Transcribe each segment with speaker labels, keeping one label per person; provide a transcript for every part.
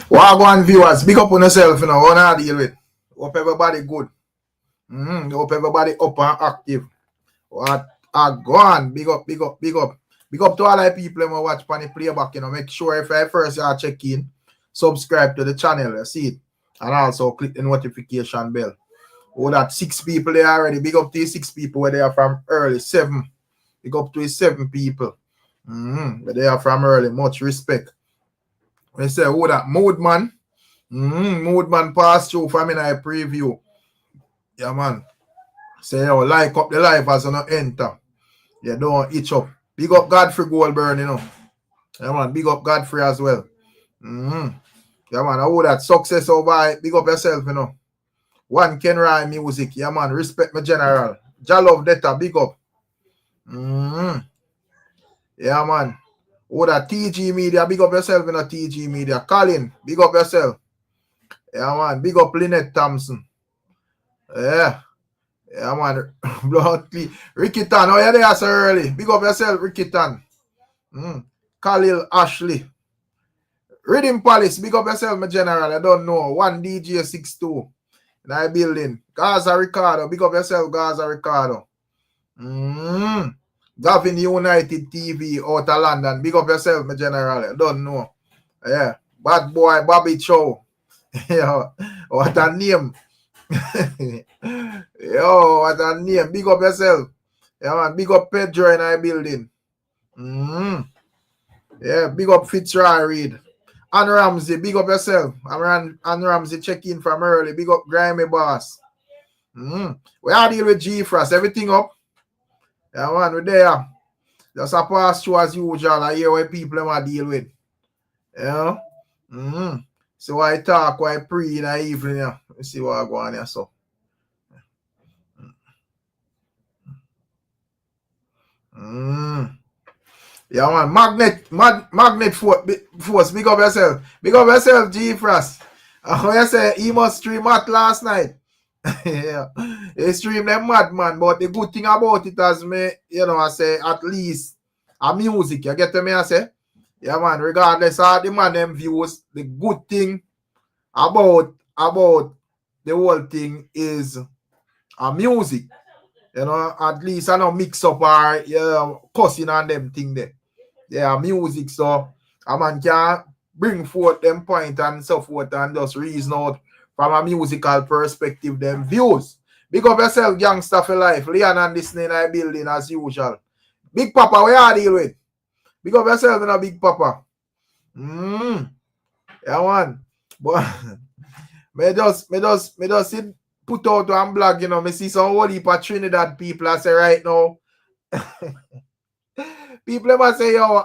Speaker 1: Wagwan viewers, big up on yourself, you know, what I deal with. Hope everybody good. Hope everybody up and active. What are gone? Big up, big up, big up. Big up to all the people who watch Panny Playback, you know. Make sure if I first you check in, subscribe to the channel, you see it. And also click the notification bell. Oh, that 6 people there already. Big up to the 6 people where they are from early. 7. Big up to the 7 people. Where they are from early. Much respect. When you say, oh, that Mood Man. Mood Man passed through for me in a preview. Yeah, man. Say, yo, like up the live as you don't enter. You don't itch up. Big up Godfrey Goldburn, you know. Yeah, man. Big up Godfrey as well. Yeah, man. Oh, that success over. Big up yourself, you know. One Ken Rye music. Yeah, man. Respect my general. Jalove Detta. Big up. Yeah, man. Oh, that TG Media. Big up yourself in a TG Media. Colin. Big up yourself. Yeah, man. Big up Lynette Thompson. Yeah. Yeah, man. Bloodly. Ricky Tan. Oh, yeah, they are so early. Big up yourself, Ricky Tan. Khalil Ashley. Rhythm Palace. Big up yourself, my general. I don't know. 1 DJ 62. In our building. Gaza Ricardo. Big up yourself, Gaza Ricardo. Gavin United TV out of London. Big up yourself, my general. I don't know. Yeah. Bad boy Bobby Chow. Yeah. What a name. Yo, what a name. Big up yourself. Yeah, man. Big up Pedro in our building. Yeah, big up Fitzroy Reed. And Ramsey, big up yourself. And Ramsey check in from early. Big up Grimy Boss. We are dealing with G-Frost. Everything up. Yeah, man, we're there. Just a pass through as usual. I hear what people want to deal with. You know? So I talk, I pray in the evening. Yeah. Let's see what I go on here. So. Yeah, man. Magnet Force. Big up yourself. Big up yourself, G-Frost. When you say he must stream at last night. Yeah. He stream them mad, man. But the good thing about it as me, you know, I say at least a music. You get to me, I say? Yeah, man. Regardless of the man them views, the good thing about the whole thing is a music. You know, at least I don't mix up or cussing on them thing there. Yeah, music, so a man can bring forth them point and so forth and just reason out from a musical perspective them views. Big up yourself, gangster for life. Leon and Disney in our building as usual. Big Papa, where you deal with? Big up yourself in a Big Papa. Yeah, man. But me just see put out one blog, you know. Me see some whole heap of Trinidad people I say right now. People ever say, yo,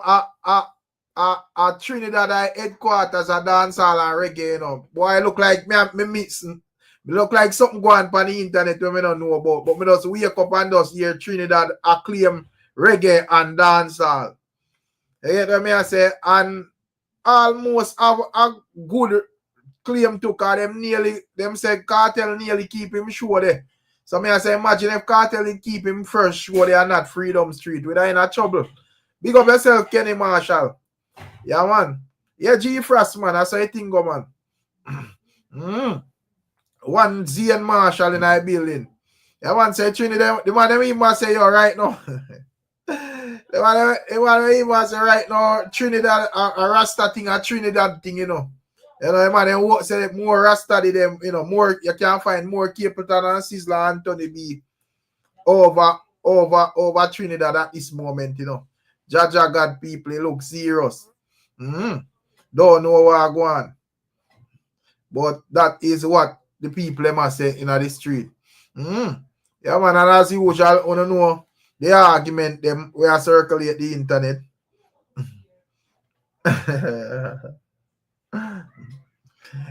Speaker 1: a Trinidad headquarters a dancehall and reggae, you know. Boy, look like me mixing. Me look like something going on the internet we don't know about. But me just wake up and just hear Trinidad acclaim reggae and dancehall. You get what I say? And almost have a good claim to, because them say Cartel nearly keep him show there. So me I say, imagine if Cartel keep him first show they are not Freedom Street. We are in a trouble. Big up yourself, Kenny Marshall. Yeah, man. Yeah, G-Frost, man. That's how you think, go, man. One Z and Marshall in our building. Yeah, man, say Trinidad. The man, them even say, yo, right now. The man, even say, right now, Trinidad, a Rasta thing, a Trinidad thing, you know. You know, man, them say more Rasta than them, you know, more, you can find more Capleton and Sizzla and Tony B over Trinidad at this moment, you know. Jaja God people, they look serious. Don't know what I go on. But that is what the people must say in the street. Yeah, man, and as usual, you know, the argument them we are circulate the internet.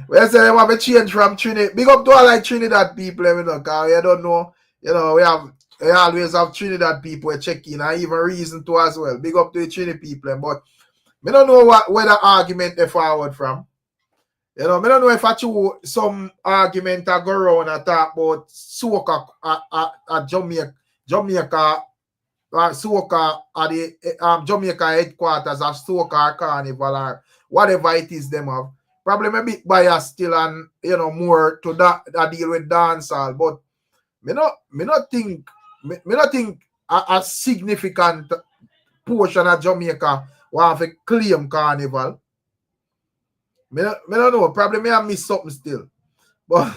Speaker 1: We say them have a change from Trinidad. Big up to all like Trinidad people, you know, because you don't know, you know, we always have Trinidad people check in and even reason to as well. Big up to the Trinidad people, but I don't know where the argument they forward from. You know, I don't know if I choose some argument I go around and talk about soca at Jamaica, soca at the Jamaica headquarters of soca carnival whatever it is them have. Probably a bit biased still and more to that deal with dancehall, but me not think a significant portion of Jamaica want to claim carnival. Me don't know. Probably me have missed something still. But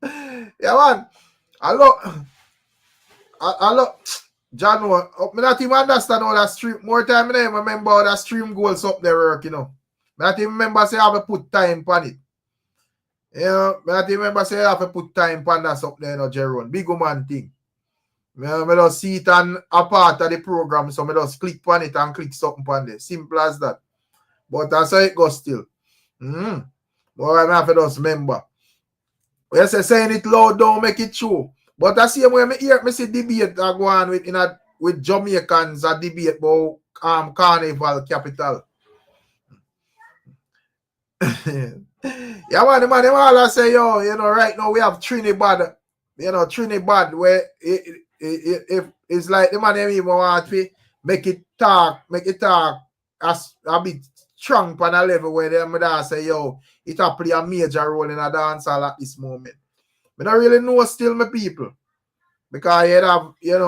Speaker 1: yeah, man. I look, John, me not even understand all that stream. More time I remember all that stream goals up there work, Me not even remember say I have to put time on it. Me not even remember say I have to put time on that up there, Jerome. Big man thing. Me just see it and a part of the program, so me just click on it and click something on there. Simple as that. But that's how it goes still. But I have to just remember. We say saying it loud don't make it true. But I see when me see debate go on with Jamaicans a debate about carnival capital. Yeah, man, them all say, right now we have Trinidad, Trinidad where if it's like the man them even want to make it talk as a bit strong on a level where them say, it a play a major role in a dancehall at this moment. I don't really know still my people. Because you have, you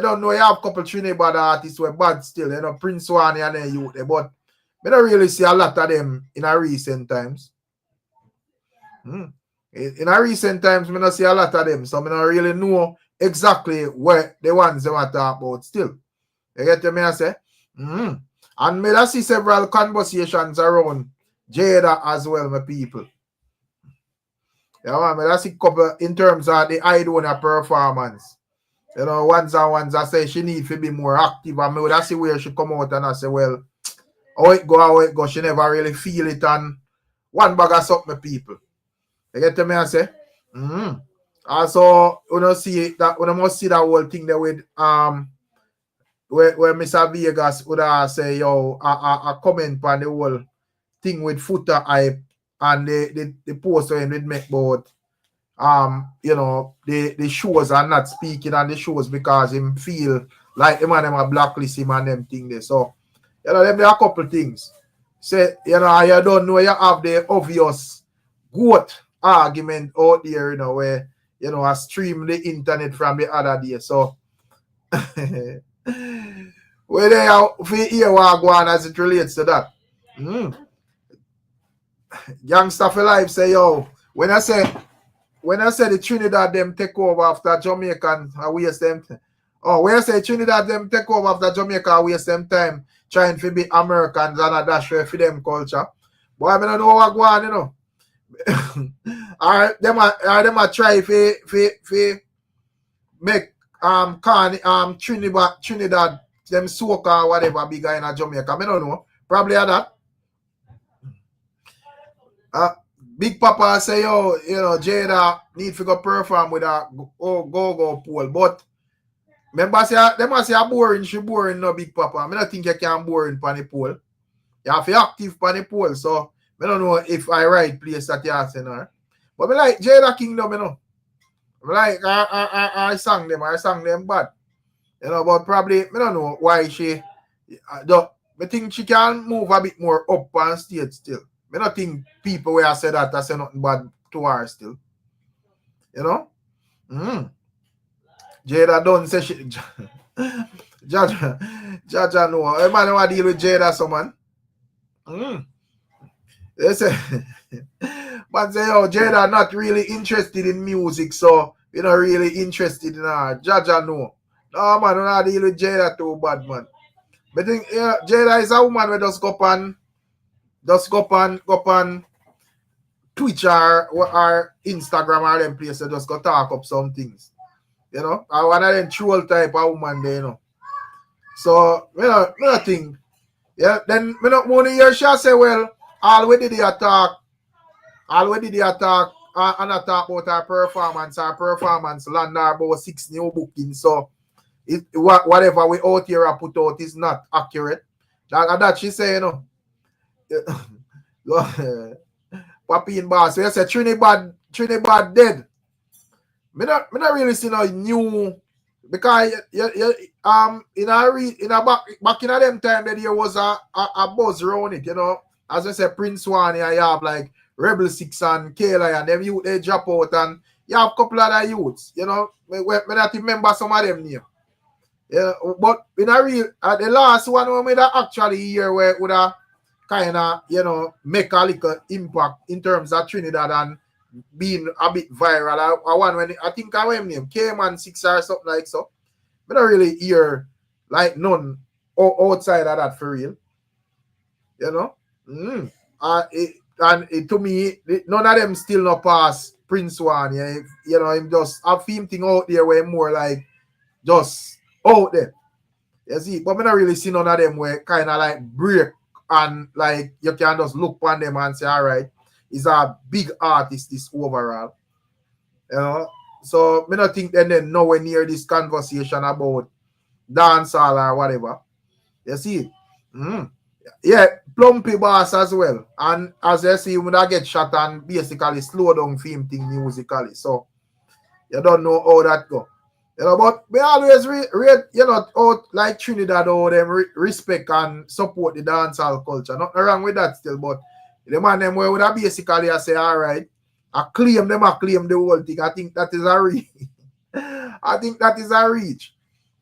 Speaker 1: don't know you have a couple Trinidad artists who are bad still, Prince One and then you there, but I don't really see a lot of them in a recent times. In a recent times, I don't see a lot of them, so I don't really know exactly where the ones they want to talk about still. You get me I say? And I see several conversations around Jada as well, my people. Yeah, man, I see a couple in terms of the Idona performance. Ones I say she need to be more active. And I see where she come out and I say, well, how it go, she never really feel it and one bag of something, people. You get me I say? Also, see that must see that whole thing there with where Mr. Vegas would say, a comment on the whole thing with Futa hype and the post when it make about the shows are not speaking on the shows because him feel like the man them a blacklist him and them thing there. So them there are a couple things. Say, you don't know you have the obvious goat argument out there, where I stream the internet from the other day. So where they are for hear what go on as it relates to that. Youngster for life say, when I say the Trinidad them take over after Jamaican and waste them. When I say Trinidad them take over after Jamaica and waste them time trying to be Americans and a dash for them culture. Boy, I don't know what go on, them a try for make Trinidad them soca or whatever big guy in a Jamaica. I don't know. Probably at that. Big Papa say, Jada need to go perform with a go-go pole. But remember, them say boring, she boring, no Big Papa. I don't think you can boring on the pole. You have to be active on the pole. So, I don't know if I right place that you are saying her. But I like Jada Kingdom, I like, I sang them bad. But probably, I don't know why she, I think she can move a bit more up on stage still. I don't think people where I say that I say nothing bad to her still. Jada don't say she Jaja no. I man want to deal with Jada so man. They say man say Jada not really interested in music, so you're not really interested in her. Jaja no. No man, don't deal with Jada too bad, man. But I think Jada is a woman who just go up on Twitch or Instagram or them places, just go talk up some things. I one of them troll type of woman there, So, I don't think. Yeah, then I don't want to hear she say, well, already they attack and attack about her performance land her about 6 new bookings. So, whatever we out here put out is not accurate. That she say, Papi in Boss. So you say Trinidad dead. Me not really see no new because in a back in a them time that there was a buzz around it, you know. As I said, Prince One, you have like Rebel Six and Kayla and them youth they drop out, and you have a couple of the youths, you know. Me not remember some of them name. Yeah, but in a real the last one we made actually year where it would have kind of, you know, make a little impact in terms of Trinidad and being a bit viral. I one when I think I went name K-Man 6 or something like so. But don't really hear like none outside of that for real. You know? To me, none of them still not pass Prince One. Yeah? You know, him just a theme thing out there where more like just out there. You see, but I don't really see none of them where kind of like break and like you can just look on them and say, all right, he's a big artist this overall. You know? So I don't think then nowhere near this conversation about dancehall or whatever. You see? Yeah, Plumpy Bass as well. And as you see, when I get shot and basically slow down film thing musically. So you don't know how that go. You know, but we always rate, you know, out like Trinidad, how them respect and support the dancehall culture. Nothing wrong with that still, but the man them where would I basically I say, all right, I claim the whole thing. I think that is a reach. I think that is a reach.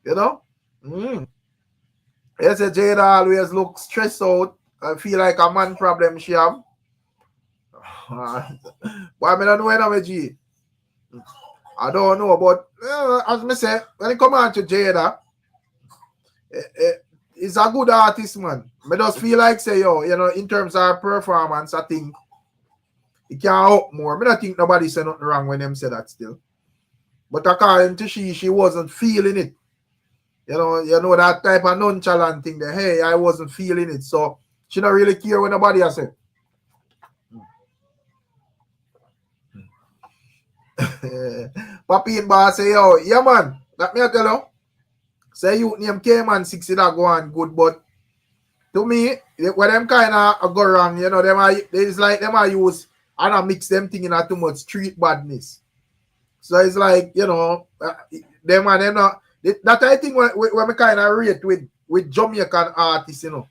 Speaker 1: You know? Yes, Jada always looks stressed out. I feel like a man problem she have. Why I don't know when G? I don't know, but as I say, when it come on to Jada, he's a good artist, man. I just feel like say, yo, you know, in terms of performance, I think he can help more. I don't think nobody said nothing wrong when them say that still. But according to she wasn't feeling it. You know that type of nonchalant thing that, hey, I wasn't feeling it. So she don't really care what nobody has said. Papi and Bar say, yo, yeah, man, that me I tell you. Say you name K-Man 60 that go on good, but to me, when them kind of go wrong, you know, it's like them I use and I mix them thing in a too much street badness. So it's like, you know, them and them not. That I think when we kind of rate with Jamaican artists, you know.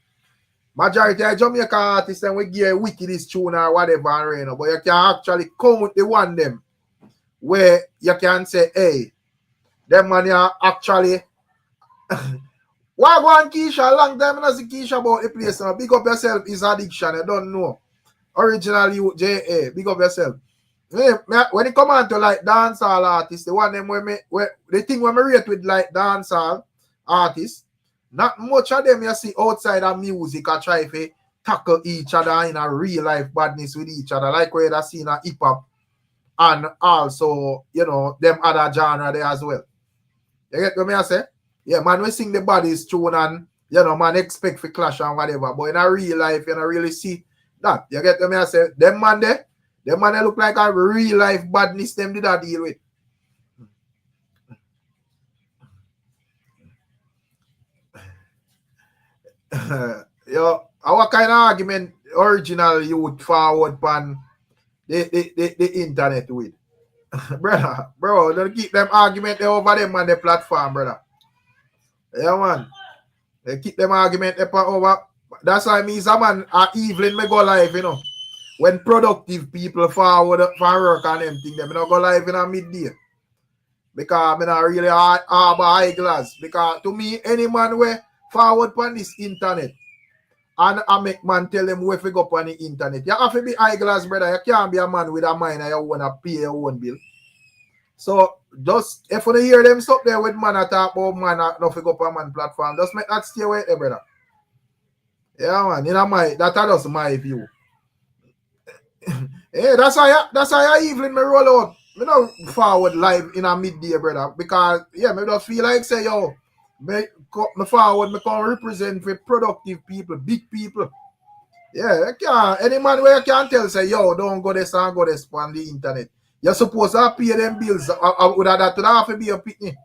Speaker 1: Majority of Jamaican artists and we give Wiki this tune or whatever, you know, but you can actually count the one them where you can say, hey, them man are actually why go on Keisha? Long time I see Keisha about the place now. Big up yourself is addiction, you don't know. Original you J.A. Big up yourself. When it come on to like dancehall artists, the one them where the thing when we rate with like dancehall artists, not much of them you see outside of music or try to tackle each other in a real life badness with each other, like where you see in a hip hop and also, you know, them other genre there as well. You get what I say? Yeah, man, we sing the bodies tune and, you know, man, expect for clash and whatever, but in a real life, you don't really see that. You get what I say? Them man there, them man they look like a real life badness them did that deal with. Yo, our kind of argument original you would forward pan the internet with. Brother, bro, don't keep them argument over them on the platform, brother. Yeah, man. They keep them argument over. That's why me, man, at evening me go live, you know. When productive people forward for work and them thing, them not go live in a midday. Because I'm not really high glass. Because to me, any man where forward on this internet and I make man tell them where to go on the internet. You have to be high glass, brother. You can't be a man with a mind and you want to pay your own bill. So just if you hear them stop there with man talk about man not go up on man platform, just make that stay away there, brother. Yeah, man. You know that's just my view. Hey, that's how I evening me roll out. Me not forward live in a midday, brother. Because yeah, me just feel like say yo, me forward, me can represent for productive people, big people. Yeah, any man where you can tell say yo, don't go this and go this on the internet. You're supposed to pay them bills. Would that have to be a picnic?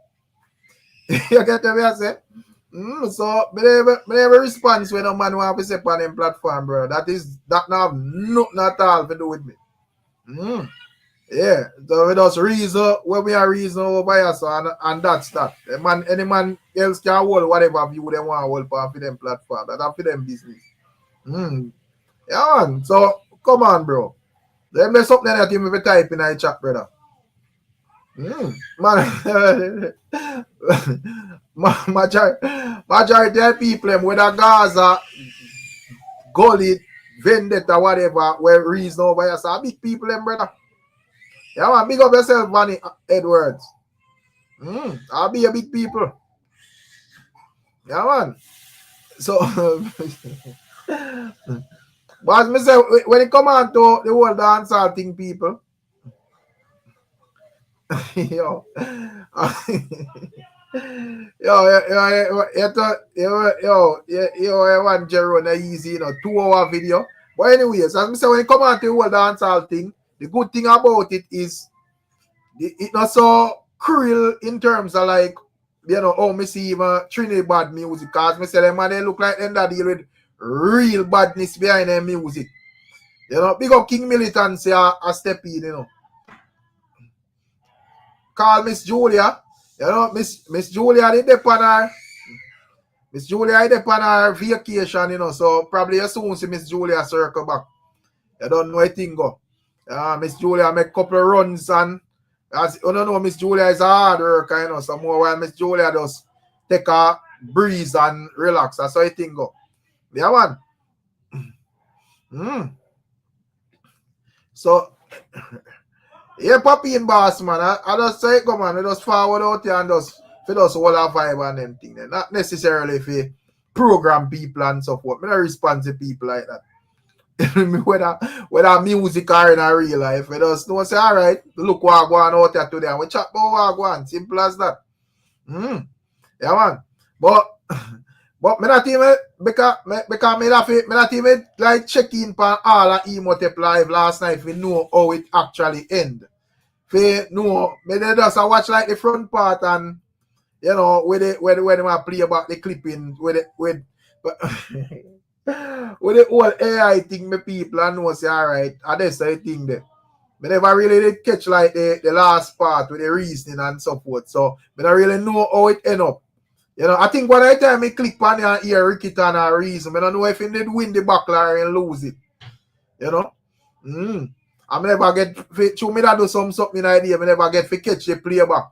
Speaker 1: You get what I say? So, I never response when a man want to say on them platform, bro. That not have nothing at all to do with me. Yeah, so we just reason when we are reason over here, so and that's that. Any man else can hold whatever view they want to hold for them platform. That's for them business. Mm. Yeah, man. So come on, bro. Let me something that you may type in the chat, brother. Man, majority of people, whether Gaza, Gully, Vendetta, whatever, were reason over here. So big people, them, brother. Yeah, man, big up yourself, Manny Edwards. I'll be a big people. Yeah, man. So, but as me say, when it come on to the whole dancehall thing, people, yo, yo, one Jerome easy, 2-hour video. But anyways, as I say, when it come on to the whole dancehall thing, the good thing about it is it's not so cruel in terms of like, me see even Trinidad music, because me say them man, they look like them that deal with real badness behind their music. Big up King Militancy a step in, Call Miss Julia. Miss Julia did depend on her. Miss Julia did on her vacation, so probably you soon see Miss Julia circle back. You don't know a thing go. Miss Julia make couple runs and as you don't know, Miss Julia is a hard worker, so more while Miss Julia just take a breeze and relax. That's how I think go. Yeah, man. So yeah, Papi and Boss, man. I just say, come on, I just forward out here and just hold a vibe and them thing. Not necessarily for program people and so forth. I don't respond to people like that. whether music or in a real life, we just know say, all right, look what I go on out here today. And we chat about what I go on. Simple as that. Yeah, man. But me not even because me not even like check in for all of Emotep live last night we know how it actually end. Me just watch like the front part and when I play about the clipping with the whole AI thing, me people I know say alright, and that's the thing there. Me never really did catch like the last part with the reasoning and so forth. So me don't really know how it end up. I think by the time I click on and hear Ricky and a reason, I don't know if he did win the battle or lose it. I never get to me that do something idea, I never get to catch the playback.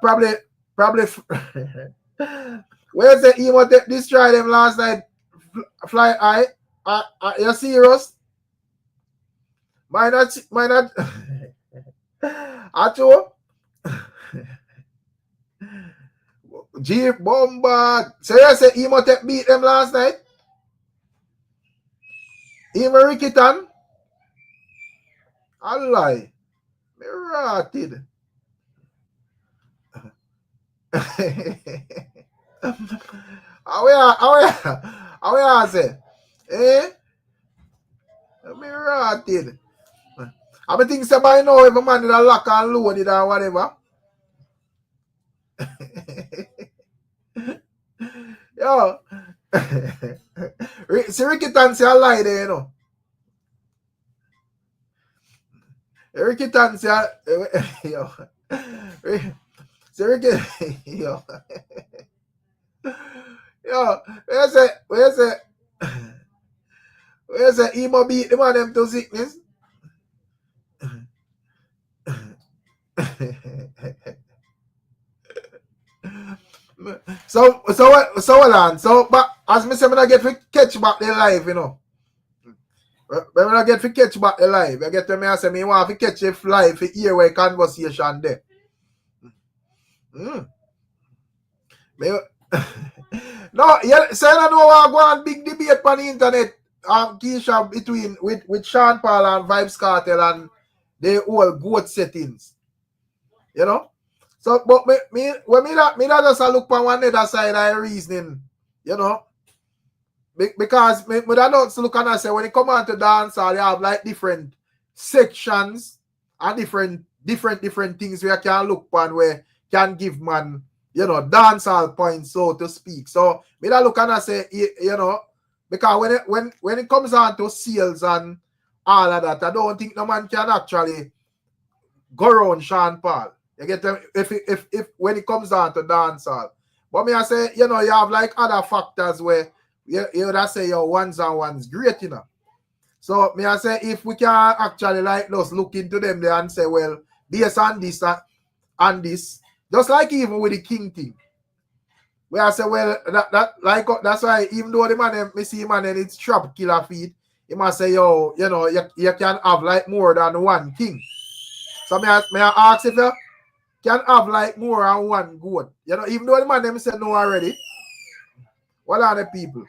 Speaker 1: Probably where's the emo destroy them last night? Fly high. You serious? Why not? Acho? Jeep Bomba. So you say Emotep beat them last night? Even Rickitan? I lie. Me rotted. How we say? Me rotted. I think somebody know if a man did a lock and load it or whatever. Yo. See Rickitan say a lie there, Rickitan say yo. See Ricky yo. Yo, where's the emo beat the man them to sickness? So hold on. So but as me say, I get to catch back the live, When I get to catch back the live, I get to me and say me want to catch it live for hear where conversation there. No, yeah, say I know I go on big debate on the internet, Keisha, between with Sean Paul and VYBZ KARTEL and the whole goat settings. So but me not just look on one other side of reasoning, because me don't look and say when it come on to dancehall, you have like different sections and different things where you can look on where can give man dancehall points, so to speak. So me that look and I say, because when it comes on to sales and all of that. I don't think no man can actually go around Sean Paul. You get them if when it comes down to dancehall. But me I say, you know, you have like other factors where you would say your ones and ones great, you know. So me I say if we can actually like just look into them there and say, well, based on this and this, just like even with the King thing. Where I say, well, that's why even though the man me see man and it's trap killer feed, he must say, yo, you know, you can have like more than one king. So may I ask if you can have like more than one goat. You know, even though the man them said no already. What are the people?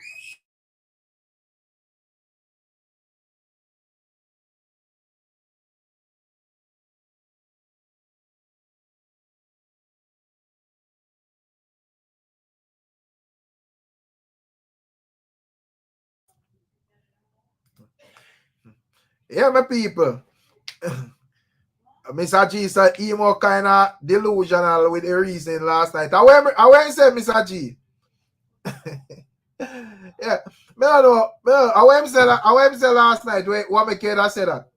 Speaker 1: Yeah, my people. Mr. G said emo kind of delusional with the reason last night. I went say Mr. G. Yeah. I went say last night what my kid said that.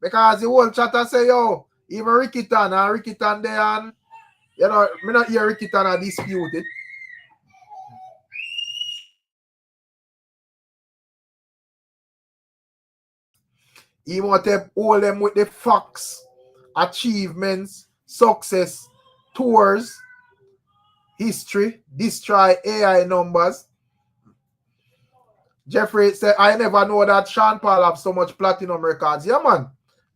Speaker 1: Because the whole chatter say, yo, even Ricky Tan there and you know, me not hear Ricky Tan disputed. He want to hold them with the facts, achievements, success, tours, history, destroy AI numbers. Jeffrey said, I never know that Sean Paul have so much platinum records. Yeah, man.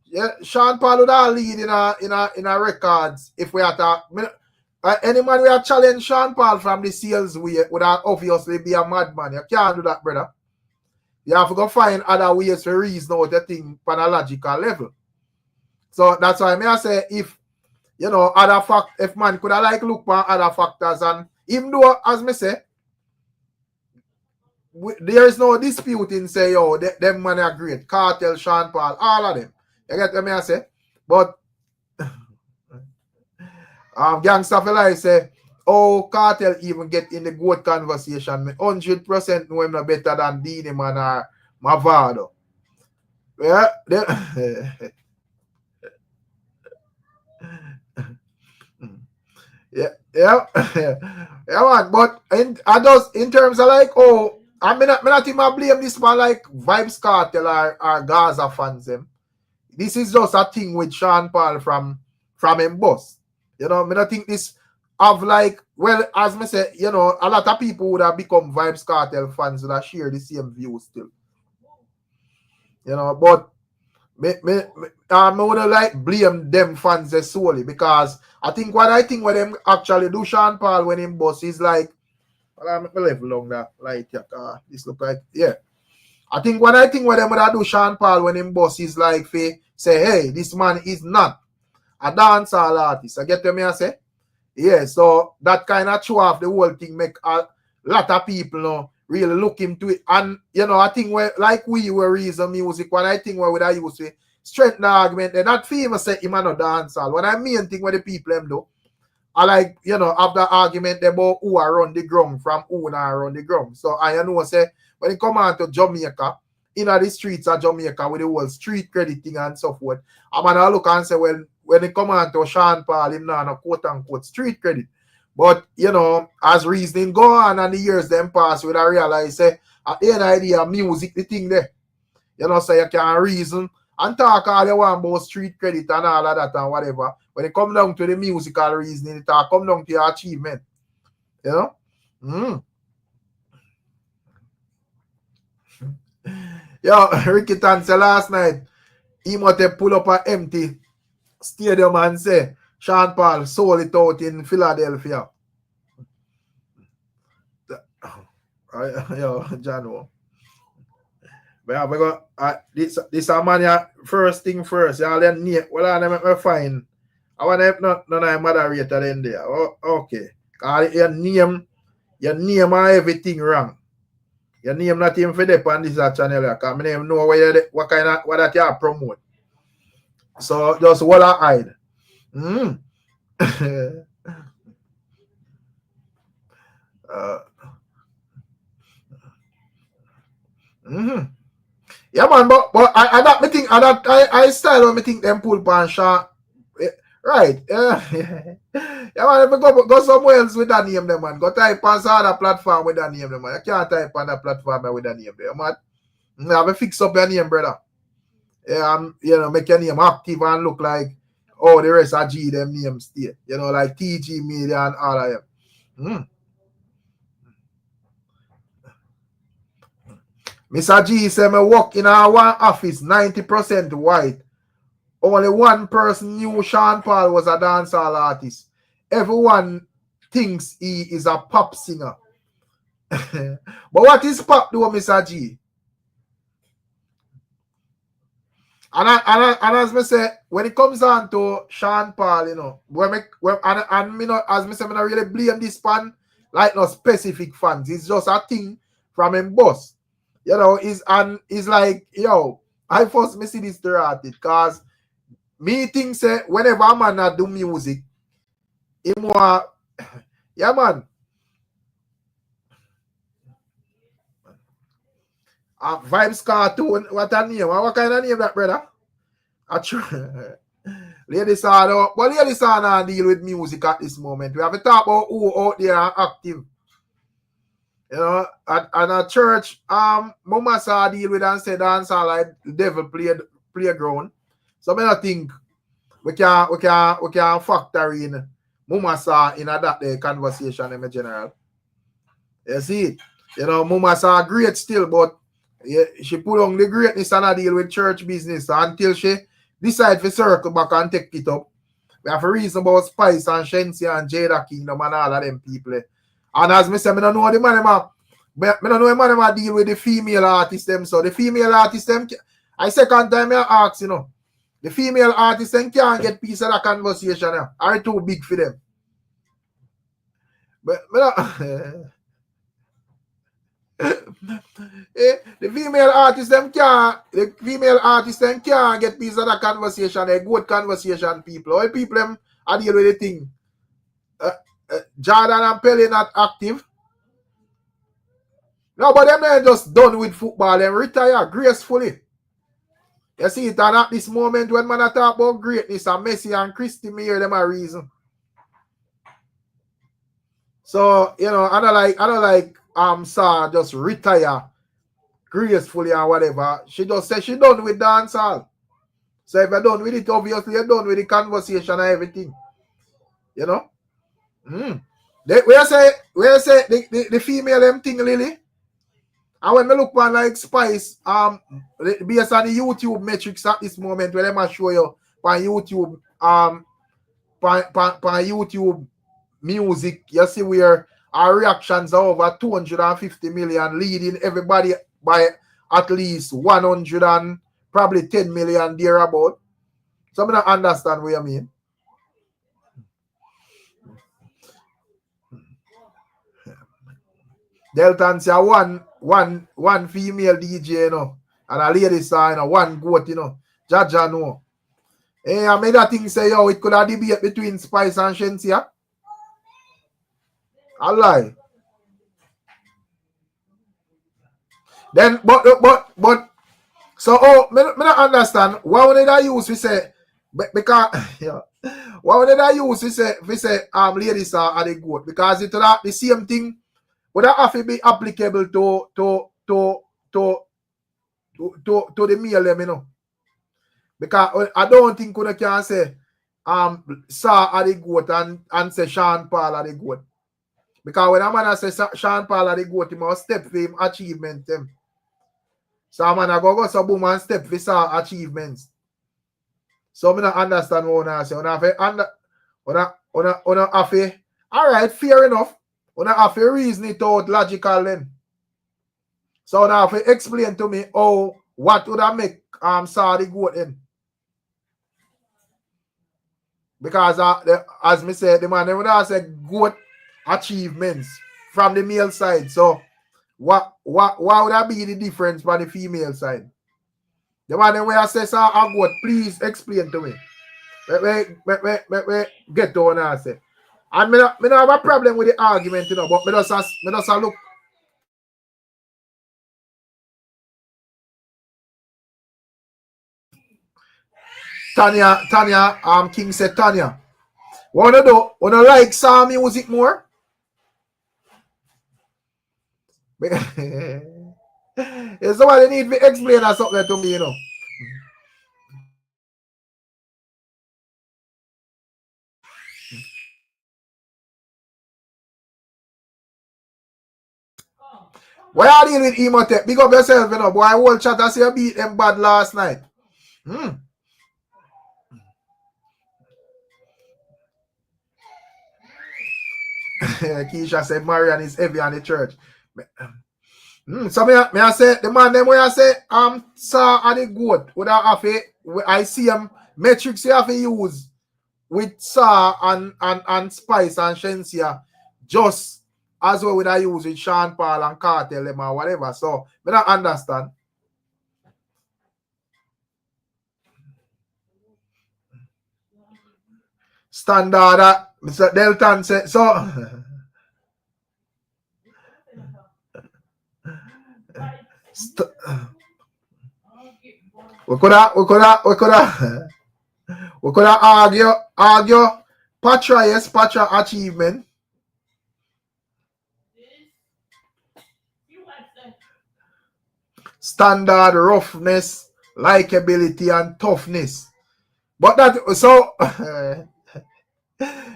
Speaker 1: Yeah, Sean Paul would have lead in a records if we had to. Any man we have challenge Sean Paul from the sales way would have obviously be a madman. You can't do that, brother. You have to go find other ways to reason out the thing on a logical level. So that's why I say if you know other fact if man could have like look for other factors and even though as me say there is no dispute in say yo them man are great. Cartel, Sean Paul, all of them. You get what I say? But Gangsta fella say, oh, Cartel even get in the good conversation. Me 100% know him no better than Dini man or Mavado. Yeah, yeah, man. But in terms of like, oh, I mean, not even blame this man like VYBZ KARTEL or Gaza fans them. This is just a thing with Sean Paul from him boss. You know, I think this have like, well, as me say, you know, a lot of people would have become VYBZ KARTEL fans that share the same view still. You know, but I would like blame them fans solely because I think what them actually do Sean Paul when him boss is like, well, I'm level along that light. This look like, yeah. I think what them would do Sean Paul when him boss is like, say, hey, this man is not a dancehall artist. I get me I say? Yeah, so that kind of show off the whole thing make a lot of people know really look into it. And you know, I think like we were reason music, what I think where I use to strengthen the argument, they're not famous say him no dancehall. What I mean thing where the people them do, I like, you know, have the argument about who are on the ground from who not on the ground. So I know say when it come on to Jamaica, in the streets of Jamaica with the whole street crediting and so forth, I'm gonna look and say, well, when it come on to Sean Paul, him not a quote unquote street credit. But you know, as reasoning go on and the years them pass, we realize say at the end idea music the thing there. You know, so you can reason and talk all you want about street credit and all of that and whatever. When it come down to the musical reasoning, it all come down to your achievement. You know? Yo, Ricky Tan said last night, he must have pull up an empty stadium and say, Sean Paul sold it out in Philadelphia. Yo, Jano. But we go this a man ya first thing first. Y'all then name well I make me find. I want to not none of moderator then there. Oh, okay. Cause your name and everything wrong. Your name not even for the on this channel. Cause my name know what kind of what that you promote. So just what I hide. Yeah, man, but I that me think I style when me think them pull pan shot. Right. Yeah. Yeah, man, if you go somewhere else with that name, them man. Go type on some other platform with that name, them man. You can't type on that platform with that name, there, man. You have to fix up your name, brother. Yeah, and you know, make your name active and look like the rest of G them names there. You know, like TG Media and all of them. Mr. G said me work in our one office, 90% white. Only one person knew Sean Paul was a dancehall artist. Everyone thinks he is a pop singer. But what is pop though, Mr. G? And as me say, when it comes on to Sean Paul, you know, and me not, as me say, me not really blame this fan like no specific fans. It's just a thing from him boss. You know, is like, yo, I first me see this started because me think say whenever a man a do music, him want, yeah man. VYBZ KARTEL, what a name? What kind of name that, brother? Ladies are but ladies are not deal with music at this moment. We have to talk about who out there are active. You know, at a church, Mama saw deal with and say dancehall like the devil playground. So I think we can factor in Mama saw in that conversation in general. You see it. You know, Mama saw great still, but she put on the greatness and deal with church business until she decide to circle back and take it up. We have a reason about Spice and Shensi and Jada Kingdom and all of them people. And as me say, I don't know the man them deal with the female artists them. So the female artists them, I second time I ask, you know, the female artists them can't get piece of that conversation. Are too big for them. But the female artists them can't get piece of that conversation. A good conversation people. All people them are deal with the thing. Jordan and Pele not active. No, but them are just done with football. Them retire gracefully. You see it, and at this moment when man talk about greatness and Messi and Christy me hear them a reason. So, you know, I don't like Sarah just retire gracefully and whatever. She just said she done with dancehall. So if you're done with it, obviously you're done with the conversation and everything. You know? Where say the female them thing, Lily? And when we look on like Spice, based on the YouTube metrics at this moment, where they might show you on YouTube, YouTube music, you see where our reactions are over 250 million, leading everybody by at least 100 and probably 10 million thereabout. So I don't understand what you mean. Delton say one female DJ, you know, and a lady say, you know, one goat, you know. Jaja know. Hey, I made that thing say, yo, it could have debate between Spice and Shensia. I lie. Then, but, so, me not understand. Why would I use we say, because, yeah, why would I use we say, ladies are the goat? Because it's the same thing. Would that have to be applicable to the male, you know? Because I don't think we can say Sa are the goat and say Sean Paul are the goat. Because when a man say Sean Paul are the goat, he must step for him achievement. So a man go so boom and step for Sa achievements. So I don't understand what I say. Alright, fair enough. You have to reason it out logical then. So now have to explain to me what would I make Saudi goat in. Because as me said, the man would have said goat achievements from the male side. So what would that be the difference from the female side? The man when I say a goat, please explain to me. Wait, get to what I say. And me don't have a problem with the argument, you know, but me just look Tanya, King said Tanya. Wanna do? Wanna like some music more? If somebody need to explain or something to me, you know. Why are you dealing with Emotep? Big up yourself, you know. Boy, I whole chat I see you beat them bad last night. Keisha said Marian is heavy on the church. So me I say the man them where I say saw and the goat would have I see him metrics you have to use with Saw and Spice and Shensia just as well would I use with Sean Paul and Cartel them or whatever. So I don't understand. Standard Mr. Delton said so. We could argue Patra, yes, Patra achievement. Standard roughness, likability, and toughness. But that so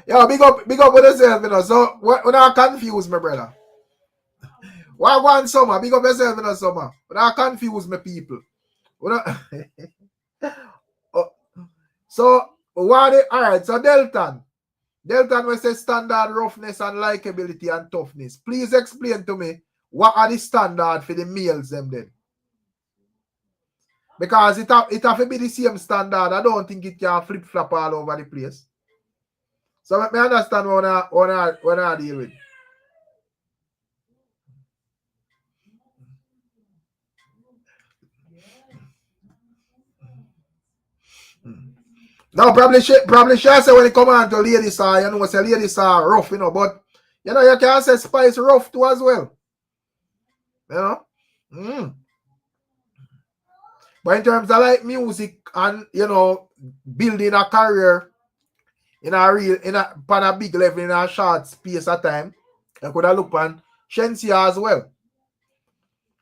Speaker 1: yeah, big up with yourself, you know. So when I confuse my brother. Why one summer? Big up yourself in a summer. When I confuse my people. So what alright, so Delton will say standard roughness and likability and toughness. Please explain to me what are the standard for the males them then. Because it have to be the same standard. I don't think it can flip-flop all over the place. So let me understand what I deal with. No, probably she say when it come on to ladies are, you know, say ladies are rough, you know, but you know, you can say Spice rough too as well. You know? But in terms of like music and you know, building a career in a big level in a short space of time, you could have look on Shensia as well.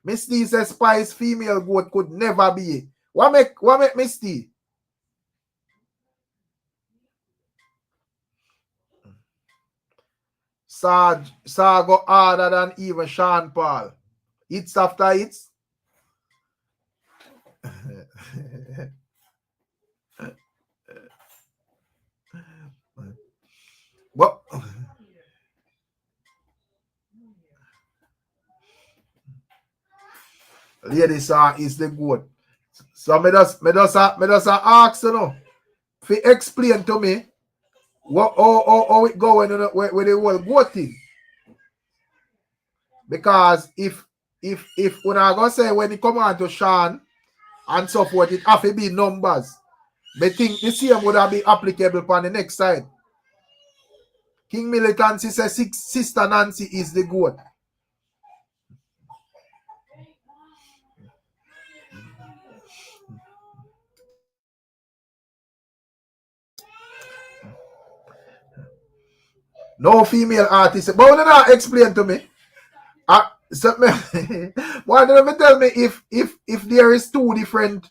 Speaker 1: Miss T says Spice female goat could never be. What make Miss T? Saw go harder than even Sean Paul. Hits after hits. But ladies is the goat. So me just ask you know, if you explain to me what how it going with the whole goat thing. Because if when I go say when it come on to Sean and so forth, it have to be numbers. But think the same would have been applicable on the next side. King Militancy says Sister Nancy is the goat. No female artist. But when not explain to me. Why don't you tell me if there is two different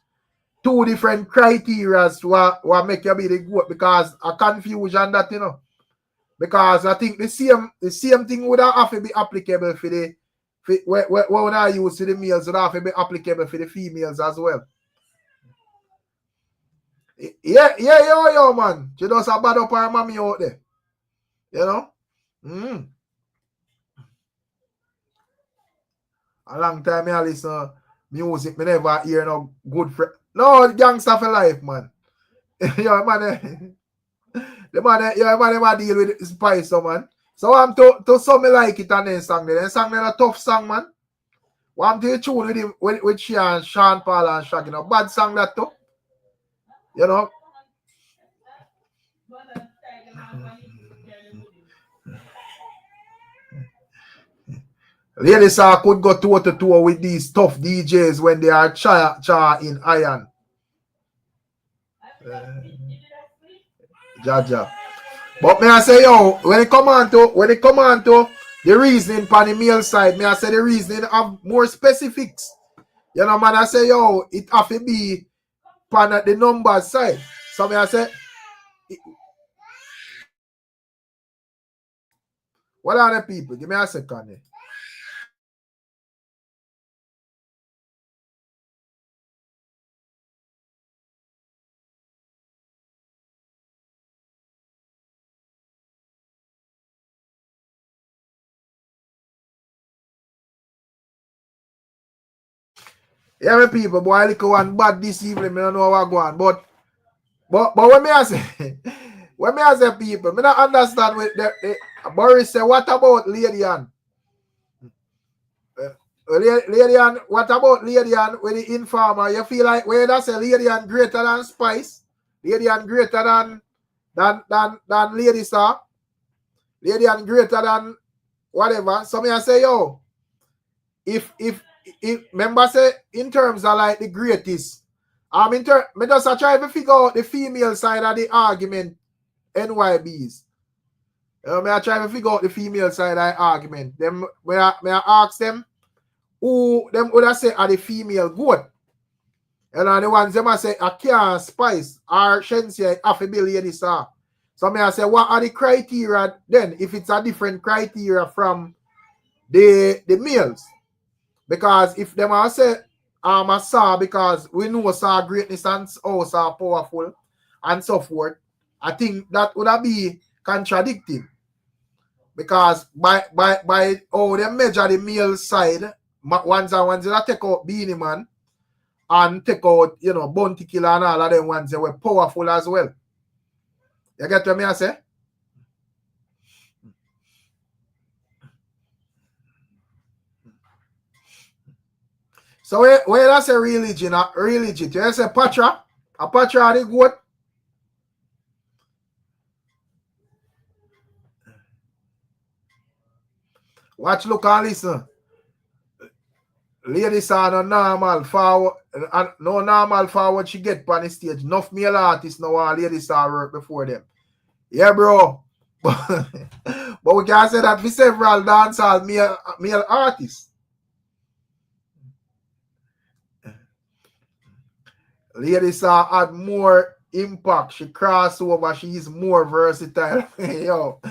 Speaker 1: criteria what make you be the goat, because a confusion that you know. Because I think the same thing would have to be applicable for the when I use to the males would have to be applicable for the females as well. Yeah, yo, man. She does a bad up her mommy out there. You know? A long time I listen to music, me never hear no good friend. No, gangster for life, man. Yo, man. The man deal with Spice, so man. So I'm to some me like it and then song there. Then song there a tough song, man. Want to tune with him with Sean Paul and Shaggy. No bad song that too. You know. Ladies could go toe to toe with these tough DJs when they are cha in iron. Jaja. But me I say yo, when it come on to the reasoning on the male side, me I say the reasoning have more specifics. You know, man, I say yo, it have to be on the numbers side. So me I say, what are the people? Give me a second. Yeah, my people, boy, I little one bad this evening. I don't know what go on. But when me I say, when me I say people, me not understand with the Boris say, what about Lady Ann? Lady Ann, what about Lady Ann with the informer? You feel like where that's a Lady Ann greater than Spice? Lady Ann greater than Lady Star? Lady Ann greater than whatever. So me I say, yo, if remember say in terms of like the greatest, me just try to figure out the female side of the argument, NYBs. Me I try to figure out the female side of the argument. Them may I ask them who them would I say are the female good. And the ones them I say I can't Spice or Shensia half a billion this. So me I say what are the criteria then if it's a different criteria from the males? Because if them are say I saw because we know saw greatness and saw powerful and so forth, I think that would be contradicting. Because by how they measure the male side, ones that take out Beanie Man and take out, you know, Bounty Killer and all of them ones that were powerful as well. You get what I say? So where that's a religion, you say Patra? A Patra are the goat? Watch, look and listen. Ladies are no normal forward, no normal forward she get on the stage. Enough male artists now want ladies are work before them. Yeah, bro. But we can say that for several dancehall male artists. Ladies had more impact. She cross over. She is more versatile. Yo.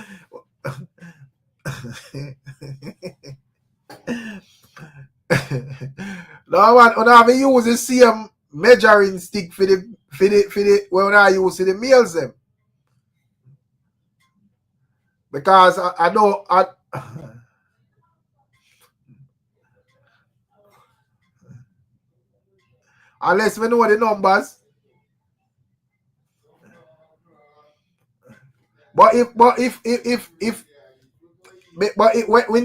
Speaker 1: No one have use the same measuring stick for the when I use the males them. Because I know unless we know the numbers. But in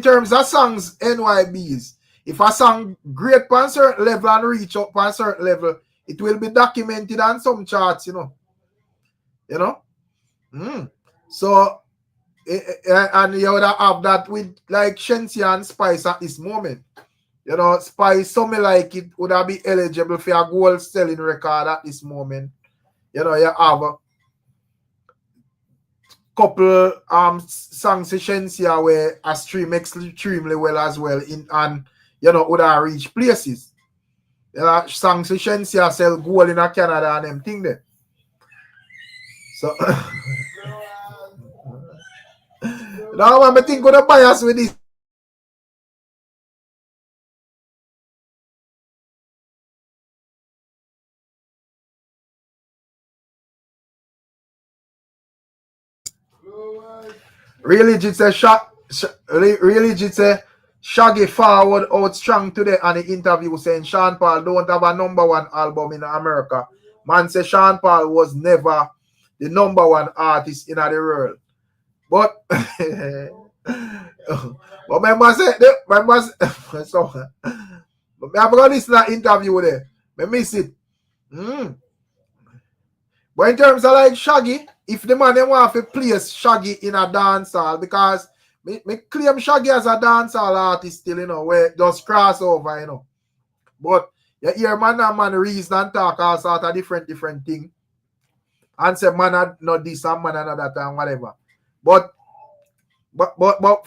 Speaker 1: terms of songs, NYBs, if a song great on a certain level and reach up on a certain level, it will be documented on some charts, you know. You know? So, and you would have that with like Shensia and Spice at this moment. You know, Spice, something like it would have been eligible for a gold selling record at this moment. You know, you have a couple songs in Shensia where a stream extremely well as well and you know would have reached places. You know, songs in Shensia sell gold in Canada and them thing there. So now I think gonna bias with this. Really, it's a Shaggy forward out strong today on the interview saying Sean Paul don't have a #1 album in America. Man say Sean Paul was never the #1 artist in the world. But remember so I'm gonna listen to that interview there. I miss it. But in terms of like Shaggy, if the man they want to place Shaggy in a dancehall, because me claim Shaggy as a dancehall artist still, you know, where just crossover, you know. But you hear man and man reason and talk all sort of different thing. and say man are not this and man are not that and whatever. But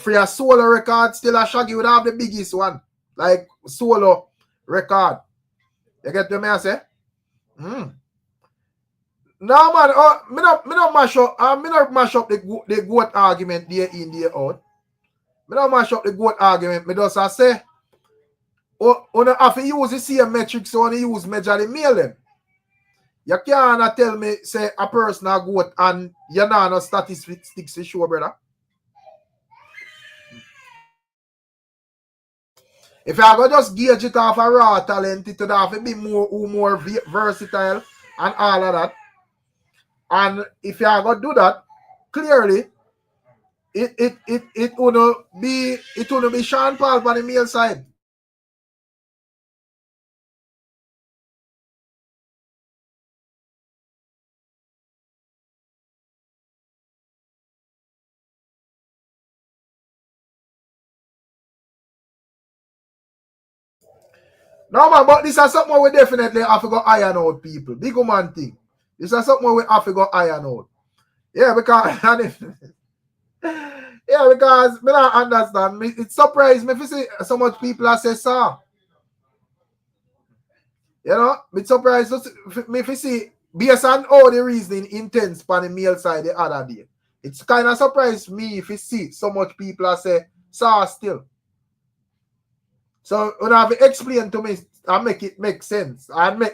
Speaker 1: for your solo record, still a Shaggy would have the biggest one. Like solo record. You get what I say? No man, me not mash up the goat argument day in, day out. Me not mash up the goat argument. Me just say on have to use the same metrics so on use measure the male them. You can't tell me say a person a goat and you know no statistics to show, brother. If you go just gauge it off a raw talent, it would have to be more versatile and all of that. And if you are going to do that, clearly, it will be Sean Paul on the male side. No man, but this is something we definitely have to go iron out, people. Big man thing. This is something we have to go iron out. Yeah, because because me not understand. It surprised me if you see so much people that say so. You know, it's surprised me if you see based on all the reasoning intense on the male side the other day. It's kind of surprised me if you see so much people that say so still. So when I have to explain to me and make it make sense. And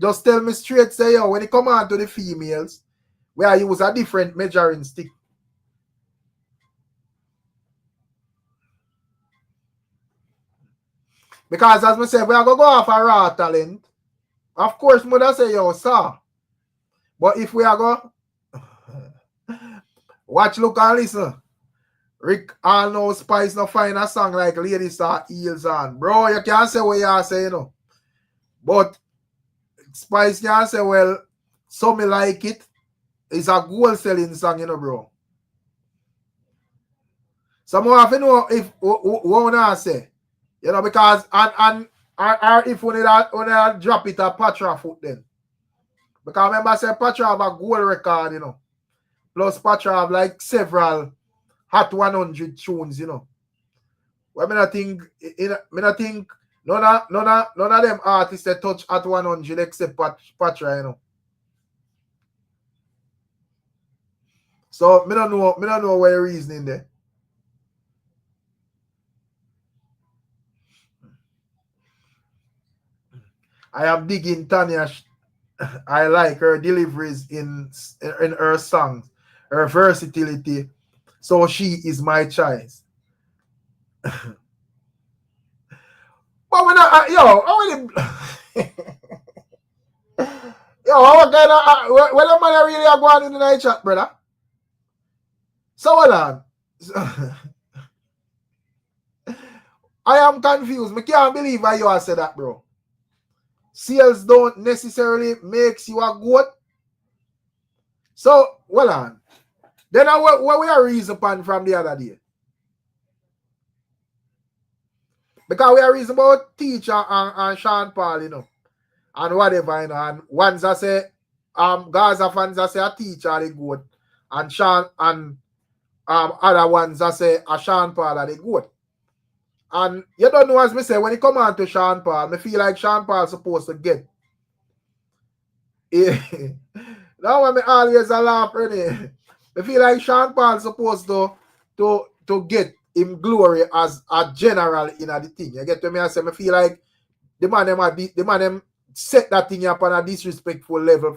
Speaker 1: just tell me straight say yo, when it come on to the females, where I use a different measuring stick. Because as I said, we are going to go off a raw talent. Of course, mother say, yo, sir. But if we are going watch, look, and listen. Rick all know Spice not find a song like Lady Star Heels on. Bro, you can't say what you are saying, you know. But Spice can say, well, some me like it. It's a gold selling song, you know, bro. Some more have to know if what I say. You know, because and if we need drop it at Patra foot then. Because remember I said Patra have a gold record, you know. Plus Patra have like several Hot 100 tunes, you know. Well, I think none of them artists that touch Hot 100 except Patra, you know. So I don't know where the reasoning there. I am digging Tanya. I like her deliveries in her songs, her versatility. So she is my choice. But when what kind of when the man really are going in the night chat, brother? So hold on. I am confused. I can't believe why you have said that, bro. Sales don't necessarily makes you a goat. So, hold on. Then what we are reason upon from the other day? Because we are reason about teacher and Sean Paul, you know, and whatever, you know, and ones that say, Gaza fans that say a teacher are the goat, and Sean and other ones that say a Sean Paul are the goat. And you don't know, as me say, when it come on to Sean Paul, me feel like Sean Paul supposed to get. Now when me always a laugh, Renee. I feel like Sean Paul supposed to get him glory as a general in the thing. You get to me? I say, I feel like the man them set that thing up on a disrespectful level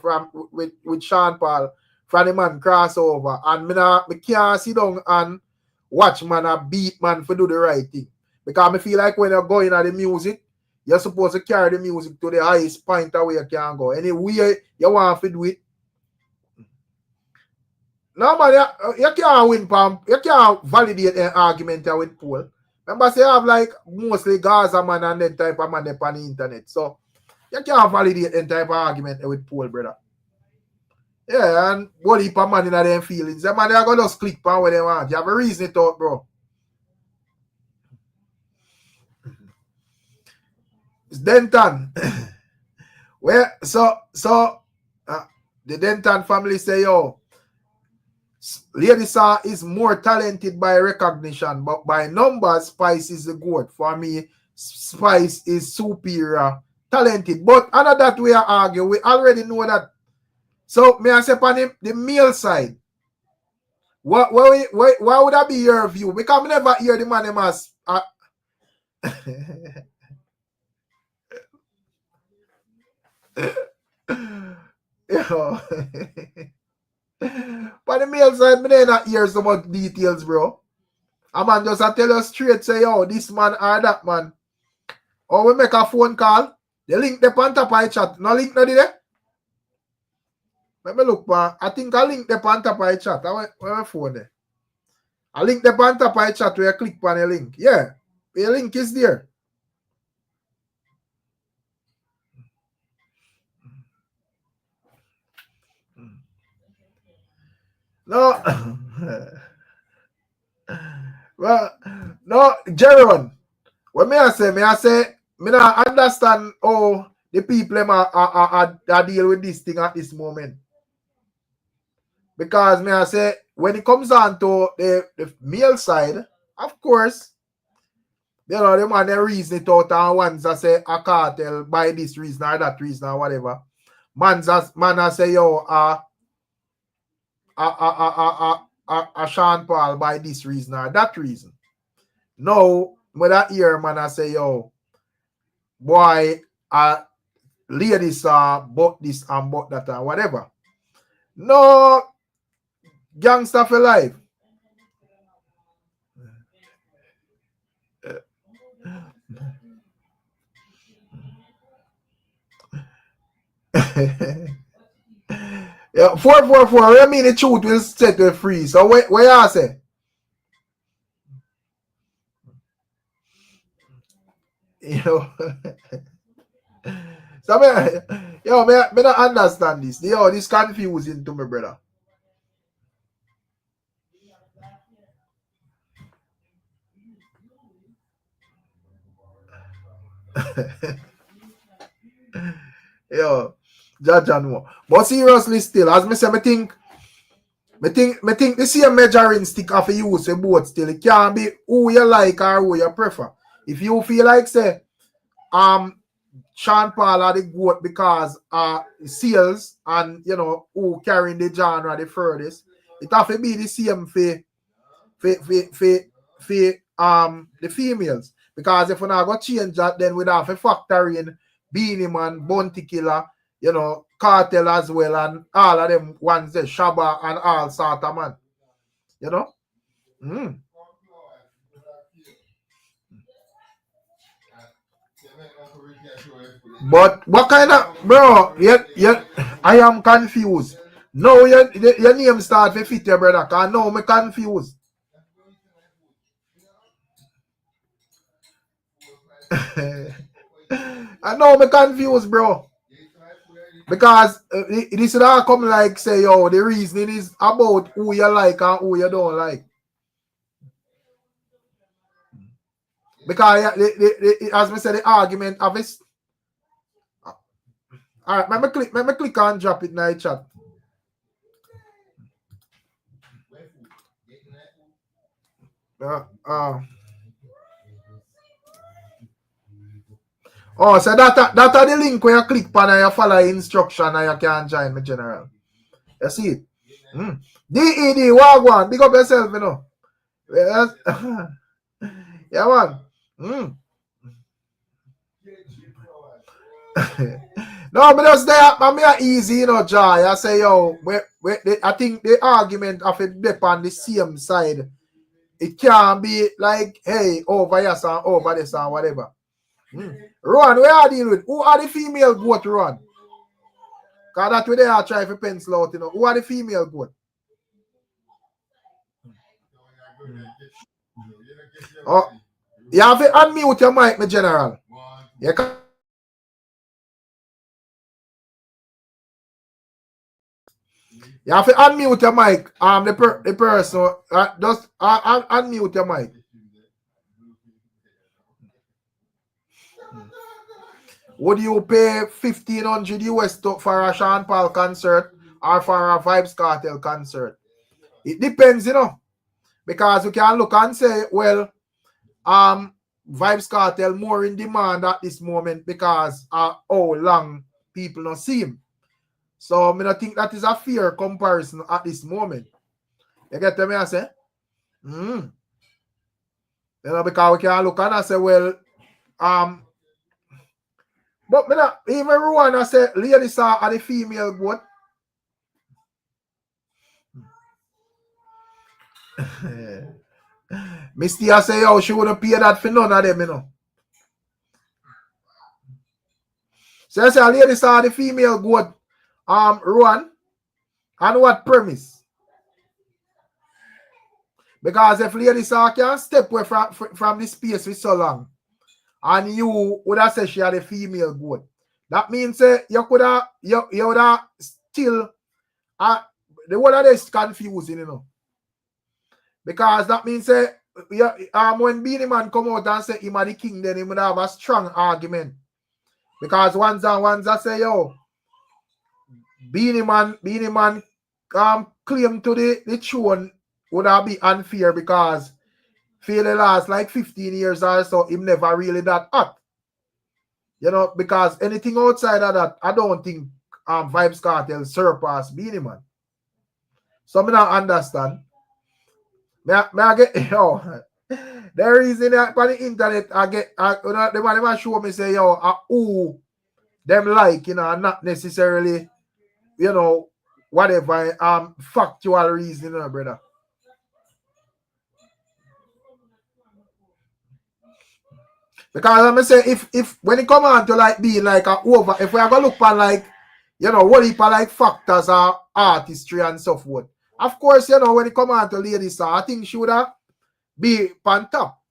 Speaker 1: with Sean Paul from the man crossover. And me can't sit down and watch man a beat man for do the right thing. Because I feel like when you're going at the music, you're supposed to carry the music to the highest point where you can go. Any way you want to do it. No, man, you can't win, Pam. You can't validate an argument with Paul. Remember, say you have like mostly Gaza man and that type of man on the internet. So, you can't validate any type of argument with Paul, brother. Yeah, and what heap of man in them feelings. The man, they are going to just click on what they want. You have a reason to talk, bro. It's Denton. Well, so the Denton family say, yo, Lady Saw is more talented by recognition, but by numbers, Spice is the GOAT. For me, Spice is superior, talented. But under that we are arguing, we already know that. So, may I say upon the male side, why would that be your view? Because I never hear the man them as yo. But the male side, me not hear so much details, bro. A man just tell us straight, say, yo, this man or that man. Or we make a phone call. The link the on top of chat. No link no there. Let me look, man. I think I link the on top of chat. Where my phone there? I link the on top of chat where you click on the link. Yeah. The link is there. No. Well, no, Jeron. What me I say, me not understand how the people are deal with this thing at this moment. Because me I say, when it comes on to the male side, of course, you know, the man they reason it out and ones that say a cartel by this reason or that reason or whatever. Man I say, yo, Sean Paul by this reason or that reason. Now, when I hear man I say, yo, boy, ladies bought this and bought that and whatever. No, gangster for life. Yeah, 444. I mean the truth will set you free. So where you say? You know. So me don't understand this. Yo, this confusing to me, brother. Yo, Jaja no. But seriously still, as me say, me think the same measuring stick of use for both still. It can't be who you like or who you prefer. If you feel like say Sean Paul are the GOAT because sales and you know who carrying the genre the furthest, it have to be the same for the females. Because if we not go change that, then we'd have to factor in Beanie Man, Bounty Killer, you know, Cartel as well, and all of them ones there, Shabba and all sort of man. You know? Mm. But what kind of bro? I am confused. No, your name start to fit your brother. Cause now me confused. I know me confused, bro. Because this should all come like say, yo, the reasoning is about who you like and who you don't like. Because as we said, the argument of this. All right, let me click and drop it in the chat. Oh, so that are the link where you click on and you follow instruction and you can join me, general. You see it? DED, Wagwan, big up yourself, you know. Yeah, man. No, but just there, I'm easy, you know, Joy. I say, yo, I think the argument of it dip on the same side. It can't be like, hey, over yes and over this and whatever. Ron, where are you dealing with? Who are the female goat, Ron? Because that's where they are trying to pencil out, you know. Who are the female goat? Oh, you have to unmute your mic, my general. You can You have to unmute your mic. The person just unmute your mic. Would you pay $1,500 US for a Sean Paul concert, or for a VYBZ KARTEL concert? It depends, you know, because we can look and say, well, VYBZ KARTEL more in demand at this moment because how long people not see him. So I don't think that is a fair comparison at this moment. You get me? I say, you know, because we can look and I say, well, but me not, even Ruan I say, ladies are the female goat. Misty I say, yo, she wouldn't pay that for none of them, you know. So I say, ladies are the female goat. Ruan, and what premise? Because if ladies can step away from the space for so long, and you would have said she had a female goat, that means you could have you would have still the whole of this confusing, you know. Because that means when Beanie Man come out and say him are the king, then he would have a strong argument. Because ones I say, yo, Beanie Man claim to the throne would have be unfair because for the last like 15 years or so, him never really that hot. You know, because anything outside of that, I don't think VYBZ KARTEL surpass Beanie Man. So I don't understand. I get, yo, the reason that on the internet I get the man show me say, yo, who them like, you know, not necessarily, you know, whatever factual reason, you know, brother. Because I'm say if when it come on to like being like a over, if we are gonna look at like, you know, what if like factors are artistry and so forth. Of course, you know, when it come on to ladies, I think she would have be on top.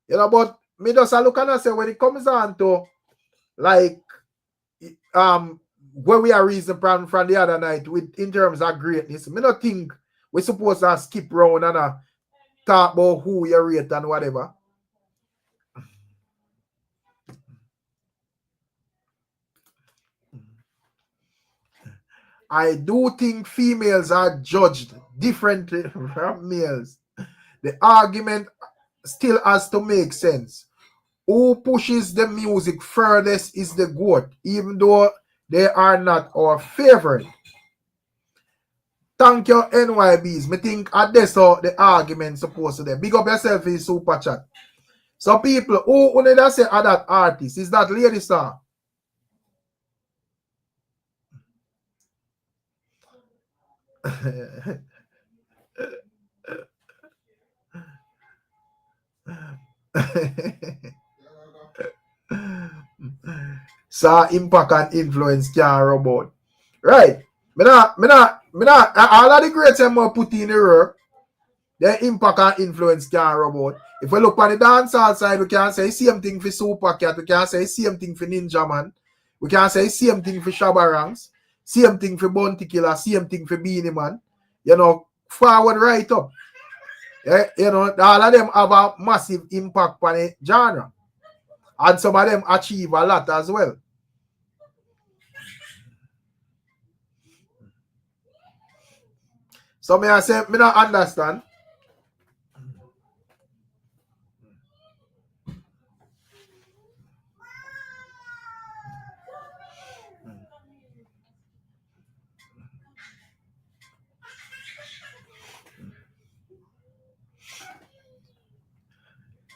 Speaker 1: You know, but me just look and I say when it comes on to like where we are reason from the other night with in terms of greatness, me not think we're supposed to skip round and talk about who you rate and whatever. I do think females are judged differently from males. The argument still has to make sense. Who pushes the music furthest is the GOAT, even though they are not our favorite. Thank you, NYBs. Me think at this the argument supposed to be. Big up yourself in super chat. So people who need to say that artist is that lady star. So impact and influence can robot. Right. Me not all of the greats more put in the work. Their impact and influence can robot. If we look at the dancehall side, we can say same thing for Super Cat, we can say same thing for Ninja Man, we can say same thing for Shabba Ranks, same thing for Bounty Killer, same thing for Beanie Man. You know, forward right up. You know, all of them have a massive impact on the genre. And some of them achieve a lot as well. So me I say, me not understand.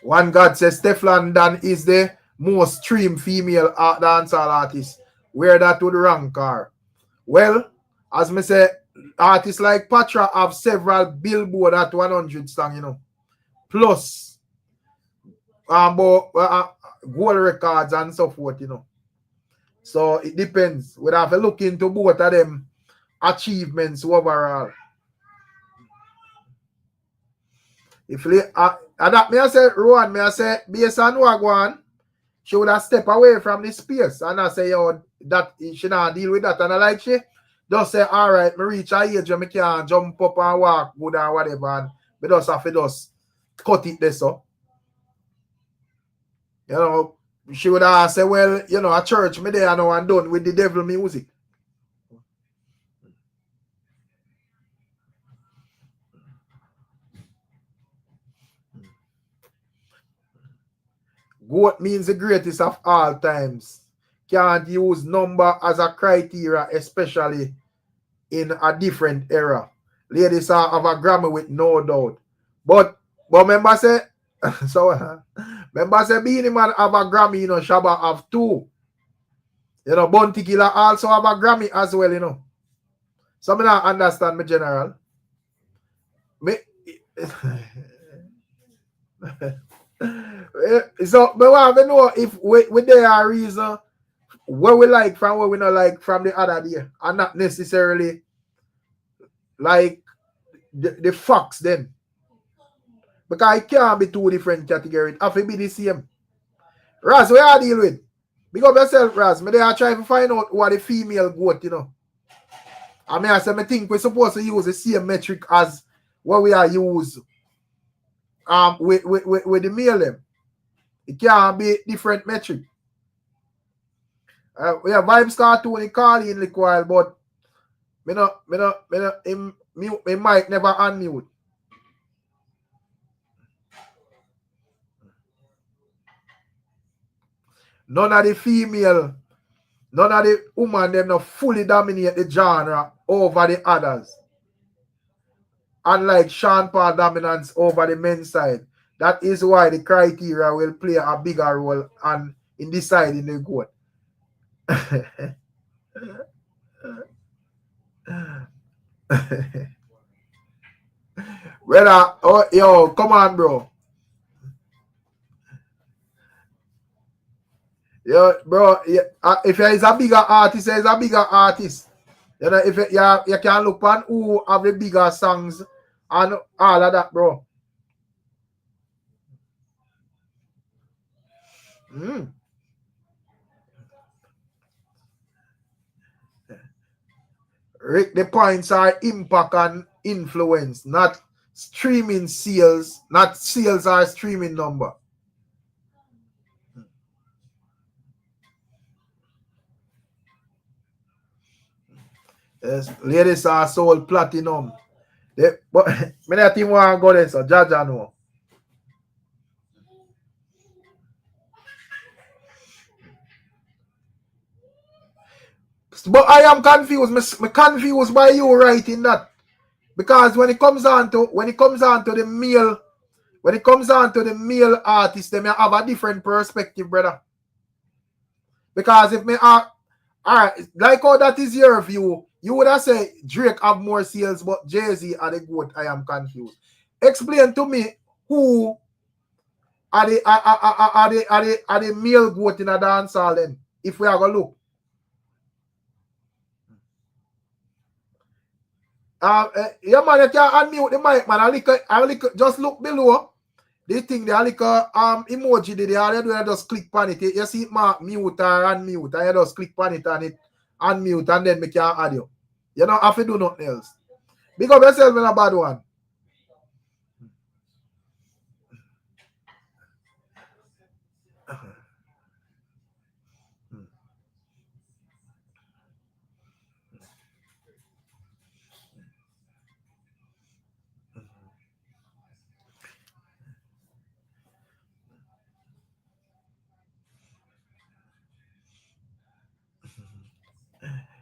Speaker 1: One God says Stefan Dan is the most streamed female dancehall artist. Where that would rank her? Well, as me say, artists like Patra have several Billboard at 100 song, you know. Plus gold records and so forth, you know. So it depends. We'd have to look into both of them achievements overall. If that me I say, Rowan, me I say, based on Wagwan, she would have stepped away from the space. And I say, yo, that she not deal with that. And I like she just say, all right, me reach a age where me can jump up and walk good and whatever. And me just have to just cut it there so. You know, she would have said, well, you know, a church me there now and done with the devil music. GOAT means the greatest of all times. Can't use number as a criteria, especially in a different era. Ladies are have a Grammy with no doubt. But remember say so remember say Beenie Man have a Grammy, you know, Shabba have two. You know, Bounty Killer also have a Grammy as well, you know. So I don't understand me, General. Me, so but want to know if we there are reason what we like from what we not like from the other day, and not necessarily like the facts then. Because it can't be two different categories. It have to be the same. Raz, what you deal with? Big up yourself, Raz. Me they are trying to find out what the female goat, you know. I mean, I say, I think we're supposed to use the same metric as what we are use with the male them. It can't be different metric. We have VYBZ KARTEL in call in like while, but me mic never unmute. None of the female, none of the woman them not fully dominate the genre over the others. Unlike Sean Paul dominance over the men's side. That is why the criteria will play a bigger role and in deciding the goat. Brother, oh, yo, come on, bro. Yo, bro, if there is a bigger artist, there is a bigger artist. You know, if you can look on who have the bigger songs and all of that, bro. Rick, the points are impact and influence, not streaming sales, not sales or streaming number. Yes, ladies are sold platinum. But many of them want to go there, so Jaja know. But I am confused. I'm confused by you writing that. Because when it comes on to the male artists, they may have a different perspective, brother. Because if me are alright, like how that is your view, you would have said Drake have more sales, but Jay-Z are the goat. I am confused. Explain to me who are the male goat in a dancehall then, if we are gonna look. Yeah, man, you can unmute the mic, man. I just look below. They think the emoji they do, just click on it. You see it mark mute or unmute, and you just click on it and it unmute, and then make your audio. You don't have to do nothing else. Big up yourself in a bad one.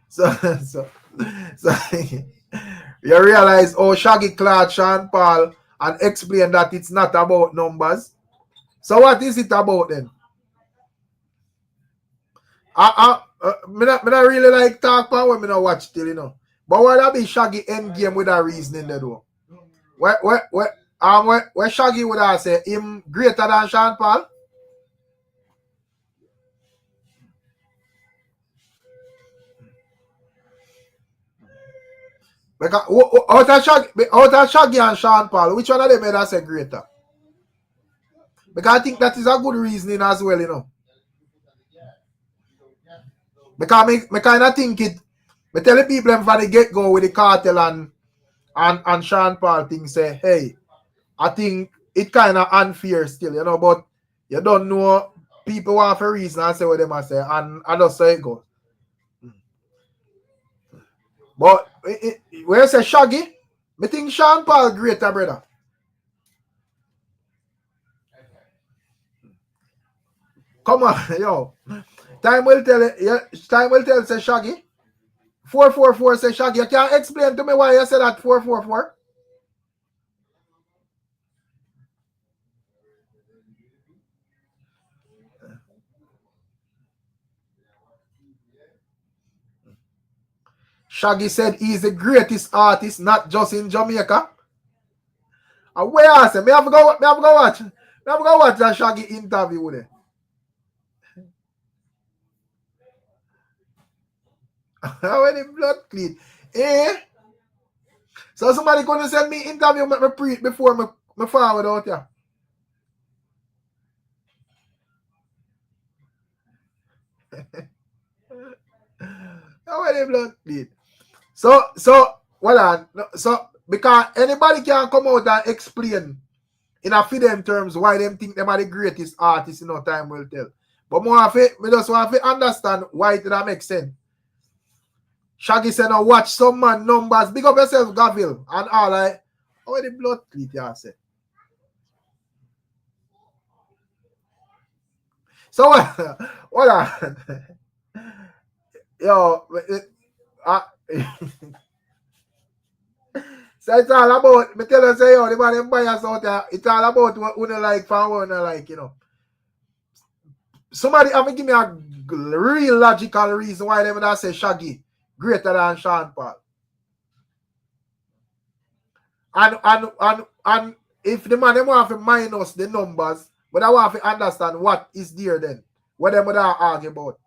Speaker 1: So you realize Shaggy clout Sean Paul and explain that it's not about numbers. So what is it about then? I not really like talk about when I not watch till, you know. But why that be Shaggy end game with a reasoning there though? Where Shaggy would have say him greater than Sean Paul? Because out of Shaggy and Sean Paul, which one of them made us say greater? Because I think that is a good reasoning as well, you know. Because me kind of think it. Me tell the people from the get go with the cartel and Sean Paul thing say, hey, I think it kind of unfair still, you know, but you don't know people want for reason and say what them say, and I just say it goes. But where you say Shaggy, me think Sean Paul greater, brother. Come on, yo. Time will tell it. Yeah, time will tell, say Shaggy. 444 say Shaggy. You can't explain to me why you said that 444? Shaggy said he's the greatest artist, not just in Jamaica. And where I say, me have to go watch. Me have to go watch that Shaggy interview there. When the blood clean. Eh? So somebody gonna send me interview me pre before me forward out here. When the blood clean. So hold on. So because anybody can come out and explain in a few them terms why them think them are the greatest artists, time will tell. But me just want to understand why it that make sense. Shaggy said, now watch some man numbers. Big up yourself, Gavil. And all like, how the blood cleat you say? So, hold on. Yo, so it's all about, me tell you, say, yo, the man them bias out there, it's all about what you like, from what you like, Somebody have to give me a real logical reason why they would say Shaggy greater than Sean Paul. And if the man them want to minus the numbers, but I want to understand what is there then. What them would argue about.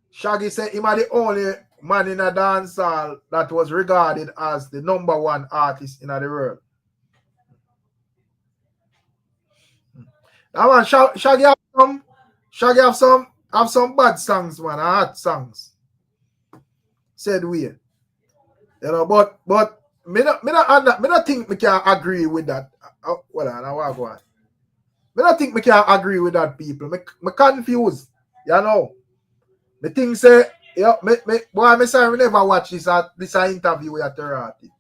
Speaker 1: Shaggy said he was the only man in a dancehall that was regarded as the #1 artist in the world. Now man, Shaggy have some bad songs, man, hot songs. Said we. But me not think me can agree with that. Well, I want to go on. Me not think me can agree with that, people. Me confused. Me think say, boy, me sorry, we never watch this interview with Terati.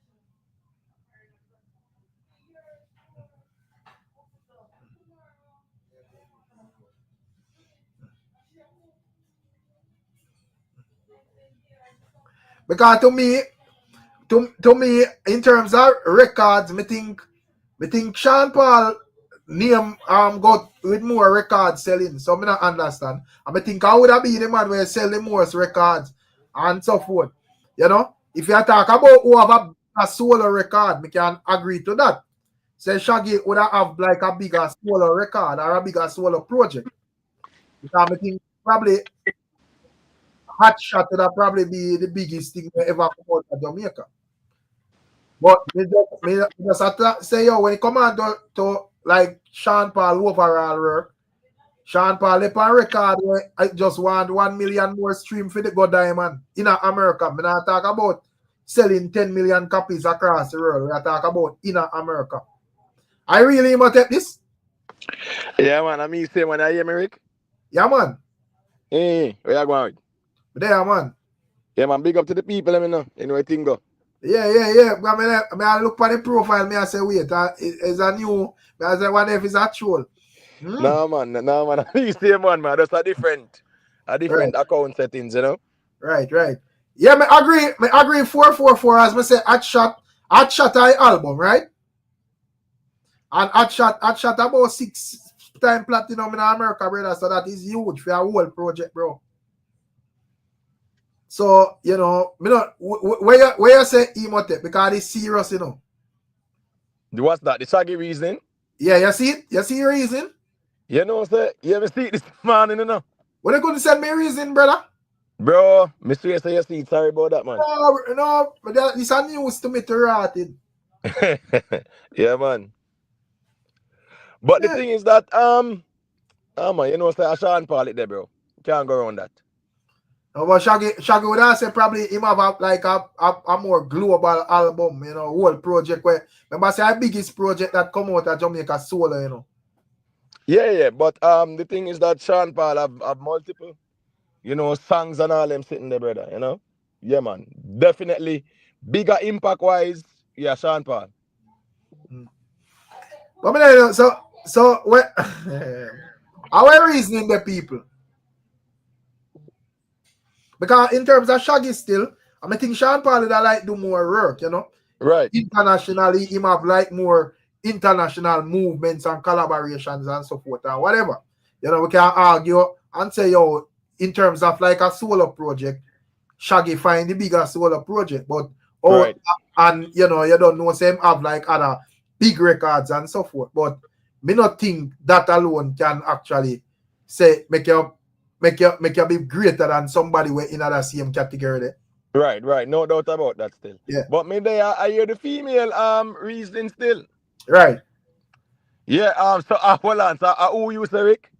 Speaker 1: Because to me, in terms of records, me think Sean Paul name got with more records selling. So me not understand. And I think I would have been the man where sell the most records and so forth. If you talk about who have a solo record, me can agree to that. Say Shaggy would have like a bigger solo record or a bigger solo project. Because I think probably Hot Shot would have probably be the biggest thing ever come out of Jamaica. But me just have to say, when it come on to like Sean Paul overall work, Sean Paul upon record where I just want 1 million more stream for the God Diamond in America. Me not talk about selling 10 million copies across the world. We talk about in America. I really must take this.
Speaker 2: Yeah, man. I mean, say, man, I hear me, Rick?
Speaker 1: Yeah, man.
Speaker 2: Hey, where you going?
Speaker 1: There, man.
Speaker 2: Yeah, man. Big up to the people, let me know. Anyway, thing go.
Speaker 1: Yeah. I look for the profile, me I say, wait, it's a new, I say, what if it's actual?
Speaker 2: No, man. I mean, say, man. That's a different account settings,
Speaker 1: Right. Yeah, me agree 444 as me say, Hot Shot I album, right? And Hot Shot about 6-time platinum in America, brother. So that is huge for a whole project, bro. So, me not where you say emote because it's serious,
Speaker 2: What's that? The Shaggy reason?
Speaker 1: Yeah, you see it? You see your reason?
Speaker 2: Sir, you ever see this morning,
Speaker 1: Well, they couldn't send me a reason, brother.
Speaker 2: Bro, Mr. Say you see it. Sorry about that, man.
Speaker 1: No, but it's a news to me to rotted.
Speaker 2: Yeah, man. But the thing is that, man, say Sean Paul it there, bro. Can't go around that.
Speaker 1: No, but Shaggy would have said probably him have like a more global album, whole project where remember say our biggest project that come out of Jamaica solo,
Speaker 2: Yeah, but the thing is that Sean Paul have multiple, songs and all them sitting there, brother, Yeah, man. Definitely bigger impact wise, yeah, Sean Paul.
Speaker 1: But so what our reasoning the people? Because in terms of Shaggy still, I think Sean Paul would like do more work, you know.
Speaker 2: Right.
Speaker 1: Internationally, he have like more international movements and collaborations and so forth and whatever. You know, we can argue and say, yo, in terms of like a solo project, Shaggy find the bigger solo project, but
Speaker 2: Right.
Speaker 1: and you know, you don't know same have like other big records and so forth. But me not think that alone can actually say make you be greater than somebody we're in the same category there.
Speaker 2: Right. No doubt about that still.
Speaker 1: Yeah.
Speaker 2: But me there I hear the female reasoning still.
Speaker 1: Right.
Speaker 2: Yeah, so hold on. So who you say, Rick?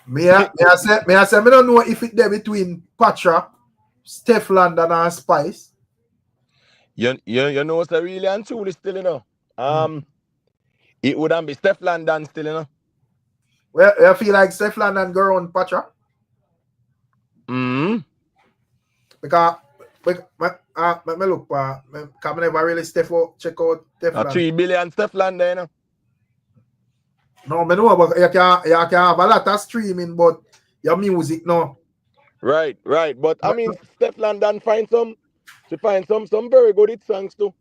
Speaker 1: Me I say me don't know if it there between Patra, Steph London and Spice.
Speaker 2: You know what's really and truly still, you know. It wouldn't be Steph London still, you know.
Speaker 1: Well, I feel like Steph London go on Patra. Because me look for because I never really check out Steph London.
Speaker 2: 3 billion Steph London, you know.
Speaker 1: No, I know, but you can have a lot of streaming, but your music, no.
Speaker 2: Right. But I mean, Steph London find some very good hit songs too.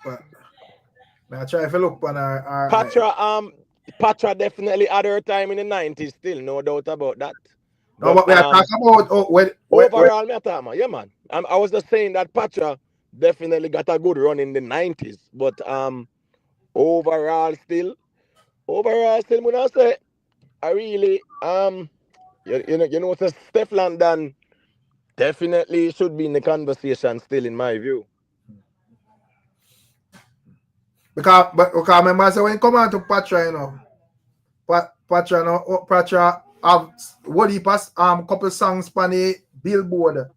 Speaker 1: But I try to look on our
Speaker 2: Patra definitely had her time in the 90s still, no doubt about that.
Speaker 1: No, but we are talking about
Speaker 2: overall, me talking about, yeah, man. I was just saying that Patra definitely got a good run in the 90s, but overall still, when I say, I really you know, so Steph London definitely should be in the conversation still, in my view.
Speaker 1: Because remember, so when you come on to Patra, you know, Patra have what he pass couple songs on the Billboard.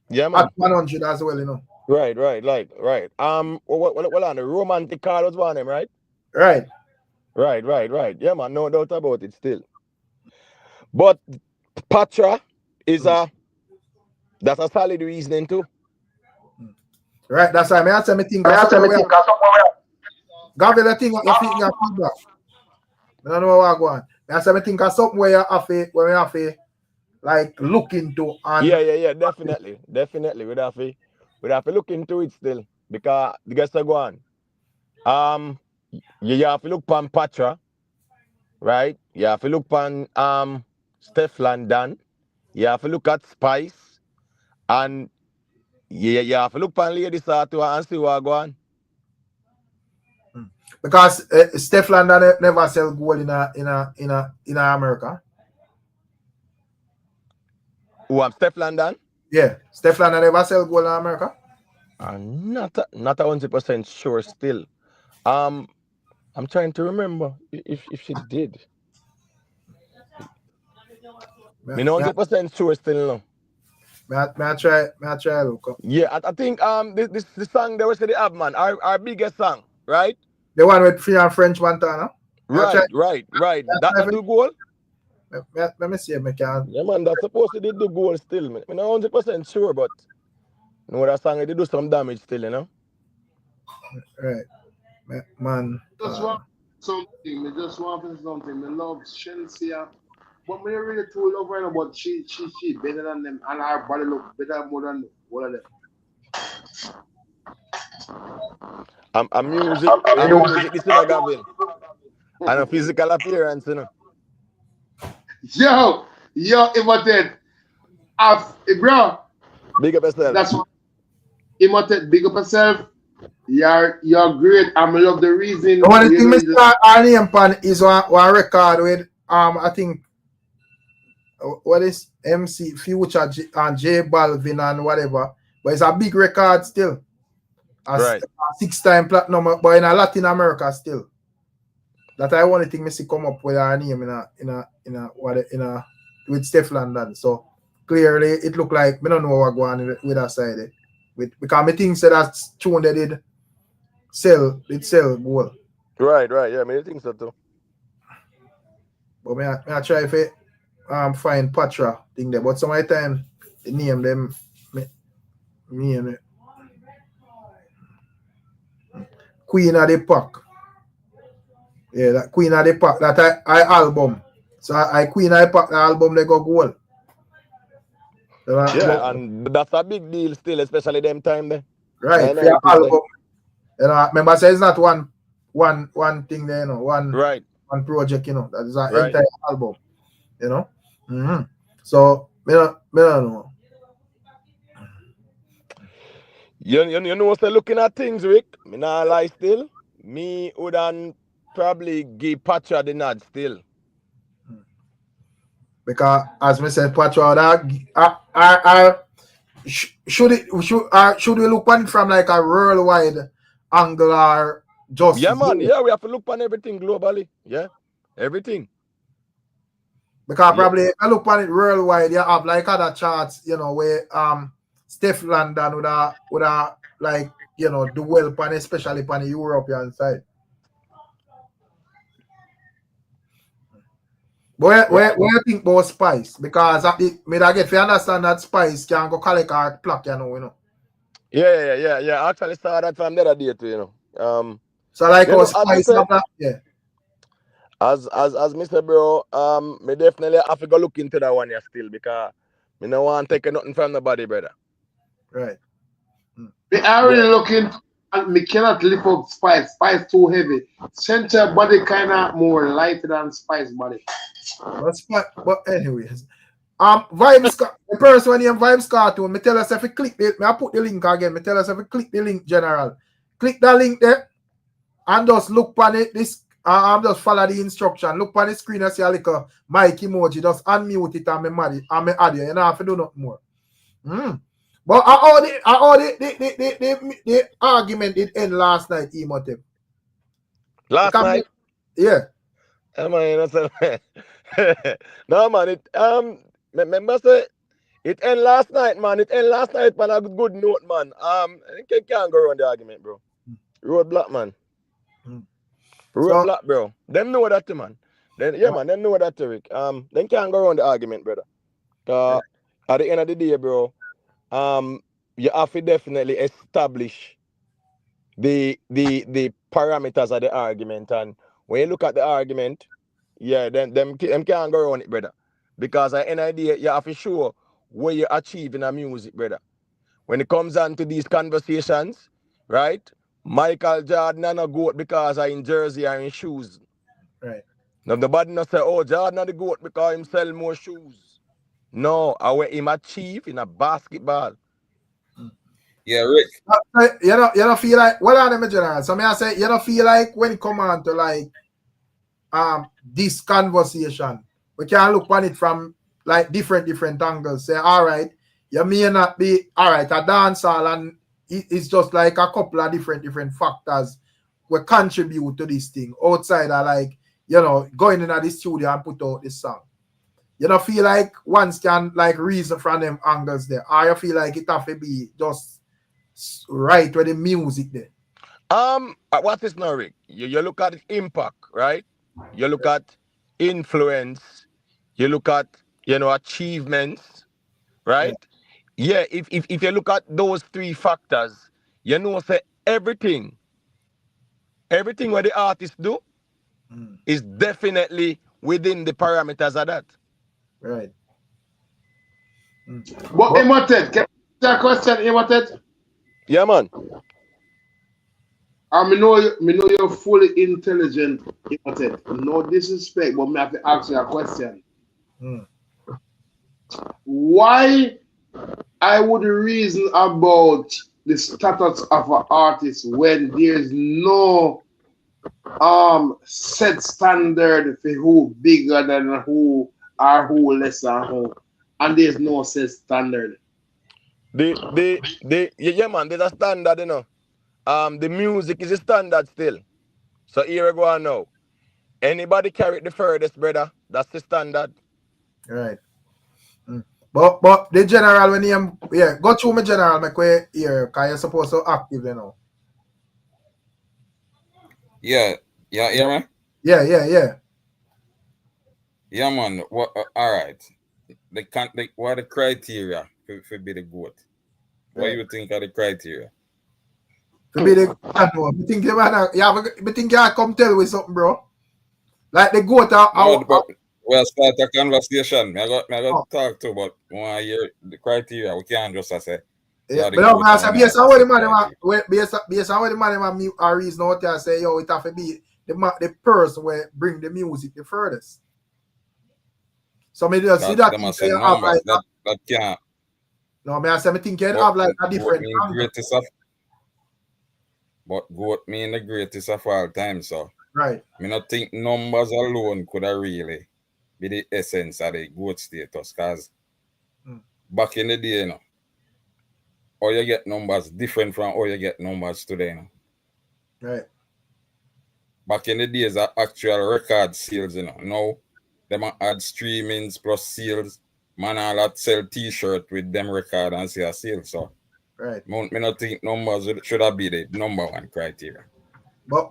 Speaker 2: Yeah, man.
Speaker 1: At 100 as well, you know.
Speaker 2: Right. What on the Romantic Call was one of them, right?
Speaker 1: Right.
Speaker 2: Yeah, man, no doubt about it still. But Patra is that's a solid reasoning too.
Speaker 1: Right, that's why I say me think Gabriel, I think you think your feedback. I don't know what going on. I say me think of something where you have to like look into and
Speaker 2: yeah, definitely. We'd have to look into it still, because the guys are going. You have to look on Patra, right? You have to look on Steph London. You have to look at Spice, and you have to look on Lady Sato and see what going on.
Speaker 1: Because Steph London never sell gold in America.
Speaker 2: Who am Steph London?
Speaker 1: Yeah, Steph London never sell gold in America.
Speaker 2: I'm not 100% sure still. I'm trying to remember if she did. Me not 100% sure still no.
Speaker 1: May I try look up.
Speaker 2: Yeah, I think this song they was the have, man, our biggest song, right?
Speaker 1: The one with Free and French Montana.
Speaker 2: Right. That do goal.
Speaker 1: Let me see if I can.
Speaker 2: Yeah, man, that's supposed to do goal still. Me not 100% sure, but you know that song they do some damage still, you know.
Speaker 1: Right, man.
Speaker 3: Just want something. Me just want something. Me love Chelsea, but me really too love her. But she better than them, and her body look better more than all of them.
Speaker 2: I'm music. This is a Gabriel. And a physical appearance, you know.
Speaker 3: Yo, Imhotep. Bro.
Speaker 2: Big up yourself.
Speaker 3: That's what Imhotep, big up yourself. You're great. I love the reason.
Speaker 1: The only thing our name pan is one record with I think what is MC Future and J Balvin and whatever. But it's a big record still.
Speaker 2: Right.
Speaker 1: 6-time platinum, but in Latin America still. That I only think Messi come up with our name with Steph London. So clearly it look like we don't know what going on with that side. Because I think so that tune they did sell goal.
Speaker 2: Right, yeah, I think so too.
Speaker 1: But I try to find Patra thing there. But some of the time name them. Me Queen of the Pack. Yeah, that Queen of the Pack, that I album. So I Queen of the Pack, the album they go gold.
Speaker 2: Yeah, and that's a big deal still, especially them time there.
Speaker 1: Right, for your album. You know, remember say it's not one thing there, you know, one project, you know, that is an entire album. You know? Mm-hmm. So me don't know.
Speaker 2: You know what's looking at things, Rick? Me not lie still. Me would probably give Patra the nod still.
Speaker 1: Because as me said, Patra, should we look on it from like a worldwide angle or just?
Speaker 2: Yeah, man. Yeah, we have to look on everything globally. Yeah, everything.
Speaker 1: Because probably if I look on it worldwide, you have like other charts, you know, where Steph London would have like, you know, do well pan, especially on the European side. Where you think about Spice? Because I get if you understand that Spice can go collect our plaque, you know.
Speaker 2: Yeah. I actually saw that from the other day too, you know.
Speaker 1: So like our Spice have that, yeah.
Speaker 2: As Mr. Bro, me definitely have to go look into that one here still because me no want to take nothing from nobody, brother.
Speaker 1: Right.
Speaker 3: Me already looking and me cannot lift up Spice. Spice too heavy. Center body kinda more lighter than Spice body.
Speaker 1: But anyways. VYBZ, the person when you have VYBZ Cartoon, me tell us if you click it, I put the link again. Me tell us if you click the link, general. Click that link there and just look on it. Just follow the instruction. Look on the screen and see a little mic emoji. Just unmute it and me add you. You don't have to do nothing more. But the argument did end last night, Emotive.
Speaker 2: Last night?
Speaker 1: Yeah.
Speaker 2: Man, no man, remember say it end last night, man. It end last night, man. A good note, man. Can't go around the argument, bro. Roadblock, man. Roadblock, bro. Them know that, man. Man, them know that, Rick. Them can't go around the argument, brother. At the end of the day, bro, you have to definitely establish the parameters of the argument, and when you look at the argument, yeah, then them can't go around it, brother. Because at the end of the day, you have to show what you achieve in a music, brother. When it comes on to these conversations, right? Michael Jordan and a GOAT because I'm in jersey or in shoes.
Speaker 1: Right.
Speaker 2: Now the body not say, oh, Jordan are the GOAT because him sell more shoes. No, I what him achieve in a basketball.
Speaker 4: Yeah, Rick.
Speaker 1: You don't feel like, well, I'm general. So I say, you don't feel like when it come on to like this conversation, we can look on it from like different angles. Say, all right, you may not be all right, a dancehall, and it's just like a couple of different factors will contribute to this thing outside of like, you know, going into the studio and put out this song. You don't feel like ones can like reason from them angles there, or you feel like it have to be just right with the music there?
Speaker 2: What is now, Rick? You look at impact, right? You look at influence, you look at, you know, achievements, right? Yeah, if you look at those three factors, you know, say everything what the artist do is definitely within the parameters of that.
Speaker 1: Right.
Speaker 3: But Emoted, can I ask a question, Emoted?
Speaker 2: Yeah, man.
Speaker 3: I know you're fully intelligent, Emoted. No disrespect, but I have to ask you a question. Why I would reason about the status of an artist when there's no set standard for who bigger than who or who less than who, and there's no set standard?
Speaker 2: Yeah, man, there's a standard, you know. The music is a standard still. So here we go on now. Anybody carry it the furthest, brother. That's the standard.
Speaker 1: Right. But the general when you go through my general make way here, cause you're supposed to active, you know.
Speaker 4: Yeah, man.
Speaker 1: Yeah.
Speaker 4: Yeah, man. What? All right. What are the criteria to be the GOAT? What do you think are the criteria?
Speaker 1: To be the I know. I think you man, I think you come tell with something, bro. Like the GOAT.
Speaker 4: We'll start a conversation. I got talk to about 1 year the criteria. We can't just say.
Speaker 1: Yeah, but now I say based on what the man based on what the man are reason out there say, yo, it have to be the person where bring the music the furthest. So me just see that you have like
Speaker 4: that can't.
Speaker 1: No, me I say me think you have like a different
Speaker 4: But GOAT mean the greatest of all time, so
Speaker 1: right.
Speaker 4: Me not think numbers alone could have really be the essence of the GOAT status, because back in the day, you know, how you get numbers different from how you get numbers today. You know?
Speaker 1: Right.
Speaker 4: Back in the days of actual record sales, you know. Now, them add streamings plus sales. Man, all that sell t-shirt with them record and see a sale. So,
Speaker 1: right.
Speaker 4: Me not think numbers should have be the number one criteria.
Speaker 1: But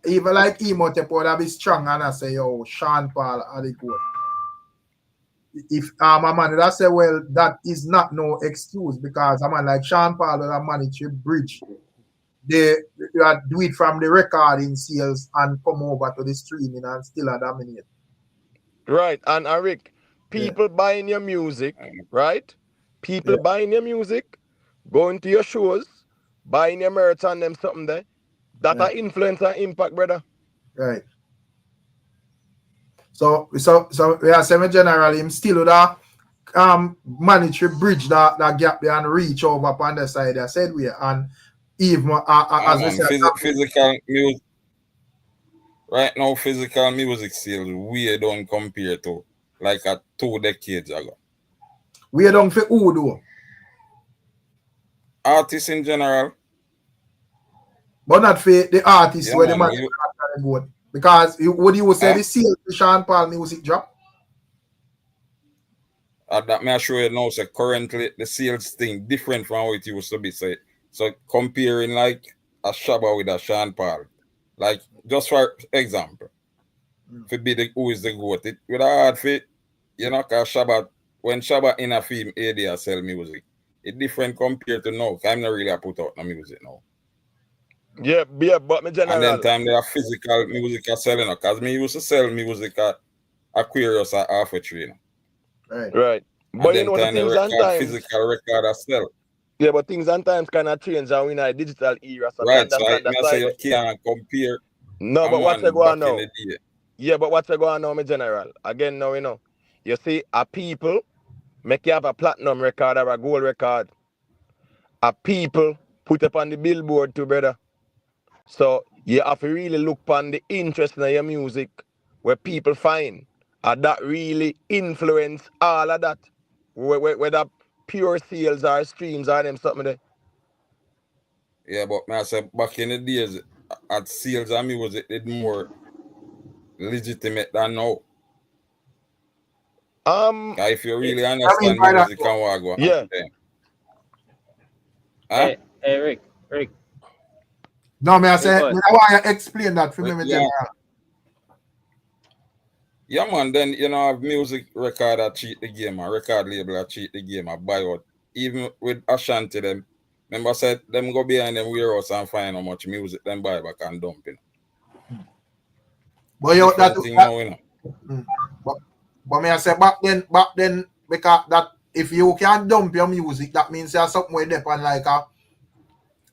Speaker 1: even like Imhotep would have be strong and I say, yo, Sean Paul are the GOAT. If my man would say, well, that is not no excuse because a man like Sean Paul would have managed to bridge they do it from the recording sales and come over to the streaming and still dominate.
Speaker 2: Right, and Rick, people buying your music, right? People buying your music, going to your shows, buying your merch and them something there. That are influence and impact, brother.
Speaker 1: Right. So we are saying generally him still would have manage to bridge that gap there and reach over upon the side I said we and even as we said
Speaker 4: physical music right now, physical music sales we don't compare to like 2 decades ago.
Speaker 1: We don't for who though?
Speaker 4: Artists in general.
Speaker 1: But not for the artists where the man is good. Because would you say the sales to Sean Paul music drop?
Speaker 4: That may I show you now, so currently the sales thing different from how it used to be. So comparing like a Shabba with a Sean Paul. Like just for example, for be the who is the GOAT, it with a hard fit, you know, cause Shabba when Shabba in a film area sell music, it different compared to now. I'm not really put out no music now.
Speaker 2: Yeah, but me general.
Speaker 4: And then time they have physical music are selling, because me used to sell music at Aquarius at half a tree.
Speaker 2: Right. But you know the things and times.
Speaker 4: Physical record as well.
Speaker 2: Yeah, but things and times kind of change and we're in a digital era. So
Speaker 4: right, so I say you can't compare.
Speaker 2: No, but what's going on now? Yeah, but what's going on now, my general? Again, now, you know, you see, a people make you have a platinum record or a gold record. A people put up on the billboard too, brother. So you have to really look upon the interest in your music where people find and that really influence all of that. Whether pure sales or streams or them something there.
Speaker 4: Yeah, but I said back in the days at sales and music it more legitimate than now. If you really understand music and what go on.
Speaker 2: Yeah.
Speaker 4: Huh?
Speaker 5: Hey, Rick.
Speaker 1: No, I say I want to explain that for me.
Speaker 4: Yeah, man, then you know have music record that cheat the game, a record label that cheat the game, I buy out. Even with Ashanti them, remember said them go behind them warehouse and find how much music them buy back and dump in.
Speaker 1: But you that
Speaker 4: thing now, you know.
Speaker 1: But me I say back then because that if you can dump your music, that means there's something with them on like a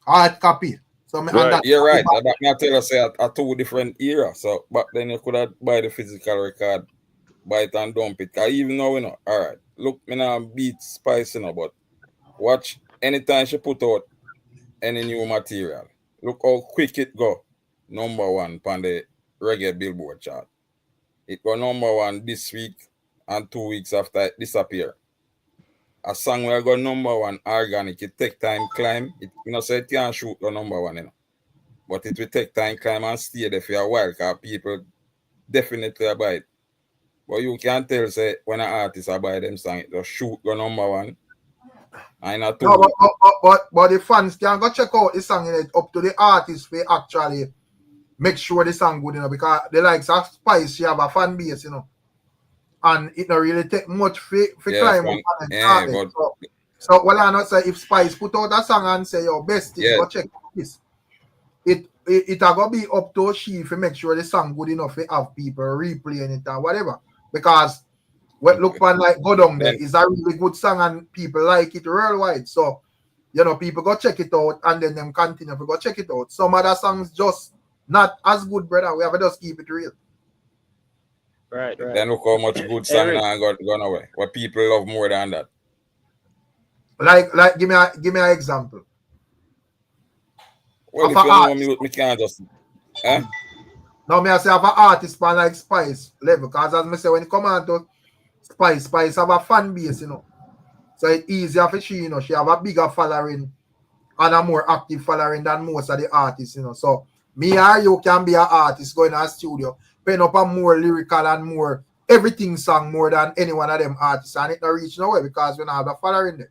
Speaker 1: hard copy. So
Speaker 4: right. You're right. That me I tell you say at 2 different eras. So back then you could have buy the physical record, buy it and dump it. Cause even now, you know, all right. Look, me now beat Spice, you know, but watch anytime she put out any new material. Look how quick it go. Number 1 on the reggae Billboard chart. It go number 1 this week and 2 weeks after it disappear. A song will go number 1 organic. It take time climb. It you know say it can't shoot go number 1, you know. But it will take time climb and stay there for a while because people definitely buy it. But you can't tell say when an artist buy them song, it just shoot go number 1. And not two.
Speaker 1: No, but the fans can go check out the song in it up to the artist for actually make sure the song good, you know, because the likes of Spice, she have a fan base, you know. and it don't really take much for
Speaker 4: Yeah,
Speaker 1: climb up
Speaker 4: fun.
Speaker 1: and
Speaker 4: Yeah,
Speaker 1: start it.
Speaker 4: but
Speaker 1: So well, I not say if Spice put out a song and say your best is
Speaker 4: yeah,
Speaker 1: go check this. It are gonna be up to she to make sure the song good enough to have people replaying it and whatever. Because what look on like go down there
Speaker 4: then
Speaker 1: is a really good song and people like it worldwide. So you know people go check it out and then them continue to go check it out. Some other songs just not as good, brother. We have to just keep it real.
Speaker 5: Right, right.
Speaker 4: then look how much good song
Speaker 5: Eric,
Speaker 4: now gone away. What people love more than that.
Speaker 1: Like give me an example.
Speaker 4: Well,
Speaker 1: Of
Speaker 4: if
Speaker 1: a
Speaker 4: you know
Speaker 1: artist.
Speaker 4: me can't just
Speaker 1: Now me I say have an artist on like Spice level, because as me say when it come on to Spice have a fan base, you know. So it's easier for she, you know, she have a bigger following and a more active following than most of the artists, you know. So me or you can be an artist going to a studio, paying up a more lyrical and more everything song more than any one of them artists, and it not reach nowhere because we don't have a following there.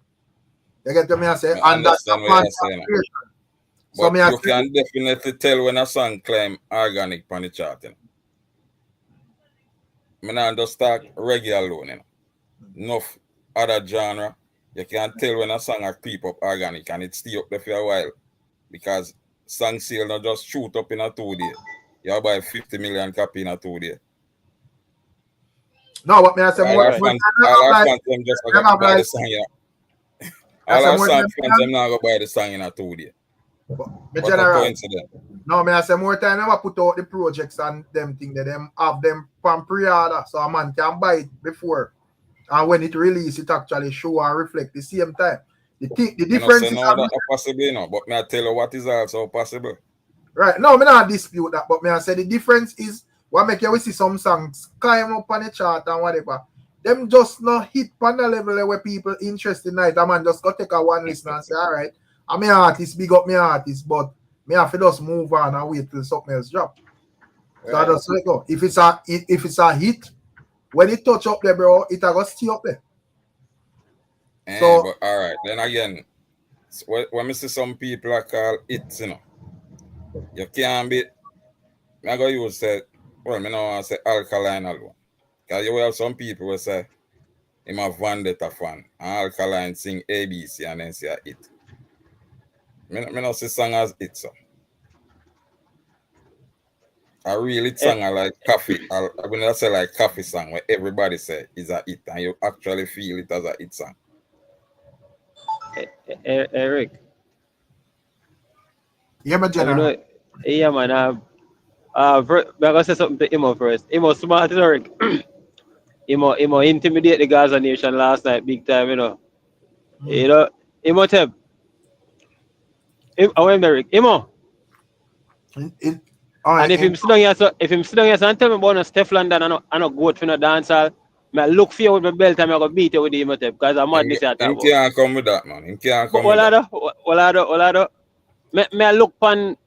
Speaker 1: You get what me I say?
Speaker 4: I
Speaker 1: And that's a
Speaker 4: understand what
Speaker 1: man
Speaker 4: you're saying.
Speaker 1: creation. So
Speaker 4: But
Speaker 1: me I
Speaker 4: you
Speaker 1: say,
Speaker 4: can definitely tell when a song climb organic on the chart. You know. I not just talk reggae alone, you know. Enough other genre. You can tell when a song a creep up organic and it stay up there for a while. Because song sale not just shoot up in a 2 day. You buy 50 million copy in a 2 day.
Speaker 1: no, what me I say
Speaker 4: All
Speaker 1: more
Speaker 4: our
Speaker 5: right.
Speaker 1: more
Speaker 4: fans,
Speaker 1: time
Speaker 4: all our
Speaker 1: like
Speaker 4: fans them just
Speaker 1: them
Speaker 4: got to
Speaker 1: have
Speaker 4: buy the
Speaker 1: like
Speaker 4: song, you know.
Speaker 1: I
Speaker 4: All
Speaker 1: say
Speaker 4: our
Speaker 1: more
Speaker 4: song
Speaker 1: time
Speaker 4: fans them now go buy the song in a 2 day.
Speaker 1: me
Speaker 4: What a
Speaker 1: general.
Speaker 4: coincidence.
Speaker 1: No, me I say more time never put out the projects and them thing that them have them from pre-order so a man can buy it before. And when it release, it actually show and reflect the same time. The
Speaker 4: You know, say
Speaker 1: difference is
Speaker 4: no that possible, you know, but me I tell you what is also possible.
Speaker 1: right. No, me not dispute that, but me I say the difference is what make you see some songs climb up on the chart and whatever. Them just not hit on the level where people interested in it. A man just go take a one listen and say, all right, I'm an artist, big up me artist, but me have to just move on and wait till something else drop. So I
Speaker 5: Right.
Speaker 1: just let go. If it's a hit, when it touch up there, bro, it will stay up there. So
Speaker 4: But all right, then again, when I see some people are call it, you know, you can't be. I go use say, well, me no want to say alkaline alone, because you will have some people who say I'm a Vendetta fan, and alkaline sing ABC and then say it. Me no see song as it so. A real it song are like coffee. When I say like coffee song where everybody say is a hit and you actually feel it as a hit song.
Speaker 5: Eric,
Speaker 1: yeah, my
Speaker 5: you
Speaker 1: general.
Speaker 5: know, yeah, man. I'm gonna say something to Imo first. Imo smart, Eric. Imo intimidate the Gaza nation last night, big time. You know, Imo Teb. I went Eric. Imo.
Speaker 1: All
Speaker 5: And
Speaker 1: right,
Speaker 5: if him sit down here, and tell me about no Steph London, I no go to no dancehall. I look for you with my belt and I go beat you with the Imo Teb because I'm madness at that.
Speaker 4: Him can't come with that, man. Him can't
Speaker 5: But
Speaker 4: come with that.
Speaker 5: what I do? Me I look pan,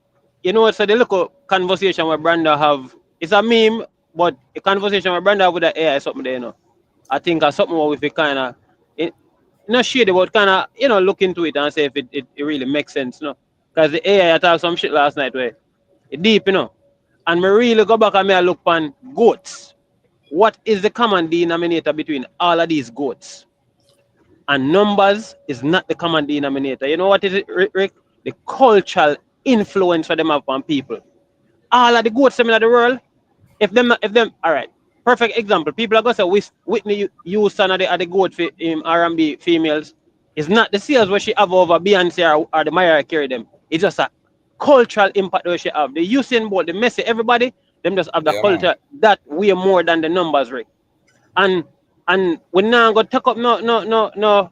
Speaker 5: you know, so the little conversation where Branda have, it's a meme, but a conversation where Branda have with the AI is something there, you know. I think that's something what we feel kind of, not shady, but kind of, you know, look into it and say if it really makes sense, you know. Because the AI I talked some shit last night where it deep, you know. And me really go back and me I look pan goats. What is the common denominator between all of these goats? And numbers is not the common denominator. You know what is it, Rick? The cultural influence for them upon people. All of the goats in the world, if them, all right. Perfect example. People are gonna say Whitney Houston are the goat for R&B females. It's not the sales where she have over Beyonce or the Mariah Carey them. It's just a cultural impact where she have. The Usain Bolt, the Messi, everybody, them just have the
Speaker 4: Yeah, man.
Speaker 5: culture that way more than the numbers, Rick. And we now go take up no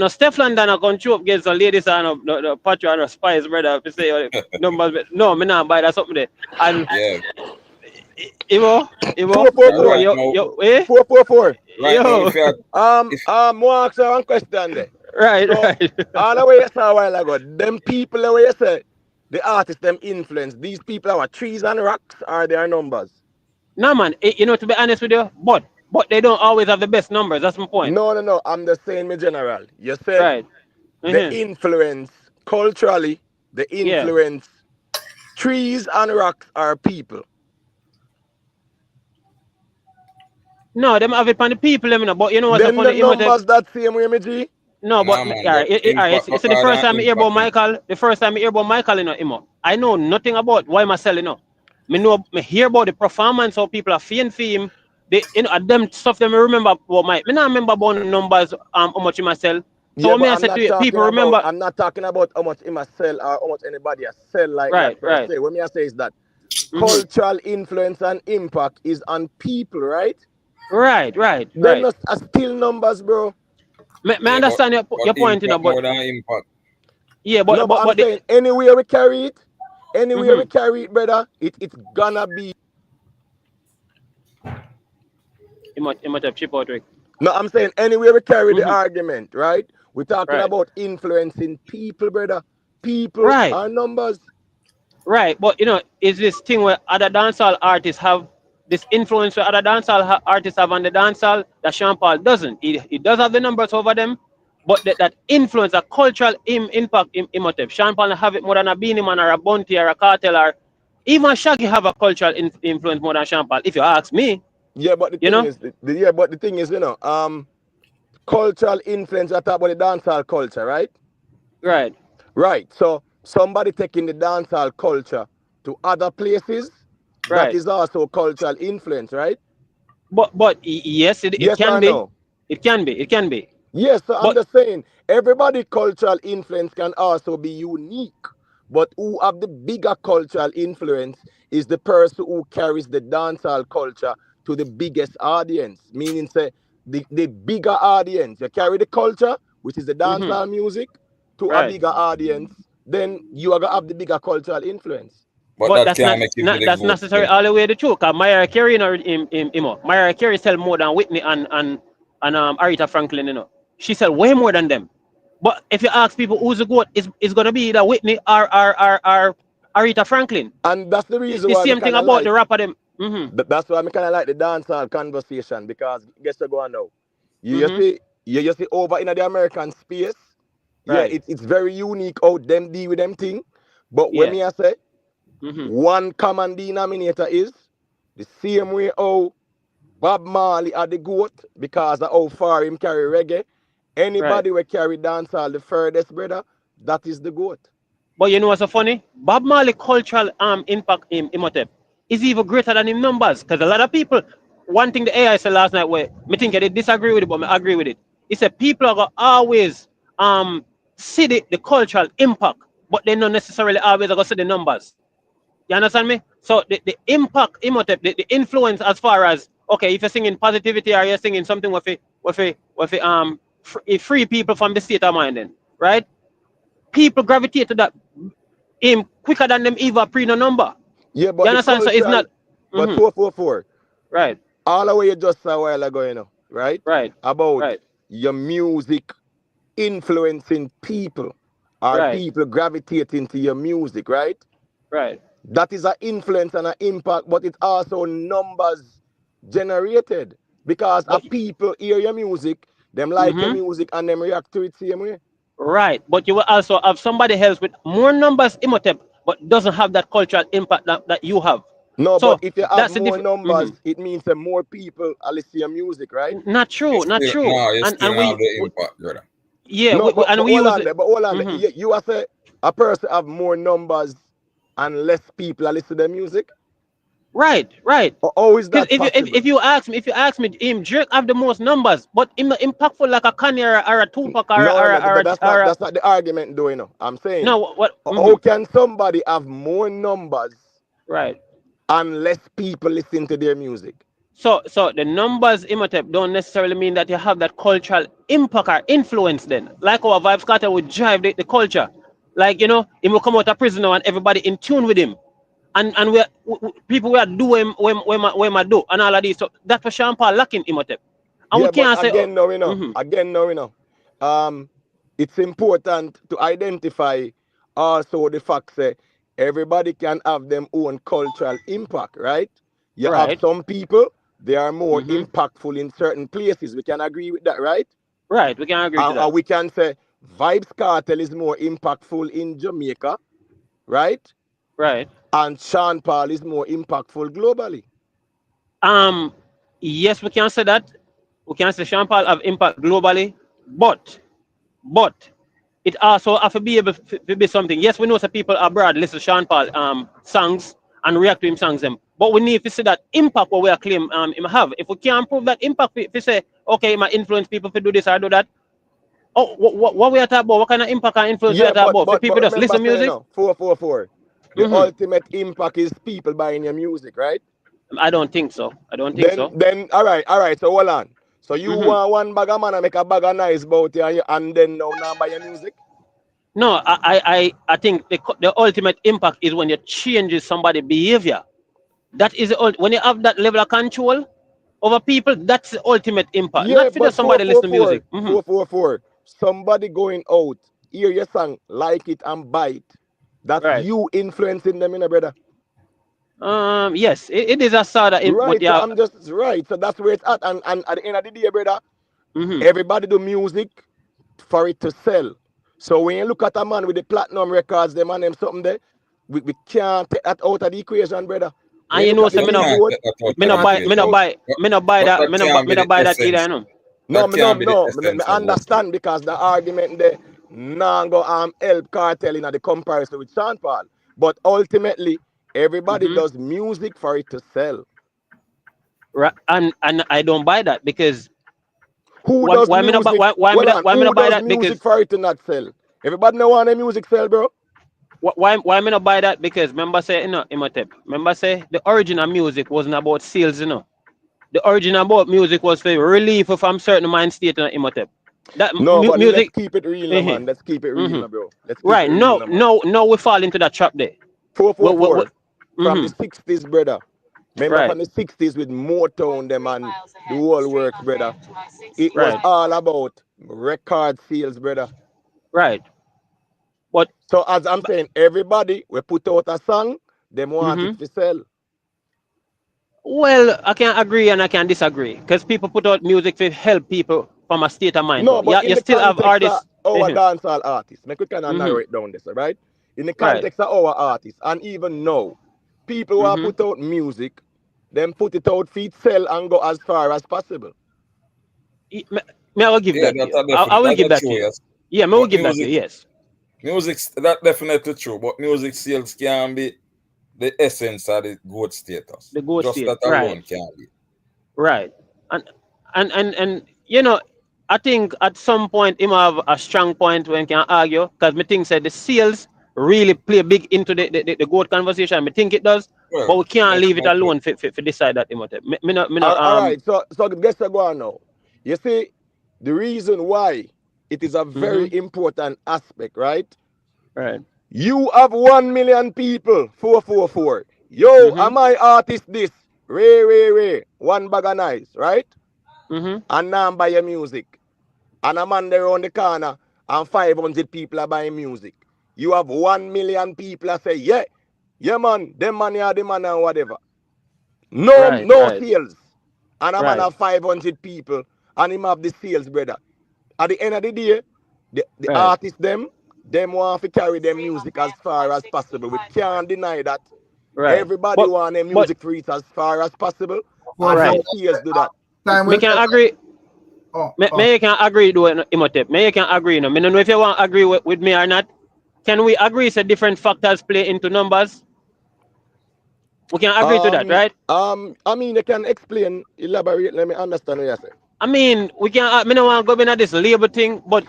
Speaker 5: Steph London are going to up against the ladies and the Patrick and the Spice, brother. If you say numbers, no, me not buy that something there. And
Speaker 4: Yeah.
Speaker 5: Imo,
Speaker 2: Four, four,
Speaker 4: All
Speaker 2: four.
Speaker 4: right now,
Speaker 5: eh?
Speaker 2: 444.
Speaker 4: right now,
Speaker 5: Yo,
Speaker 4: if you
Speaker 2: More ask her one question there.
Speaker 5: right,
Speaker 2: So,
Speaker 5: right.
Speaker 2: all the way you saw a while ago, them people the way you say, the artists them influence, these people are trees and rocks are their numbers.
Speaker 5: No, man, you know, to be honest with you, but they don't always have the best numbers. That's my point.
Speaker 2: No. I'm just saying me general. You say
Speaker 5: Right.
Speaker 2: the
Speaker 5: Mm-hmm.
Speaker 2: influence culturally, the
Speaker 5: Yeah.
Speaker 2: influence trees and rocks are people.
Speaker 5: No, them have it on the people, them, you know, but you know what's
Speaker 2: Then
Speaker 5: funny?
Speaker 2: the numbers that same way, me G.
Speaker 5: No, but
Speaker 4: Nah, man,
Speaker 5: alright,
Speaker 4: but impact
Speaker 5: it's the first time I hear about
Speaker 4: impact.
Speaker 5: Michael. The first time I hear about Michael, you know, Imo. I know nothing about why myself, you know. Me hear about the performance, how people are feeling for him. They, you know, them stuff them I remember about Mike. Me not remember about the numbers, how much him sell. So
Speaker 2: Yeah,
Speaker 5: what me
Speaker 2: but
Speaker 5: I
Speaker 2: I'm
Speaker 5: say
Speaker 2: not
Speaker 5: to you,
Speaker 2: talking
Speaker 5: people
Speaker 2: about.
Speaker 5: remember.
Speaker 2: I'm not talking about how much him a sell or how much anybody a sell like
Speaker 5: Right,
Speaker 2: that per
Speaker 5: right.
Speaker 2: se. What me I say is that
Speaker 5: Mm-hmm.
Speaker 2: cultural influence and impact is on people, right?
Speaker 5: Right, right,
Speaker 2: Then
Speaker 5: right.
Speaker 2: not a still numbers, bro.
Speaker 5: Me
Speaker 4: Yeah,
Speaker 5: understand
Speaker 4: but
Speaker 5: your point, you know,
Speaker 4: impact
Speaker 5: but
Speaker 4: more than impact.
Speaker 5: yeah,
Speaker 2: No, but I'm
Speaker 5: but the
Speaker 2: saying anywhere we carry it,
Speaker 5: mm-hmm.
Speaker 2: brother, it's gonna be.
Speaker 5: He might have chip out, Rick.
Speaker 2: No, I'm saying anywhere we carry the
Speaker 5: Mm-hmm.
Speaker 2: argument, right? We're talking
Speaker 5: Right.
Speaker 2: about influencing people, brother. People
Speaker 5: Right.
Speaker 2: are numbers.
Speaker 5: Right, but you know, is this thing where other dancehall artists have this influence where other dancehall artists have on the dancehall that Sean Paul doesn't. He does have the numbers over them, but that influence, a cultural impact, emotive. Sean Paul have it more than a Beanie Man or a Bounty or a Cartel or even Shaggy have a cultural influence more than Sean Paul. If you ask me,
Speaker 2: Yeah, but the
Speaker 5: you
Speaker 2: thing
Speaker 5: know,
Speaker 2: is, you know, cultural influence. I talk about the dancehall culture, right?
Speaker 5: right,
Speaker 2: Right. So somebody taking the dancehall culture to other places, that
Speaker 5: right.
Speaker 2: is also cultural influence, right?
Speaker 5: But yes, it
Speaker 2: Yes
Speaker 5: can
Speaker 2: or
Speaker 5: be,
Speaker 2: no?
Speaker 5: it can be.
Speaker 2: Yes, so I'm
Speaker 5: But
Speaker 2: just saying, everybody cultural influence can also be unique. But who have the bigger cultural influence is the person who carries the dancehall culture to the biggest audience. Meaning, say, the bigger audience. You carry the culture, which is the
Speaker 5: mhm,
Speaker 2: dancehall music, to a
Speaker 5: right.
Speaker 2: bigger audience, then you are gonna have the bigger cultural influence.
Speaker 4: But
Speaker 5: But
Speaker 4: that can't make him for
Speaker 5: not
Speaker 4: the
Speaker 5: that's
Speaker 4: goat
Speaker 5: necessary
Speaker 4: still.
Speaker 5: all the way the truth. Cause Mariah Carey, you know, Mariah Carey sell more than Whitney and Aretha Franklin, you know. She sell way more than them. But if you ask people who's the goat, it's gonna be either Whitney or Aretha Franklin.
Speaker 2: And that's the
Speaker 5: It's
Speaker 2: reason
Speaker 5: the
Speaker 2: why I
Speaker 5: same thing
Speaker 2: kind of
Speaker 5: about the
Speaker 2: like,
Speaker 5: rapper them. Mm-hmm.
Speaker 2: that's why I kind of like the dancehall conversation, because guess what going now? You
Speaker 5: Mm-hmm.
Speaker 2: see, you see over in the American space, yeah,
Speaker 5: Right.
Speaker 2: it's very unique how them deal with them thing. But when
Speaker 5: Yeah.
Speaker 2: me I say
Speaker 5: Mm-hmm.
Speaker 2: one common denominator is the same way how Bob Marley are the goat because of how far him carry reggae.
Speaker 5: Right.
Speaker 2: Anybody will carry dancehall the furthest, brother, that is the goat.
Speaker 5: But you know what's so funny? Bob Marley cultural impact in Imhotep is even greater than in numbers. Because a lot of people, one thing the AI said last night, where me think they disagree with it, but I agree with it. He said people are gonna always see the cultural impact, but they not necessarily always are gonna see the numbers. You understand me? So the impact, Imhotep, the influence as far as okay, if you're singing positivity or you're singing something free people from the state of mind, then right? People gravitate to that him quicker than them even pre no number.
Speaker 2: Yeah,
Speaker 5: You
Speaker 2: but the
Speaker 5: understand? So it's
Speaker 2: cultural,
Speaker 5: not
Speaker 2: but
Speaker 5: mm-hmm.
Speaker 2: 444.
Speaker 5: Right,
Speaker 2: All the way you just said a while ago, you know, right?
Speaker 5: right,
Speaker 2: About
Speaker 5: right,
Speaker 2: your music influencing people or
Speaker 5: right,
Speaker 2: people gravitating to your music, right?
Speaker 5: right.
Speaker 2: That is an influence and an impact, but it's also numbers generated because
Speaker 5: But
Speaker 2: people hear your music, them like your
Speaker 5: mm-hmm.
Speaker 2: music, and them react to it same way.
Speaker 5: Right. But you will also have somebody else with more numbers Imhotep, but doesn't have that cultural impact that you have.
Speaker 2: No, but
Speaker 5: So
Speaker 2: if you have
Speaker 5: that's the
Speaker 2: more
Speaker 5: difference.
Speaker 2: numbers,
Speaker 5: Mm-hmm.
Speaker 2: it means that more people are listening to your music, right?
Speaker 5: Not
Speaker 4: You
Speaker 5: true, not
Speaker 4: still
Speaker 5: true.
Speaker 4: no, you
Speaker 5: And
Speaker 4: still have
Speaker 5: we,
Speaker 4: the impact, brother.
Speaker 5: yeah,
Speaker 2: No,
Speaker 5: and
Speaker 2: but
Speaker 5: we
Speaker 2: hold
Speaker 5: use
Speaker 2: on
Speaker 5: it.
Speaker 2: there, but hold on there.
Speaker 5: Mm-hmm.
Speaker 2: You are say a person have more numbers and less people are listening to their music?
Speaker 5: Right, right.
Speaker 2: How is
Speaker 5: Because
Speaker 2: that possible?
Speaker 5: if you ask me, him Drake have the most numbers, but him not impactful like a Kanye or a Tupac
Speaker 2: No, that's not the argument, though. You know, I'm saying,
Speaker 5: no what
Speaker 2: how
Speaker 5: mm-hmm.
Speaker 2: can somebody have more numbers
Speaker 5: Right.
Speaker 2: and less people listen to their music?
Speaker 5: So the numbers Imhotep don't necessarily mean that you have that cultural impact or influence then. Like our Vibes Cartel would drive the culture. Like, you know, he will come out of prison now and everybody in tune with him. And people we are doing when I do and all of these. So that's for Sean Paul lacking Imhotep. And we
Speaker 2: Yeah, but
Speaker 5: can't say mm-hmm.
Speaker 2: again, no, it's important to identify also the fact that everybody can have them own cultural impact, right? You have
Speaker 5: Right.
Speaker 2: some people, they are more
Speaker 5: Mm-hmm.
Speaker 2: impactful in certain places. We can agree with that, right?
Speaker 5: Right. We can agree to that.
Speaker 2: And we can say Vibes Cartel is more impactful in Jamaica, right?
Speaker 5: Right.
Speaker 2: And Sean Paul is more impactful globally.
Speaker 5: Um Yes, we can say that. We can say Sean Paul have impact globally, but it also have to be able to be something. Yes, we know some people abroad listen to Sean Paul songs and react to him songs them. But we need to see that impact what we are claim him have. If we can't prove that impact, if we say, okay, my influence people to do this or do that. Oh, what we are talking about? What kind of impact and influence we
Speaker 2: Yeah,
Speaker 5: are talking about? For people
Speaker 2: but
Speaker 5: just
Speaker 2: remember
Speaker 5: listen
Speaker 2: saying
Speaker 5: music?
Speaker 2: no, 444. The
Speaker 5: Mm-hmm.
Speaker 2: ultimate impact is people buying your music, right?
Speaker 5: I don't think so. I don't think so.
Speaker 2: Then all right. So hold on. So you
Speaker 5: Mm-hmm.
Speaker 2: want one bag of man and make a bag of nice about you and then now buy your music?
Speaker 5: No, I think the ultimate impact is when you changes somebody's behavior. That is when you have that level of control over people. That's the ultimate impact.
Speaker 2: Yeah,
Speaker 5: Not for
Speaker 2: but
Speaker 5: just somebody listen to
Speaker 2: 444,
Speaker 5: music. Mm-hmm.
Speaker 2: 444. Somebody going out, hear your song, like it and buy it. That's
Speaker 5: Right.
Speaker 2: you influencing them, brother.
Speaker 5: Yes, it is a sort of but
Speaker 2: Right, so
Speaker 5: yeah.
Speaker 2: I'm just right. So that's where it's at. And at the end of the day, brother,
Speaker 5: Mm-hmm.
Speaker 2: everybody do music for it to sell. So when you look at a man with the platinum records, them and them something there, we can't take that out of the equation, brother. When
Speaker 5: And
Speaker 2: you
Speaker 5: you
Speaker 2: look
Speaker 5: know,
Speaker 2: at the
Speaker 5: so
Speaker 4: You can't
Speaker 2: billboard,
Speaker 4: take that
Speaker 2: we
Speaker 4: out
Speaker 5: me
Speaker 4: of
Speaker 5: no
Speaker 4: the
Speaker 2: can't
Speaker 5: buy,
Speaker 2: take it
Speaker 5: me no
Speaker 4: equation.
Speaker 2: out.
Speaker 5: buy, me no buy
Speaker 4: But
Speaker 5: that,
Speaker 4: that can't be
Speaker 5: me no
Speaker 4: the
Speaker 5: buy that either,
Speaker 4: essence.
Speaker 5: you know.
Speaker 2: No,
Speaker 4: That can't be the
Speaker 2: me
Speaker 4: essence of what's
Speaker 2: understand because the argument there nah go help cartel in the comparison with Sean Paul. But ultimately, everybody
Speaker 5: Mm-hmm.
Speaker 2: does music for it to sell.
Speaker 5: Right, and I don't buy that because
Speaker 2: Who does
Speaker 5: why me not
Speaker 2: music? Well,
Speaker 5: why me
Speaker 2: who
Speaker 5: not buy
Speaker 2: does
Speaker 5: that
Speaker 2: music
Speaker 5: because
Speaker 2: for it to not sell? Everybody know want their music sell, bro.
Speaker 5: why me not buy that because remember say Imhotep. Remember say the origin of music wasn't about sales, you know. The origin about music was for relief from certain mind state in Imhotep. That
Speaker 2: No, but let's
Speaker 5: music.
Speaker 2: keep it real, no,
Speaker 5: Uh-huh.
Speaker 2: man. Let's keep it real,
Speaker 5: Mm-hmm.
Speaker 2: no, bro. Let's keep it
Speaker 5: Right.
Speaker 2: real,
Speaker 5: No,
Speaker 2: no, man.
Speaker 5: no, we fall into that trap there.
Speaker 2: 444 from the
Speaker 5: Mm-hmm.
Speaker 2: 60s, brother. Remember
Speaker 5: Right.
Speaker 2: from the 60s with Motown, them and the whole works, brother. It was
Speaker 5: Right.
Speaker 2: all about record sales, brother.
Speaker 5: Right. But
Speaker 2: So as I'm saying, everybody we put out a song, them want
Speaker 5: mm-hmm.
Speaker 2: it to sell.
Speaker 5: Well, I can agree and I can disagree because people put out music to help people from a state of mind
Speaker 2: No,
Speaker 5: too.
Speaker 2: but
Speaker 5: Yeah,
Speaker 2: in
Speaker 5: you
Speaker 2: the
Speaker 5: still have
Speaker 2: context of
Speaker 5: artists.
Speaker 2: our
Speaker 5: Mm-hmm.
Speaker 2: dancehall artists, make we kind of narrow
Speaker 5: Mm-hmm.
Speaker 2: it down this, right? In the
Speaker 5: Right.
Speaker 2: context of our artists, and even now, people who are
Speaker 5: Mm-hmm.
Speaker 2: put out music, them put it out feet sell and go as far as possible.
Speaker 5: Me, me I will give
Speaker 4: Yeah,
Speaker 5: that to
Speaker 4: that's
Speaker 5: you.
Speaker 4: a
Speaker 5: I
Speaker 4: definite.
Speaker 5: will
Speaker 4: That's
Speaker 5: give
Speaker 4: a
Speaker 5: that to
Speaker 4: true,
Speaker 5: you.
Speaker 4: yes.
Speaker 5: Yeah, me will
Speaker 4: But
Speaker 5: give that to you. Yes.
Speaker 4: music, that definitely true. But music sales can be the essence of the good status.
Speaker 5: The ghost
Speaker 4: Just
Speaker 5: state.
Speaker 4: that
Speaker 5: Right.
Speaker 4: alone can be.
Speaker 5: Right. And and you know, I think at some point him have a strong point when can argue because me think said the sales really play big into the goat conversation. Me think it does, but
Speaker 4: Well,
Speaker 5: we can't leave it
Speaker 4: definitely.
Speaker 5: alone for decide that Imhotep. Me no
Speaker 2: All right, so guess what go on now. You see, the reason why it is a very
Speaker 5: mm-hmm.
Speaker 2: important aspect, right?
Speaker 5: Right.
Speaker 2: You have 1 million people, 444. Yo,
Speaker 5: Mm-hmm.
Speaker 2: am I artist this? Ray. One bag of nice, right?
Speaker 5: Mm-hmm.
Speaker 2: And now buy your music. And a man there on the corner and 500 people are buying music. You have 1 million people that say, yeah man, them money are the man and whatever. No
Speaker 5: Right.
Speaker 2: sales. And a man
Speaker 5: Right.
Speaker 2: have 500 people and him have the sales, brother. At the end of the day, the
Speaker 5: Right.
Speaker 2: artists them want to carry their music as far as possible. We can't deny that.
Speaker 5: Right.
Speaker 2: Everybody
Speaker 5: But
Speaker 2: want their
Speaker 5: but
Speaker 2: music reach as far as possible. And
Speaker 1: For
Speaker 2: then
Speaker 5: right.
Speaker 2: sales do that.
Speaker 1: time
Speaker 5: Me
Speaker 1: we
Speaker 5: can
Speaker 1: get
Speaker 5: agree.
Speaker 1: oh,
Speaker 5: Me you can agree do it, Imhotep. Me you can agree. You know. Me don't know if you want to agree with me or not. Can we agree that different factors play into numbers? We can agree to that, right?
Speaker 2: I mean, you can explain, elaborate, let me understand what you say.
Speaker 5: I mean, we can. Me no want to go into this label thing, but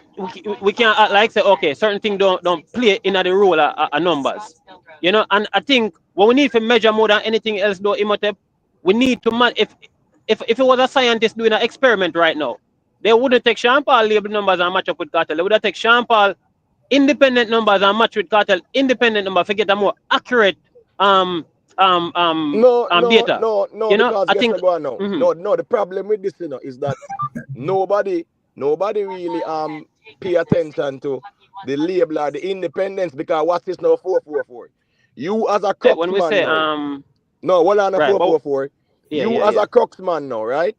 Speaker 5: we can act like say okay, certain things don't play in the role of numbers, you know. And I think what we need to measure more than anything else, though, Imhotep, we need to man. If it was a scientist doing an experiment right now, they wouldn't take Sean Paul label numbers and match up with cartel. They would have take Sean Paul independent numbers and match with cartel independent numbers to get a more accurate um data.
Speaker 2: No,
Speaker 5: You know,
Speaker 2: because
Speaker 5: I
Speaker 2: guess
Speaker 5: think.
Speaker 2: what going on?
Speaker 5: Mm-hmm.
Speaker 2: No, the problem with this, is that nobody really pay attention to the label or the independence because what's this now 444? You as a
Speaker 5: When we
Speaker 2: Crocsman
Speaker 5: say
Speaker 2: now. No, hold on a
Speaker 5: right, but
Speaker 2: 444. You as a Crocsman now, right?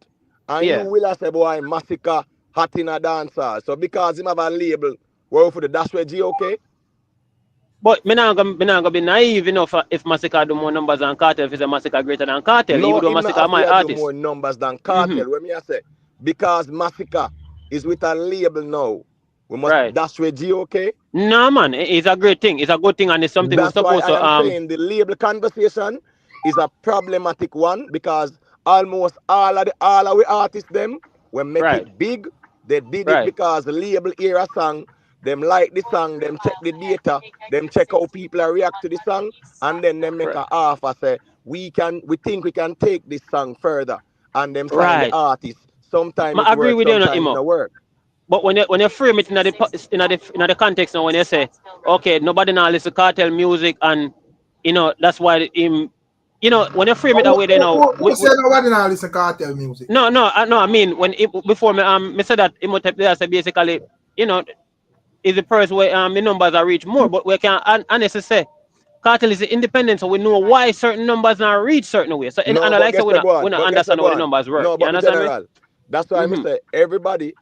Speaker 2: And you
Speaker 5: yeah.
Speaker 2: will have say, boy, Massacre hot in a dancer. So because him have a label, well for the that's where G okay?
Speaker 5: But me not gonna be naive enough if Massacre do more numbers than Cartel. If it's a Massacre greater than Cartel,
Speaker 2: No,
Speaker 5: even though
Speaker 2: him not
Speaker 5: Massacre
Speaker 2: have
Speaker 5: my
Speaker 2: to do
Speaker 5: artist.
Speaker 2: more numbers than Cartel. When me I say, because Massacre is with a label now. We must
Speaker 5: Right.
Speaker 2: dash with G, okay?
Speaker 5: No man, it's a great thing. It's a good thing, and it's something we're
Speaker 2: That's why
Speaker 5: supposed
Speaker 2: I am
Speaker 5: to
Speaker 2: saying the label conversation is a problematic one, because almost all of our artists them when make
Speaker 5: Right.
Speaker 2: it big, they did it
Speaker 5: Right.
Speaker 2: because the label hear a song, them like the song, them check the data, them check how people are react to the song, and then they make
Speaker 5: Right.
Speaker 2: a offer say we think we can take this song further, and them sign
Speaker 5: Right.
Speaker 2: the artist. Sometimes
Speaker 5: I
Speaker 2: it
Speaker 5: agree
Speaker 2: works,
Speaker 5: with you,
Speaker 2: sometimes it
Speaker 5: Imo.
Speaker 2: don't work.
Speaker 5: But when you frame it in the context now, when you say, okay, nobody now listen to Cartel music, and that's why him, when you frame it that way, then
Speaker 1: Who said nobody now listen Cartel music?
Speaker 5: no, I mean when before me said that Imhotep there say basically, is the person where the numbers are reach more, but we can honestly say Cartel is independent, so we know why certain numbers not reach certain ways. So and
Speaker 2: No,
Speaker 5: I
Speaker 2: but
Speaker 5: like so
Speaker 2: guess
Speaker 5: we
Speaker 2: what, go
Speaker 5: don't
Speaker 2: on. But guess what,
Speaker 5: understand
Speaker 2: go
Speaker 5: how the
Speaker 2: on.
Speaker 5: numbers work.
Speaker 2: No,
Speaker 5: You
Speaker 2: but in
Speaker 5: understand me?
Speaker 2: general, that's why I say everybody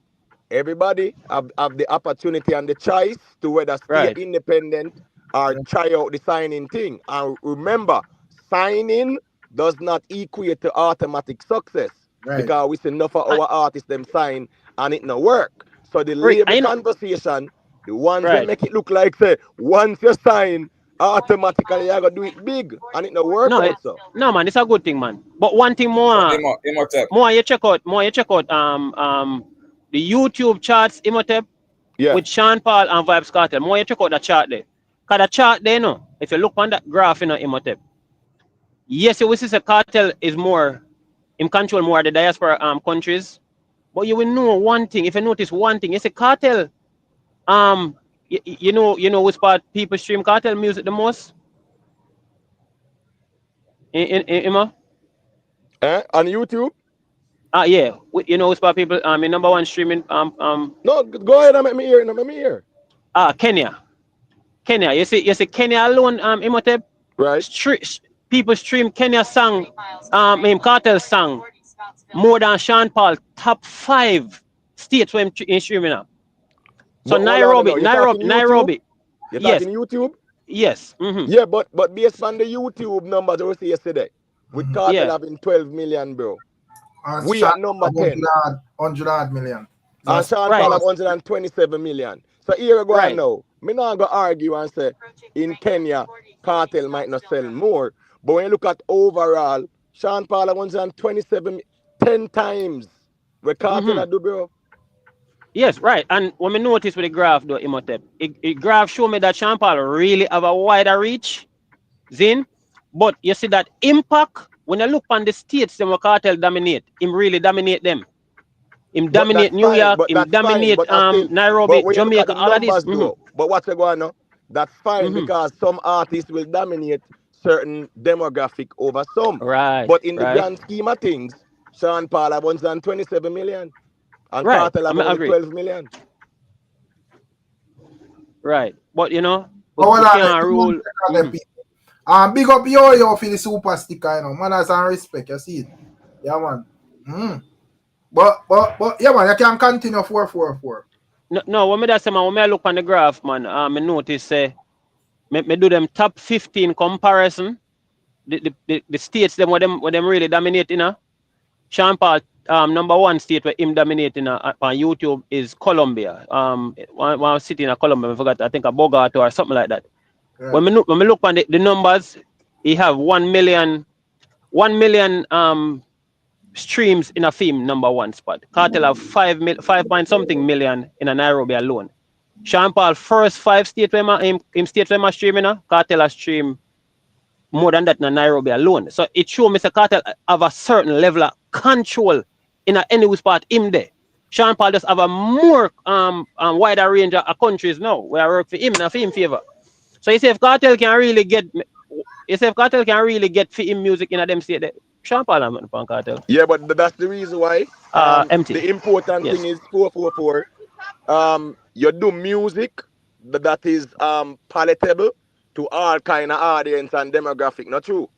Speaker 2: have the opportunity and the choice to whether stay
Speaker 5: Right.
Speaker 2: independent or try out the signing thing. And remember, signing does not equate to automatic success,
Speaker 1: Right.
Speaker 2: because we see enough of our artists them sign and it no work. So the
Speaker 5: Rick,
Speaker 2: label
Speaker 5: I know.
Speaker 2: conversation, the ones that
Speaker 5: Right.
Speaker 2: make it look like say once you sign, automatically you gotta do it big, and it no work
Speaker 5: No,
Speaker 2: out so.
Speaker 5: no man, it's a good thing, man. But one thing
Speaker 4: But
Speaker 5: more,
Speaker 4: Imhotep,
Speaker 5: you check out, the YouTube charts, Imhotep,
Speaker 2: Yeah.
Speaker 5: with Sean Paul and VYBZ KARTEL. More you check out the chart there. Cause the chart there, if you look on that graph, Imhotep, yes, you will see the Cartel is more in control more of the diaspora countries. But you will know one thing. If you notice one thing, you see Cartel. You know which part people stream Cartel music the most. Ima?
Speaker 2: On YouTube?
Speaker 5: Yeah. You know which part people in number one streaming
Speaker 2: No, go ahead and make me hear. No, make me hear.
Speaker 5: Kenya. Kenya. You see Kenya alone, Imhotep.
Speaker 2: Right.
Speaker 5: People stream Kenya song, Cartel song, more than Sean Paul top 5 states where in streaming now. So
Speaker 2: But hold on now. You're talking YouTube?
Speaker 5: Nairobi.
Speaker 2: You're
Speaker 5: Yes.
Speaker 2: talking YouTube?
Speaker 5: Yes.
Speaker 2: Yeah, but based on the YouTube numbers we see yesterday, with Cartel
Speaker 5: Yeah.
Speaker 2: having 12 million, bro.
Speaker 1: And
Speaker 2: We
Speaker 1: Sean
Speaker 2: are number 10.
Speaker 1: 100 odd million.
Speaker 2: And Sean Paul have 127 million. So here we go on now. Me not go argue and say in Kenya, Cartel might not sell more. But when you look at overall, Sean Paul have 127, 10 times what Cartel do, bro.
Speaker 5: Yes, right. And when we notice with the graph, though, Imhotep, it graph show me that Sean Paul really have a wider reach, Zin. But you see that impact, when you look on the states, them where Cartel dominate, him really dominate them. Him dominate New York, him dominate Nairobi, Jamaica, all of this.
Speaker 2: But what's going on? That's fine because some artists will dominate certain demographic over some.
Speaker 5: Right.
Speaker 2: But in the grand scheme of things, Sean Paul have 127 million. And Cartel have only 12 million.
Speaker 5: Right. But we
Speaker 1: Well,
Speaker 5: can't rule.
Speaker 1: Big up yo for the super sticker, manners and respect, you see it. Yeah, man. But yeah, man, you can continue 444.
Speaker 5: No, when me that say, man, when me look on the graph, man, me notice say, me do them top 15 comparison. The states them where them really dominate, Sean Paul, number one state where him dominating on YouTube is Colombia. One city in Colombia, I forgot, I think a Bogota or something like that. Yeah. When me look on the numbers, he have 1 million streams in a film number one spot. Cartel have 5 point something million in a Nairobi alone. Sean Paul first 5 states where him states where streaming, Cartel has stream more than that in Nairobi alone. So it shows me the Cartel have a certain level of control in any spot him there. Sean Paul just have a more wider range of countries now where I work for him in a film favor. So you say if Cartel can really get for him music in a them state there, Sean Paul and Cartel.
Speaker 2: Yeah, but that's the reason why.
Speaker 5: Empty.
Speaker 2: The important thing is 444. You do music that is palatable to all kind of audience and demographic. Not true.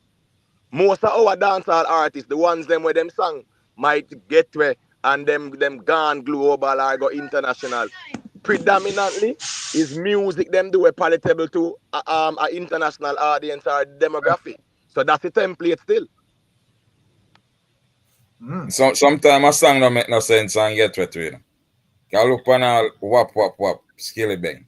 Speaker 2: Most of our dancehall artists, the ones them where them song might get where and them gone global or go international. predominantly is music them do a palatable to an international audience or demographic. So that's the template still.
Speaker 4: So sometimes a song don't make no sense and get wet to it. You look on all wap, skilly bang.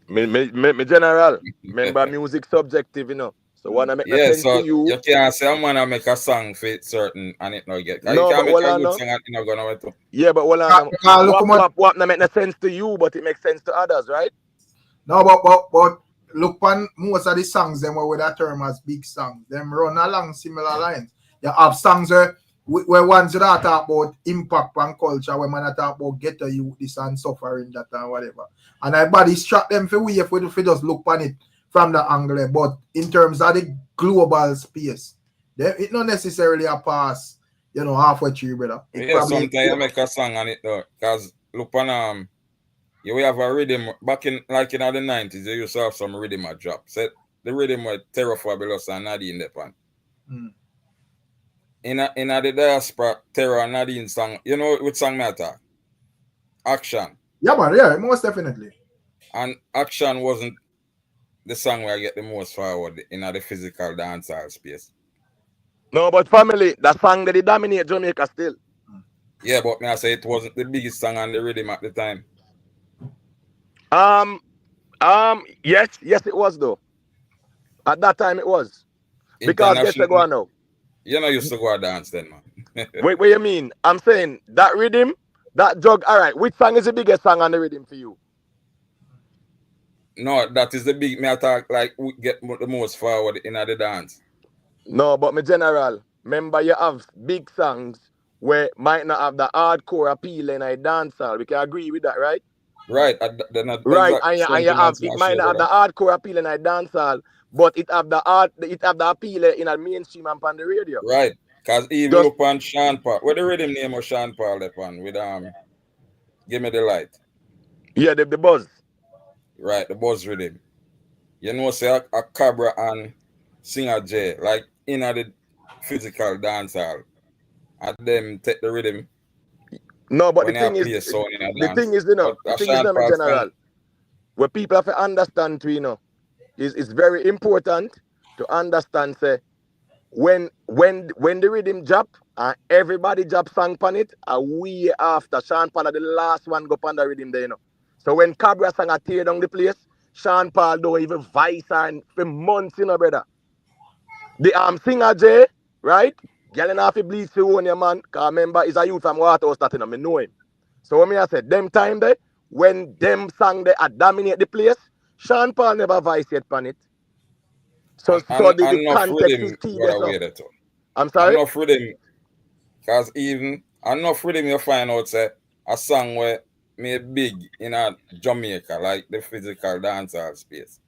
Speaker 2: Me general. Remember music subjective, you know. So wanna make
Speaker 4: Yeah,
Speaker 2: sense
Speaker 4: so
Speaker 2: to you.
Speaker 4: you can't say I'm gonna make a song fit certain and it not get.
Speaker 2: No,
Speaker 4: You
Speaker 2: but
Speaker 4: can't make
Speaker 2: hold
Speaker 4: a
Speaker 2: on,
Speaker 4: good
Speaker 2: no.
Speaker 4: song and it not gonna wet to.
Speaker 2: Yeah, but hold on. What not make no sense to you, but it makes sense to others, right?
Speaker 1: No, but look on most of the songs them where that term as big songs. Them run along similar lines. You have songs where ones that talk about impact on culture, where man talk about get a youth this and suffering that and whatever. And everybody strap them for we if we just look on it from the angle. But in terms of the global space, it not necessarily a pass, you know, halfway through, brother.
Speaker 4: Yeah, sometimes you make a song on it though. Cause look on you have a rhythm back in like in the 90s, you used to have some rhythm a drop. So the rhythm was Terror Fabulous and Nadine Depan. In the diaspora, Terror and Nadine song, you know which song matter? Action.
Speaker 1: Yeah, man, yeah, most definitely.
Speaker 4: And Action wasn't the song where I get the most forward in the physical dancehall space.
Speaker 2: No, but family, that song that they dominate Jamaica still.
Speaker 4: Yeah, but me I say it wasn't the biggest song on the rhythm at the time.
Speaker 2: Yes, it was though. At that time it was. Because guess the go on now.
Speaker 4: You know, used to go dance then, man.
Speaker 2: Wait, what you mean? I'm saying that rhythm, that jug. All right, which song is the biggest song on the rhythm for you?
Speaker 4: No, that is the big. Me attack like we get the most forward in the dance.
Speaker 2: No, but me general. Remember, you have big songs where might not have the hardcore appeal in a dancehall. We can agree with that, right?
Speaker 4: Right.
Speaker 2: Right, and you have it might not have the hardcore appeal in a dancehall, but it have the appeal in a mainstream and on the radio.
Speaker 4: Right. Cause even look on Sean Paul. What the rhythm name of Sean Paul upon with Give Me the Light.
Speaker 2: Yeah, the buzz.
Speaker 4: Right, the buzz rhythm. You know, say a Cabra and Singer J, like in the physical dancehall. And them take the rhythm.
Speaker 2: No, but the thing is, you know, the thing is, in general, what people have to understand, you know, is very important to understand, say, when the rhythm drop and everybody drop song on it, a way after Sean Paul the last one go on the rhythm there, you know. So when Cabra sang a tear down the place, Sean Paul don't even voice and for months, you know, brother. The Singer J, right? Getting off the bleach for one your man, because remember, he's a youth from Waterhouse that, you know, I know him. So when I said, them time there, when them sang they dominate the place, Sean Paul never voice yet on it. So the context is key there. I'm sorry?
Speaker 4: Enough rhythm, because even enough rhythm you find out, say, a song where made big in a Jamaica, like the physical dancehall space.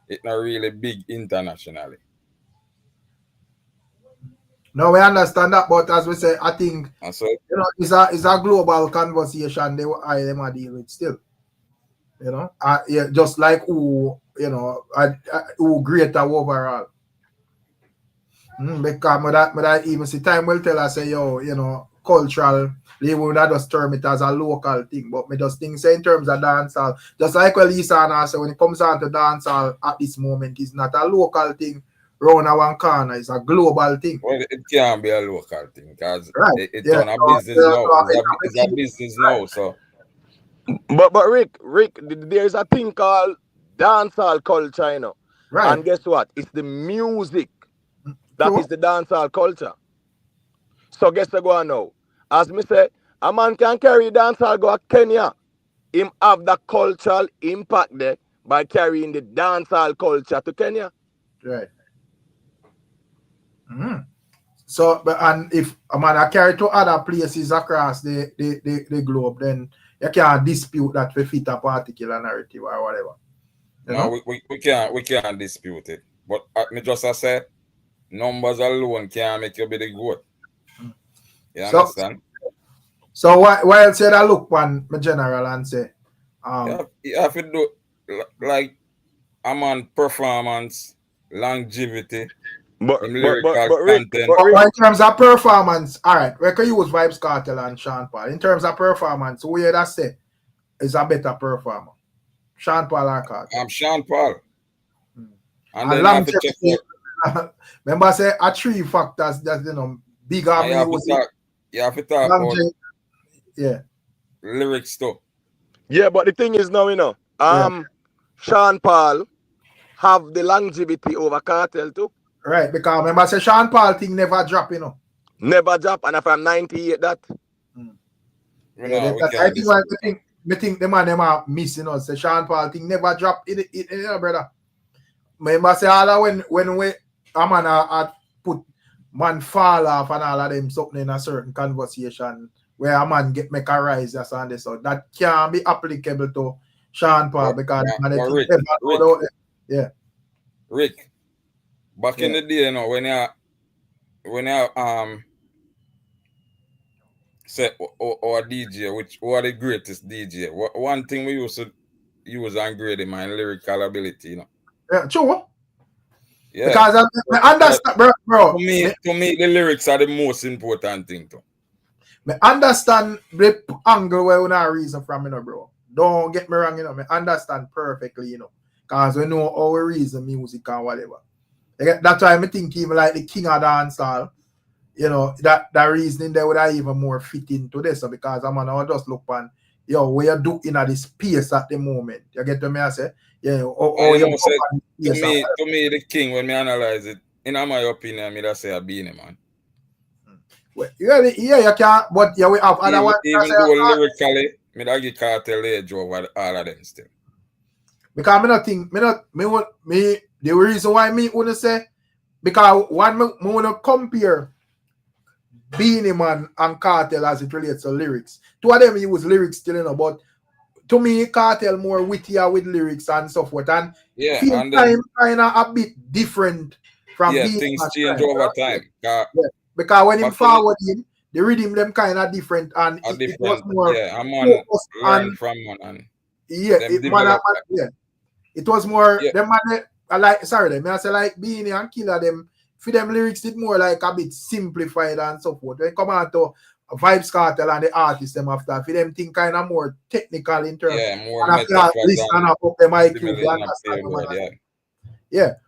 Speaker 4: It's not really big internationally.
Speaker 1: No, we understand that, but as we say, I think
Speaker 4: so,
Speaker 1: you know it's a global conversation they them deal with still. You know, yeah, just like who you know who greater overall. Because that even see time will tell us say yo, you know, cultural. They would not just term it as a local thing, but me just think say in terms of dancehall, just like what Lisa and I say when it comes down to dancehall at this moment, it's not a local thing. Round one corner is a global thing.
Speaker 4: Well, it can't be a local thing because it's
Speaker 1: yeah,
Speaker 4: on a business now. It's a business now. So,
Speaker 2: but Rick, there's a thing called dancehall culture, you know.
Speaker 1: Right.
Speaker 2: And guess what? It's the music that is the dancehall culture. So guess what go on now? As me say, a man can carry dancehall go to Kenya. Him have the cultural impact there by carrying the dancehall culture to Kenya.
Speaker 1: Right. So, and if a man carry to other places across the globe, then you can't dispute that we fit a particular narrative or whatever.
Speaker 4: No, we can't dispute it. But me just I say, numbers alone can't make you be the goat. You understand?
Speaker 1: So while say that look on my general and say,
Speaker 4: you have to do like I'm on performance, longevity.
Speaker 1: But in terms of performance, all right, we can use VYBZ KARTEL and Sean Paul. In terms of performance, where that say is a better performer? Sean Paul or Cartel?
Speaker 4: I'm Sean Paul.
Speaker 1: And
Speaker 4: And then I have to check out.
Speaker 1: Remember, I say a 3 factors that bigger music.
Speaker 4: You have to talk about
Speaker 1: yeah.
Speaker 4: lyrics too.
Speaker 2: Yeah, but the thing is now, Sean Paul have the longevity over Cartel too.
Speaker 1: Right, because remember, I say Sean Paul thing never drop,
Speaker 2: Never drop, and from 98 that.
Speaker 1: I think the man them are missing us. The Sean Paul thing never drop brother. Remember, say all when we I put man fall off and all of them something in a certain conversation where a man make a rise and this, so that can be applicable to Sean Paul because
Speaker 4: Rick, back in the day, when you say or DJ, who are the greatest DJ? One thing we used to use and grade him and lyrical ability,
Speaker 1: Yeah, true.
Speaker 4: Yeah.
Speaker 1: Because I understand, bro.
Speaker 4: To me, the lyrics are the most important thing too.
Speaker 1: I understand the angle where we not reason from, bro. Don't get me wrong, I understand perfectly, because we know our reason music and whatever. That's why I think even like the king of dancehall, that reasoning there would have even more fit into this, because I'll just look on, what you do in this space at the moment. You get to me, I say? Yeah.
Speaker 4: To me, the king, when me analyze it, in my opinion, me that say a Beanie Man.
Speaker 1: Well, you can, but we have other ones.
Speaker 4: Even though lyrically, me that give Cartel the edge over all of them still.
Speaker 1: Because the reason why me want to say, because one, me want to compare Beanie Man and Cartel as it relates to lyrics. Two of them use lyrics still, but to me, Cartel more wittier with lyrics and so forth. And
Speaker 4: and
Speaker 1: time kind of a bit different from Beanie
Speaker 4: things
Speaker 1: Man
Speaker 4: change over time.
Speaker 1: Because when him forward in, the rhythm them kind of different, and it was more
Speaker 4: learn from man.
Speaker 1: It was more them man. I say like Beanie and Killer them. For them lyrics, it more like a bit simplified and so forth. When come on to VYBZ KARTEL and the artists them after, for them think kind of more technical in terms.
Speaker 4: More
Speaker 1: and after listen up them IQ.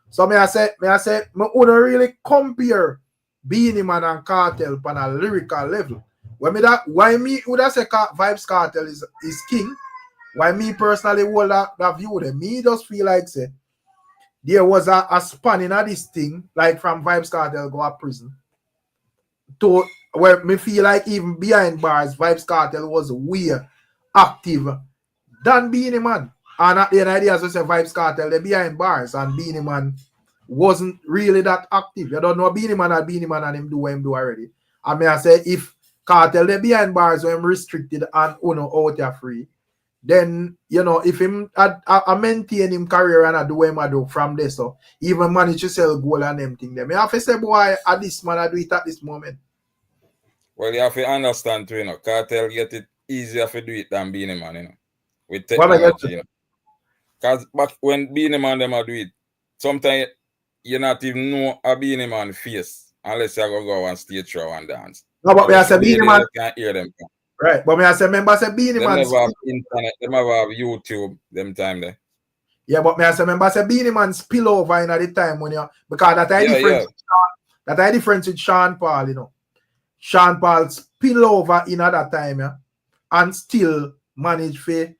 Speaker 1: So I say, I wouldn't really compare Beanie Man and Cartel on a lyrical level. Why me would I say VYBZ KARTEL is king? Why me personally hold that view them? Me just feel like say there was a span in this thing, like from VYBZ KARTEL go to prison, to where me feel like even behind bars, VYBZ KARTEL was way active than Beanie Man. And at the end of the day, as I say, VYBZ KARTEL, they're behind bars, and Beanie Man wasn't really that active. You don't know Beanie Man and him do what him do already. I mean, I say if Cartel they behind bars when him restricted and out there free, then if him I maintain him career and I do what him I do from this, so even manage to sell gold and them thing. Them I have to say, boy, at this man I do it at this moment.
Speaker 4: Well, you have to understand too, Cartel get it easier to do it than Beanie Man, with technology. Because back when Beanie Man them do it, sometimes you not even know a Beanie Man face unless you go on stage show and dance.
Speaker 1: No, but I say Beanie Man
Speaker 4: can't hear them.
Speaker 1: Right, but I say remember say Beanie Man
Speaker 4: never have internet, they never have YouTube them time there.
Speaker 1: Yeah, but I say remember say Beanie Man spill over in at the time when because that I difference that I difference with Sean Paul, Sean Paul spill over in at that time, and still manage to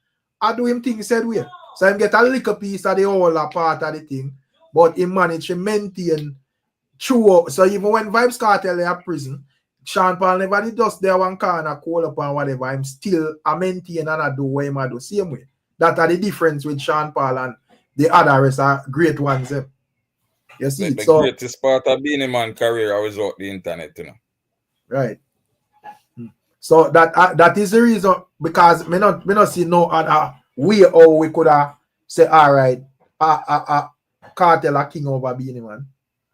Speaker 1: do him thing said way. So him get a little piece of the whole part of the thing. But he managed to maintain true. So even when VYBZ KARTEL are at prison, Sean Paul never did just there one corner call up and whatever. I'm still maintain and I do what him do same way. That are the difference with Sean Paul and the other rest are great ones. You see,
Speaker 4: the greatest part of Beanie Man career was out the internet,
Speaker 1: Right. So that is the reason, because me not see no other way how we could have say all right, Cartel a king over Beanie Man,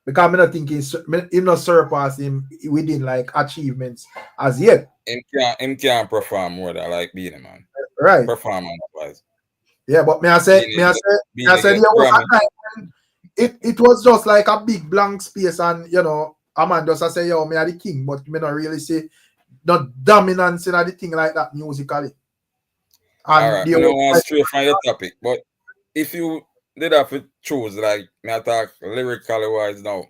Speaker 1: because I'm not thinking him not surpass him within like achievements as yet.
Speaker 4: Him can't perform more than like Beanie Man.
Speaker 1: Right.
Speaker 4: Performance wise.
Speaker 1: Yeah, but it was just like a big blank space, and a man just say, yo, me are the king, but me not really say not dominance in the thing like that musically. And
Speaker 4: Alright, I don't want to stray from the topic, but if you did have to choose, like, me attack lyrically wise now,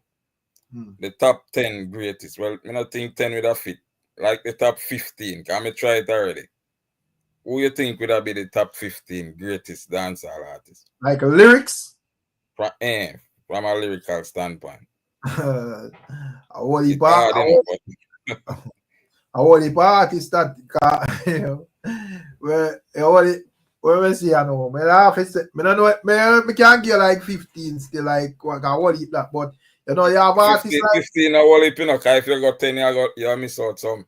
Speaker 4: the top 10 greatest, well, I don't think 10 would have fit. Like the top 15, can I try it already? Who you think would have be the top 15 greatest dancehall artists?
Speaker 1: Like lyrics?
Speaker 4: From a lyrical standpoint.
Speaker 1: I want
Speaker 4: It's hard enough, but
Speaker 1: artists that you know, where we see I know. I don't know. Me can't get like 15 still like what I want it that, but you know you have artists
Speaker 4: 15,
Speaker 1: like
Speaker 4: 15 I will you know, if you got 10, you miss out some.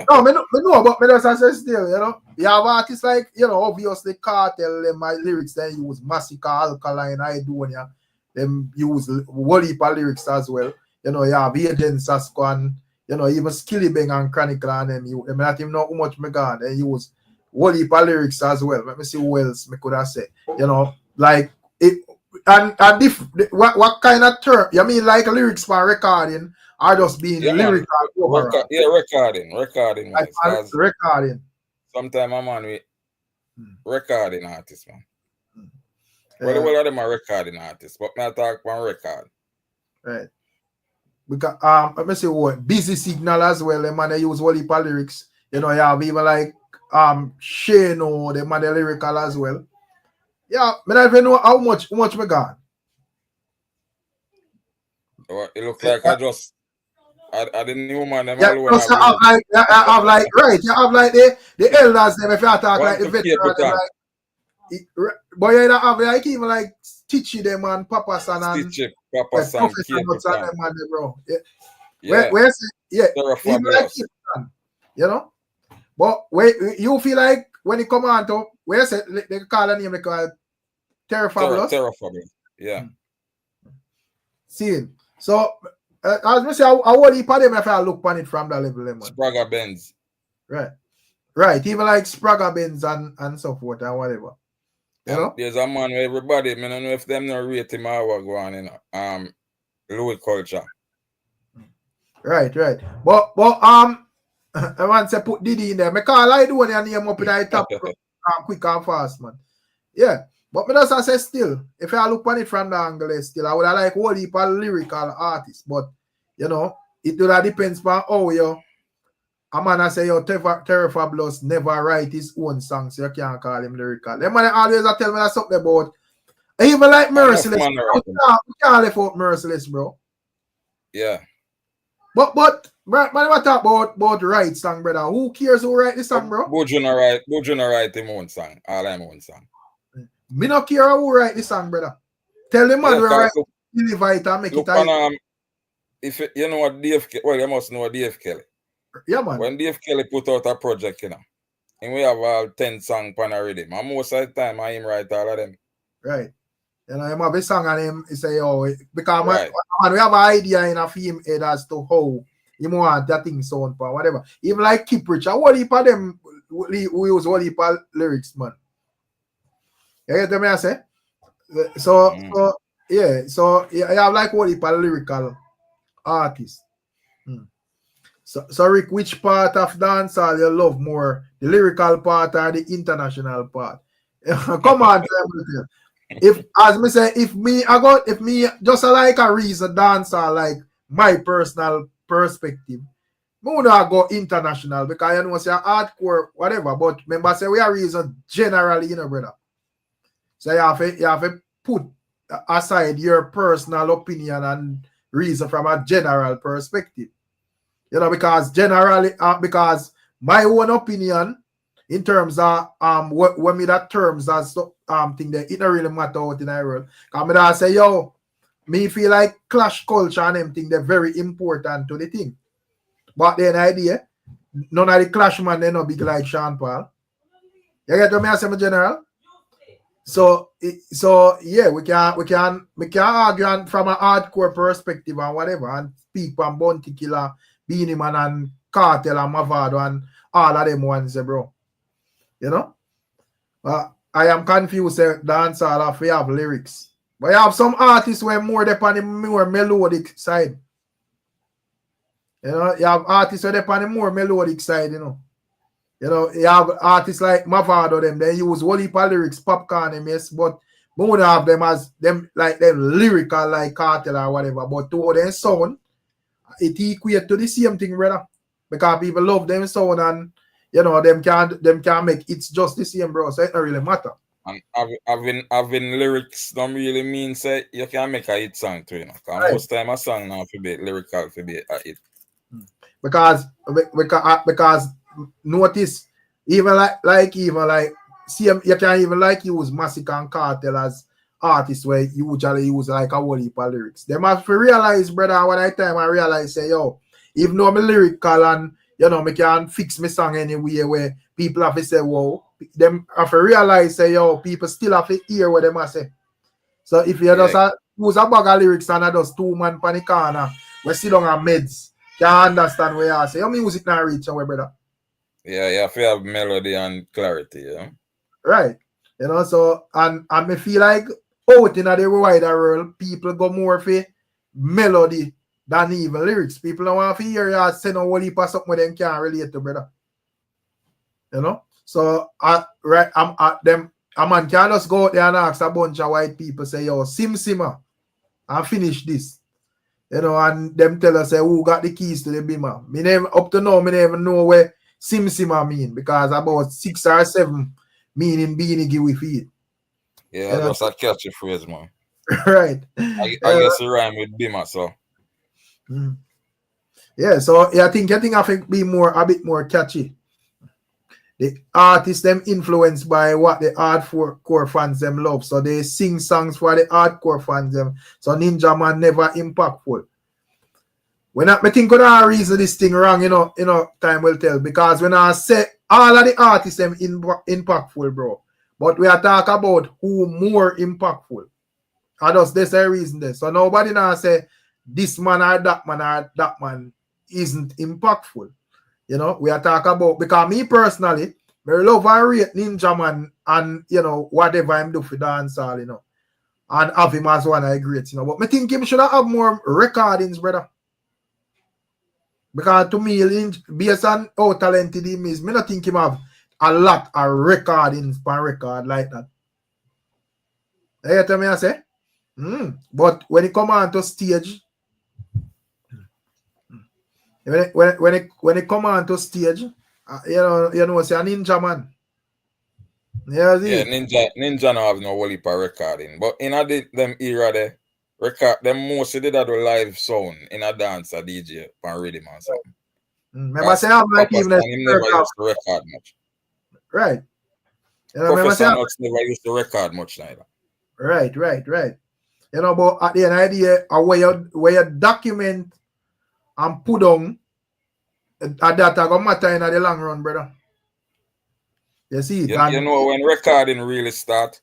Speaker 1: no, me know, but me just say still, you know. You have artists like, you know, obviously Cartel, them my lyrics, then use Massacre, Alkaline, Idonia, them use Whole heap of lyrics as well. You know, you have Agent Sasquan, you know, even Skillibeng and Chronicle and them, you not even know how much me gone, they use Whole heap of lyrics as well. Let me see who else me could have said. You know, like it and what kind of term? You mean like lyrics for recording? Are just being lyrical overall.
Speaker 4: Recording.
Speaker 1: Like, recording.
Speaker 4: Sometimes I'm on with recording artists, man. Well, of them are recording artists, but I talk about record.
Speaker 1: Right. Because let me say what Busy Signal as well, the man they use whole heap of lyrics. You know, you have even like Shano, the man they lyrical as well. Yeah, I don't even know how much me got.
Speaker 4: It looks like I didn't know, man. Them
Speaker 1: Yeah,
Speaker 4: alone
Speaker 1: plus you have like, you have like the elders them if you talk like the veterans like, but you don't have like even like Stitchy them and Papa San and
Speaker 4: Papa San,
Speaker 1: bro.
Speaker 4: Yeah.
Speaker 1: Where's even like San, you know. But where you feel like when it come on to where's it they call the name they call Terror Fabulous?
Speaker 4: Yeah.
Speaker 1: See, so as I say, I want to them if I look upon it from that level, man.
Speaker 4: Sprague Benz.
Speaker 1: Right. Even like Sprague Benz and so forth and whatever. You know?
Speaker 4: There's a man where everybody, I don't know if them not rate him or what going on, you know. Louis Culture.
Speaker 1: Right. But I want to put Diddy in there. I call I do when you name up in the top quick and fast, man. Yeah. But me just say still, if I look on it from the angle, still I would have like whole heap of lyrical artists. But you know, it will depends on how you a man I say yo Terror Fabulous never write his own songs, so you can't call him lyrical. Them man always tell me that something about even like Merciless. We can't live out Merciless, bro.
Speaker 4: Yeah.
Speaker 1: But man, what talk about right song, brother? Who cares who write the song, bro?
Speaker 4: Bojo write him own song, all him own song.
Speaker 1: Me not care who write the song, brother. Tell the man where write deliver it and make it tight.
Speaker 4: If you know what Dave Kelly, well, you must know Dave Kelly.
Speaker 1: Yeah, man.
Speaker 4: When Dave Kelly put out a project, you know, and we have all 10 songs on a rhythm, and most of the time I him write all of them.
Speaker 1: Right. You know, him have a song and him say, oh, because man, we have an idea in a film head as to how you want that thing sound or whatever. Even like Keep Rich, what heap of them we use what heap of lyrics, man. You get what I say? So you have like what heap of lyrical artists. So Rick, which part of dancehall you love more? The lyrical part or the international part? Come on, if as me say, if me just like a reason dancehall, like my personal perspective, me would not go international because you know say hardcore, whatever. But remember say we are reason generally, you know, brother. So you have to put aside your personal opinion and reason from a general perspective. You know, because generally, because my own opinion in terms of when me that terms as thing that it don't really matter out in the world. Because me that say, yo, me feel like clash culture and them thing they're very important to the thing. But then idea, none of the clash man they no big like Sean Paul. You get what me I say, my general? So yeah, we can argue from a hardcore perspective and whatever and speak from Bounty Killer, Beanie Man and Cartel and Mavado and all of them ones, bro. You know? I am confused dancehall if we have lyrics. But you have some artists who are more on the more melodic side. You know, you have artists who are on the more melodic side, you know. You know, you have artists like Mavado, them, they use whole heap of lyrics, popcorn, them, yes, but we would have them as them like them lyrical like Cartel or whatever. But to their sound, it equate to the same thing, brother. Because people love them sound and you know them can make it's just the same, bro. So it don't really matter.
Speaker 4: And having lyrics don't really mean say you can make a hit song too, you know. Because
Speaker 1: Right.
Speaker 4: most time a song now to be lyrical to be a hit.
Speaker 1: Because notice even like see you can even like use Massacre and Cartel as artists where you usually use like a whole heap of lyrics. They must realize, brother, when I realize say yo, even though I'm lyrical and you know me can fix my song anyway where people have to say whoa, them have to realize say yo, people still have to hear what they must say. So if you just use a bag of lyrics and I just 2 man pan the corner, we sit down on meds. Can't understand where you say. Your music not reach away, brother.
Speaker 4: Yeah, you have to have melody and clarity, yeah.
Speaker 1: Right. You know, so and me feel like out in the wider world, people go more for melody than even lyrics. People don't want to hear you say no whole heap of something them can't relate to, brother. You know? So a man can just go out there and ask a bunch of white people, say, yo, simmer and finish this. You know, and them tell us, say, who got the keys to the beamer? Me never, up to now, me never know where simmer mean, because about 6 or 7 meaning beanie give we feed.
Speaker 4: Yeah, that's a catchy phrase, man.
Speaker 1: Right.
Speaker 4: I guess it rhyme with beamer, so.
Speaker 1: Yeah, so yeah, I think I think be a bit more catchy. The artists them influenced by what the hardcore fans them love. So they sing songs for the hardcore fans them. So Ninja Man never impactful. When I think on reason this thing wrong, you know, time will tell. Because when I say all of the artists them impactful, bro. But we are talking about who more impactful. And just there's a reason there. So nobody now say this man or that man isn't impactful. You know, we are talking about, because me personally, I love and rate Ninja Man and, you know, whatever I'm do for dancehall, you know, and have him as one of great, you know. But I think him should have more recordings, brother. Because to me, based on how talented he is, I don't think him have a lot of recordings per record like that. You hear me I say? But when it come on to stage, when it come on to stage, you know, say a Ninja Man. Yeah,
Speaker 4: Ninja no have no whole heap of recording. But in them era there, them mostly did that with live sound in a dance, a DJ, and rhythm and something.
Speaker 1: Remember say I'm like even
Speaker 4: him never used to record much.
Speaker 1: Right. You know,
Speaker 4: Professor Nuts never used to record much neither.
Speaker 1: Right. You know, but at the end of the day, where you document and put on that gonna matter in the long run, brother. You see it.
Speaker 4: You know when recording really start,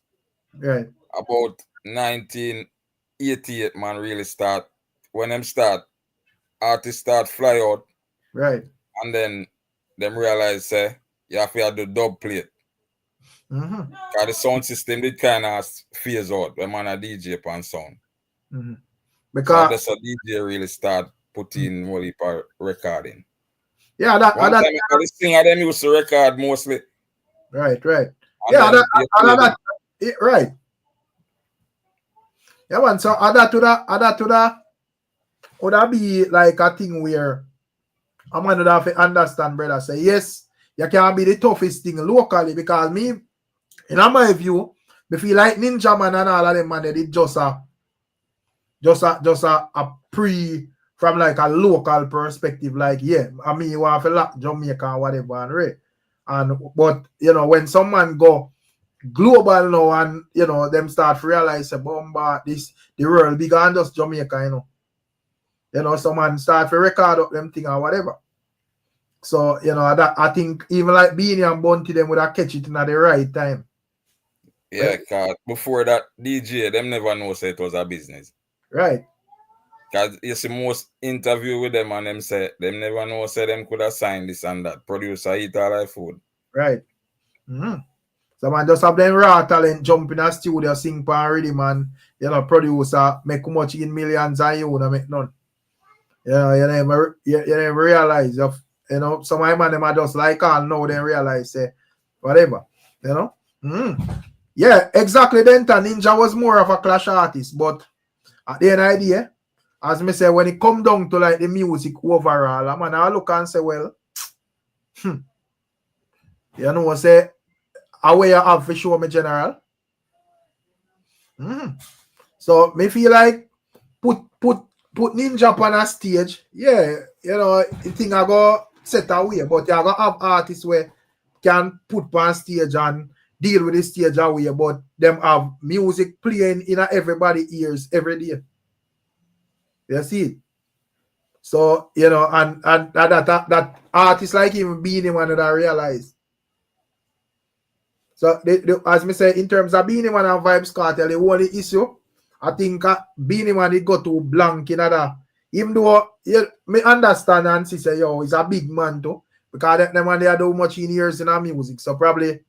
Speaker 1: right?
Speaker 4: About 1988, man, really start. When them start, artists start fly out.
Speaker 1: Right.
Speaker 4: And then them realize say you have to do dub plate. Because the sound system did kind of phase out when man a DJ pan sound.
Speaker 1: Because
Speaker 4: so that's a DJ really start putting more recording.
Speaker 1: Yeah,
Speaker 4: the singer them used to record mostly.
Speaker 1: Right.
Speaker 4: And
Speaker 1: yeah, right. Yeah, man. So add to that, would that be like a thing where I'm gonna have to understand, brother? Say yes, you can be the toughest thing locally, because me, in my view, I feel like Ninja Man and all of them, man, they did just a pre from like a local perspective, like yeah, I mean you want to lock Jamaica or whatever, but you know when someone go global now and you know them start to realize bomba the world bigger than just Jamaica, you know someone start to record up them thing or whatever. So you know that I think even like Beanie and Bunty them would have catch it in at the right time.
Speaker 4: Yeah, cause before that DJ them never know say it was a business.
Speaker 1: Right.
Speaker 4: Because you see most interview with them and them say them never know say them could have signed this and that. Producer eat all that food.
Speaker 1: Right. So man just have them raw talent jump in a studio, sing pan rhythm and you know producer make much in millions and you don't make none. You know, you never realize You know, some of them are just like all now, then realize, say, whatever. You know? Yeah, exactly. Then Ninja was more of a clash artist, but at the end of the day, as me say, when it come down to like the music overall, man, I look and say, well, you know, say, away you have for sure, me general. So me feel like put Ninja up on a stage, yeah, you know, the thing I go set away, but you go have artists where can put on stage and deal with the stage away, but them have music playing in everybody's ears every day. You see it? So, you know, and that artists like him being him and I realize. So, as me say, in terms of Beenie Man and VYBZ KARTEL, the only issue, I think Beenie Man it got too blank in that. Even though me understand and say, yo, he's a big man too, because them man they do much in years in our music. So probably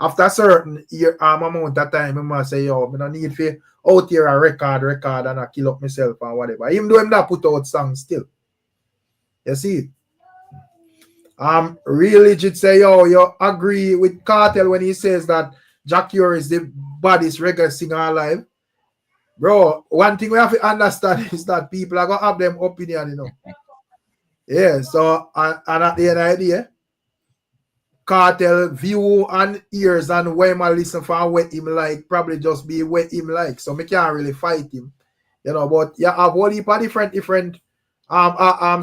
Speaker 1: after a certain year amount of time, I must say, yo, I don't need to out here a record and I kill up myself and whatever. Even though I'm not put out songs still. You see? Really legit say, yo, you agree with Kartel when he says that Jack Ure is the baddest reggae singer alive. Bro, one thing we have to understand is that people are going to have them opinion, you know. Yeah, so, and at the end of the day, Kartel view and ears and when I listen for what him like, probably just be what him like. So, me can't really fight him, you know, but yeah, have all heap of different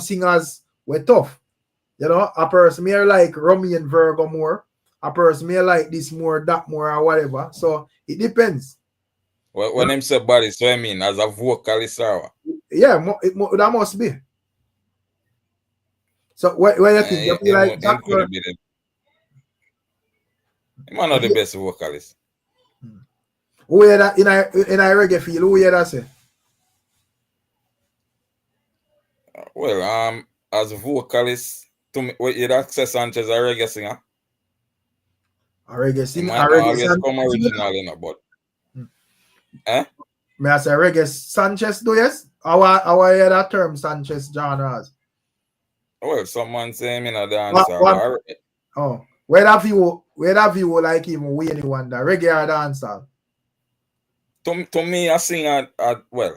Speaker 1: singers were tough. You know, a person may like Rummy and Virgo more, a person may like this more, that more, or whatever. So, it depends.
Speaker 4: Well, when him say body, so I mean, as a vocalist, or
Speaker 1: yeah, that must be. So, what you think? You feel like Jack Ure?
Speaker 4: He's one of the best vocalists.
Speaker 1: Who hear that in a reggae feel? Who hear that say?
Speaker 4: Well, as a vocalist, to me, you'd access Sanchez a reggae singer.
Speaker 1: A reggae singer?
Speaker 4: He might not always come original, you know, but
Speaker 1: May I say reggae Sanchez do yes? How hear that term Sanchez genres?
Speaker 4: Well, someone say him in a dancer.
Speaker 1: Oh, where have you like him or anyone that reggae or dancer?
Speaker 4: To me, I sing well,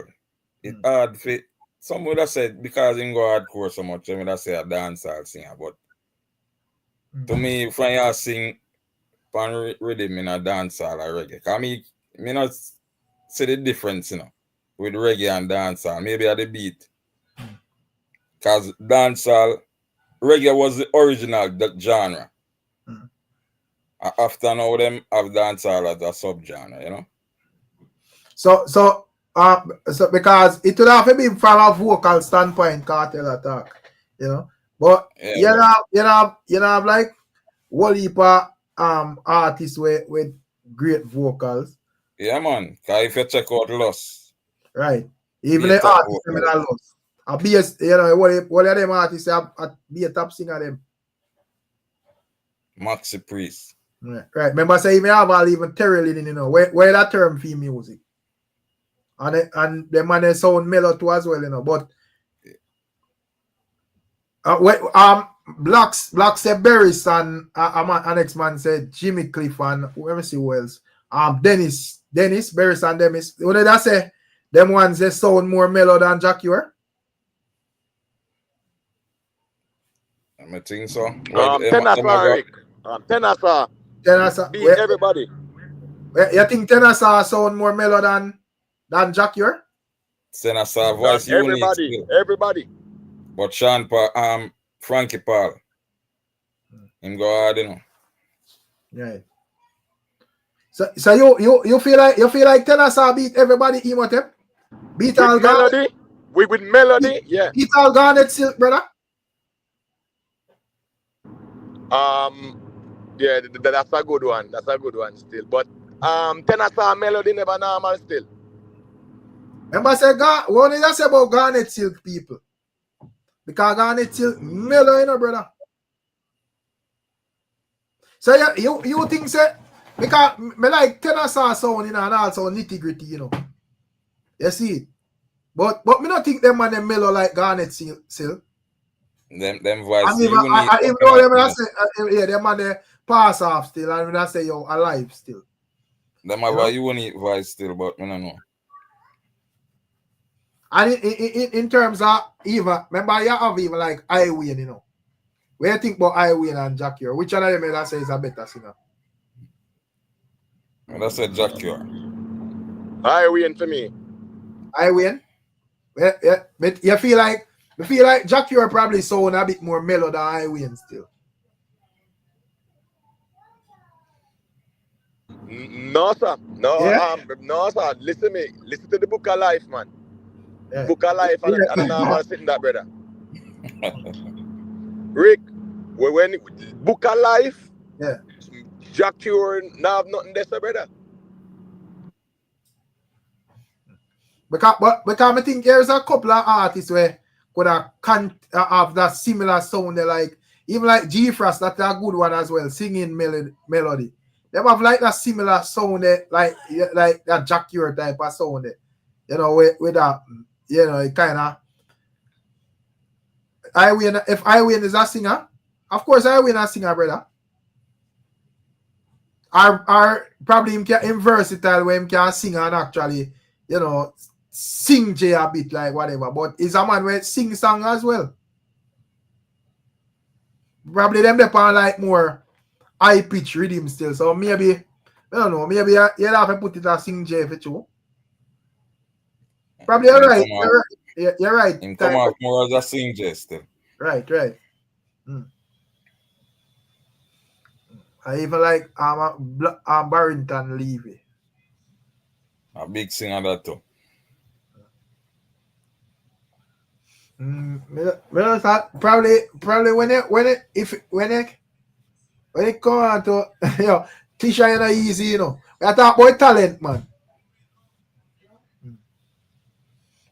Speaker 4: it hard fit. Some would have said because him go hardcore so much, I would have said a dancer singer, but to me, if I sing pan rhythm in a dancehall or reggae, because me not see the difference, you know, with reggae and dancehall. Maybe at the beat. Because dancehall, reggae was the original genre. After now, them have dancehall as a subgenre, you know.
Speaker 1: So because it would have to be from a vocal standpoint, Kartel attack, you know. But you have like whole heap of artists with great vocals.
Speaker 4: Yeah, man. Because if you check out Loss.
Speaker 1: Right. Even the artists in Loss. A bass, you know, what of them artists be a top singer them.
Speaker 4: Maxi Priest.
Speaker 1: Right. Remember say even have all even Terry Lynn, you know, where that term feel music. And the man they sound mellow too as well, you know. But Black said Berries and next man said Jimmy Cliff and let me see who else. Dennis, Berries and Dennis. What did I say? Them ones they sound more mellow than Jack Ure?
Speaker 4: I think so.
Speaker 2: Tenasa beat everybody.
Speaker 1: You think Tenasa sound more mellow than Jack Ure?
Speaker 4: Tenasa voice
Speaker 2: everybody.
Speaker 4: But Sean Paul, Frankie Paul. Him go hard, you know.
Speaker 1: Right. So you feel like Tenasa beat everybody Imhotep? Beat
Speaker 2: with
Speaker 1: all
Speaker 2: melody? With melody, yeah.
Speaker 1: Beat all Garnet Silk, brother?
Speaker 2: Yeah, that's a good one. That's a good one still. But Tenasa melody never normal still.
Speaker 1: Remember say what did I say about Garnet Silk people? Because Garnet Silk mellow, you know, brother. So you think say because me like Tenasa sound, you know, and also nitty-gritty, you know. You see it? But me not think them man them mellow like Garnet Silk.
Speaker 4: Them voice.
Speaker 1: And even, I even though them I say, yeah, them man they pass off still, and when I say yo alive still.
Speaker 4: Them have a unique voice still, but I don't know.
Speaker 1: And in terms of even, remember you have even like Iwin, you know. What do you think about Iwin and Jackie? Which one of them that say is a better singer?
Speaker 4: That's a Jackie.
Speaker 2: Iwin for me.
Speaker 1: Iwin? Yeah, but you feel like Jackie probably sound a bit more mellow than Iwin still.
Speaker 2: No, sir. No,
Speaker 1: Yeah?
Speaker 2: no, sir. Listen to the Book of Life, man.
Speaker 1: Yeah.
Speaker 2: Book of Life, and I don't know how to sit in that, brother. Rick, when Book of Life,
Speaker 1: Yeah.
Speaker 2: Jack Cure now have nothing there, sir, brother.
Speaker 1: Because I think there's a couple of artists where could have that similar sound. They like, even like G Frost, that's a good one as well, singing melody. They have like that similar sound, like that Jack Cure type of sound, you know, with that, you know, it kind of. If Iwin is a singer, of course Iwin a singer, brother. Or probably him versatile where him can sing and actually, you know, sing J a bit like whatever. But he's a man where sing song as well. Probably them depend like more high pitch rhythm still. So maybe, I don't know, maybe you'll have to put it as sing J for you. Probably you're right. You're right.
Speaker 4: Him come off more as a sing J still.
Speaker 1: Right. I even like Barrington Levy.
Speaker 4: A big singer that too.
Speaker 1: Probably when it come on to you know, Tisha ain't easy, you know. We are talking about talent, man.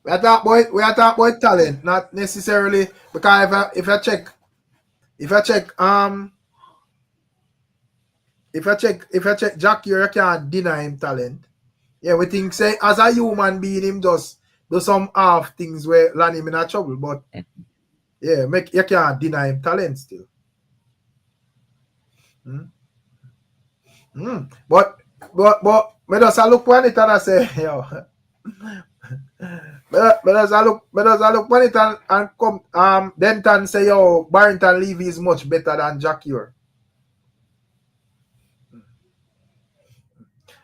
Speaker 1: We are talking about talent, not necessarily because if I check Jack, you can't deny him talent. Yeah, we think say as a human being him just do some half things where land him in a trouble, but yeah, you can't deny him talent still. But me just look on it and I say, yo. Me just look on it and come Denton say, yo, Barrington Levy is much better than Jack Ure.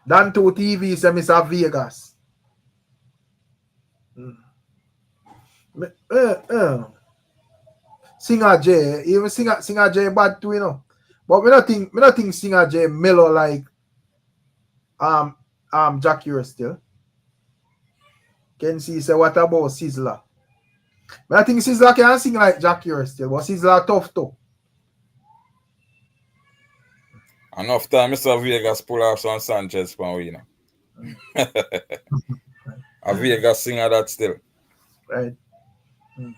Speaker 1: Dan 2 TV say Mr. Vegas. Singer J, even Singer J bad too, you know. But me not think Singer J mellow like Jack Ure still. Can see say what about Sizzler? But I think Sizzler can sing like Jack Ure still, but Sizzler tough too.
Speaker 4: Enough time Mr. Vegas pull off some Sanchez from we, you know. A Vegas singer that still.
Speaker 1: Right. You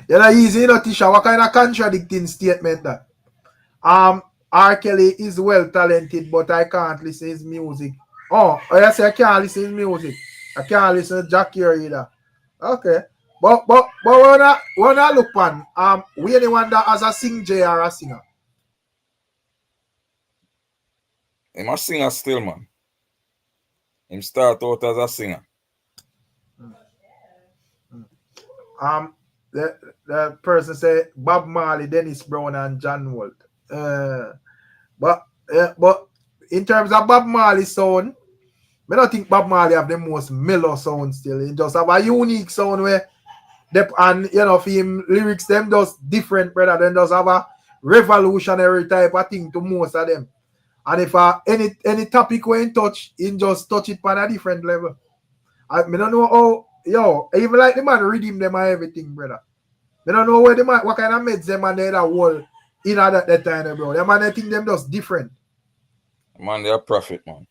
Speaker 1: know, easy, you know, Tisha. What kind of contradicting statement that? R. Kelly is well talented, but I can't listen to his music. Oh, I say I can't listen to his music. I can't listen to Jack Ure either. Okay. But when I look on, we anyone that has a sing J or a singer?
Speaker 4: Him a singer still, man. Him start out as a singer.
Speaker 1: The person say Bob Marley, Dennis Brown, and John Walt. But in terms of Bob Marley sound, I don't think Bob Marley have the most mellow sound still. He just have a unique sound where and you know for him lyrics them just different, brother. Then just have a revolutionary type of thing to most of them. And if any topic we in touch, he just touch it on a different level. I don't know how even like the man redeem them and everything, brother. I don't know where the man what kind of meds them and they that whole in that time, bro. Them man I think them just different.
Speaker 4: Man, they are prophet, man.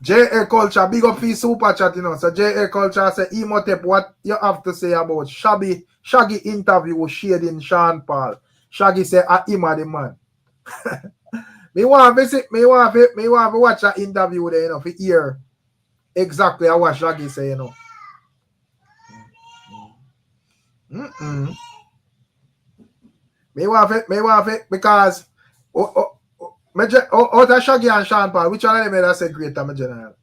Speaker 1: J.A. Culture, big up for super chat, you know. So J.A. Culture say, Emotep, what you have to say about Shaggy interview shading Sean Paul. Shaggy say, him are the man. Me want to watch that interview there, you know, for hear exactly what Shaggy say, you know. Me want it because out of Shaggy and Sean Paul, which one of them that say greater, my general?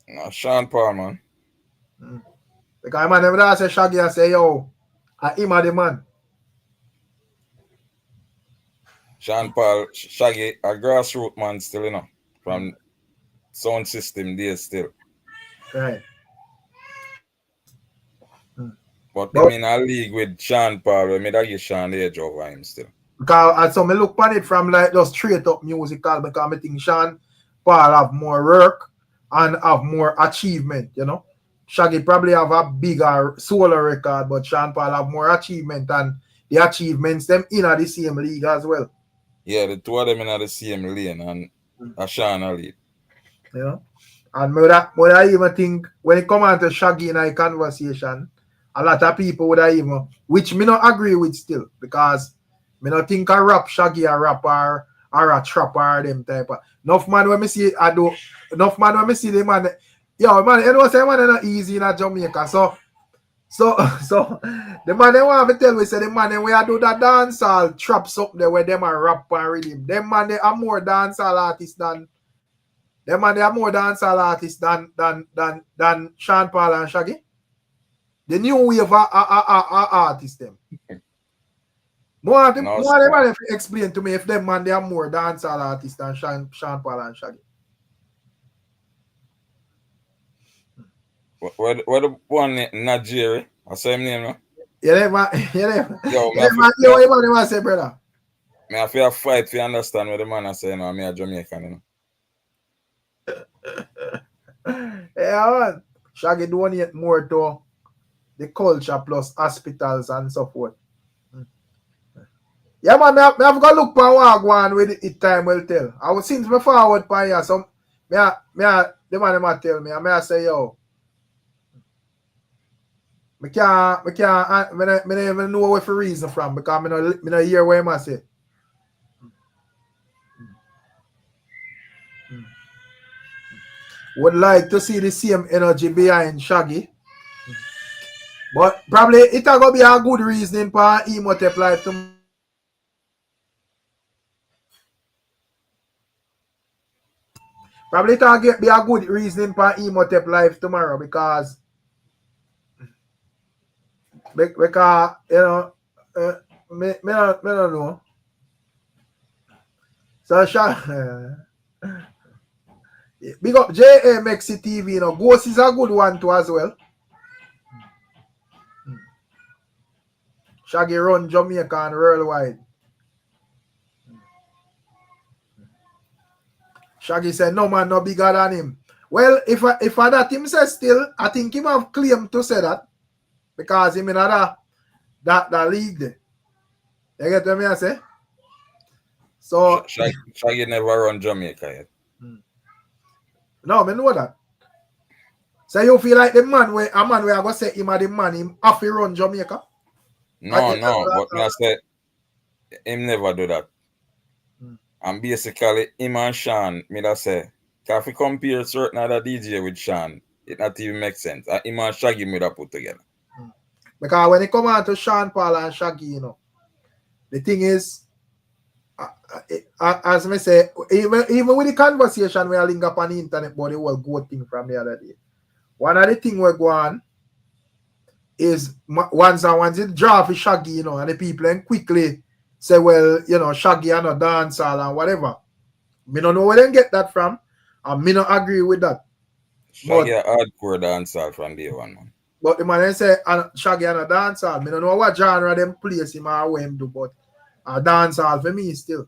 Speaker 4: No, Sean Paul, man.
Speaker 1: Because man, never say Shaggy and say, yo, him are the man.
Speaker 4: Sean Paul, Shaggy, a grassroots man still, you know, from sound system there still.
Speaker 1: Right.
Speaker 4: But I'm in a league with Sean Paul, where me that give Sean the edge over him still.
Speaker 1: Because so me look upon it from like just straight up musical, because I think Sean Paul have more work and have more achievement, you know. Shaggy probably have a bigger solo record, but Sean Paul have more achievement, and the achievements them in the same league as well.
Speaker 4: Yeah, the two of them in the same lane, and Sean a lead.
Speaker 1: You know, and would I even think when it come on to Shaggy in a conversation, a lot of people would even, which me not agree with still, because me not think a rap Shaggy a rapper or a trapper them type of. Enough man when me see the man. Yo, man, you know say man not easy in Jamaica. So the man they want to tell we say the man we do that dancehall traps up there where them a rap and rhythm. Them man they are more dancehall artists than Sean Paul and Shaggy. The new wave of artists them. More them man explain to me if them man they are more dancehall artists than Sean Paul and Shaggy.
Speaker 4: Where the one in Nigeria? I say him name, no?
Speaker 1: Yeah, man. Yo, man, say, brother.
Speaker 4: Me I feel a fight to understand what the man I say, no, me a Jamaican, you
Speaker 1: know. Yeah, man. Shaggy donate more to the culture plus hospitals and so forth. Yeah, man, I have got look for what go on with it time will tell. I was since me forward for here, so the man tell me, I say, yo, I don't even know what for reason from, because I don't hear what him say. Would like to see the same energy behind Shaggy. But probably it's going to be a good reasoning for Emotep life tomorrow. Probably it's going to be a good reasoning for Emotep life tomorrow, because you know, me don't know. So big up JMX TV, you know. Ghost is a good one too as well. Shaggy run Jamaica and worldwide. Shaggy said no man no bigger than him. Well, if I that him says still, I think him have claim to say that, because him in that league there. You get what I say? So
Speaker 4: Shaggy never run Jamaica yet.
Speaker 1: No, I know that. So you feel like the man where I go say him are the man, him have to run Jamaica?
Speaker 4: No, but me I say him never do that. And basically him and Sean, me that say, if you compare certain other DJ with Sean, it not even make sense. Him and Shaggy me that put together.
Speaker 1: Because when it come on to Sean Paul and Shaggy, you know, the thing is, as I say, even with the conversation we are link up on the internet about the whole good thing from the other day, one of the things we're going is once it draw for Shaggy, you know, and the people then quickly say, well, you know, Shaggy and a dancehall and whatever. Me don't know where they get that from, and me not agree with that.
Speaker 4: Shaggy a hardcore dancehall from day one, man.
Speaker 1: But the man say Shaggy and a dancehall. Me don't know what genre them place him or what him do, but a dancehall for me still.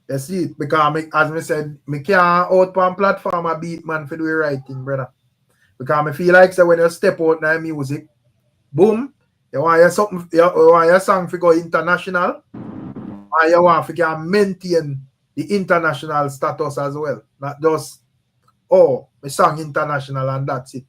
Speaker 1: You see it, because as I said, me can't out on platform a beat man for do the right thing, brother. Because I feel like so when you step out in music, boom, you want your something, you want your song to go international, and you want to maintain the international status as well. Not just, oh, my song international and that's it.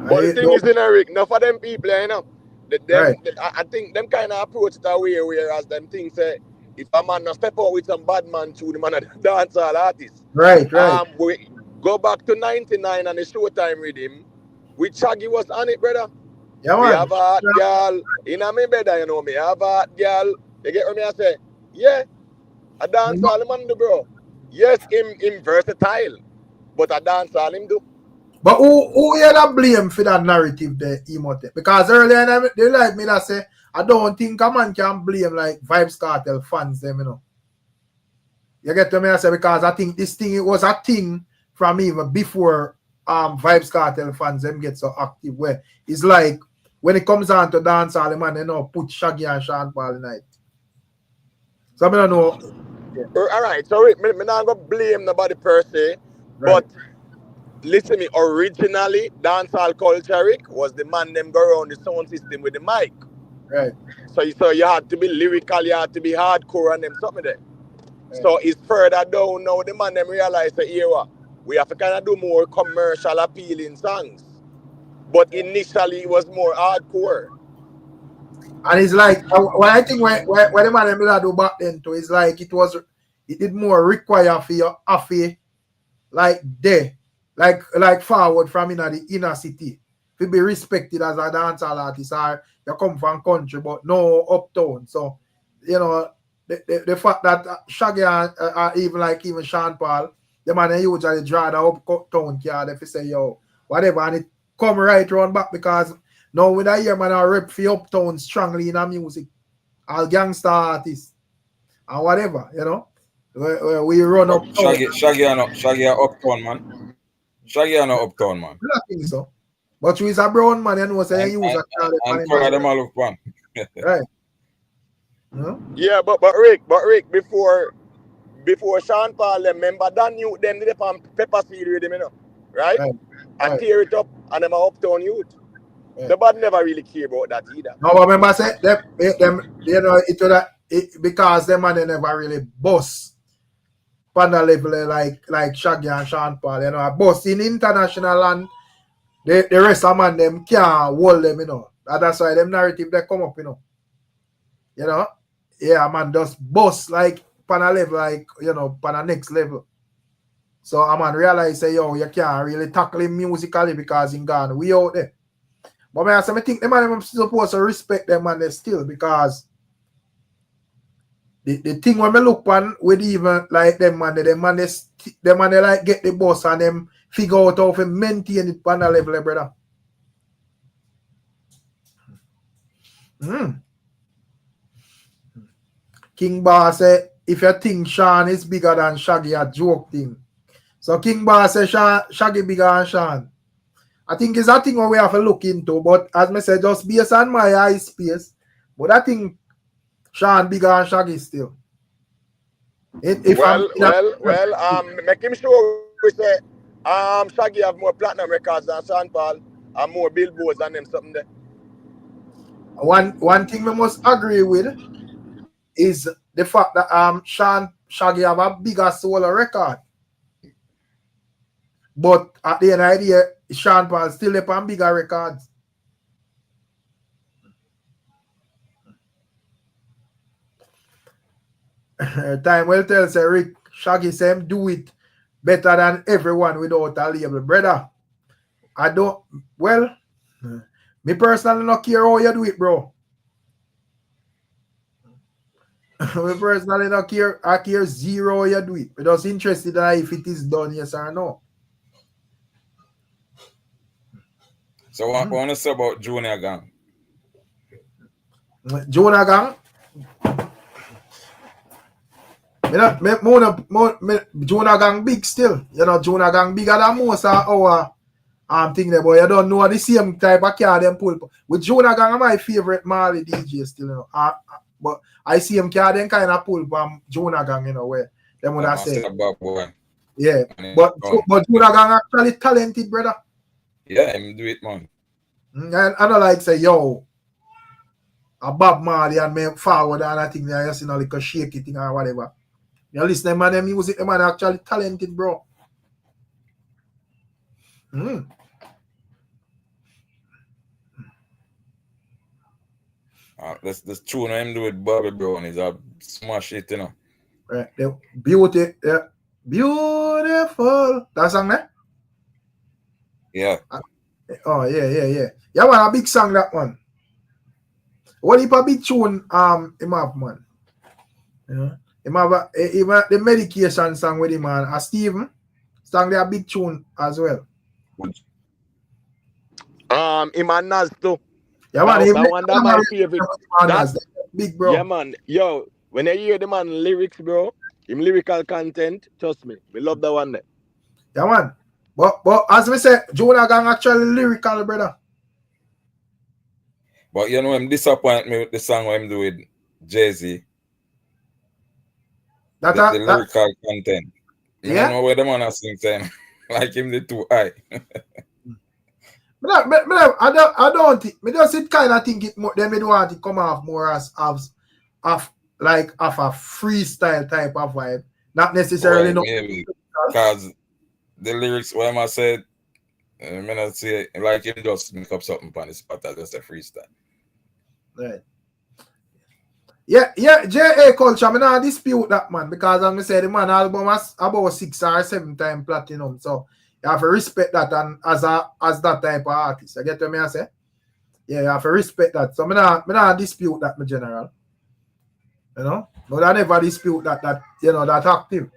Speaker 2: But the thing is, Eric, enough of them people, you know, I think them kind of approach it that way, whereas them things say, if a man not step out with some bad man to the man a dancehall artist.
Speaker 1: Right.
Speaker 2: We go back to 99 and the Showtime rhythm, with Shaggy was on it, brother.
Speaker 1: Yeah,
Speaker 2: me
Speaker 1: man.
Speaker 2: have a hot girl in a me bed, you know, me have a hot girl. You get what me I say? Yeah, a dancehall man do, bro. Yes, him versatile, but a dancehall him do.
Speaker 1: But who you da blame for that narrative there, emote? Because earlier they like me that say, I don't think a man can blame like VYBZ KARTEL fans them, you know. You get to me I say, because I think this thing, it was a thing from even before VYBZ KARTEL fans them get so active, where it's like when it comes on to dancehall, man, you know, put Shaggy and Sean Paul in it. So I don't know.
Speaker 2: All right, so me not gonna blame nobody per se, but listen me, originally dancehall culture, Rick, was the man them go around the sound system with the mic.
Speaker 1: Right.
Speaker 2: So you had to be lyrical, you had to be hardcore and them something there. Right. So it's further down now, the man them realize the era. We have to kind of do more commercial appealing songs. But initially it was more hardcore.
Speaker 1: And it's like, what I think when the man them do back then too, it's like it did more require for your affair, like there. Like forward from the inner city to be respected as a dancehall artist, or you come from country but no uptown. So you know the fact that Shaggy and even Sean Paul, the man they usually draw the uptown card if you say yo whatever, and it come right round back, because now when I hear man I rep for uptown strongly in our music, all gangster artists and whatever, you know, where we run up.
Speaker 4: Shaggy and uptown man. Shaggy and uptown man.
Speaker 1: I think so. But you is a brown man, you know, so you use a
Speaker 4: and color them all up one.
Speaker 1: Right. No?
Speaker 2: Yeah, but Rick, before Sean Paul, remember that youth them did on pepper seed with him, you know, right? And tear it up and them are uptown youth. The bad never really care about that either.
Speaker 1: No, but remember say them you know it because them man they never really bust on the level like Shaggy and Sean Paul, you know, a bust in international, and the rest of man them can't hold them, you know. And that's why them narrative they come up, you know. You know? Yeah, man, just bust like on a level, like, you know, on the next level. So a man realize say, yo, you can't really tackle him musically because he gone way out there. But I think the man them supposed to respect them man they still, because the thing when me look on with even like them man they like get the boss and them figure out how to maintain it on a level, brother. King Bar say if you think Sean is bigger than Shaggy, a joke thing. So King Bar say Shaggy bigger than Sean. I think it's a thing we have to look into, but as I said, just based on my eye space, but I think Sean bigger than Shaggy still.
Speaker 2: Make him sure we say Shaggy have more platinum records than Sean Paul and more billboards than them something there.
Speaker 1: One thing we must agree with is the fact that Shaggy have a bigger solo record. But at the end of the day, Sean Paul still up on bigger records. Time will tell, say Rick, Shaggy say him do it better than everyone without a label. Brother, I don't, well, me personally not care how you do it, bro. Me personally not care, I care zero how you do it. I'm just interested in if it is done, yes or no.
Speaker 4: So what want to say about Junior Gang?
Speaker 1: Junior Gang? Junior Gang big still. You know, Junior Gang bigger than most of our thing there, but you don't know the same type of car them pull. With Junior Gang, I'm my favorite Marley DJ still, you know. But I see him car them kind of pull from Junior Gang, you know, where them would have said. Yeah, but Junior Gang actually talented, brother.
Speaker 4: Yeah, him do it, man.
Speaker 1: And I don't like say, yo, a Bob Marley and me forward and I think they just, you know, like a shaky thing or whatever. You listen to man, them music, the man actually talented, bro.
Speaker 4: This tune him do with Bobby Brown is a smash it, you know.
Speaker 1: Right. The beauty, yeah. Beautiful. That song there?
Speaker 4: Yeah.
Speaker 1: Oh yeah. Yeah, man, a big song that one. What if a big tune him have, man? You know? Him have the medication song with him, man. A Steven song there a big tune as well.
Speaker 2: Him and Nas too.
Speaker 1: Yeah, man.
Speaker 2: That one that my favorite.
Speaker 1: That's big, bro.
Speaker 2: Yeah, man. Yo, when I hear the man lyrics, bro, him lyrical content, trust me, we love that one there.
Speaker 1: Yeah, man. But as we say, Jonah Gang actually lyrical, brother.
Speaker 4: But you know, him disappoint me with the song I'm doing with Jay-Z. The lyrical content.
Speaker 1: Yeah.
Speaker 4: I don't know where the man has sing saying like him the too high.
Speaker 1: I don't think. Me just it kind of think it more. Then me want it come off more as like of a freestyle type of vibe, not necessarily no.
Speaker 4: Because the lyrics, what I said, I mean, I say like him just make up something on the spot. That's just a freestyle.
Speaker 1: Right. Yeah. JA culture. I not dispute that, man, because as I said, the man album has about 6 or 7 times platinum. So you have to respect that, and as that type of artist. You get what I say? Yeah, you have to respect that. So I not dispute that, my general. You know, but I never dispute that you know that active.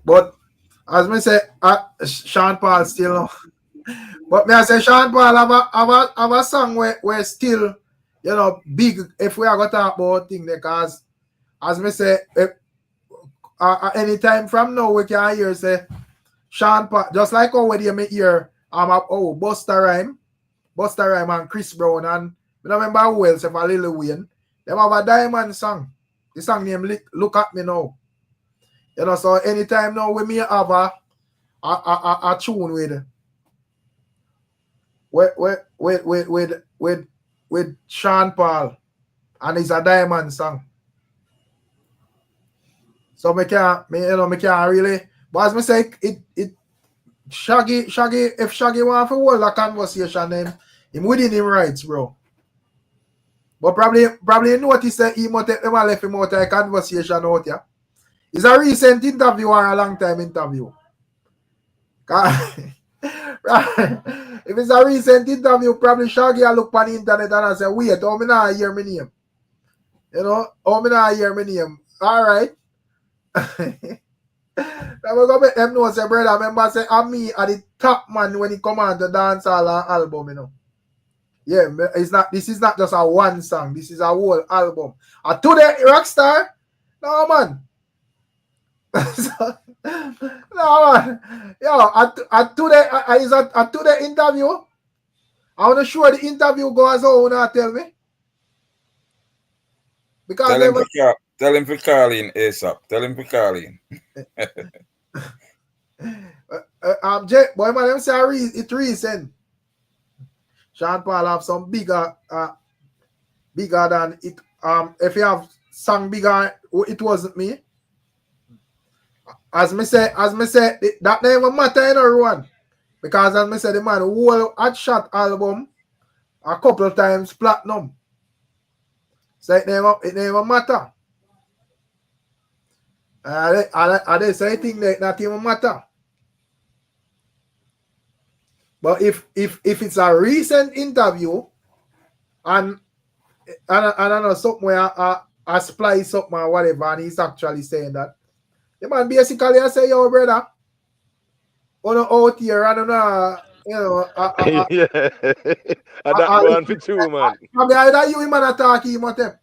Speaker 1: But as me say, Sean Paul still know. But me I say Sean Paul have a song where still, you know, big if we are gonna talk about thing, because as me say, anytime from now we can hear say Sean Paul, just like how we hear Busta Rhyme and Chris Brown, and I don't remember who else, if a Lil Wayne. They have a diamond song. The song name Look At Me Now. You know, so anytime now we may have a tune with Sean Paul, and it's a diamond song. So me can't really. But as me say, it Shaggy, if Shaggy want to hold a conversation, him within him rights, bro. But probably notice that he might take them and left him out of a conversation out here. It's a recent interview or a long time interview. If it's a recent interview, probably Shaggy will look on the internet and say, wait, how me not hear my name? You know, how me not hear my name? Alright. I'm gonna make them know, say, brother, remember say I'm me at the top man when he come on the dancehall album, you know. Yeah, this is not just a one song, this is a whole album. Today, Rockstar, no man. No man. Yo, today interview. I wanna show the interview goes on, tell me. Because
Speaker 4: tell him to call in ASAP. Tell him to call in.
Speaker 1: Boy, man, them say it's recent. Sean Paul have some bigger than it. If you have song bigger, it wasn't me. As me say, that never matter in everyone. Because as me say, the man whole Hot Shot album a couple of times platinum. So it never matter. They say thing that not even matter. But if it's a recent interview and I know somewhere I splice something or whatever, and he's actually saying that, the man basically I say, yo brother, out here, I don't know, you know,
Speaker 2: yeah, and that one for two, man.
Speaker 1: Either you man attack him or them.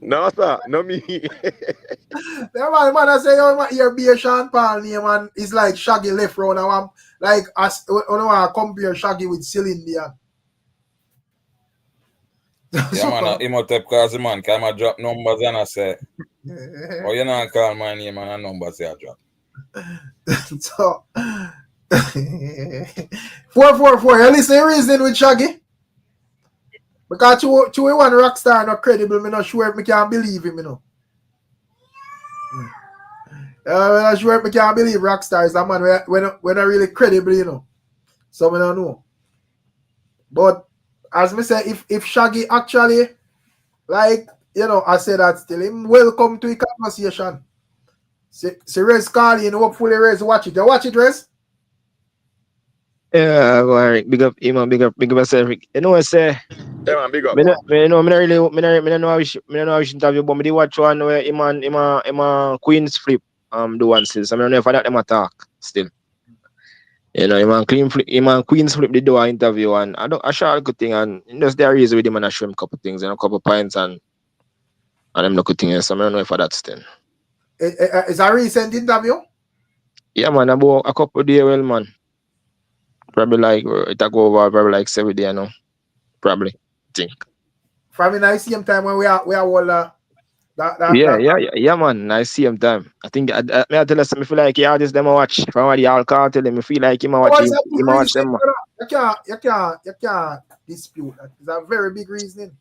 Speaker 2: No sir, no me.
Speaker 1: The man I say, yo, here be a Sean Paul name, and it's like Shaggy left round, and I'm like, as you know, I compare Shaggy with Celine Dion.
Speaker 4: Yeah, man, he might have cause the man can I drop numbers and I say, oh, you not call my name and a number say I drop.
Speaker 1: So 444, you listen to reason with Shaggy? Because to one Rockstar not credible, me not sure if me can believe him, you know. I'm not sure if me can believe Rockstar is a man when not really credible, you know. So I don't know. But as me say, if Shaggy actually, like, you know, I say that still, him welcome to the conversation. See Rez calling, hopefully Rez watch it. You watch it, Rez?
Speaker 6: Yeah, go ahead. Big up him and big up myself. You know what I say?
Speaker 2: Yeah, man, big up.
Speaker 6: Me know I wish interview, but me did watch one where him and Queen's Flip do one since. I don't know if that them attack still. You know, him and Queen's Flip did do an interview and I shot a good thing and just there is with him and I show him a couple things and a couple pints and them look good things. So I don't know if that's still.
Speaker 1: Is a recent interview?
Speaker 6: Yeah, man, about a couple of days, well, man. Probably like it go over probably like 7 days now. Probably, I think.
Speaker 1: From in the same time when we are all
Speaker 6: yeah, man. I see him time. I think I tell us I feel like yeah, this them I watch from what the all cartel them. I feel like him I watch them.
Speaker 1: You can't dispute that. It's a very big reasoning.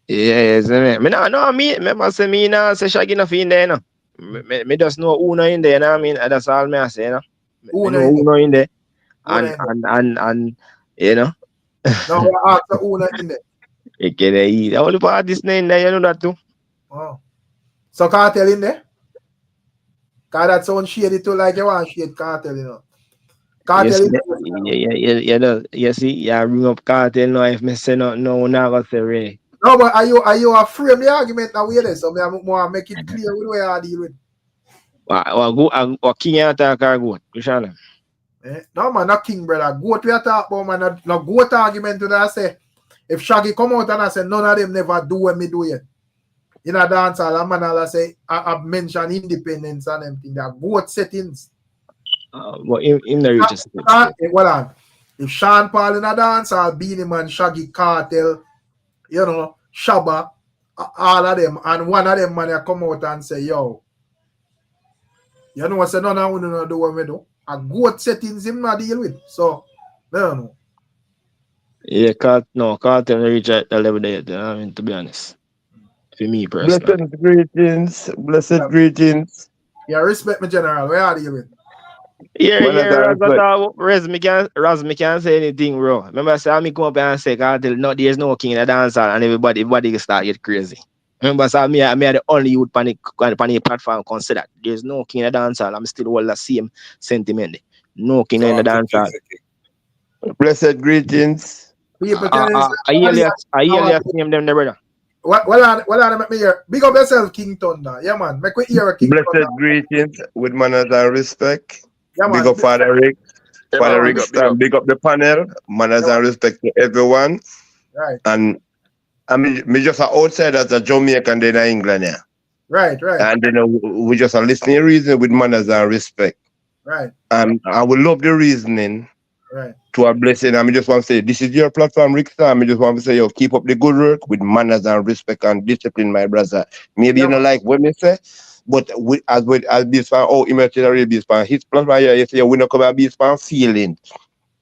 Speaker 6: Yeah, me no me say me nah say Shaggy nothing in there, no. Me just know Uno in there, you know what I mean? That's all me I say, you know. Uno in there. And you know.
Speaker 1: No, I ask the Uno in there.
Speaker 6: You can eat. All the parties in there, you know that too.
Speaker 1: Wow. So Cartel in there? Cause that sound shady too, like you want shade Cartel, you know. Cartel in there.
Speaker 6: You see, yeah, bring up Cartel now if me say no, never say Ray.
Speaker 1: No, but are you afraid of the argument that way there? So me more make it clear with where I deal with.
Speaker 6: What King attack or goat? Which one?
Speaker 1: No man, not King brother. Goat we talk about man, no goat argument to that say. If Shaggy come out and I say none of them never do what me do yet. In a dance hall, a man I say I mention independence and everything. There are goat settings.
Speaker 6: But in the reaches.
Speaker 1: Hold on. If Sean Paul in a dance hall, Beanie Man, Shaggy, Cartel, you know, Shabba, all of them, and one of them man come out and say, yo, you know what say none of them do what me do. A goat settings him not deal with. So, I don't know.
Speaker 6: Yeah, Cartel reach at the level there, I mean, to be honest. For me personally.
Speaker 7: Blessed greetings.
Speaker 1: Yeah, respect me, General. Where are you with?
Speaker 6: Raz, me can't say anything, bro. Remember I said, me come up and say, Cartel, no, there's no king in the dance hall, and everybody can start get crazy. Remember, so me are the only youth panic platform consider. There's no king in the dance hall. I'm still all the same sentiment. No king in the dance hall.
Speaker 7: Blessed greetings.
Speaker 1: People
Speaker 6: I hear them, brother.
Speaker 1: Well, make me hear. Big up yourself, King Thunder. Yeah, man. Make me hear a King
Speaker 7: Blessed
Speaker 1: Thunder.
Speaker 7: greetings with manners and respect.
Speaker 1: Yeah, man.
Speaker 7: Big up Father Rick.
Speaker 2: Yeah,
Speaker 7: Father
Speaker 2: man,
Speaker 7: Rick, big up the panel. Manners and respect to everyone.
Speaker 1: Right.
Speaker 7: And I mean, me just an outsider as a Jamaican then in England, yeah.
Speaker 1: Right.
Speaker 7: And then we just are listening reason with manners and respect.
Speaker 1: Right.
Speaker 7: And I would love the reasoning.
Speaker 1: Right.
Speaker 7: To a blessing. I just want to say, this is your platform, Ricstorm. I just want to say, yo, keep up the good work with manners and respect and discipline, my brother. Maybe you know like what me say, but as this fan, imaginary this fan, his platform here, you say, we not come and be fan feeling.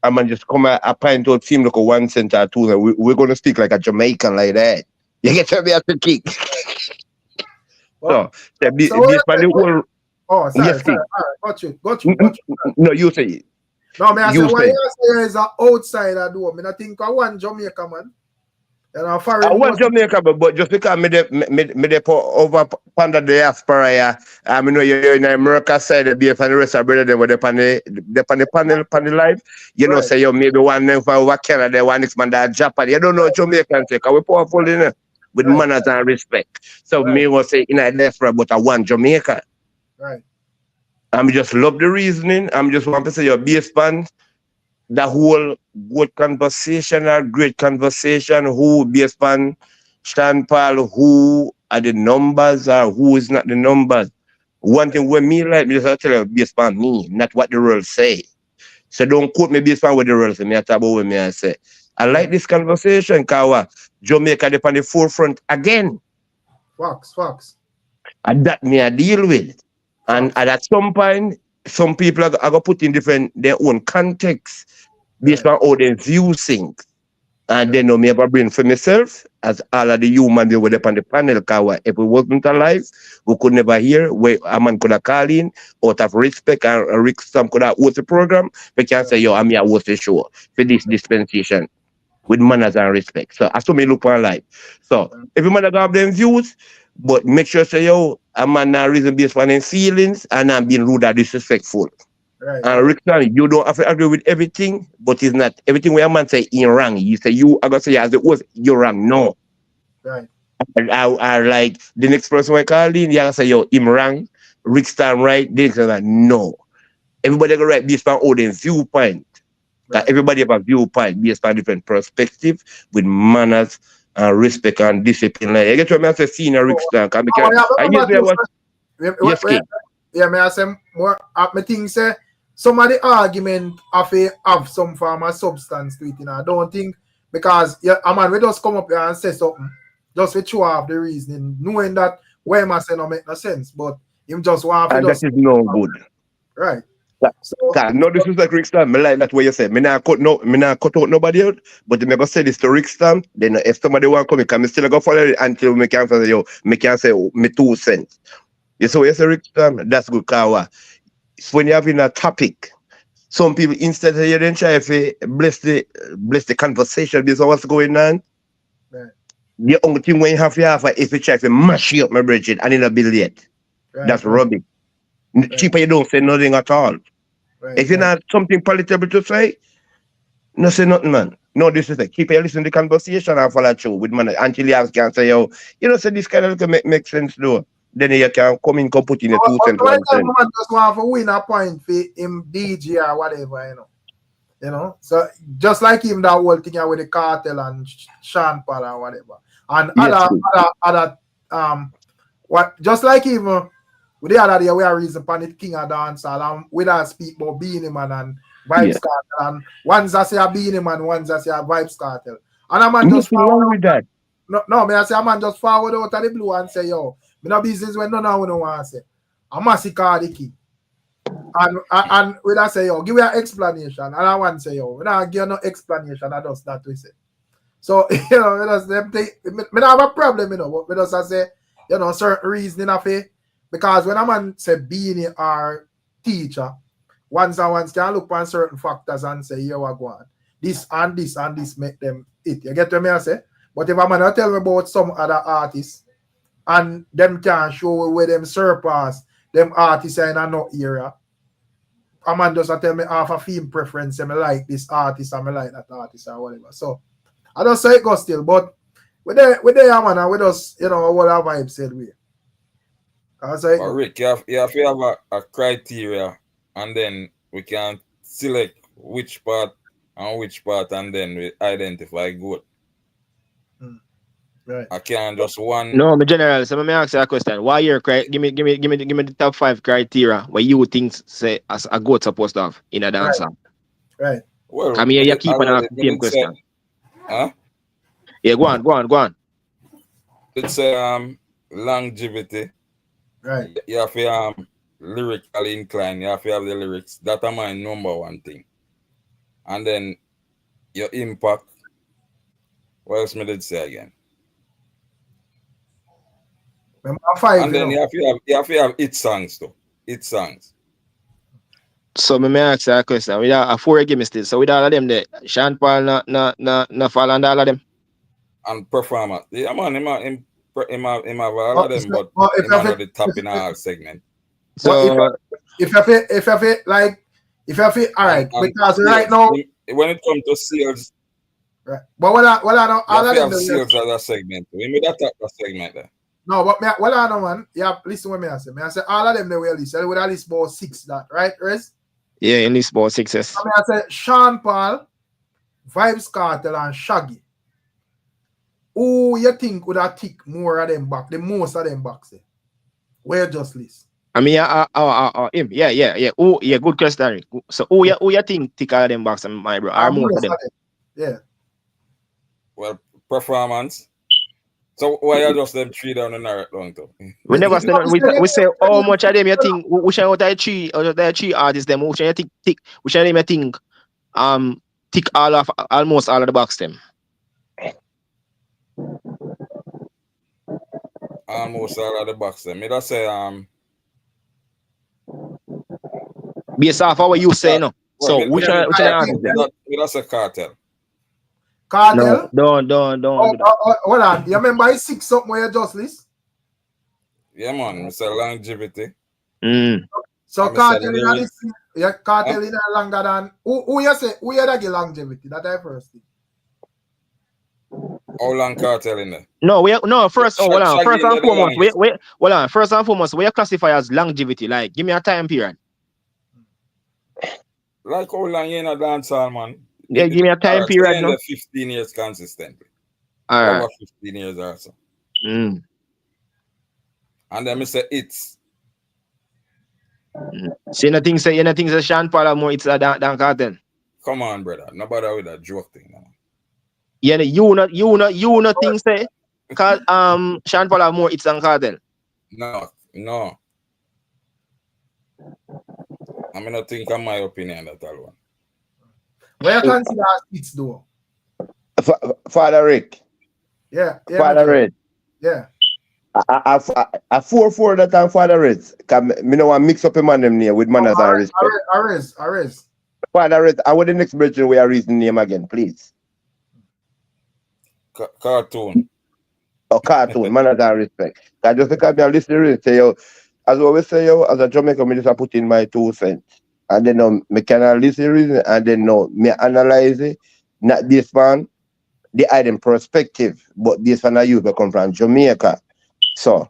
Speaker 7: I'm gonna just come a pint out team like a 1 cent or 2. We're gonna speak like a Jamaican like that. You get me at the kick.
Speaker 1: Well,
Speaker 7: so this fan the whole.
Speaker 1: Oh, sorry.
Speaker 7: Yes,
Speaker 1: All right, got you.
Speaker 7: No, you say it.
Speaker 1: No, man, I say what you say is an outsider do. I think I want Jamaica, man. And I
Speaker 7: want Jamaica, but just because me over under the diaspora, yeah, I know you're in America side, the BF and the rest of brother, they were on the panel live. You know, say you maybe one name for over Canada, one next man that Japan. You don't know Jamaican say, because we powerful in it with manners and respect. So me was say in a diaspora, but I want Jamaica.
Speaker 1: Right.
Speaker 7: I'm just love the reasoning. I'm just want to say your base band, the whole good conversation, a great conversation. Who base band, Sean Paul, who are the numbers or who is not the numbers. One thing when me like me just tell you base band me, not what the rules say. So don't quote me base band with the rules. Me talk about what me I say. I like this conversation, Kawa. Jamaica they on the forefront again.
Speaker 1: Facts.
Speaker 7: And that me I deal with. And at some point, some people are going to put in their own context based on how they view things. And then me ever bring for myself, as all of the human they were up on the panel, because if we wasn't alive, we could never hear where a man could have called in out of respect, and Ricstorm could have host the program. We can say, yo, I'm here host the show for this dispensation. with manners and respect. So that's what me look on life. So every man gonna have them views, but make sure say yo, a man not reason based on them feelings and not being rude or disrespectful.
Speaker 1: Right.
Speaker 7: And Ricstorm, you don't have to agree with everything, but it's not everything where a man say in wrong. You say you are gonna say as it was, you're wrong. No.
Speaker 1: Right.
Speaker 7: I like the next person I call in, you gonna say yo, him wrong, Ricstorm right, the next one like, no. Everybody gonna write based on all their viewpoint. That everybody have a viewpoint based on different perspective with manners and respect and discipline. Like, I get what I say, senior Ricstorm. Yes, King.
Speaker 1: Yeah, may I say more? I think say some of the argument have some form of substance to it. You know, I don't think because a man we just come up here and say something just to show off the reasoning, knowing that what I say no make no sense, but him just want to.
Speaker 7: And that is no good.
Speaker 1: Right.
Speaker 7: No disrespect Ricstorm. I like that way you say. Me not cut out nobody out, but me go say this to Ricstorm. Then if somebody want to come, me still go follow it until me can say yo, me can say me 2 cents. You see what you say, Ricstorm? That's good, Kawa. So when you're having a topic, some people instead of you then try to bless the conversation based on what's going on.
Speaker 1: Right.
Speaker 7: The only thing when you have is to try to mash you up, my Bridget, and in a bill yet.
Speaker 1: Right.
Speaker 7: That's rubbish. Right. Cheaper you don't say nothing at all.
Speaker 1: Right.
Speaker 7: If you're not something palatable to say, no say nothing, man. No disrespect. Keep you listen to the conversation and follow through with man until you can say, yo, you know, say this kind of make sense though. Then you can come put in a 2 cents.
Speaker 1: Man just want to win a point for him DJ or whatever, you know. So just like him that whole thing with the Cartel and Sean Paul or whatever. And yes, other what just like him with the other day we are reason upon it King of Dancehall and we don't speak about Beanie Man and VYBZ Kartel and ones that say a Beanie Man, ones that say a VYBZ Kartel. And a man just
Speaker 7: forward with that.
Speaker 1: No, me I say a man just forward out of the blue and say yo, me no business when none of you want to say. I'm a sick of the key. And we don't say yo, give me an explanation. And I want to say yo, we don't give no explanation. I just that we say. So you know, we just them take. Me don't have a problem, you know, but we just say you know certain reasoning of it because when a man say Beanie or teacher, once can look on certain factors and say yo, I go on. This and this and this make them it. You get what I say? But if a man tell me about some other artists and them can show where them surpass them artists in another area, a man just tell me half a film preference, I like this artist and I like that artist or whatever. So I don't say it goes still, but with there man and we just you know what our vibe said we.
Speaker 4: But Rick, you have to have a criteria and then we can select which part and then we identify good.
Speaker 1: Right.
Speaker 4: I can't just one.
Speaker 6: No, my general. So let me ask you a question. Why your give me the top 5 criteria where you think say as a goat supposed to have in a dancer.
Speaker 1: Right.
Speaker 6: Well, I mean you keep on asking the same question.
Speaker 4: Huh?
Speaker 6: Yeah, go on.
Speaker 4: It's longevity.
Speaker 1: Right.
Speaker 4: You have to lyrically inclined. You have to have the lyrics. That's my number one thing. And then your impact. What else me did say again? And then you have to have hit songs though. Hit songs.
Speaker 6: So me ask you a question. We have a 4 give me still. So with all of them there, Sean Paul not fall under all of them.
Speaker 4: And performance. Yeah man, him have all of them, but him have the top in our segment.
Speaker 6: So
Speaker 1: if you have all right, because right now
Speaker 4: when it comes to sales.
Speaker 1: Right. But what I know all of them
Speaker 4: sales as a segment. We made that type of segment there.
Speaker 1: No, but what I know, man, yeah, listen what I say. I say all of them they will list. They will at least about 6 that, right, Rez?
Speaker 6: Yeah, at least about 6 yes.
Speaker 1: I say Sean Paul, VYBZ Kartel and Shaggy. Who you think would have tick more of them back, the most of them back say? Where just list?
Speaker 6: I mean him. Yeah. Oh yeah, good question. So who you think tick all of them backs, my bro? Or most of them?
Speaker 1: Yeah.
Speaker 4: Well, performance. So why are just them 3 down and narrow down to?
Speaker 6: We never say we say how much of them you think which out of the 3 artists them which you think tick which of them you think tick almost all of the box them.
Speaker 4: Almost all of the box them. Me just say
Speaker 6: based off what you say no. So which artist them?
Speaker 4: Me just say Kartel.
Speaker 1: Cartel?
Speaker 6: No, don't do that.
Speaker 1: Hold on. You remember I 6 something where you just list?
Speaker 4: Yeah, man. Mr. Longevity.
Speaker 1: So
Speaker 4: And Mr.
Speaker 1: Cartel in
Speaker 4: Lyric.
Speaker 1: this, yeah, Cartel in longer than who you say who you that get longevity? That I first thing.
Speaker 4: How long Cartel in there?
Speaker 6: No, first hold on.
Speaker 4: Shaggy
Speaker 6: First
Speaker 4: in
Speaker 6: and
Speaker 4: the
Speaker 6: foremost,
Speaker 4: longest.
Speaker 6: hold on. First and foremost, we classify as longevity. Like, give me a time period.
Speaker 4: Like how long you in a dancehall, man?
Speaker 6: Yeah, give me a time period,
Speaker 4: in
Speaker 6: no?
Speaker 4: the 15 years consistently.
Speaker 6: All right.
Speaker 4: Over 15 years or so.
Speaker 6: Mm.
Speaker 4: And then Mr. It's.
Speaker 6: So you know things say Sean Paul have more it's than Cartel.
Speaker 4: Come on, brother. Nobody with that joke thing now.
Speaker 6: Yeah, you not think say cause Sean Paul have more it's than Cartel.
Speaker 4: No. I mean, I think in my opinion that all one.
Speaker 1: Where you consider it's though?
Speaker 7: Father Rick.
Speaker 1: Yeah.
Speaker 7: Father Red.
Speaker 1: Yeah.
Speaker 7: I 4-4 that time Father Red. Me no want mix up a man them name with manners and respect.
Speaker 1: Arres.
Speaker 7: Father Red, I want the next version we are reading name again, please.
Speaker 4: Cartoon.
Speaker 7: Cartoon, manners and respect. I just look at me and listen to it, say yo, as I always say yo, as a Jamaican, me just put in my 2 cents. And then me can listen and then me analyze it, not this man, the item perspective, but this one I use to come from Jamaica. So,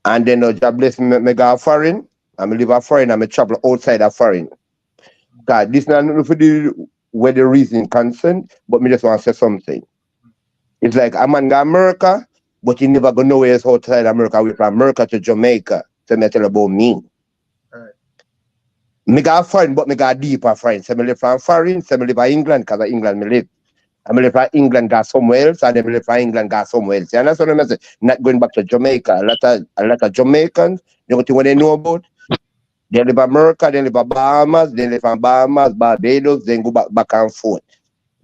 Speaker 7: and then God bless me go foreign, and me live a foreign and me travel outside of foreign. God, this not for the where the reason concerned, but me just want to say something. It's like a man go America, but he never go nowhere else outside America. We from America to Jamaica. So me tell about me.
Speaker 1: Right.
Speaker 7: Me go foreign, but me go deeper foreign. So me live from foreign, so me live in England, because England me live. I live from England, got somewhere else, and then live from England, got somewhere else. You understand what I'm saying? Not going back to Jamaica. A lot of Jamaicans, you know what they know about? They live in America, they live in Bahamas, they live in Bahamas, Barbados, then go back and forth.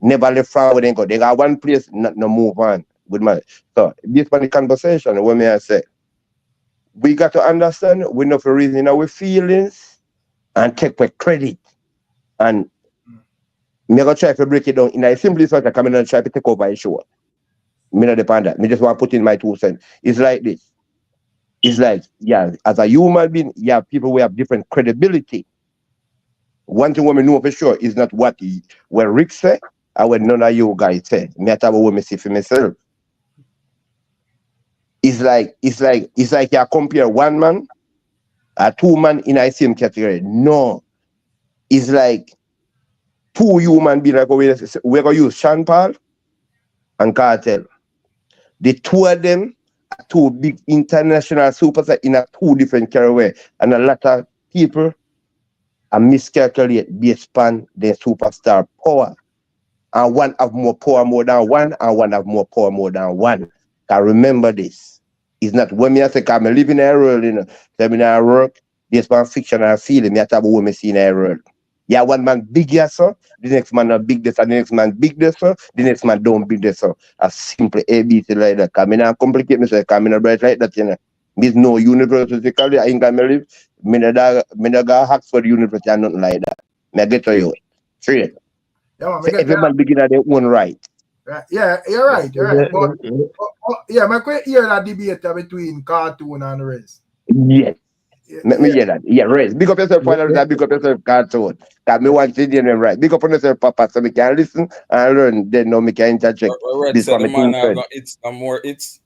Speaker 7: Never left from where they go. They got one place, no move on. Good man. So this is the conversation when I say we got to understand we know for reason our feelings and take credit. And me go try to break it down in a simple sort of coming and try to take over a show. Me not depend that. Me just want to put in my 2 cents. It's like this. It's like, yeah, as a human being, yeah, people will have different credibility. One thing what me know for sure is not what Rick said or what none of you guys said. Me talk about what me see for myself. It's like you compare one man or 2 man in the same category. No. It's like 2 human beings, like we're going to use Sean Paul and Cartel. The 2 of them are 2 big international superstars in a 2 different career. And a lot of people are miscalculate based upon their superstar power. And one have more power more than one, and one have more power more than one. Can remember this. It's not when me I say, I'm living in a world, you know, so me I work, there's one fiction and feeling, me I talk about what me see in a world. Yeah, one man big yes, sir. The next man not big this, and the next man big this, sir. The next man don't big this, sir. A simple ABC like that. Come in and complicate myself. Come in and bright like that, you know. There's no university college. I ain't gonna live. Me not go Oxford University and nothing like that. Me get to you. Straight.
Speaker 1: Yeah,
Speaker 7: So every man begin at their own right.
Speaker 1: Yeah, you're right. But yeah, my quite hear that debate between cartoon and race.
Speaker 7: Yes. Let me hear that. Yeah, right. Big up yourself, Father, big up yourself, cartoon. Because me want to see them right. Big up on yourself, Papa, so we can listen and learn. Then now we can interject.
Speaker 4: This so the man have it's more it's.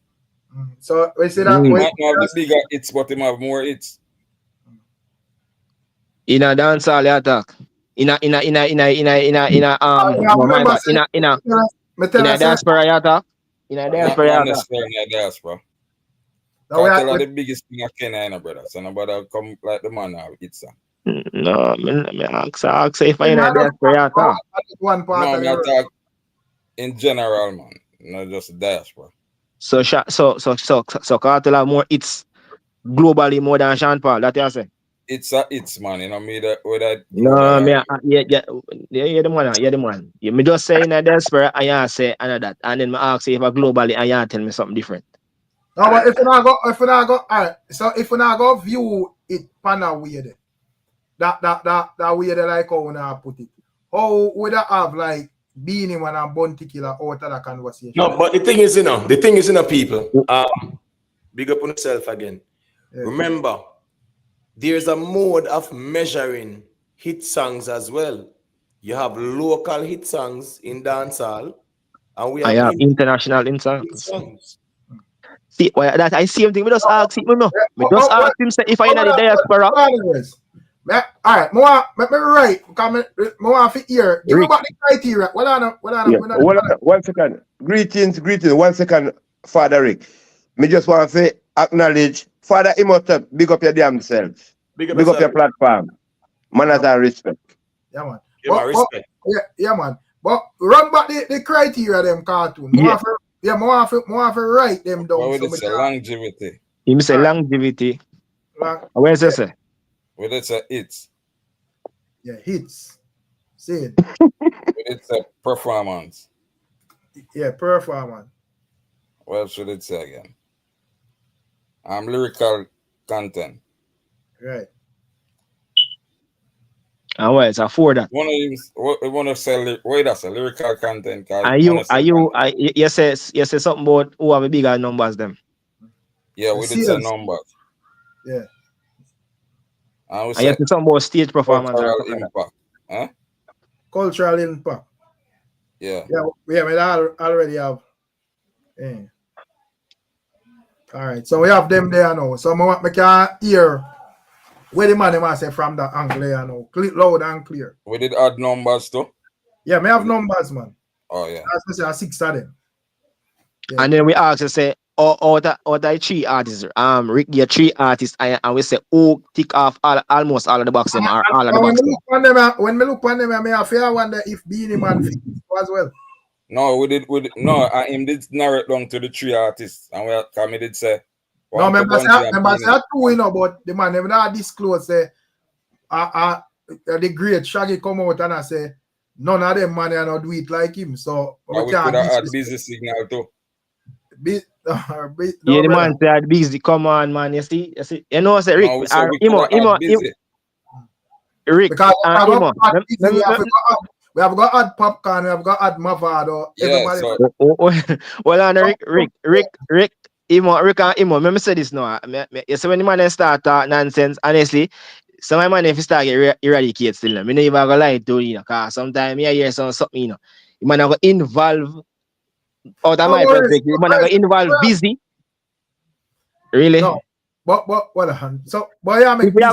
Speaker 1: So we say that
Speaker 4: he might not have the bigger it's, but he have more it's.
Speaker 6: In a dancehall attack. In a diaspora attack. In a diaspora
Speaker 4: attack. Cartel are the biggest thing I can, brother. So nobody come like the man now. It's
Speaker 6: no, me ask if I in a diaspora attack.
Speaker 1: One part
Speaker 4: no, me attack in general, man. Not just diaspora.
Speaker 6: So Cartel have more it's globally more than Sean Paul. That you say?
Speaker 4: It's man, you know me that whether
Speaker 6: no me yeah the man. You me just say in a diaspora and you say another, and then me ask you if I globally and you tell me something different.
Speaker 1: No, but if we not go, alright. So if we not go view it panna weird, that weird like how we not put it. How would I have like Beanie Man and Bounty Killer out of the conversation.
Speaker 2: No, but the thing is, people, big up on yourself again.
Speaker 1: Yeah.
Speaker 2: Remember, there's a mode of measuring hit songs as well. You have local hit songs in dancehall, and we have
Speaker 6: international hit songs. See, why that I see him thing. We just ask him, no. We just ask him say if I in the diaspora.
Speaker 1: All right, more right. Come more for here. Give me about the criteria.
Speaker 7: One second. Greetings. 1 second, Father Rick. Me just want to say acknowledge Father Imhotep. Big up your damn self. Big up your platform. Manners and respect.
Speaker 1: Yeah, man.
Speaker 2: Respect.
Speaker 1: Yeah, man. But run back the criteria them cartoon. More of write them down.
Speaker 4: What would it say? Longevity.
Speaker 6: Him say longevity. Where is it say?
Speaker 4: What it say? Hits.
Speaker 1: Yeah, hits. See it.
Speaker 4: It's a performance.
Speaker 1: Yeah, performance.
Speaker 4: What should it say again? Lyrical content.
Speaker 1: Right.
Speaker 6: And what is for that?
Speaker 4: Want to sell wait, that's a lyrical content.
Speaker 6: You say something about who have a bigger numbers them.
Speaker 4: Yeah, we did say numbers.
Speaker 1: Yeah.
Speaker 6: And you say something about stage performance.
Speaker 4: Cultural impact. Huh?
Speaker 1: Cultural impact.
Speaker 4: Yeah.
Speaker 1: We already have. Yeah. All right, so we have them there now. So I can hear where the man them say from the angle there now. Loud and clear.
Speaker 4: We did add numbers too.
Speaker 1: Yeah, we have numbers, man.
Speaker 4: Oh yeah.
Speaker 1: That's 6 of them. Yeah.
Speaker 6: And then we ask say all the 3 artists. Rick, your 3 artists, and we say tick off almost all of the box them are all of the box.
Speaker 1: When we look on them, I wonder if Beanie Man fits as well.
Speaker 4: No, we did him did narrow it down to the 3 artists, and we did say.
Speaker 1: No, remember say 2, you know, but the man never not disclose say the great Shaggy come out and I say none of them man are not do it like him. So
Speaker 4: we could have had busy signal too.
Speaker 6: The man said busy. Come on, man. You see. You know, say Rick. Rick.
Speaker 1: Because we have got add popcorn. We have got add Mavado.
Speaker 4: Yeah.
Speaker 6: Well, on Rick. Rick and Imo. Let me say this now. You see when the man start nonsense. Honestly, some of my man if you start get eradicate still. I never gonna lie to you, cause sometimes I hear something. You know, you man go involve. Out of my perspective, you man go involve busy. Really?
Speaker 1: No. But so yeah, make busy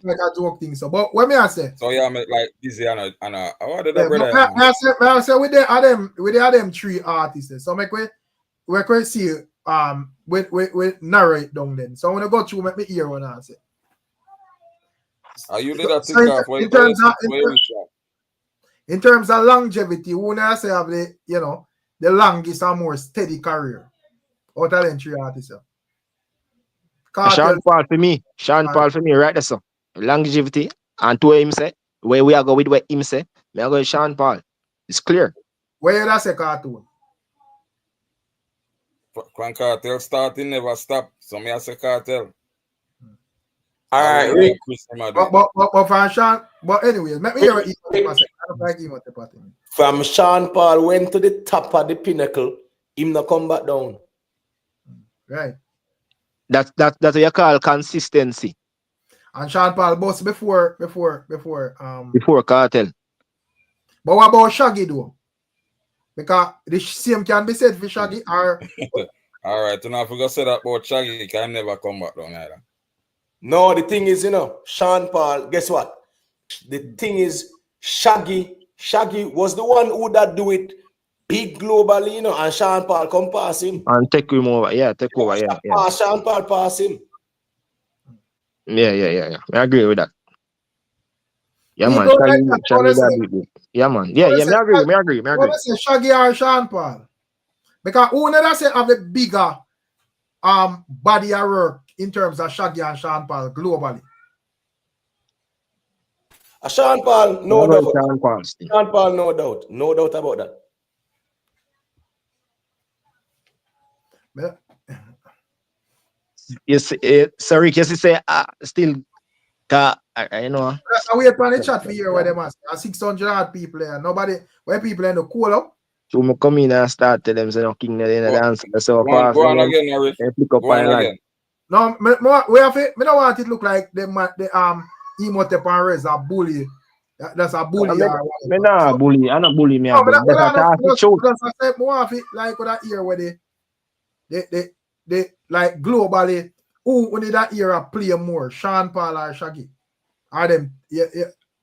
Speaker 1: like a joke thing. So but what me I say?
Speaker 4: So yeah, make like busy and what did
Speaker 1: the brother? I say with them 3 artists. So make we can see we narrate down then. So when I go through, make me hear what I say.
Speaker 4: You did that
Speaker 1: in terms of longevity, when I say have the longest and more steady career out of them 3 artists.
Speaker 6: Sean Paul for me, right there, so longevity and to him say where we are go with what him say. Me I go with Sean Paul. It's clear.
Speaker 1: Where you say cartoon?
Speaker 4: When Cartel starting never stop. So me I say Cartel.
Speaker 2: All right, Rick.
Speaker 1: But from Sean, but anyways, let me hear what he say. I don't like him at the party.
Speaker 2: From Sean Paul went to the top of the pinnacle, him not come back down.
Speaker 1: Right.
Speaker 6: That's what you call consistency.
Speaker 1: And Sean Paul boss before
Speaker 6: Cartel.
Speaker 1: But what about Shaggy though? Because the same can be said for Shaggy or
Speaker 4: all right, and I forgot to say that about Shaggy, can never come back down either.
Speaker 2: No, the thing is, Sean Paul, guess what? The thing is, Shaggy was the one who that do it big globally, and Sean Paul come pass him.
Speaker 6: And take him over. Yeah, take over. Yeah.
Speaker 2: Sean Paul pass him.
Speaker 6: Yeah. I agree with that. Yeah, man. Yeah, man. Yeah, me agree.
Speaker 1: What say Shaggy or Sean Paul? Because who never say have a bigger body of work in terms of Shaggy and Sean Paul globally?
Speaker 2: Sean Paul, no doubt.
Speaker 6: Sean
Speaker 2: Paul, no doubt. No doubt about that.
Speaker 6: Yes, sorry, yes, you say still you know.
Speaker 1: I wait for the chat for here where them are 600 odd people there. Nobody, where people in the call up.
Speaker 6: So I come in and start tell them, say, no, king, they
Speaker 4: Go-
Speaker 6: dance so
Speaker 4: Go on,
Speaker 6: fast.
Speaker 4: go on
Speaker 6: Then
Speaker 4: again, Eric.
Speaker 6: they flick up
Speaker 4: Go on
Speaker 6: and like.
Speaker 4: again.
Speaker 1: No, we have it. Me don't want it to look like the Imhotep and Rez a bully. That's a bully.
Speaker 6: Me nah bully. I not bully me.
Speaker 1: No,
Speaker 6: But that's a talk the truth.
Speaker 1: because I said more of it like with that ear where they like globally who need that era play more, Sean Paul or Shaggy. Are them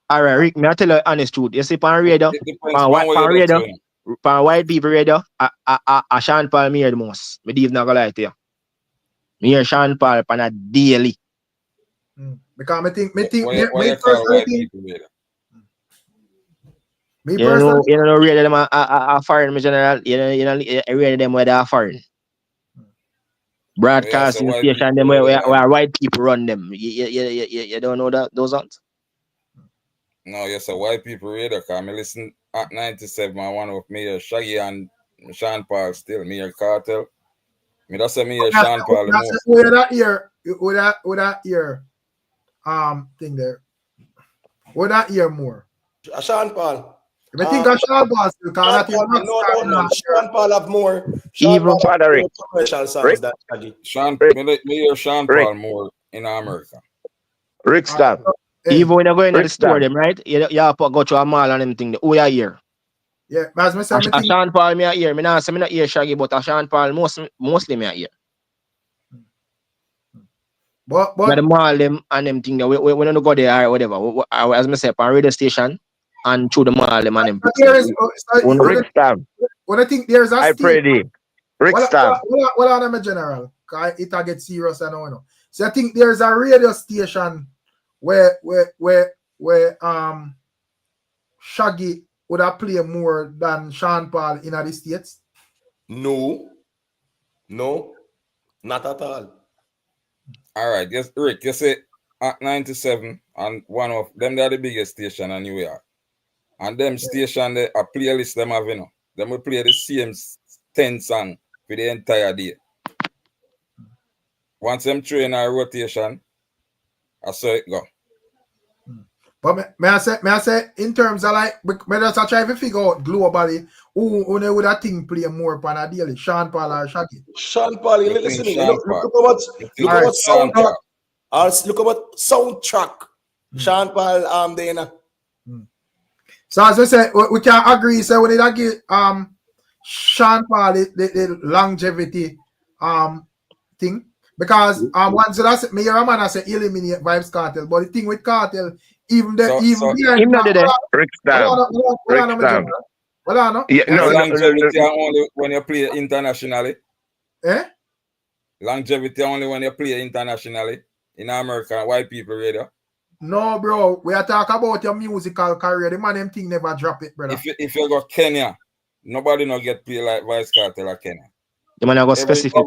Speaker 6: All right, Rick, me I tell you the honest truth. You see, pan radio,
Speaker 4: It depends
Speaker 6: pan
Speaker 4: on
Speaker 6: white,
Speaker 4: what
Speaker 6: pan
Speaker 4: you
Speaker 6: radio,
Speaker 4: do, you know.
Speaker 6: pan white people radio, I Sean Paul me hear the most. Me even not gonna lie to you. Me hear Sean Paul pan a daily.
Speaker 1: because me think
Speaker 4: What you
Speaker 1: me
Speaker 4: call
Speaker 1: personally
Speaker 4: white
Speaker 1: think
Speaker 4: people radio?
Speaker 1: me
Speaker 6: You
Speaker 1: personally
Speaker 6: know, radio them are foreign, me general. You know, radio them where they are foreign. Broadcasting
Speaker 4: white
Speaker 6: station
Speaker 4: people
Speaker 6: them
Speaker 4: radio
Speaker 6: where white people run them. You don't know that those ones?
Speaker 4: No, yes, a white people radio. Cause me listen at 97. I one of me Shaggy and Sean Paul still. Me Cartel. Me that's me Sean Paul the most.
Speaker 1: with that ear thing there. With that ear more.
Speaker 2: Sean Paul.
Speaker 1: I think I Sean Paul still because
Speaker 2: Sean Paul have more.
Speaker 6: Even Father Rick.
Speaker 2: Commercial songs
Speaker 6: Rick?
Speaker 2: than Shaggy.
Speaker 4: Me hear Sean
Speaker 6: Rick.
Speaker 4: Paul more in America.
Speaker 6: Rickstorm. Even when you go in the store, them right? You have to go to a mall and them thing. Oh yeah, here.
Speaker 1: Yeah, as me say, me think
Speaker 6: Sean Paul me a ear. Me not say me not hear Shaggy, but a Sean Paul mostly me a ear.
Speaker 1: but
Speaker 6: But the mall them and them thing that we don't go there or whatever. As me say, on radio station and through the mall them and them.
Speaker 1: there is
Speaker 6: Rickstorm.
Speaker 1: when I think there's a
Speaker 6: I
Speaker 1: still,
Speaker 6: pray thee. Rickstorm.
Speaker 1: well on them general, cause it a get serious and all, you know. So I think there's a radio station where Shaggy would have played more than Sean Paul in the States.
Speaker 2: No, not at all.
Speaker 4: All right, yes, Rick, you say at 97 and one of them they're the biggest station in New York. And them station they a playlist them have, you know. Them will play the same 10 song for the entire day. Once them train a rotation, I saw it go.
Speaker 1: But may I say in terms of like me just try to figure out globally who they would have think play more pan a daily, Sean Paul or Shaggy.
Speaker 2: Sean Paul, you
Speaker 4: I think
Speaker 2: listening?
Speaker 4: Sean Paul.
Speaker 2: Look about soundtrack. Look about soundtrack. Sean Paul there now.
Speaker 1: So as we say, we can agree. So we need to give Sean Paul the longevity thing because once that me hear a man I say eliminate VYBZ KARTEL, but the thing with Cartel, even
Speaker 6: Him not there. Rickstorm.
Speaker 1: Well, no.
Speaker 6: Yeah, no.
Speaker 4: Longevity only when you play internationally.
Speaker 1: Eh?
Speaker 4: Longevity only when you play internationally in America, white people radio.
Speaker 1: No, bro. We are talking about your musical career. The man them thing never drop it, brother.
Speaker 4: If you go Kenya, nobody no get play like VYBZ KARTEL or Kenya.
Speaker 6: The man I go specific.
Speaker 1: But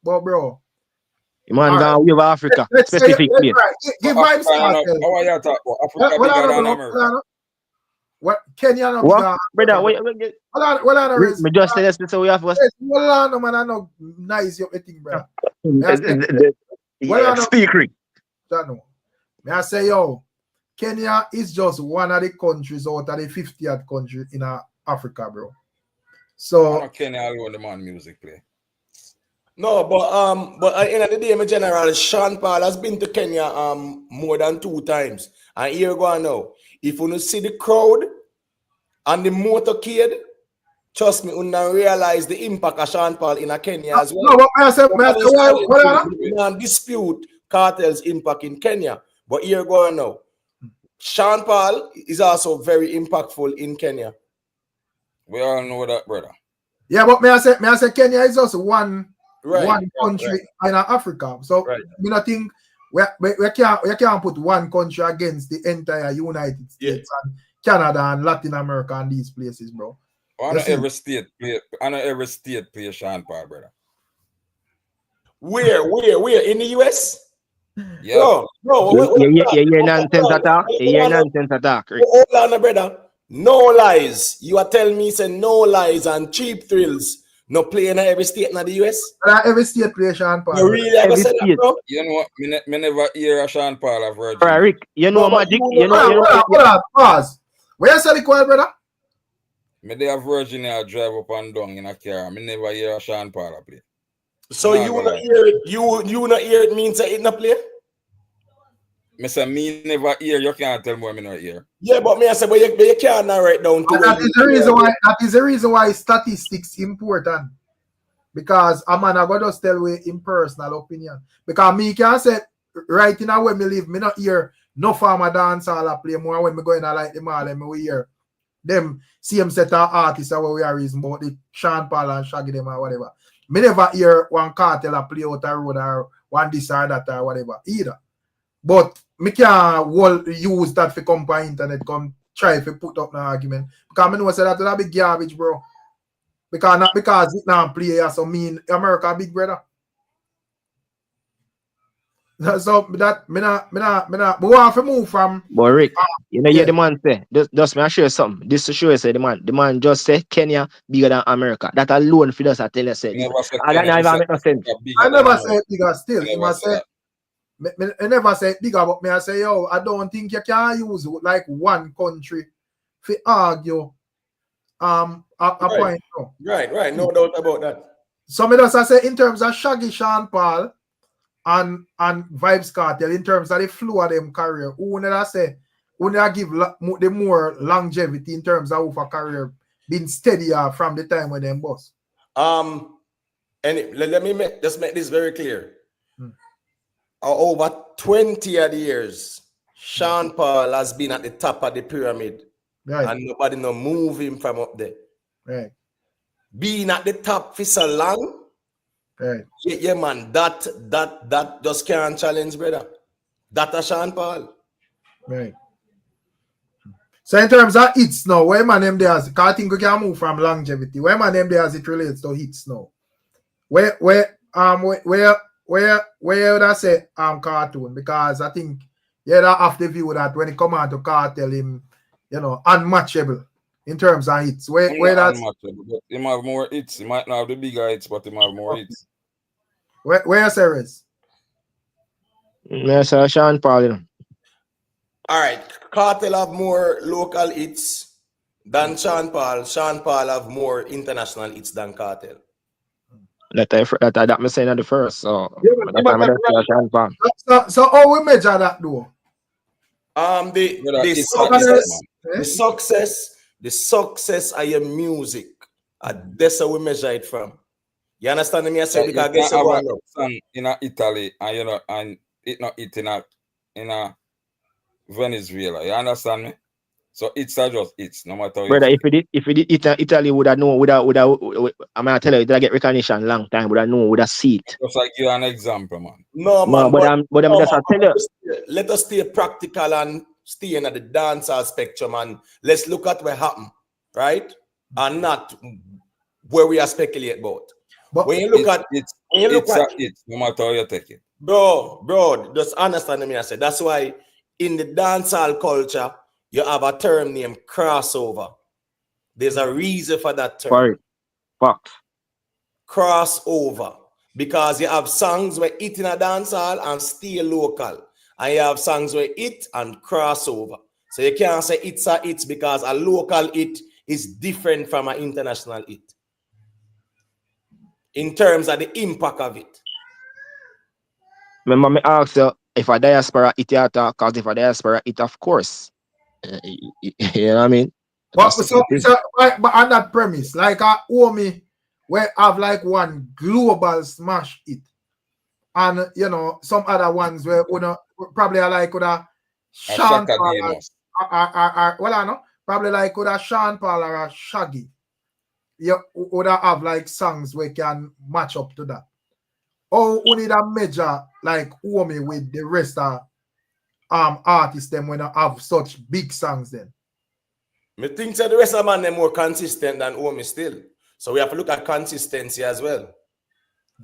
Speaker 1: bro.
Speaker 6: The man gone with Africa. Specific place.
Speaker 1: Give VYBZ KARTEL.
Speaker 4: How are you talking about Africa bigger than America?
Speaker 1: What Kenya no
Speaker 6: What? Brother, me just say this so we have first.
Speaker 1: Well on no man I know nice your thing, brother.
Speaker 6: Speak Rick.
Speaker 1: May I say yo, Kenya is just one of the countries out of the 50th country in Africa, bro. So
Speaker 4: Kenya alone the man music play.
Speaker 2: No, but at the end of the day, my general, Sean Paul has been to Kenya more than 2 times. And here go on now. If you see the crowd and the motorcade, trust me, you don't realize the impact of Sean Paul in Kenya as well.
Speaker 1: No, but I
Speaker 2: can't dispute Cartel's impact in Kenya. But here go on now. Sean Paul is also very impactful in Kenya.
Speaker 4: We all know that, brother.
Speaker 1: Yeah, but may I say Kenya is also one country in Africa. So you know think we can't put one country against the entire United States and Canada and Latin America and these places, bro.
Speaker 4: I know every state play Sean Paul, brother.
Speaker 2: Where? In the US?
Speaker 4: Yeah.
Speaker 2: Bro.
Speaker 6: Yeah, nonsense attack. Yeah, nonsense attack.
Speaker 2: Hold on, brother. No lies. You are telling me say no lies and cheap thrills No play in every state in the US?
Speaker 1: Every state play Sean Paul.
Speaker 2: You really ever
Speaker 6: Every
Speaker 2: said that,
Speaker 6: state.
Speaker 2: bro?
Speaker 4: You know what? Me never hear a Sean Paul of Virgin.
Speaker 6: Alright, Rick, you know
Speaker 2: No, but
Speaker 6: magic,
Speaker 2: you
Speaker 6: you
Speaker 2: know-
Speaker 6: know,
Speaker 1: Hold on, pause. Where you say the choir, brother?
Speaker 4: Me they have Virgin I drive up and down in a car. Me never hear a Sean Paul play.
Speaker 2: So
Speaker 4: Nah,
Speaker 2: you
Speaker 4: go
Speaker 2: not
Speaker 4: like.
Speaker 2: hear it? You not hear it means that it not play?
Speaker 4: Me say me never hear. You can't tell me what me not hear.
Speaker 2: Yeah, but me I say, but you can't narrow it down to
Speaker 1: And
Speaker 2: where
Speaker 1: that is the reason why. That is the reason why statistics important. Because a man I go just tell we in personal opinion. Because me can say right in a way me live, me not hear no farmer dance all play more when me go in a like the mall and me we hear them same set of artists where we are reason about the Sean Paul and Shaggy them or whatever. Me never hear one cartel a play out a road or one this or that or whatever either. But me can't use that for come by internet, come try to put up an argument. Because I know say that would be garbage, bro. Because not because it now play so mean America big brother. So that me not but we have to move from
Speaker 6: but Rick, you know,
Speaker 1: yeah.
Speaker 6: yeah, the man say, just me I show you something. This to show you say the man just say Kenya bigger than America. That alone for us I tell you say.
Speaker 4: Me never say
Speaker 6: I don't
Speaker 4: Kenya,
Speaker 6: even
Speaker 4: me
Speaker 6: make no
Speaker 4: say
Speaker 6: sense.
Speaker 4: bigger
Speaker 1: I
Speaker 4: than
Speaker 1: never
Speaker 4: America.
Speaker 1: say it bigger still.
Speaker 4: Me
Speaker 1: He
Speaker 4: never
Speaker 1: must
Speaker 4: say
Speaker 1: say
Speaker 4: that.
Speaker 1: I never say it bigger, but me I say yo, I don't think you can use like one country to argue a
Speaker 2: Right.
Speaker 1: point. No.
Speaker 2: Right, no doubt about that.
Speaker 1: So me just I say in terms of Shaggy, Sean Paul and VYBZ KARTEL, in terms of the flow of them career, who never say who never give the more longevity in terms of a career been steadier from the time when them boss.
Speaker 2: And let me just make this very clear. Over 20 odd years, Sean Paul has been at the top of the pyramid,
Speaker 1: Right,
Speaker 2: and nobody no move him from up there.
Speaker 1: right,
Speaker 2: Being at the top for so long,
Speaker 1: right.
Speaker 2: yeah, man, that just can't challenge, brother. That a Sean Paul.
Speaker 1: Right. So in terms of hits now, where man them there as I think we can move from longevity. Where man them there as it relates to hits now. Where would I say cartoon? Because I think that have the view that when it come on to cartel him, you know, unmatchable in terms of hits. Where that's
Speaker 4: unmatchable, but he might have more hits. He might not have the bigger hits, but he might have more hits.
Speaker 1: where Series?
Speaker 6: Yes, Sean Paul, you know.
Speaker 2: All right, Cartel have more local hits than Sean Paul. Sean Paul have more international hits than Cartel.
Speaker 6: That me saying at the first. So
Speaker 1: Yeah,
Speaker 6: that time I just say Sean Paul.
Speaker 1: So how we measure that though?
Speaker 2: The success of your music, that's how we measure it from. You understand me? I say
Speaker 4: You
Speaker 2: because I guess
Speaker 4: can't
Speaker 2: you
Speaker 4: have
Speaker 2: want
Speaker 4: a song in Italy and you know and it not it in a Venezuela. You understand me? So it's just it's no matter how
Speaker 6: Brother,
Speaker 4: you
Speaker 6: if we did Italy would have known, I'm gonna tell you, it get recognition long time, would have known, would have see it.
Speaker 4: just like give an example, man.
Speaker 2: No, man.
Speaker 6: But I'm just tell you.
Speaker 2: Let us stay practical and stay in the dancehall spectrum and let's look at what happened, right? And not where we are speculating about.
Speaker 1: But
Speaker 2: when you look at
Speaker 4: it's no matter how you take it.
Speaker 2: Bro, just understand me. I said that's why in the dancehall culture you have a term named crossover. There's a reason for that term.
Speaker 6: Fact.
Speaker 2: Crossover. Because you have songs where it in a dancehall and stay local. And you have songs where it and crossover. So you can't say it's a it because a local it is different from an international it. In terms of the impact of it.
Speaker 6: Remember me ask you if a diaspora it you talk, because if a diaspora it of course. You know what I mean?
Speaker 1: But on that premise, like I me where have like one global smash hit. And you know, some other ones where probably I like Sean Paul well I know, probably like Sean Paul or a Shaggy. You would have like songs where can match up to that. Or we need a major like me with the rest of artists them when I have such big songs then.
Speaker 2: I think that the rest of them are more consistent than Omi still. So we have to look at consistency as well.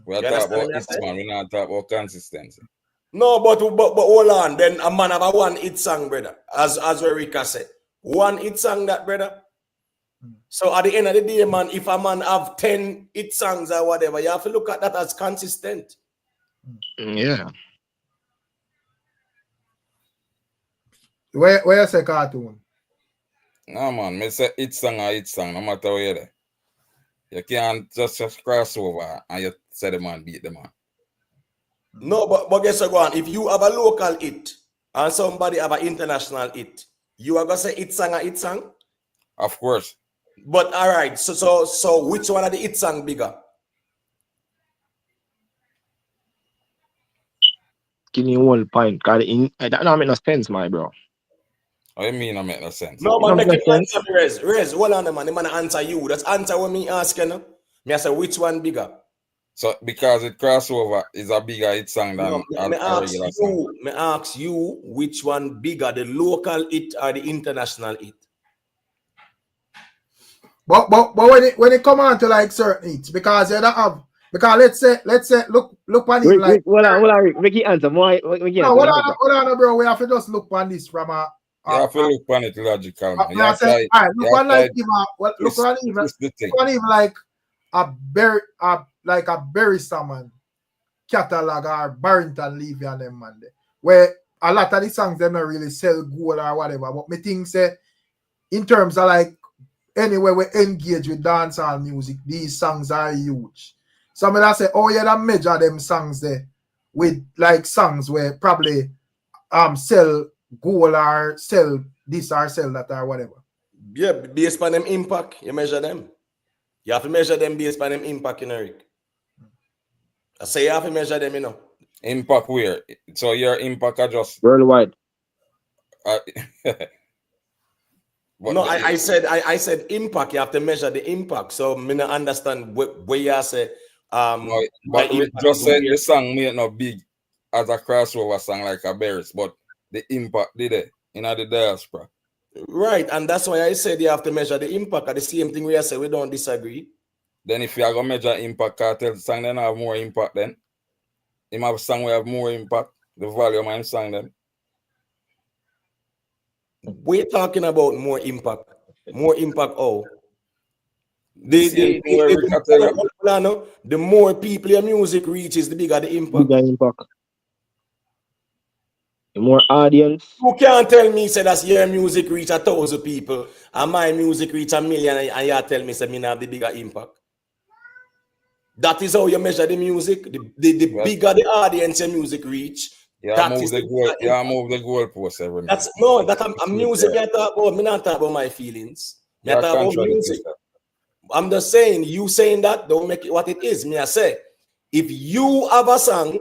Speaker 4: We're talking about hits, man. We're not talking about consistency.
Speaker 2: No, but hold on. Then a man have a one hit song, brother. As Rika said. One hit song that, brother. So at the end of the day, man, if a man have 10 hit songs or whatever, you have to look at that as consistent.
Speaker 6: Yeah.
Speaker 1: Where you say cartoon?
Speaker 4: No man, me say hit song or hit song, no matter where you're there. You can't just cross over and you say the man beat the man.
Speaker 2: No, but guess what? If you have a local hit and somebody have an international hit, you are gonna say hit song or hit song?
Speaker 4: Of course.
Speaker 2: But all right, so which one of the hit song bigger?
Speaker 6: Give me one point. Cause that don't make no sense, my bro.
Speaker 4: What do you mean I make no sense?
Speaker 2: No,
Speaker 6: It
Speaker 2: man,
Speaker 6: don't
Speaker 2: make
Speaker 6: make
Speaker 2: him
Speaker 6: no
Speaker 2: answer me, Rez, hold on, man. The man answer you. That's answer what me asking. Me I say which one bigger?
Speaker 4: So because it crossover is a bigger hit song than
Speaker 2: No,
Speaker 4: a
Speaker 2: me
Speaker 4: regular song.
Speaker 2: ask you which one bigger, the local hit or the international hit?
Speaker 1: But when it come on to like certain hits, because you don't have, because let's say look on him like
Speaker 6: hold on, Rick. Make it answer. Hold
Speaker 1: on, bro. We have to just look on this from a
Speaker 4: You have to look on it logical, man.
Speaker 1: look on him like a Berry Salmon catalog or Barrington Levy and them man there. Where a lot of the songs them not really sell gold or whatever. But me think say in terms of like anywhere we engage with dancehall music, these songs are huge. So I say, oh yeah, that measure them songs there with like songs where probably sell gold or sell this or sell that or whatever.
Speaker 2: Yeah, based on them impact, you measure them. You have to measure them based on them impact, you know, Rick. I say you have to measure them, you know.
Speaker 4: Impact where? So your impact are just
Speaker 6: worldwide.
Speaker 2: No, I said impact. You have to measure the impact. So me not understand where you say
Speaker 4: no, but we just said the song may not big as a crossover song like a Berries, but the impact did it in the diaspora.
Speaker 2: Right, and that's why I said you have to measure the impact. At the same thing we say we don't disagree.
Speaker 4: Then if you are gonna measure impact, Cartel song then have more impact then. Him have song we have more impact, the volume of him song then.
Speaker 2: We're talking about more impact. More impact, oh. The more people your music reaches, the bigger the impact.
Speaker 6: Bigger impact. The more audience.
Speaker 2: You can't tell me say that's your music reach 1,000 people and my music reach 1 million and you tell me say me have the bigger impact. That is how you measure the music. The bigger the audience your music reach.
Speaker 4: Yeah, move the goalpost every minute.
Speaker 2: That's no, that I'm music. I talk about. Me not talk about my feelings. Me talk about music. I'm just saying, you saying that don't make it what it is. Me I say, if you have a song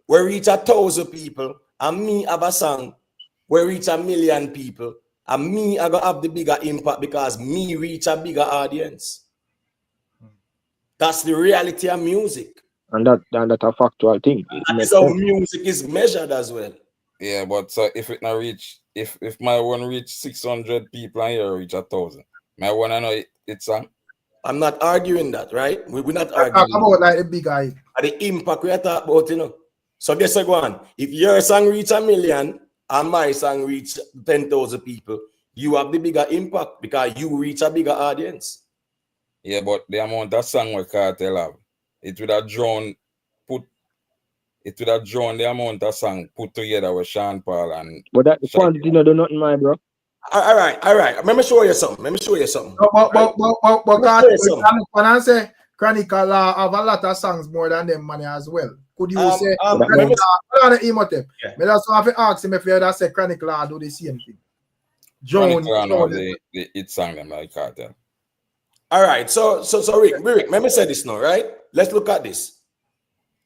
Speaker 2: where reach 1,000 people, and me have a song where reach 1 million people, and me I gonna have the bigger impact because me reach a bigger audience. That's the reality of music.
Speaker 6: And that's a factual thing.
Speaker 2: That's how music is measured as well.
Speaker 4: Yeah, but so if it not reach, if my one reach 600 people and you reach 1,000, my one I know it's song.
Speaker 2: I'm not arguing that, right? We're not arguing.
Speaker 1: Talk about like the big guy.
Speaker 2: The impact we are talking about, you know. So guess what? If your song reach 1 million and my song reach 10,000 people, you have the bigger impact because you reach a bigger audience.
Speaker 4: Yeah, but the amount of song we Cartel have, it would have drawn the amount of song put together with Sean Paul and.
Speaker 6: But that the quantity no do nothing, my bro.
Speaker 2: All right. Let me show you something.
Speaker 1: But when I say Chronicle have a lot of songs more than them money as well. Could you say? But that's why I ask him if you say Chronicle do the same thing. John,
Speaker 4: it sang them like Cartel.
Speaker 2: All right, so Rick, let me say this now, right? Let's look at this.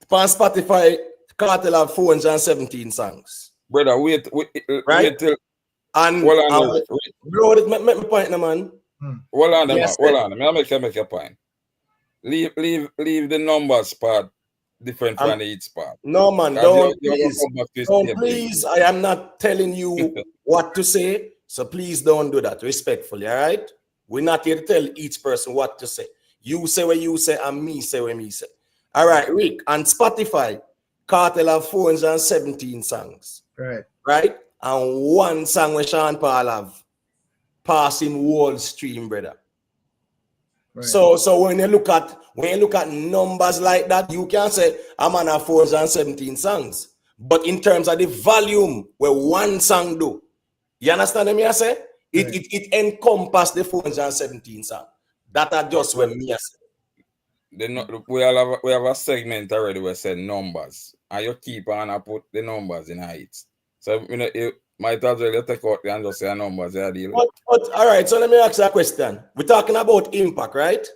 Speaker 2: On Spotify, Cartel have 417 songs.
Speaker 4: Brother, wait till.
Speaker 2: And blow it, make me point, no, man.
Speaker 4: Hold on, I'll make a point. Leave the numbers part different from the each part.
Speaker 2: No, man, don't please. I am not telling you what to say, so please don't do that respectfully, all right? We're not here to tell each person what to say. You say what you say, and me say what me say. All right, Rick, on Spotify, Cartel have 417 songs. Right? And one song with Sean Paul have Passing Wall Stream, brother.
Speaker 1: Right.
Speaker 2: So when you look at numbers like that, you can say I'm on a 417 songs. But in terms of the volume where one song do, you understand what I say? It encompass the 417 song. That are just what me I say.
Speaker 4: We have a segment already where said numbers, and you keep on and put the numbers in it. So you know, you might as well take out and just say numbers. Yeah, deal.
Speaker 2: But all right, so let me ask you a question. We're talking about impact, right?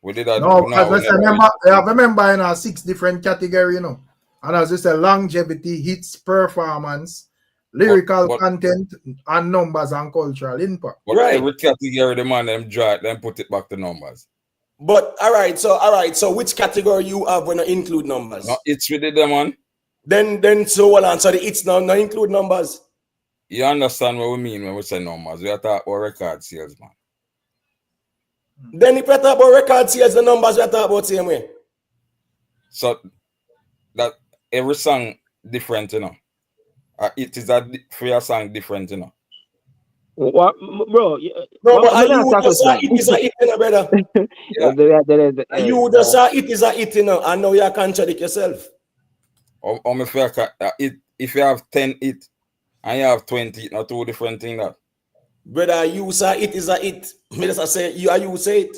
Speaker 4: We did that.
Speaker 1: No, as I said, remember in 6 different categories, you know. And as I said, longevity, hits, performance, lyrical content, and numbers and cultural impact.
Speaker 4: But
Speaker 2: right.
Speaker 4: Every category, the man them draw it, then put it back to numbers.
Speaker 2: But all right, so which category you have when you include numbers?
Speaker 4: No, it's with the man.
Speaker 2: Then so well answer the it's now include numbers.
Speaker 4: You understand what we mean when we say numbers? We are talking about record sales, man.
Speaker 2: Then if you talk about record sales, the numbers we are talking about same way.
Speaker 4: So that every song different, you know. It is a for your song different, you know.
Speaker 5: What, bro?
Speaker 2: No, but you just say it is a hit, you know, brother.
Speaker 4: Yeah.
Speaker 2: You just say it is a hit, you know, and now you contradict yourself.
Speaker 4: If you have 10 it and you have 20 it, not 2 different things that.
Speaker 2: Brother, you say it is a hit. Me just say you say it.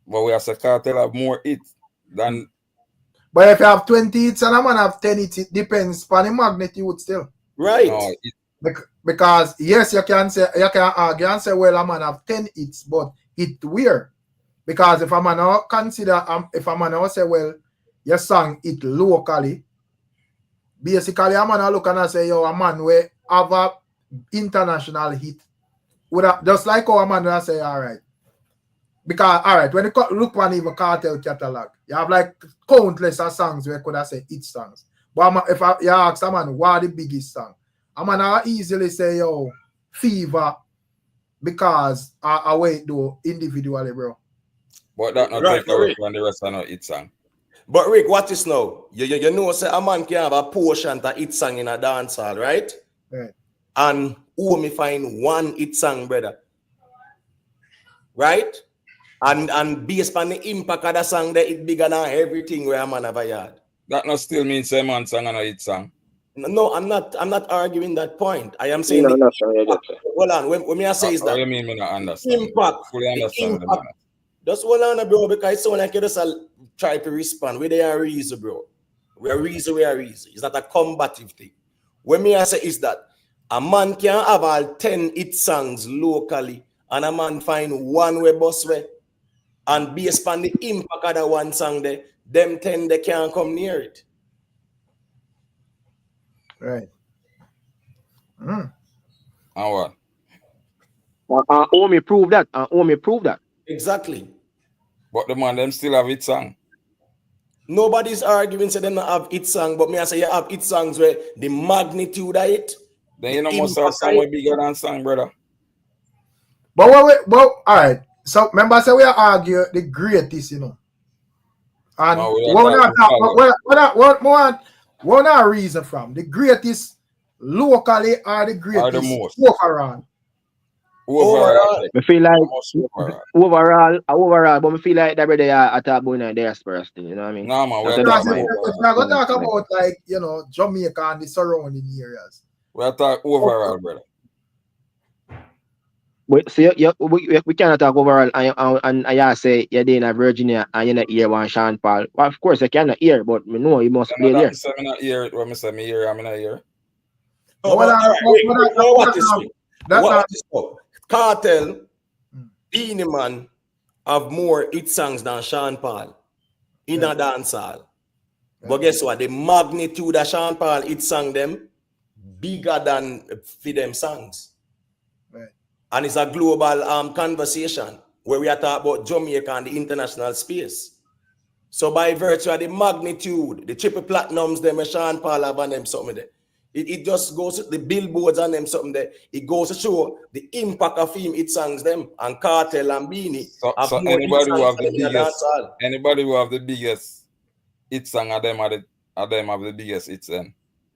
Speaker 4: But we as a cartel have more it than.
Speaker 1: But if you have 20 hits and a man have 10 hits, it depends on the magnitude still.
Speaker 2: Right.
Speaker 4: No,
Speaker 1: because yes, you can argue and say, well, a man have 10 hits, but it weird. Because if a man consider, if a man say, well, your song it locally, basically a man look and say, yo, a man we have a international hit. Just like how a man will say, all right. Because, all right, when you look on even cartel catalog, you have like countless of songs where you could have said hit songs. But if you ask a man, what are the biggest song? A man easily say, yo, Fever, because I wait though individually, bro.
Speaker 4: But that not take away from the rest of the hit song.
Speaker 2: But Rick, what is now? You know, say a man can have a portion of hit song in a dancehall, right?
Speaker 1: Right.
Speaker 2: And who me find one hit song, brother. Right? And based on the impact of the song, that it bigger than everything where a man have a yard.
Speaker 4: That not still means a man song and a hit song.
Speaker 2: No, I'm not arguing that point. I am saying hold on, when I say is that
Speaker 4: you mean me not understand?
Speaker 2: impact.
Speaker 4: Fully understand
Speaker 2: Impact. Just hold on, bro, because someone like you just try to respond. We are reason, bro. We are reason. It's not a combative thing. When me I say is that a man can have all 10 hit songs locally, and a man find one way bus way, and based on the impact of the one song there, them 10 they can't come near it.
Speaker 1: Right.
Speaker 4: And what?
Speaker 5: Omi prove that.
Speaker 2: Exactly.
Speaker 4: But the man them still have hit song.
Speaker 2: Nobody's arguing say they don't have hit song, but me I say you have hit songs where the magnitude of it.
Speaker 4: Then you know must have song way bigger than song, brother.
Speaker 1: But all right. So remember, I said we argue the greatest, you know. And what not reason from the greatest locally or the greatest overall.
Speaker 5: I feel like overall, but I feel like that brother at talk about the diaspora still, you know what I mean?
Speaker 4: No, man,
Speaker 1: we're going to talk about like, you know, Jamaica and the surrounding areas.
Speaker 4: We're talking overall, brother.
Speaker 5: But so we cannot talk overall and I say you're in Virginia and you're not hear one Sean Paul. Well, of course I cannot hear, but me know you must play there.
Speaker 4: I'm not here. When I say me here, I'm not here.
Speaker 2: What is Cartel, Beanie Man have more hit songs than Sean Paul in a dancehall. But guess what? The magnitude of Sean Paul hit song them bigger than for them songs.
Speaker 1: Right.
Speaker 2: And it's a global conversation where we are talking about Jamaica and the international space. So by virtue of the magnitude, the triple platinums them and Sean Paul have on them something there. It just goes to the billboards and them something there. It goes to show the impact of him hit songs them and Cartel and Beanie.
Speaker 4: So anybody who have the biggest hit song of them have the biggest hits then.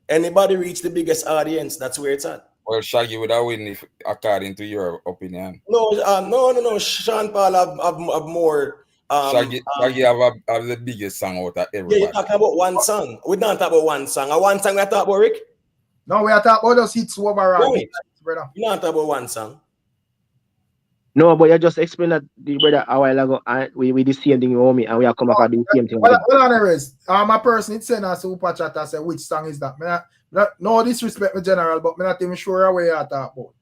Speaker 2: Anybody reach the biggest audience, that's where it's at.
Speaker 4: Well, Shaggy would have win if, according to your opinion.
Speaker 2: No. Sean Paul have more.
Speaker 4: Shaggy have the biggest song out of
Speaker 2: Yeah,
Speaker 4: everybody.
Speaker 2: you're talking about one song. We don't talk about one song. One song we talk about, Rick.
Speaker 1: No, we are talking about those hits overall.
Speaker 2: Right.
Speaker 1: Brother.
Speaker 2: You don't talk about one song.
Speaker 6: No, but you just explained that the brother a while ago, and we the same thing with me, and we are come back and do the same thing.
Speaker 1: Well, on the rest, my person it sent us super chat and say which song is that. No disrespect me general, but I'm not even sure where you are talking about.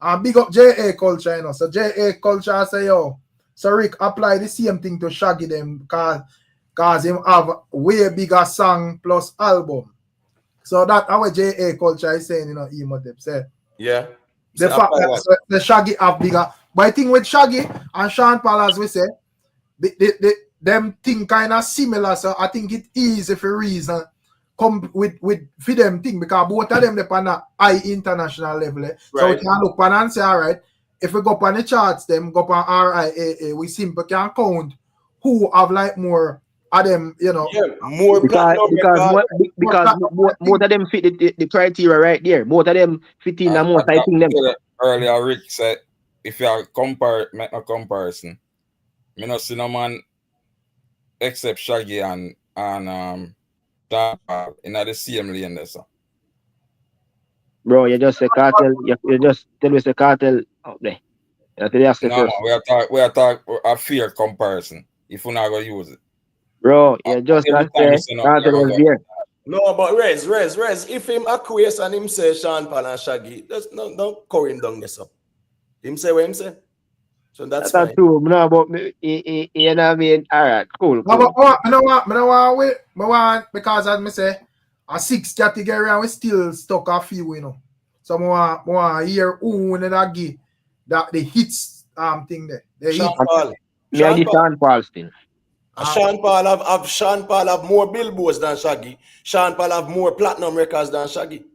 Speaker 1: And big up JA Culture, you know. So JA Culture say, yo, so Rick apply the same thing to Shaggy them cause him have way bigger song plus album. So that our JA Culture is saying, you know, Emotep say.
Speaker 2: Yeah.
Speaker 1: The fact that the Shaggy have bigger. But I think with Shaggy and Sean Paul, as we say, them thing kind of similar. So I think it easy for reason come with for them thing because both of them they on a high international level. Right. So we can look on and say, all right, if we go up on the charts, them go up on RIAA, we simply can count who have like more of them, you know.
Speaker 2: Yeah, more
Speaker 6: because both of them fit the criteria right there. Both of them fit in the most. I think them.
Speaker 4: Earlier, Rick said, if you make a comparison, me not see no man except Shaggy and in the same lane there, so.
Speaker 6: Bro, you just say cartel. You just tell me the cartel out there.
Speaker 4: No, we are talking a fair comparison. If we're not gonna use it.
Speaker 6: Bro, you just say cartel was there.
Speaker 2: No, but Rez, if him acquiesce and him say Sean Paul and Shaggy, just don't call him down this up. Him say what him say. So that's fine.
Speaker 6: True. No, but me, you know what I mean? All right, cool.
Speaker 1: No, but I don't want because as me say, a 6 category and we still stuck a few, you know. So I want to hear who that give that the hits thing there. The
Speaker 2: Sean Paul.
Speaker 6: Sean Paul still.
Speaker 2: Sean Paul have more billboards than Shaggy. Sean Paul have more platinum records than Shaggy.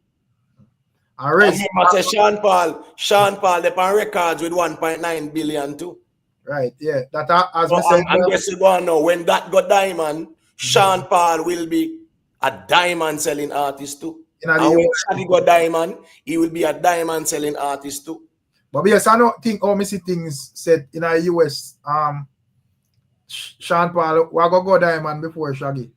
Speaker 2: I say Sean Paul they on records with 1.9 billion too.
Speaker 1: Right, yeah. That as I said.
Speaker 2: And guess you go know when that got diamond, Sean Paul will be a diamond selling artist too. And when Shaggy got diamond, he will be a diamond selling artist too.
Speaker 1: But yes, I don't think all missy things said in the US. Sean Paul will go diamond before Shaggy.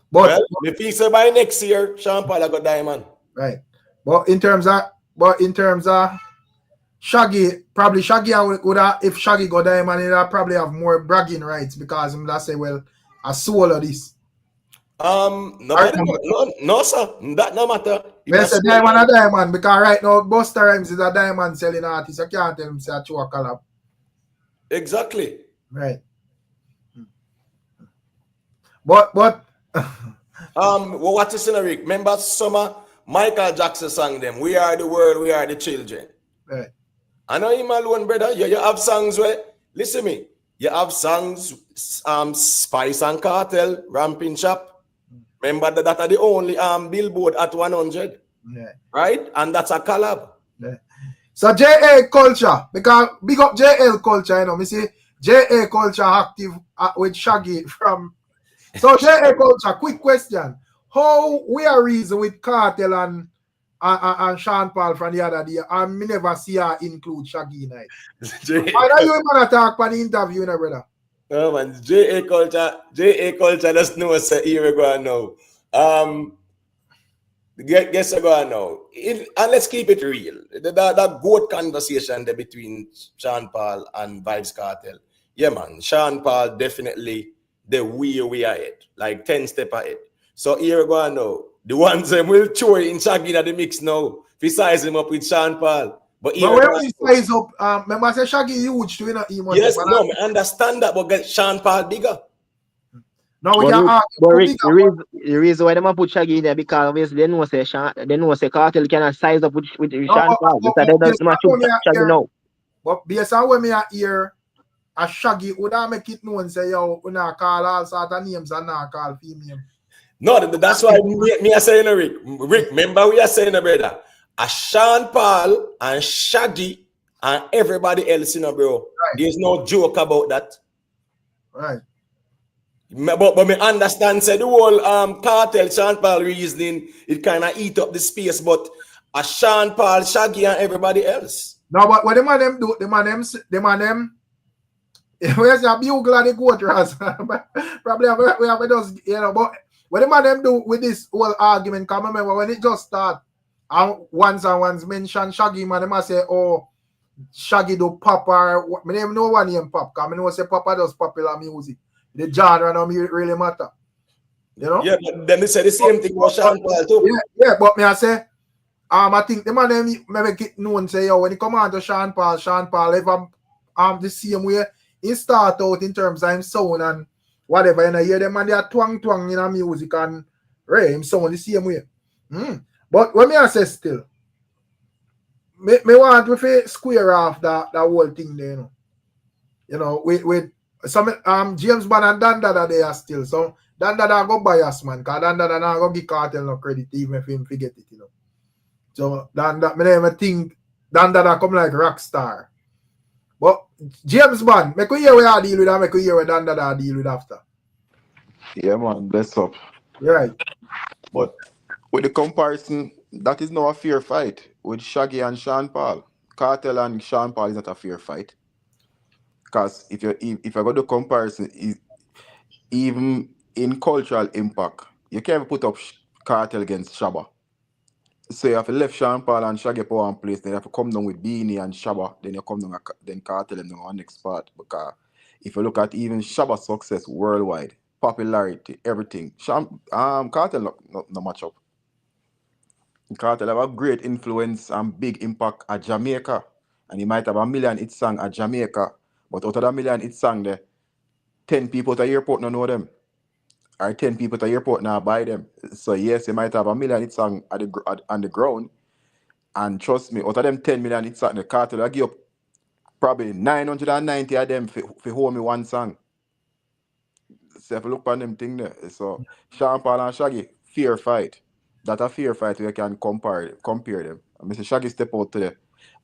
Speaker 1: But
Speaker 2: if he say by next year, Sean Paul will go diamond.
Speaker 1: Right. But in terms of Shaggy, probably Shaggy would have, if Shaggy go diamond, he'll probably have more bragging rights because him that say, well, I sold all this.
Speaker 2: No, sir. That no matter.
Speaker 1: Yes, a diamond because right now Busta Rhymes is a diamond selling artist. I can't tell him say a true collab.
Speaker 2: Exactly.
Speaker 1: Right. But
Speaker 2: what is in Rick? Remember summer Michael Jackson sang them. We are the world, we are the children.
Speaker 1: Right.
Speaker 2: I know him alone, brother. You have songs where listen to me. You have songs Spice and Cartel, Ramping Shop. Remember that are the only billboard at 100.
Speaker 1: Yeah.
Speaker 2: Right? And that's a collab.
Speaker 1: Yeah. So JA Culture, because big up JL Culture, you know, me see JA Culture active with Shaggy from. So JA Culture, quick question. How we are reason with Cartel and Sean Paul from the other day, and me never see her include Shaggy in it. Why don't you want to talk about the interview, you know, brother?
Speaker 2: No man, JA Culture just know say here we go now. Guess I go now. And let's keep it real. That good conversation there between Sean Paul and VYBZ KARTEL. Yeah man, Sean Paul definitely the way we are at, like 10 steps ahead. So here we go now. The ones them will throw in Shaggy in the mix now. If he size him up with Sean Paul. But
Speaker 1: when we size up, remember I say Shaggy huge too, you know.
Speaker 2: Yes, no, I understand that, but get Sean Paul bigger.
Speaker 1: No, we can
Speaker 6: the reason why they put Shaggy in there because obviously they know say Cartel cannot size up with Sean Paul. Because they don't match Shaggy now.
Speaker 1: But based on when me hear a Shaggy, would I make it known say yo, we not call all sort of names and not call female.
Speaker 2: No, that's why me are saying Rick. Rick, remember we are saying brother. A Sean Paul and Shaggy and everybody else, you know, bro. Right. There's no joke about that.
Speaker 1: Right.
Speaker 2: But me understand, say the whole Cartel, Sean Paul reasoning, it kind of eat up the space. But a Sean Paul, Shaggy, and everybody else.
Speaker 1: No, but what the man them do, the man them, where's the bugle and the goat ras? Probably we have those, you know, but what the man them do with this whole argument, come remember when it just start, and one's mention Shaggy, man, they must say, oh, Shaggy do pop or, my name no one name pop, because I know say Papa does popular music. The genre don't really matter. You know?
Speaker 2: Yeah, but then they say the same thing about Sean Paul too.
Speaker 1: Yeah, but me I say, I think the man them maybe get known say, yo, when it come on to Sean Paul ever the same way he start out in terms of him sound and whatever, and I hear them and they are twang in a music and him sound the same way. But when me I say still, me want to square off that whole thing there, you know, with some James Bond and Dan Dada they are still. So Dan Dada go bias, man, because Dan Dada not go give Kartel no credit even if him forget it, you know. So Dan Dada, me never think Dan Dada come like rock star. But James Bond, make we hear where I deal with that, make we hear where Dan Dada deal with after.
Speaker 8: Yeah, man, bless up.
Speaker 1: Right.
Speaker 8: But with the comparison, that is now a fair fight with Shaggy and Sean Paul. Kartel and Sean Paul is not a fair fight. Because if I go to comparison, even in cultural impact, you can't put up Kartel against Shabba. So you have to left Sean Paul and Shaggy for one place, then you have to come down with Beanie and Shabba, then you come down, then Kartel and on next part. Because if you look at even Shabba's success worldwide, popularity, everything, Kartel no match up. Kartel have a great influence and big impact at Jamaica, and he might have a million hit song at Jamaica, but out of that million hit song there, 10 people at the airport don't know them, or 10 people at the airport now buy them. So yes, he might have a million hit song on the ground, and trust me, out of them 10 million hit song, the Kartel will give up probably 990 of them for hold me one song. So if you look on them thing there, so Sean Paul and Shaggy, fair fight. That a fair fight we can compare them. And Mr. Shaggy step out today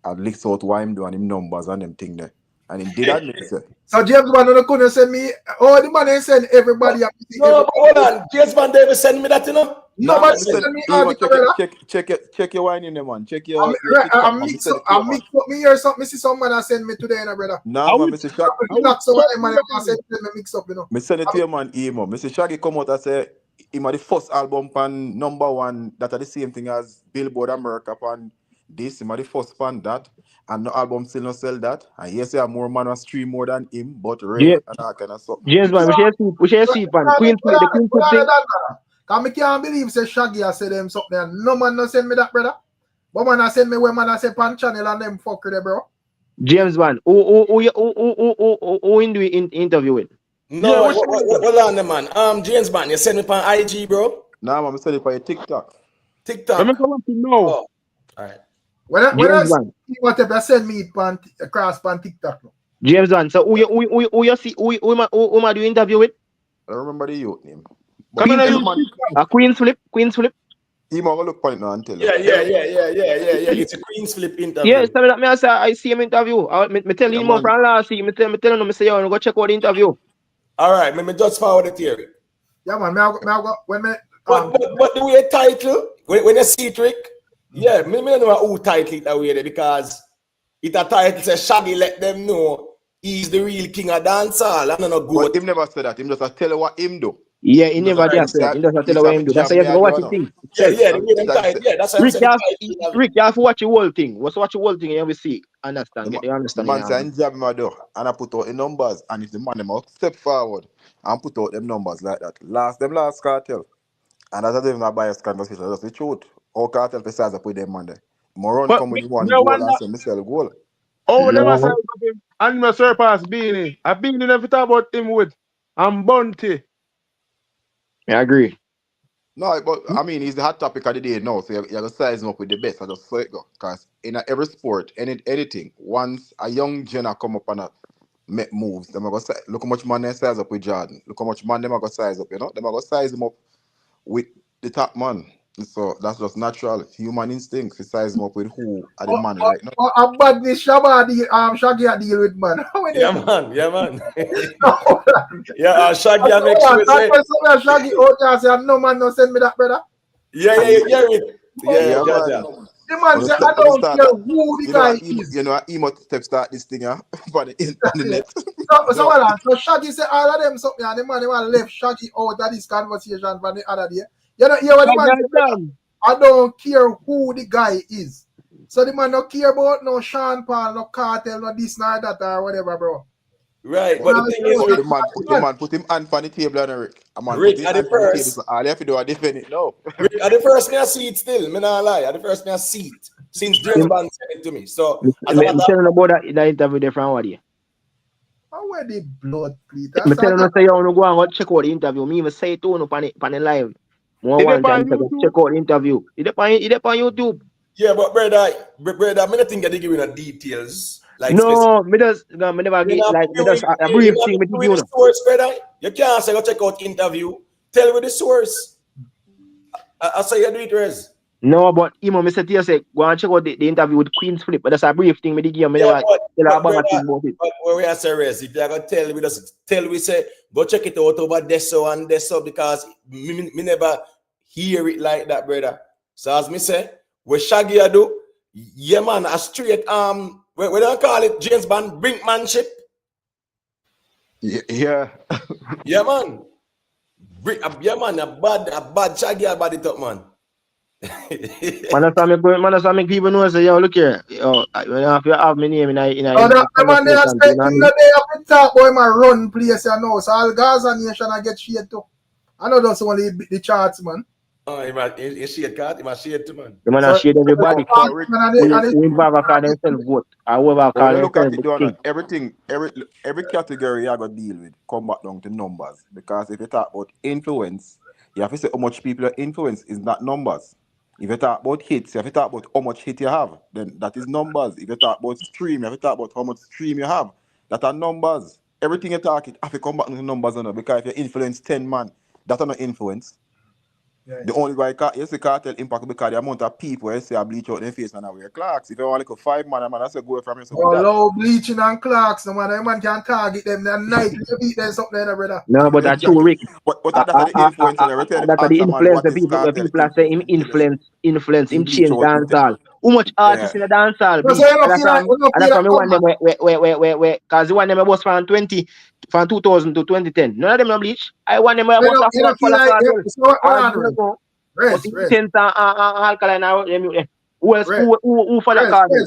Speaker 8: and list out what him do and him numbers and them thing there. And he did admit it.
Speaker 1: So James Bond couldn't send me, the man ain't send everybody.
Speaker 2: No, hold on. James Bond never send me that, you know?
Speaker 1: No, man send me
Speaker 8: check your wine in there, man. Check your
Speaker 1: I mix up me here something. See some man send me today, brother.
Speaker 8: No, man, Mr. Shaggy.
Speaker 1: Not so man send me mix up, you know.
Speaker 8: Me send it to you, man, emo. Mr. Shaggy come out and say him the first album pan #1 that are the same thing as Billboard America pan this. Him the first pan that, and no album still not sell that. And yes, there are more man stream more than him, but rare and that kind of stuff.
Speaker 6: James Bond, we shall see pan Queen Flip thing.
Speaker 1: Cause me can't believe say Shaggy I say them something and no man no send me that, brother. But man I send me when man I say pan channel and them fuck there, bro.
Speaker 6: James Bond, who in the interview with?
Speaker 2: No, hold on, man. James Bond, you send me on IG, bro?
Speaker 8: Nah, man, I send it for your TikTok.
Speaker 2: TikTok.
Speaker 6: I want to know.
Speaker 2: Oh. All right.
Speaker 1: When I see whatever send me across pan TikTok. No.
Speaker 6: James Bond, so who you see who am do interview with?
Speaker 8: I don't remember the youth name.
Speaker 6: Queen's Flip.
Speaker 8: He might look point now and tell
Speaker 2: Yeah. It's a Queen's Flip interview.
Speaker 6: Yeah, tell me that me I see him interview. Me tell him more from last week. Me tell him me say yo go check out the interview.
Speaker 2: All right, me just forward it here.
Speaker 1: Yeah, man. Me I go when me.
Speaker 2: But the way title when you see trick, yeah, me don't know who title it that way there because it a title says Shaggy let them know he's the real king of dancehall. I don't know good.
Speaker 8: But him never said that. Him just tell you what him do.
Speaker 6: Yeah, he never did that. He doesn't tell you what him do. That's why you have to watch the thing.
Speaker 2: Yeah, that's what I'm saying.
Speaker 6: Rick, you have to watch the whole thing. Watch the whole thing and you will see. Understand? You understand?
Speaker 8: The man say jab my door and I put out the numbers and if the man them step forward and put out them numbers like that. Last Kartel. And that's not a biased conversation. That's the truth. All Kartel besides up with them man there. Moron come with one goal and say Mr. Goal.
Speaker 9: Oh, never said him. And my surpass Beanie. I Beanie never talk about him with and Bunty.
Speaker 6: Yeah, I agree.
Speaker 8: No, but I mean, he's the hot topic of the day now, so you got to size him up with the best. I just say it go. Because in every sport, anything, once a young Jenna come up and make moves, them are going to look how much man they size up with Jordan. Look how much man them are going to size up, you know? Them are going to size him up with the top man. So that's just natural human instinct to size him up with who are the man right now.
Speaker 1: A badness Shaggy deal with, man.
Speaker 2: Yeah, man. Yeah, Shaggy, I make sure
Speaker 1: say. Shaggy, say, no man, no send me that, brother.
Speaker 2: Yeah.
Speaker 1: Yeah, The man say, I don't care who the guy is.
Speaker 8: You know, emo step start this thing, on the net.
Speaker 1: So Shaggy say all of them something, and the man left Shaggy out of this conversation from the other day. You know, hear what the man say? I don't care who the guy is. So the man don't care about no Sean Paul, no Cartel, no this, no that, or whatever, bro.
Speaker 4: Right, but the thing is,
Speaker 8: the man put him hand on the table, and Rick.
Speaker 4: Rick at the first.
Speaker 8: So all you have to do is defend it now.
Speaker 4: Rick, at the first me I see it still, me not lie. At the first me I see it since James Bond said it to me. So
Speaker 6: I'm telling about that interview there from what year?
Speaker 1: How were the blood, please?
Speaker 6: I'm telling you, say you want to go and check out the interview. Me even say it on the live. One time check out the interview. It on YouTube.
Speaker 4: Yeah, but brother, I don't think they give you the details. Like
Speaker 6: no, me never get like me just a brief thing with you.
Speaker 4: The source, brother. You can't say go check out interview. Tell me the source. I say you do it, Rez.
Speaker 6: No, but me say to you, say go and check out the interview with Queen's Flip. But that's a brief thing. Me give me never tell about it.
Speaker 4: But where we are say, Rez, if you are gonna tell me, just tell we say go check it out over Deso and Deso because me never hear it like that, brother. So as me say, what Shaggy I do, yeah man, a straight we don't call it James Bond brinkmanship.
Speaker 8: Yeah.
Speaker 4: Yeah man. Yeah man, a bad Shaggy about it up, man.
Speaker 6: Man, that's make people know say, yo, look here. Yo, if you have my name in
Speaker 1: that man they expect him that they have to talk boy my run place you know. So all Gaza Nation I get shit too. I know that's only the charts, man.
Speaker 4: Oh, he shade card, he must shade too, man.
Speaker 6: The man shade everybody. Whoever call themselves vote. Whoever call themselves
Speaker 8: everything, every category you got to deal with come back down to numbers. Because if you talk about influence, you have to say how much people are influence is not numbers. If you talk about hits, you have to talk about how much hit you have, then that is numbers. If you talk about stream, you have to talk about how much stream you have. That are numbers. Everything you talk, it have to come back to numbers, because if you influence 10 man, that's not influence. Yeah. The only way you see cartel impact because the amount of people you see a bleach out their face and wear clocks. If you want like a 5 man, that's a go from yourself.
Speaker 1: Low bleaching and clocks, no man. Man can target them that night. You beat them something, brother.
Speaker 6: No, but that's true, Rick.
Speaker 8: But that's the influence and everything.
Speaker 6: That's the influence. The people are saying him influence, him change dancehall. How much artists in the dancehall? That's from the one them where because the one them was from 2000 to 2010. None of them no bleach. I want them was intense and alkaline. Who else? Who for the cartel?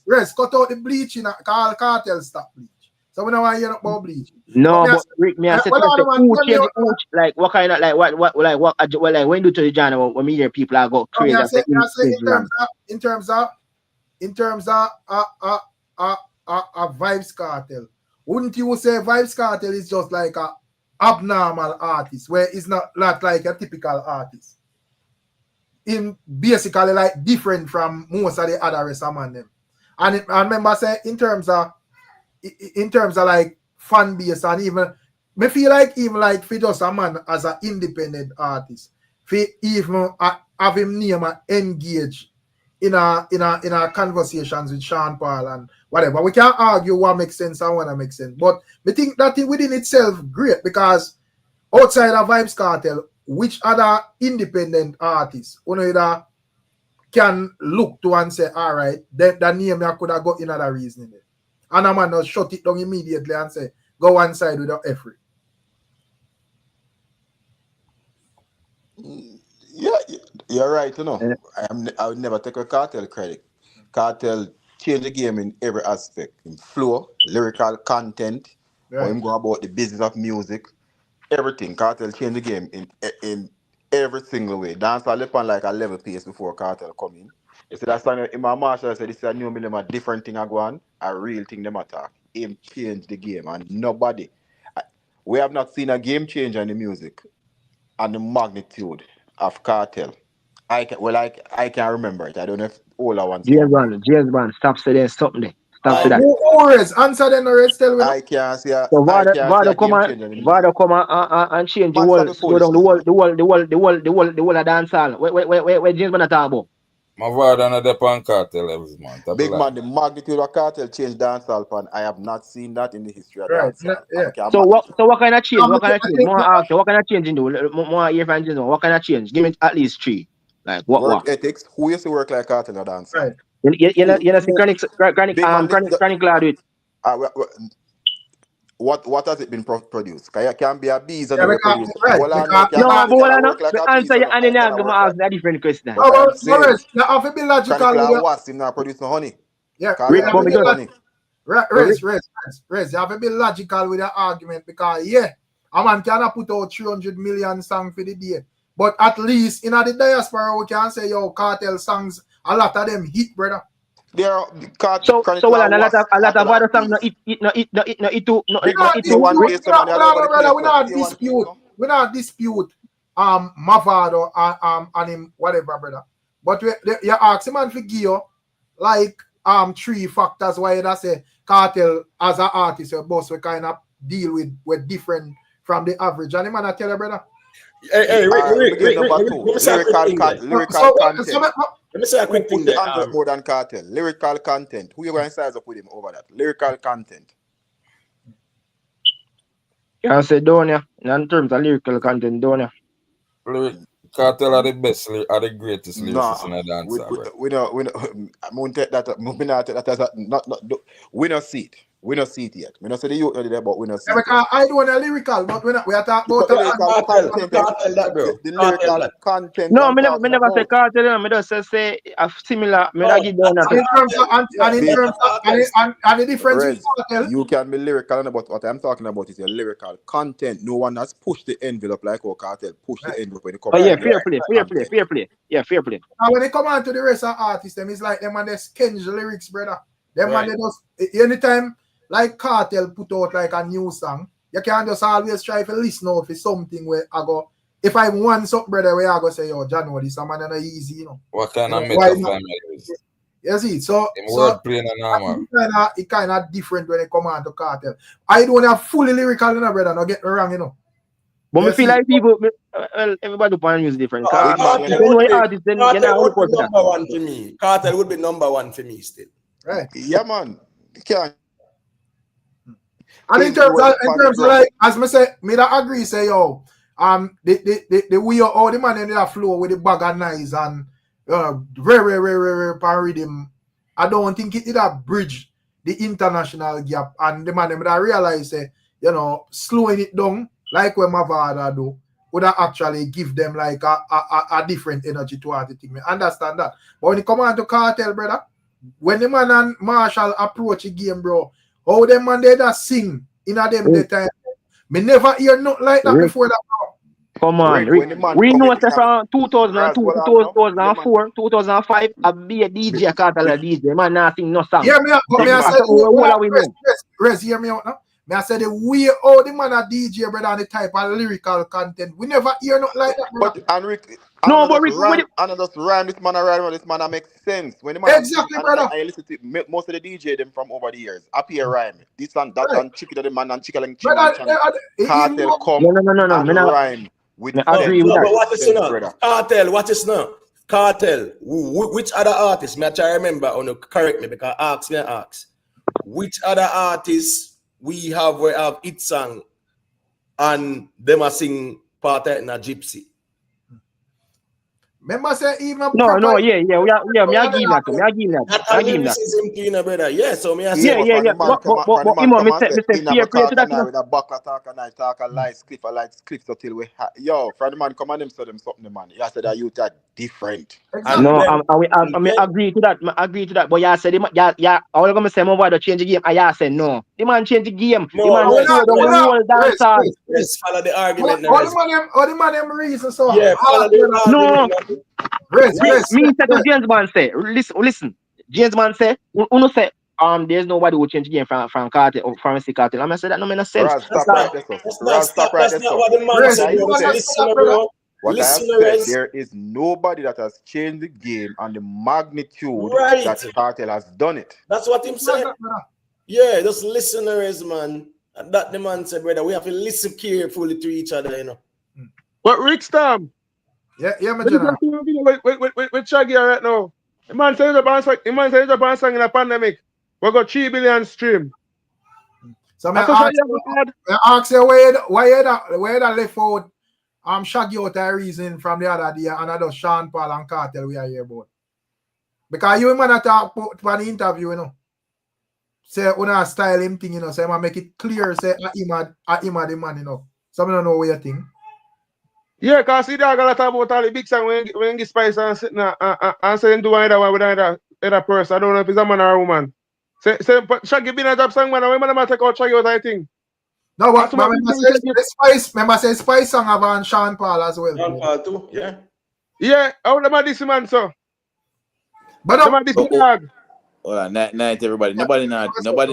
Speaker 1: Rest. Cut out the bleaching. Call cartel stop bleach. So we don't want to hear about bleach.
Speaker 6: No, but Rick, me I said like what kind of what when do to the genre when me hear people are go crazy.
Speaker 1: In terms of VYBZ KARTEL. Wouldn't you say VYBZ KARTEL is just like a abnormal artist where it's not like a typical artist? In basically like different from most of the other rest of them. And I remember say in terms of like fan base and even me feel like even like for just a man as an independent artist, for even have him name and engage in our conversations with Sean Paul and whatever. We can't argue what makes sense and what makes sense. But we think that thing within itself great because outside of VYBZ KARTEL, which other independent artists can look to and say, all right, that name I could have got another reason. And a man just shut it down immediately and say, go one side without effort.
Speaker 8: Yeah, you're right, you know. I would never take a Cartel credit. Cartel change the game in every aspect. In flow, lyrical content, or him go about the business of music. Everything. Cartel change the game in every single way. Dancehall left on like a level pace before Cartel come in. You see that song in my Marshall said this is a new million, a different thing I go on, a real thing them attack. Him change the game and nobody. We have not seen a game changer in the music and the magnitude of Cartel. I can't remember it. I don't know if all I want.
Speaker 6: James Bond, stop saying something there. Stop saying that.
Speaker 1: Who is answer them the rest tell me.
Speaker 8: I can't see a
Speaker 6: so Vado come and change the whole slow down the whole of dancehall. Where James Bond talk about?
Speaker 4: My word on the pan Cartel every month.
Speaker 8: Big man, the magnitude of Cartel changed dancehall pan. I have not seen that in the history of dancehall.
Speaker 1: Yeah.
Speaker 6: So what kind of change? What kind of change? More ask you, what kind of change in the more hear from James? What kind of change? Give me at least 3. Like what?
Speaker 8: Work ethics. Who used to work like Cartel or dancer?
Speaker 1: Right.
Speaker 6: You know, see chronic lad with.
Speaker 8: What has it been produced? Cause it can be a bees and
Speaker 1: Yeah,
Speaker 8: we
Speaker 1: because,
Speaker 8: produce.
Speaker 1: right,
Speaker 8: Well, I
Speaker 1: because,
Speaker 8: know
Speaker 6: No,
Speaker 8: can
Speaker 6: but hold on,
Speaker 8: work like
Speaker 6: me
Speaker 8: a bees
Speaker 6: answer you, and then I'm
Speaker 8: work
Speaker 6: gonna
Speaker 8: like.
Speaker 6: ask a different question.
Speaker 8: But I'm saying,
Speaker 1: you have to be logical
Speaker 8: chronic
Speaker 1: with
Speaker 8: lad
Speaker 1: your,
Speaker 8: was him not produce no honey.
Speaker 1: yeah,
Speaker 8: Cartel
Speaker 1: you have
Speaker 8: not
Speaker 1: to be
Speaker 8: produce honey.
Speaker 1: Rez, you have to be logical with your argument because yeah, a man cannot put out 300 million songs for the day. But at least in the diaspora, we can say yo, Cartel songs, a lot of them hit, brother.
Speaker 8: There are
Speaker 6: So
Speaker 8: chronic
Speaker 6: well,
Speaker 8: lad
Speaker 6: a lot of other songs
Speaker 8: bees.
Speaker 1: We not
Speaker 8: Say one place the man, everybody
Speaker 1: brother,
Speaker 8: place up. Say one place, no?
Speaker 1: we not dispute Mavado and him whatever, brother. But you ask him and for give you like 3 factors why you say Cartel as an artist your boss we kind of deal with different from the average. And him and I tell you, brother.
Speaker 2: Hey, Rick,
Speaker 8: Number 2, lyrical content.
Speaker 2: Let me say a quick thing there.
Speaker 8: More than Cartel. Lyrical content. Who you going to size up with him over that? Lyrical content.
Speaker 6: I say don't ya. In terms of lyrical content, don't ya.
Speaker 4: Cartel are the best, are the greatest
Speaker 8: Nah,
Speaker 4: lyricists in the dance.
Speaker 8: we don't take that. We don't see it. We don't see it yet. We don't see the youth there, but we don't see it.
Speaker 1: Because I don't want a lyrical, but we are talking about
Speaker 8: the lyrical content.
Speaker 6: No, me never say Cartel. Me just say a similar. Me not give down
Speaker 1: and the difference with Cartel.
Speaker 8: You can be lyrical, but what I'm talking about is your lyrical content. No one has pushed the envelope like our Cartel push the envelope when it comes.
Speaker 6: Oh yeah, fair play. Yeah, fair play.
Speaker 1: And when they come on to the rest of artists, them it's like them and they skenge the lyrics, brother. Them and they just anytime like Cartel put out like a new song, you can just always try to listen out for something where I go. If I want something, brother, where I go say, yo, John, this man is not easy, you know.
Speaker 4: What kind of metaphor is?
Speaker 1: You see, so
Speaker 4: wordplay and normal.
Speaker 1: It kind of different when it come on to Cartel. I don't have fully lyrical, you know, brother. Don't get me wrong, you know.
Speaker 6: But me feel like people, well, everybody do music different.
Speaker 2: Cartel would be number one for me. Cartel would be number one for me still.
Speaker 1: Right.
Speaker 8: Yeah, man. Can't.
Speaker 1: And in terms of like, as me say, me that agree, say yo, the way all the man in that flow with the bag of nice and very pan rhythm, I don't think it did a bridge the international gap. And the man that realize say, you know, slowing it down like when Mavada do would actually give them like a different energy towards the thing. I understand that. But when it come on to Cartel, brother, when the man and Marshall approach the game, bro, how them man they that sing in a them time. Me never hear nothing like that before that.
Speaker 6: Come on, we know that from 2002, 2004, 2005, I be a DJ, Cartel a DJ. Man, nothing, no song.
Speaker 1: Yeah, me I said, Rez, hear me out now. Me I said the way all the man a DJ, brother, and the type of lyrical content. We never hear nothing like that, brother.
Speaker 8: But Rick, just rhyme this man around this man that makes sense. When the man
Speaker 1: exactly, brother.
Speaker 8: I listen to most of the DJ them from over the years. Appear rhyme. This and that and chicken the man and chicken Cartel come and rhyme.
Speaker 6: I agree with that.
Speaker 2: But what is now? Cartel, what is now? Cartel, which other artists? Me I try remember, correct me because ask. Which other artists we have hit song and them are sing part in a gypsy?
Speaker 1: Remember say even
Speaker 6: me I give that.
Speaker 2: I give Lyricism to you, brother. Yeah, so me I
Speaker 6: say but me say fair play to that.
Speaker 8: With a buck talk a light cliff so till we yo, from the man come and them so them something the man. You said that you are different.
Speaker 6: No, I agree to that. But you said all I'm gonna say about the change the game. I said no. The man change the game. The man
Speaker 2: follow the argument.
Speaker 1: All the man them reason so.
Speaker 2: Yeah, follow the
Speaker 6: no. Me said to James Man say, listen. James Man say, uno say, there's nobody who change the game from Cartel or from Cartel. I'm gonna say that no make sense.
Speaker 8: Stop right there. That's not what the man said. What I have said, there is nobody that has changed the game and the magnitude that Cartel has done it.
Speaker 2: That's what him said. Yeah, just listeners, man. And that the man said, brother, we have to listen carefully to each other, you know.
Speaker 9: But Ricstorm.
Speaker 1: Yeah, my general.
Speaker 9: With Shaggy right now. The man says the band song in a pandemic. We got 3 billion stream.
Speaker 1: So I ask you why you left out Shaggy out a reason from the other day, and I just Sean Paul and Kartel we are here about. Because you man talk for the interview, you know. Say una style him thing, you know, say I make it clear, say him the man, you know. So I don't know what you think.
Speaker 9: Yeah, because see that got talk about all the big song when he Spice and sitting and saying do either one with either person. I don't know if it's a man or a woman. Say but Shaggy been a job song man, when man take out Shaggy out I think.
Speaker 1: No, but remember say Spice song have on Sean Paul as well.
Speaker 10: Sean Paul too, yeah.
Speaker 9: Yeah, how them this man so?
Speaker 1: But
Speaker 9: them this dog.
Speaker 11: Hold on, night everybody. Nobody know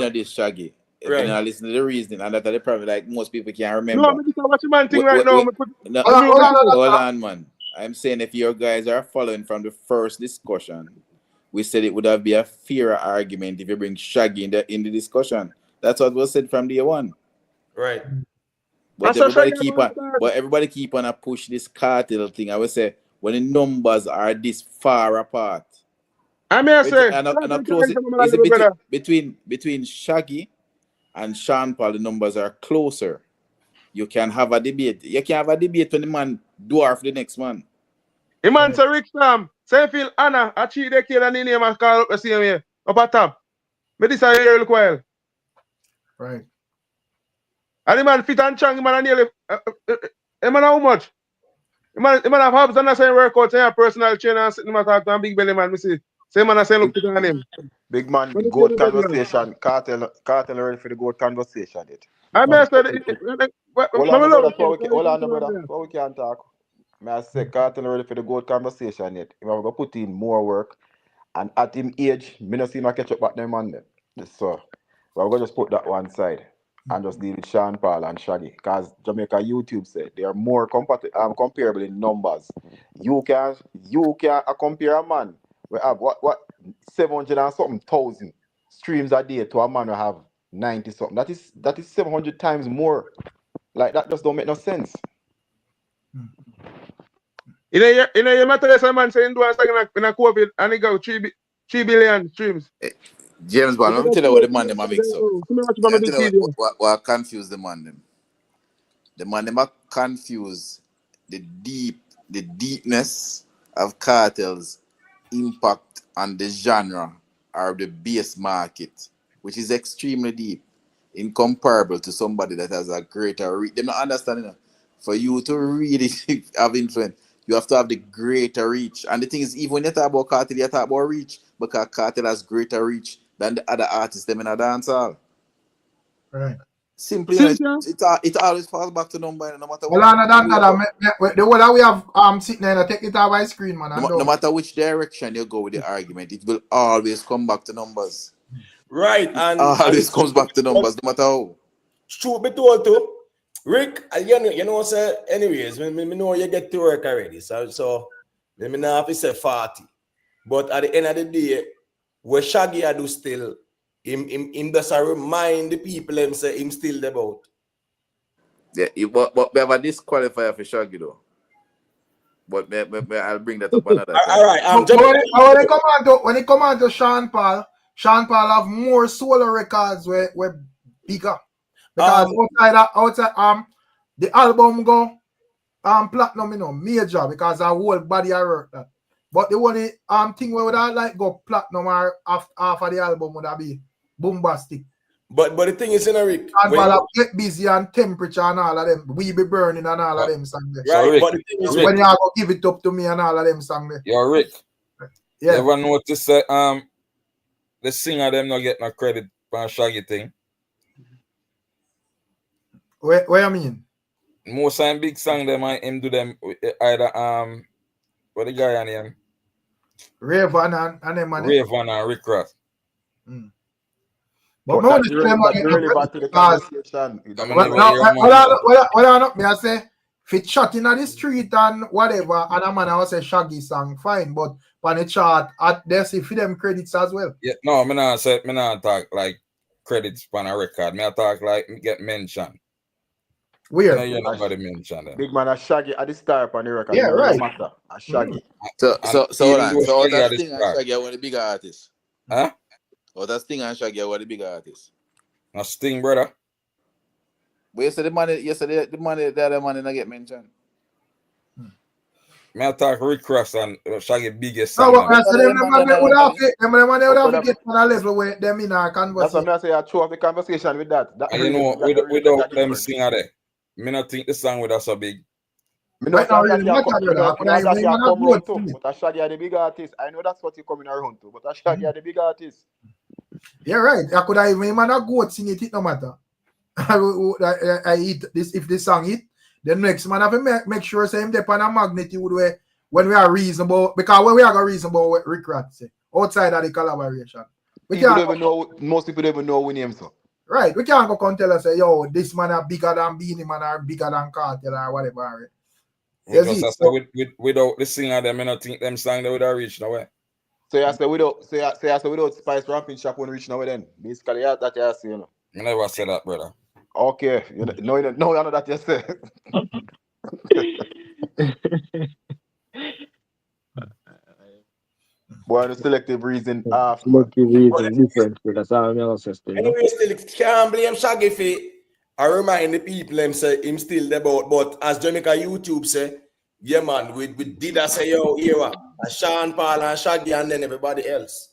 Speaker 11: this Shaggy. If
Speaker 10: Right.
Speaker 11: you not listen to the reasoning, and that's the problem. Like most people can't remember.
Speaker 9: No, I'm just watching man thing right now.
Speaker 11: Hold on, man. I'm saying if your guys are following from the first discussion, we said it would have been a fairer argument if you bring Shaggy in the discussion. That's what was said from day one.
Speaker 10: Right.
Speaker 11: But everybody keep on a push this cartel thing. I would say when the numbers are this far apart.
Speaker 9: I may say
Speaker 11: between Shaggy and Sean Paul, the numbers are closer. You can have a debate. You can have a debate when the man dwarf the next man.
Speaker 9: The man say Ricstorm, say feel Anna, I cheat the kid and the name and call up the same way. Up at top. But this is real while.
Speaker 1: Right.
Speaker 9: And the man fit and chang, the man nearly the man how much? The man have hubs and the same workout, say a personal trainer and sitting at talk to a big belly man, me see. Same man I say look to him.
Speaker 8: Big man, goat conversation. Cartel ready for the goat conversation.
Speaker 9: I may say
Speaker 8: hold on, brother. Before we can talk. May I say Cartel ready for the goat conversation yet. If I'm gonna put in more work and at him age, me not see him catch up back them man them. So we're gonna just put that one side and just deal with Sean Paul and Shaggy. Because Jamaica YouTube said they are more comparable in numbers. You can compare a man. We have what 700 and something thousand streams a day to a man who have 90 something. That is 700 times more. Like that just don't make no sense.
Speaker 9: In a matter man saying do a second in a COVID and he go 3 billion streams.
Speaker 11: James Bond, let me tell you what the man them a mix up. What confuse the man them. The man them a confuse the deepness of Kartel's impact on the genre or the bass market, which is extremely deep, incomparable to somebody that has a greater reach. They're not understanding. For you to really have influence, you have to have the greater reach. And the thing is, even when you talk about Kartel, you talk about reach, because Kartel has greater reach than the other artists them in a dancehall.
Speaker 1: Right.
Speaker 11: Simply, it always falls back to number, no matter what.
Speaker 1: The one that we have sitting there, take it out by screen, man.
Speaker 11: No matter which direction you go with the argument, it will always come back to numbers.
Speaker 10: Right, and
Speaker 11: always comes back to numbers, no matter how.
Speaker 10: Truth be told too, Rick, you know, say anyways, me know you get to work already, so me not have to say 40. But at the end of the day, what Shaggy I do still, him does remind the people him say him still the boat.
Speaker 11: Yeah, but we have a disqualifier for Shaggy though. But I'll bring that up another time.
Speaker 10: All right,
Speaker 1: when it come on to Sean Paul have more solo records where bigger. Because outside the album go platinum, you know, major because our whole body I work that. But the only thing where would I like go platinum or half of the album would be bombastic.
Speaker 10: But the thing is, Rick,
Speaker 1: and while Get Busy and Temperature and all of them, We Be Burning and all of them songs.
Speaker 10: Right, Rick, but the thing is,
Speaker 1: when you go give it up to me and all of them songs.
Speaker 4: Yo, Rick.
Speaker 1: Yeah.
Speaker 4: You ever notice that the singer them not get no credit for Shaggy thing?
Speaker 1: Where you mean?
Speaker 4: Most time big song them him do them either what the guy on him?
Speaker 1: Raven and them man.
Speaker 4: Raven and Rick Ross.
Speaker 1: But no one is relevant to the conversation. Well, I say if it's shot in the street and whatever, and a man I say Shaggy song, fine. But on the chart, they see for them credits as well.
Speaker 4: Yeah, no, me not talk like credits on a record. Me talk like get mentioned.
Speaker 1: Weird.
Speaker 4: No, nobody mentioned them.
Speaker 8: Big man, a Shaggy at the start on the record.
Speaker 1: Yeah, right.
Speaker 8: A Shaggy.
Speaker 11: So that thing and Shaggy are one of the bigger artists.
Speaker 4: Huh?
Speaker 11: Oh, that Sting and Shaggy are one of the bigger artists.
Speaker 4: A Sting, brother.
Speaker 11: But yesterday the other man didn't get mentioned.
Speaker 4: Me attack Rick Ross and Shaggy biggest
Speaker 1: No,
Speaker 4: song.
Speaker 1: but
Speaker 4: them.
Speaker 1: I said them man would have to get on a level where them in our
Speaker 8: That's what
Speaker 1: conversation.
Speaker 8: I say. I throw off the conversation with that. That
Speaker 4: And you
Speaker 8: really
Speaker 4: know,
Speaker 8: is like a
Speaker 4: without them
Speaker 8: different.
Speaker 4: singer there, me not think the song would have so big.
Speaker 8: Me know
Speaker 1: Right now,
Speaker 8: Shaggy
Speaker 1: really
Speaker 8: a
Speaker 1: matter,
Speaker 8: co- me
Speaker 1: brother.
Speaker 8: know
Speaker 1: I
Speaker 8: Shaggy a
Speaker 1: even
Speaker 8: come
Speaker 1: a
Speaker 8: round
Speaker 1: good
Speaker 8: too,
Speaker 1: thing.
Speaker 8: but a Shaggy are the big artist. I know that's what you coming around to, but a Shaggy are the big artist.
Speaker 1: Yeah, right. I could have even a goat sing it, it no matter. I hit this if this song hit, the next man have to make sure say him dep on a magnitude where when we are reasonable, because when we are reasonable with Rick Rat say outside of the collaboration. We
Speaker 8: People
Speaker 1: can't
Speaker 8: don't even know. Most people don't even know we name so.
Speaker 1: right, we can't go come tell us say, yo, this man are bigger than Beanie Man or bigger than Cartel or whatever. Right?
Speaker 4: We just have to without the singer them, I don't think them song they would have reached nowhere.
Speaker 8: So you say without Spice Ramping Shop won't reach now then. Basically, yeah, that you say, you know.
Speaker 4: I never said that, brother.
Speaker 8: Okay, you know that you say. Boy, the selective reason off, man.
Speaker 6: Selective reason different. That's how I'm also saying.
Speaker 10: Anyway, still can't blame Shaggy for. I remind the people them say him still there, but as Jamaica YouTube say, yeah man, we did I say yo here, and Sean Paul and Shaggy and then everybody else.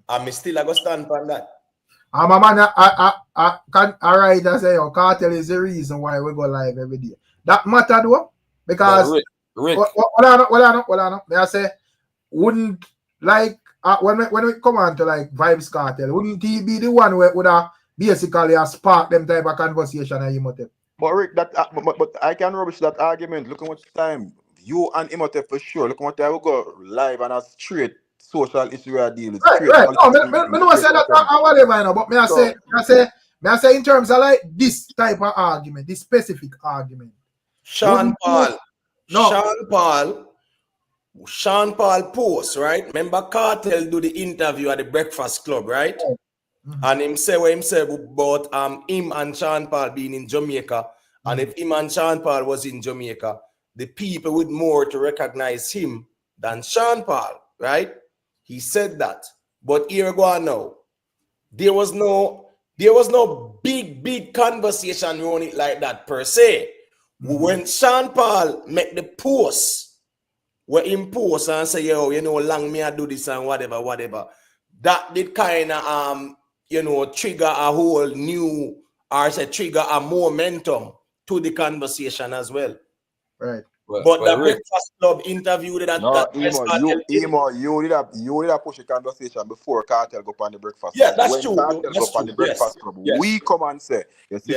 Speaker 10: And me still I go stand on that.
Speaker 1: My man, I can alright. I say, yo, Cartel is the reason why we go live every day. That matter though, because
Speaker 4: Rick.
Speaker 1: Hold on. May I say, wouldn't like when we come on to like VYBZ Kartel, wouldn't he be the one where would have basically spark them type of conversation and Imhotep?
Speaker 8: But Rick, that but I can rubbish that argument. Look how much time you and Imhotep for sure. Look how much time we go live and a straight social issue we deal with.
Speaker 1: Right. No, me no say that whatever, you know, but may I say in terms of like this type of argument, this specific argument.
Speaker 10: Sean Paul.
Speaker 1: No.
Speaker 10: Sean Paul post, right? Remember Cartel do the interview at the Breakfast Club, right?
Speaker 1: Mm-hmm.
Speaker 10: And him say what him say about him and Sean Paul being in Jamaica. And if him and Sean Paul was in Jamaica, the people would more to recognize him than Sean Paul, right? He said that. But here we go now. There was no big conversation around it like that per se. When Sean Paul make the post, where him post and say, yo, you know, long me I do this and whatever. That did kind of trigger a whole new, or say trigger a momentum to the conversation as well.
Speaker 1: Right.
Speaker 10: But the Breakfast Club interview that
Speaker 8: you did a push a conversation before Cartel go on the Breakfast Club.
Speaker 10: Yeah, that's
Speaker 8: when
Speaker 10: true.
Speaker 8: Cartel
Speaker 10: That's
Speaker 8: go on the Breakfast Club, we come and say,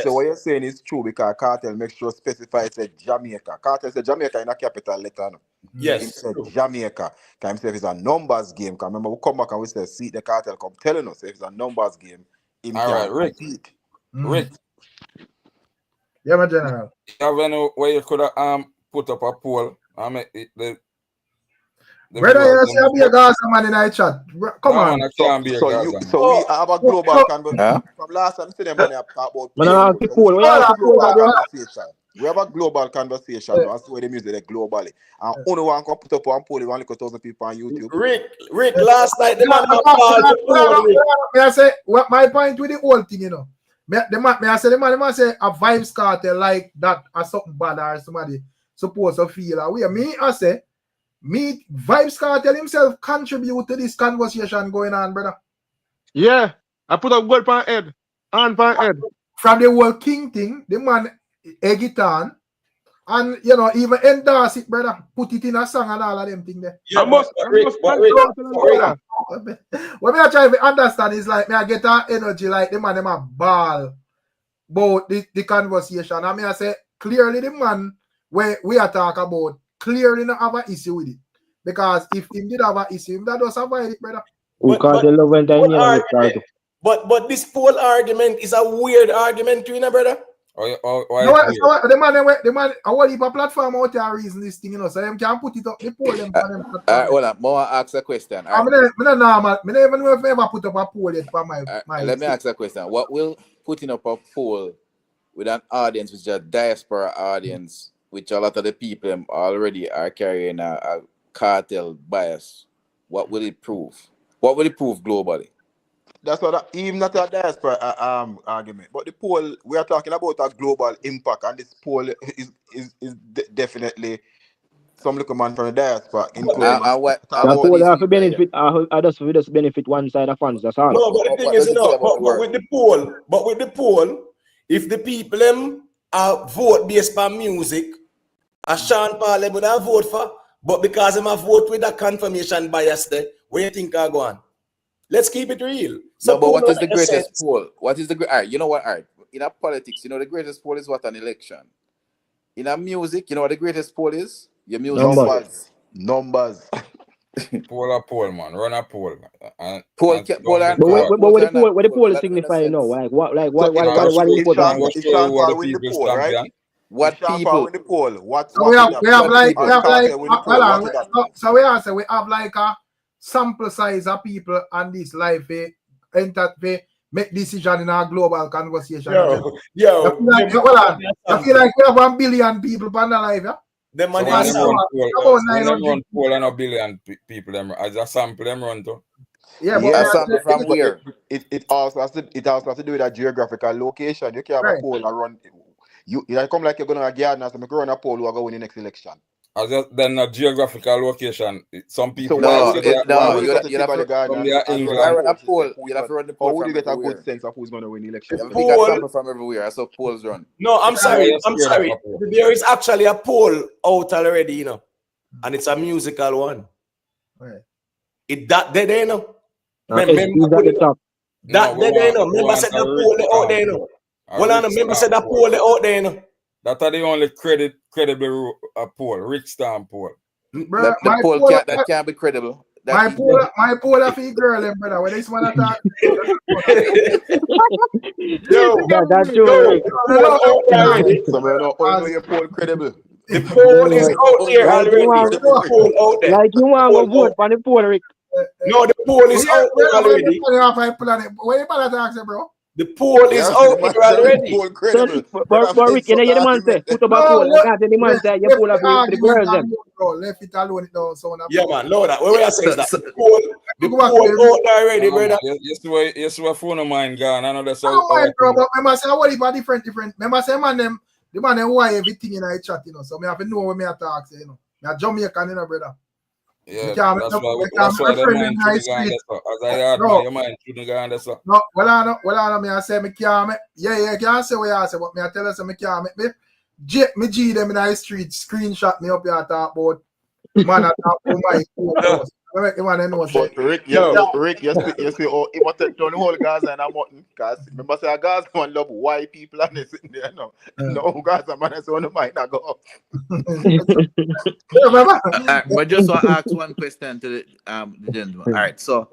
Speaker 8: so what you're saying is true because Cartel make sure specify say Jamaica. Cartel said Jamaica in a capital letter. No?
Speaker 10: Yes.
Speaker 8: He said Jamaica. Can say if it's a numbers game. Can remember we come back and we say see the Cartel come telling us if it's a numbers game.
Speaker 4: All right, Rick. Rick.
Speaker 1: Yeah, my general.
Speaker 4: You have any way you could have put up a poll? I mean, the
Speaker 1: brother, you see, be a Gaza man in our chat. Come on.
Speaker 8: So we have a global conversation. From last time, see them when they talk about we have a global conversation. That's where the music globally. And only one can put up one poll, 1,000 people on YouTube.
Speaker 10: Rick, last night the man
Speaker 1: May I say what my point with the whole thing, you know. May I say the man say a VYBZ Kartel like that or something bad or somebody supposed to feel away. I say VYBZ Kartel himself contribute to this conversation going on, brother.
Speaker 9: Yeah, I put up gold on head. On head.
Speaker 1: From the whole king thing, the man egg it on. And even endorse it, brother. Put it in a song and all of them things there.
Speaker 10: Yeah,
Speaker 1: what me I try to understand is like me I get that energy like the man them a ball about the conversation. I mean I say clearly the man where we are talking about clearly not have an issue with it. Because if he did have an issue, that does avoid it, brother.
Speaker 10: But this poll argument is a weird argument, you know, brother.
Speaker 1: The man, I want to platform out there reason this thing, so them can put it up. They poll them for them.
Speaker 11: Hold on, more ask a question.
Speaker 1: I don't even know if I ever put up a poll yet for my
Speaker 11: let me ask a question. What will putting up a poll with an audience, which is a diaspora audience, which a lot of the people already are carrying a cartel bias, what will it prove? What will it prove globally?
Speaker 8: That's what even not a diaspora argument, but the poll we are talking about a global impact, and this poll is definitely some little man from the diaspora, including
Speaker 11: what
Speaker 8: talk
Speaker 6: The
Speaker 8: about
Speaker 6: poll
Speaker 8: these
Speaker 6: have to
Speaker 8: people here.
Speaker 6: benefit. I just benefit one side of fans. That's all.
Speaker 10: No, but the thing
Speaker 11: what
Speaker 10: is,
Speaker 11: does
Speaker 10: you
Speaker 11: it say
Speaker 10: know,
Speaker 11: about the
Speaker 10: but
Speaker 11: world?
Speaker 10: with the poll, if the people them vote based on music, as Sean Paul them would have vote for, but because them have vote with a confirmation bias there, where you think I go on? Let's keep it real. So
Speaker 11: No, but what
Speaker 10: poll
Speaker 11: is the
Speaker 10: make
Speaker 11: greatest
Speaker 10: sense.
Speaker 11: poll? What is the great? All right, you know what? All right, in a politics, you know the greatest poll is what, an election. In a music, you know what the greatest poll is? Your music
Speaker 6: Number.
Speaker 11: sales.
Speaker 8: Numbers.
Speaker 4: Poll, man. Run a poll. And
Speaker 11: Poll
Speaker 4: sit
Speaker 11: poll
Speaker 4: down
Speaker 11: and
Speaker 6: But
Speaker 4: because
Speaker 6: what the
Speaker 11: poll
Speaker 6: poll is
Speaker 11: that don't make
Speaker 6: signifying now?
Speaker 11: sense.
Speaker 6: Like what
Speaker 8: So
Speaker 6: what
Speaker 8: if
Speaker 6: you put
Speaker 8: Sean,
Speaker 6: on?
Speaker 8: if
Speaker 4: show you
Speaker 8: Sean
Speaker 4: what
Speaker 8: Paul
Speaker 4: the
Speaker 8: win the
Speaker 4: people's
Speaker 8: poll, right?
Speaker 4: champion.
Speaker 8: If
Speaker 11: What
Speaker 8: Sean Paul
Speaker 11: people?
Speaker 8: win the poll, what
Speaker 1: So we have
Speaker 8: it
Speaker 1: like
Speaker 8: means?
Speaker 11: people?
Speaker 8: Or Cartel win the poll, what it means?
Speaker 1: so we are say we have like a sample size of people on this live make decision in our global conversation.
Speaker 10: Yo,
Speaker 1: I feel like we have 1 billion people on the live, yeah?
Speaker 10: them
Speaker 4: So
Speaker 10: man
Speaker 1: Yeah,
Speaker 4: when
Speaker 10: is
Speaker 4: them
Speaker 1: so
Speaker 4: run
Speaker 1: about
Speaker 4: poll, when them
Speaker 1: 900
Speaker 4: run poll and a billion people, them as a sample, them run to.
Speaker 1: Yeah, but
Speaker 8: Yeah,
Speaker 11: A
Speaker 1: we
Speaker 11: sample from
Speaker 8: but
Speaker 11: where?
Speaker 8: it also has to do with a geographical location. You can have
Speaker 1: right.
Speaker 8: a poll and run. You come like you're going to a garden, so you can run a poll who are going to win the next election.
Speaker 4: As then a geographical location. Some
Speaker 8: So
Speaker 4: people
Speaker 8: why
Speaker 11: No,
Speaker 8: would you go to
Speaker 11: no,
Speaker 8: sit
Speaker 11: you'll
Speaker 8: by
Speaker 11: have
Speaker 8: the
Speaker 11: to.
Speaker 8: garden
Speaker 4: from
Speaker 8: and
Speaker 4: their
Speaker 8: run
Speaker 11: If
Speaker 8: a
Speaker 11: I
Speaker 4: England.
Speaker 11: run a
Speaker 8: poll?
Speaker 11: poll, you'll have to run the
Speaker 8: How
Speaker 11: poll
Speaker 8: would
Speaker 11: from
Speaker 8: you get a good
Speaker 11: everywhere.
Speaker 8: sense of who's going to win the
Speaker 11: You
Speaker 8: election?
Speaker 11: have
Speaker 8: Then?
Speaker 11: to pick a
Speaker 10: poll.
Speaker 11: sample from everywhere. That's how polls run.
Speaker 10: No, I'm
Speaker 4: Why
Speaker 10: sorry.
Speaker 4: you
Speaker 10: I'm
Speaker 4: scared of
Speaker 10: sorry.
Speaker 4: a poll?
Speaker 10: There is actually a poll out already, you know, and it's a musical one.
Speaker 1: Right.
Speaker 10: It that dead, you know.
Speaker 6: SP is at the top.
Speaker 10: That
Speaker 4: No, we
Speaker 10: dead, you
Speaker 4: want,
Speaker 10: know.
Speaker 4: we
Speaker 10: Remember
Speaker 4: want
Speaker 10: said
Speaker 4: a
Speaker 10: the poll
Speaker 4: rich
Speaker 10: out there, you
Speaker 4: poll.
Speaker 10: know.
Speaker 4: A
Speaker 10: Well, I
Speaker 4: rich
Speaker 10: remember said the
Speaker 4: poll.
Speaker 10: poll out there, you know.
Speaker 4: That are the only credible poll, Ricstorm poll.
Speaker 1: Bro,
Speaker 11: The poll can't be credible.
Speaker 1: my poll of a girl, brother. When this man attack,
Speaker 10: Yo,
Speaker 6: That's true.
Speaker 10: yo,
Speaker 6: Rick.
Speaker 10: the poll out there already.
Speaker 8: So we know your poll credible.
Speaker 10: The poll is out there
Speaker 6: Like
Speaker 10: already.
Speaker 6: you want,
Speaker 10: The poll out there.
Speaker 6: like you want to vote for the poll, Rick.
Speaker 10: No, the poll is out there already.
Speaker 1: What you attack, bro?
Speaker 10: The poll is out there already.
Speaker 8: Poll credible.
Speaker 6: But Rick, you know the man say, put up a poll. I can't tell the man say, you poll up for the girls then.
Speaker 1: Left it alone, it down. So
Speaker 10: Yeah, man, Lord, what we are saying is that
Speaker 11: So-
Speaker 10: the poll out there already, brother.
Speaker 4: You see what phone of mine gone. I know that's
Speaker 1: I don't mind, bro, but remember say what if a different. Remember say the man them why everything in a chat, you know. So me have to know when me attack, you know. Me a Jamaican, you know, brother.
Speaker 4: Yeah,
Speaker 1: You can't
Speaker 4: that's
Speaker 1: make
Speaker 4: why
Speaker 1: my
Speaker 4: the
Speaker 1: friend
Speaker 4: mind
Speaker 1: in
Speaker 4: shouldn't
Speaker 1: nice
Speaker 4: go on
Speaker 1: street.
Speaker 4: this. As I heard,
Speaker 1: No.
Speaker 4: your mind shouldn't go on this.
Speaker 1: No, well, I know, me I say me can't make, you can't say what you say, but me I tell you, say me can't make me G them in the street, screenshot me up here talk about, man, I talk about my house. I make the man know, say,
Speaker 8: But Rick, you see, oh, he want to turn the whole Gaza and a mutton. Because remember, say a Gaza man love white people and they sitting there, no. No, Gaza man, that's one of mine not go up.
Speaker 1: remember?
Speaker 11: But just want to ask one question to the gentleman. All right, so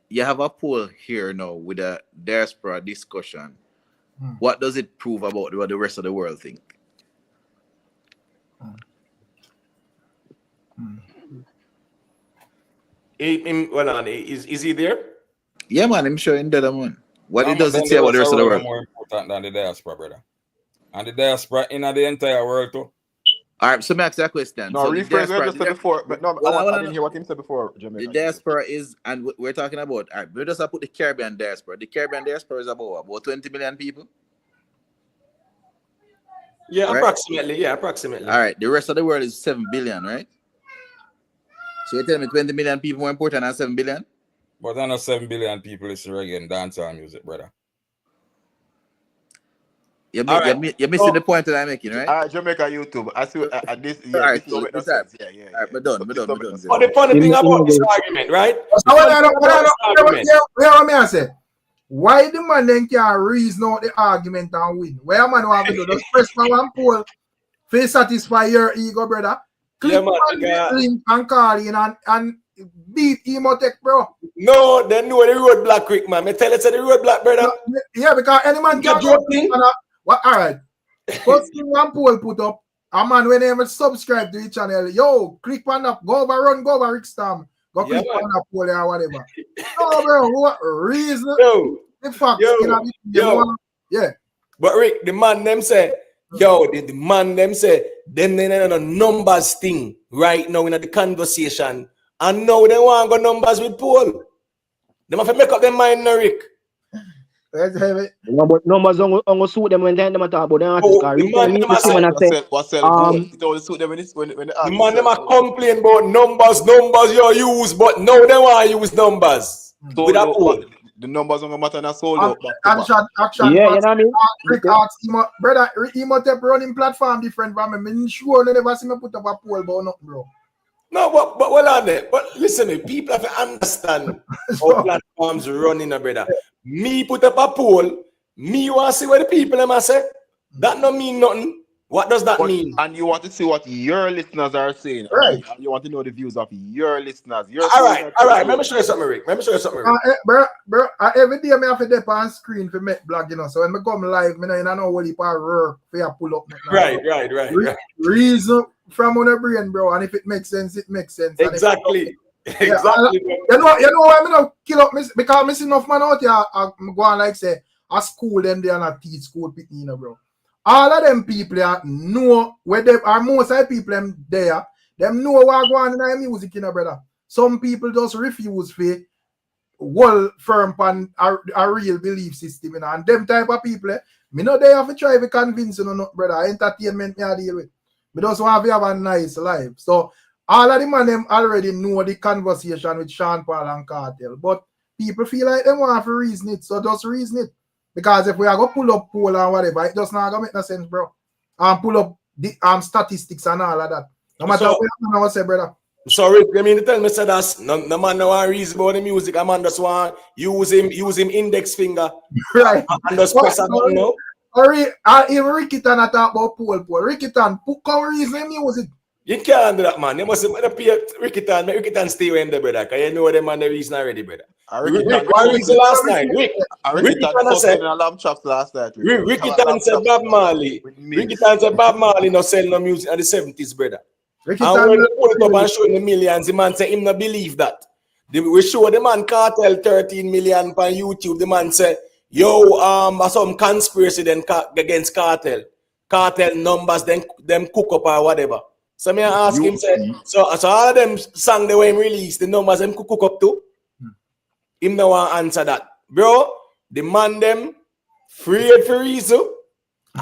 Speaker 11: you have a poll here now with a diaspora discussion. What does it prove about what the rest of the world think?
Speaker 10: Is he there?
Speaker 11: Yeah, man, I'm showing that one. What
Speaker 4: No,
Speaker 11: it does
Speaker 4: man,
Speaker 11: it say about the rest of the world?
Speaker 4: more important than the diaspora, brother. And the diaspora in the entire world too.
Speaker 11: All right, so me ask that question.
Speaker 8: No,
Speaker 11: So the
Speaker 8: rephrase what you
Speaker 11: diaspora,
Speaker 8: just said before. But no, I didn't hear what him said before,
Speaker 11: the
Speaker 8: Jamaica.
Speaker 11: diaspora is, and we're talking about, all right, we just put the Caribbean diaspora. The Caribbean diaspora is about 20 million people.
Speaker 10: Yeah,
Speaker 11: Right.
Speaker 10: approximately. Yeah, approximately.
Speaker 11: All right, the rest of the world is 7 billion, right? So you're telling me 20 million people more important than 7 billion?
Speaker 4: But I know 7 billion people listen reggae and dancehall music, brother.
Speaker 11: You're
Speaker 10: right.
Speaker 11: missing the point that I'm making, right?
Speaker 8: All right, Jamaica YouTube. I see this. Yeah,
Speaker 11: All right,
Speaker 8: this don't make no
Speaker 11: this time.
Speaker 8: sense. Yeah.
Speaker 11: All right, we're done.
Speaker 8: This don't make no sense.
Speaker 10: But the funny thing about this argument, right?
Speaker 1: So what I say? Why the man then can't reason out the argument and win? Where man have to do? Just press for one poll to satisfy your ego, brother. Click
Speaker 10: Yeah, man,
Speaker 1: on the link and call in and beat Emotech, bro.
Speaker 10: No, they know the road black quick, man. Me tell you, say the road black, brother.
Speaker 1: Yeah, because any man
Speaker 10: You
Speaker 1: can
Speaker 10: joking?
Speaker 1: All right. First thing one poll put up, a man whenever subscribe to the channel, yo, click on up, go over Ricstorm, go click on that poll or whatever. No, bro, what reason? The facts, yeah.
Speaker 10: But Rick, the man them say, the man them say, them a numbers thing right now in the conversation, and now they want to go numbers with Paul. They have to make up their mind, no, Rick.
Speaker 1: Let's have it.
Speaker 6: No, but numbers on suit them when they talk about the artist.
Speaker 10: Oh, the man them a
Speaker 6: Because
Speaker 10: say,
Speaker 8: What sell vote? It only suit them when the
Speaker 10: the
Speaker 8: artist
Speaker 10: man them
Speaker 8: sell
Speaker 10: a
Speaker 8: vote.
Speaker 10: complain about numbers you use, but now they want to use numbers.
Speaker 8: Sold
Speaker 10: With a
Speaker 8: out,
Speaker 10: poll.
Speaker 8: the numbers on the matter and sold out back to back.
Speaker 1: Action.
Speaker 6: yeah, you know what I mean?
Speaker 1: Rick asks him, brother, he must have running platform different from me. I'm sure they never see me put up a poll about nothing, bro.
Speaker 10: No, but well on there. But listen, me, people have to understand how platforms running, brother. Me put up a poll. Me want to see what the people them a say. That no mean nothing. What does that mean?
Speaker 8: And you want to see what your listeners are saying.
Speaker 1: Right.
Speaker 8: And you want to know the views of your listeners.
Speaker 10: All right. Let me show you something, Rick.
Speaker 1: Bro, every day I have to dip on screen for make blog, you know. So when I come live, I know what you work for you pull up.
Speaker 10: Right.
Speaker 1: Reason from on the brain, bro. And if it makes sense, it makes sense.
Speaker 10: Exactly.
Speaker 1: You know why I'm not kill up because I see enough man out here. I'm going like say a school them they are not teach school people, you know, bro. All of them people know where they are. Most of the people them there, them know what going on in the music, you know, brother. Some people just refuse to hold firm on a real belief system, you know. And them type of people, me know they have to try to convince you, no, brother. Entertainment me I deal with. Me just want to have a nice life. So all of them them already know the conversation with Sean Paul and Kartel, but people feel like they want to reason it, so just reason it. Because if we are going to pull up poll and whatever, it just not going to make no sense, bro. And pull up the statistics and all of that. No matter what I say, brother.
Speaker 10: Sorry, I mean to tell me say that's no man no want reason about the music. A man just want use him index finger.
Speaker 1: Right.
Speaker 10: And just press a button now.
Speaker 1: Or even Ricky Tan talk about poll. Ricky Tan, come reason music.
Speaker 10: You can't do that, man. You must pay Ricky Tan. Make Ricky Tan stay in there, brother. Because you know them man the reason already, brother. Rick last night. Ricky Tan said
Speaker 8: alarm chops last night.
Speaker 10: Ricky Tan said Bob Marley. Ricky Tan said Bob Marley no sell no music in the 70s, brother.
Speaker 1: Ricky
Speaker 10: And
Speaker 1: Tan
Speaker 10: when they pull it up and show the millions, the man say him not believe that. We show the man Kartel 13 million on YouTube. The man say, yo, some conspiracy then against Kartel. Kartel numbers them cook up or whatever. So me ask him, say, so all of them song the way him release, the numbers them cook up too. Him no want answer that. Bro, the man them afraid for reason.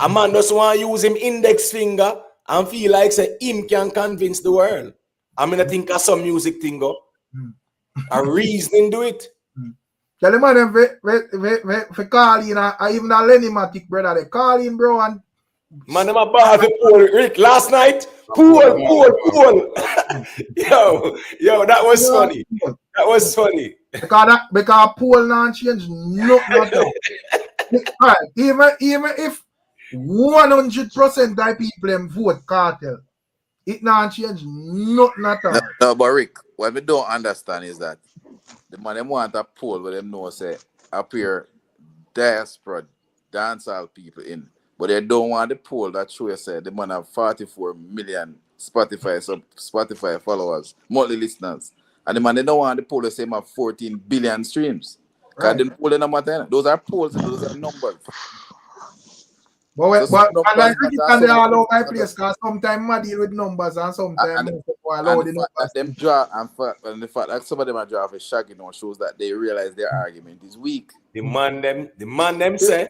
Speaker 10: A man just want to use him index finger and feel like say him can convince the world. I mean, I think of some music thing go. A reason do it.
Speaker 1: Tell the man them for call in, even a Lenny Matic, brother, they call in, bro, and
Speaker 10: man, them a bar for pool. Rick, last night, pool. yo, that was funny. That was funny.
Speaker 1: Because pool not change nothing. Right, even if 100% of people them vote Kartel, it not change nothing at all.
Speaker 11: No, but Rick, what we don't understand is that the man them want a poll where them know say appear diaspora dancehall people in. But they don't want the poll that show say the man have 44 million Spotify followers, monthly listeners. And the man they don't want the poll that say have 14 billion streams. Because the poll in the matter, those are polls and those are numbers.
Speaker 1: But like Ricky Tan, they all over my place because sometimes I deal with numbers and sometimes I allow the numbers.
Speaker 11: Them draw and the fact that some of them are draw for Shaggy now shows that they realize their argument is weak.
Speaker 10: The man them say,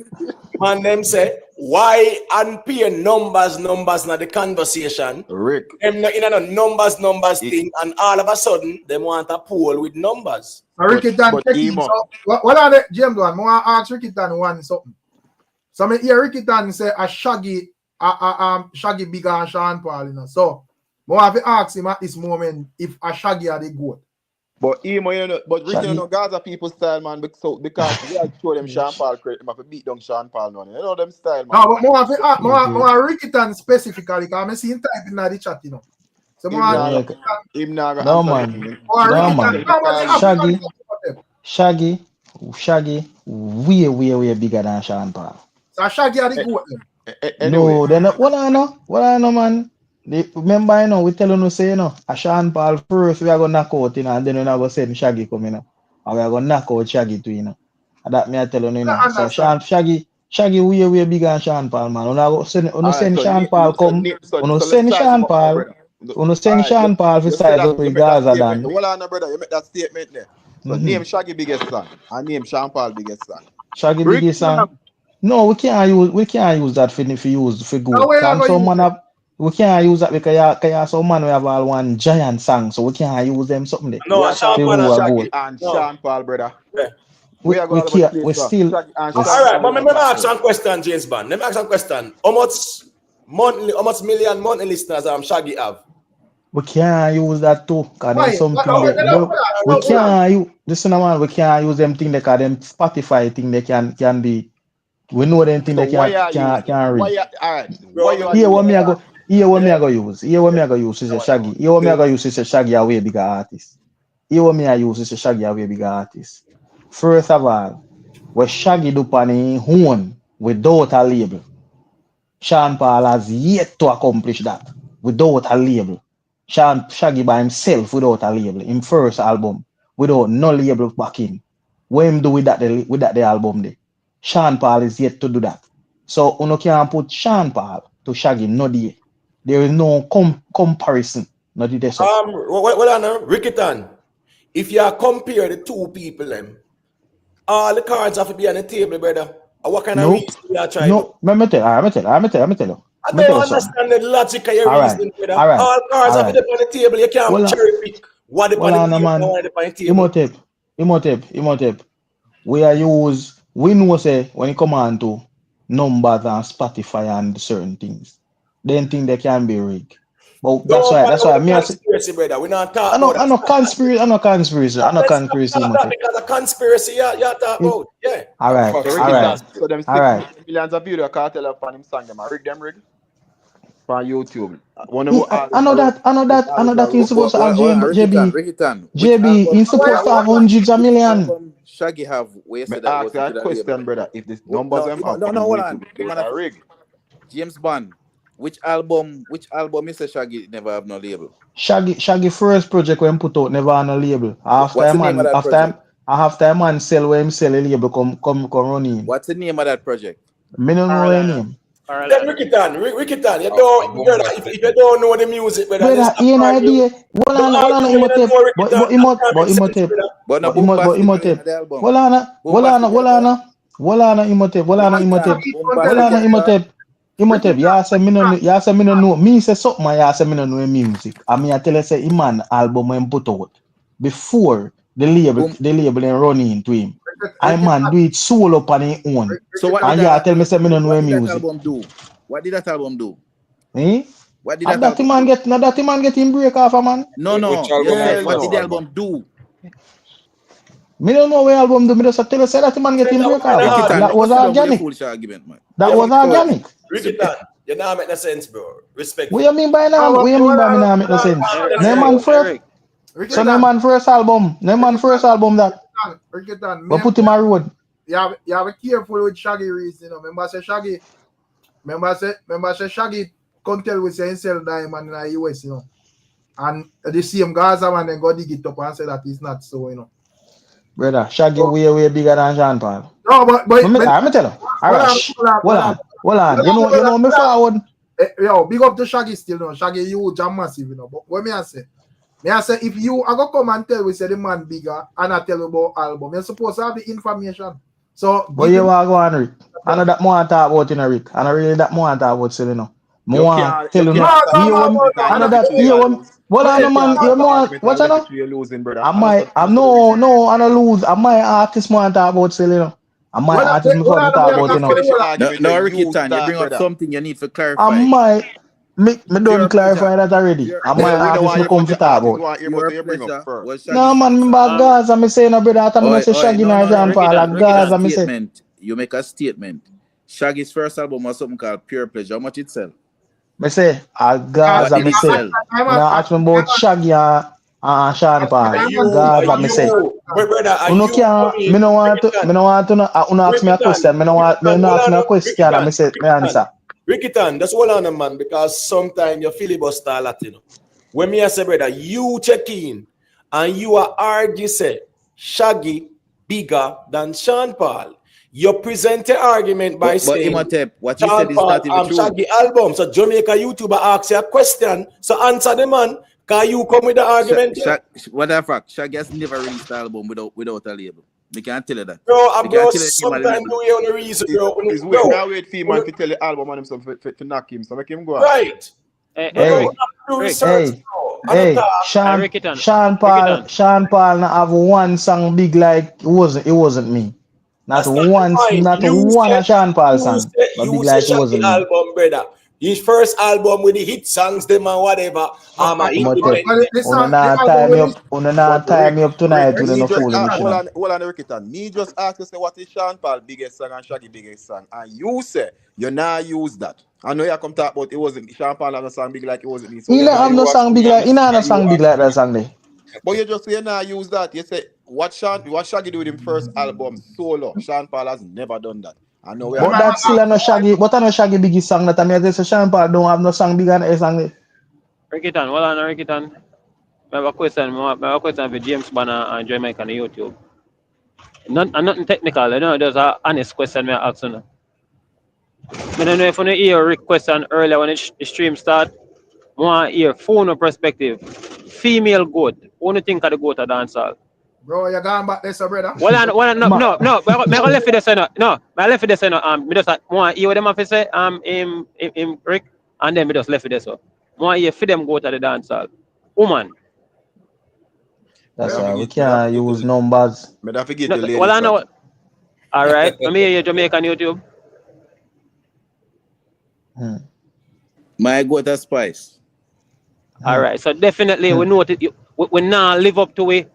Speaker 10: why unpay numbers not the conversation?
Speaker 8: Rick.
Speaker 10: Them not in a numbers thing, and all of a sudden them want a poll with numbers.
Speaker 1: Ricky Tan, so what are the James one? I want to ask Ricky Tan one something. So I hear Ricky Tan say a Shaggy bigger than Sean Paul, you know. So I have to ask him at this moment if a Shaggy are the goat.
Speaker 8: But you know, but Ricky you know Gaza people style, man, because we have show them Sean Paul credit, them have to beat down Sean Paul now. You know them style, man.
Speaker 1: No, but more have to ask Ricky Tan specifically because I see him typing in the chat, you know. So
Speaker 8: him not
Speaker 12: no man. Shaggy, way bigger than Sean Paul.
Speaker 1: So Shaggy are the goat then.
Speaker 12: No, they're not. What I know, man. Remember, you know, we tell you, say, you know, a Sean Paul first, we are going to knock out, you know, and then we're going to send Shaggy come, you know. And we are going to knock out Shaggy too, you know. And that me I tell you, you know. So Shaggy way bigger than Sean Paul, man. We're send Sean Paul come. We're send Sean Paul. We're send Sean Paul for size up with Gaza than.
Speaker 8: Hold on, brother. You make that statement there. So name Shaggy biggest son and name Sean Paul biggest son.
Speaker 12: Shaggy
Speaker 9: Rick,
Speaker 12: Biggie song. No, we can't use that for use for good.
Speaker 1: Now where you
Speaker 12: Can
Speaker 1: gonna
Speaker 12: some
Speaker 1: use
Speaker 12: man
Speaker 1: it?
Speaker 12: have we can't use that because some man we have all one giant song, so we can't use them something there.
Speaker 10: No,
Speaker 8: We are
Speaker 10: Sean
Speaker 8: talking
Speaker 12: They
Speaker 10: Paul
Speaker 12: who
Speaker 10: and
Speaker 8: about
Speaker 12: are
Speaker 8: Shaggy
Speaker 12: good.
Speaker 10: Shaggy.
Speaker 8: and
Speaker 10: No.
Speaker 8: Sean Paul, brother.
Speaker 10: Yeah.
Speaker 8: We are
Speaker 12: We
Speaker 8: going about the
Speaker 12: can't
Speaker 8: place,
Speaker 12: we
Speaker 8: sir.
Speaker 12: still
Speaker 8: Shaggy and
Speaker 12: we
Speaker 8: Sean
Speaker 10: All right,
Speaker 8: Paul
Speaker 10: but
Speaker 8: is
Speaker 10: let
Speaker 8: a
Speaker 10: me
Speaker 8: top
Speaker 10: ask
Speaker 8: show.
Speaker 10: one question, James Bond. Let me ask one question. How much million monthly listeners Shaggy have?
Speaker 12: we can't use that too, cause
Speaker 1: Why?
Speaker 12: them something that we can't use listen man, we can't use them thing that cause them Spotify thing they can be we know them thing
Speaker 8: So
Speaker 12: they
Speaker 8: why are you
Speaker 12: can read.
Speaker 8: all right?
Speaker 10: Bro,
Speaker 8: Why you are
Speaker 12: Here what
Speaker 8: using
Speaker 12: me I
Speaker 8: that?
Speaker 12: go here what me I go use. Here what me I go use is a Shaggy. Here what me I go use is a Shaggy a way bigger artist. Here what me I use is a Shaggy a way bigger artist. First of all, what Shaggy do on his own without a label. Sean Paul has yet to accomplish that without a label. Shaggy by himself without a label. In first album without no label backing. What him do with that the album there? Sean Paul is yet to do that. So you can't put Sean Paul to Shaggy no day. There is no comparison. No there so.
Speaker 10: Well, Rickitan, if you compare the two people, them, all the cards have to be on the table, brother. What kind of reason you are trying to?
Speaker 12: No, me tell you.
Speaker 10: I don't understand the logic of your reasoning, brother.
Speaker 12: All right.
Speaker 10: All cards have to be on the table. You can't cherry pick what the on the table.
Speaker 12: Imhotep. We know say when it come on to numbers and Spotify and certain things, then think they can be rigged. But that's why me
Speaker 10: conspiracy, brother. We're not talking
Speaker 12: I know conspiracy.
Speaker 10: Imhotep. Because a conspiracy you talk about. Yeah.
Speaker 12: All right.
Speaker 8: So them 6 millions of views Cartel up on him song them. I rig on YouTube.
Speaker 12: I know that he's supposed to have JB. He's supposed to have hundreds of million.
Speaker 11: Shaggy have wasted
Speaker 8: that. Ask that question, brother. If this numbers them up,
Speaker 11: hold on.
Speaker 8: Rig.
Speaker 11: James Bond. Which album Mr. Shaggy never have no label?
Speaker 12: Shaggy first project when put out never on a label. After a man sell where him sell a label come running.
Speaker 11: What's the name of that project?
Speaker 12: Me don't know the name.
Speaker 10: Then Rickitan, you don't, brother, if you don't know the music, brother,
Speaker 12: you know idea. Imhotep, you say me no know. Me say something, you say me no know music. I mean, I tell you say man album when put out before the label and run into him. I man do it solo on his own.
Speaker 11: So what
Speaker 12: and you tell me say me no know music.
Speaker 11: What did that album do?
Speaker 12: Eh?
Speaker 11: What did
Speaker 12: that man get him break off a man?
Speaker 11: No. Yeah, what did the album do?
Speaker 12: Me don't know what album do. Me just tell you say that man get him break off. That was organic. That was organic.
Speaker 10: Rickitan, you not make no sense, bro. Respect.
Speaker 12: What you mean by now? What you mean by me not make no sense? Name man first. So name man first album. That.
Speaker 1: Rickitan,
Speaker 12: we put him on road.
Speaker 1: You have to be careful with Shaggy reason. You know? Remember say Shaggy come tell we say himself diamond in the US, you know. And the same Gaza man then go dig it up and say that it's not so, you know.
Speaker 12: Brother, Shaggy way bigger than Sean Paul.
Speaker 1: No, but
Speaker 12: let me tell you. All right, hold on. You know me forward.
Speaker 1: Yo, big up to Shaggy still, no. Shaggy huge and massive, you know. But what me I say if you are gonna come and tell we say the man bigger and I tell you about album, you're supposed to have the information. So
Speaker 12: but you are going Rick. I know that more I talk about in a Rick. And I really that more I talk about selling now. More tell you now. I know that well, I know man, you more what I know? I don't lose. I might artist more talk about selling. I might artist more talk about you know.
Speaker 11: No, Rickitan, you bring up something you need to clarify.
Speaker 12: I might me don't clarify that already. I might artist me come to talk about. No man, me bad Gaza, me say no brother. I me say Shaggy and Sean Paul like Gaza, me say.
Speaker 11: You make a statement. Shaggy's first album was something called Pure Pleasure. How much it sell?
Speaker 12: Me say, Gaza, me say. Now ask me about Shaggy and Sean Paul. Gaza, me say. Me no want to ask me a question. Me no ask me a question and me say, me answer.
Speaker 10: Rickitan, that's all on man, because sometimes you filibuster a lot, you know. When me I say, brother, you check in and you are argue say Shaggy bigger than Sean Paul. You present the argument by saying
Speaker 11: Imhotep, what you said is not even true.
Speaker 10: Shaggy album. So Jamaica YouTuber asks you a question. So answer the man. Can you come with the argument?
Speaker 11: What the fuck? Shaggy has never released the album without a label. We can't tell you that.
Speaker 10: Bro,
Speaker 11: We
Speaker 10: bro,
Speaker 11: can't tell you him a
Speaker 10: sometimes
Speaker 11: little.
Speaker 10: we on the reason, bro.
Speaker 8: He's waiting now wait for him man to tell the album on himself to knock him. So make him go on.
Speaker 10: Right.
Speaker 5: Hey,
Speaker 10: Bro,
Speaker 5: hey,
Speaker 10: we
Speaker 5: Rick.
Speaker 10: have to do
Speaker 5: Rick.
Speaker 10: research,
Speaker 12: Hey,
Speaker 10: bro.
Speaker 12: hey,
Speaker 5: I Rick it on.
Speaker 12: Sean
Speaker 5: Rick it
Speaker 12: Paul
Speaker 5: on.
Speaker 12: not have one song big like it wasn't me. Not
Speaker 10: That's not the
Speaker 12: once,
Speaker 10: point.
Speaker 12: not one of Sean Paul song. But big like it
Speaker 10: Shaggy
Speaker 12: wasn't me.
Speaker 10: album, brother. His first album with the hit songs, them and whatever.
Speaker 12: But
Speaker 10: Independent.
Speaker 12: Una not tie me up tonight with no foolishness.
Speaker 8: Hold on, Rikitan. Me just ask you say what is Sean Paul biggest song and Shaggy biggest song, and you say you not use that. I know you come talk about it wasn't Sean Paul have a song big like it wasn't me. So
Speaker 12: He not have no song big like that song there.
Speaker 8: But you just say you not use that. You say what Shaggy do with his first album solo. Sean Paul has never done that. I know.
Speaker 12: But that's still no Shaggy. But I know Shaggy biggest song that I mean. So Sean Paul don't have no song bigger than a song there.
Speaker 5: Rick it on. Hold on, Rick it on. I have a question. I have a question for James Banner and Jamaica on YouTube. Nothing technical, you know. There's an honest question I ask you. I don't know if you hear Rick question earlier when the stream start. I want to hear phone perspective. Female goat. What do you think of the goat of dancehall?
Speaker 1: Bro, you're going back there, so brother.
Speaker 5: No. I left it there, no. No, I left it there, no. Me just want to hear what them have to say. In Rick, and then me just left it there, so. I want to hear for them goat of the dancehall. Woman.
Speaker 12: That's why we can't use numbers.
Speaker 5: Well, I know. All right. Let me hear you Jamaican YouTube.
Speaker 11: My goat of spice.
Speaker 5: All right. So definitely we know that we now live up to we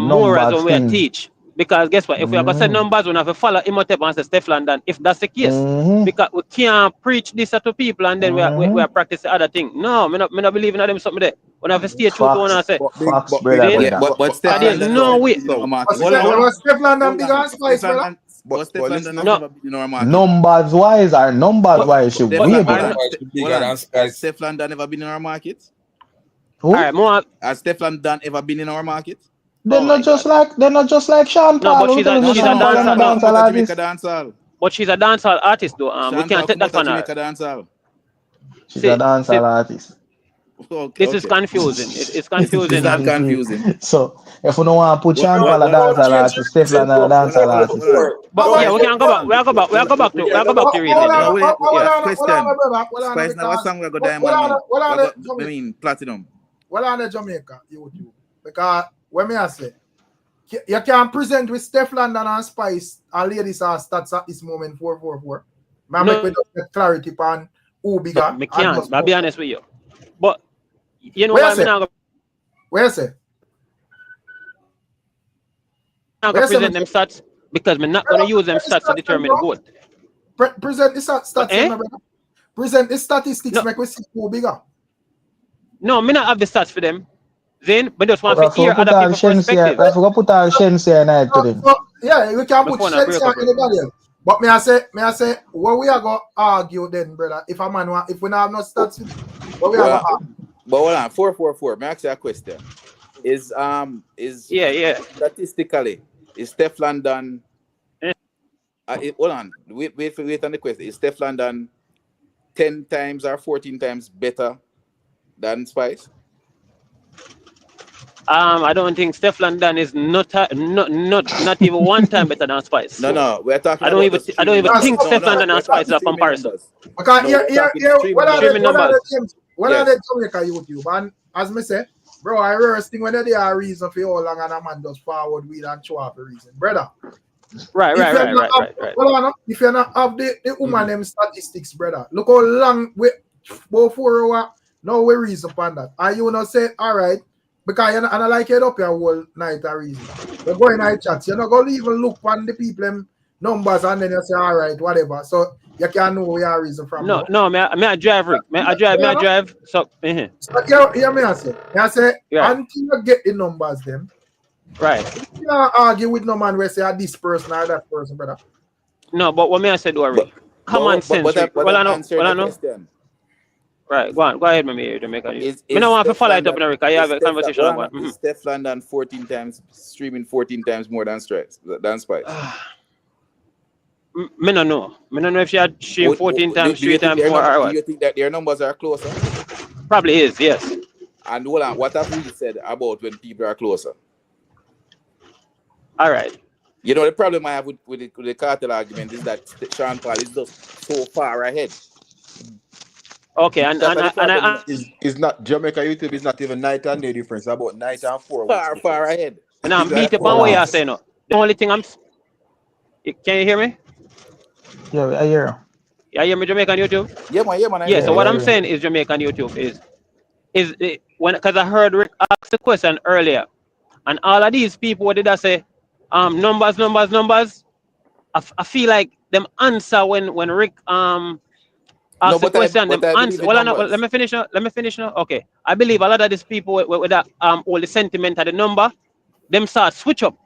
Speaker 5: morals when we teach. Because guess what? If we are gonna set numbers, we have to follow Imhotep and say Steph London. If that's the case, because we can't preach this to people and then we are practicing other things. No, me not believe in them something there. We have to stay true to what I say.
Speaker 11: But Steph London
Speaker 5: no way.
Speaker 1: Steph London big on spice, brother.
Speaker 11: But Steph London has never been in our market.
Speaker 12: Numbers wise, should be
Speaker 11: bigger than spice. Has Steph London ever been in our market?
Speaker 12: Who?
Speaker 5: All right, more.
Speaker 11: Has Steph London ever been in our market?
Speaker 12: They're not just like Sean Paul.
Speaker 5: No, but she's a
Speaker 11: dancehall.
Speaker 5: But she's a dancehall artist though. We can't take that from her.
Speaker 12: She's a dancehall artist.
Speaker 5: This is confusing. It's confusing.
Speaker 11: It's not confusing.
Speaker 12: So if we don't want to put Sean Paul a dancehall artist, Steph London a dancehall artist.
Speaker 5: But yeah, we can go back. We'll go back to reason.
Speaker 11: Question. Spice now what song we go diamond? I mean platinum.
Speaker 1: Well on the Jamaica YouTube. Because when I say you can present with Steph London and Spice and ladies are stats at this moment 444. Make we just get clarity on who bigger.
Speaker 5: I can't. I'll be honest with you. But you know why I'm not
Speaker 1: going to
Speaker 5: present them stats? Because I'm not going to use them stats to determine the goat.
Speaker 1: Present the stats. Present the statistics make we see who bigger.
Speaker 5: No, I not have the stats for them. Then, but just want to hear other people's perspective.
Speaker 12: I forgot put on Shensia night to them.
Speaker 1: Yeah, we can put Shensia in anybody else. But may I say, what we are going to argue then, brother? If a man if we don't have no stats, what we are going to argue?
Speaker 11: But hold on, 444. May I ask you a question? Is statistically, is Steph London? Hold on, wait on the question. Is Steph London 10 times or 14 times better than Spice?
Speaker 5: I don't think Steph London is not even one time better than Spice.
Speaker 11: No, we're talking.
Speaker 5: I don't even think Steph London and Spice are comparison.
Speaker 1: Okay, what are the Jamaica YouTube? And as me say, bro, I rehearse thing when they are reason for how long and a man does forward with and show up a reason, brother.
Speaker 5: Right.
Speaker 1: If you not have the woman them statistics, brother, look how long we about 4 hours. No we reason upon that. And you not say, all right. Because you're not like it up your whole night a reason. You're going to chat. You're not going to even look on the people numbers and then you say, all right, whatever. So you can't know where your reason from.
Speaker 5: No, I drive, Rick. I drive. So,
Speaker 1: so yeah, me I say, until you get the numbers them.
Speaker 5: Right.
Speaker 1: You can't argue with no man where say this person or that person, brother.
Speaker 5: No, but what me I said, Rick? Common sense, Rick. Well, I know. Right, go ahead, me to make a news. I don't want to follow it up in America. You have a conversation about
Speaker 11: it. Steph London 14 times streaming 14 times more than Spice.
Speaker 5: Me no know. Me no know if she had streamed 14 times, 3 times more or what.
Speaker 11: Do you think that their numbers are closer?
Speaker 5: Probably is, yes.
Speaker 11: And hold on, what have you said about when people are closer?
Speaker 5: All right.
Speaker 11: You know, the problem I have with the cartel argument is that Sean Paul is just so far ahead.
Speaker 5: Okay, and
Speaker 8: is not Jamaica YouTube is not even night and day difference. About night and 4 weeks.
Speaker 11: Far ahead.
Speaker 5: And I'm beat up on what you're saying. No. The only thing can you hear me?
Speaker 12: Yeah, I hear.
Speaker 5: Yeah, you hear me, Jamaican YouTube?
Speaker 11: Yeah, man.
Speaker 5: Yeah. So what I'm saying is Jamaican YouTube is because I heard Rick ask the question earlier, and all of these people, what did I say? Numbers. I feel like them answer when Rick ask the question. Them answer. Let me finish now. Okay. I believe a lot of these people with that all the sentiment of the number, them start switch up.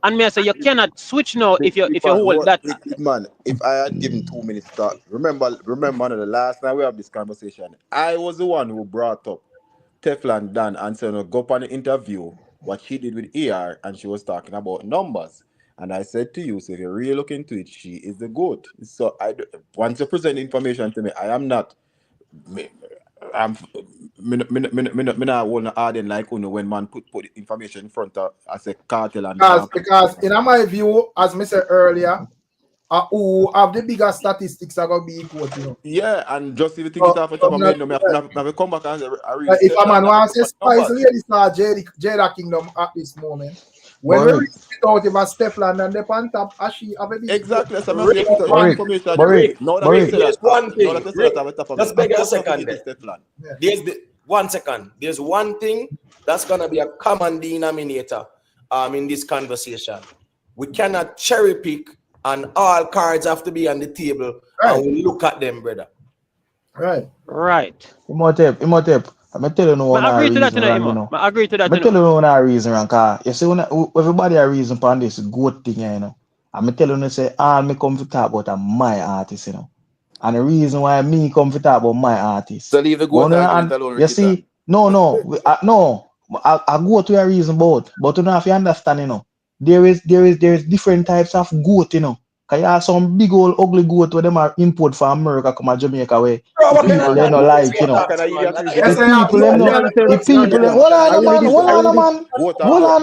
Speaker 5: And me I say you cannot switch now if you hold that.
Speaker 8: Man, if I had given 2 minutes to talk, remember the last time we have this conversation, I was the one who brought up Teflon Dan and said, go up on the interview what she did with ER, and she was talking about numbers. And I said to you, so if you really look into it, she is the GOAT. So once you present information to me, I am not. I'm not want to add in like when man put information in front of as a cartel and
Speaker 1: because in my view, as I said earlier, who have the bigger statistics are gonna be equal, you know.
Speaker 8: Yeah, and just if you think it off the top of my head, I have come back and say,
Speaker 1: if a man wants to spice ladies now Jada Kingdom at this moment. When we reach it out if a Stefan and the on top, she have a big
Speaker 11: exactly.
Speaker 1: So
Speaker 10: there's one thing. Just beg a second. There's 1 second. There's one thing that's gonna be a common denominator in this conversation. We cannot cherry pick, and all cards have to be on the table, and we look at them, brother.
Speaker 1: Right.
Speaker 12: Imhotep. I'm telling you one
Speaker 5: agree to that,
Speaker 12: reason.
Speaker 5: I agree to that.
Speaker 12: I'm telling you one reason, because you see, everybody a reason for this good thing, you know. I'm telling you, say, all me come to talk about my artist, you know. And the reason why me come to talk about my artist.
Speaker 11: So leave the good argument alone.
Speaker 12: You see, I go to a reason about, but you know, if you understand, you know, there is different types of goat, you know. Cause you have some big old ugly goat where them are import from America come to Jamaica where people they don't like, you know. The people hold on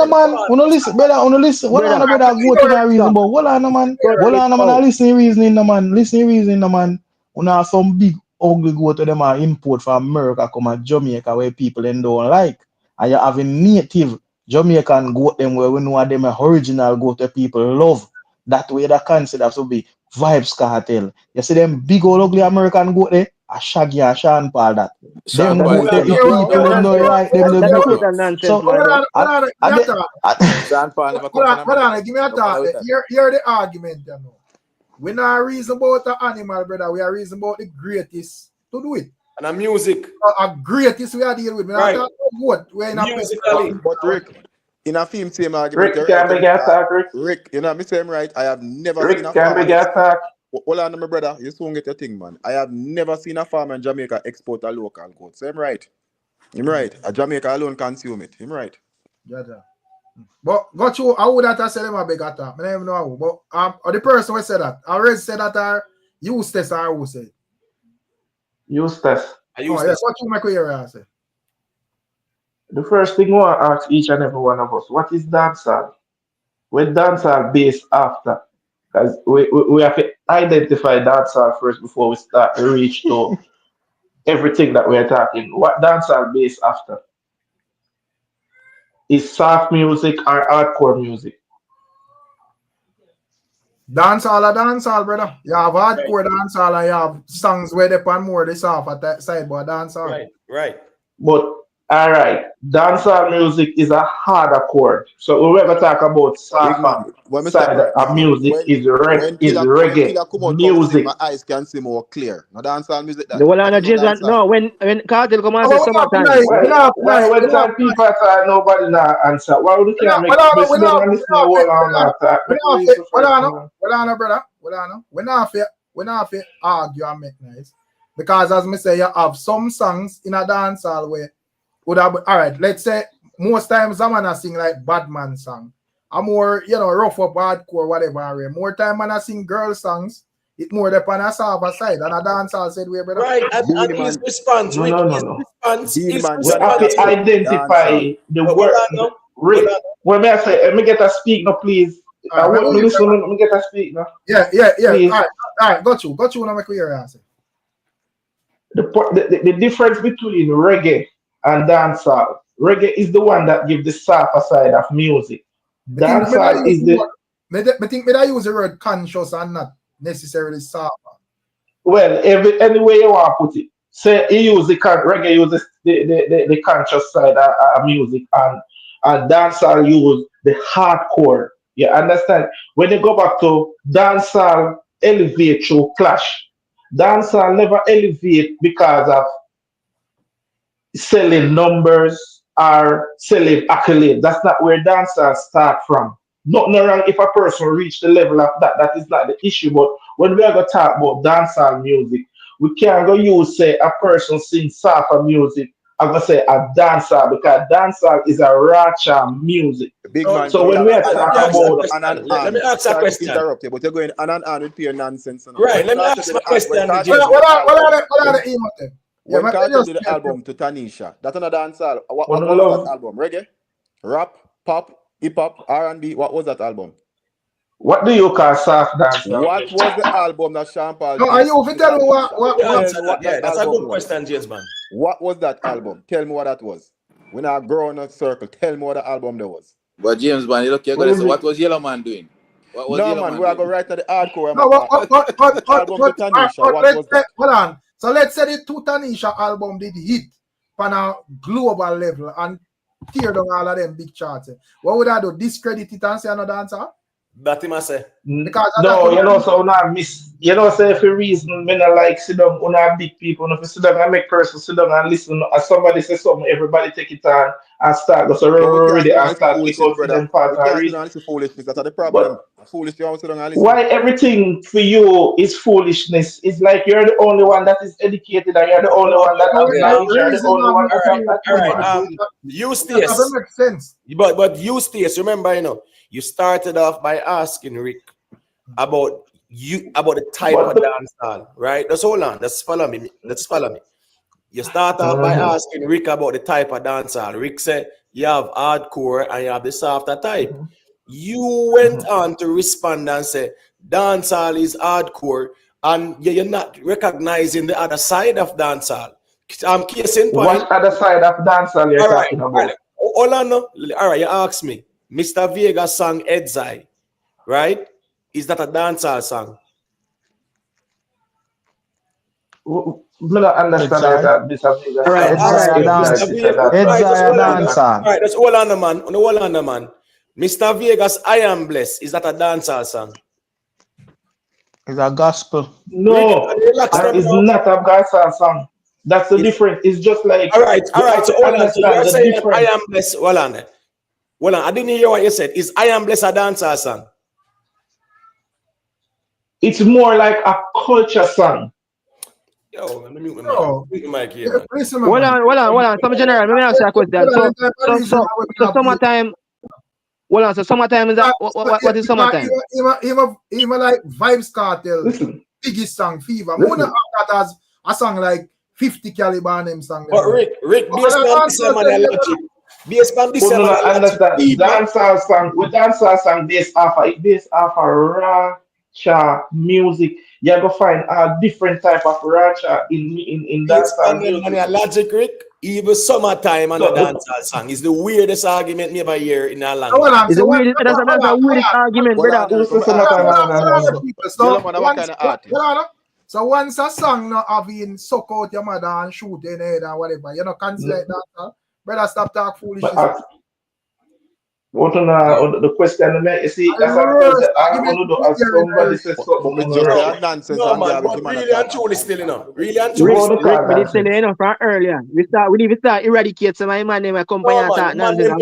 Speaker 12: man. Wanna listen, brother, Hold on, brother, go to the reason, but hold on man. I listen reasoning, man. When have some big ugly goat where them are import from America come to Jamaica where people then don't like. And you have a native Jamaican goat them where we know them are original goat that people love. That way that consider to be VYBZ KARTEL. You see them big old ugly American goat there, a Shaggy and Sean Paul that. Them goat there, people them don't like them. So
Speaker 11: Sean Paul never
Speaker 1: come. Give me a thought. Hear the argument, you know. We not reason about the animal, brother. We are reason about the greatest to do it.
Speaker 10: And a music.
Speaker 1: A greatest we are dealing with. We
Speaker 10: right.
Speaker 1: not what we're in a
Speaker 8: but Rick. In a film same argument, Rick, you know me saying right. I have never seen a farmer. Hold on, my brother. You soon get your thing, man. I have never seen a farmer in Jamaica export a local goat. So I'm right. I'm right. A Jamaica alone consume it. I'm right.
Speaker 1: Yeah. But got you. I would have said them a big attack. I don't even know how. But the person who said that, I already said that are Eustace or who said.
Speaker 9: Eustace.
Speaker 1: Yes. What you make your say?
Speaker 9: The first thing I want to ask each and every one of us, what is dancehall? We're dancehall based after. Because we have to identify dancehall first before we start to reach to everything that we're talking. What dancehall based after? Is soft music or hardcore music?
Speaker 1: Dancehall, brother. You have hardcore dancehall and you have songs where they pan more the soft at that side, but dancehall.
Speaker 10: Right.
Speaker 9: But all right, dancehall music is a harder chord. So we ever talk about soft side of music is reggae music.
Speaker 8: My eyes can see more clear. No dancehall music.
Speaker 6: No, when Cartel come and say summertime.
Speaker 9: When some people say nobody now answer. Why would you can't make this and listen to all on that?
Speaker 1: Hold on, brother. We're not fair argue and make nice. Because as me say, you have some songs in a dancehall where would have, all right, let's say most times I sing like Badman song. I'm more, rough up, hardcore, whatever. More time I sing girl songs, it more depend on a soft side and a dancehall said we brother.
Speaker 10: Right, and his response,
Speaker 9: No.
Speaker 10: His response
Speaker 9: we have to identify the word. Rick, Well, may I say, let me get a speak now, please. I want me listen. Let me get a speak now.
Speaker 1: Yeah.
Speaker 9: Please.
Speaker 1: All right. Got you. Now make clear answer.
Speaker 9: The difference between reggae and dancehall. Reggae is the one that gives the softer side of music. Dancehall is the.
Speaker 1: I think I use the word conscious and not necessarily soft.
Speaker 9: Well, any way you want to put it. Say you use reggae uses the conscious side of music, and dancehall use the hardcore. You understand? When you go back to dancehall, elevate through clash. Dancehall never elevate because of selling numbers or selling accolades. That's not where dancehall start from. Nothing wrong if a person reach the level of that. That is not the issue. But when we are going to talk about dancehall music, we can't go use say a person sings soccer music. I'm gonna say a dancehall because dancehall is a racha music.
Speaker 8: Big man.
Speaker 9: So when we are talking
Speaker 10: about, let me ask a question.
Speaker 8: Interrupt you, but you're going on with pure nonsense.
Speaker 10: Right. Let me ask my question.
Speaker 1: What are the email?
Speaker 8: When Cartel did the album to Tanisha, that's another dancehall. What was that album? Reggae, rap, pop, hip hop, R&B. What was that album?
Speaker 9: What do you call soft dance?
Speaker 8: What was the album that Sean Paul?
Speaker 1: No, are you tell me what
Speaker 10: yeah, that's a good question, James man.
Speaker 8: What was that album? Tell me what that was. When I grow in a circle, tell me what the album there was.
Speaker 11: But James man, look, you're gonna say, what was Yellowman doing? What was
Speaker 8: no man, we are going right to the hardcore.
Speaker 1: No,
Speaker 8: What was that?
Speaker 1: Hold on. So let's say the two Tanisha album did hit on a global level and tear down all of them big charts. What would I do? Discredit it and say another dancer?
Speaker 10: That him I say.
Speaker 9: No, you know, so now miss. You know, say for reason, when I like sit down, when I big people, if you sit down and make person sit down and listen, as somebody says something, everybody take it on and start go so already and start pick out for them part and read.
Speaker 8: That's the problem. Foolish, you sit down and listen.
Speaker 9: Why everything for you is foolishness? It's like you're the only one that is educated and you're the only one that has knowledge. You're the only one that has that.
Speaker 10: Eustace.
Speaker 1: That doesn't make sense.
Speaker 10: But Eustace, remember, you know, you started off by asking Rick about the type of dancehall, right? Just hold on. Let's follow me. You start off by asking Rick about the type of dancehall. Rick said you have hardcore and you have the softer type. You went on to respond and say dancehall is hardcore and you're not recognizing the other side of dancehall. I'm case in point.
Speaker 9: What other side of dancehall you're talking about?
Speaker 10: All right, you asked me. Mr. Vega's song Edzai, right? Is that a dancehall song?
Speaker 9: I don't understand that Mr. Vega.
Speaker 12: All right, Edzai dancer.
Speaker 10: All right, that's all on the man. Mr. Vegas, I Am Blessed. Is that a dancehall song?
Speaker 12: It's a gospel.
Speaker 9: No, it's not a dancehall song. That's the difference. It's just like.
Speaker 10: All right. So hold on. So you're saying I Am Blessed. Hold on. I didn't hear what you said. Is I Am Blessed a dancehall song?
Speaker 9: It's more like a culture song.
Speaker 10: Yo, let me mute my mic here.
Speaker 5: Hold on. Some general, let me ask you a question. So summertime. Hold on, so summertime is that what is summertime?
Speaker 1: Even like VYBZ KARTEL, biggest song, Fever. Mona that has a song like 50 caliber and them song.
Speaker 10: But Rick, based on this analogy,
Speaker 9: dancehall song based off of racha music. You're gonna find a different type of racha in dancehall music.
Speaker 10: Logic, Rick. Even summertime and a dancehall song is the weirdest argument me ever hear in our language.
Speaker 5: It's the weirdest. That's a weirdest argument, brother.
Speaker 1: So once a song not having suck out your mother and shoot in the head and whatever, you know, cancel that. Brother, stop talk foolishness.
Speaker 9: What on the question you see? That's somebody says something.
Speaker 10: No man, but really and truly still enough. Really and truly.
Speaker 5: We did tell you enough from earlier. We start eradicate some of my name and company and talk nonsense.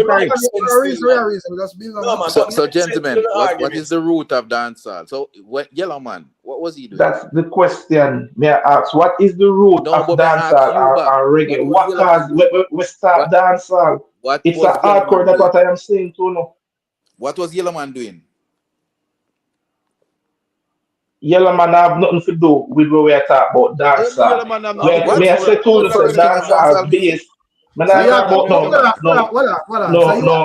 Speaker 11: So gentlemen, what is the root of dancehall? So Yellowman, what was he doing?
Speaker 9: That's the question. May I ask? What is the root of dancehall or reggae? What caused we start dancehall? It's a hardcore. That's what I am saying too. No.
Speaker 11: What was Yellowman doing?
Speaker 9: Yellowman have nothing to do with what we are talking about dancehall. May I say too, dancehall based
Speaker 1: So
Speaker 9: not
Speaker 1: you
Speaker 9: talk about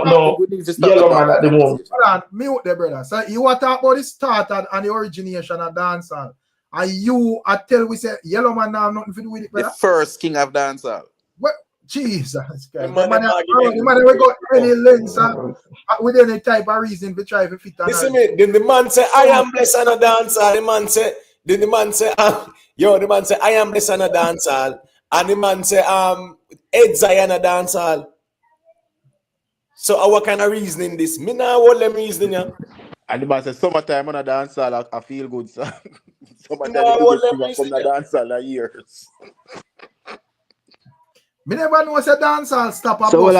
Speaker 9: no.
Speaker 11: We need to stop
Speaker 9: Yellow
Speaker 11: the
Speaker 9: man at the moment.
Speaker 1: hold on, mute the brother. So you want to talk about the start and the origination of dancehall. And you I tell we say Yellowman now have nothing to do with it,
Speaker 11: The
Speaker 1: brother.
Speaker 11: first king of dancehall.
Speaker 1: What Jesus Christ. The
Speaker 2: man
Speaker 1: we go any lengths with any type of reason to try to fit that.
Speaker 10: Listen me, then the man say I am blessed on a dancehall. The man say the man say I am blessed on a dancehall. And the man say Ed Zion a dancehall. So what kind of reasoning this? Me now what them reasoning ya?
Speaker 8: And the man says, summertime on a dancehall, I feel good, sir. Summertime,
Speaker 10: No,
Speaker 8: the
Speaker 10: what
Speaker 8: good
Speaker 10: them
Speaker 8: thing from the
Speaker 10: reasoning?
Speaker 8: dancehall years.
Speaker 1: Me never know say dancehall stop a
Speaker 6: So
Speaker 1: bus.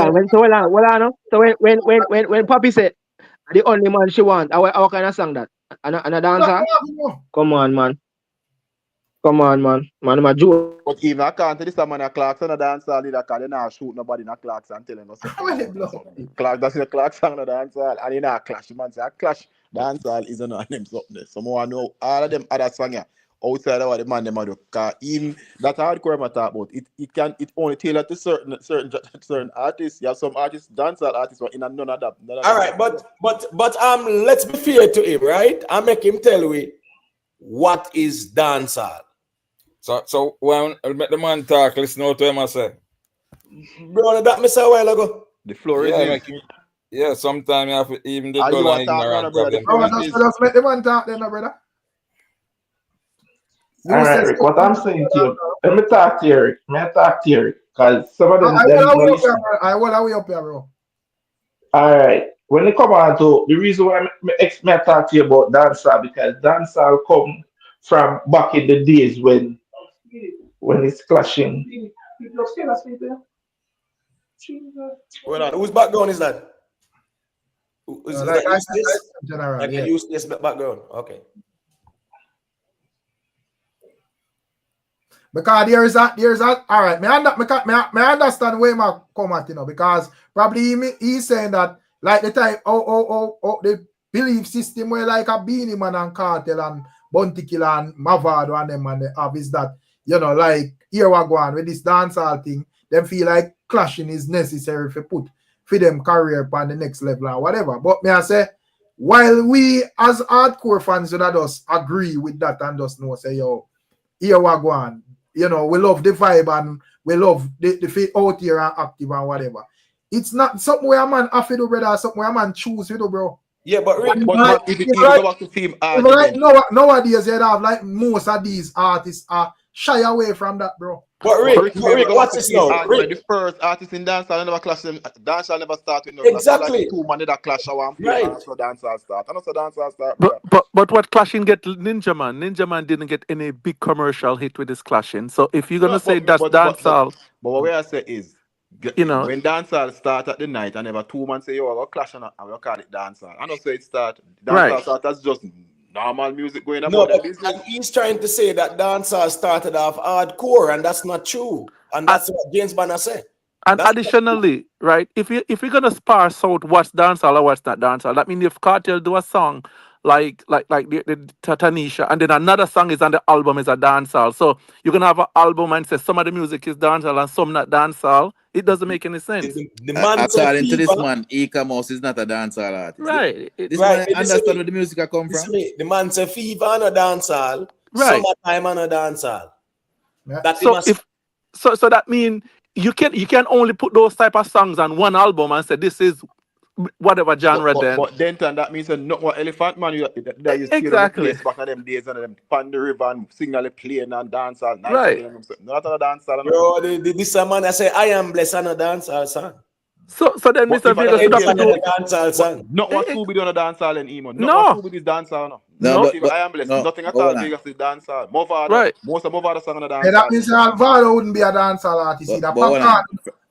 Speaker 6: when Poppy said the only man she want, how kind of song that? And a dancer? Come on, man. Man, my joke.
Speaker 8: But even I can't tell this man a Clark's on a dancehall either, because they not shoot nobody in a Clark's and telling us something. Clark, that's a Clark's on a dancehall, and in a clash. The man say a clash dancehall is on them something. So I know all of them other songs outside of what the man them do. Because even that hardcore I talk about, it only tailored to certain artists. You have some artists, dancehall artists, but in a none of that.
Speaker 10: All right, but let's be fair to him, right? I make him tell me what is dancehall.
Speaker 4: So when the man talk, listen out to him I say.
Speaker 10: Bro, that me say a while ago.
Speaker 8: The floor
Speaker 4: Yeah,
Speaker 8: is
Speaker 4: yeah, sometimes you have to even the
Speaker 8: Are
Speaker 4: dull
Speaker 8: you
Speaker 4: and
Speaker 8: a talk,
Speaker 4: ignorant
Speaker 8: brother?
Speaker 4: problem.
Speaker 1: Just let the man talk then, brother.
Speaker 9: All right, Rick, what I'm saying to you, let me talk to you, Rick. May I talk to you, Rick? Because some of them,
Speaker 1: I
Speaker 9: don't
Speaker 1: will
Speaker 9: listen.
Speaker 1: way up here, bro.
Speaker 9: All right. When it come on to the reason why I talk to you about dancehall, because dancehall come from back in the days when it's clashing.
Speaker 10: Hold on, whose background is that? Is that Eustace?
Speaker 1: General,
Speaker 10: Like a Eustace background. Okay.
Speaker 1: Because there's a all right. Me understand where my come at, because probably he's saying that like the type the belief system where like a Beanie Man and Cartel and Bounty Killer and Mavado and them and the have is that like here we go on with this dancehall thing, them feel like clashing is necessary for them career on the next level or whatever. But me I say, while we as hardcore fans would just agree with that and just know say here we go on. We love the vibe and we love the fit out here and active and whatever. It's not something where a man have to do, brother, something where a man choose to do, bro.
Speaker 10: Yeah, but Rick,
Speaker 8: if it go back to theme argument.
Speaker 1: Nowadays, you have like most of these artists are shy away from that, bro.
Speaker 10: But Rick, what's this now? Rick.
Speaker 8: The first artist in dancehall never clash them. Dancehall never start with no
Speaker 10: exactly.
Speaker 8: Like two man that clash one play and so dancehall start. And also dancehall start.
Speaker 13: But what clashing get Ninja Man? Ninja Man didn't get any big commercial hit with his clashing. So if you're gonna say that's dancehall,
Speaker 8: but what I say is, when dancehall start at the night, and ever two man say, "Yo, I go clash and we call it dancehall." I don't say it start. Dancehall start as just normal music going about the business.
Speaker 10: And he's trying to say that dancehall started off hardcore, and that's not true. And that's what James Banner said.
Speaker 13: And additionally, right, if you're gonna sparse out what's dancehall or what's not dancehall, that means if Cartel do a song like the Tatanisha, and then another song is on the album is a dancehall. So you're gonna have an album and say some of the music is dancehall and some not dancehall. It doesn't make any sense.
Speaker 11: The man according to this man, Eka Mouse is not a dancehall artist.
Speaker 13: Right.
Speaker 11: This man understand where the music come from.
Speaker 10: The man say Fever on a dancehall,
Speaker 13: right.
Speaker 10: Summertime on a dancehall.
Speaker 13: Yeah. So that means you can only put those type of songs on one album and say this is whatever genre.
Speaker 8: But then that means not what Elephant Man that you see
Speaker 13: exactly
Speaker 8: back in them days and them pan the river and signal playing and dancehall.
Speaker 13: Right.
Speaker 8: Not a dancehall.
Speaker 10: Bro, this man I say I am blessed on a dancehall song.
Speaker 13: So then Mr. Vegas
Speaker 10: on a dancehall song.
Speaker 8: Not what to be on a dancehall and emo.
Speaker 13: No.
Speaker 8: Not what to be this dancehall.
Speaker 11: No,
Speaker 8: I am blessed. Nothing at all. Vegas is dancehall. Movada.
Speaker 13: Right.
Speaker 8: Most of Movada song on a dancehall.
Speaker 1: Yeah, that means Vado wouldn't be a dancehall artist.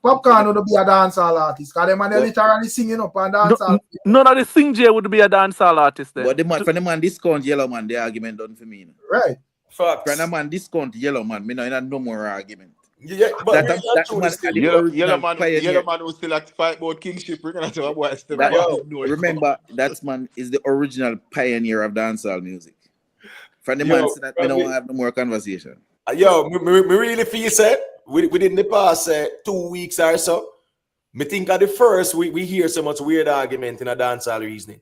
Speaker 1: Popcorn would be a dancehall artist. Because them man literally singing up and dancehall.
Speaker 13: None of the Sing J would be a dancehall artist then.
Speaker 11: But for the man discount Yellowman, the argument done for me.
Speaker 1: Right.
Speaker 11: For the man discount Yellowman, me no more argument.
Speaker 10: Yeah, but
Speaker 8: Yellowman was still like fight about kingship.
Speaker 11: Remember, that man is the original pioneer of dancehall music. From the man said that we don't have no more conversation.
Speaker 10: Me really feel said within the past 2 weeks or so, me think at the first we hear so much weird argument in a dancehall reasoning.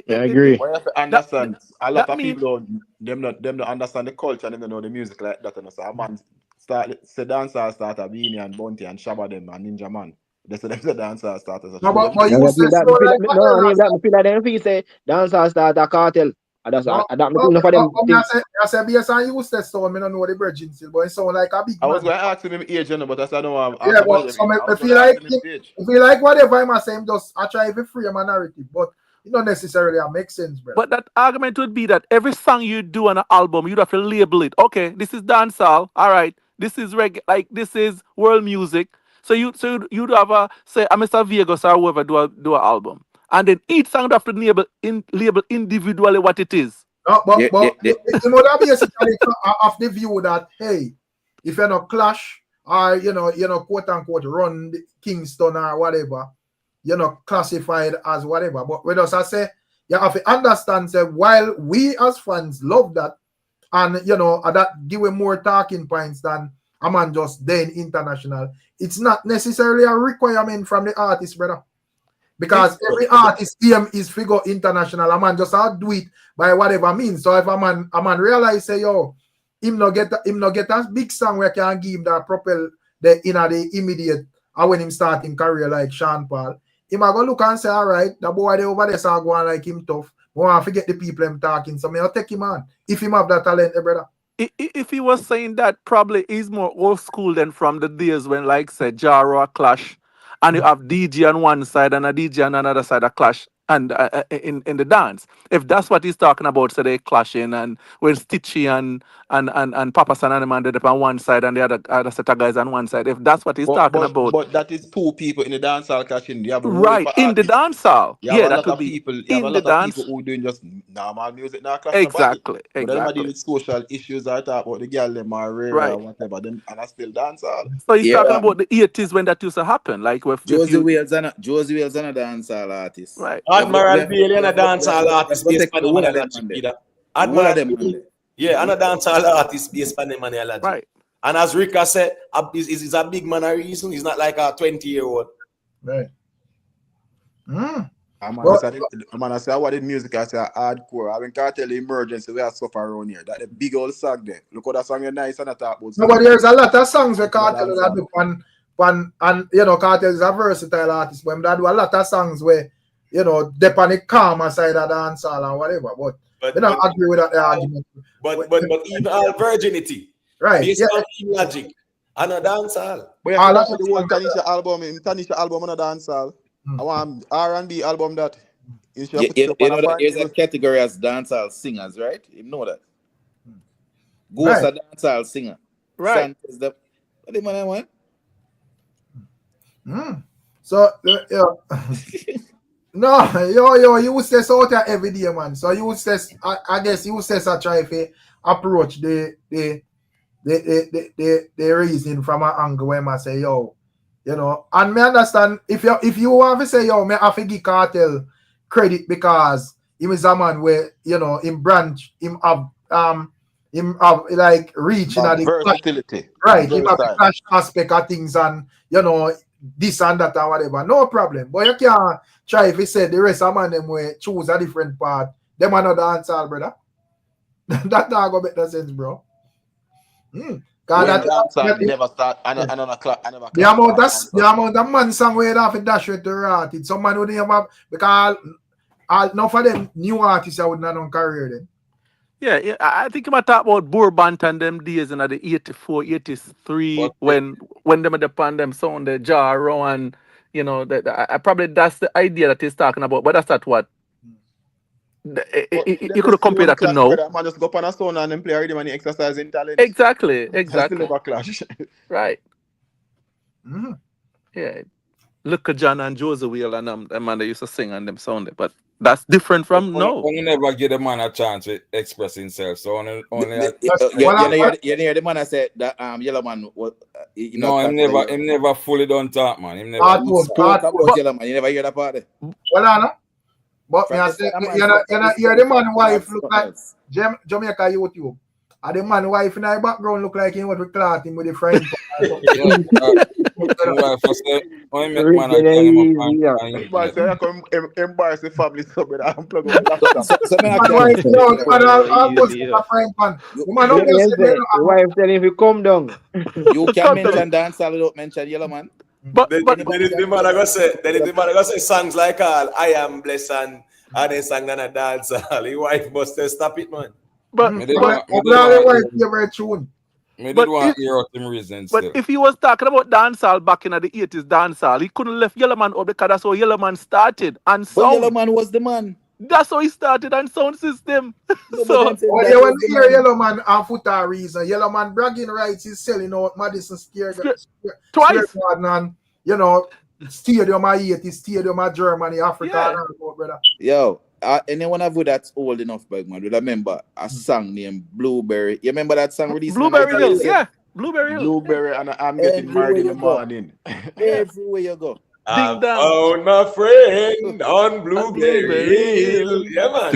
Speaker 6: Yeah, I agree.
Speaker 8: Well, you have to understand, a lot
Speaker 13: that
Speaker 8: of
Speaker 13: mean
Speaker 8: people don't understand the culture and they don't know the music like that. And so a man say dancehall start a Beanie and Bounty and Shabba them and Ninja Man. They say them the dancehall start as a
Speaker 1: No, but
Speaker 8: show.
Speaker 1: you say so like what
Speaker 6: No, I
Speaker 1: else?
Speaker 6: mean that. I feel like them feel say dancehall start a cartel. And that's
Speaker 1: No,
Speaker 6: that. Me
Speaker 1: no,
Speaker 6: think for them.
Speaker 1: I say based on you say so, I don't know the virgin still, but it sound like a big
Speaker 8: I was
Speaker 1: man.
Speaker 8: going to ask him his age, you know, but I said no. I'm
Speaker 1: Yeah, but so I feel like whatever I'm saying, just I try to free a narrative, but it don't necessarily make sense, bro.
Speaker 13: But that argument would be that every song you do on an album, you'd have to label it. Okay, this is dancehall. All right, this is reggae. Like this is world music. So you'd have a say, Mr. Vegas or whoever do an album, and then each song would have to label individually what it is.
Speaker 1: No, but it would have basically of the view that hey, if you're not Clash or you know quote unquote run Kingston or whatever, you're not classified as whatever. But with us, I say you have to understand say while we as fans love that, and you know that give more talking points than a man just then international. It's not necessarily a requirement from the artist, brother. Because every artist aim is figure international. A man just do it by whatever means. So if a man realize say yo, him no get a big song where can give him that propel the immediate and when him starting career like Sean Paul, him a go look and say, all right, the boy they over there so go on like him tough. I want to forget the people him talking. So me I'll take him on. If him have that talent, brother.
Speaker 13: If he was saying that, probably is more old school than from the days when, like, say, Jaro Clash, and you have DJ on one side and a DJ on another side of Clash, and in the dance. If that's what he's talking about, so they clashing, and when Stitchy and Papa San and man did up on one side and the other set of guys on one side. If that's what he's talking about,
Speaker 8: but that is two people in the dancehall clashing. You have
Speaker 13: right in the dancehall.
Speaker 8: Yeah,
Speaker 13: that would be
Speaker 8: people. You
Speaker 13: in
Speaker 8: have a
Speaker 13: the
Speaker 8: lot of
Speaker 13: dance.
Speaker 8: people who doing just normal music now.
Speaker 13: Exactly.
Speaker 8: But then deal with social issues. I talk about the girl them or rare or whatever. Then and I still dancehall.
Speaker 13: So he's talking about the 80s when that used to happen, like with
Speaker 11: Josie Wales and a dancehall artist.
Speaker 13: Right.
Speaker 10: Admiral Bailey and a dancehall artist based on the money. Admiral Bailey. Yeah, and a dancehall artist based on the money.
Speaker 13: Right.
Speaker 10: And as Rika said, is a big man a reason. He's not like a 20-year-old.
Speaker 1: Right.
Speaker 8: I say what the music I say hardcore. I mean Cartel Emergency we are suffer around here. That the big old song there. Look how that song is nice and I talk about.
Speaker 1: No, but there's a lot of songs where Cartel that do and you know Cartel is a versatile artist, but that do a lot of songs where you know they on the calmer side of dancehall and whatever. But they don't agree with that argument.
Speaker 10: But even all virginity.
Speaker 1: Right.
Speaker 10: Based on logic. And a dancehall.
Speaker 8: But you have to the one Tanisha album on a dancehall. I want R&B album that.
Speaker 11: You know that there's a category as dancehall singers, right? You know that. Ghost a dancehall singer.
Speaker 13: Right.
Speaker 11: What the man I want?
Speaker 1: So no, you would say so out every day, man. So you would say I guess you would say so try to approach the reason from an angle where I say yo. You know, and me understand if you want to say yo, me have to give Cartel credit because he is a man where you know him branch him have like reach in the
Speaker 8: versatility.
Speaker 1: Right, him have the clash aspect of things and you know this and that and whatever. No problem. But you can't try if you say the rest of man them way choose a different part. Them are not dancehall, brother. That not go make no sense, bro.
Speaker 8: That never start.
Speaker 1: The amount of man song where you have to dash with the art. It's some man who didn't have because enough of them new artists I would not on career then.
Speaker 13: Yeah, I think about talk about Bourbant and them days in the 84, 83 when them at upon them sound the Jaro and you know I probably that's the idea that he's talking about, but that's not what. You could compare that to now.
Speaker 8: Man just go up on a stone and then play rhythm and exercising talent.
Speaker 13: Exactly.
Speaker 8: Never clash.
Speaker 13: Right. Yeah. Look at John and Josie Wheel and them man they used to sing and them sound it, but that's different from now.
Speaker 4: Only never give the man a chance to express himself. So only
Speaker 11: you hear the man I said that Yellowman was
Speaker 4: no, him never fully done talk, man. Him never
Speaker 11: spoke about Yellowman. You never hear that part.
Speaker 1: Well, Anna. But me I say, you know, the man wife look like Jamaica YouTube. And the man wife in the background look like he was clout him with the friend.
Speaker 8: But I come embarrass the family so but I'm plug up my laptop.
Speaker 11: So me
Speaker 1: Man wife no, the man almost a friend man. The man almost
Speaker 6: The wife tell him if you come down.
Speaker 11: you can mention dancehall without mention Yellowman.
Speaker 13: But
Speaker 10: Then is the man I go say songs like I am blessed and then sang on a dancehall. Your wife must say stop it, man.
Speaker 13: but
Speaker 1: me did want
Speaker 4: hear out them reasons.
Speaker 13: But if he was talking about dancehall back in the 80s, dancehall, he couldn't left Yellowman up because that's how Yellowman started. And
Speaker 11: But
Speaker 13: sound.
Speaker 11: Yellowman was the man.
Speaker 13: That's how he started on sound system.
Speaker 1: So when you hear Yellowman and Futa reason, Yellowman bragging rights is selling out Madison Square
Speaker 13: twice.
Speaker 1: And you know, stadium at 80, stadium at Germany, Africa,
Speaker 13: Yeah.
Speaker 1: and all, brother.
Speaker 11: Yo, anyone of you that's old enough, big man, will remember a song named Blueberry. You remember that song released?
Speaker 13: Blueberry Hill, yeah. Blueberry Hill.
Speaker 8: Blueberry and I'm getting married in the morning.
Speaker 11: Everywhere you go.
Speaker 10: I found my friend on Blueberry Hill. Yeah, man.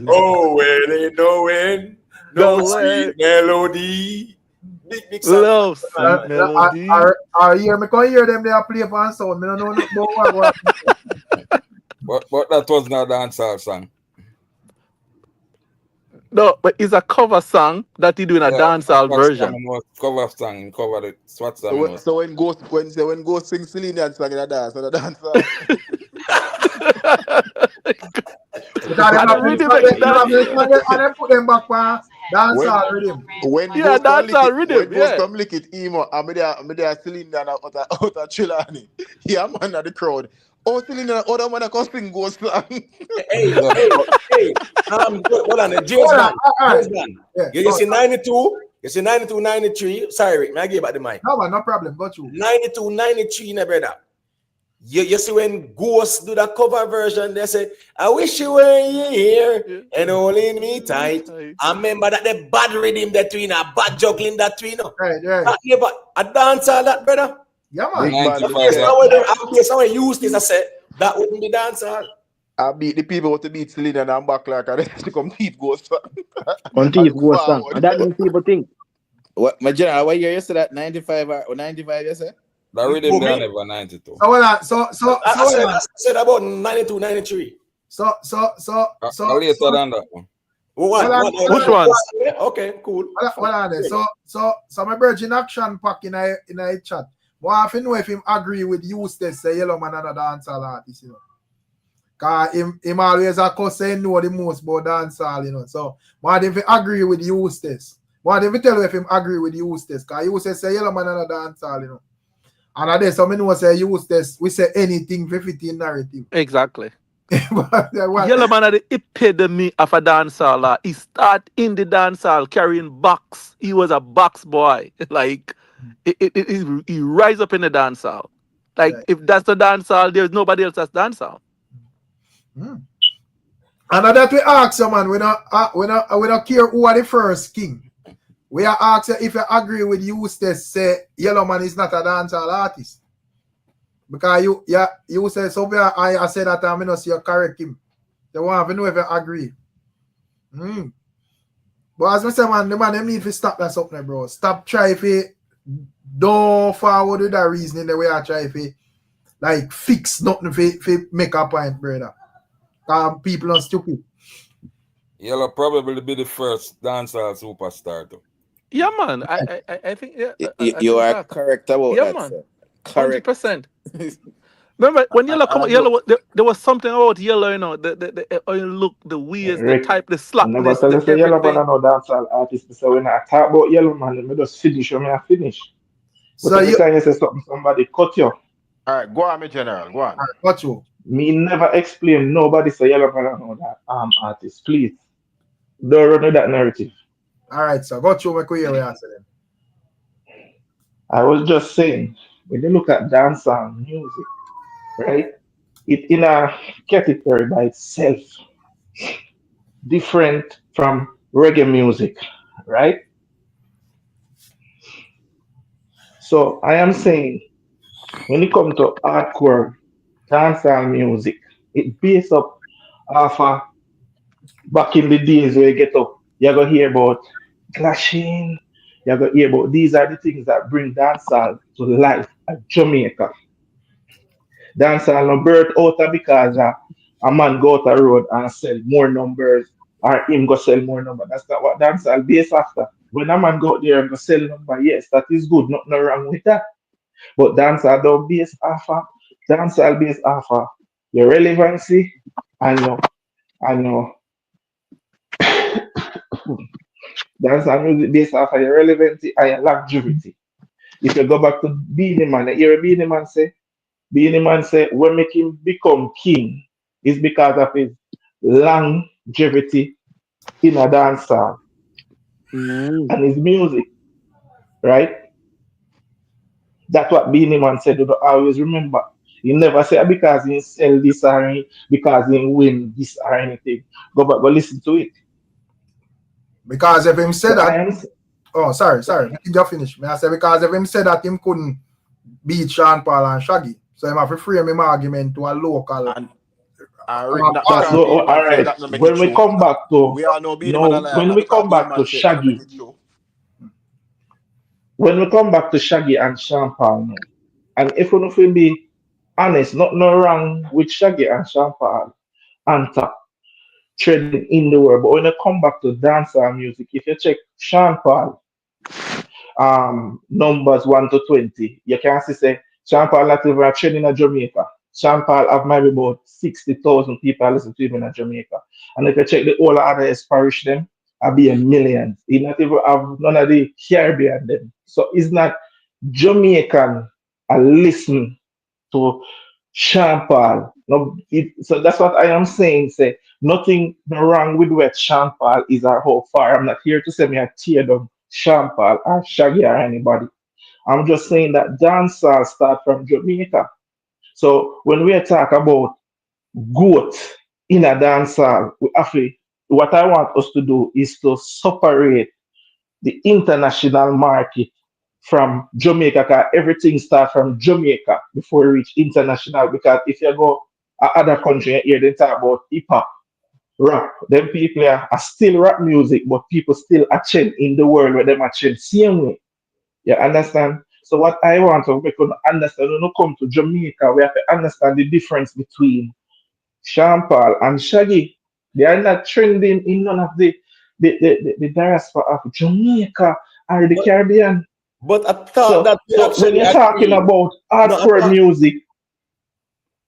Speaker 10: Oh, where they knowing no sweet melody. Big song.
Speaker 13: Love sweet melody.
Speaker 1: I hear me can hear them they are play for sound. Me don't know nothing about what.
Speaker 4: But that was not a dancehall song.
Speaker 13: No, but it's a cover song that he do in a dancehall version.
Speaker 4: Cover song, cover the SWAT song.
Speaker 8: So when Ghost sing Celine and song in a dance, and a dance.
Speaker 1: And then put them back for dancehall rhythm.
Speaker 8: When
Speaker 13: dancehall rhythm.
Speaker 8: Ghost come lick it, emo, and me there Celine and out a Chilani. Yeah, man of the crowd. Oh, Celine and other man can sing Ghost song.
Speaker 10: Hey. Hold on, James Bond. You see 92? You see 92, 93. Sorry, Rick, may I give back the mic?
Speaker 1: No, man, no problem. Got you.
Speaker 10: 92, 93, brother. You see when Ghost do the cover version, they say, I wish you were here and holding me tight. I remember that the bad rhythm that we a bad juggling that we know.
Speaker 1: Right.
Speaker 10: A dance all that, brother.
Speaker 1: Yeah, man.
Speaker 10: Someone use this, I said, that wouldn't be dancehall.
Speaker 8: I beat the people who to beat Celine and I'm back like I to come teeth Ghost song.
Speaker 6: On teeth Ghost song. And that means people think.
Speaker 11: What, my general, what year you said that? 95 or 95, you said?
Speaker 4: That rhythm they never 92.
Speaker 1: So
Speaker 10: I said about 92, 93.
Speaker 1: So
Speaker 4: later than that one.
Speaker 10: Which one? Okay, cool.
Speaker 1: So my virgin action pack in a chat. Well, I know if him agree with Eustace, say Yellowman and a dancehall artist, you know. Cause him always a cause say know the most about dancehall, you know. So what if he agree with Eustace? What if he tell you if him agree with Eustace? Cause Eustace say Yellowman and a dancehall, you know. And at this, so I know say Eustace, we say anything for 15 narrative.
Speaker 13: Exactly. Yellowman are the epitome of a dancehall. He start in the dancehall carrying box. He was a box boy. Like he rise up in the dancehall. Like if that's the dancehall, there's nobody else that's dancehall.
Speaker 1: And that we ask you, man, we don't care who are the first king. We are asking if you agree with Eustace, say Yellowman is not a dancehall artist. Because you say something, I said that I'm not see you correct him. They want to know if you agree. But as I say, man, the man them need to stop that something, bro. Stop trying to don't forward with that reasoning the way I try to like fix nothing for make a point, brother. People are stupid.
Speaker 4: Yellow probably be the first dancehall superstar too.
Speaker 13: Yeah, man. I think
Speaker 11: you are correct about that,
Speaker 13: man.
Speaker 11: Sir.
Speaker 13: Correct. 100%. Remember when Yellow come out, Yellow, there was something about Yellow, you know, the look, the weird, the type, the slap.
Speaker 12: Never tell us Yellowman are no dancehall artist. So when I talk about Yellowman, let me just finish when I finish. But
Speaker 1: So
Speaker 12: every time you say something, somebody cut you.
Speaker 8: All right, go on, my general. Go on.
Speaker 1: Got you.
Speaker 12: Me never explain nobody say Yellowman are no that artist. Please. Don't run with that narrative.
Speaker 1: All right, so got you, my queer answer then.
Speaker 12: I was just saying, when you look at dancehall music, right? It in a category by itself, different from reggae music, right? So I am saying, when it comes to hardcore dancehall music, it based up off a back in the days where you get up, you're gonna hear about clashing, you're gonna hear about these are the things that bring dancehall to life at Jamaica. Dancehall no birth out of because a man go out the road and sell more numbers or him go sell more numbers. That's not what dancehall based after. When a man go out there and go sell number, yes, that is good, nothing wrong with that. But dancehall don't based off of dancehall based off of your relevancy and your dancehall music based off of your relevancy and your longevity. If you go back to Beanie Man, you hear Beanie Man say? Beanie Man say what make him become king is because of his longevity in a dancehall and his music, right? That's what Beanie Man said. You always remember. He never said because he sell this or because he win this or anything. Go back, go listen to it.
Speaker 1: Because if him said
Speaker 12: So I
Speaker 1: that,
Speaker 12: am
Speaker 1: oh sorry, you just finish. I say because if him said that him couldn't beat Sean Paul and Shaggy, so him have to frame him argument to a local.
Speaker 8: And Rick,
Speaker 12: that's
Speaker 8: because
Speaker 12: so
Speaker 8: Beenie
Speaker 12: all
Speaker 8: Man said
Speaker 12: right.
Speaker 8: that no make it
Speaker 12: When we
Speaker 8: true.
Speaker 12: come back to
Speaker 8: We all know Beenie Man
Speaker 12: no,
Speaker 8: alive,
Speaker 12: when
Speaker 8: not
Speaker 12: we
Speaker 8: because
Speaker 12: come
Speaker 8: Beenie
Speaker 12: back
Speaker 8: Man
Speaker 12: to
Speaker 8: said that no make
Speaker 12: Shaggy,
Speaker 8: it true.
Speaker 12: when we come back to Shaggy and Sean Paul now, and if we don't be honest, not no wrong with Shaggy and Sean Paul and top trading in the world. But when you come back to dancehall music, if you check Sean Paul numbers 1 to 20, you can see say Sean Paul not even a trend in Jamaica. Sean Paul have maybe about 60,000 people listen to him in Jamaica. And if you check the whole other parish them, I be a million. He not even have none of the Caribbean them. So it's not Jamaican I listen to Sean Paul. No, so that's what I am saying. Say nothing wrong with where Sean Paul is or how far. I'm not here to say me I tear down Sean Paul or Shaggy or anybody. I'm just saying that dancehall start from Jamaica. So when we talk about goat in a dancehall, we have to, what I want us to do is to separate the international market from Jamaica, because everything starts from Jamaica before you reach international. Because if you go to other country here, they talk about hip hop, rap. Them people are still rap music, but people still are change in the world where them are change same way. You understand? So what I want to make you understand when you come to Jamaica, we have to understand the difference between Sean Paul and Shaggy. They are not trending in none of the diaspora of Jamaica or the
Speaker 10: But
Speaker 12: Caribbean.
Speaker 10: but I thought
Speaker 12: So
Speaker 10: that we
Speaker 12: so when
Speaker 10: actually
Speaker 12: you're talking
Speaker 10: agreed.
Speaker 12: about
Speaker 10: No, I
Speaker 12: hardcore
Speaker 10: thought,
Speaker 12: music,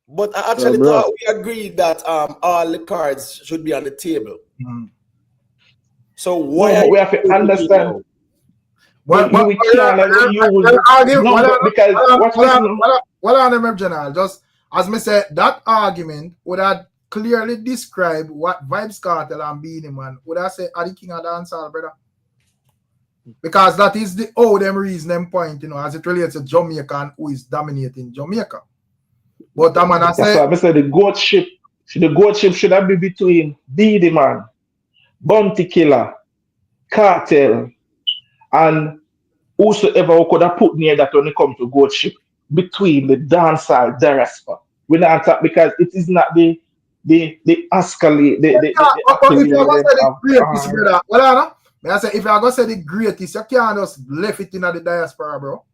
Speaker 10: but I actually
Speaker 6: bro.
Speaker 10: thought we agreed that all the cards should be on the table.
Speaker 1: Mm.
Speaker 10: So
Speaker 12: no,
Speaker 10: why are
Speaker 12: but
Speaker 10: you
Speaker 12: we have to
Speaker 10: putting it
Speaker 12: understand
Speaker 10: now?
Speaker 12: we cannot go use
Speaker 1: argue,
Speaker 12: no, but because watch this now.
Speaker 1: General, just as me said, that argument would have clearly described what Vybz Kartel and Beenie Man would have said are the king of dancehall, brother. Because that is the them reason them point, as it relates to Jamaica and who is dominating Jamaica. But I'm gonna
Speaker 12: That's
Speaker 1: say
Speaker 12: why I said the goat ship should have been between Beenie Man, Bounty Killer, Cartel, and whosoever who could have put near that when it comes to goat ship between the dancehall diaspora. We not talk because it is not the Ascali, the
Speaker 1: but if you're
Speaker 12: Achille
Speaker 1: gonna
Speaker 12: them
Speaker 1: say the
Speaker 12: of
Speaker 1: greatest, brother, well, I know. May I say if you're gonna say the greatest, you can't just left it in the diaspora, bro.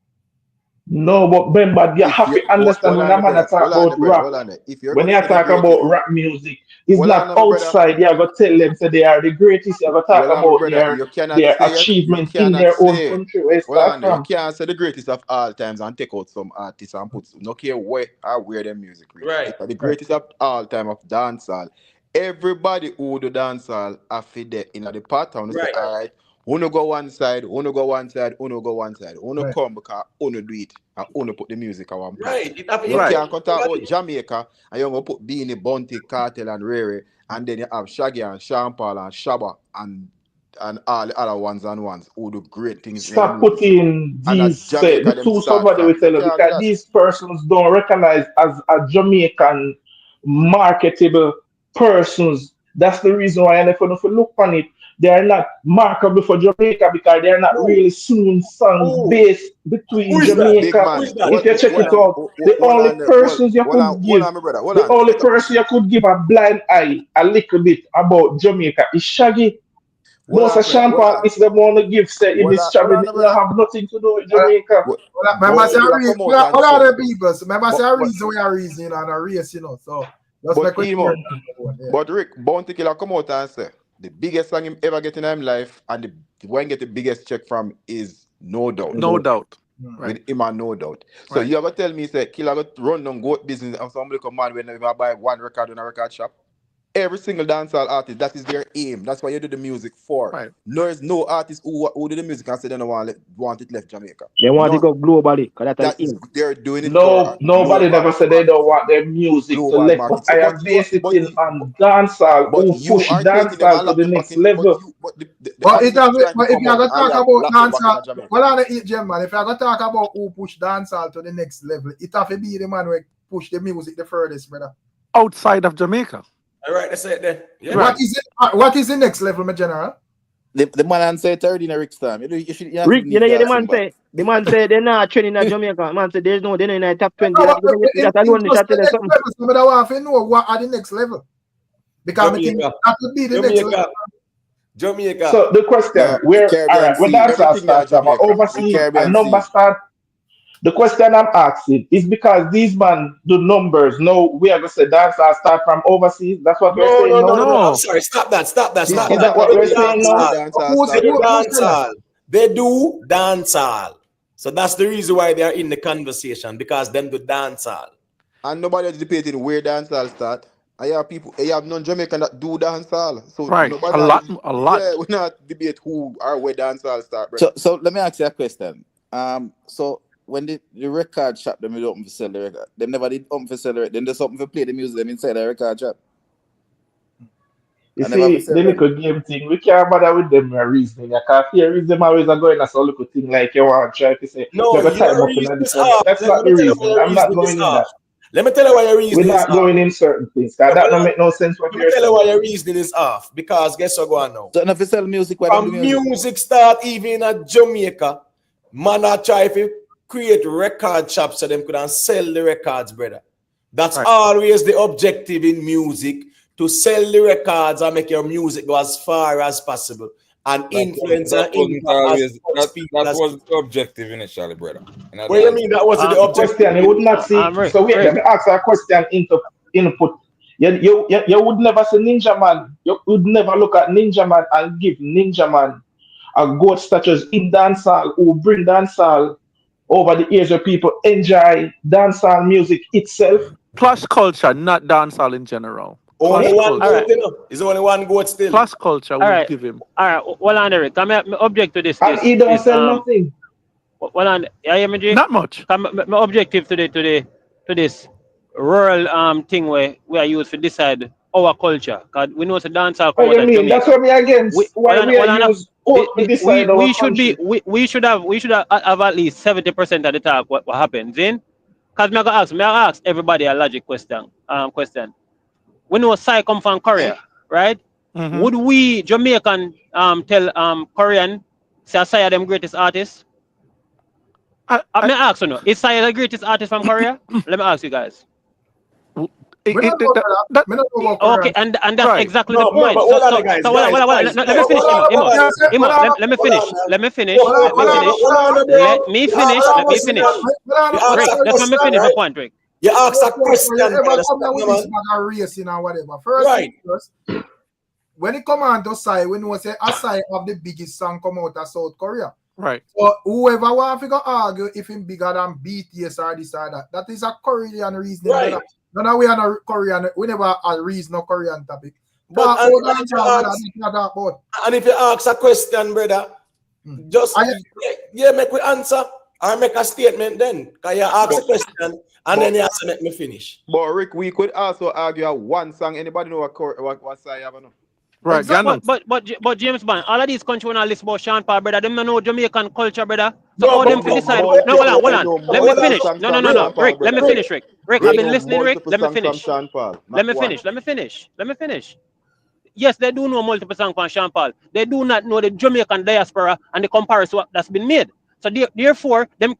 Speaker 12: no, but remember you
Speaker 8: If
Speaker 12: have
Speaker 8: you
Speaker 12: to understand
Speaker 8: hold
Speaker 12: when
Speaker 8: on,
Speaker 12: a
Speaker 8: the
Speaker 12: man
Speaker 8: brother,
Speaker 12: talk about rap.
Speaker 8: hold on. If you're
Speaker 12: When
Speaker 8: gonna
Speaker 12: you
Speaker 8: say the
Speaker 12: talk
Speaker 8: greatest,
Speaker 12: about rap music, it's
Speaker 8: hold on,
Speaker 12: not
Speaker 8: my brother.
Speaker 12: outside. You go tell them say they are the greatest. You go talk
Speaker 8: Hold on, my
Speaker 12: about
Speaker 8: brother. You cannot
Speaker 12: their
Speaker 8: say you
Speaker 12: achievement in
Speaker 8: cannot
Speaker 12: their own
Speaker 8: say.
Speaker 12: country where it
Speaker 8: Hold
Speaker 12: start
Speaker 8: on, you
Speaker 12: from.
Speaker 8: can't say the greatest of all times and take out some artists and put no care where or where their music reach.
Speaker 10: Right.
Speaker 8: If the
Speaker 12: Right.
Speaker 8: greatest of all time of dancehall, everybody who do dancehall have to there in the pattern. Say,
Speaker 10: Right.
Speaker 8: all right, uno go one side, uno go one side, uno go one side, uno
Speaker 1: Right.
Speaker 8: come because uno do it and uno put the music on one place.
Speaker 10: Right. It have to
Speaker 8: You
Speaker 10: include
Speaker 8: can't come talk about
Speaker 10: everybody.
Speaker 8: Jamaica and you're gonna put Beanie, Bounty, Cartel, and Rere, and then you have Shaggy and Sean Paul and Shabba and all the other ones who do great things in the
Speaker 12: Stop
Speaker 8: music scene.
Speaker 12: putting
Speaker 8: And
Speaker 12: these
Speaker 8: at Jamaica
Speaker 12: the
Speaker 8: them
Speaker 12: two
Speaker 8: start
Speaker 12: somebody
Speaker 8: from.
Speaker 12: will
Speaker 8: You
Speaker 12: tell you
Speaker 8: can't do
Speaker 12: because
Speaker 8: that.
Speaker 12: these persons don't recognize as a Jamaican marketable persons. That's the reason why, and if you look on it,
Speaker 9: they are not markable for Jamaica because they are not really soon songs based between
Speaker 10: Who is that?
Speaker 8: Big
Speaker 9: Jamaica.
Speaker 8: man.
Speaker 9: If you check
Speaker 8: Hold
Speaker 9: it
Speaker 8: on,
Speaker 9: out, the
Speaker 8: hold
Speaker 9: only
Speaker 8: on,
Speaker 9: persons you
Speaker 8: hold
Speaker 9: could
Speaker 8: on,
Speaker 9: give,
Speaker 8: my brother. Hold
Speaker 9: the
Speaker 8: on.
Speaker 9: only person you could give a blind eye a little bit about Jamaica is Shaggy.
Speaker 8: Hold
Speaker 9: Most
Speaker 8: on,
Speaker 9: of
Speaker 8: brother.
Speaker 9: Sean
Speaker 8: Hold
Speaker 9: Paul
Speaker 8: on.
Speaker 9: is the one who gives say in
Speaker 8: Hold
Speaker 9: this
Speaker 8: on,
Speaker 9: Shaggy
Speaker 8: my
Speaker 9: it
Speaker 8: brother.
Speaker 9: have nothing to do with Jamaica.
Speaker 1: Remember, say
Speaker 8: Bounty Killer come out and
Speaker 1: all
Speaker 8: say,
Speaker 1: the people. Remember, say a
Speaker 8: but
Speaker 1: reason we are reason and a race, you know. So just
Speaker 8: but
Speaker 1: make it
Speaker 8: Emo,
Speaker 1: clear. Yeah.
Speaker 8: but Rick, Bounty Killer come out and say the biggest song him ever get in his life and the one get the biggest check from is No Doubt.
Speaker 13: No doubt. Right.
Speaker 8: With him and No Doubt. So
Speaker 13: Right.
Speaker 8: you ever tell me say Killer got run down goat business and somebody come on when they buy one record in a record shop? Every single dancehall artist, that is their aim. That's what you do the music for.
Speaker 13: Right.
Speaker 8: There is no artist who do the music and say they don't want it left Jamaica.
Speaker 6: They want
Speaker 8: None.
Speaker 6: to go globally, because
Speaker 8: That is they're doing it
Speaker 9: No,
Speaker 8: for
Speaker 9: nobody
Speaker 8: global,
Speaker 9: never said they don't want their music to
Speaker 8: global
Speaker 9: left, but
Speaker 8: market. So,
Speaker 9: I am based it in on dancehall
Speaker 8: but
Speaker 9: who
Speaker 8: you
Speaker 9: push
Speaker 8: are taking them
Speaker 9: dancehall
Speaker 8: and
Speaker 9: to
Speaker 8: lock
Speaker 9: the
Speaker 8: them back
Speaker 9: next
Speaker 8: in.
Speaker 9: level.
Speaker 8: But the
Speaker 1: But if
Speaker 8: artists trying to
Speaker 1: you
Speaker 8: come
Speaker 1: are
Speaker 8: out
Speaker 1: going to talk
Speaker 8: and
Speaker 1: about
Speaker 8: lock them back
Speaker 1: dancehall,
Speaker 8: in Jamaica.
Speaker 1: well, on the Jam, man, if you are going to talk about who push dancehall to the next level, it have to be the man who push the music the furthest, brother.
Speaker 13: Outside of Jamaica.
Speaker 10: All right, that's it then. Yeah.
Speaker 1: What is it? What is the next level, my general?
Speaker 11: The man and say 30 in a Ricstorm. You should
Speaker 6: Rick, you know, the man say they're not training in Jamaica. The man say they're in the top 20.
Speaker 1: No,
Speaker 6: That alone is
Speaker 1: the next
Speaker 6: something.
Speaker 1: level, so I want to know what are the next level. Because I think
Speaker 10: Jamaica.
Speaker 1: that would be the next level.
Speaker 10: Jamaica.
Speaker 9: So the question, where
Speaker 8: Caribbean
Speaker 9: when
Speaker 8: Sea,
Speaker 9: dancehall
Speaker 8: everything
Speaker 9: starts
Speaker 8: there
Speaker 9: from
Speaker 8: Jamaica.
Speaker 9: overseas and
Speaker 8: Caribbean
Speaker 9: number
Speaker 8: Sea.
Speaker 9: start. The question I'm asking is because these man do numbers. No, we are going to say dancehall start from overseas. That's what we're saying now.
Speaker 10: No. I'm sorry. Stop that.
Speaker 9: Is that what we're saying now?
Speaker 10: They do dancehall. They do dancehall. So that's the reason why they are in the conversation, because them do dancehall.
Speaker 8: And nobody is debating where dancehall start. I have people, I have non-Jamaican that do dancehall. So
Speaker 13: Right.
Speaker 8: nobody
Speaker 13: A lot.
Speaker 8: Yeah, we not debate who or where dancehall start, bro.
Speaker 11: So let me ask you a question. So when the record shop them open for sell the record, they never did open for sell the record. Then there's something for play the music them inside the record shop.
Speaker 9: You see, the little game thing, we can't bother with them reasoning. I can't hear reason always are going as a little thing like you want to try to say,
Speaker 10: No,
Speaker 9: you have a time
Speaker 10: your
Speaker 9: up in
Speaker 10: reason
Speaker 9: the
Speaker 10: is
Speaker 9: corner.
Speaker 10: off.
Speaker 9: That's not the reason. I'm not going in that.
Speaker 10: Let me tell you why your reasoning
Speaker 9: We're
Speaker 10: is
Speaker 9: not
Speaker 10: off.
Speaker 9: going in certain things. That don't make no sense what
Speaker 10: Let
Speaker 9: you're
Speaker 10: me tell you
Speaker 9: saying.
Speaker 10: why your reasoning is off. Because guess what going on now?
Speaker 11: So if you sell music, why don't do
Speaker 10: music start even at Jamaica, man are try to create record shops so them could sell the records, brother. That's always the objective in music, to sell the records and make your music go as far as possible and influence and impact.
Speaker 4: That was the objective initially, brother.
Speaker 10: What do you mean that was the objective?
Speaker 9: Question, you would not see. So wait, let me ask a question input. You would never say Ninja Man. You would never look at Ninja Man and give Ninja Man a goat statues in dancehall who bring dancehall over the years where people enjoy dancehall music itself.
Speaker 13: Plush culture, not dancehall in general.
Speaker 10: Only one goat, you know. Is only one goat still.
Speaker 13: Plush culture will give him.
Speaker 5: All right, well, on Eric, I'm object to this.
Speaker 9: And he don't sell nothing.
Speaker 5: Well, on, I am
Speaker 13: not much.
Speaker 5: My objective to this rural thing where we are used to decide our culture. Cause we know it's a dancehall.
Speaker 9: What you mean? That's what we against.
Speaker 5: We should have at least 70% of the talk what happens in. Cause me I ask everybody a logic question. We know Sai come from Korea, right?
Speaker 13: Mm-hmm.
Speaker 5: Would we Jamaican tell Korean say Sai are them greatest artists? May I ask you no? Is Sai the greatest artist from Korea? Let me ask you guys.
Speaker 1: Okay, and
Speaker 5: that's exactly the point. Let me finish. Let me finish. Rick, just let me finish my point, Rick.
Speaker 10: You ask a question.
Speaker 1: Racing or whatever. First, when it come on to Sai, we know say Sai have the biggest song come out of South Korea.
Speaker 13: Right.
Speaker 1: So whoever want to argue if him bigger than BTS or this or that is a Korean reason.
Speaker 10: Right.
Speaker 1: No, we are not Korean. We never reason no Korean topic.
Speaker 10: And if you ask a question, brother, just make we answer or make a statement then. Because you ask a question and then you have to make me finish.
Speaker 8: But Rick, we could also argue one song. Anybody know what Sai have?
Speaker 13: Right,
Speaker 5: exactly. But James Bond, all of these countries when I list about Sean Paul, brother, them know Jamaican culture, brother. So all them to decide. No, hold on. Let me finish. No. Rick, let me finish, Rick. Rick, I've been listening, Rick. Let me finish. Let me finish. yes, they do know multiple songs from Sean Paul. They do not know the Jamaican diaspora and the comparison that's been made. So therefore, the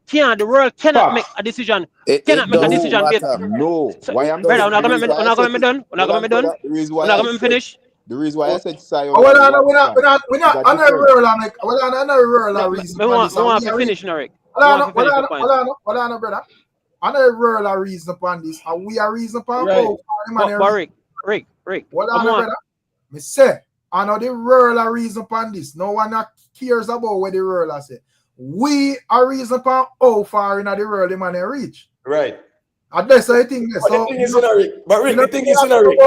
Speaker 5: world cannot make a decision. Cannot make a decision based.
Speaker 8: No.
Speaker 5: So,
Speaker 8: Why I'm
Speaker 5: brother,
Speaker 8: saying,
Speaker 5: we're not going to be done. We're not going to be done.
Speaker 8: the reason why
Speaker 5: We're not
Speaker 8: I
Speaker 5: going to
Speaker 8: said,
Speaker 5: finish.
Speaker 8: the reason why I said Sion
Speaker 1: We're
Speaker 8: is
Speaker 1: not
Speaker 8: one song.
Speaker 1: on a
Speaker 8: Is that
Speaker 1: rural, like, we're on a rural reason.
Speaker 5: I want to finish, Narek.
Speaker 1: Hold on, brother. On a rural reason upon this, and we are reason upon both.
Speaker 5: Rick.
Speaker 1: Hold on, brother. Me say, I know the rural reason upon this. No one cares about what the rural say. We are reason upon how far in the rural the man reach.
Speaker 10: Right.
Speaker 1: And that's the thing.
Speaker 10: But the thing is in a Rick. But Rick, the thing is in a Rick.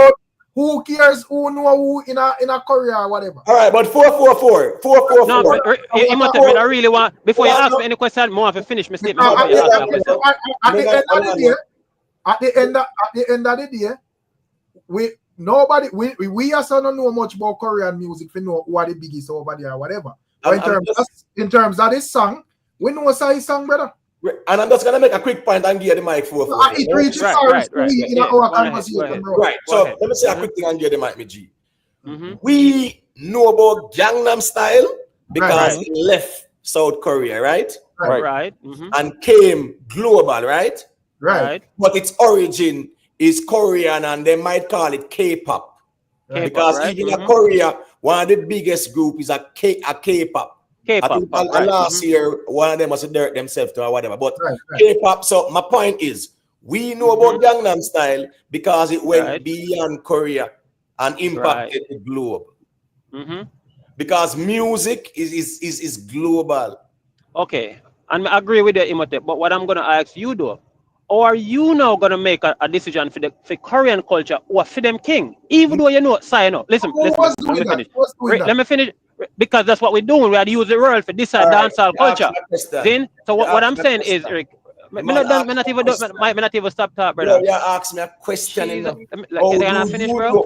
Speaker 1: Who cares who know who in a Korea or whatever?
Speaker 10: All right, but 444. 444.
Speaker 5: No, I really want, before you ask me any question, more have to finish my statement.
Speaker 1: At the end of the day, we also don't know much about Korean music to know who are the biggest over there or whatever. In terms of this song, we know his song, brother.
Speaker 10: And I'm just gonna make a quick point and give the mic for
Speaker 1: it reaches in our conversation, bro.
Speaker 10: Right. So let me say a quick thing and give the mic, me G. We know about Gangnam Style because he left South Korea, right?
Speaker 5: Right.
Speaker 10: And came global, right?
Speaker 1: Right.
Speaker 10: But its origin is Korean, and they might call it K-pop. Because even in Korea, one of the biggest group is a K-pop. I think last year, one of them was dirt themselves to or whatever. But K-pop, so my point is, we know about Gangnam Style because it went beyond Korea and impacted the globe. Because music is global.
Speaker 5: Okay, and I agree with you, Imhotep. But what I'm going to ask you, though, or are you now going to make a decision for Korean culture or for them king? Even though you know, sign up. Listen, let me finish. Because that's what we're doing. We had to use the world for this dancehall culture. Then, so what I'm saying is, Rick, me not even stop talking, brother.
Speaker 10: You ask me a question.
Speaker 5: Can I finish, bro?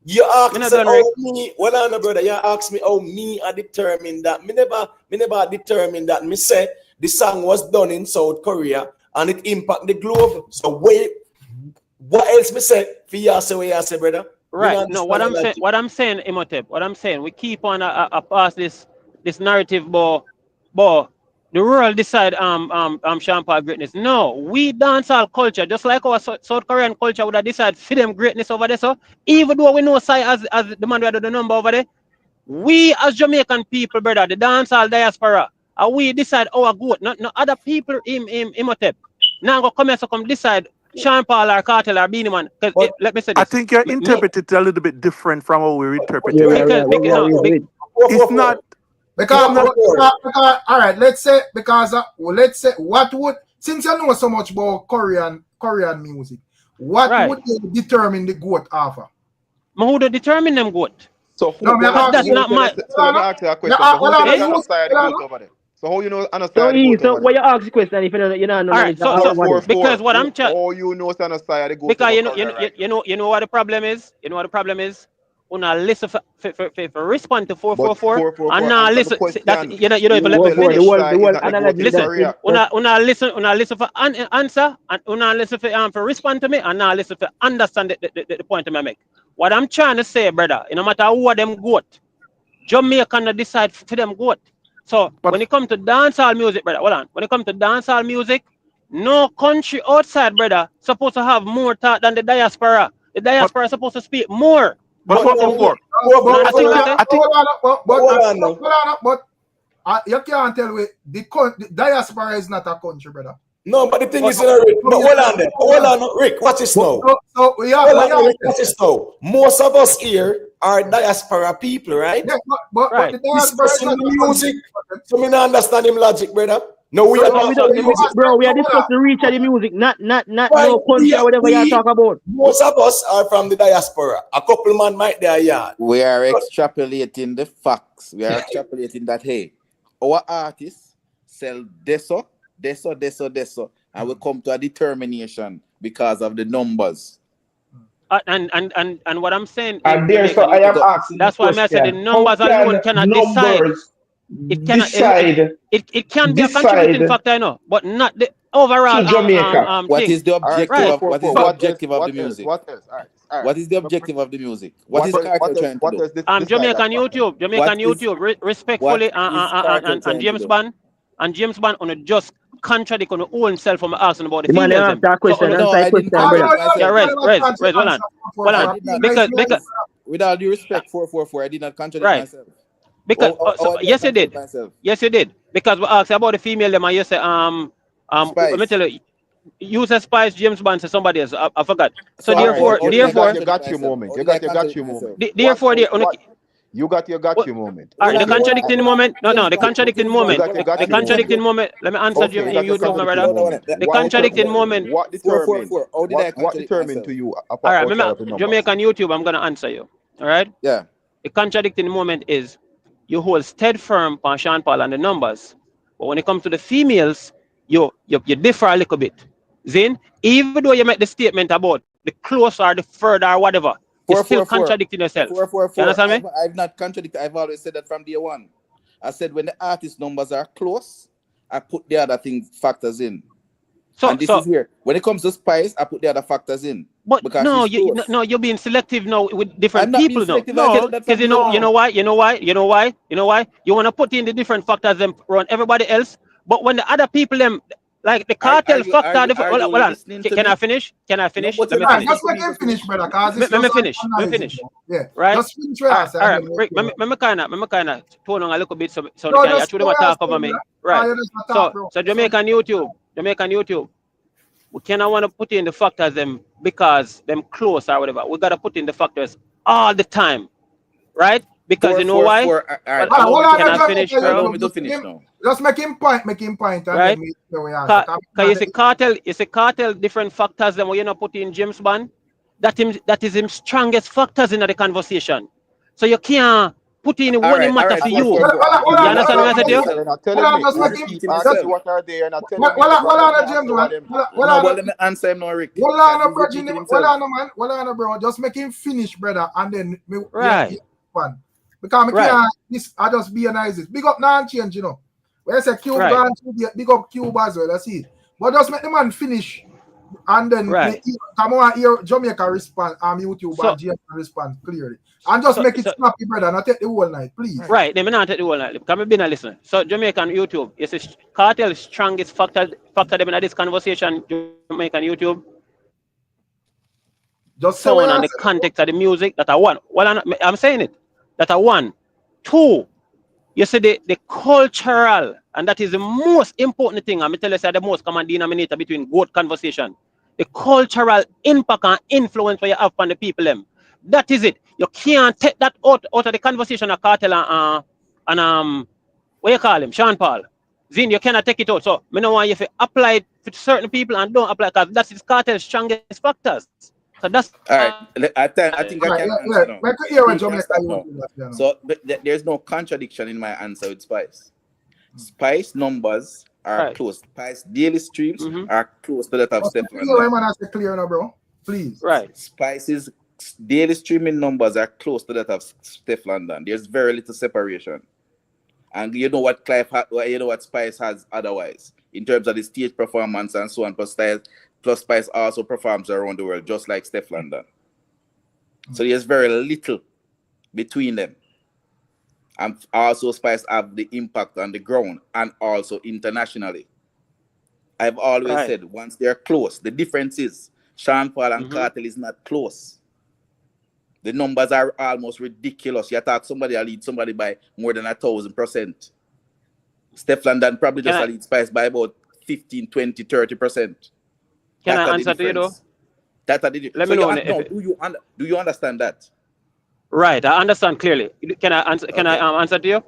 Speaker 10: You ask me how me, brother. You ask me how me I determined that. Me never determined that. Me say the song was done in South Korea and it impact the globe. So wait. What else me say? For you say what you say, brother.
Speaker 5: Right. No, what I'm saying, Imhotep, we keep on pass this narrative, but the world decide Sean Paul greatness. No, we dancehall culture, just like our South Korean culture would have decided for them greatness over there. So even though we know Sai as the man who had the number over there, we as Jamaican people, brother, the dancehall diaspora, we decide our good, not other people Imhotep. Now go come here, so come decide Sean Paul or Kartel or Beanie Man. Let me say this.
Speaker 13: I think you interpret it a little bit different from how we interpret it. It's not
Speaker 1: because all right. Let's say what would, since you know so much about Korean music, what would they determine the goat offer?
Speaker 5: Who would determine them goat?
Speaker 8: So
Speaker 5: that's not my.
Speaker 8: So let me ask you a question. So how you know understand?
Speaker 6: So why you ask the question if you know?
Speaker 5: All right. So because what I'm trying.
Speaker 8: Oh, you know understand the goat.
Speaker 5: Because you know what the problem is. You know what the problem is. Una listen for respond to 444 and now listen that you know if let me finish. Listen, una listen for answer and una listen for respond to me and now listen for understand the point I make. What I'm trying to say, brother, no matter who them goat, Jamaican decide for them goat. So when it comes to dancehall music, brother, hold on. When it comes to dancehall music, no country outside, brother, supposed to have more thought than the diaspora. The diaspora is supposed to speak more.
Speaker 1: But you can't tell me the diaspora is not a country, brother.
Speaker 10: No, but the thing is, Rick, hold on, Rick, watch this now. Watch this now. Most of us here are diaspora people, right?
Speaker 1: Yeah, but the diaspora is not
Speaker 10: music. So me not understand him logic, brother. No, we are
Speaker 6: we are discussing the reach of the music, not no country or whatever you talk about.
Speaker 10: Most of us are from the diaspora. A couple man might their yard.
Speaker 11: We are extrapolating the facts. We are extrapolating that hey, our artists sell deso, and we come to a determination because of the numbers.
Speaker 5: And what I'm saying,
Speaker 9: and there, so I am asking.
Speaker 5: That's why I said the numbers alone cannot decide. it cannot
Speaker 7: decide
Speaker 5: it can be a contributing factor, you know, but not the overall
Speaker 7: to Jamaica.
Speaker 11: What
Speaker 5: thing.
Speaker 11: is the objective
Speaker 5: Right.
Speaker 11: of what is the objective of the music?
Speaker 8: What else? All right.
Speaker 11: What is the objective of the music? What is Cartel trying to do?
Speaker 5: Jamaican YouTube, respectfully, and James Bond, on a just contradict on the own self from asking about the females.
Speaker 6: Man, that question.
Speaker 11: No, I didn't
Speaker 5: Rez, hold on. Because
Speaker 11: with all due respect, 444, I did not contradict myself.
Speaker 5: Because yes, you did. Yes, you did. Because we asked about the female, them, and you say let me tell you, you say Spice, James Bond, say somebody else. I forgot. So therefore,
Speaker 8: you got your moment. You got your moment.
Speaker 5: Therefore,
Speaker 8: you got your moment.
Speaker 5: All right, the contradicting moment. No, the contradicting moment. The contradicting moment. Let me answer you, YouTube, my brother. The contradicting moment.
Speaker 8: What determined to you?
Speaker 5: All right, remember, Jamaican YouTube, I'm gonna answer you. All right.
Speaker 11: Yeah.
Speaker 5: The contradicting moment is you hold stead firm on Sean Paul and the numbers, but when it comes to the females, you differ a little bit. Zin, even though you make the statement about the closer or the further or whatever, you're still contradicting yourself. You understand me?
Speaker 11: I've not contradicted. I've always said that from day one. I said when the artist numbers are close, I put the other factors in. And this is here. When it comes to Spice, I put the other factors in.
Speaker 5: But no, you're being selective now with different people now. No, because you know why? You want to put in the different factors them around everybody else. But when the other people them like the cartel factor, can I finish? Let me finish.
Speaker 1: Just let him finish, brother.
Speaker 5: Let me finish.
Speaker 1: Yeah.
Speaker 5: Right.
Speaker 1: Just finish.
Speaker 5: All right. Remember kind of tone on a little bit so they can actually talk over me. Right. So Jamaican YouTube. We cannot want to put in the factors them because them close or whatever. We gotta put in the factors all the time, right? Because you know why? Can I finish, bro?
Speaker 1: Just make him point.
Speaker 5: Right? Because you say cartel different factors than what you're not putting in James Bond. That is his strongest factors in the conversation. So you can't put in one matter for you. You understand what I said to you?
Speaker 11: Let me answer him now, Rick.
Speaker 1: Hold on, bro. Just make him finish, brother, and then
Speaker 5: right.
Speaker 1: Because I just be nice. Big up now and change, you know. When I say Cube, big up Cube as well. Let's see. But just make the man finish. And then come on here, Jamaica respond, YouTube and GM respond clearly. And just make it snappy, brother, and take the whole night, please.
Speaker 5: Right, they may not take the whole night. Come be a listener. So Jamaican YouTube, it's a cartel strongest factor them in this conversation, Jamaican YouTube.
Speaker 1: Just
Speaker 5: so on the context of the music that I want. Well, I'm saying it. That I want. 2, you say the cultural, and that is the most important thing. I'm tell you the most common denominator between both conversation. The cultural impact and influence where you have on the people them. That is it. You can't take that out of the conversation of Cartel and what you call him, Sean Paul. Zin, you cannot take it out. So I don't want you to apply it to certain people and don't apply because that's his Cartel's strongest factors. So that's
Speaker 11: all right. I think I can. So there's no contradiction in my answer with Spice. Spice numbers are close. Spice daily streams are close to that of Steph.
Speaker 1: Clear now, bro. Please.
Speaker 5: Right.
Speaker 11: Spice's daily streaming numbers are close to that of Steph London. There's very little separation. And you know what what Spice has otherwise in terms of the stage performance and so on. Plus Spice also performs around the world, just like Steph London. So there's very little between them. And also Spice have the impact on the ground and also internationally. I've always said, once they're close, the difference is Sean Paul and Cartel is not close. The numbers are almost ridiculous. You talk somebody will lead somebody by more than 1,000%. Steph London probably just lead Spice by about 15, 20, 30%.
Speaker 5: Can I answer to you though?
Speaker 11: Let me know. Do you understand that?
Speaker 5: Right, I understand clearly. Can I answer? Can I answer to you?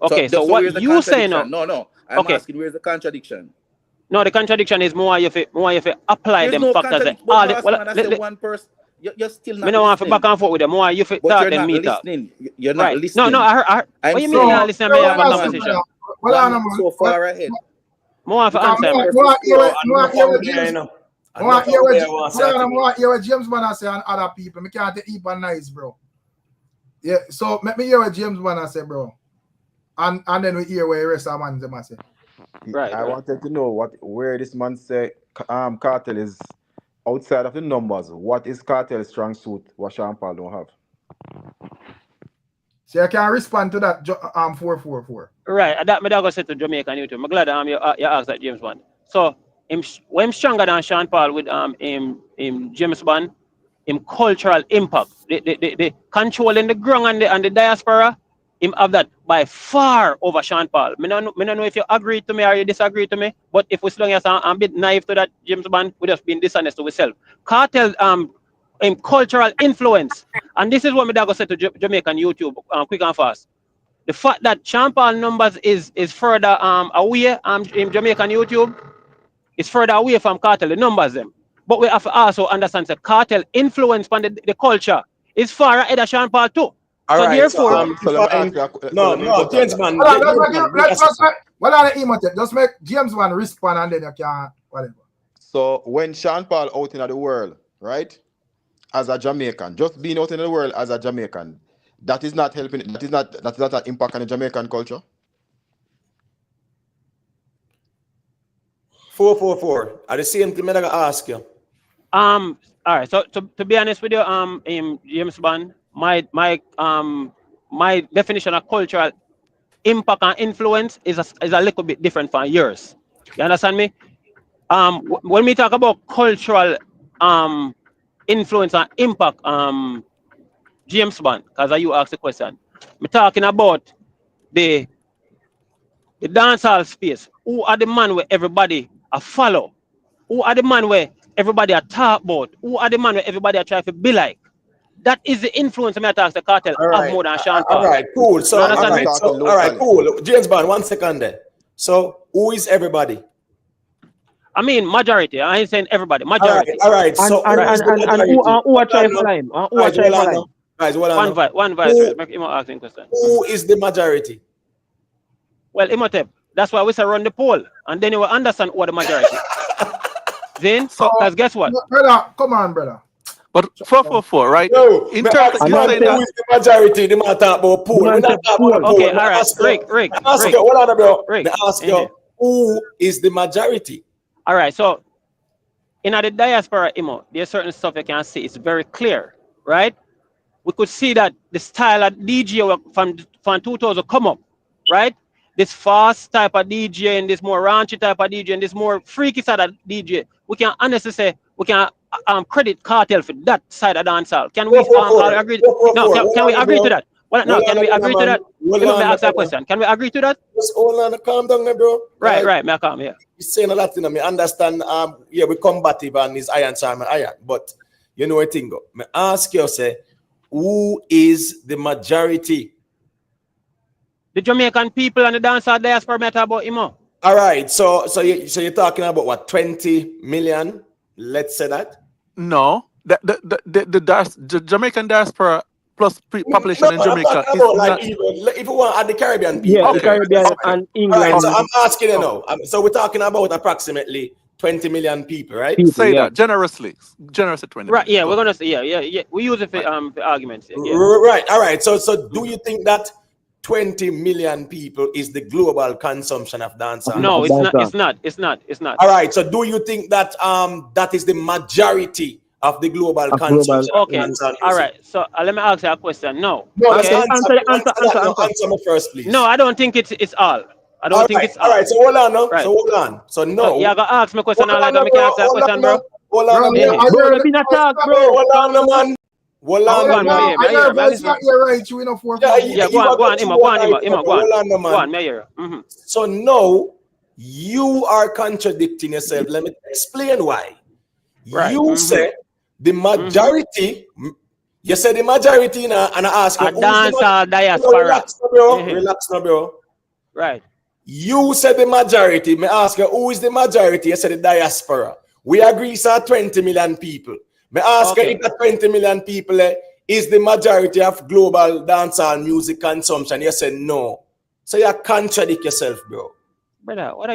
Speaker 5: Okay, so what you say now?
Speaker 11: No. I'm asking where's the contradiction?
Speaker 5: No, the contradiction is more if you apply them factors.
Speaker 11: One person. You're still not.
Speaker 5: I don't want to back and forth with them. More you fit talk than me talk.
Speaker 11: You're not listening.
Speaker 5: No. I what you mean you're not listening? I have a conversation.
Speaker 11: I'm so far ahead.
Speaker 5: More of an answer.
Speaker 1: I want hear what James Bond say and other people. I can't take even nice, bro. Yeah, so let me hear what James Bond say, bro. and then we hear where the rest of the man them say.
Speaker 8: Right. I wanted to know where this man say Cartel is outside of the numbers. What is Cartel's strong suit? What Sean Paul don't have.
Speaker 1: So you can respond to that 444.
Speaker 5: Right, that me go say to Jamaican YouTube. I'm glad you asked that, James Bond. So when I'm stronger than Sean Paul with him James Bond, him cultural impact, the control in the ground and the diaspora, him have that by far over Sean Paul. Me don't know if you agree to me or you disagree to me, but if we long as I'm a bit naive to that, James Bond, we just being dishonest to ourselves. Cartel in cultural influence, and this is what me go say to Jamaican YouTube, quick and fast. The fact that Sean Paul numbers is further away in Jamaican YouTube is further away from Cartel, the numbers them. But we have to also understand that Cartel influence on the culture is far ahead of Sean Paul too.
Speaker 10: All
Speaker 5: so
Speaker 10: right,
Speaker 5: therefore,
Speaker 10: no, James man.
Speaker 1: Just make James man respond and then you can whatever.
Speaker 8: So when Sean Paul out in the world, right, as a Jamaican, just being out in the world as a Jamaican, that is not helping. That is not an impact on the Jamaican culture.
Speaker 10: 444. At the same thing, I'm gonna ask you.
Speaker 5: all right. So to be honest with you, James Bond, my definition of cultural impact and influence is a little bit different from yours. You understand me? When we talk about cultural influence and impact, James Bond, because you asked the question, I'm talking about the dancehall space. Who are the man where everybody follow? Who are the man where everybody talk about? Who are the man where everybody try to be like? That is the influence me ask the Cartel have more than Sean Paul.
Speaker 10: All right, cool. So, all right, cool. James Bond, 1 second there. So, who is everybody?
Speaker 5: I mean, majority. I ain't saying everybody. Majority.
Speaker 10: All right. So,
Speaker 5: and who are trying to line? Who are trying to line?
Speaker 10: Guys,
Speaker 5: one vice. Make him asking question.
Speaker 10: Who is the majority?
Speaker 5: Well, Imhotep. That's why we say run the poll, and then you will understand who are the majority. Then, because guess what?
Speaker 1: Brother, come on, brother.
Speaker 13: But 444, right?
Speaker 10: No,
Speaker 13: in terms of
Speaker 10: who is the majority? The man talk about poll.
Speaker 5: Okay, all right. Rick.
Speaker 10: Ask you, hold on, bro. Ask you, who is the majority?
Speaker 5: All right. So, in the diaspora, there's certain stuff you can see. It's very clear, right? We could see that the style of DJ from 2000 come up, right? This fast type of DJ and this more raunchy type of DJ and this more freaky side of DJ. We can honestly say we can credit Cartel for that side of dancehall. Can we agree? No, can we agree to that? Well, no, can we agree to that? Let me ask that question. Can we agree to that?
Speaker 10: Just hold on, calm down, bro.
Speaker 5: Right, me calm, yeah.
Speaker 10: He's saying a lot, you know, me understand, yeah, we combative and his iron, but you know what thing, me ask you, say, who is the majority?
Speaker 5: The Jamaican people and the dancehall diaspora matter about him. All
Speaker 10: right, so you're talking about what, 20 million? Let's say that.
Speaker 13: No, the Jamaican diaspora plus population in Jamaica is
Speaker 10: like if you want at the Caribbean people.
Speaker 5: Yeah, the Caribbean and England.
Speaker 10: Right, so I'm asking you now. So we're talking about approximately 20 million people, right?
Speaker 13: Say that generously 20.
Speaker 5: Right, yeah, we're gonna say yeah. We use it for arguments. Yeah.
Speaker 10: Right, all right. So do you think that 20 million people is the global consumption of dancehall?
Speaker 5: No, it's not.
Speaker 10: All right. So do you think that that is the majority of the global consumption?
Speaker 5: Okay. All right. So let me ask you a question. No.
Speaker 10: Okay. Answer me first, please.
Speaker 5: No, I don't think it's all. I don't think it's all.
Speaker 10: All right. So hold on now. Right. So hold on. So no.
Speaker 5: Yeah, go ask me a question. I can ask that question, bro.
Speaker 10: Hold on.
Speaker 5: Bro, let me not talk, bro.
Speaker 10: Hold on, man.
Speaker 1: Well,
Speaker 5: go on,
Speaker 10: So no, you are contradicting yourself. Let me explain why.
Speaker 5: Right.
Speaker 10: You said the majority. You said the majority, and I ask you,
Speaker 5: dancehall diaspora.
Speaker 10: Relax now, bro.
Speaker 5: Right.
Speaker 10: You said the majority. Me ask you, who is the majority? You said the diaspora. We agree, sir, 20 million people. Me ask you if the 20 million people is the majority of global dancehall music consumption. You say no. So you contradict yourself, bro.
Speaker 5: Brother, what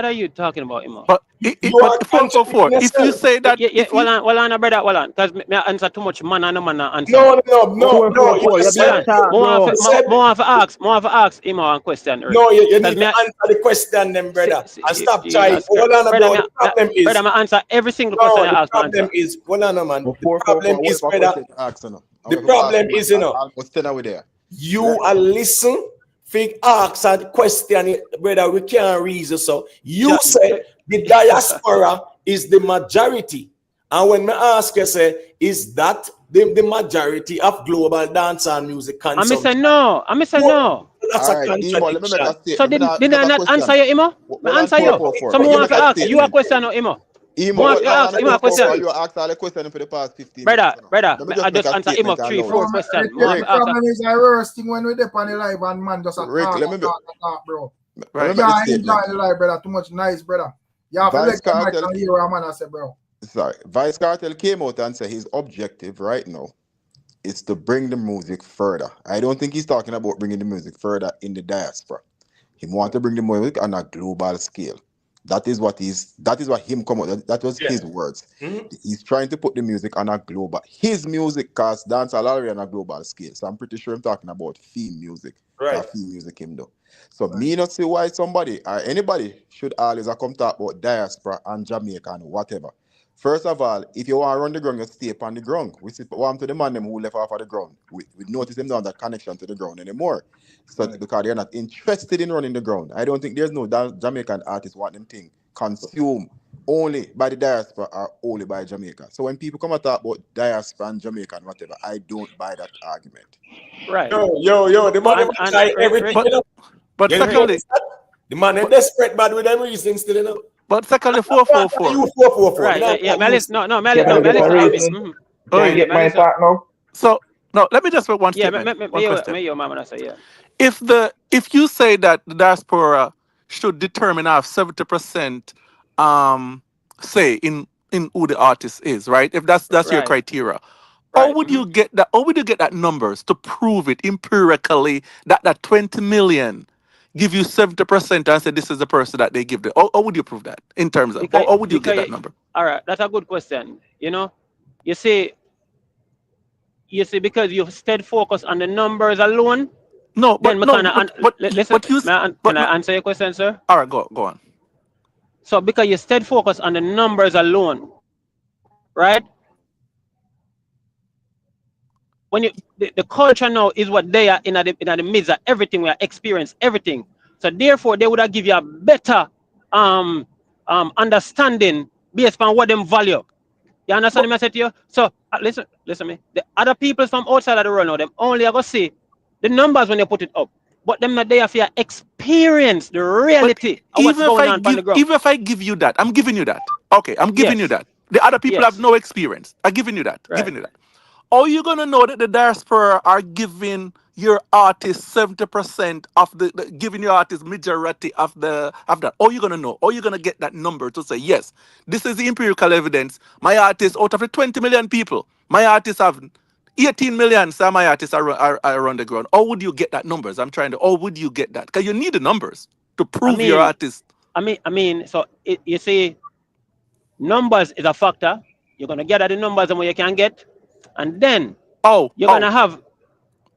Speaker 5: are you talking about, Imo?
Speaker 13: But
Speaker 10: You are
Speaker 13: but 444. If you say that,
Speaker 5: Yeah, hold on, brother, hold on, because me answer too much man and no man answer.
Speaker 10: No. You
Speaker 9: 444, you
Speaker 10: just
Speaker 9: better
Speaker 10: said,
Speaker 9: talk,
Speaker 5: More
Speaker 9: bro.
Speaker 5: have to ask Imo one question.
Speaker 10: no, you need
Speaker 5: me
Speaker 10: to answer the question, then, brother, and stop trying.
Speaker 5: Jesus
Speaker 10: Hold on,
Speaker 5: brother,
Speaker 10: bro. The problem is,
Speaker 5: brother, I answer every single
Speaker 10: no,
Speaker 5: question you
Speaker 10: the
Speaker 5: ask, man.
Speaker 10: problem is, hold on, man.
Speaker 8: But
Speaker 10: The problem
Speaker 8: 444,
Speaker 10: is,
Speaker 8: what
Speaker 10: brother,
Speaker 8: question to ask, you know?
Speaker 10: the problem is, you know,
Speaker 8: Almost 10 over there.
Speaker 10: you are listen, think, ask a question, brother, we can't reason. So you say the diaspora is the majority. And when me ask you, say, is that the majority of global dance and music consumption?
Speaker 5: I say no.
Speaker 10: That's
Speaker 8: All
Speaker 10: a
Speaker 8: right, Imo, let me make a
Speaker 10: contradiction.
Speaker 8: statement.
Speaker 5: So did I not answer you, Imo? I answer you. So me want to ask you a question, or Imo?
Speaker 8: Imo,
Speaker 5: Want to ask Imo a question?
Speaker 8: you asked all the questions for the past 15
Speaker 5: Brother,
Speaker 8: minutes.
Speaker 5: I just answer Imo 3-4 questions.
Speaker 1: The problem is the worst thing when we dip on the live and man just
Speaker 8: Rick,
Speaker 1: talk, bro.
Speaker 13: right?
Speaker 1: Yeah, I enjoy the live, brother. Too much nice, brother. You have to
Speaker 8: Vice
Speaker 1: let the mic
Speaker 8: Cartel-
Speaker 1: and hear what a man I say, bro.
Speaker 8: Sorry, Vice Cartel came out and said his objective right now is to bring the music further. I don't think he's talking about bringing the music further in the diaspora. He wants to bring the music on a global scale. That is what him come out. That was his words.
Speaker 10: Mm-hmm.
Speaker 8: He's trying to put the music on a global. His music cause dance already on a global scale. So I'm pretty sure I'm talking about theme music.
Speaker 10: Right.
Speaker 8: Theme music him do. So me not see why somebody or anybody should always come talk about diaspora and Jamaica and whatever. First of all, if you want to run the ground, you stay up on the ground. We see one to the man them who left off of the ground. We notice them don't have that connection to the ground anymore. So because they're not interested in running the ground. I don't think there's no Jamaican artists want them thing consumed only by the diaspora or only by Jamaica. So when people come and talk about diaspora and Jamaica and whatever, I don't buy that argument.
Speaker 5: Right.
Speaker 10: Yo, the man try everything.
Speaker 13: But secondly,
Speaker 10: the man is desperate bad with them reasons still, you know.
Speaker 13: But secondly, 444.
Speaker 10: You 444.
Speaker 5: Right. Yeah, Melis. No, Melis.
Speaker 9: Can I get my thought now?
Speaker 13: So no, let me just make one
Speaker 5: Yeah,
Speaker 13: statement. One question.
Speaker 5: me, your mama say yeah.
Speaker 13: If you say that the diaspora should determine our 70% say in who the artist is, right? If that's your
Speaker 5: Right.
Speaker 13: criteria. How would you get that? How would you get that numbers to prove it empirically that 20 million give you 70% and say this is the person that they give the? How would you prove that in terms of? How would you get that number?
Speaker 5: All right, that's a good question. You know, you see, because you've stayed focused on the numbers alone.
Speaker 13: No, but
Speaker 5: listen. Can I answer your question, sir?
Speaker 13: All right, go on.
Speaker 5: So because you stayed focused on the numbers alone, right? When the culture now is what they are in the midst of everything, we are experiencing everything. So therefore, they would have give you a better understanding based on what them value. You understand what I said to you? So listen to me. The other people from outside of the world now, them only are gonna see the numbers when they put it up. But them not there for your experience, the reality of what's going on the ground.
Speaker 13: Even if I give you that, I'm giving you that. Okay, I'm giving you that. The other people have no experience. I'm giving you that.
Speaker 5: Right.
Speaker 13: Giving you that. How are you gonna know that the diaspora are giving your artist 70% of giving your artist majority of that? How are you gonna know? How are you gonna get that number to say yes? This is the empirical evidence. My artist, out of the 20 million people, my artists have 18 million. Some my artists are around the ground. How would you get that numbers? How would you get that? Because you need the numbers to prove your artist.
Speaker 5: So you see, numbers is a factor. You're gonna get at the numbers and what you can get. And then you're gonna have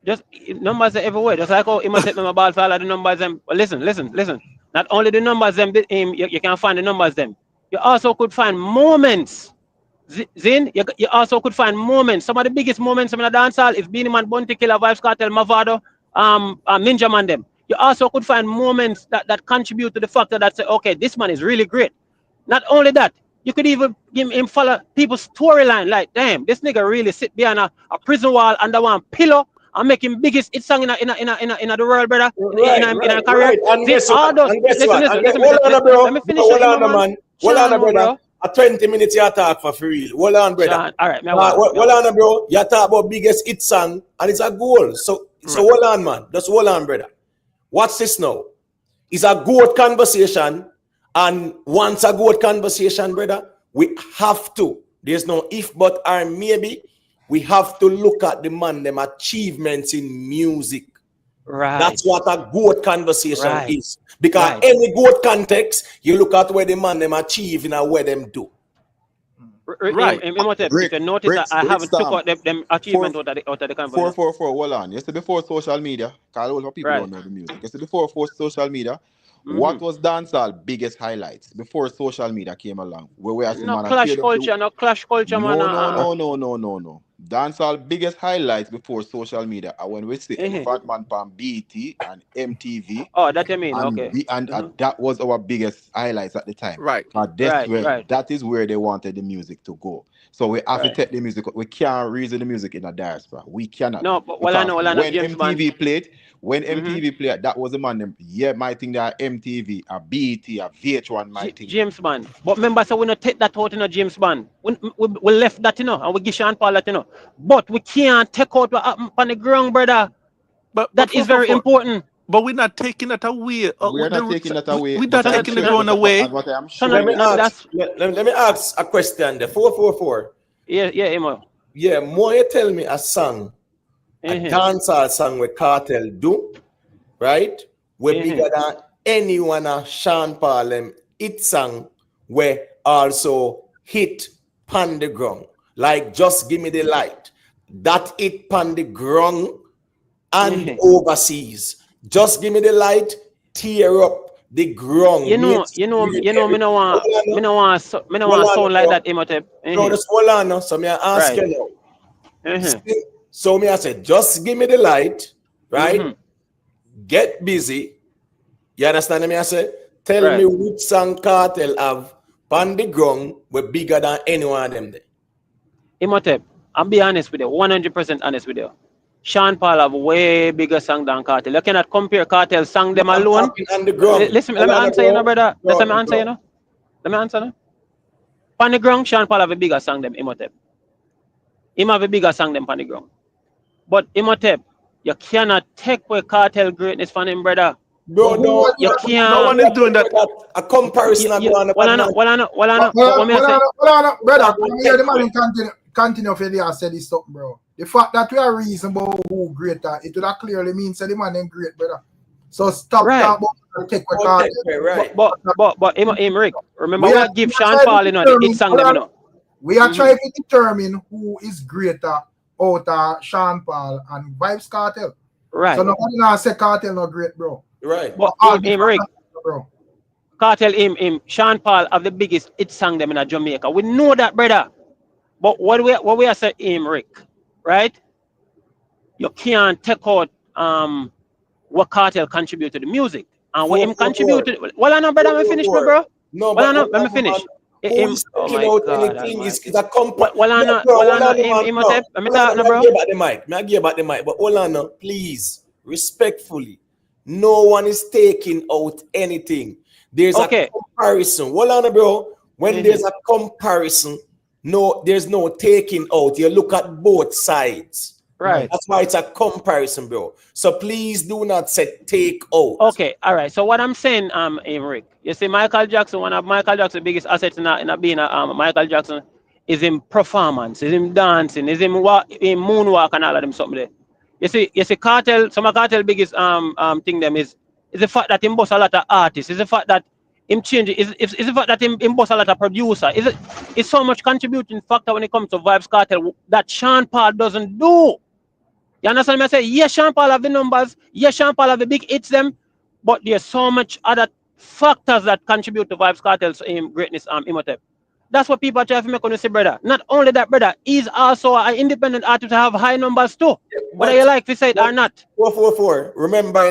Speaker 5: just numbers everywhere. Just like how he must take my ball for all of the numbers them. Well, listen. Not only the numbers them, you can find the numbers them. You also could find moments. Zin, you also could find moments. Some of the biggest moments in the dancehall is Beenie Man, Bounty Killer, VYBZ KARTEL, Mavado, Ninja Man them. You also could find moments that contribute to the factor that say, okay, this man is really great. Not only that, you could even give him follow people's storyline. Like, damn, this nigga really sit behind a prison wall under one pillow and make him biggest hit song in the world, brother. In a career.
Speaker 10: Right. And guess what? Let me finish. Hold on, brother. A 20 minutes you talk for real. Hold on, brother.
Speaker 5: Sean, all right,
Speaker 10: hold on, bro. You talk about biggest hit song and it's a goal. So hold on, man. Just hold on, brother. Watch this now. It's a good conversation. And once a good conversation, brother, we have to. There's no if, but, or maybe. We have to look at the man, them achievements in music.
Speaker 5: Right.
Speaker 10: That's what a GOAT conversation
Speaker 5: Right.
Speaker 10: is. Because
Speaker 5: Right.
Speaker 10: any GOAT context, you look at where the man them achieve and where them do.
Speaker 13: Right.
Speaker 5: If you notice that I haven't took out them achievement out of the conversation.
Speaker 8: 444, hold on. You see, before social media, because a lot of people
Speaker 5: Right.
Speaker 8: don't know the music. You see, before social media, what was dancehall biggest highlights before social media came along? Where we
Speaker 5: No clash culture, man.
Speaker 8: No. Dancehall biggest highlights before social media are when we see Fat Man Pam BT and MTV.
Speaker 5: Oh, that you mean?
Speaker 8: And
Speaker 5: Okay.
Speaker 8: and that was our biggest highlights at the time.
Speaker 13: Right.
Speaker 8: That is where they wanted the music to go. So we have to take the music. We can't reason the music in a diaspora. We cannot.
Speaker 5: No, but when
Speaker 8: MTV played, MTV played, that was the man. Them, my thing that MTV, a BT, a VH1, my thing.
Speaker 5: James Bond. But remember, so we not take that out in a James Bond. We left that, and we give Sean Paul that, But we can't take out what happened on the ground, brother.
Speaker 13: But
Speaker 5: that is very important.
Speaker 13: But we're not taking that away.
Speaker 8: We're not taking that away.
Speaker 13: We're not taking the ground away.
Speaker 10: Let me ask a question. The 444.
Speaker 5: Yeah, Emo.
Speaker 10: Yeah, more you tell me a song, a dancehall song with Cartel do, right? We're bigger than anyone of Sean Paul hit song where also hit pan the ground. Like Just Give Me the Light. That hit pan the ground and overseas. Just Give Me the Light, tear up the ground.
Speaker 5: Me no want sound like that, Imhotep.
Speaker 10: No, just hold on now. So me ask you now. So me I said, Just Give Me the Light, right? Get Busy. You understand me? I said, tell me which song Cartel have on the ground were bigger than any one of them there.
Speaker 5: Imhotep, I'll be honest with you, 100% honest with you. Sean Paul have way bigger song than Cartel. You cannot compare Cartel song them alone. Listen, let me answer you, brother. Let me answer you. Let me answer. On the ground, Sean Paul have a bigger song than Imhotep. Him have a bigger song than on the ground. But Imhotep, you cannot take away Cartel greatness from him, brother.
Speaker 10: No,
Speaker 5: you can't.
Speaker 13: No one is doing that.
Speaker 10: A comparison.
Speaker 5: Brother.
Speaker 1: The man continue for there say this stuff, bro. The fact that we are reasonable who greater, it would have clearly means that the man ain't great, brother. So stop talking about take what Cartel.
Speaker 5: But Rick, remember we give Sean Paul it sang them,
Speaker 1: We are trying to determine who is greater out of Sean Paul and VYBZ Kartel.
Speaker 5: Right.
Speaker 1: So nobody now say Cartel not great, bro.
Speaker 10: Right.
Speaker 5: But Rick, Cartel Sean Paul have the biggest hit song them in Jamaica. We know that, brother. But what we are saying, Rick, right? You can't take out what Cartel contribute to the music. And what him contributed. Well, I know, brother, let me finish, bro.
Speaker 10: No,
Speaker 5: let me finish.
Speaker 10: Oh my God, anything is a compa. I give back the mic, but hold on, please, respectfully, no one is taking out anything. There's a comparison. Hold on, bro. When there's a comparison, there's no taking out. You look at both sides.
Speaker 5: Right.
Speaker 10: That's why it's a comparison, bro. So please do not say take out.
Speaker 5: Okay, all right. So what I'm saying, Rick, you see, Michael Jackson, one of Michael Jackson's biggest assets in being Michael Jackson is in performance, is in dancing, is in moonwalk and all of them something there. You see, Cartel, some of Cartel biggest thing them is the fact that him boss a lot of artists, is the fact that him change, is the fact that him boss a lot of producer. It's so much contributing factor when it comes to VYBZ Kartel that Sean Paul doesn't do. You understand me? I say, yes, Sean Paul have the numbers, yes, Sean Paul have the big hits them, but there's so much other factors that contribute to VYBZ Kartel's greatness, Imhotep. That's what people are trying to make on say, brother. Not only that, brother, he's also an independent artist to have high numbers too. Whether you like to say it or not.
Speaker 10: 444. Remember,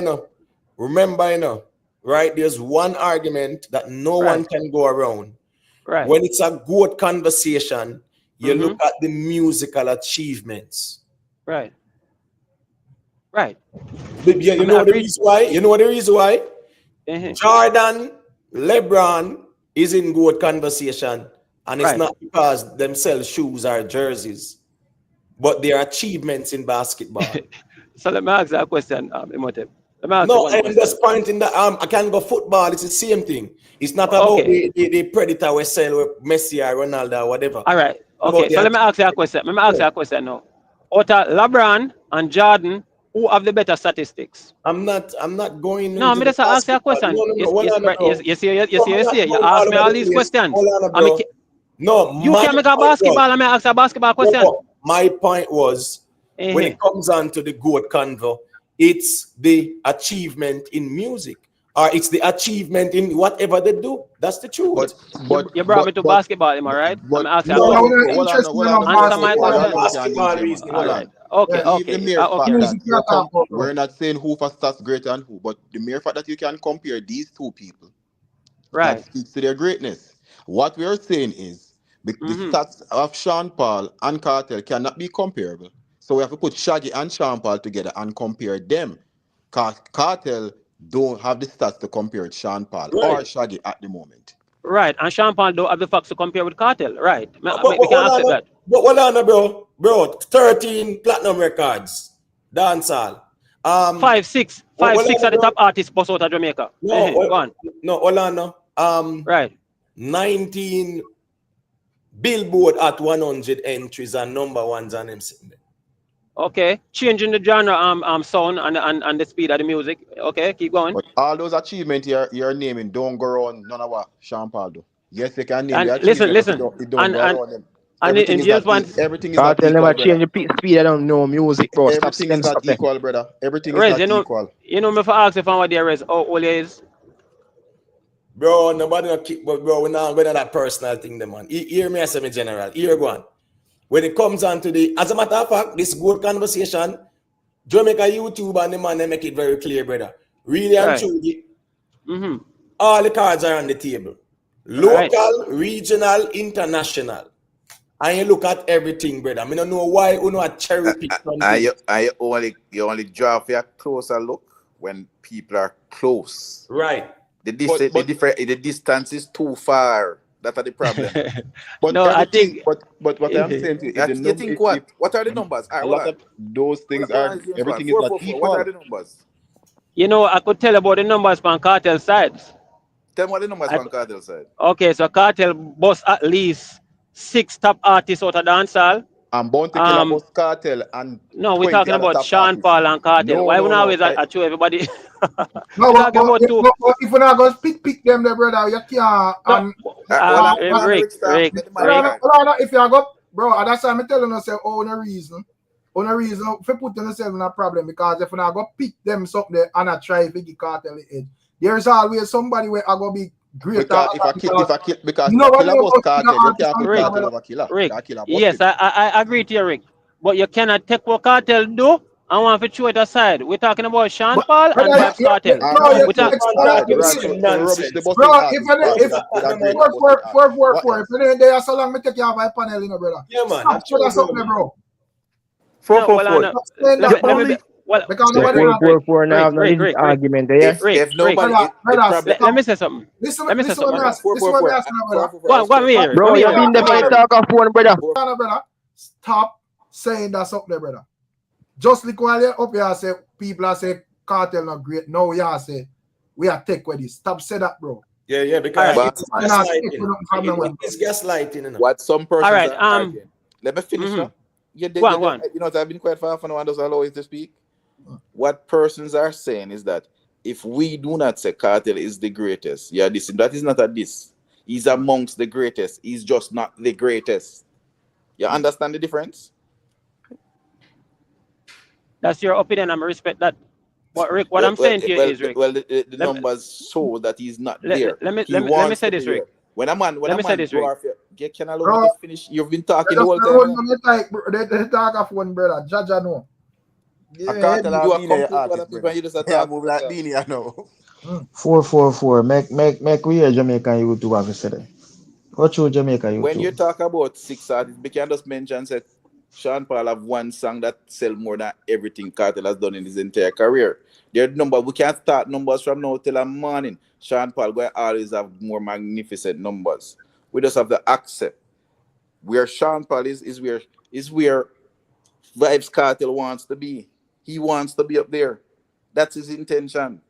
Speaker 10: you know, right? There's one argument that no one can go around.
Speaker 5: Right.
Speaker 10: When it's a good conversation, you look at the musical achievements.
Speaker 5: Right. Right.
Speaker 10: You know the reason why? You know the reason why? Jordan, LeBron is in good conversation, and it's not because them sell shoes or jerseys, but their achievements in basketball.
Speaker 5: So let me ask that question, Imhotep.
Speaker 10: No, I'm just pointing that I can go football. It's the same thing. It's not about the predator we sell with Messi or Ronaldo or whatever.
Speaker 5: All right. Okay. So let me ask you a question. Let me ask you a question now. Out of LeBron and Jordan who have the better statistics?
Speaker 10: I'm not going
Speaker 5: No,
Speaker 10: into
Speaker 5: me
Speaker 10: the
Speaker 5: just ask you a
Speaker 10: basketball.
Speaker 5: question.
Speaker 10: No, hold on, no.
Speaker 5: You see,
Speaker 10: No, I'm not
Speaker 5: you
Speaker 10: going
Speaker 5: ask
Speaker 10: all
Speaker 5: me
Speaker 10: over
Speaker 5: all
Speaker 10: the
Speaker 5: these
Speaker 10: place.
Speaker 5: questions.
Speaker 10: Hold on,
Speaker 5: I mean,
Speaker 10: bro. No,
Speaker 5: you
Speaker 10: my
Speaker 5: can make a
Speaker 10: point was,
Speaker 5: basketball. I may ask a basketball question.
Speaker 10: no, my point was, when it comes on to the GOAT convo, it's the achievement in music, or it's the achievement in whatever they do. That's the truth.
Speaker 5: You brought me to basketball, am I right? I'm asking a
Speaker 1: No,
Speaker 5: question.
Speaker 1: we're not interested in
Speaker 5: Answer my question.
Speaker 10: Basketball reasoning.
Speaker 5: All right.
Speaker 8: The
Speaker 5: Okay.
Speaker 8: mere fact
Speaker 5: Okay.
Speaker 8: that we're not saying who for stats greater than who, but the mere fact that you can compare these two people,
Speaker 5: Right.
Speaker 8: that speaks to their greatness. What we are saying is the stats of Sean Paul and Kartel cannot be comparable. So we have to put Shaggy and Sean Paul together and compare them. Kartel don't have the stats to compare with Sean Paul or Shaggy at the moment.
Speaker 5: Right, and Sean Paul don't have the facts to compare with Kartel. Right,
Speaker 10: But
Speaker 5: we can accept that.
Speaker 10: But hold on, bro. 13 platinum records, dancehall.
Speaker 5: 5, 6 are the top artists bust out of Jamaica.
Speaker 10: No,
Speaker 5: go on.
Speaker 10: No, hold on, no.
Speaker 5: Right.
Speaker 10: 19 Billboard at 100 entries and number ones on them.
Speaker 5: Okay, changing the genre, sound and the speed of the music. Okay, keep going.
Speaker 8: But all those achievements you're naming don't go around none of what Sean Paul do. Yes, they can name
Speaker 5: And
Speaker 8: the achievement,
Speaker 5: listen,
Speaker 8: but it don't go around them.
Speaker 5: And
Speaker 8: Everything
Speaker 5: in
Speaker 8: is
Speaker 5: James
Speaker 8: not everything is
Speaker 6: Kartel
Speaker 8: not equal,
Speaker 6: never
Speaker 8: brother.
Speaker 6: change the speed. I don't know music, bro. Stop
Speaker 8: Everything
Speaker 6: saying
Speaker 8: is not
Speaker 6: stuff there.
Speaker 8: equal, brother. Everything
Speaker 5: Rez,
Speaker 8: is not equal.
Speaker 5: You know me for ask if I'm there is how old is.
Speaker 10: Bro, nobody not keep, but bro, we're not going to that personal thing, the man. Hear me as a general. Here go on. When it comes on to the, as a matter of fact, this good conversation, Jamaica YouTube and the man, they make it very clear, brother. Really and truly, all the cards are on the table. Local, regional, international. And you look at everything, brother. I don't know why you know a cherry pick something.
Speaker 11: You only draw for a closer look when people are close.
Speaker 10: Right.
Speaker 11: The distance is too far. That's the problem.
Speaker 8: But
Speaker 5: no, I think.
Speaker 8: But what I'm saying to you is
Speaker 11: you think what? What are the numbers?
Speaker 8: A lot of those things are everything is not equal.
Speaker 11: What are the numbers?
Speaker 5: You know, I could tell about the numbers from Kartel side.
Speaker 11: Tell me what the numbers from Kartel side.
Speaker 5: Okay, so Kartel boss at least 6 top artists out of dancehall.
Speaker 8: And Bounty Killer boss Kartel and
Speaker 5: no, we're talking about Sean Paul and Kartel.
Speaker 8: No,
Speaker 5: why we not always at you everybody? No, but
Speaker 1: if we're not going to pick them there, brother, you can't.
Speaker 5: Rick.
Speaker 1: If you go, bro, that's why I'm telling you, say, no reason, if you put yourself in a problem, because if we're not going to pick them something there and I try to get Kartel the edge, there's always somebody where I going to be great.
Speaker 8: Because Killer boss Kartel, you can't put Kartel over Killer.
Speaker 5: Rick, yes, I agree to you, Rick. But you cannot take what Kartel do and want to throw it aside. We're talking about Sean Paul and Vybz Kartel.
Speaker 1: If they are so long, me take you off my panel, you know, brother.
Speaker 10: Yeah, man.
Speaker 1: That's something, bro.
Speaker 6: 444.
Speaker 5: Well,
Speaker 1: because nobody
Speaker 6: 4 now have no argument there.
Speaker 11: If nobody,
Speaker 5: let me say something.
Speaker 1: Let me say something. Go
Speaker 5: on, here.
Speaker 6: Bro, you've been there for the talk of phone, brother.
Speaker 1: Stop saying that something there, brother. Just like while you're up here, say people are say Kartel not great. No, you say we are take with this. Stop say that, bro.
Speaker 10: Yeah, because it's gaslighting. You know.
Speaker 11: What some persons
Speaker 5: all right,
Speaker 11: are arguing. Let me finish up.
Speaker 5: Go on.
Speaker 11: You know, I've been quite far from no one doesn't allow us to speak. What persons are saying is that if we do not say Kartel is the greatest, that is not a diss. He's amongst the greatest. He's just not the greatest. You understand the difference?
Speaker 5: That's your opinion. I respect that. Rick, what I'm saying to you is, Rick.
Speaker 11: Well, the numbers show that he's not there.
Speaker 5: Let me say this, Rick.
Speaker 11: When a man, can I
Speaker 1: bro,
Speaker 11: finish? You've been talking the whole time.
Speaker 1: They talk of one brother, Jaja no.
Speaker 11: You are complete. You just attack move like Beanie, I know.
Speaker 12: 444. Make we hear Jamaican YouTube have said it. What show Jamaica YouTube?
Speaker 11: When you talk about 6 artists, we can just mention that Sean Paul have one song that sell more than everything Kartel has done in his entire career. Their number, we can't start numbers from now till the morning. Sean Paul will always have more magnificent numbers. We just have to accept where Sean Paul is where VYBZ KARTEL wants to be. He wants to be up there. That's his intention.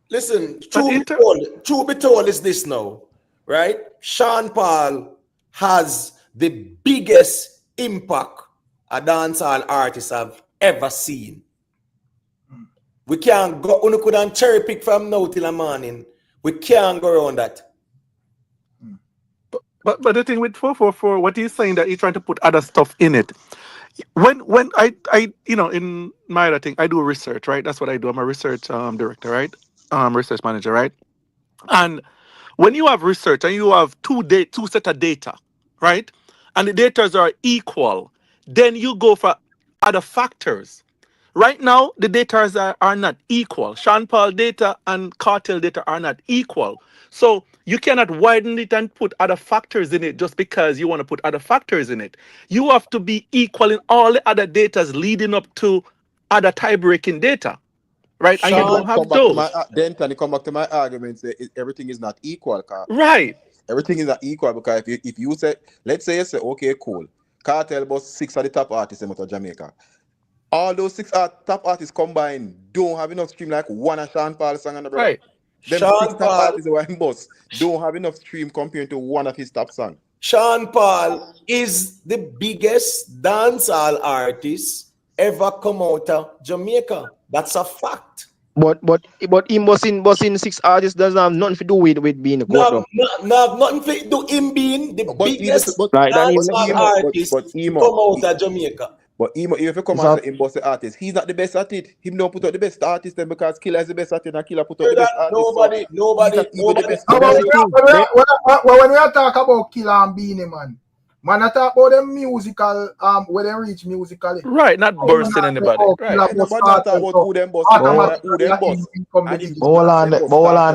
Speaker 10: Listen, truth be told is this now, right? Sean Paul has the biggest impact a dancehall artist have ever seen. We can't go, we couldn't cherry pick from now till the morning. We can't go around that.
Speaker 13: But the thing with 444, what he's saying that he's trying to put other stuff in it. When I in my other thing, I do research, right? That's what I do. I'm a research director, right? Research manager, right? And when you have research and you have two set of data, right? And the data are equal, then you go for other factors. Right now, the data are not equal. Sean Paul data and Cartel data are not equal. So you cannot widen it and put other factors in it just because you want to put other factors in it. You have to be equal in all the other data leading up to other tie-breaking data, right? And you
Speaker 10: Sean,
Speaker 13: don't have those.
Speaker 8: Then can you come back to my argument? Say everything is not equal,
Speaker 13: Right.
Speaker 8: Everything is not equal because if you say, let's say you say, okay, cool, Cartel was 6 of the top artists out of Jamaica. All those 6 top artists combined don't have enough stream like one of Sean Paul's song on the brother.
Speaker 13: Right.
Speaker 8: Them
Speaker 10: Sean
Speaker 8: 6 top
Speaker 10: Paul,
Speaker 8: artists who are in boss don't have enough stream compared to one of his top songs.
Speaker 10: Sean Paul is the biggest dancehall artist ever come out of Jamaica. That's a fact.
Speaker 6: But him bossing 6 artists doesn't have nothing to do with being a court.
Speaker 10: No, nothing to do him being the biggest
Speaker 6: Right,
Speaker 10: dancehall artist come out of Jamaica.
Speaker 8: But even if you come out and boss the artist, he's not the best at it. Him don't put out the best artist then because Killer is the best at it and Killer put out the best artist.
Speaker 10: Nobody.
Speaker 1: When we talk about Killer and Beanie, man, I talk about them musical, where they reach musically.
Speaker 13: Right, not bursting anybody. Right.
Speaker 8: Nobody talk about who them boss.
Speaker 12: Hold on,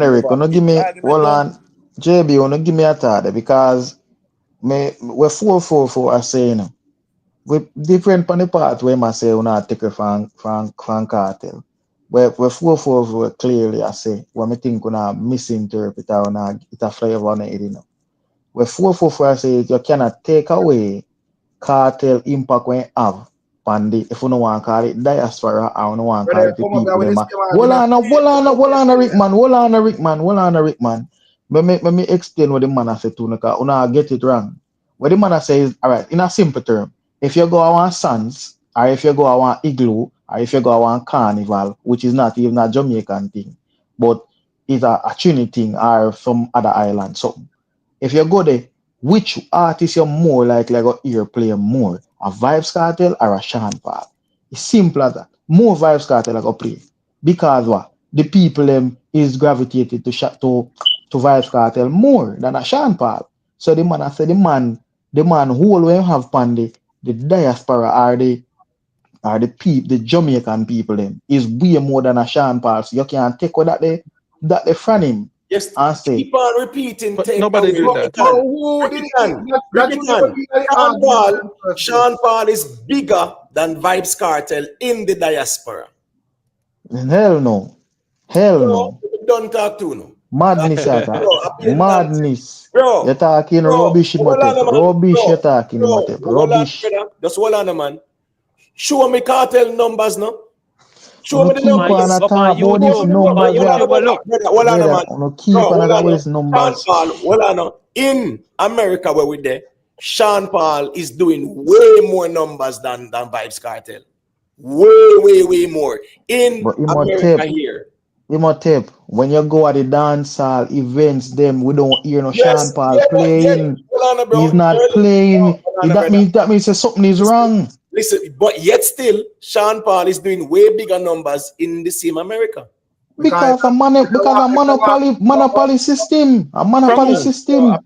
Speaker 12: Eric. Hold on. JB, wanna give me a thought because we're 444 are saying we different on the part where I say we not take it from Cartel. We're 444 clearly I say what me think we not misinterpret or not it a flavor on it, you know. Where 444 I say you cannot take away Cartel impact when have Pandy if you don't want to call it diaspora or you don't want to call it the people. Hold on, Rickman. Let me explain what the man said to you because you not get it wrong. What the man says, all right, in a simple term, if you go on Sans, or if you go on Igloo, or if you go on Carnival, which is not even a Jamaican thing, but it's a Trinity thing or some other island, something. If you go there, which artist you're more likely to hear play more? A VYBZ Kartel or a Sean Paul? It's simple as that. More VYBZ Kartel I go play. Because what? The people them is gravitated to VYBZ Kartel more than a Sean Paul. So the man I say the man who will have Pandy, the diaspora are the people, the Jamaican people them is way more than a Sean Paul. So you can't take what that they from him.
Speaker 10: Yes,
Speaker 12: and say
Speaker 10: keep on repeating.
Speaker 13: Nobody do that.
Speaker 10: Sean Paul is bigger than VYBZ Kartel in the diaspora.
Speaker 12: Hell no.
Speaker 10: Don't talk to no.
Speaker 12: Madness, madness.
Speaker 10: Bro,
Speaker 12: you're talking rubbish, rubbish. You're talking rubbish.
Speaker 10: Just hold on, man. Show me Cartel numbers, no. Show me the numbers. In America, where we're there, Sean Paul is doing way more numbers than VYBZ Kartel. Way more. In America here.
Speaker 12: Imhotep, when you go at the dancehall events, them we don't hear no Sean Paul playing. He's not playing. That means something is wrong.
Speaker 10: Listen, but yet still, Sean Paul is doing way bigger numbers in the same America.
Speaker 12: Because a monopoly system. A monopoly system.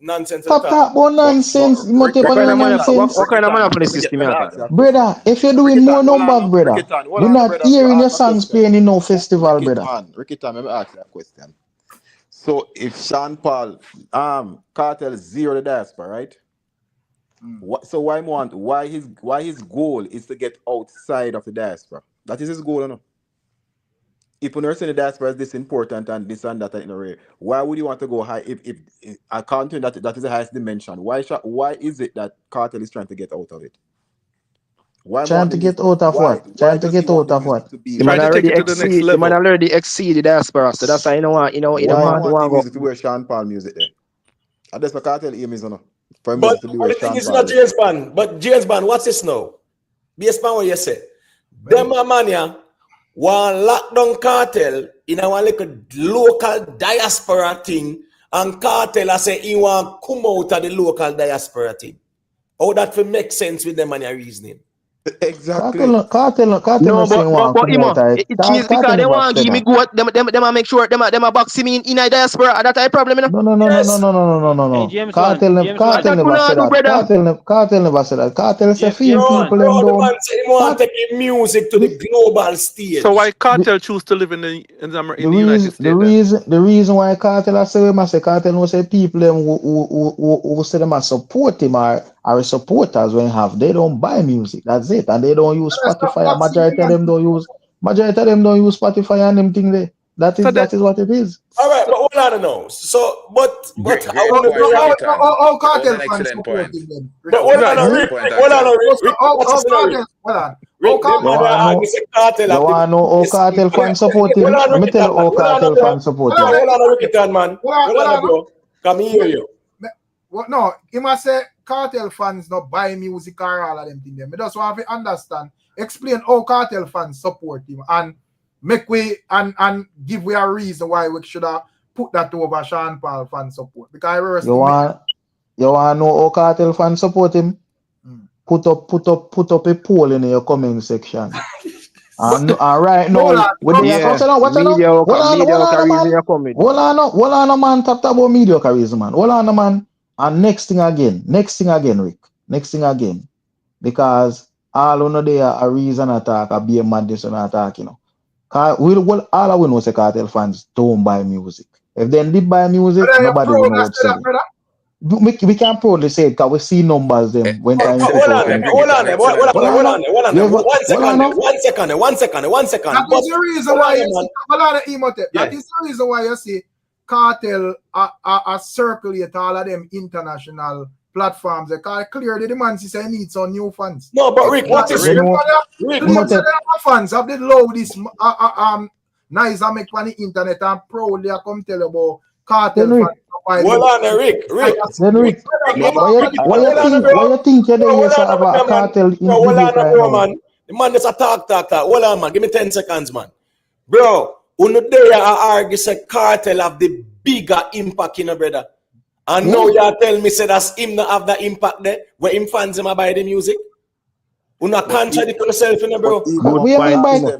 Speaker 10: Nonsense.
Speaker 12: Stop talking about nonsense.
Speaker 6: What kind of monopoly system you have?
Speaker 12: Brother, if you're doing more numbers, brother, you're not hearing your songs playing in no festival, brother.
Speaker 8: Ricky, let me ask you a question. So if Sean Paul, Cartel zero the diaspora, right? So why his goal is to get outside of the diaspora? That is his goal, no? If you understand the diaspora is this important and this and that, why would you want to go high? If accounting that is the highest dimension, why is it that Cartel is trying to get out of it?
Speaker 12: Trying to get out of what? Trying to get out of what?
Speaker 6: The man already exceeded the diaspora, so that's why you want
Speaker 8: to wear Sean Paul music there. And that's what Cartel aim is, no?
Speaker 10: But the thing is not James Bond. But James Bond, what's this now? Based on what you said. Them mania one lockdown Cartel in our little local diaspora thing, and Cartel I say he want come out of the local diaspora thing. How that will make sense with them and your reasoning?
Speaker 8: Exactly.
Speaker 12: Cartel
Speaker 6: No,
Speaker 12: not saying want
Speaker 6: but
Speaker 12: come
Speaker 6: Imo,
Speaker 12: out of it.
Speaker 6: it is because they want to give me go. Them a make sure them a box me in a diaspora. That a problem, you know.
Speaker 12: No.
Speaker 10: Yes.
Speaker 5: Hey,
Speaker 12: No.
Speaker 5: James
Speaker 12: Cartel
Speaker 5: one. James
Speaker 6: What
Speaker 12: Cartel
Speaker 5: one.
Speaker 6: that you
Speaker 12: never
Speaker 6: not
Speaker 12: said
Speaker 6: do,
Speaker 12: that.
Speaker 6: brother?
Speaker 12: Cartel never said that. Cartel say feel
Speaker 5: James one.
Speaker 12: people them
Speaker 10: Bro, the
Speaker 12: down.
Speaker 10: man say he want to take his music to the global stage.
Speaker 13: So why
Speaker 12: The,
Speaker 13: Cartel choose to live in the United States
Speaker 12: the reason why Cartel I say we must say Cartel no say people them who say them a support him are supporters when have they don't buy music. That's it. And they don't use Spotify. Majority of them don't use Spotify and them thing there. That
Speaker 13: So
Speaker 12: is what it is.
Speaker 10: All right, but hold on now. So, but
Speaker 14: Great,
Speaker 10: I
Speaker 14: great
Speaker 10: want to be
Speaker 14: point,
Speaker 10: right.
Speaker 14: Ricky.
Speaker 1: All
Speaker 14: That was
Speaker 1: Cartel
Speaker 14: an
Speaker 1: fans
Speaker 14: excellent
Speaker 1: support
Speaker 14: point.
Speaker 1: him then.
Speaker 10: But hold on,
Speaker 14: Excellent
Speaker 10: Rick.
Speaker 14: point,
Speaker 10: Hold on,
Speaker 14: actually.
Speaker 10: Rick. Watch this now, Rick.
Speaker 1: Hold on.
Speaker 10: Rick, them
Speaker 12: You
Speaker 10: man
Speaker 12: wanna
Speaker 10: argue
Speaker 12: know
Speaker 10: say Cartel
Speaker 12: you
Speaker 10: have the
Speaker 12: wanna know how
Speaker 10: biggest
Speaker 12: Cartel fans support him?
Speaker 10: Hold on,
Speaker 12: Let me
Speaker 10: Ricky
Speaker 12: tell you how
Speaker 10: Hold on,
Speaker 12: Cartel
Speaker 10: bro.
Speaker 12: fans support him.
Speaker 10: Hold on, Ricky man. Hold on, bro. Come here, you.
Speaker 1: No, he must say Cartel fans not buy music or all of them things. Me just want to understand, explain how Cartel fans support him and make we and give we a reason why we should have put that over Sean Paul fan support. Because
Speaker 12: You wanna know how Cartel fans support him? Put up a poll in your comment section. And right now,
Speaker 6: Yeah, mediocre reason you come with.
Speaker 12: Hold on, man. Talk about mediocre reason, man. Hold on, man. And next thing again, Rick. Next thing again. Because all of there a reason attack, a be a madness and attack, you know. All we know say Cartel fans don't buy music. If they did buy music, nobody will know what to say. We can proudly say it because we see numbers them when time put out them.
Speaker 10: Hold on. One second.
Speaker 1: That is the reason why you see, that is the reason why you see Cartel circulate all of them international platforms. Because clearly the man say need some new fans.
Speaker 10: No, but Rick, what is
Speaker 1: fans have the loudest nice I make on the internet and proudly come tell about Cartel fans.
Speaker 10: Hold on, Rick.
Speaker 12: Then Rick, why you think you're there have a Cartel in
Speaker 10: hold on,
Speaker 12: right
Speaker 10: bro,
Speaker 12: now?
Speaker 10: man. The man that's a talk. Hold on, man. Give me 10 seconds, man. Bro, uno there I argue say Cartel have the bigger impact, you know, brother. And now you tell me say that's him not have that impact there where him fans him buy the music. Una contradict yourself, you know, bro.
Speaker 12: What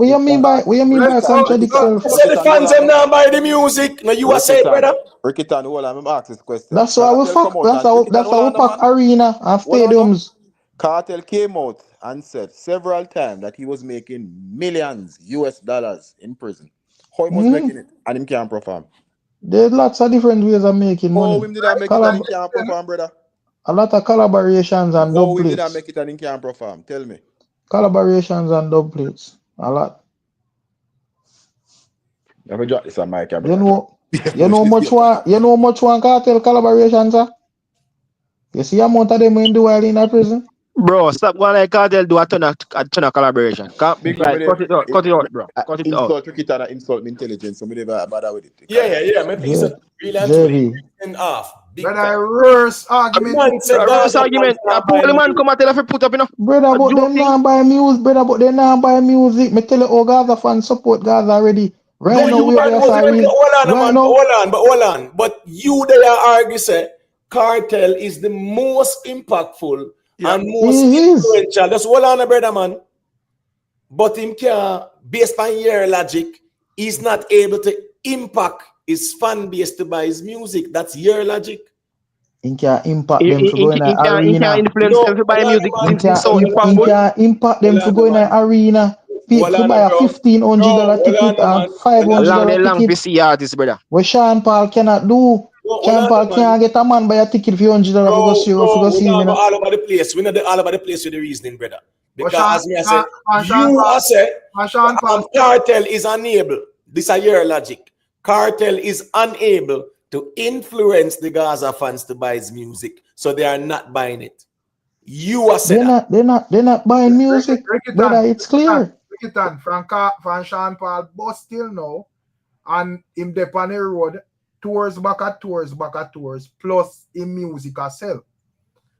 Speaker 12: you mean by contradict yourself?
Speaker 10: Say the fans them now buy the music. No, you are saying, brother.
Speaker 8: Rikitan, hold on, I'm asking this question.
Speaker 12: That's why we fuck. That's how we pack arena and stadiums.
Speaker 8: Cartel came out and said several times that he was making millions US dollars in prison. How he was making it and him can't perform.
Speaker 12: There's lots of different ways of making money.
Speaker 8: How him did I make it and him can't perform, brother?
Speaker 12: A lot of collaborations and dub plates.
Speaker 8: How him did I make it and him can't perform? Tell me.
Speaker 12: Collaborations and dub plates. A lot.
Speaker 8: Let me drop this on my camera.
Speaker 12: You know much one Cartel collaborations are? You see amount of them in the while in a prison?
Speaker 6: Bro, stop going like Cartel do a ton of collaboration. Cut it out, bro. Cut it out.
Speaker 8: Insult Rikitan, insult me intelligence, so me never bother with it.
Speaker 10: Yeah. My piece of
Speaker 12: JV.
Speaker 10: and off.
Speaker 1: But I reverse argument.
Speaker 6: Reverse argument. A poor man come and tell you put up, you know.
Speaker 12: Brother, but they not buy music. Me tell you, all Gaza fans support Gaza already. Right now, we are sorry.
Speaker 10: Hold on. But you there argue say Cartel is the most impactful and most influential. That's hold on, brother, man. But him can, based on your logic, he's not able to impact his fan base to buy his music. That's your logic.
Speaker 12: He can impact them to go in an arena.
Speaker 6: He can influence them to buy music.
Speaker 12: He can impact them to go in an arena. People buy a $1,500 ticket and $500
Speaker 6: long
Speaker 12: ticket.
Speaker 6: PC artist, brother.
Speaker 12: What Sean Paul cannot do. Sean Paul can't get a man buy a ticket for $100 to go see him.
Speaker 10: All over the place. We know the all over the place with the reasoning, brother. Because as me I say, Cartel is unable. This is your logic. Cartel is unable to influence the Gaza fans to buy his music, so they are not buying it. You are saying
Speaker 12: they're not buying music, brother. It's clear.
Speaker 1: From Sean Paul, but still no, and him dep on the road, tours back at tours, plus in music herself.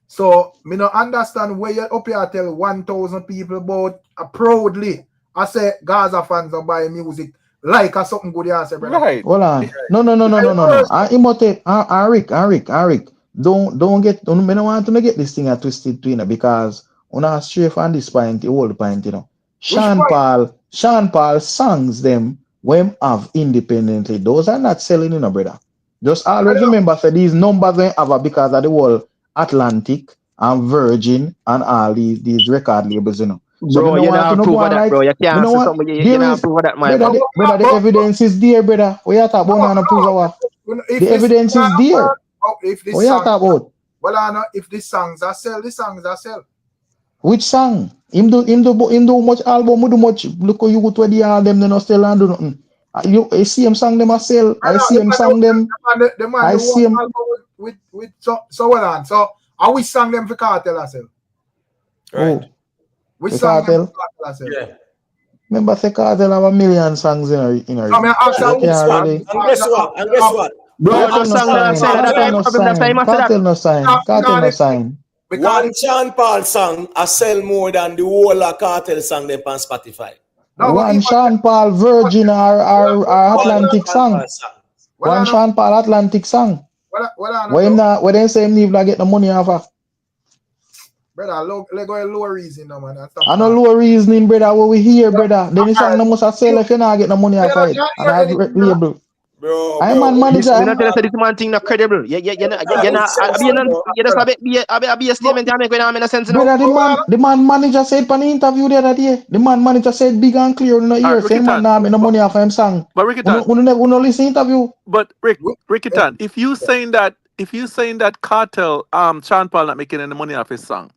Speaker 1: So me no understand where you up here tell 1,000 people about proudly I say Gaza fans are buying music like a something good, you say, brother.
Speaker 13: Right.
Speaker 12: Hold on. No. Rick. Don't get. I don't want to get this thing twisted to because on a straight on this point, the whole point, you know. Sean Paul songs them when have independently. Those are not selling, you know, brother. Just always remember that these numbers they have because of the whole Atlantic and Virgin and all these record labels, you know. So
Speaker 6: Bro, you don't approve of that, bro. You can't say something. You don't approve of that, my
Speaker 12: brother. The evidence is there, brother. We are talking about no proof of the evidence is there.
Speaker 1: If this
Speaker 12: what you talking about?
Speaker 1: Well, I know if these songs are sell, the songs are sell.
Speaker 12: Which song? Him do much album, do much. Look how you go to the album, they not sell and do nothing. I see him song them a sell. I see him song them. I see him
Speaker 1: with so what on. So I wish song them for Cartel as well.
Speaker 12: Right.
Speaker 1: Which song
Speaker 12: Cartel?
Speaker 10: Yeah.
Speaker 12: Remember, say Cartel have a million songs in her.
Speaker 1: I mean,
Speaker 10: and guess what?
Speaker 6: Bro, no song that sell at that time.
Speaker 12: Cartel no sign.
Speaker 10: One Sean Paul song I sell more than the whole Cartel song them on Spotify.
Speaker 12: One Sean Paul Virgin or Atlantic song. One Sean Paul Atlantic song. When they say him need to get the money off of.
Speaker 1: Brother, let's go a lower reason, no, man.
Speaker 12: I know lower reasoning, brother. What we hear, brother. Then the song no must sell if you not get the money off of it. And I have label.
Speaker 10: Bro,
Speaker 12: I'm man manager.
Speaker 6: You not tell us this man thing not credible. You just be a statement you make when I'm in a sense.
Speaker 12: Brother, the man manager said on the interview the other day. The man manager said big and clear in the ear. Same man now have no money off of him song.
Speaker 13: But Rickitan,
Speaker 12: we never listen interview.
Speaker 13: But Rickitan, if you saying that Cartel, Sean Paul not making any money off his song,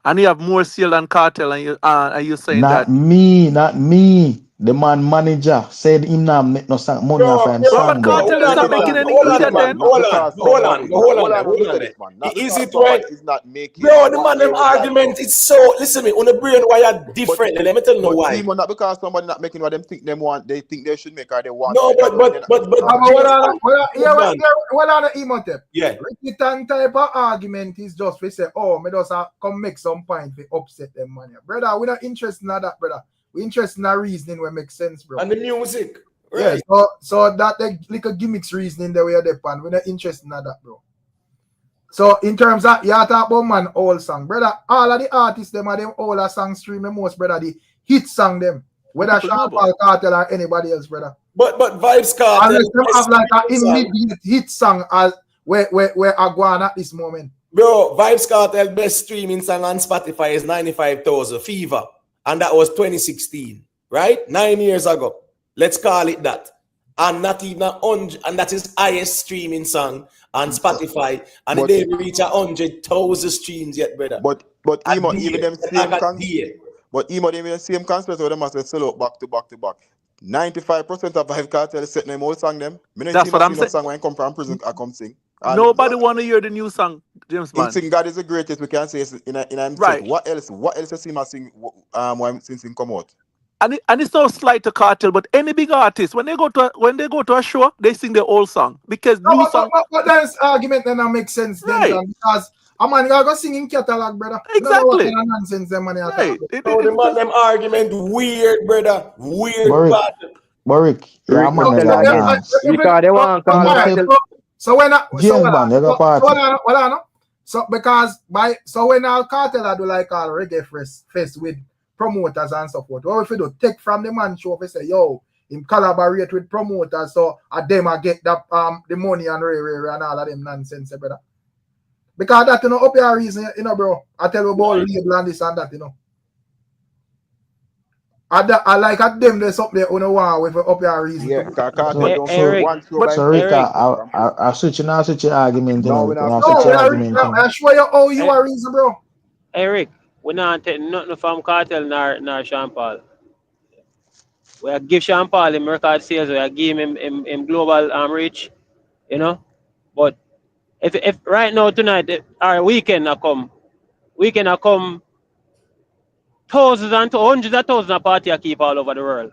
Speaker 13: and you have more sale than Cartel, and you saying
Speaker 12: not
Speaker 13: that
Speaker 12: not me. The man manager said him not make no money off him song.
Speaker 13: But Cartel is not making any either then.
Speaker 10: Hold on. Is it right? Bro, the man them argument is so. Listen me, on the brain why are different. Let me tell you why.
Speaker 8: Not because somebody not making what them think them want. They think they should make or they want.
Speaker 10: No,
Speaker 1: what are the emotive?
Speaker 10: Yeah.
Speaker 1: Ricky type of argument is just we say, oh, me just come make some point to upset them money. Brother, we're not interested in that, brother. We're interested in a reasoning where makes sense, bro.
Speaker 10: And the music. Right.
Speaker 1: Yeah, so that like a gimmicks reasoning the way they pan. We're not interested in that, bro. So in terms of you talk about man old song, brother, all of the artists them are them older song streaming most, brother, the hit song them. Whether Sean Paul Cartel or anybody else, brother.
Speaker 10: But VYBZ KARTEL.
Speaker 1: Unless them have like an immediate hit song as where I go on at this moment.
Speaker 10: Bro, VYBZ KARTEL best streaming song on Spotify is 95,000 Fever. And that was 2016, right? 9 years ago. Let's call it that. And not even 100, and that is highest streaming song on Spotify. And they didn't reach 100,000 streams yet, brother.
Speaker 8: But even them same concept where they must sell out back to back. 95% of VYBZ KARTEL set them old song them.
Speaker 13: That's what I'm saying.
Speaker 8: Song when I come from prison, I come sing.
Speaker 13: Nobody want to hear the new song, James man.
Speaker 8: Sing God is the greatest. We can say in
Speaker 13: right.
Speaker 8: What else you see me sing since it come out?
Speaker 13: And it's no slight to Cartel, but any big artist when they go to a show, they sing their old song because new song.
Speaker 1: But that's argument then that makes sense
Speaker 13: right.
Speaker 1: then because a man gotta go singing catalog, brother.
Speaker 13: Exactly.
Speaker 1: No nonsense them money
Speaker 13: right.
Speaker 10: The man them argument weird, brother. Weird.
Speaker 12: Boric. Yeah, man.
Speaker 6: Because they want
Speaker 1: so when when our Cartel do like all reggae fest with promoters and so forth, what if you do take from the man show if say yo him collaborate with promoters so them I get that the money and and all of them nonsense, brother. Because that up your reason, bro. I tell you about label and this and that, I like at them there's something on the wall with up your reason.
Speaker 12: Yeah, I switch argument.
Speaker 1: I show you how you are reason, bro.
Speaker 5: Eric, we're not taking nothing from Cartel nor Sean Paul. We give Sean Paul him record sales, we give him global reach, But if right now tonight our weekend come thousands and hundreds of thousands of party I keep all over the world.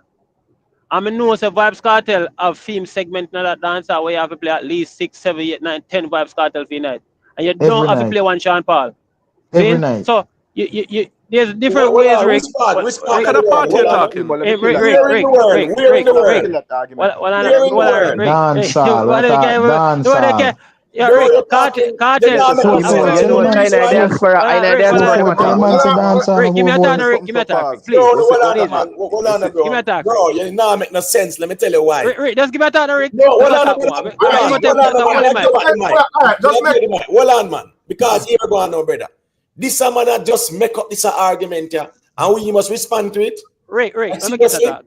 Speaker 5: I know say VYBZ KARTEL have theme segment in that dancer where you have to play at least 6, 7, 8, 9, 10 VYBZ KARTEL for night. And you don't have to play one Sean Paul.
Speaker 12: Every night.
Speaker 5: So you there's different ways, Rick.
Speaker 10: Which
Speaker 13: What
Speaker 10: part
Speaker 13: kind
Speaker 10: of
Speaker 13: of
Speaker 10: the world?
Speaker 13: party you
Speaker 10: Hold on.
Speaker 13: talking?
Speaker 10: Where in the world? Where in the world? Where in the world?
Speaker 12: Dancehall, what dancehall.
Speaker 5: Yeah,
Speaker 10: Bro,
Speaker 5: Rick,
Speaker 10: you're talking. They're
Speaker 5: cartel.
Speaker 10: not making
Speaker 12: Futa,
Speaker 10: sense.
Speaker 12: tell
Speaker 10: You know
Speaker 12: him
Speaker 10: the
Speaker 12: man.
Speaker 10: reason why?
Speaker 12: Futa, tell him man say dancehall,
Speaker 5: Rick, give me a
Speaker 12: boy.
Speaker 5: turn, Rick. Give me a turn, Rick. Please.
Speaker 10: No, hold on,
Speaker 5: Please,
Speaker 10: man.
Speaker 5: Rick.
Speaker 10: Hold on,
Speaker 5: Give me
Speaker 10: bro.
Speaker 5: a turn,
Speaker 10: Bro, you not make no sense. Let me tell you why.
Speaker 5: Rick, just give me a turn, Rick.
Speaker 10: No, hold on,
Speaker 5: Hold
Speaker 10: man. Hold on, man. Because here go on now, brother. This a man that just make up this argument here, and we must respond to it.
Speaker 5: Rick, let me get that talk.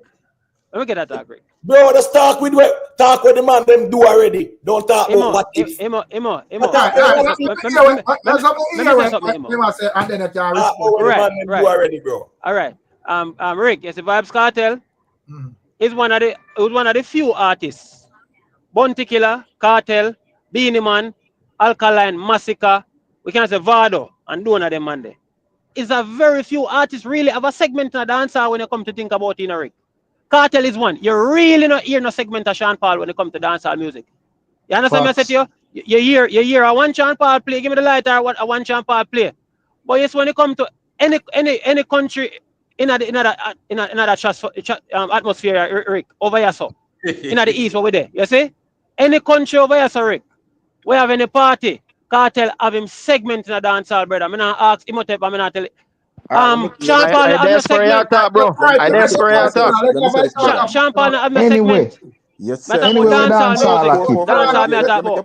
Speaker 5: Let me get that talk, Rick.
Speaker 10: Bro, just talk with the man them do already. Don't talk about what if.
Speaker 5: Imo.
Speaker 1: Let me say something, Imo. And then I can respond.
Speaker 10: Do already, bro.
Speaker 5: All right. Rick, yes, the VYBZ KARTEL is one of the few artists. Bounty Killer, Cartel, Beanie Man, Alkaline, Massacre, we can say Vado, and one of them man there. It's a very few artists really have a segment in a dancer when you come to think about it, Rick. Cartel is one. You really not hear no segment of Sean Paul when it comes to dancehall music. You understand me? I said to you? You hear a one Sean Paul play, give me the lighter, a one Sean Paul play. But yes, when it comes to any country in that atmosphere, Rick, over here, so in the east over there, you see? Any country over here, so Rick, we have any party, Cartel have him segment in a dancehall, brother. I'm not ask him, I'm not tell it. Sean Paul have no segment.
Speaker 6: Bro. I desperate talk.
Speaker 5: Sean Paul have no
Speaker 12: Anyway.
Speaker 5: segment.
Speaker 8: Yes,
Speaker 5: But
Speaker 8: sir.
Speaker 12: Anyway, we dancehall
Speaker 5: music. Dancehall me talk about.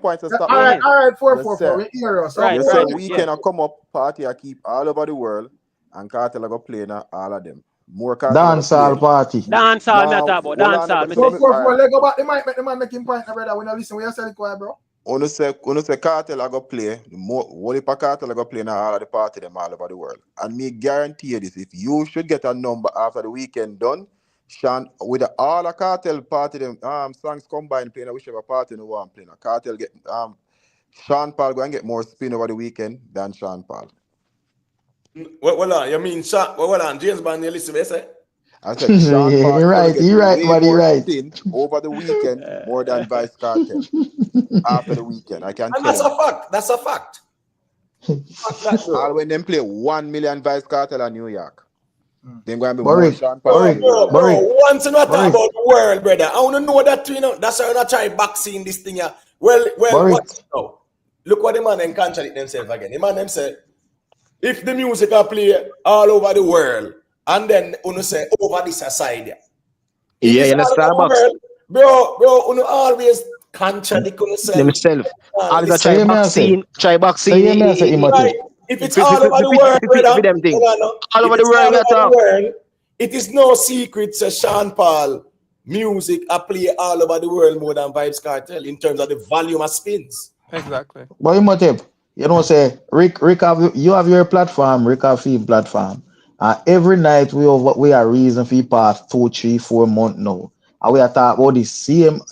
Speaker 1: All right, 444.
Speaker 8: Yes,
Speaker 1: We hear us.
Speaker 5: Right,
Speaker 8: Yes,
Speaker 5: right,
Speaker 8: sir. Weekend come up, party I keep all over the world, and Cartel I go play now all of them. More Cartel
Speaker 12: dancehall party.
Speaker 5: Dancehall me talk about. Dancehall.
Speaker 1: 444. Let go back the mic. Make the man make him point, brother. We not listen. We are selling quiet, bro.
Speaker 8: When you say Cartel I go play, the more Wally Cartel I go play now all of the party them all over the world. And me guarantee you this, if you should get a number after the weekend done, Sean, with all the Cartel party them songs combined playing whichever party you want playing. Cartel get Sean Paul go and get more spin over the weekend than Sean Paul.
Speaker 10: Well on, you mean Sean? Well on, James Bond, you listen, say?
Speaker 8: I said Sean Paul
Speaker 12: You're right, buddy,
Speaker 8: more
Speaker 12: right.
Speaker 8: spin over the weekend more than VYBZ KARTEL after the weekend. I can
Speaker 10: And
Speaker 8: tell
Speaker 10: that's
Speaker 8: you.
Speaker 10: a fact. That's a fact.
Speaker 8: All when them play 1 million VYBZ KARTEL in New York. Then going to be
Speaker 12: Boric,
Speaker 8: more Sean Paul.
Speaker 10: Bro, once you not talk about the world, brother. I want to know that you know. That's why you're not trying boxing this thing here. Well, what now? Look what the man them contradict themselves again. The man them say, if the music are play all over the world, and then you say over this side.
Speaker 6: Yeah, you understand box.
Speaker 10: Bro, you always contradict yourself.
Speaker 6: Themselves. All the
Speaker 12: Say
Speaker 6: try boxing.
Speaker 10: If it's all over the world, all over the world, it is no secret that Sean Paul music I play all over the world more than VYBZ KARTEL in terms of the volume of spins.
Speaker 13: Exactly.
Speaker 12: But you know, say Rick you have your platform, Rick have his platform. Every night we are reason for past 2, 3, 4 months now. And we are talking about these same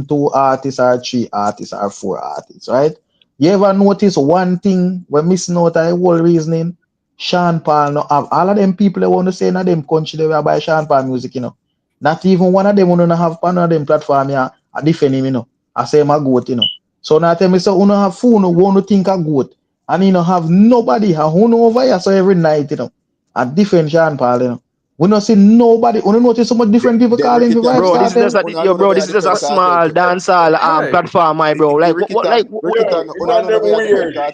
Speaker 12: 2 artists or 3 artists or 4 artists, right? You ever notice one thing we're missing out of the whole reasoning? Sean Paul no have all of them people that want to say in them country they will buy Sean Paul music, you know. Not even one of them want to have one of them platform here I defend him, you know. I say my goat, you know. So now tell me, so you have phone who want to think a goat, and you know have nobody who over here. So every night, you know, a different Sean Paul, you know. We not see nobody. We don't notice so much different people calling for VYBZ KARTEL.
Speaker 6: This is just a small dancehall platform, my bro. Like what?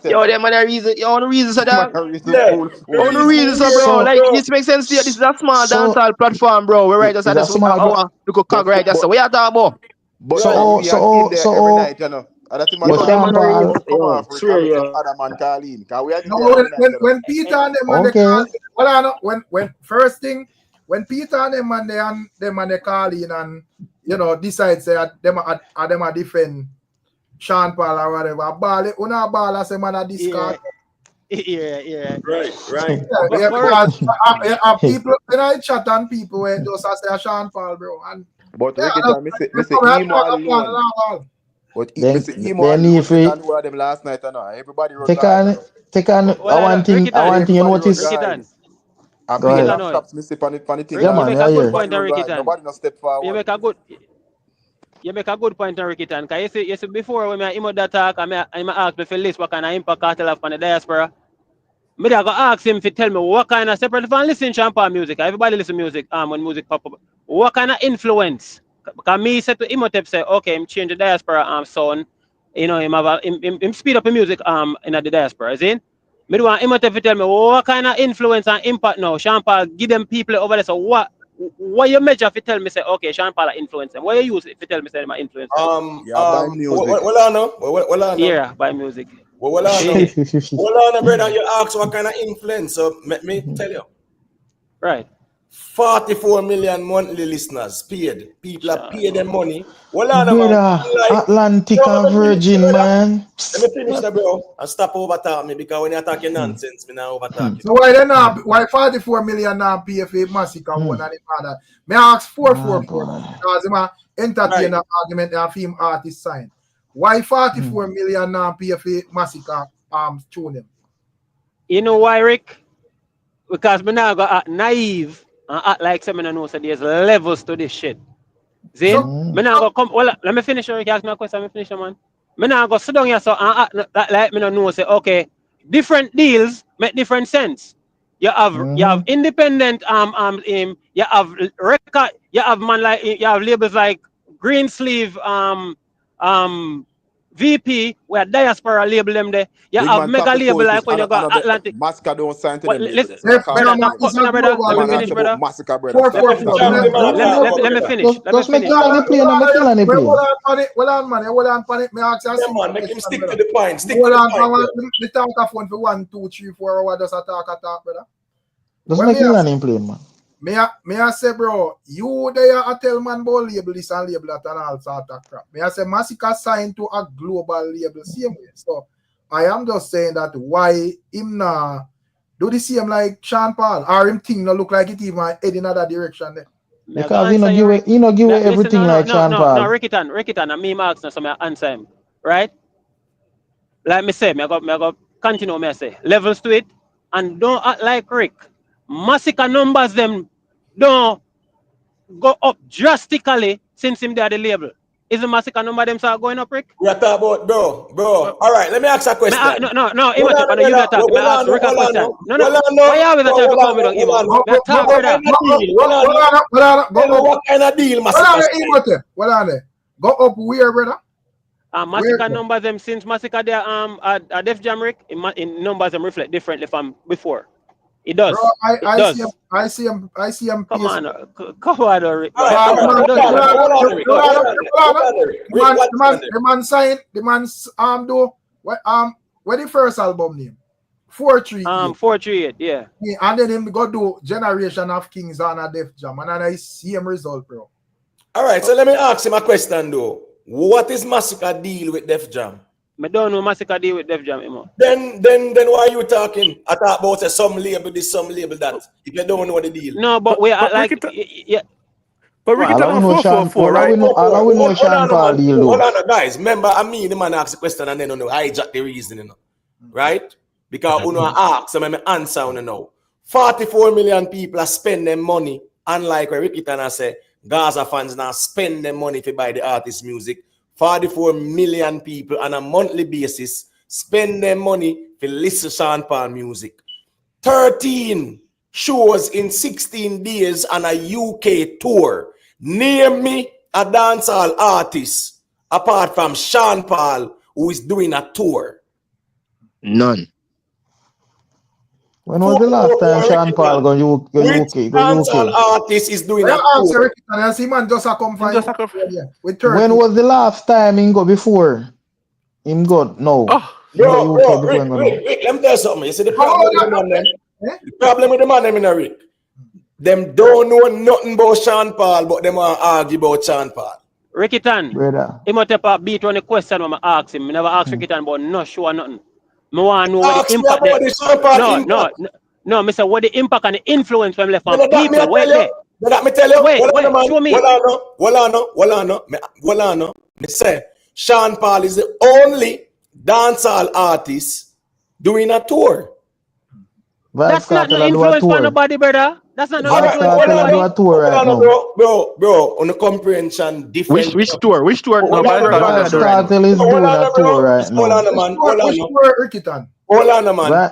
Speaker 6: Yo, them man are reason. You want the reason for that? On the reason, bro. Like this makes sense to you. This is a small dancehall platform, bro. We're right just at this hour. Look at cog right just so we are talking about.
Speaker 8: But
Speaker 12: so
Speaker 8: every night, you know. That's the man come off other man calling.
Speaker 1: When Peter and them and when first thing when Peter and them and they call in and you know decide say them a defend Sean Paul or whatever ball it una ball as a man a discard.
Speaker 5: Yeah.
Speaker 10: Right.
Speaker 1: People when I chat on people where just say Sean Paul, bro, and
Speaker 8: but emo alone. But
Speaker 12: then if
Speaker 8: them last night, everybody
Speaker 12: take on one thing you notice.
Speaker 8: I play laptops, me sip on it,
Speaker 5: yeah, man, you make a good point,
Speaker 8: nobody no step forward.
Speaker 5: You make a good point, Rikitan. Because you see before when I that talk, I'm asked me for list what kind of impact Cartel have on the diaspora. Me I go ask him to tell me what kind of separate from listen Sean Paul music. Everybody listen music when music pop up. What kind of influence? Because me said to Imhotep say, okay, him change the diaspora sound. You know, him have him speed up the music in the diaspora, is it? Me do want Imhotep to tell me what kind of influence and impact now Sean Paul give them people over there. So what you measure if you tell me say, okay, Sean Paul influence them? What you use if you tell me say my influence?
Speaker 8: by music.
Speaker 5: Yeah, by music.
Speaker 10: Hold on, brother. You ask what kind of influence. So let me tell you.
Speaker 5: Right.
Speaker 10: 44 million monthly listeners paid. People are paying them money. Hold on,
Speaker 12: Brother, Atlantic and Virgin, man.
Speaker 10: Let me finish that, bro. And stop overtalk me because when you're talking nonsense, me now overtalk you.
Speaker 1: So why then why 44 million now pay for Massacre one and the other? Me ask 444 because him entertain an argument and film artist sign. Why 44 million now pay for Massacre tune him?
Speaker 5: You know why, Rick? Because me now go act naive and act like someone knows that there's levels to this shit. See? Me now go come. Well, let me finish. Rick, ask me a question. Let me finish, man. Me now go sit down here so and act like me no know. Say okay, different deals make different sense. You have independent you have record, you have man like you have labels like Green Sleeve VP where diaspora label them there. You
Speaker 8: Big
Speaker 5: have
Speaker 8: man,
Speaker 5: mega label like when you got Atlantic.
Speaker 8: Massacre don't sign to them.
Speaker 5: Listen, brother, let me finish, brother.
Speaker 8: Massacre, brother.
Speaker 5: Let me finish.
Speaker 12: Just make Kilani play now. Make Kilani play.
Speaker 1: Hold on, man. Hold on, man. Me ask you.
Speaker 10: Yeah, man, make him stick to the point. Stick
Speaker 1: Hold
Speaker 10: to
Speaker 1: on,
Speaker 10: the point.
Speaker 1: man. The talk of phone for 1, 2, 3, 4 hours. Just talk, brother.
Speaker 12: Just make Kilani play, man.
Speaker 1: Me I say, bro, you there a tell man about label this and label that and all sort of crap. Me I say Massacre signed to a global label same way. So I am just saying that why him not do the same like Sean Paul or him thing not look like it even head in another direction there.
Speaker 12: Because he no give away everything like Sean Paul.
Speaker 5: No, Rickitan, and me ask now, so I answer him. Right? Like me say, me go continue me say. Levels to it and don't act like Rick. Massacre numbers them don't go up drastically since him there the label. Is the Massacre number them start going up, Rick?
Speaker 10: We are talking about bro. All right, let me ask a question.
Speaker 5: No. You better talk. Me ask Rick a question. No. Why you always talk about me?
Speaker 10: What kind of deal, Massacre?
Speaker 1: What are they? Go up where, brother?
Speaker 5: Massacre numbers them since Massacre there a Def Jam, Rick. In numbers them reflect differently from before. It does. Bro,
Speaker 1: I see him.
Speaker 5: Come on, Rick.
Speaker 1: The man signed. The man's do what the first album name? 438.
Speaker 5: 438, yeah.
Speaker 1: And then him go do Generation of Kings on a Def Jam, and then I see him result, bro.
Speaker 10: All right, so let me ask him a question though. What is Massacre deal with Def Jam?
Speaker 5: I don't know Massacre deal with Def Jam anymore.
Speaker 10: Then why are you talking? I talk about some label this, some label that. If you don't know the deal.
Speaker 5: No, but we are like yeah.
Speaker 13: But Ricky talking 444, right?
Speaker 12: All we know Sean Paul deal.
Speaker 10: Hold on, guys. Remember, I mean the man asked the question and then hijack the reasoning, right? Because uno ask, so me answer uno now. 44 million people are spending money, unlike where Ricky Tana say Gaza fans now spend their money to buy the artist music. 44 million people on a monthly basis spend their money to listen to Sean Paul music. 13 shows in 16 days on a UK tour. Name me a dancehall artist apart from Sean Paul who is doing a tour.
Speaker 6: None.
Speaker 12: When was the last time Sean Paul go UK?
Speaker 10: Dancehall artist is doing a tour.
Speaker 12: When was the last time he go before? Him go no.
Speaker 10: Bro, Rick, let me tell you something. You see the problem with the man them? The problem with the man them in a Rick. Them don't know nothing about Sean Paul, but them want to argue about Sean Paul.
Speaker 5: Ricky Tan, he might have a beat on the question when I ask him. I never ask Ricky Tan about no show or nothing. I want to know what the impact No, Mr. What the impact and the influence when left on people? Wait there.
Speaker 10: Let me tell you.
Speaker 5: Wait, show me.
Speaker 10: Well, me say Sean Paul is the only dancehall artist doing a tour.
Speaker 5: That's not no influence for nobody, brother. That's not no influence
Speaker 12: for nobody.
Speaker 10: Bro, on the comprehension different.
Speaker 6: Which tour? Which tour?
Speaker 12: Kartel is doing a tour right now.
Speaker 10: Hold on, man. Hold on, man.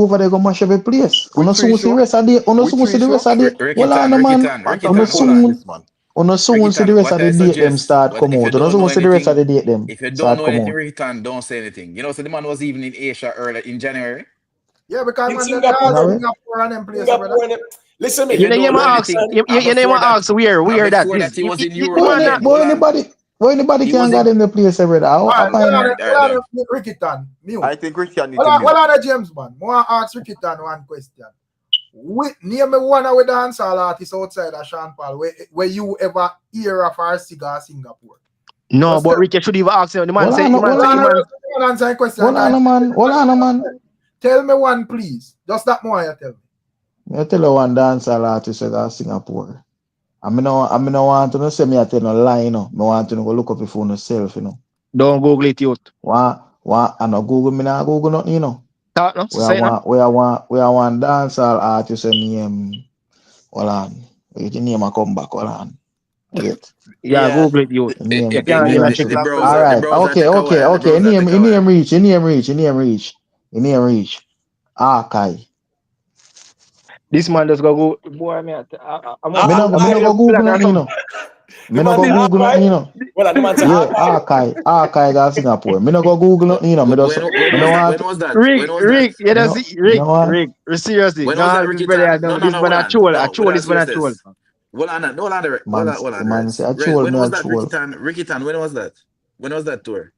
Speaker 12: go over there go mash up a place.
Speaker 14: Which
Speaker 12: Uno
Speaker 14: free
Speaker 12: soon see the
Speaker 14: show?
Speaker 12: rest of the, uno
Speaker 14: Which
Speaker 12: soon see
Speaker 14: free
Speaker 12: the
Speaker 14: show?
Speaker 12: rest of the, hold on,
Speaker 14: Ricky
Speaker 12: man.
Speaker 14: Tan,
Speaker 8: Phantom,
Speaker 12: Uno
Speaker 8: hold on
Speaker 12: soon,
Speaker 8: this man.
Speaker 12: Uno soon see the
Speaker 14: Rikitan,
Speaker 12: rest of
Speaker 14: what I
Speaker 12: the date them
Speaker 14: suggest,
Speaker 12: start
Speaker 14: what
Speaker 12: come
Speaker 14: if you
Speaker 12: out. Uno
Speaker 14: don't know
Speaker 12: soon see the rest of the
Speaker 14: anything,
Speaker 12: date them
Speaker 14: if you don't
Speaker 12: start
Speaker 14: know
Speaker 12: come
Speaker 14: anything,
Speaker 12: out.
Speaker 14: Rikitan, don't say anything. You know, so the man was even in Asia early in January.
Speaker 1: Yeah, because
Speaker 2: In
Speaker 1: man, them
Speaker 2: Singapore,
Speaker 1: dance
Speaker 12: Now,
Speaker 1: Singapore and them place, brother.
Speaker 2: Singapore, and listen me.
Speaker 14: If you
Speaker 5: You
Speaker 14: don't
Speaker 5: may
Speaker 14: know
Speaker 5: ask,
Speaker 14: anything,
Speaker 5: you
Speaker 14: and
Speaker 5: may
Speaker 14: before that,
Speaker 5: ask where that is.
Speaker 14: he was in
Speaker 5: The
Speaker 14: Europe
Speaker 12: boy,
Speaker 5: man,
Speaker 14: again.
Speaker 12: boy,
Speaker 14: Hold on.
Speaker 12: anybody
Speaker 14: He
Speaker 12: can
Speaker 14: was
Speaker 12: get
Speaker 14: in
Speaker 12: in the place, brother. I
Speaker 1: Alright,
Speaker 12: find
Speaker 14: all right,
Speaker 1: well
Speaker 14: then.
Speaker 1: on Rickitan, mute.
Speaker 8: I think Ricky need to
Speaker 1: Well
Speaker 8: mute.
Speaker 1: on James, man. More ask Rickitan one question. Name me one of the dancehall artists outside of Sean Paul where you ever hear of our cigar Singapore.
Speaker 5: no,
Speaker 1: Just
Speaker 5: but Ricky should even ask him. The man
Speaker 12: Hold
Speaker 5: say,
Speaker 12: on,
Speaker 5: the man say,
Speaker 1: Hold on, answer question.
Speaker 12: hold on, man. Hold on, man.
Speaker 1: Tell me one, please. Just that more you tell me.
Speaker 12: I tell you one dancehall artist out Singapore. I mean, no want to say me I tell no lie, you know. I want to go look up it for yourself, you know.
Speaker 5: don't Google it, youth.
Speaker 12: I no Google me not Google nothing, you know.
Speaker 5: Talk no,
Speaker 12: We
Speaker 5: say no.
Speaker 12: are one dancehall artist name. Hold on. Wait, the name I come back. Hold on. Wait.
Speaker 5: Yeah, Google it, youth.
Speaker 12: The name.
Speaker 5: You can't even check
Speaker 14: The
Speaker 5: it.
Speaker 14: browser,
Speaker 12: All
Speaker 14: the
Speaker 12: right.
Speaker 14: browser
Speaker 12: Okay.
Speaker 14: take a while. The browser take a
Speaker 12: Name
Speaker 14: while.
Speaker 12: reach. Archive.
Speaker 5: This man just go boy, me.
Speaker 12: Me no go Google nothing, you know. Me no go Google nothing, you know.
Speaker 2: Well, the man say
Speaker 12: Yeah, archive of Singapore. Me no go Google nothing, you know. Me just
Speaker 14: When
Speaker 12: me no
Speaker 14: was that?
Speaker 12: want.
Speaker 14: When was that? When was that?
Speaker 5: Rick, you
Speaker 12: Me
Speaker 5: know,
Speaker 12: no
Speaker 5: see,
Speaker 12: me no want.
Speaker 5: Rick, seriously.
Speaker 14: When was that,
Speaker 5: No, this brother,
Speaker 14: Rikitan? No,
Speaker 5: this
Speaker 14: hold
Speaker 5: man a
Speaker 14: on.
Speaker 5: troll,
Speaker 14: No,
Speaker 5: this man a troll.
Speaker 14: Hold on, hold on,
Speaker 12: Man,
Speaker 14: hold on,
Speaker 12: man
Speaker 14: Reds.
Speaker 12: say a
Speaker 14: Reds,
Speaker 12: troll,
Speaker 14: when
Speaker 12: me a
Speaker 14: was that,
Speaker 12: troll.
Speaker 14: Rikitan, when was that? When was that tour?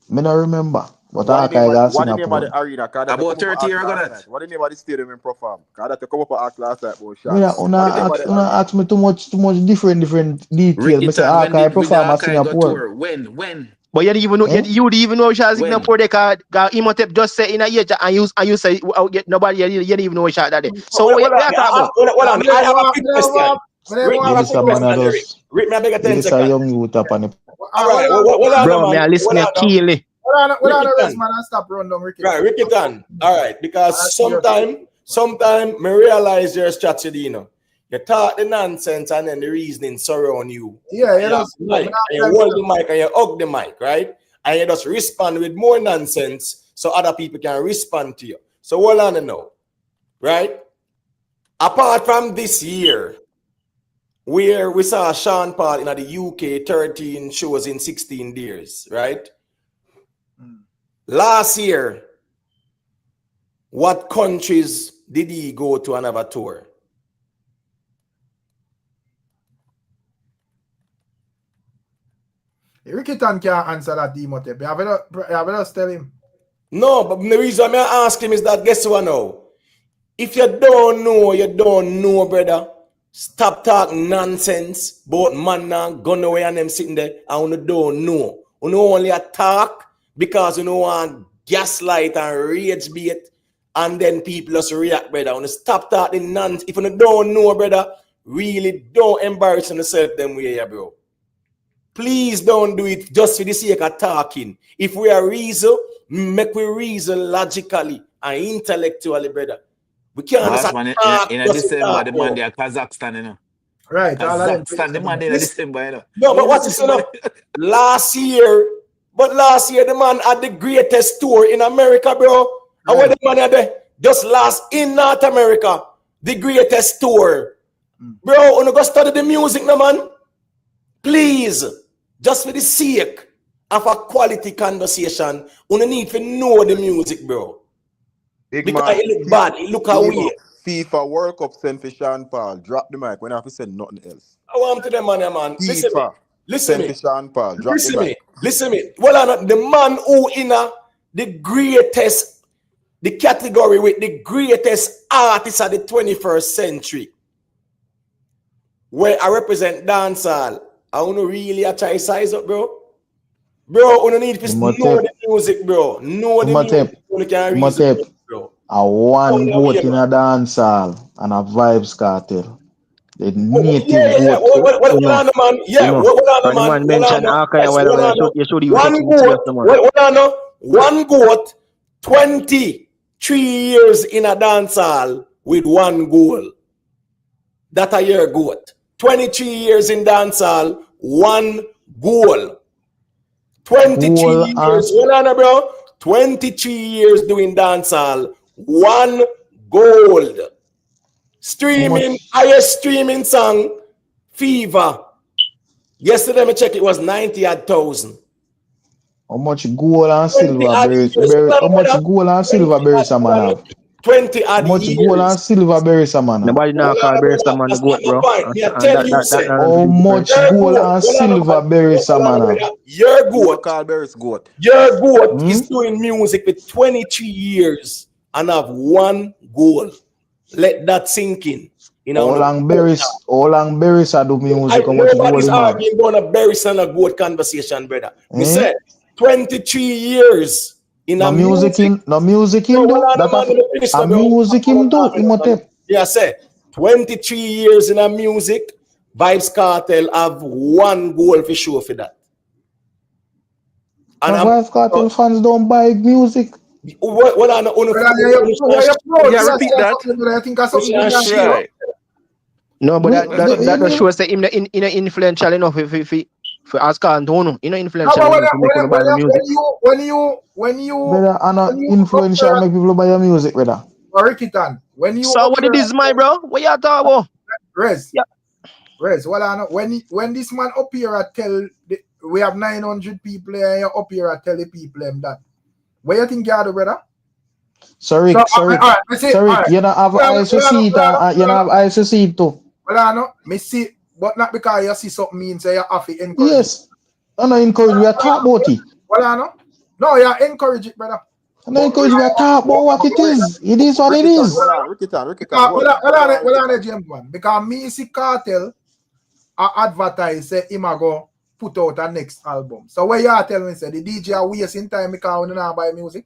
Speaker 12: Me no remember. But
Speaker 8: What the name
Speaker 12: archive
Speaker 8: of
Speaker 12: of
Speaker 8: what the name of
Speaker 12: Singapore.
Speaker 8: the arena? Cause that
Speaker 14: About
Speaker 8: come up
Speaker 14: 30
Speaker 8: and
Speaker 14: years
Speaker 8: ask
Speaker 14: ago
Speaker 8: last
Speaker 14: that.
Speaker 8: night. What the name of the stadium in perform? Cause that come up and ask last night about
Speaker 12: Me
Speaker 8: shots. What the name of the arena?
Speaker 12: ask me too much different details. Me say
Speaker 14: Rikitan, when
Speaker 12: archive
Speaker 14: did the
Speaker 12: perform at
Speaker 14: archive go
Speaker 12: Singapore.
Speaker 14: tour? When?
Speaker 5: But you didn't even know,
Speaker 12: Eh?
Speaker 5: you didn't even know shot
Speaker 14: When?
Speaker 5: Singapore they got Imhotep just say in a year and you say nobody you didn't even know shot that day. So what you talking about?
Speaker 2: I have a quick question. Rick, I
Speaker 12: Give
Speaker 2: have a
Speaker 12: this
Speaker 2: quick
Speaker 12: a man
Speaker 2: question,
Speaker 12: a
Speaker 2: Rick.
Speaker 12: just
Speaker 2: Rick, may I beg a
Speaker 12: give
Speaker 2: 10
Speaker 12: this a
Speaker 2: seconds?
Speaker 12: young youth up on the
Speaker 2: All right, well on,
Speaker 5: Bro,
Speaker 2: man.
Speaker 5: man, listen to Keely.
Speaker 1: Well on the rest,
Speaker 2: Rickitan.
Speaker 1: man, and stop run down Ricky.
Speaker 2: Right, Rickitan. All right, because sometime me realize your strategy, you know. You talk the nonsense and then the reasoning surround you.
Speaker 1: Yeah,
Speaker 2: you have the mic, and you hold the mic and you hug the mic, right? And you just respond with more nonsense so other people can respond to you. So hold on now, right? Apart from this year, where we saw Sean Paul in the UK 13 shows in 16 days, right? Last year, what countries did he go to and have a tour?
Speaker 1: Rickitan can't answer that Imhotep. You have to tell him.
Speaker 2: No, but the reason I ask him is that guess what now? If you don't know, you don't know, brother. Stop talking nonsense about man and gun away and them sitting there and you don't know. You only attack because you want gaslight and rage bait and then people just react, brother. You stop talking nonsense. If you don't know, brother, really don't embarrass yourself them way, bro. Please don't do it just for the sake of talking. If we are reason, make we reason logically and intellectually, brother. We can't
Speaker 14: Last
Speaker 2: just
Speaker 14: man
Speaker 2: talk
Speaker 14: in
Speaker 2: just to
Speaker 14: December,
Speaker 2: talk,
Speaker 14: the
Speaker 2: bro.
Speaker 14: man there Kazakhstan, you know.
Speaker 1: Right, all of them.
Speaker 14: Kazakhstan, the man there in December, you know.
Speaker 2: No, but what's this, you know? Last year, the man had the greatest tour in America, bro. And where the man had there? Just last in North America, the greatest tour. Bro, you go study the music, no man. Please, just for the sake of a quality conversation, you need to know the music, bro.
Speaker 8: Big
Speaker 2: Because
Speaker 8: man,
Speaker 2: it look bad, it look away.
Speaker 8: FIFA World Cup sent for Sean Paul. Drop the mic when I have to say nothing else.
Speaker 2: I want to the man, man. Listen
Speaker 8: FIFA
Speaker 2: listen
Speaker 8: sent
Speaker 2: me.
Speaker 8: for Sean Paul. Drop the mic.
Speaker 2: Listen me. Well, the man who in the greatest, the category with the greatest artists of the 21st century, where I represent dancehall, I want to really try size up, bro. Bro, you need to know the music, bro. Know the music. You can reason, bro.
Speaker 12: A one goat in a dancehall and a vibes cartel. The native goat.
Speaker 2: What on, man? Yeah, what on, man?
Speaker 5: Man mentioned archive while you should even
Speaker 2: one goat. One goat, 23 years in a dancehall with one goal. That a year goat. 23 years in dancehall, one goal. 23 years. Hold on, bro. 23 years doing dancehall, one gold. Streaming, highest streaming song, Fever,
Speaker 10: Yesterday, I check it was 90,000.
Speaker 12: How much gold and
Speaker 10: 20
Speaker 12: silver
Speaker 10: odd
Speaker 12: berries?
Speaker 10: years.
Speaker 12: How much gold and silver berries a man have?
Speaker 10: 20
Speaker 12: How
Speaker 10: odd
Speaker 12: much gold
Speaker 10: years.
Speaker 12: and silver berries a man have?
Speaker 6: Nobody now
Speaker 10: Hold
Speaker 6: call
Speaker 10: on,
Speaker 6: Barry
Speaker 10: brother.
Speaker 6: man the
Speaker 10: That's not
Speaker 6: goat,
Speaker 10: my
Speaker 6: bro.
Speaker 10: point. Me, I
Speaker 6: And
Speaker 10: tell you, say,
Speaker 12: How much
Speaker 10: your
Speaker 12: gold
Speaker 10: goat.
Speaker 12: and
Speaker 10: Hold on,
Speaker 12: silver
Speaker 10: man.
Speaker 12: berries a
Speaker 10: Hold on,
Speaker 12: man have?
Speaker 10: brother. Your
Speaker 8: You
Speaker 10: goat.
Speaker 8: call Barry's goat.
Speaker 10: Your goat
Speaker 12: Hmm?
Speaker 10: is doing music with 23 years and have one goal. Let that sink in. You know,
Speaker 12: All long berries a do music. How much gold
Speaker 10: nobody's
Speaker 12: him have?
Speaker 10: arguing about a Barry and a goat conversation, brother. Me
Speaker 12: Eh?
Speaker 10: say 23 years in a
Speaker 12: No music
Speaker 10: music.
Speaker 12: him, no music
Speaker 10: No,
Speaker 12: him
Speaker 10: hold
Speaker 12: do.
Speaker 10: on,
Speaker 12: That
Speaker 10: man. Let me finish
Speaker 12: a
Speaker 10: now, bro.
Speaker 12: music him do. Him a take.
Speaker 10: Yeah, say 23 years in a music. VYBZ Kartel have one goal for sure for that. And
Speaker 12: No
Speaker 10: I'm
Speaker 12: VYBZ Kartel fans don't buy music.
Speaker 10: what I know.
Speaker 13: Yeah, repeat that.
Speaker 1: I think I something good and
Speaker 13: Right.
Speaker 6: No, but that
Speaker 12: you
Speaker 6: just shows that him in a influential enough for Oscar and Dono. You know,
Speaker 1: No,
Speaker 6: influential
Speaker 1: but
Speaker 6: enough to make him buy the music.
Speaker 1: when you
Speaker 12: Brother, and influential make people buy your music, brother.
Speaker 1: Rikitan, when you
Speaker 6: So what it is, my bro? What you talking about?
Speaker 1: Rez,
Speaker 6: Yeah.
Speaker 1: Rez, well, I know when this man up here at tell we have 900 people and you up here at tell the people them that. What you think you do, brother?
Speaker 12: Sorry,
Speaker 1: So,
Speaker 12: sorry,
Speaker 1: all right,
Speaker 12: sorry. You don't have eyes to see it, and you don't have eyes to see it too.
Speaker 1: Well, I know, me see, but not because you see something mean, so you have to encourage it.
Speaker 12: Yes, I know encourage we are talk about it.
Speaker 1: Well, I know. No, you encourage it, brother.
Speaker 12: I know encourage we are talk about what it is. It is what it is.
Speaker 1: Well, James man, because me see Kartel advertise say him a go put out a next album. So what you are telling me say the DJ are wasting time because we don't buy music?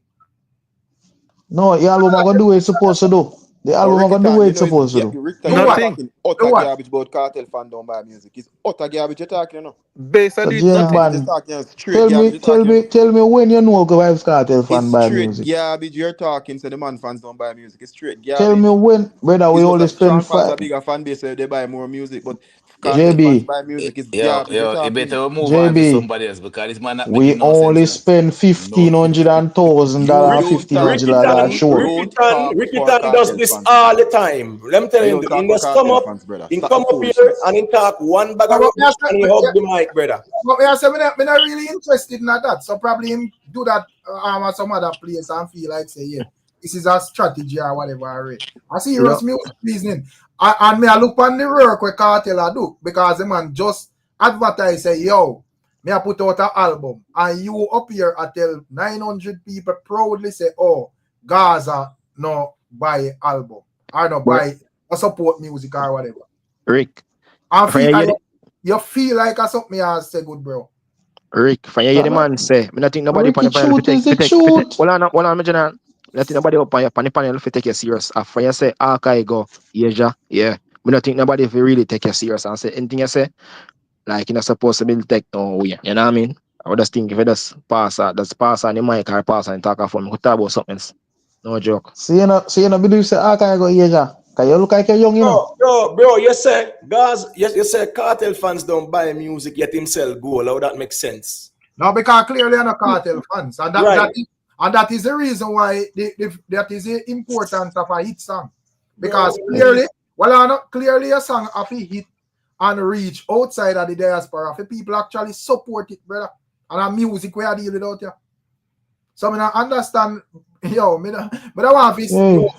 Speaker 12: No, the album are gonna do what it's supposed to do. The album are gonna do what it's supposed to do.
Speaker 13: Nothing.
Speaker 8: Utter garbage about Kartel fan don't buy music. It's utter garbage you're talking, you know.
Speaker 13: Based on
Speaker 12: So
Speaker 13: it,
Speaker 12: James
Speaker 13: nothing.
Speaker 12: man,
Speaker 8: Straight garbage
Speaker 12: tell me when you know VYBZ Kartel fan
Speaker 8: it's
Speaker 12: buy
Speaker 8: straight
Speaker 12: music.
Speaker 8: garbage you're talking, so the man fans don't buy music. It's straight garbage.
Speaker 12: Tell me when, brother, we only spend
Speaker 8: Sean Paul's a
Speaker 12: 5.
Speaker 8: bigger fan base, so they buy more music, but
Speaker 14: Yeah.
Speaker 8: Kartel fans
Speaker 12: JB,
Speaker 8: buy music. It's
Speaker 14: Yo,
Speaker 8: garbage you're
Speaker 14: you
Speaker 8: talking.
Speaker 14: better move on to
Speaker 12: JB,
Speaker 14: somebody else because this man not
Speaker 12: we
Speaker 14: making no
Speaker 12: only
Speaker 14: sense.
Speaker 12: spend $1,500 and $1,000, $1,500 show.
Speaker 10: Rikitan does this all the time. Let me tell you, he just come up, he come up here and he talk one bag of rubbish and he hug the mic, brother.
Speaker 1: But I say I'm not really interested in that. So probably him do that at some other place and feel like say, yeah, this is a strategy or whatever. I see serious music reasoning. And me I look on the work where Kartel I do because the man just advertise say, yo, me I put out an album and you up here I tell 900 people proudly say, oh, Gaza no buy album or no buy or support music or whatever.
Speaker 6: Rick.
Speaker 1: You feel like something I say good, bro.
Speaker 6: Rick, for you hear the man say, I think nobody on the panel hold on, I think nobody up on the panel if take you serious. After you say, I go, yeah. I don't think nobody if really take you serious and say anything you say, like you're not supposed to be take no way. You know what I mean? I would just think if you just pass on the mic or pass and talk off me, could talk about something. No joke.
Speaker 12: So you know believe say, I go, yeah. Cause you look like you're young, you know.
Speaker 10: Bro, you say, guys, you say Kartel fans don't buy music yet himself goal. How that makes sense?
Speaker 1: No, because clearly I'm not Kartel fans. And that is the reason why that is the importance of a hit song. Because clearly a song of a hit and reach outside of the diaspora. If people actually support it, brother. And a music we are dealing out here. So I understand, but I want to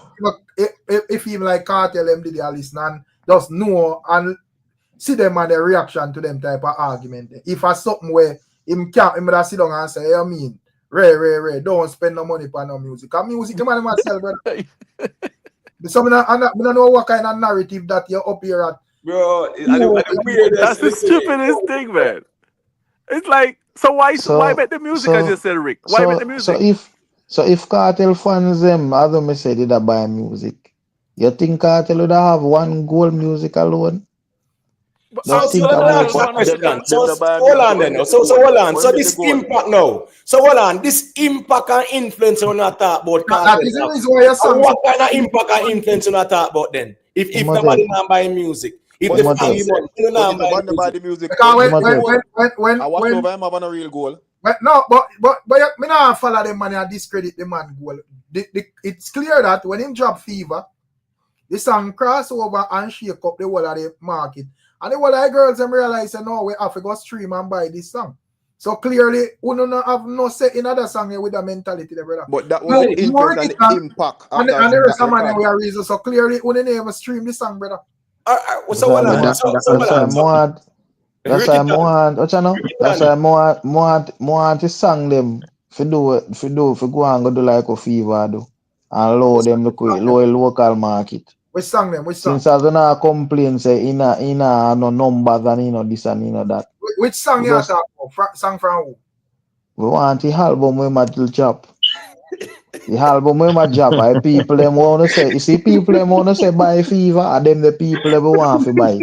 Speaker 1: if even like Kartel them did they listen and just know and see them and the reaction to them type of argument. If I something where him that sit down and say, I mean, Ray, don't spend no money for no music. And music the man myself, brother. So I don't know what kind of narrative that you're up here at.
Speaker 10: Bro,
Speaker 13: that's the stupidest thing, man. It's like, why make the music as you said, Rick? Why make the music?
Speaker 12: So if Kartel fans them, as I said, did buy music, you think Kartel would have one gold music alone?
Speaker 10: Hold on then. So hold on. So this impact now. So hold on. This impact and influence on not talk about Kartel. What kind of impact and influence on not talk about then? If nobody not buy music. If the fans don't buy the music.
Speaker 8: When over him having a real goal.
Speaker 1: But me not follow them man and discredit the man goal. It's clear that when him drop Fever, the song cross over and shake up the whole of the market. And then what I girls them realize say no, we have to go stream and buy this song. So clearly, we don't have no say in other song here with the mentality there, brother.
Speaker 8: But that was the influence and the impact.
Speaker 1: And there is some man we are reason. So clearly, we didn't even stream this song, brother.
Speaker 12: That's why more to song them for go and go do like a fever do. And low them look low local market.
Speaker 1: Which song them? Which song?
Speaker 12: Since I don't complain say in no numbers and this and that.
Speaker 1: Which song you talking about? Song from who?
Speaker 12: We want the album with my drop. The album with my drop. I people them wanna say. You see people them wanna say buy fever, and them the people them want to buy.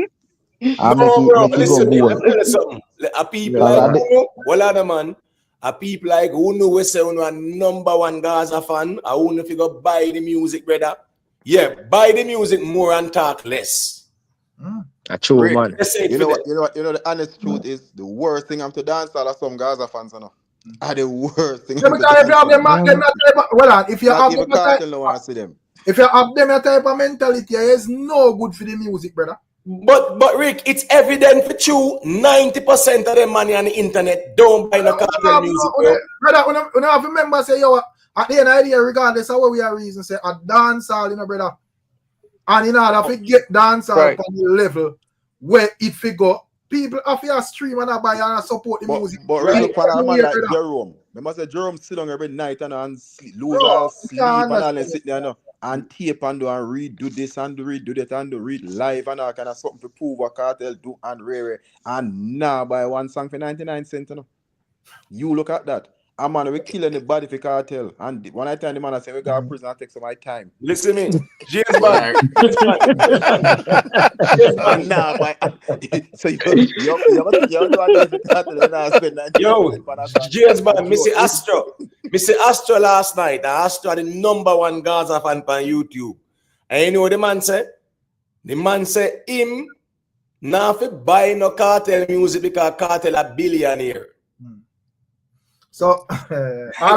Speaker 10: Listen, a people like man. A people like who know we say we are number one Gaza fan. I who know if you go buy the music, brother. Yeah, buy the music more and talk less.
Speaker 6: A true man.
Speaker 8: You know what? The honest truth is the worst thing I'm to dance all of some Gaza fans, you know. Are the worst thing.
Speaker 1: If you have them type of mentality, it's no good for the music, brother.
Speaker 10: But Rick, it's evident for you. 90% of the money on the internet don't buy the cartel music.
Speaker 1: Brother, we have to remember say yo. At the end of the day, regardless of what we are reason, say a dancehall, brother. And in order to get dancehall on the level where it figure, people have to stream and buy and support the music.
Speaker 8: But really, for a man like Jerome, they must say Jerome sit down every night and lose all sleep and sit there and tape and do and redo this and do redo that and do read live and all kind of something to prove what cartel do and rare and now buy one song for 99 cents. You look at that. A man, we killing the body for cartel. And when I tell the man, I say, we got a prison and take some of my time.
Speaker 10: Listen me. James man.
Speaker 8: Nah, so you do cartel and I spend 90
Speaker 10: James man, Missy Astro last night. Astro the number one Gaza fan on YouTube. And you know what the man said? The man said him now fi buy no cartel music because cartel a billionaire.
Speaker 1: So, brother,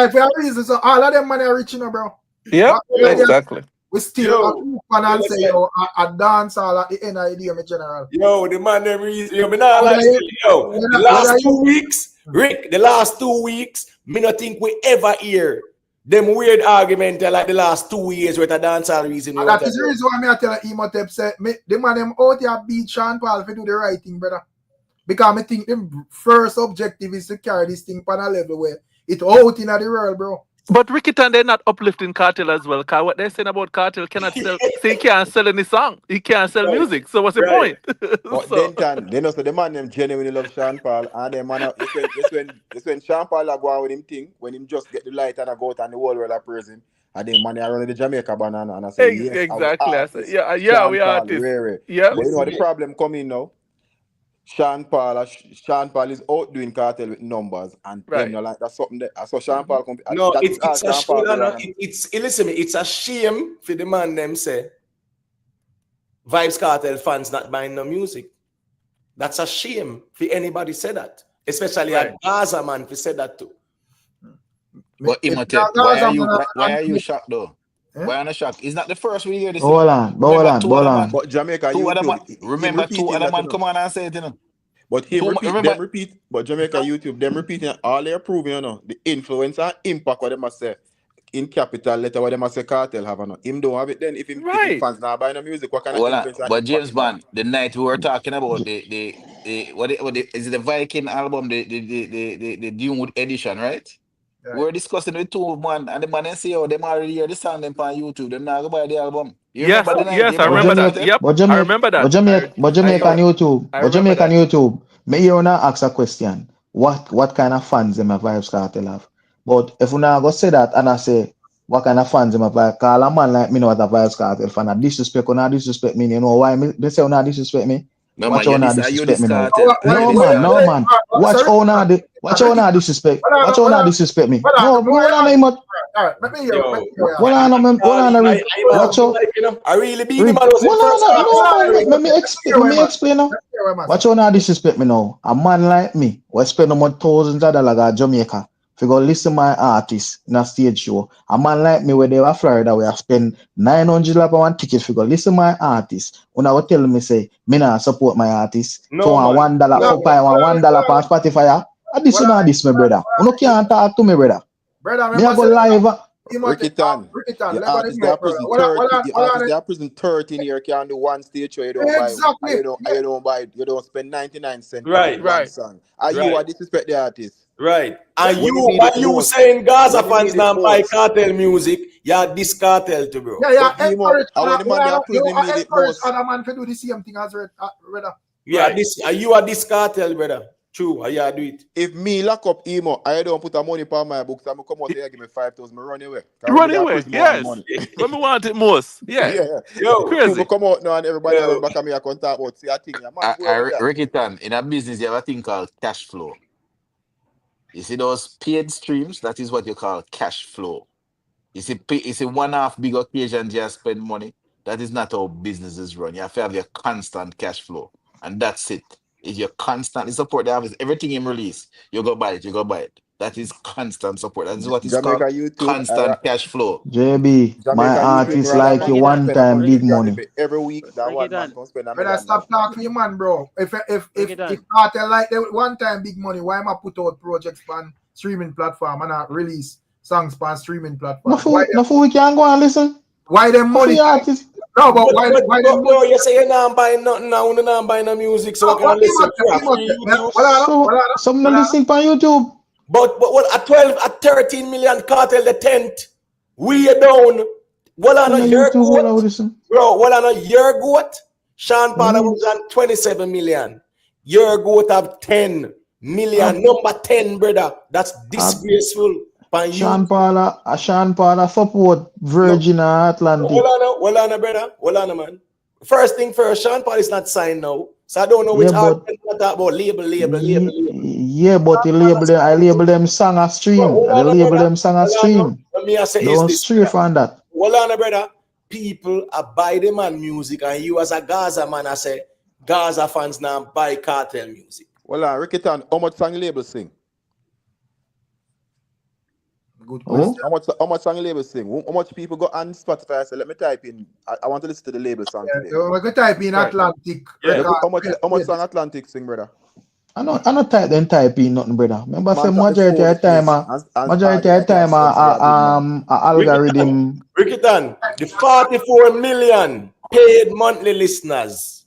Speaker 1: if you have reason, so all of them money are rich, bro.
Speaker 13: Yeah, exactly.
Speaker 1: We still and say, a dance all at the end of the day, in general.
Speaker 10: Yo, the man, them reason, the last 2 weeks, Rick, the last 2 weeks, me not think we ever hear them weird argument like the last 2 years with a dancehall reason.
Speaker 1: And that is the reason why I tell Imhotep say, the man them out here beat Sean Paul to do the right thing, brother. Because I think the first objective is to carry this thing on a level where it's out in the world, bro.
Speaker 13: But Rickitan, they're not uplifting cartel as well. Because what they're saying about cartel cannot sell. He can't sell any song. He can't sell music. So what's the point?
Speaker 8: But then also the man them genuinely love Sean Paul. And then man, this when Sean Paul go on with him thing, when him just get the light and I go out and the whole world appraise him. And then man, I run the Jamaica banana and I say, yes,
Speaker 13: exactly. I say, yeah, we are artists. Yeah.
Speaker 8: But you know what the problem coming now? Sean Paul is out doing cartel with numbers and them like that's something that I saw Sean Paul come.
Speaker 10: No, it's a shame. Listen me, it's a shame for the man them say VYBZ KARTEL fans not buying no music. That's a shame for anybody say that, especially a Gaza man for say that too.
Speaker 14: But Imhotep, why are you shocked though? Why are you shocked? It's not the first we hear this.
Speaker 12: Hold on.
Speaker 8: But Jamaica,
Speaker 14: remember two other man come on and say it, you know.
Speaker 8: But repeat. But Jamaica YouTube, them repeating all they're proving, you know, the influence and impact what they must say in capital letter what they must say cartel have, you know. Him don't have it then. If him fans not buying the music, what kind of influence?
Speaker 14: But James Bond, the night we were talking about is it the Viking album, the Dunewood edition, right? Yeah. We're discussing with two man and the man say, oh, them already hear the song them on YouTube. Them not go buy the album.
Speaker 13: Yes, I remember that. Yep, I remember that.
Speaker 12: But Jamaican YouTube, may you now ask a question. What kind of fans them have VYBZ KARTEL have? But if you now go say that and I say, what kind of fans them have? Call a man like me know what a VYBZ KARTEL fan. I disrespect or not disrespect me. You know why they say not disrespect me?
Speaker 14: No man, you disrespect me now.
Speaker 12: No man. Watch how now disrespect. Watch how now disrespect me. No, hold on, man.
Speaker 1: Alright, let me hear.
Speaker 12: Hold on, watch out.
Speaker 10: I really be the man.
Speaker 12: Let me explain now. Watch how now disrespect me now. A man like me, we spend no more thousands of dollars at Jamaica if you go listen my artist in a stage show, a man like me where they were Florida, where I spend $900 on one ticket for go listen my artist. When I would tell me say, me not support my artist.
Speaker 10: No,
Speaker 12: So
Speaker 10: man.
Speaker 12: $1
Speaker 10: No.
Speaker 12: for buy $1 on Spotify. I this
Speaker 1: Well,
Speaker 12: not this, my brother. You no can't talk to me, brother.
Speaker 1: Brother,
Speaker 12: Me I
Speaker 1: remember
Speaker 12: go
Speaker 1: say,
Speaker 12: live.
Speaker 8: Rikitan,
Speaker 1: Rikitan,
Speaker 8: the
Speaker 1: let go
Speaker 8: artist
Speaker 1: the
Speaker 8: they are
Speaker 1: mic, brother.
Speaker 8: prison
Speaker 1: Hold on, hold
Speaker 8: 30,
Speaker 1: on,
Speaker 8: the
Speaker 1: hold
Speaker 8: artist
Speaker 1: on.
Speaker 8: they are prison 13 year can do one stage show you don't buy,
Speaker 1: Exactly.
Speaker 8: and you don't buy it, you don't spend 99 cents
Speaker 10: Right.
Speaker 8: on one song. Are you
Speaker 10: Right.
Speaker 8: a disrespect the artist?
Speaker 10: Right. And
Speaker 8: When you
Speaker 10: you,
Speaker 8: need
Speaker 10: while
Speaker 8: it
Speaker 10: you
Speaker 8: most.
Speaker 10: saying Gaza
Speaker 8: When you
Speaker 10: fans
Speaker 8: need it
Speaker 10: now buy
Speaker 8: most.
Speaker 10: cartel music, yeah, this cartel to bro.
Speaker 1: Yeah,
Speaker 8: But Emo,
Speaker 1: encourage
Speaker 8: and when the man they are prison
Speaker 1: you
Speaker 8: need it
Speaker 1: encourage
Speaker 8: most.
Speaker 1: other man to do the same thing as brother.
Speaker 10: Yeah,
Speaker 1: Right.
Speaker 10: this you are this cartel, brother. True, yeah, do it.
Speaker 8: If me lock up Emo, I don't put a money for my books, I'm come out here give me 5,000, me run away.
Speaker 13: Run away.
Speaker 8: Prison want the
Speaker 13: Yes.
Speaker 8: money.
Speaker 13: When we want it most. Yeah.
Speaker 8: Yeah.
Speaker 10: Yo,
Speaker 8: People
Speaker 13: Crazy.
Speaker 8: come out now and everybody
Speaker 10: Yo.
Speaker 8: run back at me and talk about see a thing. Yeah, man, go over there.
Speaker 14: Rikitan, in a business, you have a thing called cash flow. You see those paid streams, that is what you call cash flow. You see, it's a one-off big occasion just spend money. That is not how businesses run. You have to have your constant cash flow. And that's it. If you're constantly support, they have everything in release. You go buy it, you go buy it. That is constant support. That is what is
Speaker 8: Jamaica
Speaker 14: called
Speaker 8: YouTube,
Speaker 14: constant cash flow.
Speaker 12: JB, my
Speaker 8: Jamaica YouTube,
Speaker 12: artist
Speaker 8: rather
Speaker 12: like
Speaker 8: man
Speaker 12: you
Speaker 8: come
Speaker 5: Rikitan,
Speaker 8: and
Speaker 12: one
Speaker 8: spend a
Speaker 12: time big
Speaker 8: $1
Speaker 12: money.
Speaker 8: million every week. That one man
Speaker 5: Rikitan,
Speaker 8: come spend $1
Speaker 1: Brother,
Speaker 8: million.
Speaker 1: stop talking for your man, bro. If
Speaker 5: Rikitan.
Speaker 1: Cartel like that one time big money, why am I put out projects on streaming platform and not release songs on streaming platform?
Speaker 12: No fool we can go and listen.
Speaker 1: Why them
Speaker 12: No for
Speaker 1: money?
Speaker 12: your artist.
Speaker 1: No, but
Speaker 10: But,
Speaker 1: why
Speaker 10: but,
Speaker 1: them
Speaker 10: but bro,
Speaker 1: money?
Speaker 10: you say you're not buying nothing now, you're not buying no music, so
Speaker 1: No,
Speaker 10: I can
Speaker 1: but
Speaker 10: listen to free YouTube.
Speaker 12: So some not listening on YouTube.
Speaker 10: But what at 13 million cartel the tent, we are down. Well on
Speaker 12: Some
Speaker 10: a
Speaker 12: on
Speaker 10: year
Speaker 12: YouTube what I
Speaker 10: goat,
Speaker 12: would listen.
Speaker 10: bro. Well on a year goat, Sean Paul
Speaker 12: Mm.
Speaker 10: was on 27 million. Year goat have 10 million. Number 10, brother. That's disgraceful.
Speaker 12: Sean Paul support Virgin and Atlantic.
Speaker 10: Well on, brother. Well on, man. First thing first, Sean Paul is not signed now. So I don't know which
Speaker 12: Yeah, but
Speaker 10: argument to talk about label.
Speaker 12: yeah, but I label them song a stream.
Speaker 10: Hold
Speaker 12: I
Speaker 10: on,
Speaker 12: label
Speaker 10: brother.
Speaker 12: them song a
Speaker 10: Hold on,
Speaker 12: stream.
Speaker 10: let me say is
Speaker 12: Don't
Speaker 10: this.
Speaker 12: stray from that.
Speaker 10: Hold on, brother. People are buy the man music, and you as a Gaza man, I say Gaza fans now buy cartel music.
Speaker 8: Well, Rikitan, how much song label sing?
Speaker 1: Good question.
Speaker 8: How much song label sing? How much people go on Spotify and say, let me type in, I want to listen to the label song today.
Speaker 1: So we could type in Atlantic.
Speaker 10: Yeah.
Speaker 8: How much song Atlantic sing, brother?
Speaker 12: I not type in nothing, brother. Remember, say
Speaker 8: Man, got the
Speaker 12: majority of
Speaker 8: foolishness
Speaker 12: the time,
Speaker 8: money.
Speaker 12: algorithm.
Speaker 10: Rikitan, the 44 million paid monthly listeners.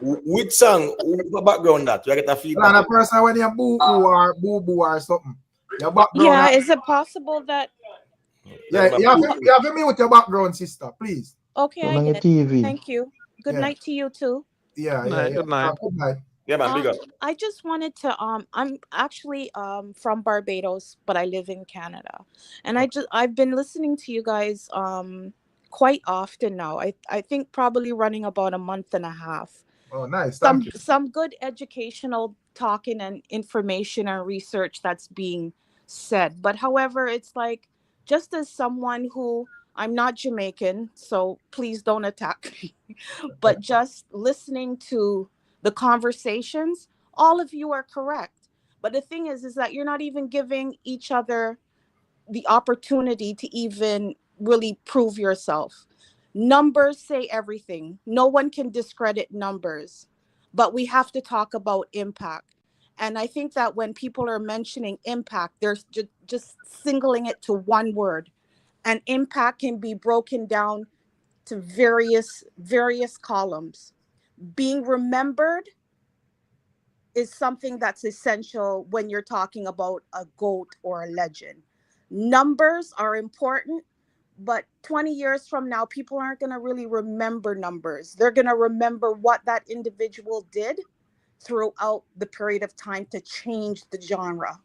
Speaker 10: Which song? What background that? You get a feedback.
Speaker 1: And a person when you boo or something. Your background.
Speaker 15: Yeah, is it possible that?
Speaker 1: Yeah, you have to mute your background, sister, please.
Speaker 15: Okay,
Speaker 12: Turn
Speaker 15: I
Speaker 12: on your
Speaker 15: get
Speaker 12: TV.
Speaker 15: it. Thank you. Good
Speaker 1: Yeah.
Speaker 15: night to you too.
Speaker 1: Yeah.
Speaker 13: Good night.
Speaker 1: Good night.
Speaker 10: Yeah, man, big up.
Speaker 15: I just wanted to I'm actually from Barbados, but I live in Canada. And I've been listening to you guys quite often now. I think probably running about a month and a half.
Speaker 1: Oh, nice. Thank you.
Speaker 15: Some good educational talking and information and research that's being said. But however, it's like, just as someone who, I'm not Jamaican, so please don't attack me, but just listening to the conversations, all of you are correct. But the thing is that you're not even giving each other the opportunity to even really prove yourself. Numbers say everything. No one can discredit numbers, but we have to talk about impact. And I think that when people are mentioning impact, they're just singling it to one word. And impact can be broken down to various columns. Being remembered is something that's essential when you're talking about a GOAT or a legend. Numbers are important, but 20 years from now, people aren't going to really remember numbers. They're going to remember what that individual did throughout the period of time to change the genre.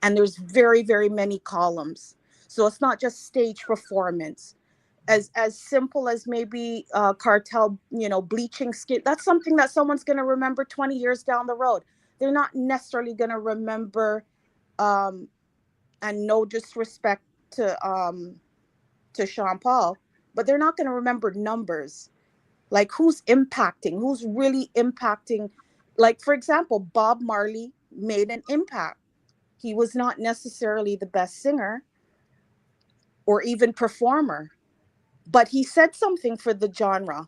Speaker 15: And there's very, very many columns. So it's not just stage performance. As simple as maybe Cartel, bleaching skin. That's something that someone's going to remember 20 years down the road. They're not necessarily going to remember, and no disrespect to Sean Paul, but they're not going to remember numbers. Like who's really impacting. Like, for example, Bob Marley made an impact. He was not necessarily the best singer or even performer, but he said something for the genre,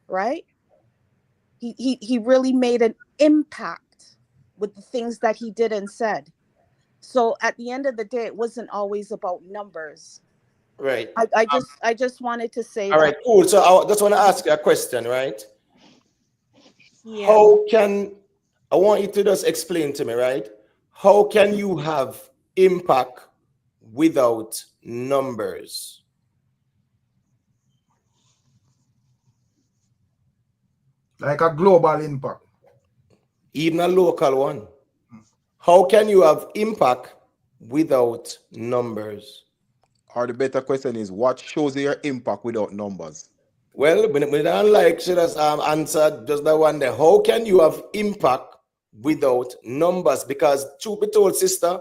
Speaker 15: right? He really made an impact with the things that he did and said. So at the end of the day, it wasn't always about numbers.
Speaker 10: Right.
Speaker 15: I just wanted to say
Speaker 10: All
Speaker 15: that.
Speaker 10: right, cool. So I just want to ask you a question, right?
Speaker 15: Yeah.
Speaker 10: How can, I want you to just explain to me, right? How can you have impact without numbers?
Speaker 1: Like a global impact.
Speaker 10: Even a local one. How can you have impact without numbers?
Speaker 8: Or the better question is, what shows your impact without numbers?
Speaker 10: Well, we don't like should us answer just that one there. How can you have impact without numbers? Because truth be told, sister,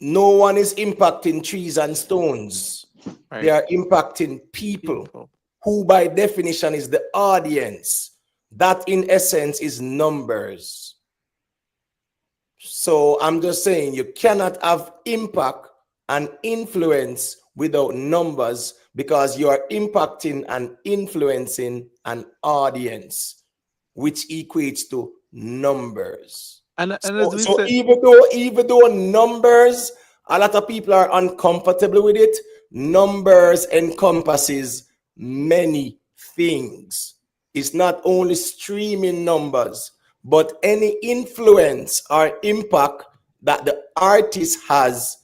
Speaker 10: no one is impacting trees and stones.
Speaker 13: Right.
Speaker 10: They are impacting people who by definition is the audience. That in essence is numbers. So I'm just saying you cannot have impact and influence without numbers, because you are impacting and influencing an audience, which equates to numbers.
Speaker 13: And as
Speaker 10: So,
Speaker 13: we
Speaker 10: so
Speaker 13: said,
Speaker 10: even though numbers, a lot of people are uncomfortable with it, numbers encompasses many things. It's not only streaming numbers, but any influence or impact that the artist has,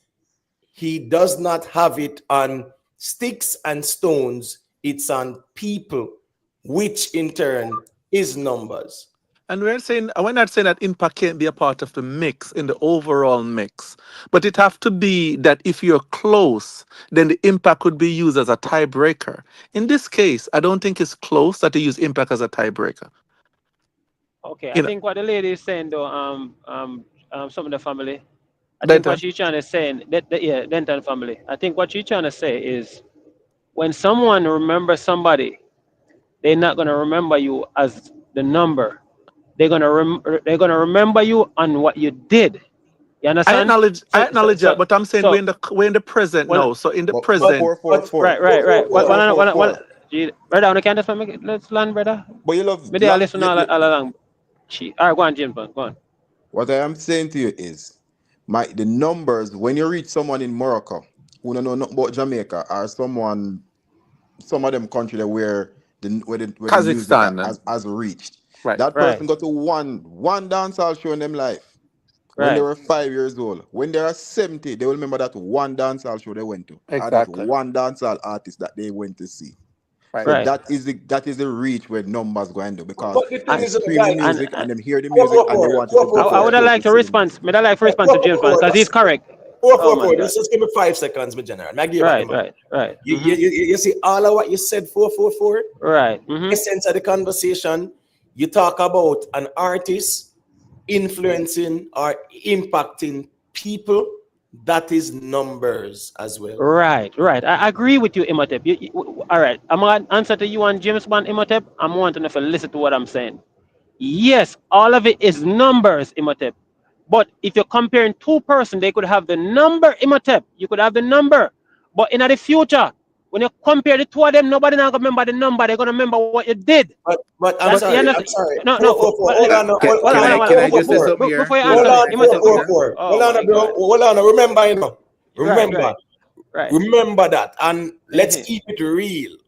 Speaker 10: he does not have it on sticks and stones, it's on people, which in turn is numbers.
Speaker 13: and we're not saying that impact can't be a part of the mix, in the overall mix, but it have to be that if you're close, then the impact could be used as a tiebreaker. In this case, I don't think it's close that they use impact as a tiebreaker.
Speaker 5: Okay,
Speaker 13: You
Speaker 5: I
Speaker 13: know,
Speaker 5: think what the lady is saying though, some of the family, I think
Speaker 13: Denton.
Speaker 5: what she's trying to say, yeah, Denton family. I think what she's trying to say is, when someone remembers somebody, they're not gonna remember you as the number. They're gonna remember you on what you did. You
Speaker 13: I
Speaker 5: understand?
Speaker 13: acknowledge that, but I'm saying we're in the present
Speaker 5: well,
Speaker 13: now. So in the
Speaker 8: But
Speaker 13: present,
Speaker 8: 444.
Speaker 5: right. Brother, on the can't just let's land, brother.
Speaker 8: But you love,
Speaker 5: Maybe I listen all along. All right, go on, James, go on.
Speaker 8: what I am saying to you is, the numbers, when you reach someone in Morocco who don't know nothing about Jamaica, or some of them country that where the music
Speaker 13: Kazakhstan,
Speaker 8: has reached.
Speaker 13: right?
Speaker 8: That person got to one dancehall show in them life. When they
Speaker 5: Right.
Speaker 8: were 5 years old. When they are 70, they will remember that one dancehall show they went to. Or that
Speaker 13: Exactly.
Speaker 8: one dancehall artist that they went to see.
Speaker 13: Right.
Speaker 8: So
Speaker 5: Right.
Speaker 8: that is the reach where numbers go into, because
Speaker 10: But the thing
Speaker 8: they
Speaker 10: is,
Speaker 8: stream
Speaker 10: guys,
Speaker 8: the music and them hear the music and they want to come
Speaker 5: I would have liked to respond. I'd like to respond to James because he's correct. Oh, my God.
Speaker 10: Just give me 5 seconds, my general.
Speaker 5: Right.
Speaker 10: You see all of what you said, 444?
Speaker 5: Right. Mm-hmm.
Speaker 10: Essence of the conversation, you talk about an artist influencing or impacting people, that is numbers as well.
Speaker 5: Right. I agree with you, Imhotep. All right. I'm going to answer to you and James Bond, Imhotep. I'm wanting to listen to what I'm saying. Yes, all of it is numbers, Imhotep. But if you're comparing two persons, they could have the number, Imhotep. You could have the number. But in the future, when you compare the two of them, nobody now gonna remember the number. They're gonna remember what you did.
Speaker 10: But I'm sorry.
Speaker 5: No.
Speaker 10: Hold on.
Speaker 14: Can I just say something here?
Speaker 5: Before you answer,
Speaker 10: Hold on, bro. Hold on. Remember,
Speaker 5: Right.
Speaker 10: Remember that, and let's keep it real.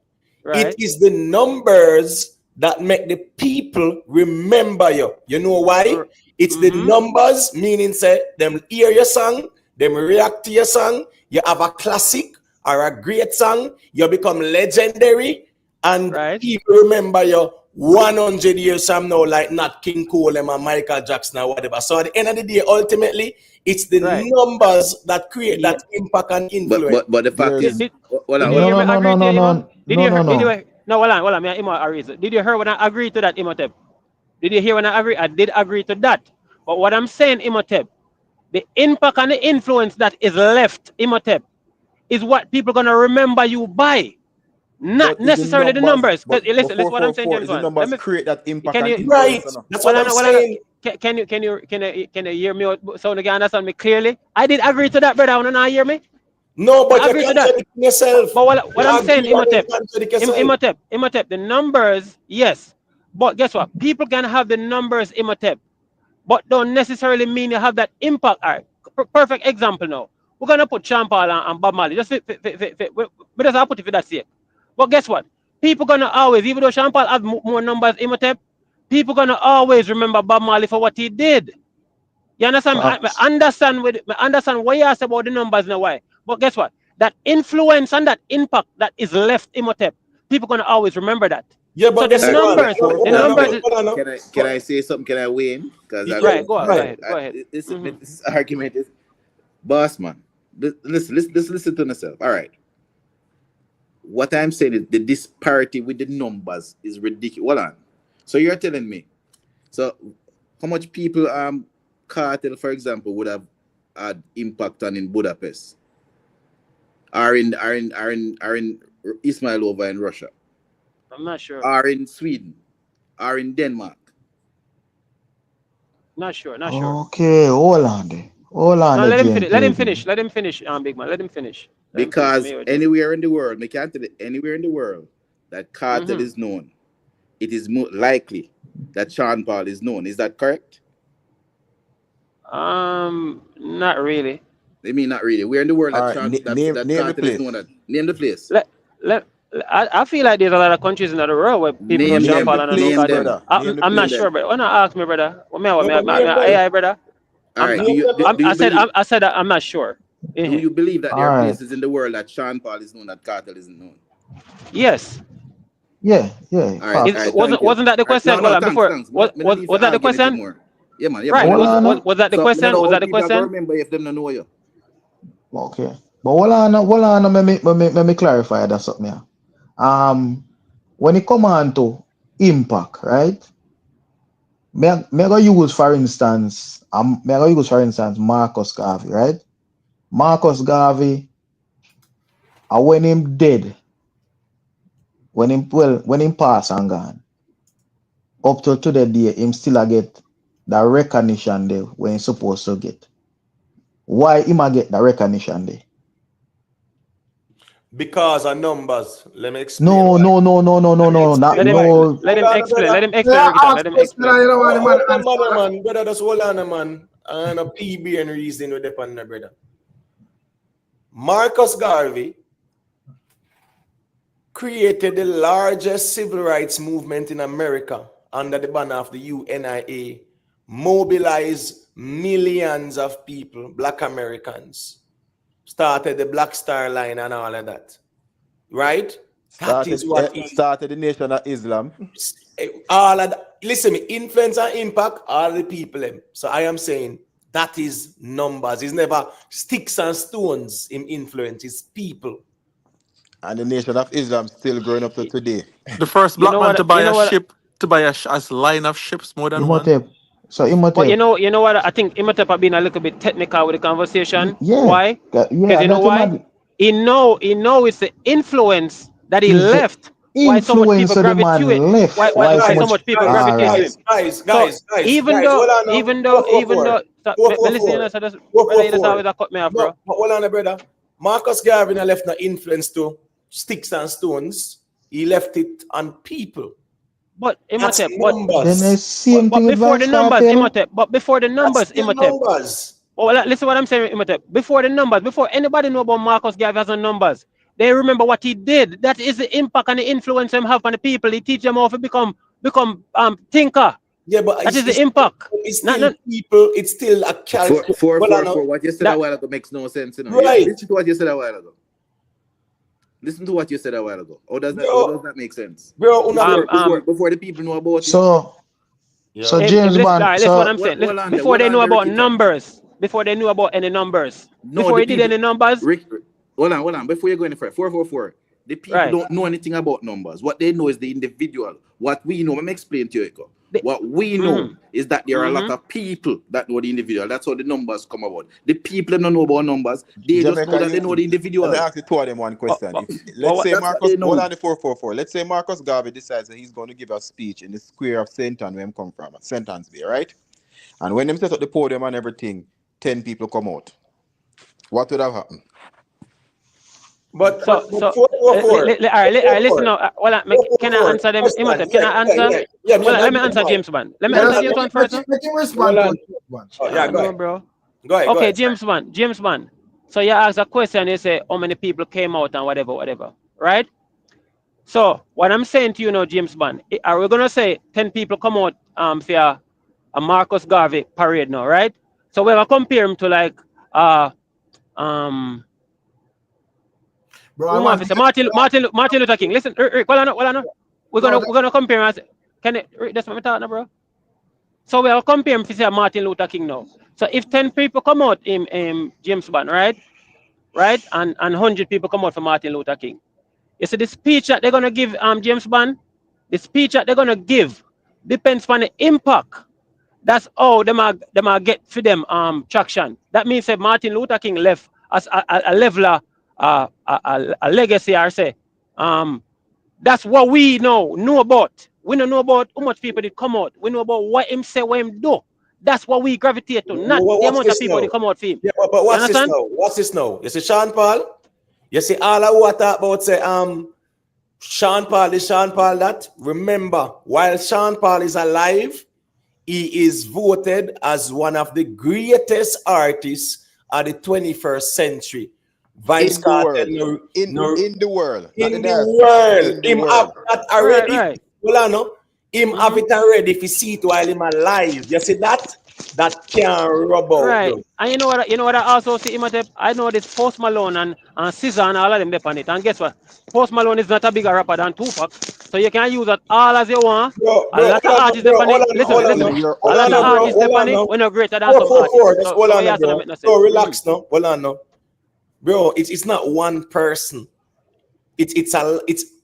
Speaker 5: Right.
Speaker 10: It is the numbers that make the people remember you. You know why? It's the numbers, meaning say them hear your song, them react to your song. You have a classic or a great song, you become legendary, and people remember you 100 years from now, like Nat King Cole and Michael Jackson or whatever. So at the end of the day, ultimately, it's the numbers that create that impact and influence.
Speaker 14: But the fact is,
Speaker 5: Did you hear when I agreed to that, Imhotep? Did you hear when I agreed? I did agree to that. But what I'm saying, Imhotep, the impact and the influence that is left, Imhotep, is what people are gonna remember you by, not necessarily the numbers. Because listen, that's what I'm saying, James.
Speaker 8: The numbers create that impact.
Speaker 10: Right. That's what I'm saying.
Speaker 5: can you hear me out? So you can understand me clearly? I did agree to that, brother. You not hear me?
Speaker 10: No, but
Speaker 5: I
Speaker 10: you
Speaker 5: agree to
Speaker 10: can't
Speaker 5: that.
Speaker 10: say it yourself.
Speaker 5: But what I'm saying, Imhotep,
Speaker 10: yourself.
Speaker 5: Imhotep, the numbers, yes. But guess what? People can have the numbers, Imhotep, but don't necessarily mean you have that impact. All right. Perfect example now. We're gonna put Sean Paul and Bob Marley. Just but I'll put it for that sake. But guess what? People gonna always, even though Sean Paul have more numbers, Imhotep, people gonna always remember Bob Marley for what he did. You understand? I understand what you asked about the numbers and why. But guess what? That influence and that impact that is left Imhotep, people gonna always remember that.
Speaker 10: Yeah, but
Speaker 5: so the numbers,
Speaker 11: Can I say something? Can I weigh in? Because
Speaker 5: go ahead.
Speaker 11: This argument is, boss man. Listen to myself. All right. What I'm saying is the disparity with the numbers is ridiculous. Hold on. So you're telling me, so how much people Kartel, for example, would have had impact on in Budapest, are in Ismail over in Russia?
Speaker 5: I'm not sure.
Speaker 11: Are in Sweden, are in Denmark.
Speaker 5: Not sure.
Speaker 12: Okay, hold on there. Hold on.
Speaker 5: No, let him finish. Let him finish, big man. Let him finish.
Speaker 11: Because anywhere in the world, I can't tell you, anywhere in the world that Kartel is known, it is more likely that Sean Paul is known. Is that correct?
Speaker 5: Not really.
Speaker 11: I mean, not really. We're in the world that Kartel is known at. Name the place.
Speaker 5: I feel like there's a lot of countries in the world where people know Sean Paul and know Kartel. I'm not sure, brother. Why not ask me, brother? AI, brother.
Speaker 11: All right.
Speaker 5: I said I'm not sure.
Speaker 11: Do you believe that there are places in the world that Sean Paul is known, that Kartel isn't known?
Speaker 5: Yes.
Speaker 12: Yeah.
Speaker 5: Wasn't that the question? Was that the question?
Speaker 11: Yeah, man.
Speaker 5: Right. Was that the question? Was that the question?
Speaker 11: Remember if them don't know you.
Speaker 12: Okay. But hold on, let me clarify that something here. When it come on to impact, right? Me go use for instance Marcus Garvey, right? Marcus Garvey, when him dead, when him pass and gone, up to today day, him still get the recognition there when he's supposed to get. Why him get the recognition there?
Speaker 10: Because of numbers. Let me explain.
Speaker 12: No.
Speaker 5: Let him explain.
Speaker 10: Man, brother, just hold on, man. And a PB and reason with the partner, brother. Marcus Garvey created the largest civil rights movement in America under the banner of the UNIA, mobilized millions of people, Black Americans, started the Black Star Line and all of that, right? That is what
Speaker 8: started the Nation of Islam.
Speaker 10: All of that. Listen, me, influence and impact all the people. So I am saying that is numbers. It's never sticks and stones in influence. It's people.
Speaker 8: And the Nation of Islam still growing up to today.
Speaker 13: The first black man to buy a ship, to buy a line of ships more than one.
Speaker 12: So Imhotep.
Speaker 5: But you know what? I think Imhotep have been a little bit technical with the conversation.
Speaker 12: Yeah.
Speaker 5: Why? Because you know why? He know it's the influence that he left. Why so much people gravitate to it? Why so much people gravitate to it?
Speaker 10: Guys.
Speaker 5: Even though, listen, so just always cut me off, bro.
Speaker 10: Hold on, brother. Marcus Garvey left no influence to sticks and stones. He left it on people.
Speaker 5: But Imhotep,
Speaker 12: before
Speaker 5: the numbers, Imhotep. Well, listen what I'm saying, Imhotep. Before the numbers, before anybody know about Marcus Garvey as a numbers, they remember what he did. That is the impact and the influence him have on the people. He teach them how to become thinker.
Speaker 10: Yeah, but
Speaker 5: that is the impact.
Speaker 10: It's still people. It's still a character.
Speaker 11: For what you said a while ago makes no sense. You know?
Speaker 10: Right.
Speaker 11: Listen to what you said a while ago. How does that make sense?
Speaker 10: Bro,
Speaker 11: before the people know about it.
Speaker 12: So James Bond.
Speaker 5: Listen what I'm saying. Before they know about numbers. Before they knew about any numbers. Before he did any numbers.
Speaker 11: Hold on. Before you go any further, 444. The people don't know anything about numbers. What they know is the individual. What we know, let me explain to you, Eko. What we know is that there are a lot of people that know the individual. That's how the numbers come about. The people don't know about numbers. They just know that they know the individual.
Speaker 8: Let me ask the two of them one question. Let's say Marcus, hold on the 444. Let's say Marcus Garvey decides that he's going to give a speech in the square of St. Anne where he come from, St. Anne's Bay, right? And when them set up the podium and everything, 10 people come out. What would have happened?
Speaker 10: But
Speaker 5: So, all right, listen now. Can I answer them? Imhotep, can I answer? Let me answer James Bond. Let me answer James Bond first.
Speaker 1: Let him respond to one.
Speaker 10: Yeah, go ahead.
Speaker 5: Bro.
Speaker 10: Go ahead.
Speaker 5: Okay, James Bond. So you ask a question, you say how many people came out and whatever, right? So what I'm saying to you now, James Bond, are we gonna say 10 people come out for a Marcus Garvey parade now, right? So we're gonna compare him to like
Speaker 1: Bro,
Speaker 5: Martin Luther King. Listen, Rick, hold on. We're gonna compare him as Rick, that's what I'm talking, bro. So we'll compare him to Martin Luther King now. So if 10 people come out in James Bond, right? And 100 people come out for Martin Luther King. You see the speech that they're gonna give James Bond, the speech that they're gonna give depends on the impact. That's how them are get for them traction. That means that Martin Luther King left as a leveler, a legacy, I say. That's what we know about. We don't know about how much people did come out. We know about what him say, what him do. That's what we gravitate to, not the amount of people that come out for him.
Speaker 10: Yeah, but what's this now? What's this now? You see Sean Paul? You see all of what I talk about say Sean Paul that. Remember, while Sean Paul is alive, he is voted as one of the greatest artists of the 21st century.
Speaker 8: Vice Cartel in the world.
Speaker 10: Him have that already. Well, him have it already if you see it while him alive. You see that? That can't rub out.
Speaker 5: Right. Bro. And you know what I also see, Imhotep? I know this Post Malone and SZA and all of them depend on it. And guess what? Post Malone is not a bigger rapper than Tupac. So you can use that all as you want. A lot of artists depend on it. Listen. A lot of artists depend on it. We're not greater than some artists.
Speaker 10: Hold on, bro. Relax now. Hold on now. Bro, it's not one person. It's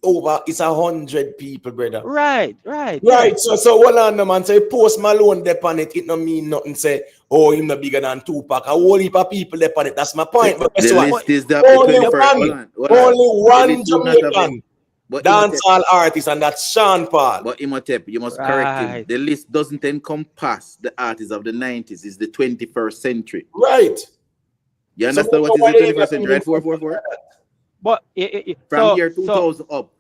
Speaker 10: 100 people, brother.
Speaker 5: Right.
Speaker 10: So hold on, no man. Say Post Malone depend it. It no mean nothing. Say, oh, him not bigger than Tupac. A whole heap of people depend it. That's my point. But guess what? Only one Jamaican dancehall artist, and that's Sean Paul.
Speaker 11: But Imhotep, you must correct him. The list doesn't encompass the artists of the 90s. It's the 21st century.
Speaker 10: Right.
Speaker 11: You understand what is the 21st century? Right? 444.
Speaker 5: But
Speaker 11: from year 2000 up.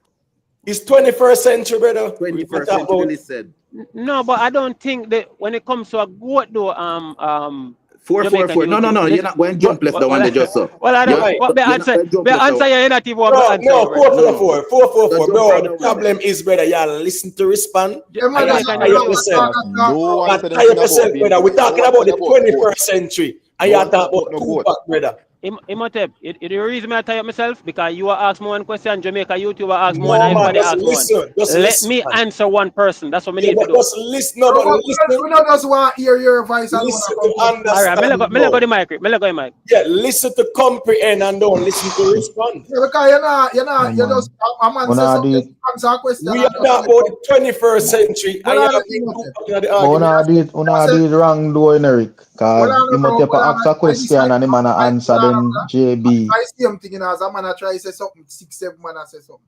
Speaker 10: It's 21st century, brother.
Speaker 11: 21st century, said.
Speaker 5: No, but I don't think that when it comes to a goat though,
Speaker 11: 444. No. You're not going to jump left the one they just saw.
Speaker 5: Well, I don't. But the answer you're not even
Speaker 10: no, 444. Bro, the problem is, brother, y'all listen to respond. We're talking about the 21st century. And y'all talk about Tupac, brother.
Speaker 5: Imhotep, the reason I tie up myself because you are asked me one question, Jamaica YouTuber asked me one, everybody asked one. Let me answer one person. That's what we need to do.
Speaker 10: Just listen. No, but listen.
Speaker 1: We don't just want to hear your voice.
Speaker 10: Listen to understand.
Speaker 5: All right, me go the mic.
Speaker 10: Yeah, listen to comprehend and don't listen to respond.
Speaker 1: Yeah, because you're just a man says answer a question.
Speaker 10: We are talking about the 21st century.
Speaker 12: Una did wrong doing, Eric. Because Imhotep ask a question and him answer them JB.
Speaker 1: I see him thinking as a man try to say something, 6-7 man say something.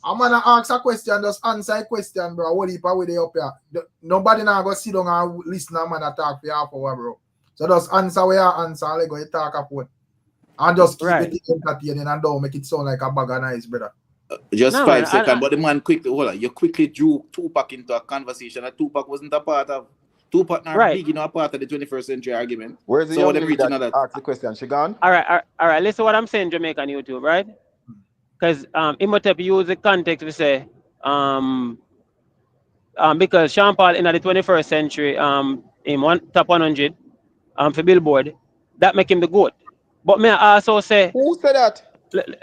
Speaker 1: I'm gonna ask a question, just answer a question, bro. What if I way they up here? Nobody now go sit down and listen to man talk for half hour, bro. So just answer where you answer, like go talk about. And just keep it entertaining and don't make it sound like a bag of nice, brother.
Speaker 11: Just 5 seconds, but the man quickly, hold on, you quickly drew Tupac into a conversation that Tupac wasn't a part of. Tupac not big, you know, a part of the 21st century argument.
Speaker 8: Where's the young lady that asked the question? She gone?
Speaker 5: All right. Listen what I'm saying, Jamaican YouTube, right? Because Imhotep use the context to say, because Sean Paul in the 21st century, in top 100 for Billboard, that make him the GOAT. But me also say,
Speaker 8: who said that?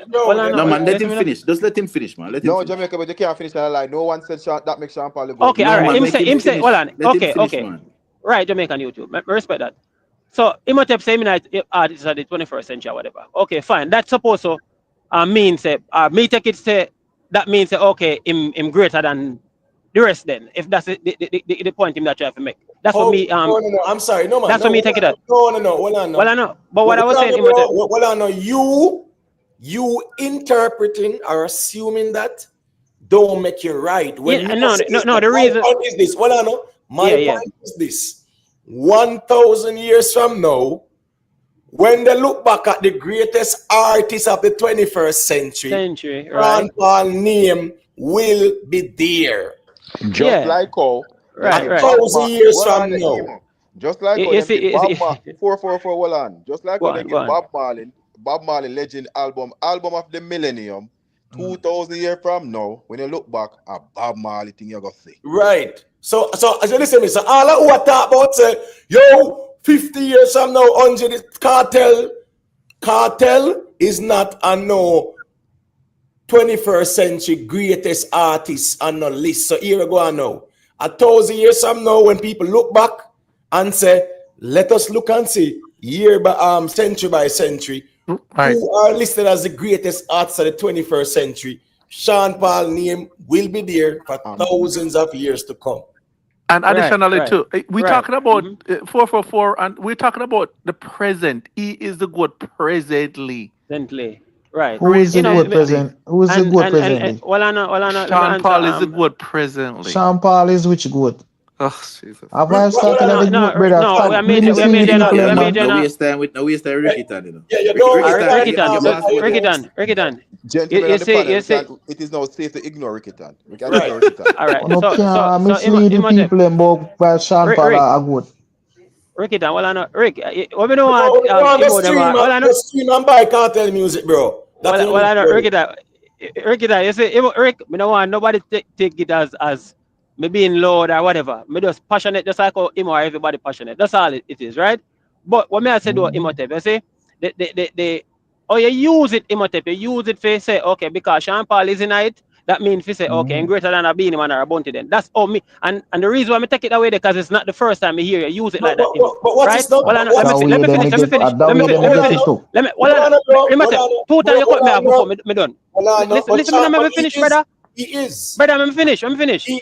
Speaker 11: No, man, let him finish. Just let him finish, man. Let him finish.
Speaker 8: Jamaica, but you can't finish that line. No one said that makes Sean Paul the GOAT.
Speaker 5: Okay, all right. Him say, hold on. Okay.
Speaker 11: Man.
Speaker 5: Right, Jamaican YouTube. I respect that. So, Imhotep say artists of the 21st century or whatever. Okay, fine. That's supposed to mean say, me take it say, that means say, okay, him greater than the rest then. If that's the point him that try to make. That's what me.
Speaker 10: No, I'm sorry. No, man.
Speaker 5: That's what me take it at.
Speaker 10: No. Hold on.
Speaker 5: Well, I know. But what I was saying, Imhotep.
Speaker 10: Well, I know you interpreting or assuming that don't make you right. When
Speaker 5: no. The reason
Speaker 10: is this. Well, I know. My point is this. 1,000 years from now, when they look back at the greatest artists of the 21st century,
Speaker 5: right.
Speaker 10: Paul name will be there.
Speaker 8: Just like how,
Speaker 5: right.
Speaker 10: 1,000 years from now.
Speaker 8: Just like how Bob Marley, 444, hold on. Just like how they give Bob Marley Legend album of the millennium, 2,000 years from now, when you look back at Bob Marley thing, you're going to see.
Speaker 10: Right. So as you listen to me, so all who are talking about say, yo, 50 years from now, 100 Cartel is not a no 21st century greatest artist on the list. So here we go now. 1,000 years from now, when people look back and say, let us look and see century by century, who are listed as the greatest artists of the 21st century. Sean Paul name will be there for thousands of years to come.
Speaker 13: And additionally, too, we're talking about 444, and we're talking about the present. He is the good presently.
Speaker 5: Right.
Speaker 12: Who is the good present? Who is the good presently?
Speaker 13: Sean Paul is the good presently.
Speaker 12: Sean Paul is which good?
Speaker 13: Oh, Jesus.
Speaker 12: Have I started the good, brother?
Speaker 14: No waste time with Ricky Tan, you know.
Speaker 5: Ricky Tan.
Speaker 8: Gentlemen, it is now safe to ignore Ricky Tan. We can ignore Ricky Tan.
Speaker 5: All right.
Speaker 12: So misleading people about Sean Paul are good.
Speaker 5: Ricky Tan, Rick, what we don't want
Speaker 10: to stream and buy Cartel music, bro.
Speaker 5: Ricky Tan, you say, Rick, we don't want nobody take it as me being loud or whatever. Me just passionate, just like how Imo or everybody passionate. That's all it is, right? But what me I say do Imhotep, you see, you use it, Imhotep, you use it for say, okay, because Sean Paul is in it, that means you say, okay, I'm greater than a Beanie Man or a Bounty then. That's all me. And the reason why I take it away because it's not the first time I hear you use it like that.
Speaker 10: But what is not?
Speaker 5: Let me finish. Futa, you cut me off before me done. Listen, let me finish, brother.
Speaker 10: He is.
Speaker 5: Brother, I'm finished.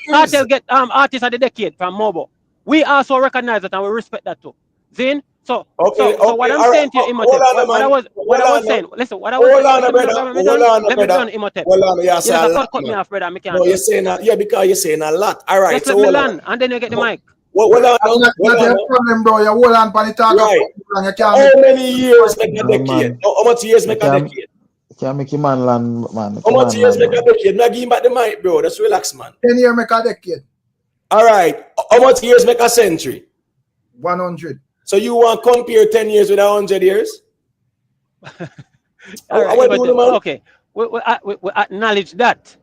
Speaker 5: Cartel get artists of the decade from Mobo. We also recognize that and we respect that too. Zin? So what I'm saying to you, Imhotep, what I was saying, listen, what I was saying, let me done, Imhotep. You cut me off, brother.
Speaker 10: No, you're saying that, because you're saying a lot. All right.
Speaker 5: Just let me land, and then you get the mic.
Speaker 1: Not a problem, bro. You hold on for the talk.
Speaker 10: Right. How many years make a decade? How much years make a decade?
Speaker 12: Can't make him man land, man.
Speaker 10: How much years make a decade? Now give him back the mic, bro. Just relax, man.
Speaker 1: 10 years make a decade.
Speaker 10: All right. How much years make a century?
Speaker 1: 100.
Speaker 10: So you want to compare 10 years with 100 years?
Speaker 5: Okay. We acknowledge that.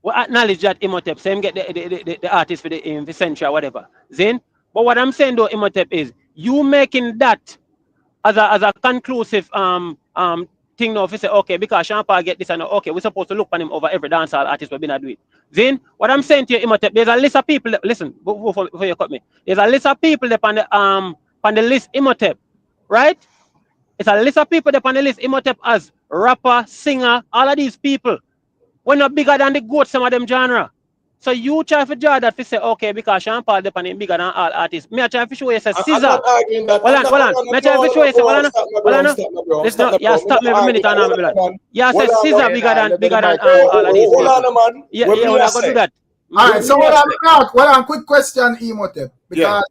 Speaker 5: We acknowledge that Imhotep. So him get the artist for the century or whatever. Zin? But what I'm saying though, Imhotep, is you making that as a conclusive thing now if you say, okay, because Sean Paul get this and okay, we're supposed to look on him over every dancehall artist we've been doing. Then what I'm saying to you, Imhotep, there's a list of people listen, before you cut me. There's a list of people that on the list, Imhotep, right? It's a list of people that on the list, Imhotep as rapper, singer, all of these people. We're not bigger than the goat, some of them genre. So you try to draw that to say, okay, because Sean Paul depend him bigger than all artists. Me I try to show you say Caesar. Hold on. Me try to show you say, stop me every minute and I'm yeah, say Caesar bigger than all of these people.
Speaker 10: Hold on, man.
Speaker 5: Yeah, we're not gonna do that.
Speaker 1: All right, so well, quick question, Imhotep, because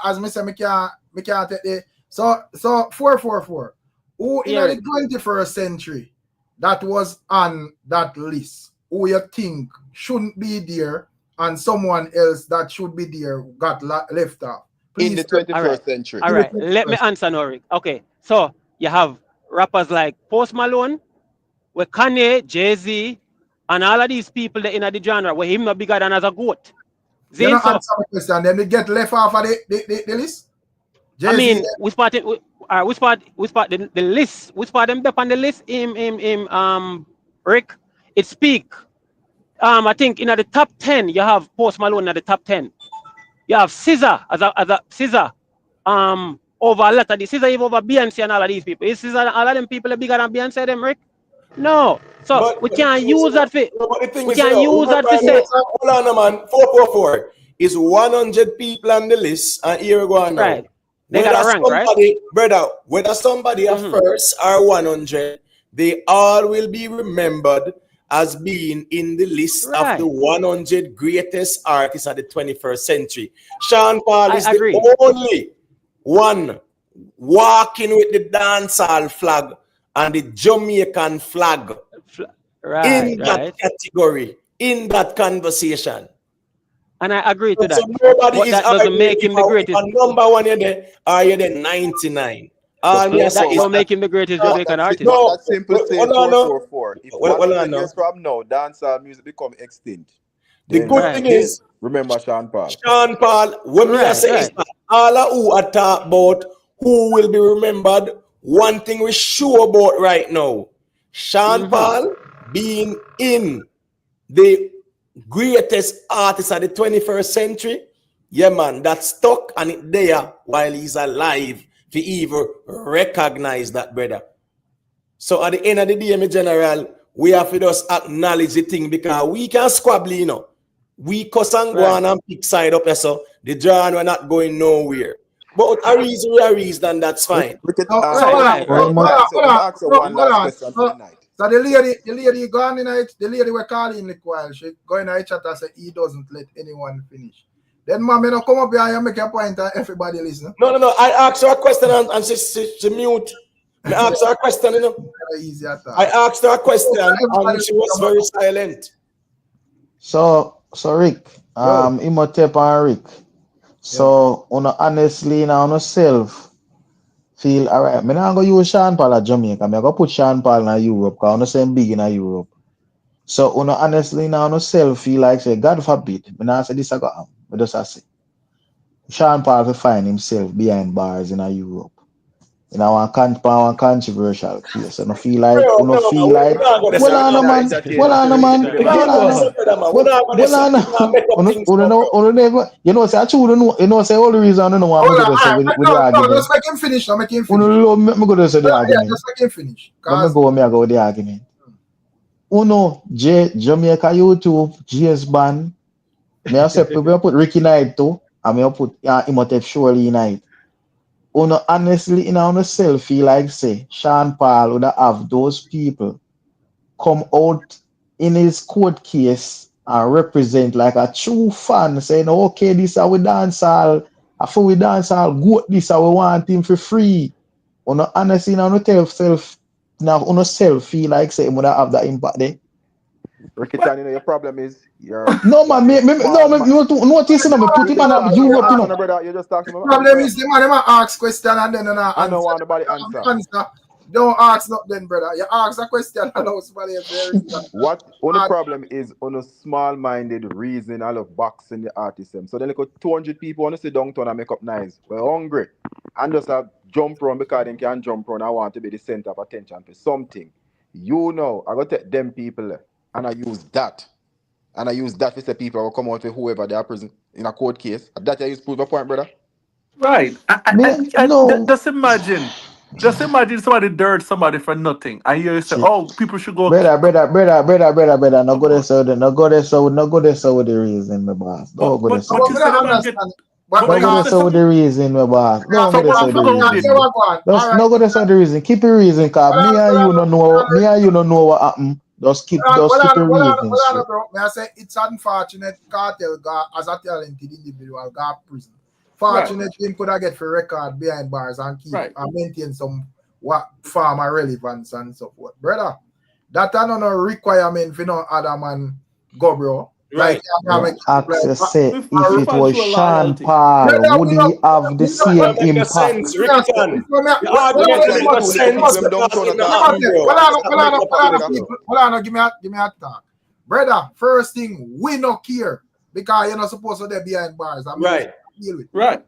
Speaker 1: as me say, me can't take the so 444. Who in the 21st century that was on that list? Who you think shouldn't be there and someone else that should be there got left off?
Speaker 8: Please. In the 21st century.
Speaker 5: All right, let me answer now, Rick. Okay, so you have rappers like Post Malone, with Kanye, Jay-Z, and all of these people that in the genre where him not bigger than as a goat.
Speaker 1: You don't answer the question, then they get left off of the list?
Speaker 5: Jay-Z, I mean, we spot the list. We spot them up on the list. Rick, it speak. I think in the top 10 you have Post Malone in the top 10. You have SZA as a SZA. Over a lot of these. SZA even over Beyonce and all of these people. Is SZA all of them people are bigger than Beyonce, them, Rick? No. So we can't use that for. We can't use that for say.
Speaker 10: Hold on, man. 444 is 100 people on the list, and here we go now.
Speaker 5: Right. They got a rank, right?
Speaker 10: Brother, whether somebody at first or 100, they all will be remembered as being in the list of the 100 greatest artists of the 21st century. Sean Paul is the only one, walking with the dancehall flag and the Jamaican flag in that category, in that conversation.
Speaker 5: And I agree to that.
Speaker 10: So nobody
Speaker 5: But
Speaker 10: is
Speaker 5: that doesn't make him the greatest.
Speaker 10: number one you're there, or you're there 99.
Speaker 5: That don't make him the greatest Jamaican artist.
Speaker 8: But that simple say 444. If 100 years from now, dancehall music become extinct.
Speaker 10: The good thing is,
Speaker 8: remember Sean Paul.
Speaker 10: Sean Paul, when we say is that all of who are talk about who will be remembered, one thing we sure about right now, Sean Paul being in the greatest artist of the 21st century, yeah man, that's stuck and it there while he's alive to even recognize that, brother. So at the end of the day, my general, we have to just acknowledge the thing because we can squabble, you know. We cuss and go on and pick side up, so the John we're not going nowhere. But a reason, that's fine.
Speaker 1: So the lady gone in it, the lady we're calling the while she going in the chat and say he doesn't let anyone finish. Then mom, you know, come up here and make a point and everybody listen.
Speaker 10: No. I asked her a question and she mute. I asked her a question, you know. I asked her a question and she was very silent.
Speaker 12: So Rick, Imhotep and Rick. So honestly now on self feel alright. I'm not gonna use Sean Paul at Jamaica. I'm gonna put Sean Paul in Europe because I'm not saying big in Europe. So honestly now on self feel like say God forbid. I not say this I got him. But just say Sean Paul will find himself behind bars in Europe. You know, one controversial case. I don't feel like, you know, say I true, you know, say all the reason I don't know what I'm going to say with the argument.
Speaker 1: Just make him finish. Make him finish.
Speaker 12: I'm going to say the argument.
Speaker 1: Just make him finish.
Speaker 12: I'm going to go with the argument. Uno, Jamaica YouTube, GS Band. I say people put Ricky Knight too. I mean, I put Imhotep Surely Knight. Honestly, in our self, feel like say Sean Paul would have those people come out in his court case and represent like a true fan, saying, okay, this how we dancehall, after we dancehall, go this how we want him for free. Honestly, now no self feel like say would have that impact there.
Speaker 8: Ricky Tan, you know, your problem is you're
Speaker 12: no man, notice me put him on Europe, you know.
Speaker 8: Brother, you just talking about
Speaker 1: problem is the man ask question and then
Speaker 8: I don't want nobody answer.
Speaker 1: Don't ask nothing, brother. You ask a question and somebody
Speaker 8: what only problem is on a small-minded reason I love boxing the artism. So then like 200 people want to sit downtown and make up nice. We're hungry. And just jump around because they can jump around. I want to be the center of attention for something. You know, I got to take them people there. And I use that. And I use that to say people will come out with whoever they are prison in a court case. That I use prove a point, brother.
Speaker 13: Right. Just imagine somebody dirt somebody for nothing. And you say, oh, people should go.
Speaker 12: Brother. No go there so with the reason, my boss. Don't go there so with the reason, my boss. Don't go there so with the reason. No go there so with the reason. Keep the reason, cause me and you don't know what happened. Just keep the reason.
Speaker 1: I say it's unfortunate Cartel got as a talented individual got prison. Fortunately, him could have get for record behind bars and keep and maintain some farmer relevance and so forth. Brother, that are no requirement for no other man go, bro.
Speaker 12: Right. Access say if it was Sean Paul, would he have the same impact?
Speaker 1: Hold on, give me a talk. Brother, first thing, we no care because you're not supposed to be behind bars. I mean,
Speaker 13: Right.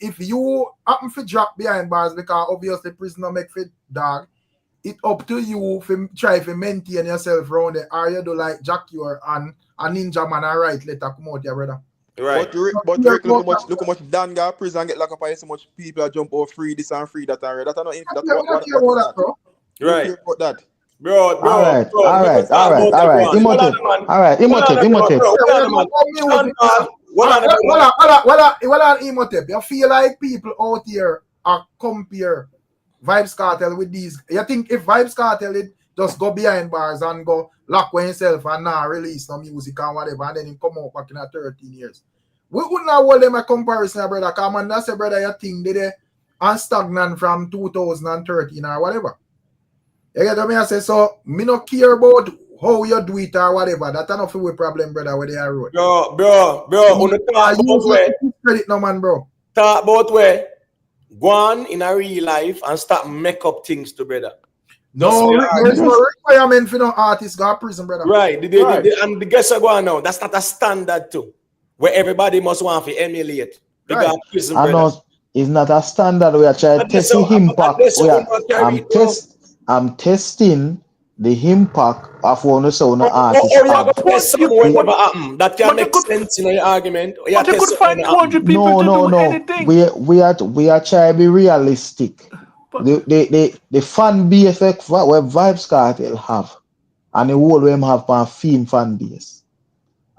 Speaker 1: If you happen to drop behind bars because obviously prisoner make fit dog, it up to you to try to maintain yourself around there. Or you do like Jack Yor and a Ninja Man and right letter come out here, brother.
Speaker 8: Right. But Rick, look how much Dan got prison get locked up and so much people jump over free this and free that and that. That's not what
Speaker 1: bro.
Speaker 8: Right. About that.
Speaker 10: Bro.
Speaker 12: All right. Imhotep.
Speaker 1: Well, Imhotep. You feel like people out here are compare VYBZ KARTEL with these. You think if VYBZ KARTEL it just go behind bars and go lock with himself and now release no music and whatever and then him come out back in 13 years. We wouldn't have hold them a comparison, brother. Come on, that's a brother, you think they are stagnant from 2013 or whatever. You get what me I say? So, me not care about how you do it or whatever. That's enough of a problem, brother, where they are road.
Speaker 10: Bro, on the talk about where
Speaker 1: credit no man, bro.
Speaker 10: Talk about where go on in a real life and start make up things to brother.
Speaker 1: No, there's no requirement for no artist go to prison, brother.
Speaker 10: Right. And the guess are going now. That's not a standard too. Where everybody must want to emulate.
Speaker 1: Right.
Speaker 10: Prison,
Speaker 12: I know it's not a standard. We are trying to test the impact. I'm testing the impact of one of the artists.
Speaker 10: That can make sense in your argument.
Speaker 13: But you could find 200 people
Speaker 12: No.
Speaker 13: anything.
Speaker 12: We are trying to be realistic. The fan base where Vybz Kartel have and the whole them have a theme fan base.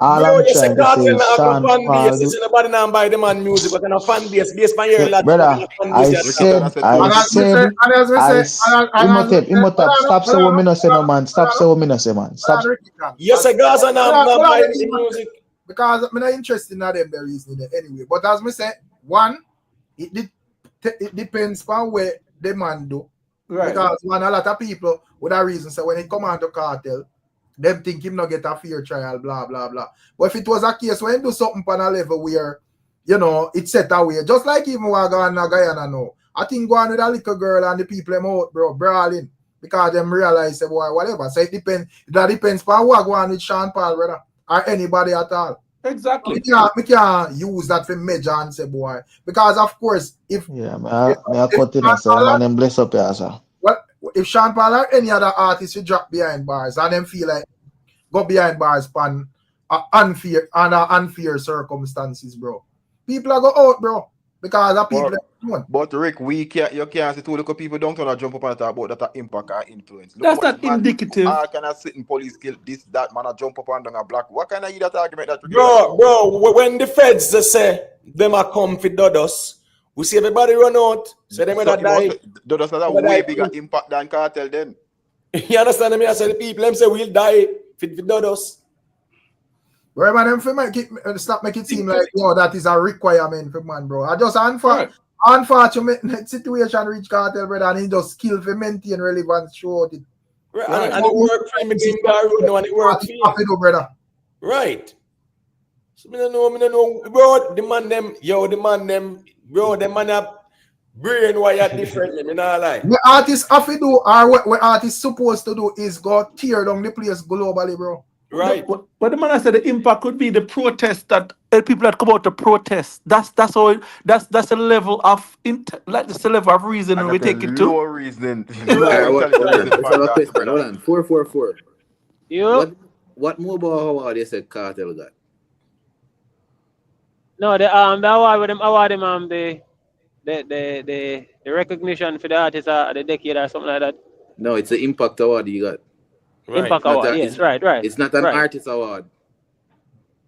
Speaker 12: All I'm trying to say is Sean Paul.
Speaker 10: Nobody now buy the man music, but a fan base based on your lad.
Speaker 12: Brother, I said, stop saying what me no say, no man. Stop saying what me no say, man. Stop.
Speaker 10: Yes, I guys are now buy the music.
Speaker 1: Because I'm not interested in them the reason anyway. But as me say, one, it depends on where the man do. Right. Because man, a lot of people with a reason say when it come on to cartel, them think him not get a fair trial, blah blah blah. But if it was a case when do something on a level where it's set away, just like even what going on Guyana now. I think going with a little girl and the people them out, bro, brawling because them realize say boy whatever. So it depends. That depends on what going on with Sean Paul, brother, or anybody at all.
Speaker 13: Exactly.
Speaker 1: We can't use that for measure and say boy because of course if
Speaker 12: I continue so and bless up here, sir.
Speaker 1: Well, if Sean Paul or any other artist you drop behind bars and them feel like go behind bars pan unfair circumstances, bro. People are go out, bro, because of people.
Speaker 8: But Rick, you can't see two little people don't want to jump up and talk about that impact or influence.
Speaker 13: Look, that's not indicative.
Speaker 8: How can I sit in police kill this, that man, jump up and down a black? What kind of that argument that
Speaker 10: bro, when the feds say them are come for Dodos, we see everybody run out, so they might not die.
Speaker 8: Dodos has a way bigger impact than cartel then.
Speaker 10: You understand me? I say the people them say we'll die for Dodos.
Speaker 1: Bro, man, stop make it seem like that is a requirement for man, bro. I just unfortunate situation reach cartel, brother, and he just kill for maintain relevance throughout it.
Speaker 10: Right. And it work for him in Garu, and it work for him,
Speaker 1: brother.
Speaker 10: Right. So me don't know, bro. The man have brain wired differently. Me not lie.
Speaker 1: The artist have to do, or what artist supposed to do is go tear down the place globally, bro.
Speaker 10: Right.
Speaker 13: But the man I said the impact could be the protest that people that come out to protest. That's the level of that's the level of reasoning we take it to.
Speaker 8: Low reasoning.
Speaker 14: Hold on. 444.
Speaker 5: Yeah.
Speaker 14: What mobile award you said cartel got?
Speaker 5: No, the award the recognition for the artist of the decade or something like that.
Speaker 14: No, it's the impact award you got.
Speaker 5: Right. Impact award, yes, right.
Speaker 14: It's not an artist award.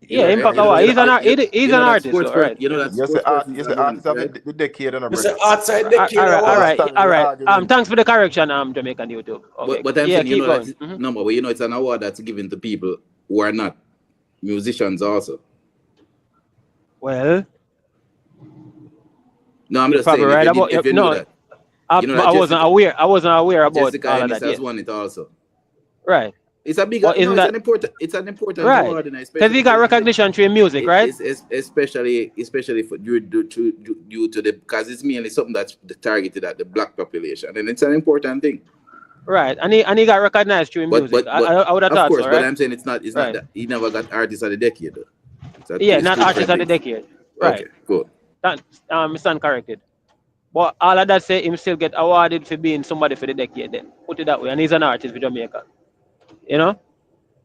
Speaker 5: Yeah, Impact award. He's an artist, right?
Speaker 14: You know that's
Speaker 8: the artist of the decade and
Speaker 10: it's outside decade.
Speaker 5: All right. Thanks for the correction, Jamaican YouTube. Okay.
Speaker 14: But I'm saying, but it's an award that's given to people who are not musicians also.
Speaker 5: Well,
Speaker 14: no, I'm just saying.
Speaker 5: Right
Speaker 14: if you know that.
Speaker 5: I wasn't aware about
Speaker 14: Jessica
Speaker 5: all of that.
Speaker 14: Has won it also.
Speaker 5: Right.
Speaker 14: It's a big. It's an important
Speaker 5: right.
Speaker 14: award,
Speaker 5: because he got recognition through music, right?
Speaker 14: Especially for due to the because it's mainly something that's targeted at the black population, and it's an important thing.
Speaker 5: Right, and he got recognized through music. But I would have thought
Speaker 14: so, right?
Speaker 5: But
Speaker 14: I'm saying it's not that he never got artist of the decade though.
Speaker 5: Not artist of the decade. Right.
Speaker 14: Okay, cool.
Speaker 5: That stand corrected. But all of that say him still get awarded for being somebody for the decade then. Put it that way. And he's an artist for Jamaica. You know?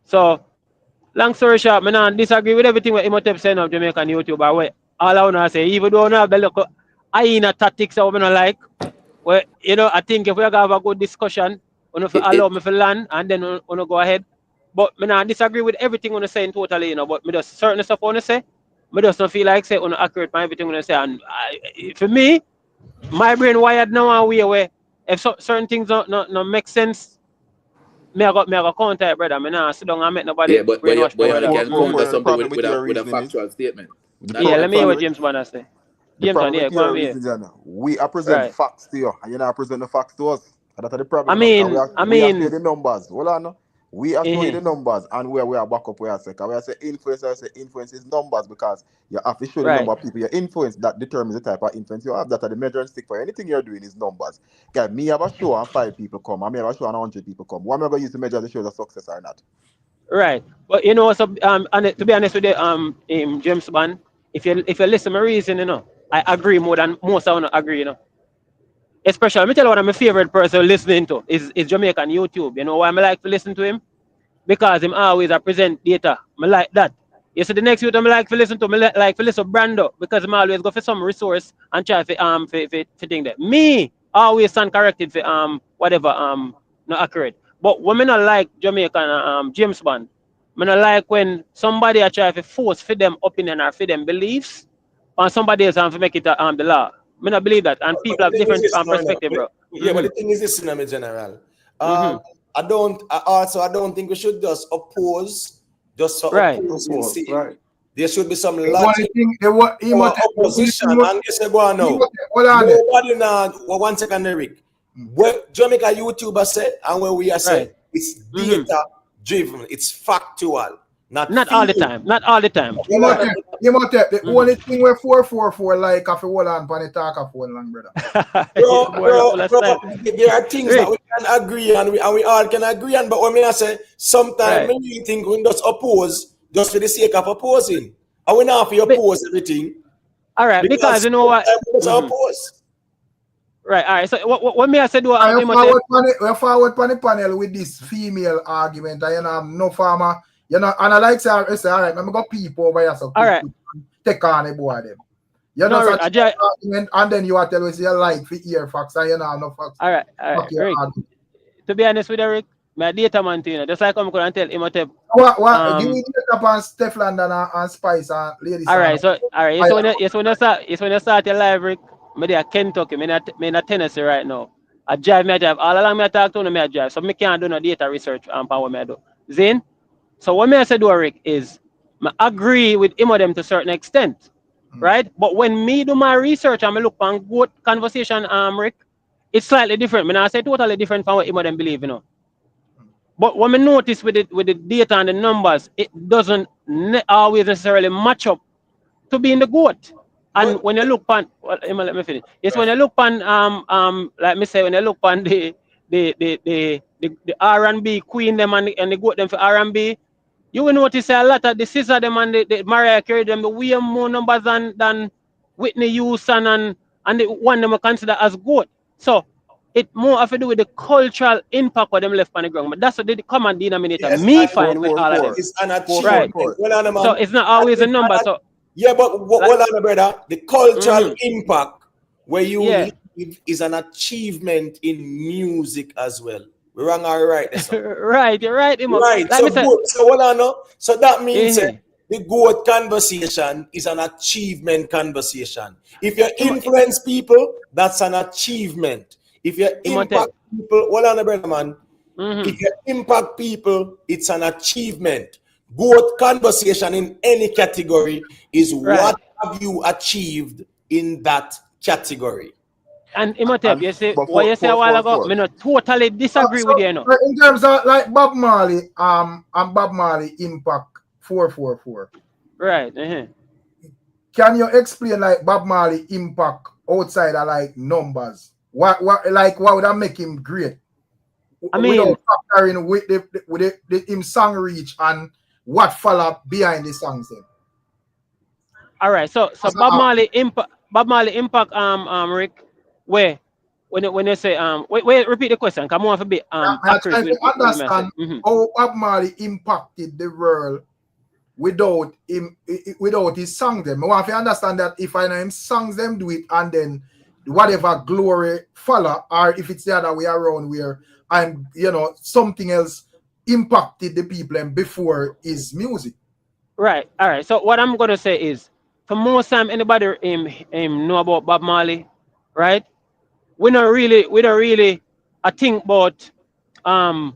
Speaker 5: So, long story short, I don't disagree with everything what Imhotep saying on Jamaican YouTube. All I want to say, even though I don't have the local hyena tactics I don't like, well, I think if we're going to have a good discussion, we allow me to land and then we go ahead. But I don't disagree with everything I'm saying totally, but I just certain stuff I want to say, I just don't feel like say I'm accurate by everything I say. And for me, my brain wired now a way where if certain things don't make sense, I got counter it, brother. I sit down and make nobody
Speaker 14: brainwash. But you can counter something with a factual statement.
Speaker 8: The
Speaker 5: Yeah, let me hear what
Speaker 8: primary,
Speaker 5: James Bond has say.
Speaker 8: the
Speaker 5: James Bond,
Speaker 8: primary
Speaker 5: yeah, go on here.
Speaker 8: reason, Jana. We are present
Speaker 5: Right.
Speaker 8: facts to you, and you not present the facts to us. And that's the
Speaker 5: I
Speaker 8: problem.
Speaker 5: mean,
Speaker 8: We are showing the numbers. Hold on. We are showing
Speaker 5: uh
Speaker 8: the numbers, and we are back up where I say. Because we are saying influence is numbers, because you have to show the
Speaker 5: right.
Speaker 8: number of people you influence. That determines the type of influence you have. That are the measuring stick for anything you're doing is numbers. Okay, me have a show and 5 people come, and me have a show and 100 people come. What am I going to use to measure the show's a success or not?
Speaker 5: Right. But you know, so and to be honest with you, James Bond, if you listen to my reason, you know, I agree more than most I don't agree, you know. Especially, let me tell you what my favorite person listening to is Jamaican YouTube. You know why I like to listen to him? Because him always present data. I like that. You see the next youth I like to listen to, like to listen to Brando, because I always go for some resource and try for thing that. Me always stand corrected for whatever not accurate. But when I not like Jamaican James Bond, I not like when somebody I try to force for them opinion or for them beliefs, and somebody else to make it the law. I not believe that, and
Speaker 10: But
Speaker 5: people
Speaker 10: the
Speaker 5: have
Speaker 10: thing is
Speaker 5: different
Speaker 10: this, no,
Speaker 5: perspective, bro.
Speaker 10: Yeah, but the thing is this, in my general.
Speaker 5: Mhm.
Speaker 10: I don't think we should just oppose just for
Speaker 5: Right.
Speaker 10: opposing sake.
Speaker 1: Right.
Speaker 10: There should be some
Speaker 1: The only
Speaker 10: logic
Speaker 1: thing,
Speaker 10: opposition. And you say, go on now.
Speaker 1: hold on there.
Speaker 10: Nobody now, 1 second, Eric. What Jamaica YouTuber said, and when we are saying
Speaker 5: Right.
Speaker 10: it's data driven, it's factual, not
Speaker 5: all the
Speaker 10: feeling.
Speaker 5: time. Not all the time.
Speaker 1: The only thing we're 444 like if you hold on pan the talk of one long, brother.
Speaker 10: Bro, there are things that we can agree on, and we all can agree on, but when I say sometimes
Speaker 5: Right.
Speaker 10: we think we just oppose just for the sake of opposing. And we not have to oppose everything.
Speaker 5: All right, because you know what?
Speaker 10: We just oppose.
Speaker 5: Right, all right. So what me I said,
Speaker 1: We're forward on the panel with this female argument, and you know, no farmer, you know, and I like say, all right, I'm got people over here, so
Speaker 5: all right,
Speaker 1: take on the boy them. You know, such argument, and then you are telling us you like for ear facts, and you know, no facts.
Speaker 5: all right. Rick, to be honest with Eric, my data man, you know, just like I'm going to tell him,
Speaker 1: give me the up on Steph London and Spice and ladies.
Speaker 5: All right, so yes, when you start your live, Rick. I'm there Kentucky, I'm in Tennessee right now. I drive, all along I talk to them, I drive. So I can't do no data research on what I do. Zane? So what I say do, Rick, is I agree with him or them to a certain extent. Right? But when me do my research and I look on good conversation, Rick, it's slightly different. I say totally different from what him or them believe, you know. But what I notice with the data and the numbers, it doesn't always necessarily match up to being the GOAT. And when you look on, well, let me finish. Yes, when you look on, like me say, when you look on the R&B queen them and the GOAT them for R&B, you will notice a lot of the sister them and the Mariah Carey them, the way more numbers than Whitney Houston and the one them consider as GOAT. So it more have to do with the cultural impact of them left on the ground. But that's what the common denominator me find with all of them.
Speaker 10: It's an achievement.
Speaker 5: Right. So it's not always a number. So
Speaker 10: yeah, but what on, brother? The cultural impact where you live is an achievement in music as well. We're wrong or right?
Speaker 5: Right, you're right.
Speaker 10: Right. So that means the GOAT conversation is an achievement conversation. If you influence people, that's an achievement. If you impact people, brother man. If you impact people, it's an achievement. GOAT conversation in any category is what have you achieved in that category.
Speaker 5: And Imhotep, you say what you say a while ago, I not totally disagree with you, know.
Speaker 1: In terms of like Bob Marley, and Bob Marley impact 444.
Speaker 5: Right.
Speaker 1: Can you explain like Bob Marley impact outside of like numbers? What would that make him great?
Speaker 5: I mean,
Speaker 1: without factoring with the him song reach and what follow behind the songs then.
Speaker 5: All right, so Bob Marley impact Rick, where when they say wait repeat the question, come on for a bit accurate with
Speaker 1: understand how Bob Marley impacted the world without his songs them. I want to understand that if I know him songs them do it and then whatever glory follow, or if it's the other way around where I'm something else impacted the people and before his music.
Speaker 5: Right. All right. So what I'm gonna say is, for most time anybody know about Bob Marley, right? We don't really think about how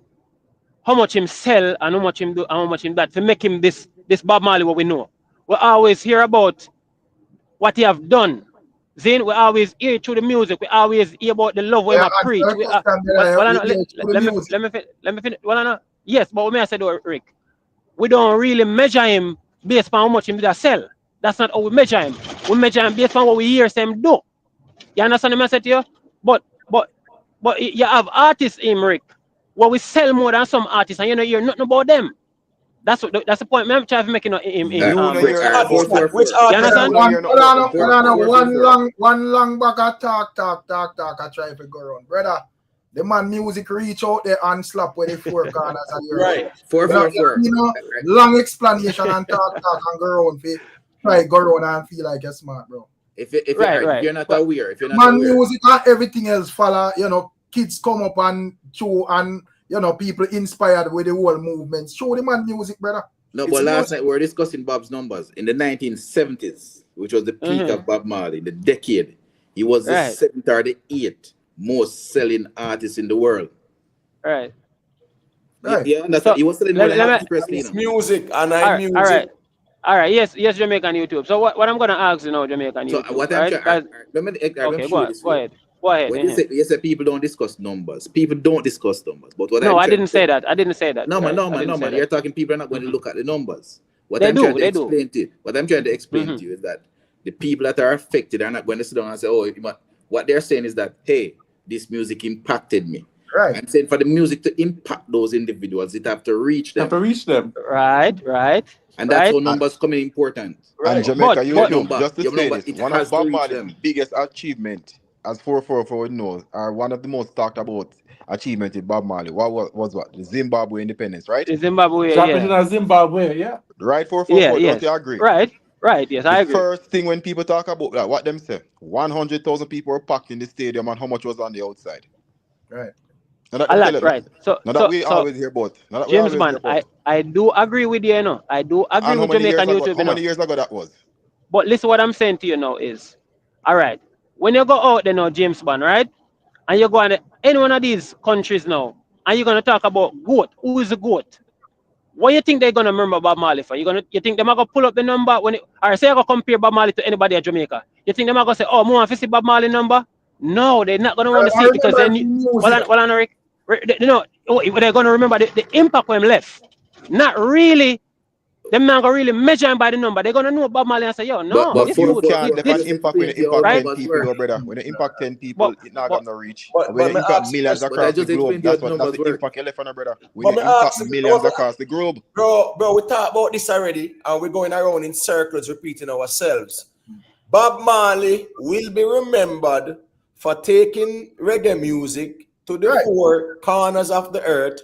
Speaker 5: much him sell and how much him do and how much him that to make him this Bob Marley what we know. We always hear about what he have done. Zane, we always hear through the music. We always hear about the love we
Speaker 1: Yeah,
Speaker 5: preach.
Speaker 1: and
Speaker 5: We,
Speaker 1: first time that
Speaker 5: well,
Speaker 1: I
Speaker 5: let
Speaker 1: hear through the music.
Speaker 5: me finish. Well, I know. Yes, but what may I say though, Rick? We don't really measure him based on how much him did sell. That's not how we measure him. We measure him based on what we hear him do. You understand what I said to you? But you have artists in Rick where we sell more than some artists, and you know, hear nothing about them. That's the point. I'm trying to make
Speaker 8: You know you're
Speaker 10: which
Speaker 5: you
Speaker 10: artist?
Speaker 5: understand?
Speaker 1: One long back of talk. I try to go around, brother. The man music reach out there and slap with the four corners of your
Speaker 10: Right.
Speaker 11: Four.
Speaker 1: You know, long explanation and talk and go around. Try go around and feel like you're smart, bro.
Speaker 11: If you're not aware,
Speaker 1: man music and everything else follow, you know, kids come up and show, and you know, people inspired with the whole movement. Show the man music, brother.
Speaker 11: No, but last night we were discussing Bob's numbers. In the 1970s, which was the peak of Bob Marley, the decade, he was the 7th or the 8th most selling artist in the world.
Speaker 5: Right.
Speaker 11: Yeah, that's so, he was selling more than Elvis Presley.
Speaker 10: Music and I music.
Speaker 5: All right. Yes, Jamaican YouTube. So what I'm gonna ask you now, Jamaican YouTube.
Speaker 11: So what I'm trying,
Speaker 5: go ahead.
Speaker 11: When you say people don't discuss numbers, people don't discuss numbers. But what
Speaker 5: I didn't say that. I didn't say that.
Speaker 11: No, man. You're talking people are not going to look at the numbers. What
Speaker 5: I'm
Speaker 11: trying to explain to you is that the people that are affected are not going to sit down and say, oh, what they're saying is that, hey, this music impacted me.
Speaker 1: Right.
Speaker 11: I'm saying for the music to impact those individuals, it have to reach them.
Speaker 5: Right.
Speaker 11: And that's how numbers come in important.
Speaker 8: Right. And Jamaica, just to say this, one of Bob Marley's biggest achievement, as 444 knows, are one of the most talked about achievements in Bob Marley. What was the Zimbabwe independence, right?
Speaker 5: The Zimbabwe,
Speaker 13: Zimbabwe, yeah.
Speaker 8: Right, 444, don't you agree?
Speaker 5: Right, yes, I agree.
Speaker 8: First thing when people talk about that, what them say, 100,000 people were packed in the stadium and how much was on the outside. Right.
Speaker 5: A lot, right. So
Speaker 8: we always hear about.
Speaker 5: James man, I do agree with you, you know. I do agree with Jamaican YouTube.
Speaker 8: How many years ago that was?
Speaker 5: But listen, what I'm saying to you now is, all right, when you go out there now, James Bond, right? And you go on any one of these countries now, and you're gonna talk about goat. Who is the goat? What do you think they're gonna remember Bob Marley for? You think they're gonna pull up the number or say I go compare Bob Marley to anybody at Jamaica? You think they're gonna say, oh, more to see Bob Marley number? No, they're not gonna want to see it because then Rick. You know, they're gonna remember the impact when left. Not really. Them man gonna really measure him by the number. They're gonna know Bob Marley and say, yo, no.
Speaker 8: But you can't impact when you impact 10 people, brother. When you impact 10 people, it's not gonna reach. When you impact millions across the globe, that's the impact you left on, brother. When you impact millions across the globe.
Speaker 10: Bro, we talked about this already, and we're going around in circles repeating ourselves. Bob Marley will be remembered for taking reggae music to the four corners of the earth,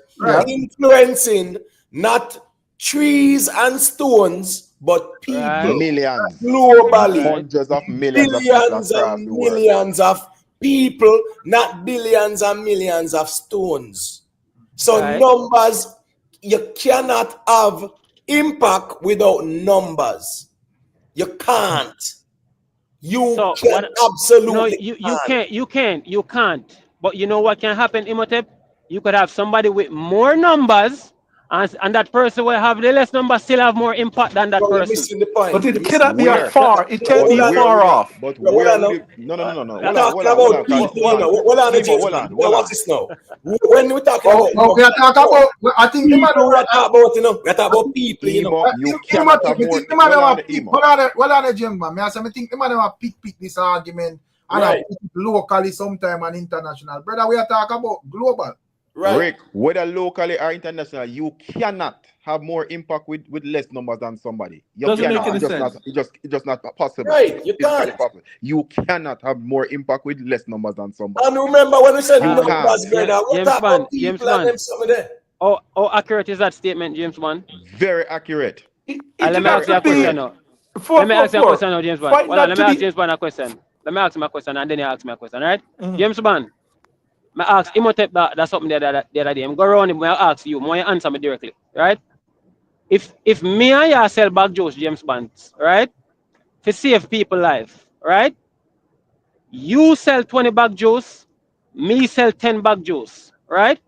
Speaker 10: influencing not trees and stones, but people.
Speaker 8: Millions.
Speaker 10: Globally.
Speaker 8: Hundreds of millions.
Speaker 10: Billions and millions of people, not billions and millions of stones. So numbers, you cannot have impact without numbers. You can't. You
Speaker 5: can't. But you know what can happen, Imhotep? You could have somebody with more numbers, and that person will have the less numbers, still have more impact than that person.
Speaker 13: But it cannot be far. It can't be far off.
Speaker 8: But where? No.
Speaker 10: Hold on. What's this now? When we talk about,
Speaker 1: we are talking about. I think
Speaker 10: we talk about people.
Speaker 8: You cannot have more.
Speaker 1: Well, on the gym, man. I think the man have pick this argument. And locally sometime and international. Brother, we are talking about global.
Speaker 8: Rick, whether locally or international, you cannot have more impact with less numbers than somebody.
Speaker 13: Doesn't make any sense.
Speaker 8: It's just not possible.
Speaker 10: Right, you can't.
Speaker 8: You cannot have more impact with less numbers than somebody.
Speaker 10: And remember when we said numbers, brother, we talk about people and them something there.
Speaker 5: How accurate is that statement, James Bond?
Speaker 8: Very accurate.
Speaker 5: Let me ask you a question now. Let me ask you a question now, James Bond. Let me ask James Bond a question. Let me ask him a question and then you ask me a question, right? James Bond, I ask Imhotep that's something the other day. I'm going around him, I ask you, you answer me directly, right? If me and you sell bag juice, James Bond, right? To save people life, right? You sell 20 bag juice, me sell 10 bag juice, right?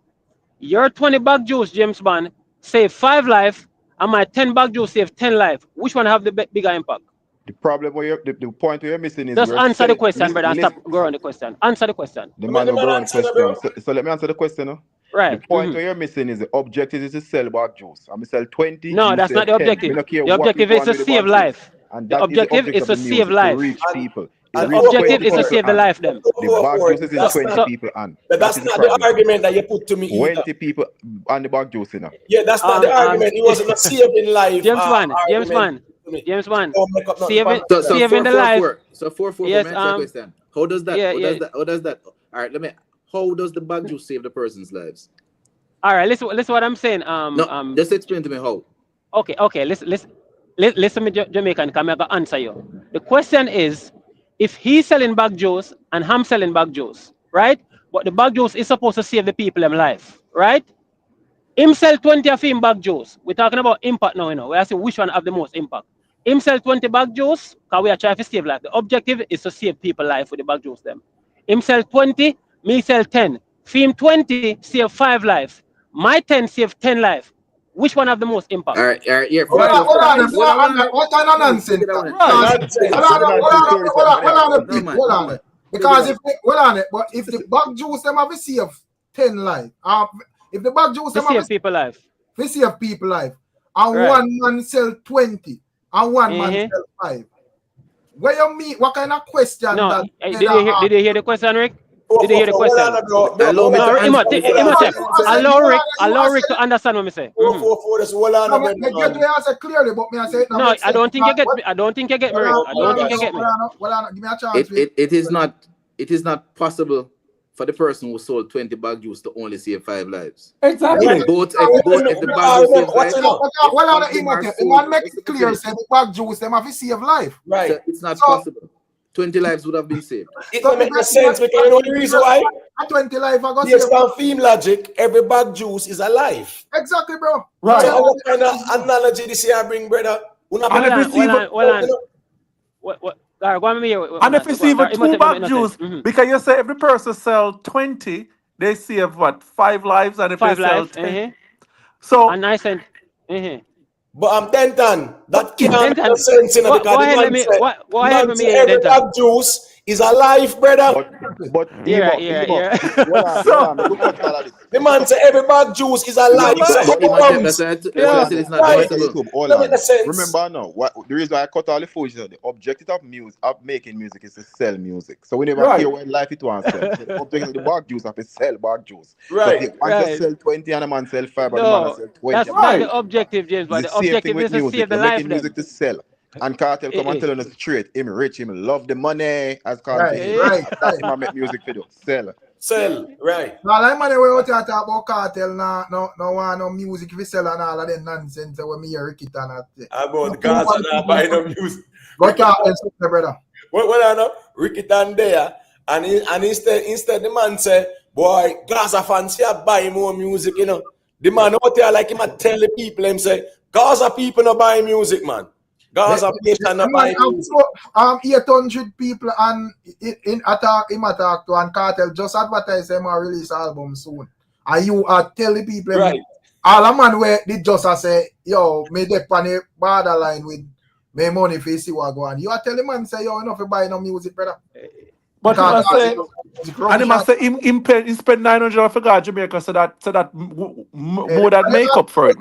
Speaker 5: Your 20 bag juice, James Bond, save 5 life, and my 10 bag juice save 10 life. Which one have the bigger impact?
Speaker 8: The problem where the point where you're missing is
Speaker 5: Just
Speaker 8: we're
Speaker 5: answer the
Speaker 8: selling.
Speaker 5: question, brother, and stop going on the question. Answer the question.
Speaker 8: The man will go on the question. So let me answer the question. No?
Speaker 5: Right.
Speaker 8: The point where you're missing is the objective is to sell back juice. I'm sell 20.
Speaker 5: No,
Speaker 8: you
Speaker 5: that's
Speaker 8: sell
Speaker 5: not the
Speaker 8: 10.
Speaker 5: objective.
Speaker 8: We don't care
Speaker 5: The
Speaker 8: what
Speaker 5: objective
Speaker 8: people
Speaker 5: is to
Speaker 8: want with
Speaker 5: save
Speaker 8: the
Speaker 5: life.
Speaker 8: and
Speaker 5: The
Speaker 8: that
Speaker 5: objective is to
Speaker 8: of the
Speaker 5: save
Speaker 8: music,
Speaker 5: life.
Speaker 8: to reach people.
Speaker 5: The objective is to save the life, them.
Speaker 8: The back juice is
Speaker 2: That's
Speaker 8: 20
Speaker 2: not-
Speaker 8: people on.
Speaker 2: That's
Speaker 8: is
Speaker 2: not the argument that you put to me either.
Speaker 8: 20 people on the back juice, you know.
Speaker 2: Yeah, that's not the argument. He wasn't a saving life.
Speaker 5: James Wan. Saving the life.
Speaker 14: So 4-4.
Speaker 5: Yes,
Speaker 14: question. How does that? How does that? All right, how does the bag juice save the person's lives?
Speaker 5: All right, listen what I'm saying.
Speaker 14: Just explain to me how.
Speaker 5: Okay. Listen me, Jamaican, come here, I answer you. The question is, if he's selling bag juice and I'm selling bag juice, right? But the bag juice is supposed to save the people in life, right? Him sell 20 of him bag juice. We're talking about impact now, you know. We are saying which one have the most impact. Him sell 20 bag juice, because we are trying to save life. The objective is to save people life with the bag juice them. Him sell 20, me sell 10. Him 20 save 5 lives. My 10 save 10 lives. Which one have the most impact?
Speaker 14: All right, yeah.
Speaker 1: Hold on, nonsense. Hold on. Because if the bag juice them have save 10 lives, if the bag juice them have
Speaker 5: people life,
Speaker 1: we save people life, and one man sell 20, and one man sell 5. Where you mean? What kind of question?
Speaker 5: No, did you hear the question, Rick? Did you hear the question? Allow Rick to understand what I say.
Speaker 1: Clearly, but me I say
Speaker 5: no, I don't think you get me. I don't think you get me, Rick. I don't think you get me.
Speaker 1: Give me a chance.
Speaker 14: It is not possible for the person who sold 20 bag juice to only save 5 lives.
Speaker 5: Exactly.
Speaker 14: If the bag juice saves life,
Speaker 1: one make it clear say the bag juice them have to save life.
Speaker 14: Right. So it's not possible. 20 lives would have been saved.
Speaker 2: It doesn't make sense because you know the reason why?
Speaker 1: 20 lives are going to
Speaker 2: based on theme logic, every bag juice is alive.
Speaker 1: Exactly, bro.
Speaker 2: Right. So what kind of analogy this year bring, brother?
Speaker 5: And if
Speaker 13: you see even 2 bag juice, because you say every person sell 20, they save what? 5 lives, and if they sell 10. So
Speaker 5: and I said,
Speaker 2: but I'm Denton. That can't make sense in because every bag juice is alive, brother.
Speaker 8: But
Speaker 2: the man say every bag juice is alive.
Speaker 8: Remember now, the reason why I cut all the foolishness, the objective of making music is to sell music. So we never care when life it wants to sell. So the objective of the bag juice is to sell bag juice.
Speaker 2: Right.
Speaker 8: So if man sell 20 and a man sell 5 and the man sell 20.
Speaker 5: That's not the objective, James. But the objective is to save the life.
Speaker 8: Making music to sell. And Kartel come and tell us straight, him rich, him love the money, as Kartel. Right. That's him make music for you.
Speaker 2: Sell, right.
Speaker 1: Now, like man, we out here talk about Kartel, no want no music for sell and all of that nonsense when me hear Ricky and that.
Speaker 2: About the guys are not buying no music.
Speaker 1: But Kartel, brother.
Speaker 2: Well, I know Ricky Tan there, and instead the man say, boy, Gaza fans here buy more music, you know. The man out there like him tell the people, him say, Gaza people not buy music, man. Gaza people not buy music.
Speaker 1: 800 people and him attack to and Kartel just advertise them and release album soon. And you are telling people,
Speaker 2: right.
Speaker 1: All a man where they just say, yo, me dep on the borderline with my money for see what go on. You are telling man say, yo, enough to buy no music, brother.
Speaker 13: But he must say, him spend 900 for God Jamaica so that more than make up for it.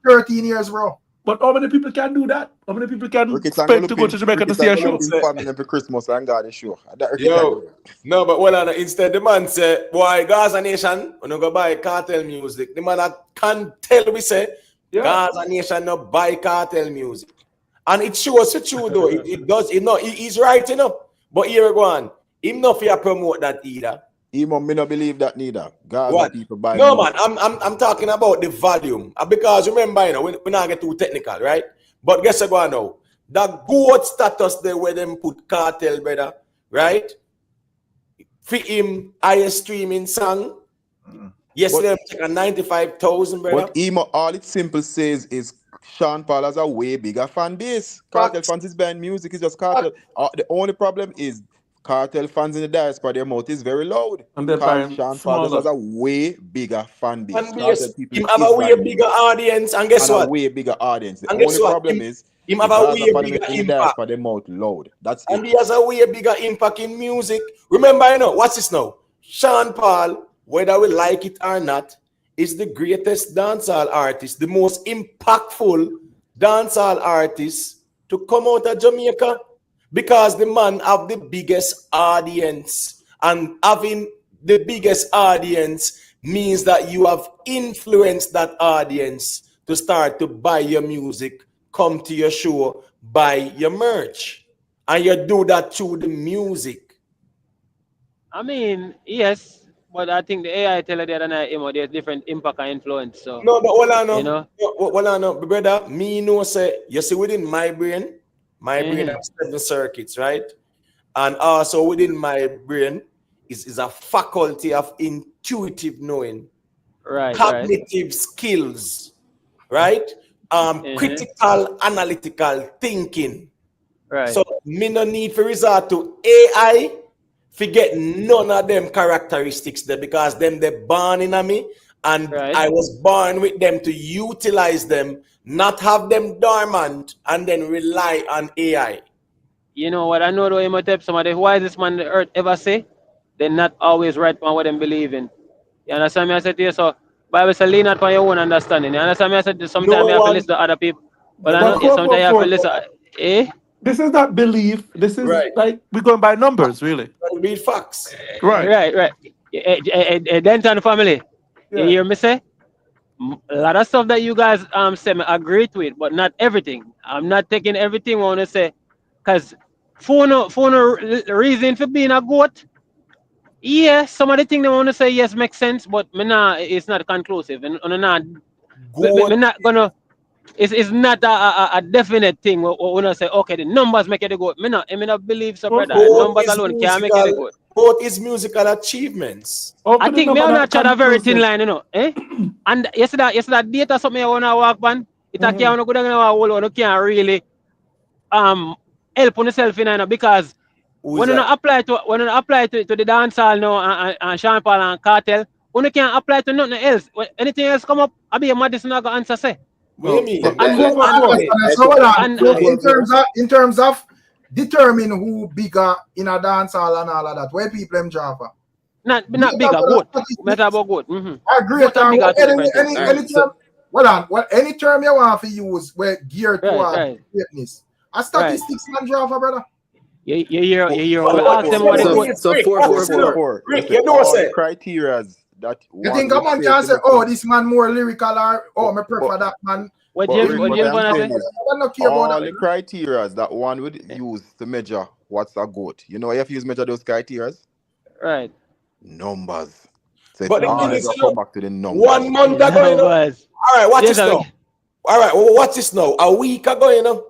Speaker 1: 13 years, bro.
Speaker 13: But how many people can do that? How many people can spend to go to Jamaica to see a show?
Speaker 8: Family for Christmas and God is show.
Speaker 2: No, but well, instead the man say, boy, Gaza Nation, when you go buy Kartel music, the man can tell we say, Gaza Nation no buy Kartel music. And it shows the truth though. It does, he's right, you know. But here we go on. Him not fear promote that either.
Speaker 8: Me not believe that neither. Gaza people buy.
Speaker 2: No music. Man, I'm talking about the volume. Because remember, you know, we not get too technical, right? But guess what now? The goat status there where them put Kartel, brother, right? For him, highest streaming song. Yesterday, I'm 95,000, brother.
Speaker 8: But all it simple says is Sean Paul has a way bigger fan base. Kartel fans is buying music, it's just Kartel. The only problem is Kartel fans in the diaspora, their mouth is very loud.
Speaker 13: And
Speaker 8: Sean Paul has a way bigger fan base.
Speaker 2: Him have a way bigger audience, and guess what?
Speaker 8: A way bigger audience. The
Speaker 2: only
Speaker 8: problem is
Speaker 10: Him
Speaker 8: The
Speaker 10: have a way
Speaker 8: Gaza for them
Speaker 10: bigger
Speaker 8: in the
Speaker 10: impact.
Speaker 8: diaspora, them mouth loud. That's
Speaker 10: And
Speaker 8: it.
Speaker 10: he has a way bigger impact in music. Remember, you know, what's this now? Sean Paul, whether we like it or not, is the greatest dancehall artist, the most impactful dancehall artist to come out of Jamaica, because the man have the biggest audience, and having the biggest audience means that you have influenced that audience to start to buy your music, come to your show, buy your merch, and you do that through the music.
Speaker 5: I mean, yes, but I think the AI tell you the other night, you know, there's different impact and influence. So
Speaker 10: No, but hold on,
Speaker 5: you know,
Speaker 10: hold on, brother. Me know say you see within my brain
Speaker 5: Mhm.
Speaker 10: has 7 circuits, right? And also within my brain is a faculty of intuitive knowing,
Speaker 5: right,
Speaker 10: cognitive skills, right?
Speaker 5: Mhm.
Speaker 10: Critical analytical thinking.
Speaker 5: Right.
Speaker 10: So me no need for resort to AI. Forget none of them characteristics there, because them they born in me, and
Speaker 5: Right.
Speaker 10: I was born with them to utilize them, not have them dormant and then rely on AI.
Speaker 5: You know what I know though, Imhotep, some of the wisest man on the earth ever say, they're not always right on what them believe in. You understand me? I said to you, so Bible says lean not on your own understanding. You understand me? I said sometimes
Speaker 10: No
Speaker 5: you have to
Speaker 10: one.
Speaker 5: listen to other people. But I
Speaker 13: But
Speaker 5: know sometimes you have to listen. Eh?
Speaker 13: This is not belief. This is
Speaker 10: Right.
Speaker 13: like we're going by numbers, really.
Speaker 10: Read facts.
Speaker 13: Right.
Speaker 5: Right. Denton family. You
Speaker 13: Yeah.
Speaker 5: hear me say? A lot of stuff that you guys say me agree to it, but not everything. I'm not taking everything I want to say, cause for no reason for being a goat. Yeah, some of the things they want to say yes makes sense, but me nah, it's not conclusive, and me not gonna. It's not a definite thing. When I say okay, the numbers make it a goat. Me not believe so, brother. And
Speaker 10: Both
Speaker 5: numbers
Speaker 10: is
Speaker 5: alone can't make it a
Speaker 10: musical.
Speaker 5: goat.
Speaker 10: Both is musical achievements.
Speaker 5: I think me and not try a very thin line, you know. Eh? And yesterday data something I wanna walk on. It can't go down in our whole, you can't really help on yourself in, you know, because when you apply to the dancehall now and Sean Paul and Cartel, you can't apply to nothing else. When anything else come up, I be a Madison I go answer say.
Speaker 10: What do you mean?
Speaker 1: So in terms of determine who bigger in a dancehall and all of that, where people them Java.
Speaker 5: Not bigger, good. Matter about good.
Speaker 1: I agree. Any term you want to use where geared toward greatness. A statistics and Java, brother.
Speaker 5: You hear ask them what they
Speaker 8: So 4.
Speaker 10: Rick, you know what say?
Speaker 8: Criteria that
Speaker 1: you think a man can say, oh, this man more lyrical, or oh, me prefer that man.
Speaker 5: What James gonna say?
Speaker 8: All the criteria that one would use to measure what's a goat. You know, if you measure those criteria,
Speaker 5: right?
Speaker 8: Numbers. So
Speaker 10: But
Speaker 8: always come back to the numbers.
Speaker 10: 1 month ago, you know. All right, watch this now. All right, well, watch this now. A week ago, you know,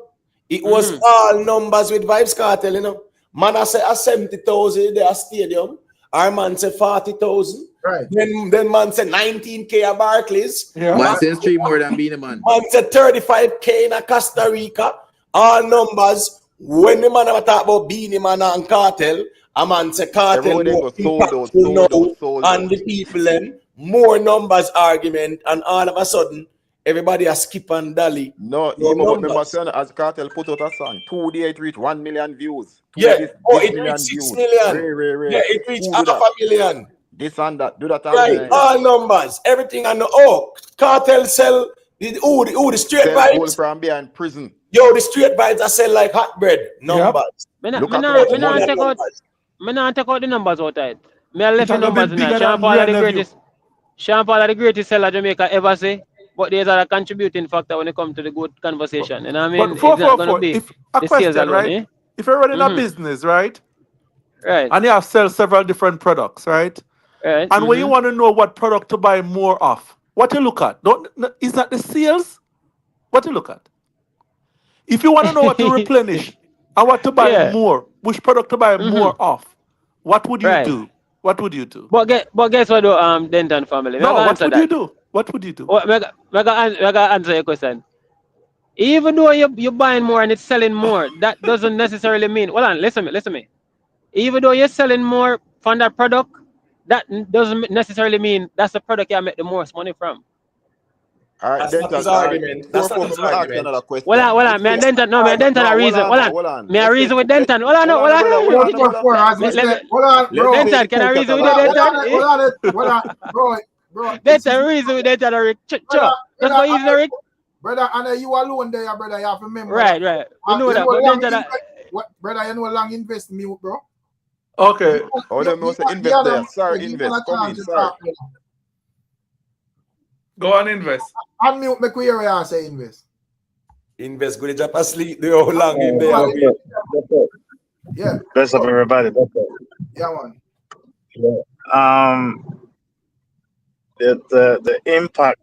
Speaker 10: it was all numbers with VYBZ KARTEL, you know. Man, I say 70,000 in their stadium. Our man say 40,000.
Speaker 1: Right.
Speaker 10: Then man say 19K at Barclays.
Speaker 14: Yeah. Man says 3 more than being a man.
Speaker 10: Man say 35K in a Costa Rica. All numbers. When the man talk about Beanie Man and Cartel, a man say Cartel more impactful now, and the people then more numbers argument, and all of a sudden everybody a skip and dolly.
Speaker 8: No, remember as Cartel put out a song, 2 days it reached 1 million views.
Speaker 10: It reached 6 million. Yeah, it reached 500,000.
Speaker 8: This and that, do that.
Speaker 10: Right, all numbers, everything. And Cartel sell the straight vibes
Speaker 8: from behind prison.
Speaker 10: Yo, the straight vibes I sell like hot bread. Numbers.
Speaker 5: Me not take out the numbers out of it. Me I left the numbers in there. Sean Paul are the greatest seller Jamaica ever say. But there's a contributing factor when it comes to the good conversation. And I mean,
Speaker 13: but it's not going to be the sales alone, right?
Speaker 5: Eh?
Speaker 13: If you're running a business, right?
Speaker 5: Right.
Speaker 13: And you have sell several different products, right?
Speaker 5: Right.
Speaker 13: And when you want to know what product to buy more of, what you look at? Is that the sales? What you look at? If you want to know what to replenish and what to buy more, which product to buy more of, what would you do? What would you do?
Speaker 5: But guess what, Denton family?
Speaker 13: No, what would you do? What would you do?
Speaker 5: I gotta answer your question. Even though you're buying more and it's selling more, that doesn't necessarily mean. Hold on, listen to me. Even though you're selling more from that product, that doesn't necessarily mean that's the product you make the most money from.
Speaker 8: All right,
Speaker 10: That's not his
Speaker 8: Denton. All right.
Speaker 10: argument. That's not
Speaker 8: Before
Speaker 10: his
Speaker 8: me ask you
Speaker 10: argument.
Speaker 8: another question.
Speaker 5: Hold on,
Speaker 8: Let's
Speaker 5: me and
Speaker 8: take
Speaker 5: Denton, no, me and Denton
Speaker 8: no,
Speaker 5: a reason. Hold on.
Speaker 8: hold on.
Speaker 5: Me a
Speaker 8: Let's
Speaker 5: reason
Speaker 8: take
Speaker 5: with Denton. Hold on,
Speaker 8: hold on, brother. Hold on, brother.
Speaker 1: Before, as we
Speaker 8: Let's
Speaker 1: said,
Speaker 8: take
Speaker 1: hold on,
Speaker 8: let's
Speaker 1: bro.
Speaker 8: take
Speaker 5: Denton,
Speaker 8: the
Speaker 5: can I
Speaker 8: cat out
Speaker 5: reason
Speaker 8: of
Speaker 5: with you,
Speaker 8: bag.
Speaker 1: Hold
Speaker 8: Let's
Speaker 5: Denton?
Speaker 1: on, hold on, hold on, bro.
Speaker 5: Denton,
Speaker 1: This is
Speaker 5: reason with Denton, Rick.
Speaker 1: brother,
Speaker 5: Just go easy, Rick.
Speaker 1: brother, and you alone there, brother. You have to remember
Speaker 5: Right,
Speaker 1: that.
Speaker 5: right. We know
Speaker 1: You
Speaker 5: that,
Speaker 1: know
Speaker 5: but
Speaker 1: long
Speaker 5: Denton,
Speaker 1: brother, you know long invest in me, bro.
Speaker 13: Okay.
Speaker 8: Oh, them know say invest there. Sorry, invest. Come in. Sorry.
Speaker 13: Go on, invest.
Speaker 1: Unmute me query and say invest.
Speaker 2: Invest, go to Japan sleep. They how long in there.
Speaker 1: Yeah.
Speaker 16: Bless up everybody. Bless up.
Speaker 1: Yeah, man.
Speaker 16: The impact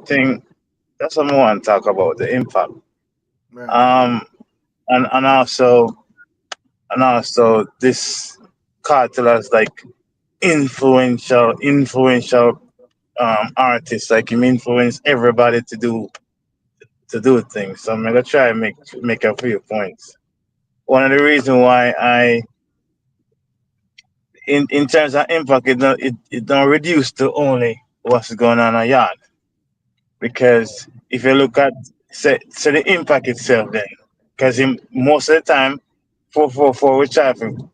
Speaker 16: thing. That's what I want to talk about. The impact.
Speaker 1: Right.
Speaker 16: And also this cartel has like influential artists, like him influence everybody to do things. So I'm gonna try and make a few points. One of the reasons why in terms of impact, it don't reduce to only what's going on a yard. Because if you look at so the impact itself then, because most of the time 444 we try to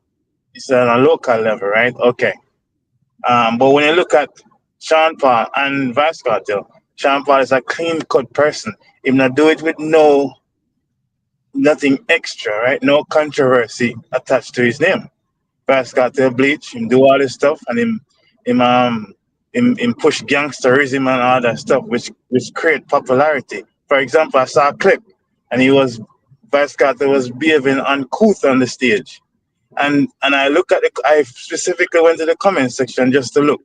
Speaker 16: it's on a local level, right? Okay. But when you look at Sean Paul and Vice Cartel, Sean Paul is a clean cut person. He not do it with nothing extra, right? No controversy attached to his name. Vice Cartel bleach, him do all this stuff, and him push gangsterism and all that stuff, which create popularity. For example, I saw a clip, and Vice Cartel was behaving uncouth on the stage. And I I specifically went to the comment section just to look.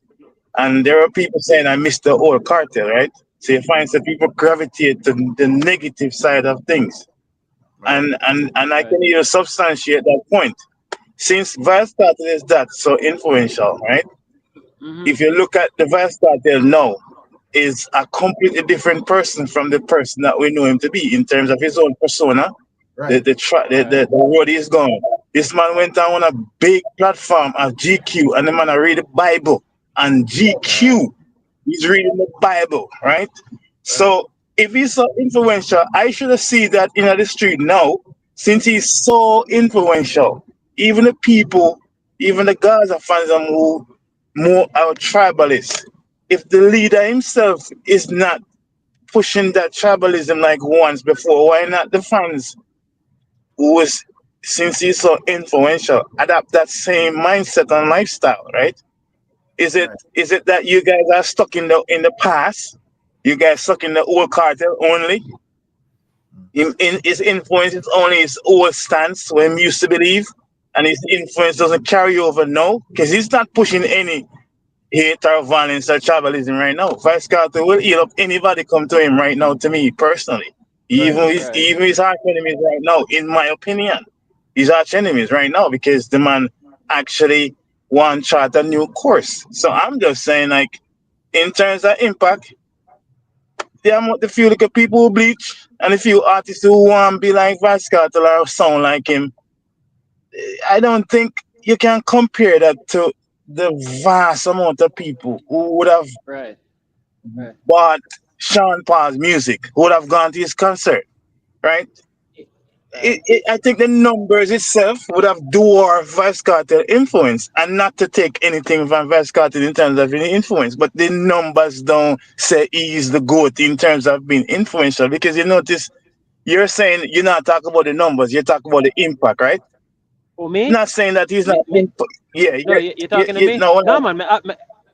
Speaker 16: And there are people saying I missed the whole cartel, right? So you find some people gravitate to the negative side of things. And I can even substantiate that point. Since Vice Cartel is that so influential, right? If you look at the Vice Cartel now, is a completely different person from the person that we know him to be in terms of his own persona, the road he's going. This man went on a big platform of GQ, and the man I read the Bible and GQ. He's reading the Bible, right? So if he's so influential, I should have seen that in the street now, since he's so influential. Even the people, even the Gaza fans who more are tribalists. If the leader himself is not pushing that tribalism like once before, why not the fans who was, since he's so influential, adapt that same mindset and lifestyle, right? Is it that you guys are stuck in the past? You guys stuck in the old cartel only? In his influence is only his old stance when he used to believe, and his influence doesn't carry over now because he's not pushing any hate or violence or tribalism right now. Vice Cartel will eat up anybody come to him right now. To me personally, even his arch enemies right now, in my opinion, his arch enemies right now because the man actually want to chart a new course. So I'm just saying, like, in terms of impact, there are the few little people who bleach and a few artists who want to be like Vice Cartel or sound like him. I don't think you can compare that to the vast amount of people who would have bought Sean Paul's music, who would have gone to his concert, right? I think the numbers itself would have dwarfed Vice Cartel influence, and not to take anything from Vice Cartel in terms of any influence, but the numbers don't say he's the GOAT in terms of being influential, because you notice you're saying you're not talking about the numbers, you're talking about the impact, right?
Speaker 5: Oh, me?
Speaker 16: Not saying that he's not. Yeah,
Speaker 5: No, you're talking to me?
Speaker 16: No,
Speaker 5: Man.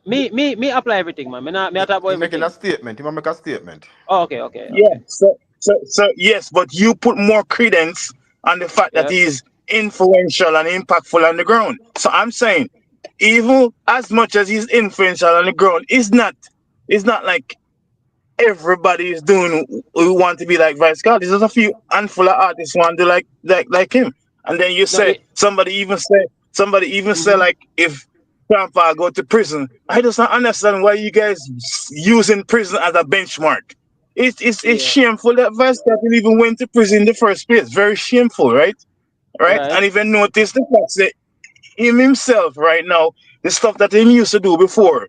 Speaker 5: Me apply everything, man. Me talk about
Speaker 8: He's
Speaker 5: everything.
Speaker 8: making a statement. He might make a statement.
Speaker 5: Oh, okay.
Speaker 16: Yeah. So yes, but you put more credence on the fact that he's influential and impactful on the ground. So I'm saying, even as much as he's influential on the ground, it's not like everybody is doing who want to be like Vice Cartel. There's just a few handful of artists who want to like him. And then you say somebody even say like, if Grandpa go to prison, I just don't understand why you guys using prison as a benchmark. It's shameful that Vice Cartel even went to prison in the first place. Very shameful, right? And even notice the fact that himself right now, the stuff that he used to do before,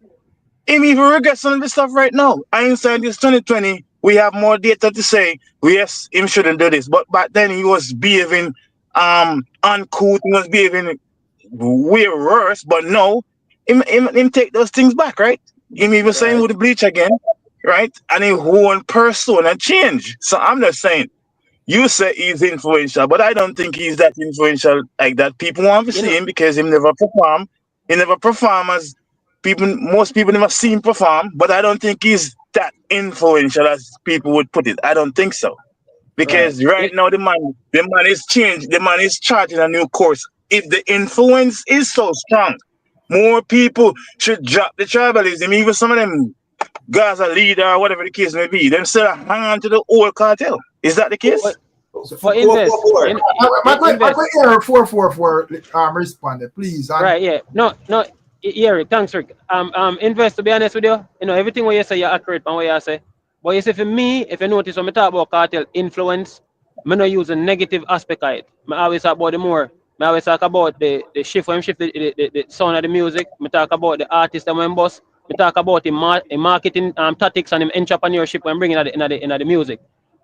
Speaker 16: Him even regret some of the stuff right now. Hindsight this 2020, we have more data to say, yes, him shouldn't do this. But back then he was behaving uncouth, he was behaving way worse, but no, him take those things back, right? Him even saying with the bleach again, right? And his whole persona change. So I'm just saying, you say he's influential, but I don't think he's that influential like that. People want to see him because he never perform. He never perform as people. Most people never see him perform, but I don't think he's that influential as people would put it. I don't think so, because right now the man is changed. The man is charting a new course. If the influence is so strong, more people should drop the tribalism. Even some of them guys are leader or whatever the case may be. Them still hang on to the old cartel. Is that the case?
Speaker 5: For invest.
Speaker 1: My error 444 responded, please.
Speaker 5: Right, yeah. No, Eric, thanks, Rick. Invest, to be honest with you, everything what you say, you're accurate on what you say. But you see, for me, if you notice when I talk about cartel influence, I don't use a negative aspect of it. I always talk about the more. I always talk about the shift when shift the sound of the music. I talk about the artist that when boss. I talk about the marketing tactics and the entrepreneurship when bringing in the music.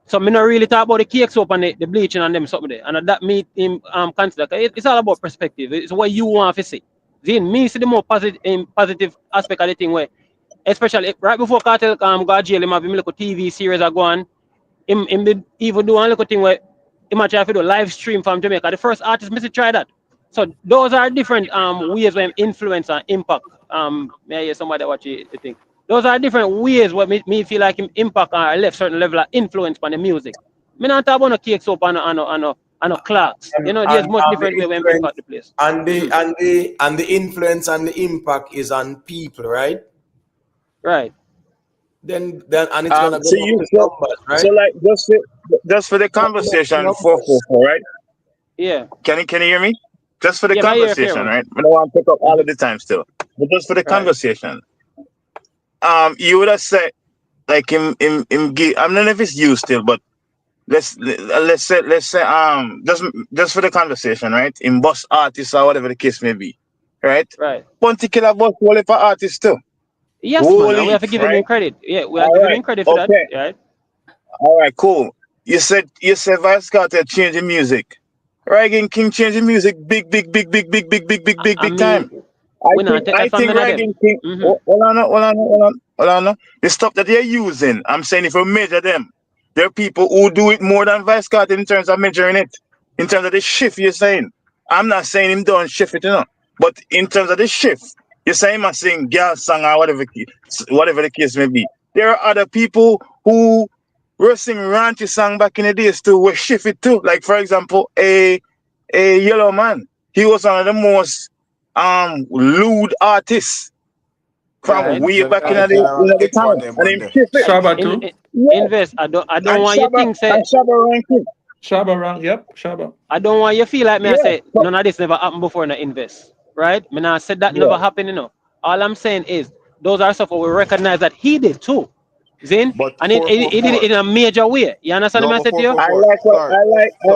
Speaker 5: So I don't really talk about the cake soap and the bleaching and them something there. And that me consider. It's all about perspective. It's what you want to see. Then me see the more positive aspect of the thing where, especially right before Cartel got jail, him have him little TV series are going. Him even do one little thing where he might try to do live stream from Jamaica. The first artist must try that. So those are different ways where influence and impact. May I hear somebody watch the thing? Those are different ways where me feel like him impact or left certain level of influence on the music. Me not talk about no cake soap and no clocks. There's much different way when impact the place.
Speaker 10: And the influence and the impact is on people, right?
Speaker 5: Right.
Speaker 10: Then and it's gonna go
Speaker 16: so
Speaker 10: up
Speaker 16: you
Speaker 10: to numbers, right?
Speaker 16: so like just for the conversation 444, right?
Speaker 5: Yeah.
Speaker 16: Can you hear me? Just for the
Speaker 5: Yeah,
Speaker 16: conversation, right? I don't want to take up all of the time still, but just for the conversation. You would have said like him I don't know if it's you still, but let's say just for the conversation, right? In boss artists or whatever the case may be, right?
Speaker 5: Right.
Speaker 16: Particular boss whole for artists too.
Speaker 5: Yes,
Speaker 16: Whole
Speaker 5: man. We have to give him credit. Yeah, we have to give him credit for that. Right.
Speaker 16: All right, cool. You said VYBZ KARTEL changing music. Ragin King changing music big time. I think Ragin King hold on. The stuff that they're using, I'm saying if you measure them, there are people who do it more than VYBZ KARTEL in terms of measuring it. In terms of the shift you're saying. I'm not saying him don't shift it, but in terms of the shift, you're saying I'm saying girl song or whatever the case may be. There are other people who were singing ranchy song back in the days too, we shift it too. Like for example, a Yellowman. He was one of the most lewd artists from way back in the time. And him shift it.
Speaker 13: Shabba too.
Speaker 5: Invest. I don't want you to think say
Speaker 16: Shabba ranking.
Speaker 13: Shabba rank, yep, Shabba.
Speaker 5: I don't want you to feel like me I say none of this never happened before in the invest. Right? Me not said that never happened, All I'm saying is those are stuff we recognize that he did too. Zin? And he did it in a major way. You understand what I said to you?
Speaker 8: I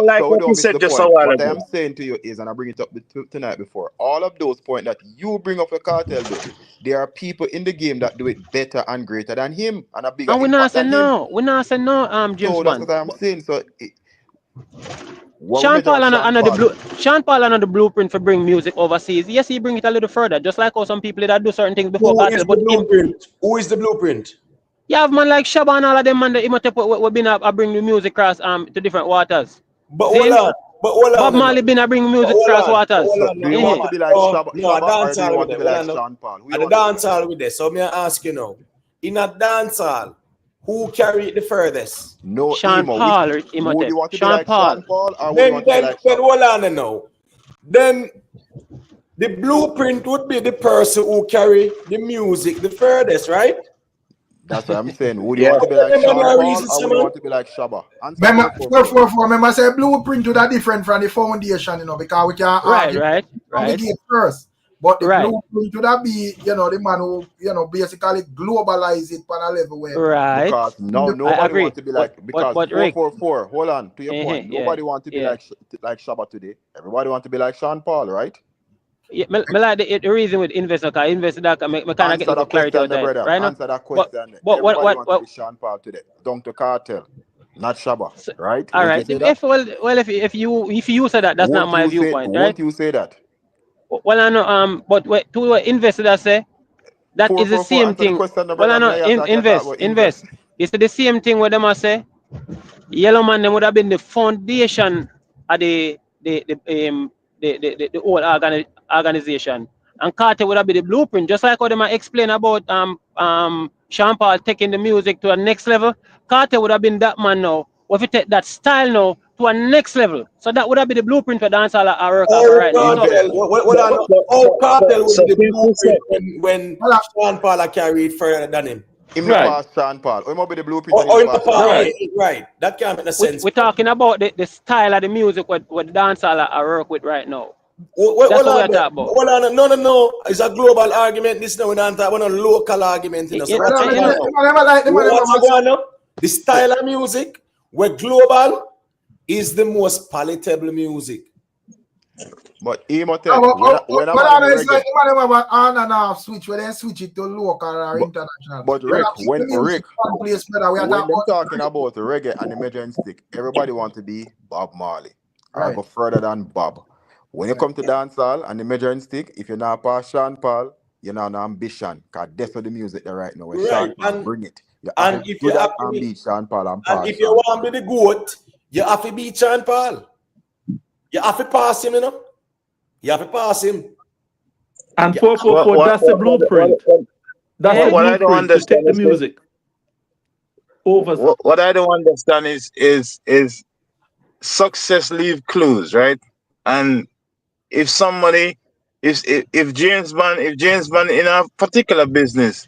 Speaker 8: like what you said just a while ago. What I'm saying to you is, and I bring it up tonight before, all of those points that you bring up a cartel do, there are people in the game that do it better and greater than him and a bigger
Speaker 5: and we
Speaker 8: impact
Speaker 5: not say
Speaker 8: than
Speaker 5: no.
Speaker 8: him.
Speaker 5: We not say no, James
Speaker 8: So that's what I'm saying. So
Speaker 5: Sean Paul and the blueprint for bring music overseas. Yes, he bring it a little further, just like how some people that do certain things before cartel. But
Speaker 10: Who is the blueprint?
Speaker 5: You have man like Shabba and all of them man that we been bring the music across to different waters.
Speaker 10: But hold on.
Speaker 5: Bob Marley been bring music across waters.
Speaker 8: Do you want to be like Shabba,
Speaker 10: no,
Speaker 8: or do you want to be like Sean Paul?
Speaker 10: At the dancehall with this. So me ask you now, in a dancehall, who carried the furthest?
Speaker 8: No,
Speaker 5: Sean Paul.
Speaker 8: Would you want to be
Speaker 5: Sean
Speaker 8: like
Speaker 5: Paul.
Speaker 8: Sean Paul, or would you want to be like
Speaker 10: Then hold on now. Then the blueprint would be the person who carry the music the furthest, right?
Speaker 8: That's what I'm saying. Would you want to be like Sean Paul, or would you want to be like Shabba?
Speaker 1: Remember, say blueprint to that different from the foundation, because we can argue
Speaker 5: right.
Speaker 1: the game first. But the blueprint to that be, the man who, basically globalize it on a level where.
Speaker 5: Right.
Speaker 8: Because nobody wants to be like, because 444, hold on, to your point, nobody wants to be like Shabba today. Everybody wants to be like Sean Paul, right?
Speaker 5: Yeah, me like the reason with investor, because investor that me kind of get
Speaker 8: Answer
Speaker 5: little
Speaker 8: that
Speaker 5: clarity
Speaker 8: question,
Speaker 5: out
Speaker 8: there,
Speaker 5: there,
Speaker 8: brother.
Speaker 5: right now.
Speaker 8: Answer that
Speaker 5: But
Speaker 8: question.
Speaker 5: what
Speaker 8: Everybody wants to
Speaker 5: what
Speaker 8: be Sean Paul today. Down to Cartel, not Shabba.
Speaker 5: so,
Speaker 8: Right?
Speaker 5: all
Speaker 8: Won't you
Speaker 5: right.
Speaker 8: say that?
Speaker 5: If if you say that, that's not
Speaker 8: Won't
Speaker 5: my
Speaker 8: you say?
Speaker 5: viewpoint, right?
Speaker 8: Won't you say that?
Speaker 5: Well, I know but to what investor that say that is the
Speaker 8: 444.
Speaker 5: same
Speaker 8: Answer the
Speaker 5: thing.
Speaker 8: question, there,
Speaker 5: Well, I
Speaker 8: brother.
Speaker 5: know
Speaker 8: Me I can talk about
Speaker 5: invest.
Speaker 8: invest.
Speaker 5: It's the same thing where them a say Yellowman them would have been the foundation of the whole organization. And Carter would have been the blueprint, just like how them explain about Sean Paul taking the music to a next level. Carter would have been that man now. What if you take that style now to a next level? So that would have been the blueprint for dancehall I work off
Speaker 10: Oh,
Speaker 5: right now. So
Speaker 10: Cartel. What I know? Oh, Cartel would
Speaker 16: So
Speaker 10: be the
Speaker 16: people say,
Speaker 10: blueprint when Sean Paul carried further than him.
Speaker 8: Him not
Speaker 5: right.
Speaker 8: pass Sean Paul. Him be the blueprint and him
Speaker 10: Or
Speaker 8: not
Speaker 10: in the
Speaker 8: pass Sean
Speaker 10: past,
Speaker 8: Paul.
Speaker 5: right.
Speaker 10: right. That can't make no sense.
Speaker 5: We're talking about the style of the music what the dancehall I work with right now.
Speaker 10: Well,
Speaker 5: That's what we're talking about.
Speaker 10: no. It's a global argument. This now we don't talk about a local argument. You know. So what's
Speaker 5: You
Speaker 10: going
Speaker 5: know,
Speaker 10: on? What's going on? The style of music, where global is the most palatable music.
Speaker 8: But he must take when a
Speaker 1: But
Speaker 8: man in
Speaker 1: it's like
Speaker 8: reggae.
Speaker 1: you have an on and off switch where they switch it to local or international.
Speaker 8: But
Speaker 1: Brother,
Speaker 8: Rick, when
Speaker 1: the music one place, brother, we are
Speaker 8: when them
Speaker 1: talking
Speaker 8: talking about reggae and the measuring stick, everybody want to be Bob Marley. I
Speaker 1: Right.
Speaker 8: go further than Bob. When you come to dancehall and the measuring stick, if you're not past Sean Paul, you're not an ambition. Cause that's what the music there right now. Where
Speaker 10: Right.
Speaker 8: Sean Paul bring it. You have
Speaker 10: And
Speaker 8: to
Speaker 10: if
Speaker 8: do
Speaker 10: you
Speaker 8: that
Speaker 10: have to
Speaker 8: and
Speaker 10: be,
Speaker 8: beat Sean Paul and
Speaker 10: and
Speaker 8: pass
Speaker 10: if you
Speaker 8: Sean
Speaker 10: want to be the goat, you have to beat Sean Paul. You have to pass him, you know. You have to pass him.
Speaker 13: And
Speaker 10: Yeah.
Speaker 13: 444, that's the blueprint. That's the
Speaker 16: what I don't
Speaker 13: blueprint to take
Speaker 16: understand
Speaker 13: the
Speaker 16: is
Speaker 13: music over.
Speaker 16: what I don't understand is success leave clues, right? And if somebody if James Bond in a particular business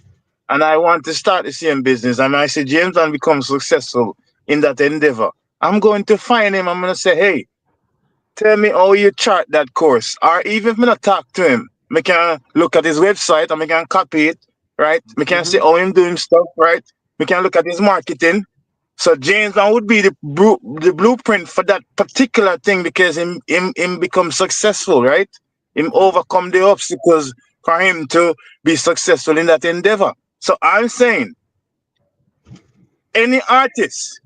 Speaker 16: and I want to start the same business and I say James Bond becomes successful in that endeavor, I'm going to find him. I'm gonna say, hey, tell me how you chart that course. Or even if I not talk to him, I can look at his website and I can copy it, right? I can see how him doing stuff, right? We can look at his marketing. So James Bond would be the blueprint for that particular thing because him become successful, right? Him overcome the obstacles for him to be successful in that endeavor. So I'm saying any artist,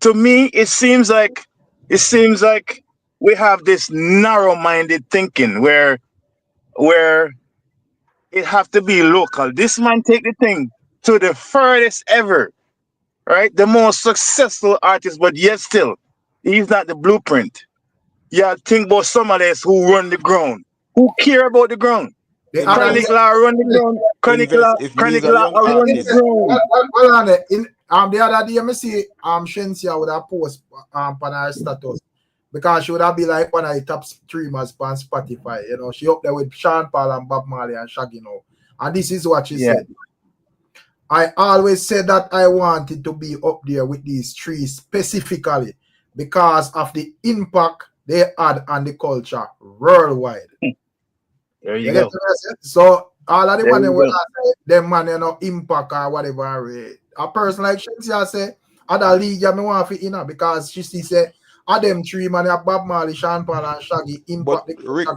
Speaker 16: to me, it seems like we have this narrow-minded thinking where it have to be local. This man take the thing to the furthest ever, right? The most successful artist, but yet still, he's not the blueprint. Yeah, think about somebody else who run the ground. Who care about the ground? Chronic Law run the ground. Chronic Law run the ground.
Speaker 1: Well, on it. The other day, I see Shensia would have post on her status because she would have be like one of the top streamers on Spotify. You know, she up there with Sean Paul and Bob Marley and Shaggy now. And this is what she said. I always said that I wanted to be up there with these three specifically because of the impact they had on the culture worldwide.
Speaker 16: There you go.
Speaker 1: So all of the money will say them man, you know, impact or whatever. A person like Shensia say, other league me want to in because she say them three man, Bob Marley, Sean Paul and Shaggy impact
Speaker 8: But Rick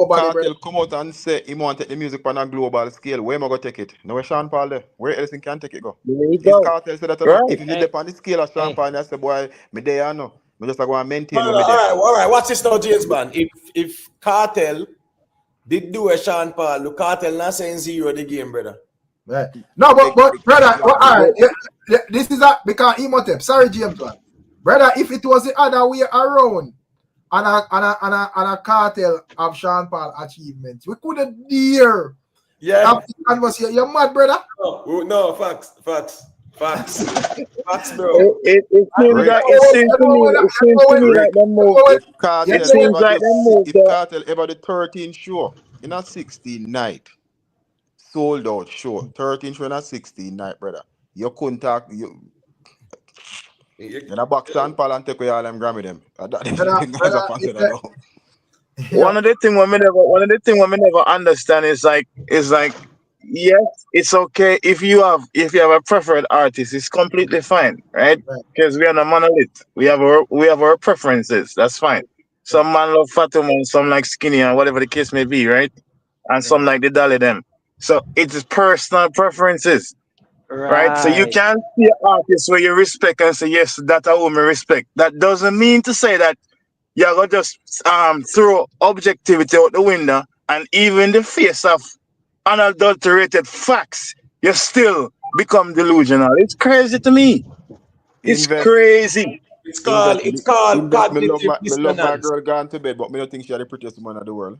Speaker 8: Cartel come out and say he want to take the music on a global scale. Where am I going to take it? No, where Sean Paul there? Where else can take it go? If Cartel said that if you dip on the scale of Sean Paul, I say, boy, me there no. Me just going to maintain me there.
Speaker 10: All right. Watch this now, James Bond. If Cartel did do a Sean Paul, the Cartel not saying zero the game, brother.
Speaker 1: Right. No, but brother, all right. This is because Imhotep. Sorry, James Bond. Brother, if it was the other way around, and a Cartel of Sean Paul achievements, we could have dare.
Speaker 10: Yeah.
Speaker 1: Have this conversation. You're mad, brother.
Speaker 10: No, facts, bro.
Speaker 16: It seems to me like them move.
Speaker 8: If Cartel ever the 13th show in a 16 night, sold out show, 13th show in a 16 night, brother, you couldn't talk. You're not box Sean Paul and take away all them Grammy them.
Speaker 16: One of the things we never understand is like yes, it's okay if you have a preferred artist, it's completely fine, right? Because we are not monolith. We have our preferences. That's fine. Some man love Fatima, some like Skinny, and whatever the case may be, right? and some like the dolly them. So it's personal preferences, right? So you
Speaker 5: Right.
Speaker 16: can see an artist where you respect and say, yes, that I will respect. That doesn't mean to say that you're gonna just throw objectivity out the window, and even in the face of unadulterated facts, you still become delusional. It's crazy to me. It's
Speaker 8: Invest,
Speaker 16: crazy.
Speaker 10: It's called
Speaker 8: invest, me
Speaker 10: cognitive
Speaker 8: love my
Speaker 10: dissonance.
Speaker 8: girl gone to bed, but me don't think she are the prettiest woman in the world.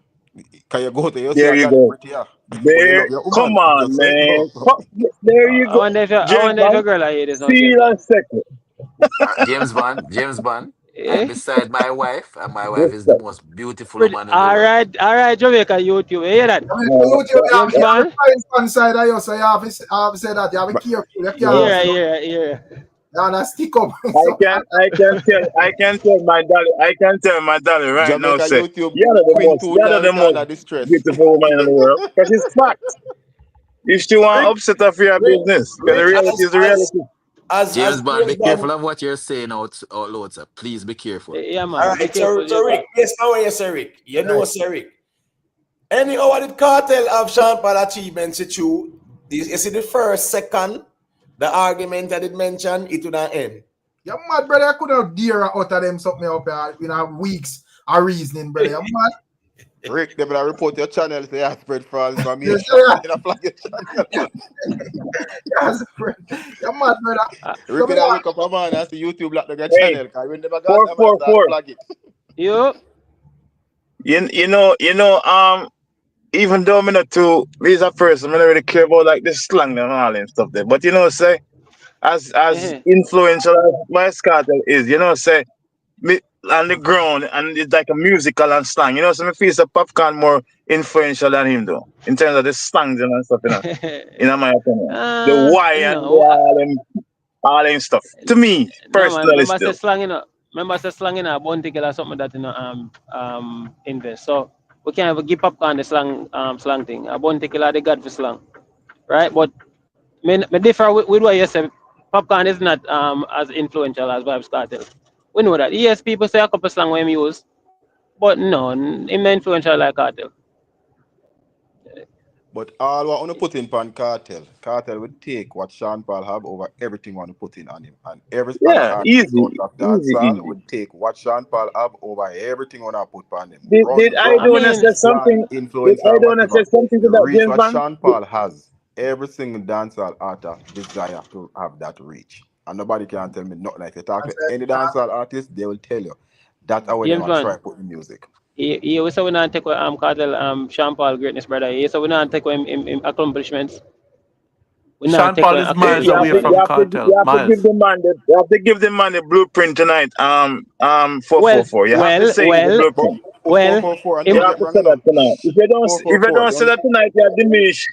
Speaker 8: Can you go to you see
Speaker 16: There
Speaker 8: a
Speaker 16: you
Speaker 8: girl
Speaker 16: go.
Speaker 8: pretty, yeah? But you
Speaker 16: There,
Speaker 8: love your
Speaker 16: come
Speaker 8: woman.
Speaker 16: on,
Speaker 8: Just say it, bro.
Speaker 16: man. There you
Speaker 5: I
Speaker 16: go.
Speaker 5: wonder if your, I
Speaker 16: James
Speaker 5: wonder if your
Speaker 16: Bond,
Speaker 5: girl I hear this now,
Speaker 16: see
Speaker 5: James
Speaker 16: you in
Speaker 5: Bond.
Speaker 16: a second.
Speaker 14: James Bond. I'm
Speaker 5: Eh?
Speaker 14: beside my wife, and my wife is the
Speaker 16: Respect.
Speaker 14: most beautiful woman in the
Speaker 5: All
Speaker 14: world.
Speaker 5: right, Jamaica YouTube. You hear that?
Speaker 1: I mean,
Speaker 16: No,
Speaker 1: you
Speaker 5: James
Speaker 1: have a
Speaker 5: Bond?
Speaker 1: price on side of you, so you have to say that. You have to be
Speaker 8: But
Speaker 1: careful. You
Speaker 16: no.
Speaker 1: can't say,
Speaker 5: Yeah.
Speaker 1: no, no, stick up.
Speaker 16: I
Speaker 1: So,
Speaker 16: can tell my dolly right now,
Speaker 8: Jamaica
Speaker 16: say,
Speaker 8: YouTube
Speaker 16: you're
Speaker 8: Queen 2
Speaker 16: the
Speaker 8: dancehall
Speaker 16: most
Speaker 8: at distress.
Speaker 16: beautiful woman in the world. Because it's fact. If she want
Speaker 10: Rick,
Speaker 16: to upset her for your
Speaker 10: Rick,
Speaker 16: business, because the
Speaker 10: Rick,
Speaker 16: reality is the reality.
Speaker 14: James
Speaker 10: as
Speaker 14: Bond, be
Speaker 10: James
Speaker 14: careful
Speaker 10: Bond.
Speaker 14: of what you're saying out loud, sir. Please be careful.
Speaker 5: Yeah,
Speaker 10: All
Speaker 5: man. Be
Speaker 10: right,
Speaker 5: careful.
Speaker 10: so Rick, yes, now when you say Rick, you know, say Rick. Any hour did Cartel have Sean Paul achievements with you? You see the first, second, the argument I did mention, it would not end.
Speaker 1: you're mad, brother. I could have dare utter them something up here in weeks of reasoning, brother. You're mad.
Speaker 8: Rick, they will report your channel say you spread false information.
Speaker 1: Yes,
Speaker 8: They flag your channel.
Speaker 1: yes, you're mad, brother.
Speaker 8: Rick,
Speaker 1: So,
Speaker 8: I wake up a man and see YouTube lock the
Speaker 16: Hey,
Speaker 8: channel because we never got them and start
Speaker 16: 444.
Speaker 8: flag it.
Speaker 5: You?
Speaker 16: Even though I'm not too, he's a person, I don't really care about like the slang and all and stuff there. But say, as influential as my Cartel is, say, me on the ground and it's like a musical and slang. So me feel the Popcorn more influential than him though. In terms of the slangs and stuff, in my opinion. The why and the all them stuff. To me,
Speaker 5: No, man.
Speaker 16: personally
Speaker 5: Remember
Speaker 16: still.
Speaker 5: say slang in a bounty killer or something that invest. So we can't even give Popcorn the slang thing. A bounty killer the god for slang. Right? But me differ with what you say. Popcorn is not as influential as VYBZ KARTEL. We know that. Yes, people say a couple slang when use, but no, it's not influential like Cartel.
Speaker 8: But all what I want to put in pan Cartel would take what Sean Paul have over everything I want to put in on him. And every other
Speaker 16: Yeah,
Speaker 8: artist
Speaker 16: easy.
Speaker 8: out of dancehall would take what Sean Paul have over everything I want to put on him.
Speaker 16: Did I don't say something?
Speaker 8: Influence
Speaker 16: Did I
Speaker 8: or
Speaker 16: don't say
Speaker 8: whatever.
Speaker 16: something to
Speaker 8: To
Speaker 16: that,
Speaker 8: reach
Speaker 16: James
Speaker 8: what
Speaker 16: Bond?
Speaker 8: Sean Paul has, every single dancehall artist desire to have that reach. And nobody can tell me nothing. If you talk to any dancehall artist, they will tell you that's how they
Speaker 5: James
Speaker 8: want to try
Speaker 5: Bond.
Speaker 8: put in music.
Speaker 5: We say we not take away Cartel Sean Paul greatness, brother. We say we not take away him accomplishments. We not
Speaker 13: Sean
Speaker 5: take
Speaker 13: Paul
Speaker 5: away
Speaker 13: is miles
Speaker 5: accomplishments,
Speaker 13: away
Speaker 5: brother.
Speaker 13: from Cartel.
Speaker 16: You have to give
Speaker 13: Miles.
Speaker 16: the man the blueprint tonight. 444. You have to say the blueprint.
Speaker 8: 444 and
Speaker 16: You
Speaker 8: don't
Speaker 16: have
Speaker 8: get
Speaker 16: to
Speaker 8: wrong
Speaker 16: say that
Speaker 8: enough.
Speaker 16: tonight. If you don't
Speaker 8: 444.
Speaker 16: say that tonight, you diminish.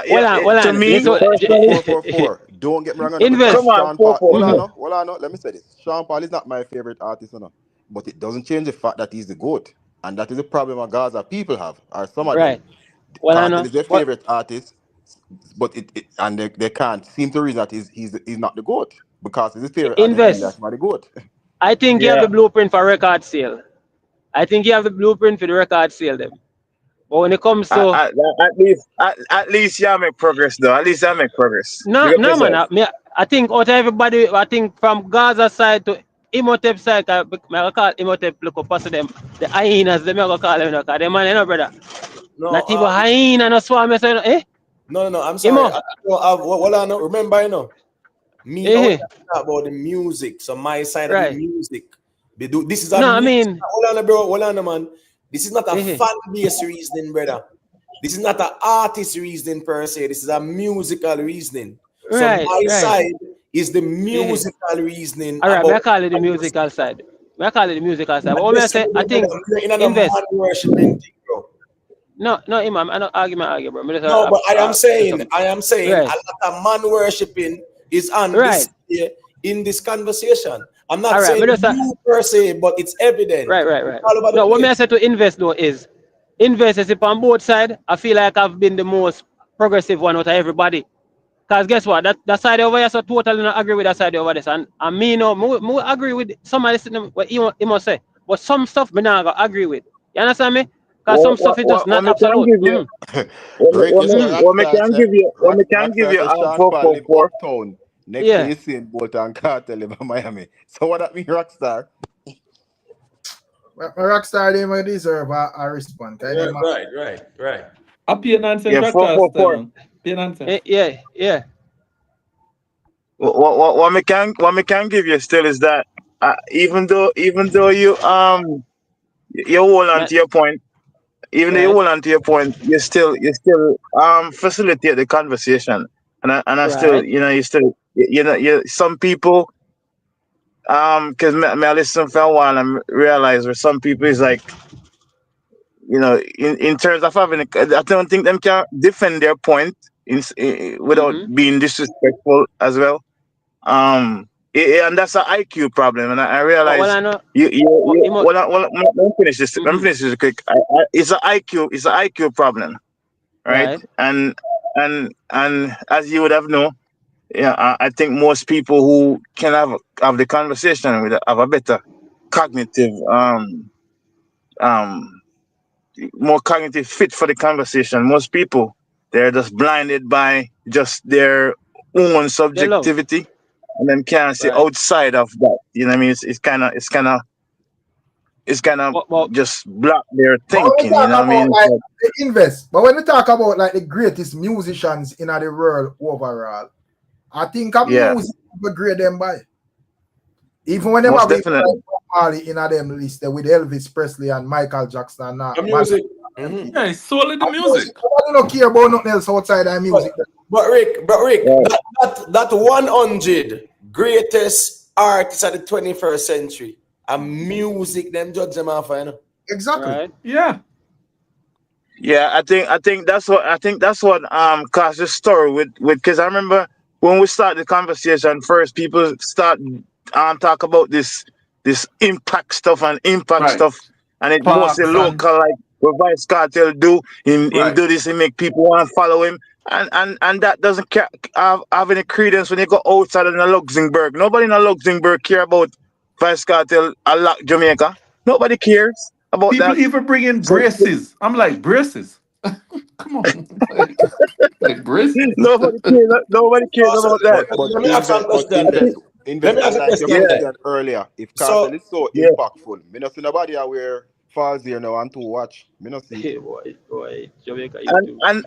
Speaker 5: Hold
Speaker 16: To
Speaker 5: on.
Speaker 16: me,
Speaker 5: Listen,
Speaker 16: personally,
Speaker 8: 444. Don't get me wrong enough because
Speaker 5: invest.
Speaker 16: come on,
Speaker 8: Sean Paul. Hold
Speaker 16: 444.
Speaker 8: on. Let me say this. Sean Paul is not my favorite artist, but it doesn't change the fact that he's the GOAT. And that is the problem that Gaza people have, or some of them.
Speaker 5: Right. Well, I
Speaker 8: Cartel
Speaker 5: know.
Speaker 8: is their
Speaker 5: What?
Speaker 8: favorite artist, but they can't seem to reason that he's not the GOAT because it's his favorite artist and that's
Speaker 5: Invest.
Speaker 8: not the GOAT.
Speaker 5: I think you have the blueprint for record sale. I think you have the blueprint for the record sale, them. But when it comes to
Speaker 16: At least you make progress though. At least you make progress.
Speaker 5: no,
Speaker 16: Big up
Speaker 5: man.
Speaker 16: yourself.
Speaker 5: I think out of everybody, I think from Gaza side to Imhotep side, I call Imhotep look up past them. The hyenas, them I go call them, because them man, brother.
Speaker 10: No,
Speaker 5: Not even hyena, no swam, eh?
Speaker 10: No, I'm sorry. Remember, me always talk about the music. So my side of the music. This is a
Speaker 5: I mean,
Speaker 10: hold on, man. This is not a fan base reasoning, brother. This is not an artist reasoning per se. This is a musical reasoning. So my side is the musical reasoning.
Speaker 5: All right, I call it the musical side. I call it the musical side. But what I say, I think invest. No, Imam, I don't argue, bro.
Speaker 10: No, but I am saying, a lot of man worshipping is on display in this conversation. I'm not saying you per se, but it's evident.
Speaker 5: Right. No, what I say to invest though is invest is if on both sides. I feel like I've been the most progressive one out of everybody. Because guess what? That side over here, so totally not agree with that side over there. And me, more agree with some of this what he must say. But some stuff me not gonna agree with. You understand me? Because Cause some stuff is just not absolute.
Speaker 8: Rick, you say Rockstar say,
Speaker 7: give you
Speaker 8: Sean Paul live uptown next to Usain Bolt and Cartel live in Miami. So what that mean, Rockstar?
Speaker 1: Rockstar, they might deserve a response.
Speaker 10: Right.
Speaker 13: I pay nonsense.
Speaker 7: Yeah, 444.
Speaker 13: Pay nonsense.
Speaker 5: Yeah.
Speaker 16: What me can give you still is that even though you hold on to your point, even though you hold on to your point, you still facilitate the conversation, and I still some people because I listen for a while and realize where some people is like, in terms of having I don't think them can defend their point without being disrespectful as well. And that's an IQ problem, and I realize let me finish this. Let me finish this quick. It's an IQ problem, right? And as you would have known, I think most people who can have the conversation with have a better cognitive more cognitive fit for the conversation. Most people, they're just blinded by just their own subjectivity, and then can't see outside of that. You know what I mean? It's kind of just block their thinking. You know what I mean?
Speaker 1: Like, they invest, but when we talk about like the greatest musicians in the world overall, I think music would grade them by. Even when they have like in them list with Elvis Presley and Michael Jackson.
Speaker 10: The music.
Speaker 13: Yeah, it's solely the music.
Speaker 1: I don't care about nothing else outside that music.
Speaker 10: But Rick, that 100 greatest artists of the 21st century and music, them judge them off, you know?
Speaker 1: Exactly.
Speaker 5: Right.
Speaker 13: Yeah.
Speaker 16: Yeah, I think that's what caused the story with because I remember when we started the conversation first, people start talk about this impact stuff, and it mostly local, like what Vice Cartel do. He do this, he make people want to follow him, and that doesn't have any credence when you go outside of the Luxembourg. Nobody in the Luxembourg care about Vice Cartel a Jamaica. Nobody cares about
Speaker 13: people
Speaker 16: that.
Speaker 13: People even bring in braces. I'm like, braces? Come on. like braces?
Speaker 16: Nobody cares about that.
Speaker 8: Invest like you said earlier. If Cartel is so impactful, me not see nobody aware falls here now and to watch. Me not see.
Speaker 5: Boy, Jamaica.
Speaker 16: And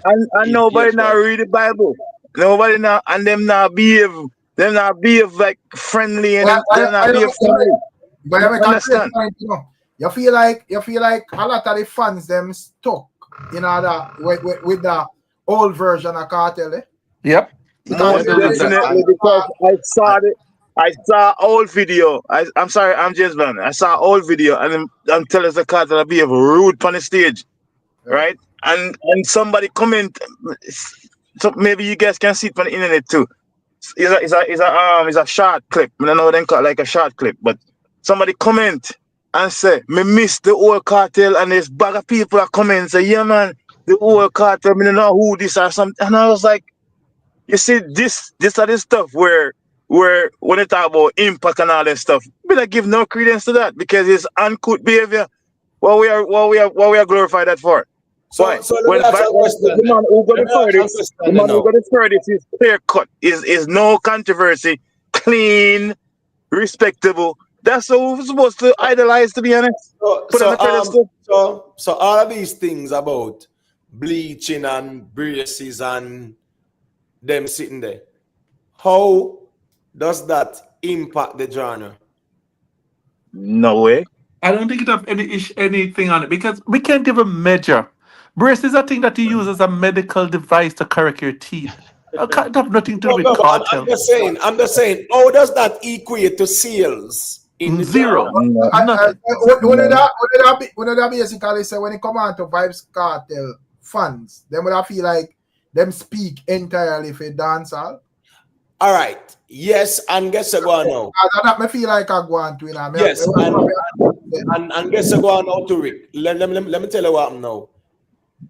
Speaker 16: nobody now read the Bible. Nobody now, and them now behave like friendly, and them now behave friendly.
Speaker 1: But understand? You feel like a lot of the fans them stuck, that with the old version of Cartel.
Speaker 13: Yep.
Speaker 16: Most definitely, because I saw old video. I'm sorry, I'm James Blunt. I saw old video, and I'm telling the Cartel to behave rude on the stage, right? And somebody comment. So maybe you guys can see it on the internet too. It's a short clip. I don't know what they call it, like a short clip, but somebody comment and say, "Me miss the old Cartel," and there's bag of people that comment and say, "Yeah, man, the old Cartel. Me don't know who this or something." And I was like, you see, this are the stuff where when they talk about impact and all that stuff, we don't give no credence to that because it's uncouth behavior. What we are glorified that for?
Speaker 10: So
Speaker 16: when the man who got the furthest is clear cut, is no controversy, clean, respectable. That's what we're supposed to idolize, to be honest.
Speaker 10: So all of these things about bleaching and braces and them sitting there, how does that impact the genre?
Speaker 16: No way.
Speaker 13: I don't think it have anything on it because we can't even measure. Brace is a thing that you use as a medical device to correct your teeth. It can't have nothing to do with Cartel.
Speaker 10: I'm just saying, how does that equate to sales?
Speaker 13: Zero.
Speaker 1: What did that basically say when it come on to VYBZ Kartel fans? Then would I feel like them speak entirely for dancehall?
Speaker 10: All right. Yes, and guess what now?
Speaker 1: That me feel like I go on to
Speaker 10: Yes, and guess what now to Rick? Let me tell you what now.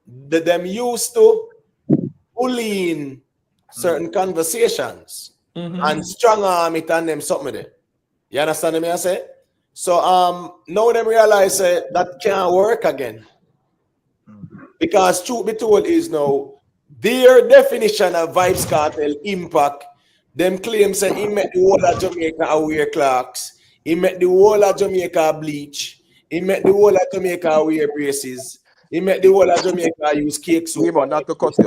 Speaker 10: Them used to bully in certain conversations and strong arm it and them something there. You understand me I say? So now them realize that can't work again. Because truth be told is now, their definition of Vybz Kartel impact, them claim say he make the whole of Jamaica wear clocks, he make the whole of Jamaica bleach, he make the whole of Jamaica wear braces, he make the whole of Jamaica use cake soup.
Speaker 8: Not to cut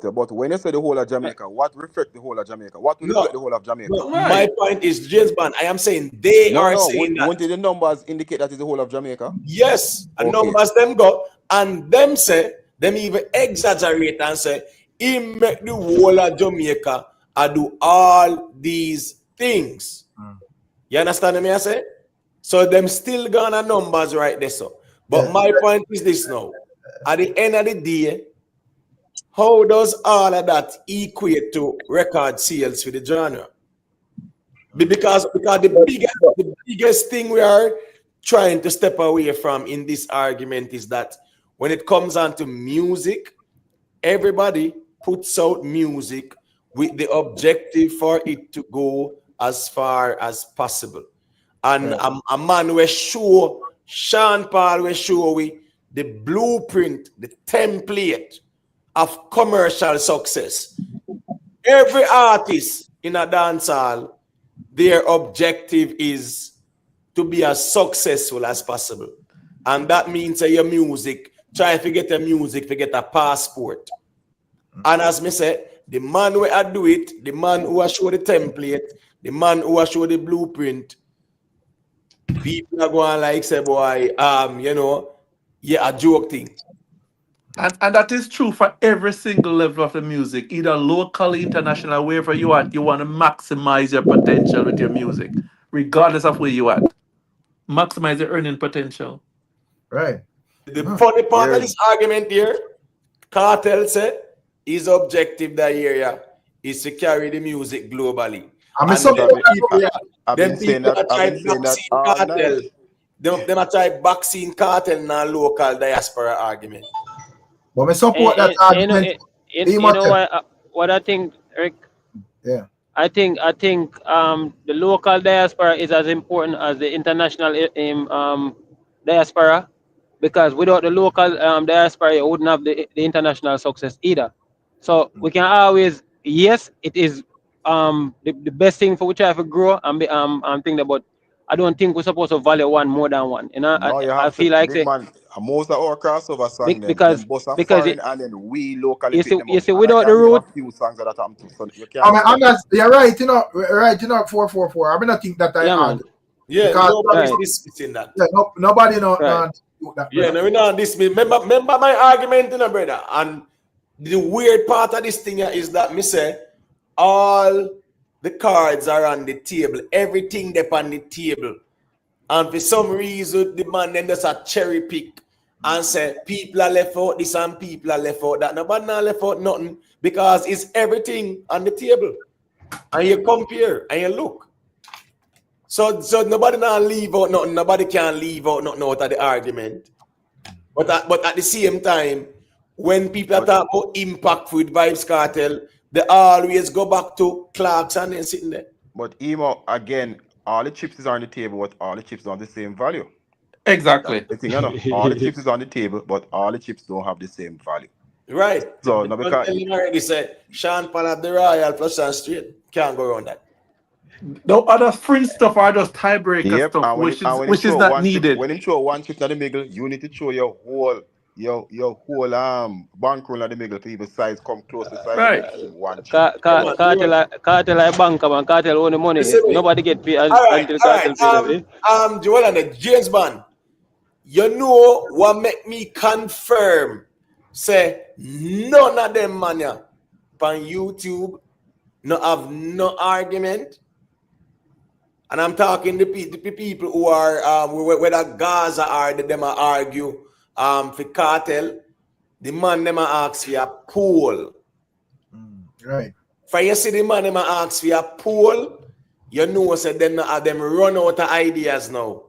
Speaker 8: you, but when you say the whole of Jamaica, what reflect the whole of Jamaica? What will reflect the whole of Jamaica?
Speaker 10: No, my point is, James Bond, I am saying they are saying that.
Speaker 8: Won't the numbers indicate that is the whole of Jamaica?
Speaker 10: Yes, and numbers them go, and them say, them even exaggerate and say, he make the whole of Jamaica and do all these things. You understand me I say? So them still gonna numbers right there. So, but my point is this now. At the end of the day, how does all of that equate to record sales for the genre? Because the biggest thing we are trying to step away from in this argument is that when it comes on to music, everybody puts out music with the objective for it to go as far as possible. And a man will show, Sean Paul will show we the blueprint, the template of commercial success. Every artist in a dancehall, their objective is to be as successful as possible. And that means your music, try to get a music to get a passport. And as me say, the man who I do it, the man who I show the template, the man who I show the blueprint, people are going like say, boy, you know, yeah, a joke thing.
Speaker 13: And that is true for every single level of the music, either locally, international, wherever you are. You want to maximize your potential with your music, regardless of where you at. Maximize your earning potential.
Speaker 1: Right.
Speaker 10: The funny part of this argument here, Kartel said his objective that area is to carry the music globally.
Speaker 8: I've been saying that all night.
Speaker 10: Them are try vaccine Kartel in a local diaspora argument.
Speaker 1: But I support that argument.
Speaker 5: You know what I think, Rick?
Speaker 1: Yeah.
Speaker 5: I think the local diaspora is as important as the international diaspora, because without the local diaspora, you wouldn't have the international success either. So we can always, yes, it is the best thing for which I have to grow and think about. I don't think we're supposed to value one more than one. You know, I feel like
Speaker 8: most of our crossover songs
Speaker 5: because
Speaker 8: foreign, and then we locally
Speaker 5: you see without the root.
Speaker 8: Few songs that I'm too, so you
Speaker 1: you're right, you know, 444. I mean, I think that
Speaker 10: nobody's dismissing that.
Speaker 1: Yeah, nobody know.
Speaker 10: We're not dismissing. Remember my argument, you know, brother. And the weird part of this thing is that me say all the cards are on the table, everything that's on the table, and for some reason the man then does a cherry pick and say people are left out this and people are left out that. Nobody not left out nothing, because it's everything on the table, and you compare and you look. So nobody not leave out nothing. Nobody can leave out nothing out of the argument. But at the same time, when people are talking about impact with Vybz Kartel, they always go back to Clarks and then sitting there.
Speaker 8: But Emo, again, all the chips is on the table, but all the chips don't have the same value.
Speaker 13: Exactly.
Speaker 8: The thing, you know, all the chips is on the table, but all the chips don't have the same value.
Speaker 10: Right.
Speaker 8: So no, because
Speaker 10: already said Sean Paul at the Royal plus and straight. Can't go around that.
Speaker 13: No other fringe stuff are just tiebreaker stuff, which is not needed.
Speaker 8: When you throw one chip in the middle, you need to throw your whole bankroll at the middle. People size come close to size.
Speaker 13: Right.
Speaker 8: One chip.
Speaker 5: Cartel like bank, man. Cartel own the money. Nobody get paid until Cartel pay.
Speaker 10: Joel and the James Bond. You know what make me confirm? Say none of them man on YouTube no have no argument. And I'm talking the people who are whether Gaza or them argue for Kartel. The man them ask for a poll.
Speaker 1: Right.
Speaker 10: For you see the man them ask for a poll, you know say them run out of ideas now.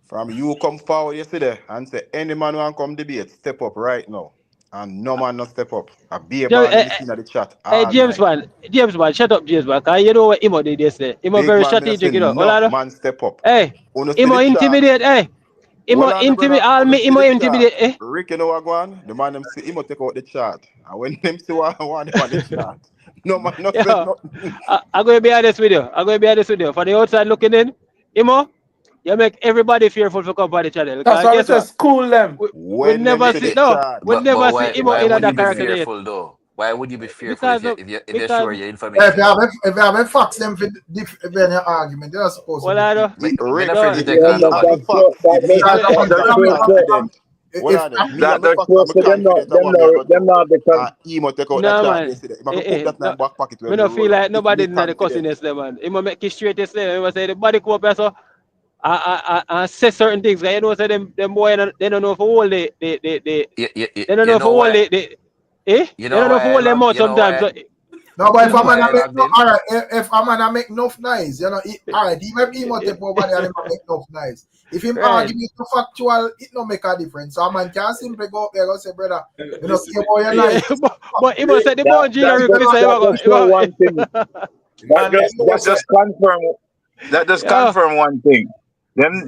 Speaker 8: From you come forward yesterday and say any man who come debate, step up right now. And no man not step up. A beer man in the chat.
Speaker 5: Hey, James man, shut up, James man. Cause you know what Imo did yesterday. Imo very strategic, you know.
Speaker 8: No man step up.
Speaker 5: Hey, Imo intimidate. Hey,
Speaker 8: Well, on the brother, when me see the chart,
Speaker 5: intimidate.
Speaker 8: Rick, you know what go on? The man them see him take out the chart. And when them see what one on the chart, no man not said nothing.
Speaker 5: I'm going to be honest with you. For the outside looking in, Imo, you make everybody fearful for come on the channel.
Speaker 13: That's why I
Speaker 5: Guess
Speaker 13: say
Speaker 5: what?
Speaker 13: school them.
Speaker 5: We
Speaker 8: When them
Speaker 5: never
Speaker 8: see
Speaker 5: see
Speaker 8: the chart,
Speaker 5: we
Speaker 14: But
Speaker 5: never see
Speaker 14: why
Speaker 5: Imo in
Speaker 14: would you
Speaker 5: that
Speaker 14: be
Speaker 5: character there.
Speaker 14: fearful though? Why would you be fearful
Speaker 5: Because
Speaker 14: if you share your
Speaker 1: If
Speaker 14: information?
Speaker 1: you have a facts them for any argument, you're not supposed to
Speaker 5: Well, I
Speaker 1: be.
Speaker 5: don't.
Speaker 14: Me
Speaker 8: Rick,
Speaker 14: not afraid to
Speaker 8: if
Speaker 14: take
Speaker 8: me
Speaker 14: on
Speaker 8: have the
Speaker 14: nobody.
Speaker 8: facts, if me
Speaker 1: Because
Speaker 8: have the facts, I'm confident. Hold
Speaker 1: if
Speaker 8: on, there. Me
Speaker 7: That
Speaker 8: have the
Speaker 7: just
Speaker 8: facts,
Speaker 7: shows
Speaker 8: I'm
Speaker 7: to them
Speaker 8: confident of what me I go
Speaker 7: them
Speaker 8: do.
Speaker 7: not because
Speaker 8: Emo take out that
Speaker 5: No
Speaker 8: chart
Speaker 5: man.
Speaker 8: yesterday. I'm gonna put that in my
Speaker 5: No,
Speaker 8: back pocket
Speaker 5: me
Speaker 8: when me
Speaker 5: no feel
Speaker 8: roll up.
Speaker 5: like
Speaker 8: If
Speaker 5: nobody
Speaker 8: me
Speaker 5: in the
Speaker 8: confident.
Speaker 5: cussiness there, man. He make it straight this there. He say the body co so I say certain things. You know, say them boy they don't know if all they don't know
Speaker 14: You
Speaker 5: if
Speaker 14: know
Speaker 5: all
Speaker 14: why?
Speaker 5: they they
Speaker 14: You
Speaker 5: don't
Speaker 14: know
Speaker 5: know if
Speaker 14: why I
Speaker 5: all them
Speaker 14: log?
Speaker 5: out
Speaker 14: You know
Speaker 5: sometimes.
Speaker 14: why?
Speaker 5: So,
Speaker 1: No, but
Speaker 14: You
Speaker 1: if
Speaker 14: know
Speaker 1: I'm
Speaker 14: why
Speaker 1: gonna
Speaker 14: I
Speaker 1: make
Speaker 14: logged
Speaker 1: no,
Speaker 14: in?
Speaker 1: all right, if I'm gonna make enough noise, you know, all right, even him take over there and him make enough noise. If him
Speaker 5: right.
Speaker 1: argument no factual, it no make a difference. So a man can simply go up there and say, brother, you know,
Speaker 10: Listen,
Speaker 1: care about your
Speaker 5: Yeah,
Speaker 1: life.
Speaker 5: but he must say the
Speaker 7: that
Speaker 5: boundary the Rick
Speaker 7: that
Speaker 5: say
Speaker 7: just show one thing.
Speaker 10: man, them know
Speaker 7: That
Speaker 10: say,
Speaker 7: just confirm
Speaker 5: yeah.
Speaker 7: one thing. Them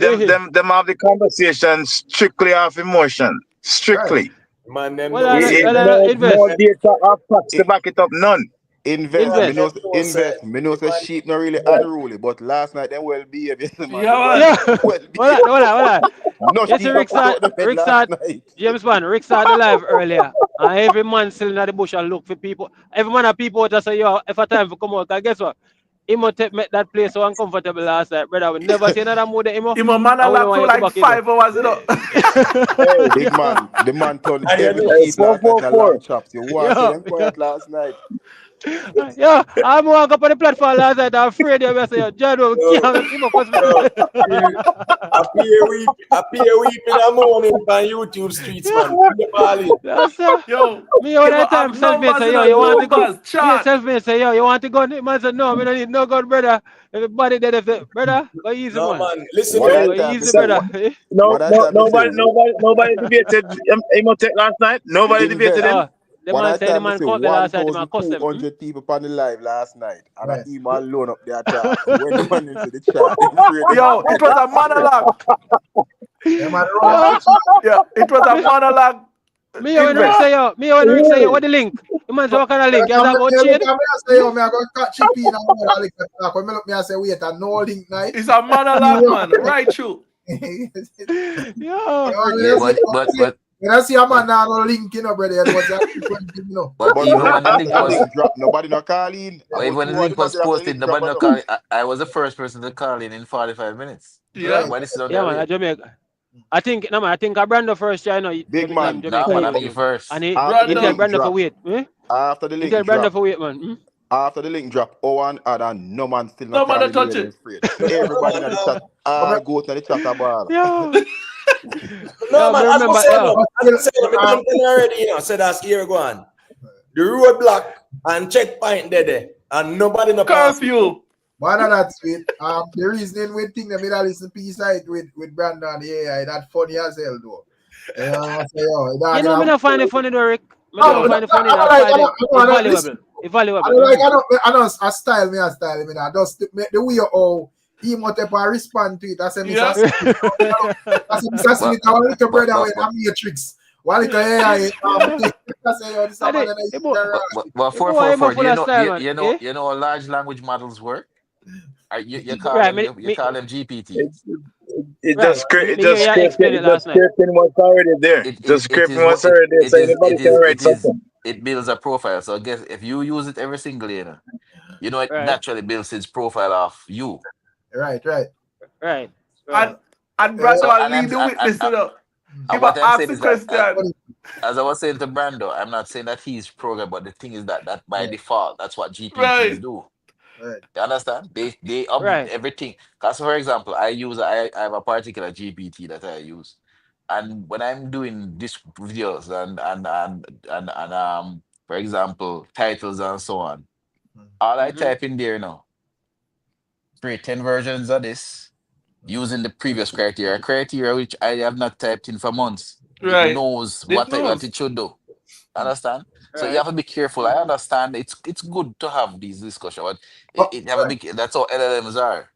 Speaker 7: have the conversation strictly off emotion.
Speaker 1: Right.
Speaker 7: Strictly.
Speaker 10: man, them
Speaker 5: Well,
Speaker 10: know say,
Speaker 7: No
Speaker 5: invest.
Speaker 7: data or facts to back it up. None.
Speaker 8: Invest,
Speaker 10: man,
Speaker 8: me
Speaker 5: Invest.
Speaker 10: them
Speaker 8: know,
Speaker 10: know say,
Speaker 8: invest. Me know say
Speaker 10: man,
Speaker 8: sheep not really unruly, but last night them well behaved, yes, man.
Speaker 13: Yeah,
Speaker 8: Them well,
Speaker 13: man.
Speaker 5: Yeah.
Speaker 8: well
Speaker 5: Hold
Speaker 8: behaved.
Speaker 5: on.
Speaker 8: No
Speaker 5: Yes,
Speaker 8: sheep a put out the bed
Speaker 5: Rick
Speaker 8: last
Speaker 5: start,
Speaker 8: night.
Speaker 5: James Bond, Rick started live earlier. And every man still in the bush and look for people. Every man have people that say, yo, if a time for come out, cause guess what? Himo make that place so uncomfortable last night, brother. We never see another mood Himo.
Speaker 13: Him a man
Speaker 5: And we don't
Speaker 13: alive
Speaker 5: want
Speaker 13: for
Speaker 5: you to
Speaker 13: like
Speaker 5: back in there.
Speaker 13: 5 hours, you know.
Speaker 8: Big man, the man turned
Speaker 10: and you
Speaker 8: every
Speaker 10: know,
Speaker 8: sheep last night in a
Speaker 7: 444.
Speaker 8: lamb chops. You want to see
Speaker 5: Yo,
Speaker 8: them quiet last night?
Speaker 5: yeah, I'm walk up on the platform last night. I'm afraid you say, yo, John, we
Speaker 10: yo,
Speaker 5: can't make him cuss me.
Speaker 10: yo, appear weep in the morning on YouTube streets, man. Keep all in.
Speaker 5: That's
Speaker 13: Yo,
Speaker 5: me all
Speaker 13: him
Speaker 5: the
Speaker 13: a
Speaker 5: time
Speaker 13: have
Speaker 5: self-made
Speaker 13: numbers,
Speaker 5: say,
Speaker 13: you
Speaker 5: yo,
Speaker 13: know,
Speaker 5: you want to go?
Speaker 13: numbers,
Speaker 5: Me and
Speaker 13: chart.
Speaker 5: self-made say, yo, you want to go? The man said, no, me don't need no gun, brother. Everybody there, they say, brother, go easy,
Speaker 10: No,
Speaker 5: man.
Speaker 10: man, listen
Speaker 8: What
Speaker 10: here.
Speaker 8: that
Speaker 5: Go
Speaker 8: time me
Speaker 5: easy,
Speaker 8: say?
Speaker 5: brother.
Speaker 8: What that time me say?
Speaker 7: Nobody debated Emotech last night. Nobody debated
Speaker 8: Invest.
Speaker 7: him.
Speaker 5: Oh, the
Speaker 8: What
Speaker 5: man
Speaker 8: that
Speaker 5: said the
Speaker 8: time me
Speaker 5: man
Speaker 8: say?
Speaker 5: caught me last night, the man cuss them.
Speaker 8: 1,200 people on the live last night, and I
Speaker 1: Right.
Speaker 8: email alone up there talk. When the man into the chat, them afraid them
Speaker 13: Yo, it was a monologue.
Speaker 1: Yeah, man, run
Speaker 5: Yo,
Speaker 1: the chat.
Speaker 13: Yeah, it was a
Speaker 5: me,
Speaker 13: monologue.
Speaker 5: me when Rick
Speaker 13: Invest.
Speaker 5: say, yo, what the link? The man say, what kind of link? You
Speaker 1: Come
Speaker 5: talk
Speaker 1: look
Speaker 5: about
Speaker 1: me, look
Speaker 5: chain?
Speaker 1: at me, I say, yo, me I go catch chippy in and I lick the talk. When me look me, I say, wait, a no link night.
Speaker 13: It's a monologue, man. Right through.
Speaker 5: Yo,
Speaker 14: Yeah,
Speaker 1: When I see a man now no link, you know, brother, it was a different thing, you know.
Speaker 14: but
Speaker 8: But
Speaker 14: even when the
Speaker 8: after
Speaker 14: link
Speaker 8: the
Speaker 14: was
Speaker 8: link drop, nobody no call in.
Speaker 14: but even
Speaker 8: About
Speaker 14: when the
Speaker 8: 2
Speaker 14: link
Speaker 8: hours
Speaker 14: was
Speaker 8: after the
Speaker 14: posted,
Speaker 8: link drop,
Speaker 14: nobody
Speaker 8: I
Speaker 14: no
Speaker 8: know.
Speaker 14: call. I was the first person to call in 45 minutes.
Speaker 13: Yeah.
Speaker 1: Right.
Speaker 14: Nobody sit down
Speaker 5: yeah,
Speaker 14: there
Speaker 5: man,
Speaker 14: wait.
Speaker 5: Jamaica. I think a Brando first try, you know,
Speaker 8: Big man.
Speaker 5: Jamaica.
Speaker 14: Nah, man, I'm me first.
Speaker 5: And he
Speaker 8: After the
Speaker 5: tell
Speaker 8: link
Speaker 5: Brando for
Speaker 8: drop,
Speaker 5: wait.
Speaker 8: after the
Speaker 5: He tell
Speaker 8: link
Speaker 5: Brando
Speaker 8: drop,
Speaker 5: for wait, man.
Speaker 8: after the link drop, Owen and no man still
Speaker 13: No
Speaker 8: not
Speaker 13: man, I
Speaker 8: calling me
Speaker 13: touch
Speaker 8: when
Speaker 13: it.
Speaker 8: they're afraid. Everybody in the chat, all go to the chat about.
Speaker 5: Yo,
Speaker 10: No, man,
Speaker 5: me
Speaker 10: as we
Speaker 5: remember,
Speaker 10: say,
Speaker 5: yo.
Speaker 10: no, as we say, no, me don't tell you already, you know, say that's here go on. The roadblock and checkpoint there, and nobody no pass.
Speaker 13: Curfew.
Speaker 1: One of that sweet. The reasoning we think the middle listen piece side with Brandon, yeah, that funny as hell though. I say, yo,
Speaker 5: You know, me not find it funny, though, Rick. Me
Speaker 1: no,
Speaker 5: don't find it funny. I find it valuable. It's valuable.
Speaker 1: I know a style, me. I just make the way how he might respond to it. I say,
Speaker 13: Yeah.
Speaker 1: Mr. Smith, I want little brother with a matrix. One little AI. I say, yo, this man
Speaker 14: But 444, you know how large language models work? You call them GPTs.
Speaker 7: It
Speaker 5: Right.
Speaker 7: just
Speaker 5: Explain it last night.
Speaker 7: scripting what's already there. Just scripting what's already there, so anybody can write something.
Speaker 14: It builds a profile. So I guess if you use it every single day, you know it
Speaker 5: Right.
Speaker 14: naturally builds its profile off you.
Speaker 1: Right.
Speaker 13: And Brando will lead the witness, you know. Give
Speaker 14: what
Speaker 13: a
Speaker 14: I'm
Speaker 13: ask
Speaker 14: saying
Speaker 13: the
Speaker 14: is that,
Speaker 13: question.
Speaker 14: as I was saying to Brando, I'm not saying that he's programmed, but the thing is that by default, that's what GPTs
Speaker 13: Right.
Speaker 14: do.
Speaker 1: Right.
Speaker 14: You understand? They update
Speaker 5: Right.
Speaker 14: everything. Because for example, I have a particular GPT that I use, and when I'm doing these videos and for example titles and so on, all I type in there now, create 10 versions of this using the previous criteria which I have not typed in for months.
Speaker 13: Right.
Speaker 14: It knows
Speaker 13: It
Speaker 14: what
Speaker 13: knows.
Speaker 14: it should do. Understand? So you
Speaker 5: Right.
Speaker 14: have to be careful. I understand it's good to have these discussions, but you have to be. That's how LLMs are.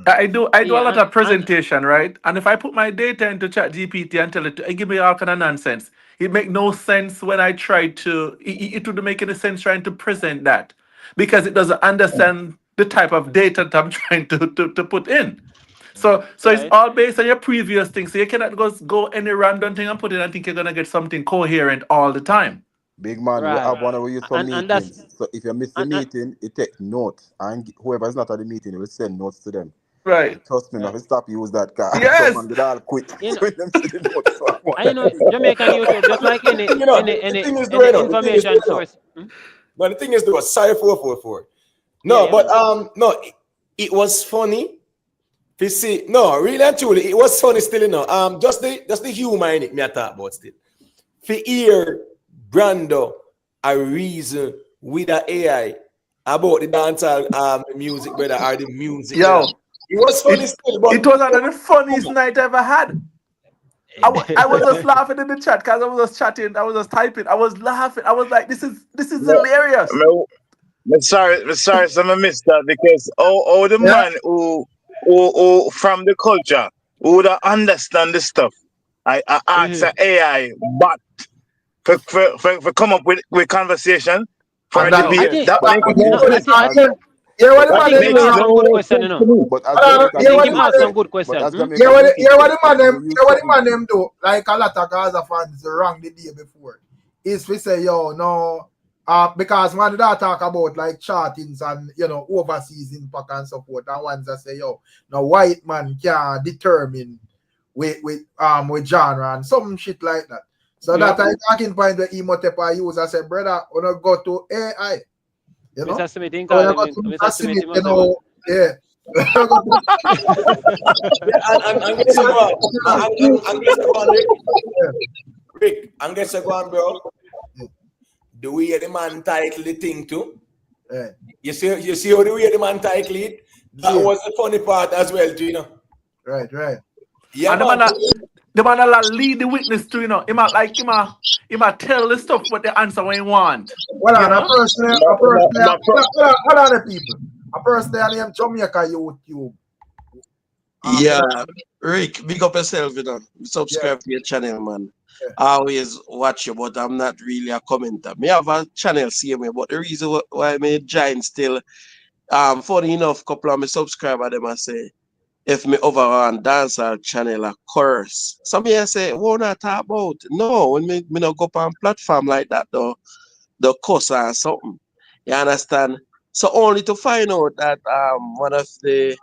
Speaker 13: I do a
Speaker 5: Yeah,
Speaker 13: lot of presentation, right? And if I put my data into Chat GPT and tell it to give me all kind of nonsense, it make no sense when I try to. It wouldn't make any sense trying to present that because it doesn't understand the type of data that I'm trying to put in. So it's
Speaker 5: right.
Speaker 13: all based on your previous thing. So you cannot go any random thing and put in and think you're gonna get something coherent all the time.
Speaker 8: Big man, we
Speaker 5: Right.
Speaker 8: have one of we use for
Speaker 5: And that's
Speaker 8: meetings. So if you miss the
Speaker 5: and
Speaker 8: meeting, it take notes. And whoever is not at the meeting will send notes to them.
Speaker 13: Right.
Speaker 8: Trust me,
Speaker 5: right.
Speaker 8: nothing stop use that car.
Speaker 13: Yes.
Speaker 8: Someone did all quit
Speaker 5: You know,
Speaker 8: when them see the notes. So I want
Speaker 5: and you know, Jamaican YouTube, just like any
Speaker 2: You know, the
Speaker 5: any
Speaker 2: thing is,
Speaker 5: any
Speaker 2: the thing is,
Speaker 5: information source.
Speaker 2: but the thing is, though, sorry 444.
Speaker 5: Yeah,
Speaker 2: No,
Speaker 5: yeah,
Speaker 2: but
Speaker 5: man.
Speaker 2: no, it was funny. To see, no, really and truly, it was funny still, you know. Just the humor in it, me I talk about still. For hear Brando a reason with the AI about the dancehall music, brother, or the music, brother.
Speaker 13: Yo,
Speaker 2: It was funny still, but
Speaker 13: it was one of the funniest night I ever had. I was just laughing in the chat because I was just chatting, I was just typing, I was laughing. I was like, this is hilarious.
Speaker 16: I'm sorry, so I missed that because all the man who from the culture who would understand this stuff. I ask the AI but for come up with conversation for
Speaker 1: And
Speaker 16: the
Speaker 1: that,
Speaker 16: debate.
Speaker 5: I think
Speaker 16: That makes
Speaker 5: no,
Speaker 16: no sense.
Speaker 5: I think
Speaker 1: yeah, what the
Speaker 16: That
Speaker 5: I
Speaker 1: man
Speaker 5: think him
Speaker 1: them
Speaker 16: makes
Speaker 5: ask
Speaker 1: do?
Speaker 5: some good
Speaker 16: no
Speaker 5: question,
Speaker 16: sense
Speaker 5: you
Speaker 16: to
Speaker 5: know.
Speaker 16: me.
Speaker 8: But as
Speaker 1: Yeah,
Speaker 8: Jamaica
Speaker 5: I think
Speaker 1: what the
Speaker 5: him
Speaker 8: YouTube,
Speaker 1: man
Speaker 5: ask
Speaker 1: them,
Speaker 5: some good
Speaker 8: but
Speaker 5: question.
Speaker 8: as
Speaker 1: yeah,
Speaker 8: Jamaica
Speaker 1: what the,
Speaker 8: YouTube
Speaker 1: yeah, what the man
Speaker 8: platform,
Speaker 1: them,
Speaker 8: we use
Speaker 1: yeah, what the
Speaker 8: something.
Speaker 1: man them do? Like a lot of Gaza fans wrong the day before. Is we say, yo, no, because man that talk about like chartings and you know overseas impact and support, and ones that say, yo, no white man can determine with genre and some shit like that. So
Speaker 13: Yeah.
Speaker 1: that I talking point where Emotepa use, I said, brother, when I go to AI, you know,
Speaker 5: Mr. Smith, he
Speaker 1: so when
Speaker 5: call
Speaker 1: I
Speaker 5: him
Speaker 1: go to
Speaker 5: Mr.
Speaker 1: Mr.
Speaker 5: Smith,
Speaker 1: Smith,
Speaker 5: he
Speaker 1: you
Speaker 5: must say, man.
Speaker 1: know, yeah.
Speaker 2: and guess what? And guess what, Rick, and guess what, bro? The way the man title the thing too.
Speaker 1: Yeah.
Speaker 2: You see how the way the man title it? That was the funny part as well, too, you know.
Speaker 1: Right.
Speaker 2: Yeah,
Speaker 13: And
Speaker 2: man.
Speaker 13: the man that lead the witness to, you know, he might tell the stuff what the answer when he want.
Speaker 1: Well,
Speaker 13: You
Speaker 1: a
Speaker 13: know?
Speaker 1: person, hold on, the people. A person there named Jamaica YouTube.
Speaker 17: Yeah, Rick, big up yourself, you know. Subscribe to your channel, man. I always watch you, but I'm not really a commenter. Me have a channel, see me, but the reason why I join still, funny enough, couple of my subscribers, them I say, if me over on dancer channel a curse. Some here say, what not talk about? No, when me not go up on platform like that, though, the curse or something. You understand? So only to find out that one of the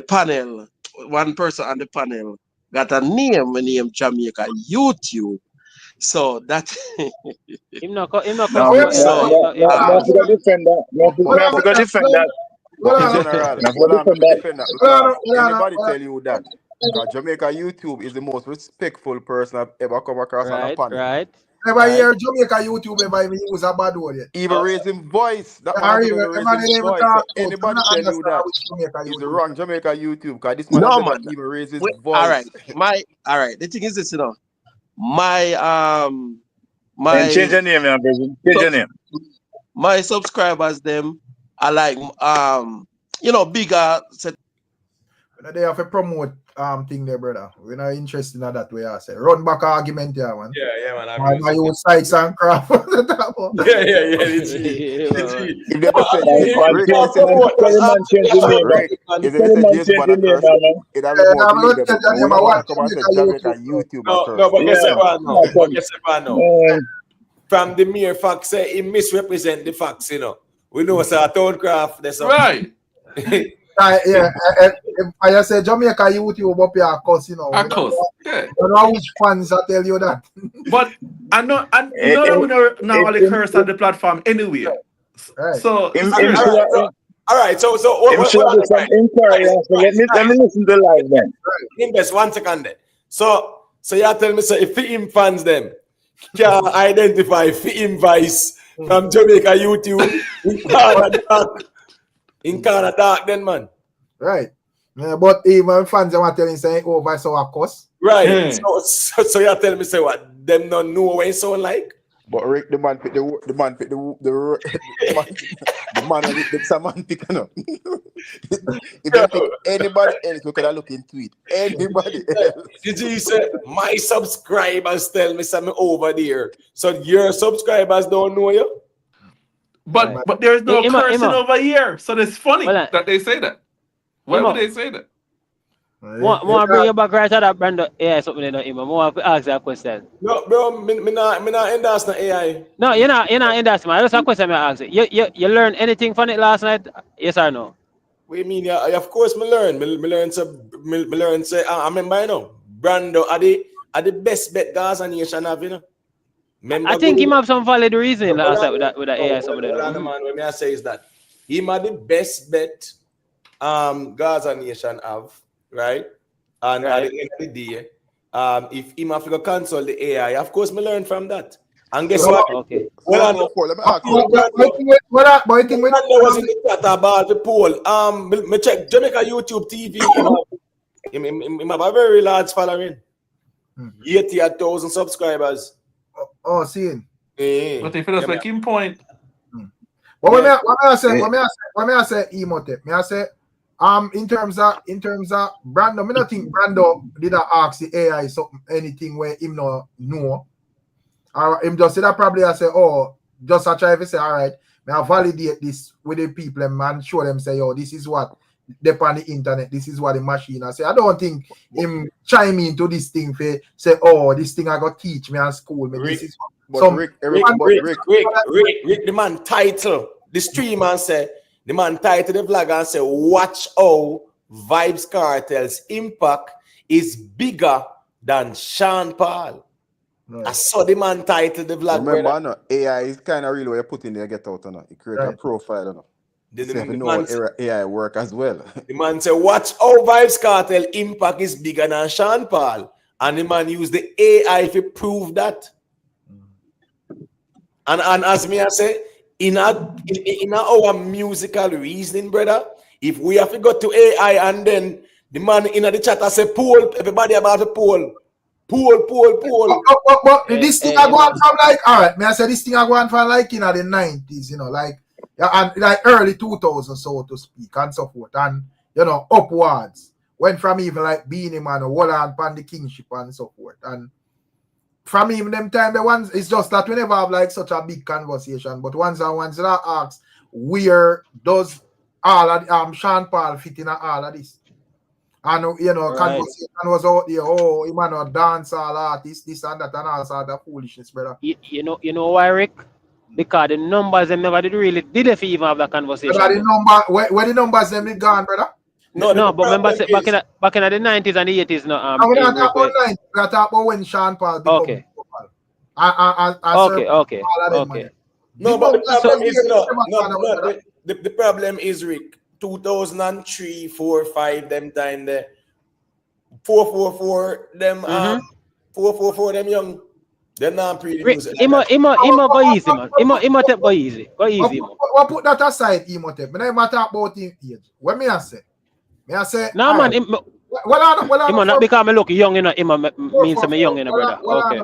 Speaker 17: panel, one person on the panel got a name Jamaica YouTube. So that
Speaker 5: Him not come
Speaker 16: No,
Speaker 5: for
Speaker 16: no,
Speaker 5: him
Speaker 16: no,
Speaker 5: not
Speaker 16: no, no, to defend that. No, to defend that.
Speaker 8: But General,
Speaker 16: No,
Speaker 8: hold
Speaker 16: to
Speaker 8: on, let
Speaker 16: defend
Speaker 8: me
Speaker 16: that.
Speaker 8: defend that because anybody tell you that Jamaica YouTube is the most respectful person I've ever come across on a panel.
Speaker 5: right.
Speaker 1: Never hear Jamaica YouTube ever even use a bad word yet.
Speaker 8: Even raising voice, that man
Speaker 1: Yeah,
Speaker 8: has
Speaker 1: even,
Speaker 8: to
Speaker 1: the
Speaker 8: raise
Speaker 1: man
Speaker 8: his
Speaker 1: didn't even
Speaker 8: voice. So
Speaker 1: talk about.
Speaker 8: anybody
Speaker 1: I
Speaker 8: tell
Speaker 1: don't
Speaker 8: you
Speaker 1: understand
Speaker 8: that
Speaker 1: which Jamaica
Speaker 8: is the
Speaker 1: YouTube.
Speaker 8: wrong Jamaica YouTube because this man
Speaker 17: no
Speaker 8: has
Speaker 17: man.
Speaker 8: never even raised his
Speaker 17: All right.
Speaker 8: voice.
Speaker 17: All right. The thing is this, you know. My
Speaker 16: And
Speaker 17: my
Speaker 16: change your name, man, baby. Change your name.
Speaker 17: my subscribers them are like you know, bigger
Speaker 1: They have to promote thing there, brother. We're not interested in that way. I say run back argument here, man.
Speaker 2: Yeah, man.
Speaker 1: I use sites and craft.
Speaker 2: Yeah. It's
Speaker 8: If they just say Rick,
Speaker 16: Tell man change your name, man.
Speaker 8: Rick, if
Speaker 16: Tell
Speaker 8: they say
Speaker 16: man
Speaker 8: James
Speaker 16: change your
Speaker 8: Bond
Speaker 16: name,
Speaker 8: curse,
Speaker 16: man.
Speaker 8: it'll be more
Speaker 1: I'm not
Speaker 8: believable.
Speaker 1: telling
Speaker 8: And
Speaker 1: you
Speaker 8: we don't want
Speaker 1: what
Speaker 8: to come and say
Speaker 1: Jamaica
Speaker 8: Jamaica YouTube a curse.
Speaker 2: No, but guess
Speaker 16: Yeah.
Speaker 2: what now? But guess what now? From the mere fact say he misrepresent the facts, you know. We know it's a Toadcraft, that's all.
Speaker 13: Right.
Speaker 1: yeah, if I say Jamaica YouTube up here, of course, you know.
Speaker 13: Of course. Yeah.
Speaker 1: I don't know which fans I tell you that.
Speaker 13: But I know we know now the curse on the platform anyway.
Speaker 1: Right.
Speaker 13: So it's
Speaker 2: All right, so
Speaker 16: Him should have some inquiry. Let me listen to the live then.
Speaker 2: Invest 1 second then. So you tell me, so if him fans them can identify him vice from Jamaica YouTube in Canada, then man.
Speaker 1: Right. But even fans are telling saying, oh, by so of course.
Speaker 2: Right. So you tell me, say what? Them don't know what it sound like?
Speaker 8: But Rick, the man pick the man pick the man the man pick no. If they pick anybody else, we could have looked into it. Anybody else.
Speaker 10: Did you say my subscribers tell me something over there? So your subscribers don't know you?
Speaker 13: But there's no cursing over here. So it's funny that they say that. Why would they say that?
Speaker 5: Want to bring you back right to that brand of AI something there, Ima. I want to ask you a question.
Speaker 10: No, bro, me not endorse the AI.
Speaker 5: No, you're not endorse, man. That's a question I ask you. You learned anything from it last night? Yes or no?
Speaker 10: What do you mean? Yeah, of course me learn. Me learn say I remember, you know, Brando are the best bet Gaza nation have, you know. Remember,
Speaker 5: I think he have some valid reason last night with that AI something there.
Speaker 10: What man, what I say is that he had the best bet Gaza nation have, right? And at the end of the day, if him have to cancel the AI, of course me learn from that. And guess what?
Speaker 5: Okay.
Speaker 10: Well,
Speaker 8: let me ask you.
Speaker 1: What I think
Speaker 10: was in the chat about the poll. Me check Jamaica YouTube TV. Him have a very large following. 80,000 subscribers.
Speaker 1: Oh, seeing.
Speaker 13: But if it's like in point.
Speaker 1: What may I say, Emote? May I say, in terms of Brando, me not think Brando did not ask the AI something anything where him no know. Or him just say that probably I say, oh, just I try to say, all right, may I validate this with the people and show them say, yo, this is what they on the internet, this is what the machine I say. I don't think him chime into this thing for say, oh, this thing I got teach me at school.
Speaker 10: Rick,
Speaker 1: this is
Speaker 10: Rick, the man title, the streamer say, the man title the vlog and say, watch how VYBZ KARTEL's impact is bigger than Sean Paul. Right. I saw the man title the vlog.
Speaker 8: Remember, no, AI is kind of real way you put in there, get out, no? You create a profile, no? You know how AI work as well.
Speaker 10: The man say, watch how VYBZ KARTEL impact is bigger than Sean Paul. And the man used the AI to prove that. And as me I say, in our musical reasoning, brother, if we have to go to AI and then the man in the chat I say, poll, everybody about the poll. Poll.
Speaker 1: But this thing I go on from like, all right, may I say this thing I go on from like in the 90s, you know, like, yeah, and like early 2000s, so to speak, and so forth, and you know, upwards. Went from even like Beanie Man or Wallan Pan the Kingship and so forth. And from even them time, the ones it's just that we never have like such a big conversation, but once that asks, where does all of Sean Paul fit in all of this? And you know, conversation was out there, oh, he man a dancehall artist, this and that, and all sort of foolishness, brother.
Speaker 5: You know why, Rick? Because the numbers them never did if you even have that conversation.
Speaker 1: The number where the numbers them did gone, brother?
Speaker 5: No, but remember back in the 90s and the 80s, no.
Speaker 1: We're not talking about 90s, we're talking about when Sean Paul became
Speaker 5: okay.
Speaker 1: Okay.
Speaker 10: No, but the problem is the problem is, Rick, 2003, 4, 5, them time there. 444 them 444 them young. They're not pretty music.
Speaker 5: Imo go easy, man. Imo take go easy. Go easy, man.
Speaker 1: What put that aside, Imo take. When I talk about him age, what me I say?
Speaker 5: No, man. Imo not because me look young, you know. Imo means me young, you know, brother. Okay.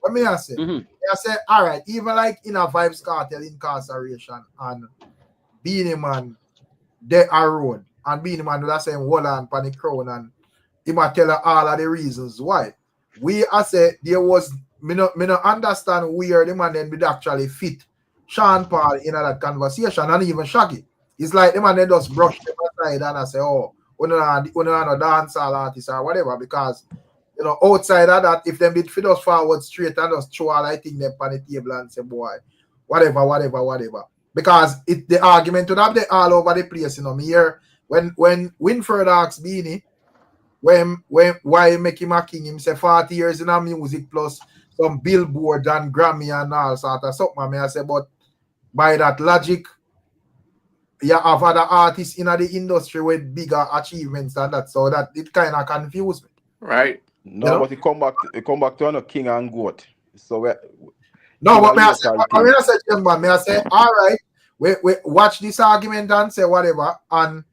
Speaker 1: What me I say? I say, all right, even like in a VYBZ KARTEL incarceration and Beanie Man, they are road, and Beanie Man do that same Wallan Pan the crown, and he might tell her all of the reasons why. I say there was me not understand where the man then would actually fit Sean Paul in that conversation, and even Shaggy. It's like the man then just brush them aside and I say, oh, we're not a dancehall artist or whatever, because you know, outside of that, if them did fit us forward straight and just throw all I think them on the table and say, boy, whatever. Because the argument would have they all over the place, you know. Me here when Winfred asks Beanie why make him a king, him say 40 years in a music plus some Billboard and Grammy and all sort of something. I say, but by that logic, you have other artists in the industry with bigger achievements than that, so that it kind of confused me.
Speaker 13: Right.
Speaker 8: No, you know? But it come back to king and goat. So
Speaker 1: no, but I say, all right, we watch this argument and say whatever, and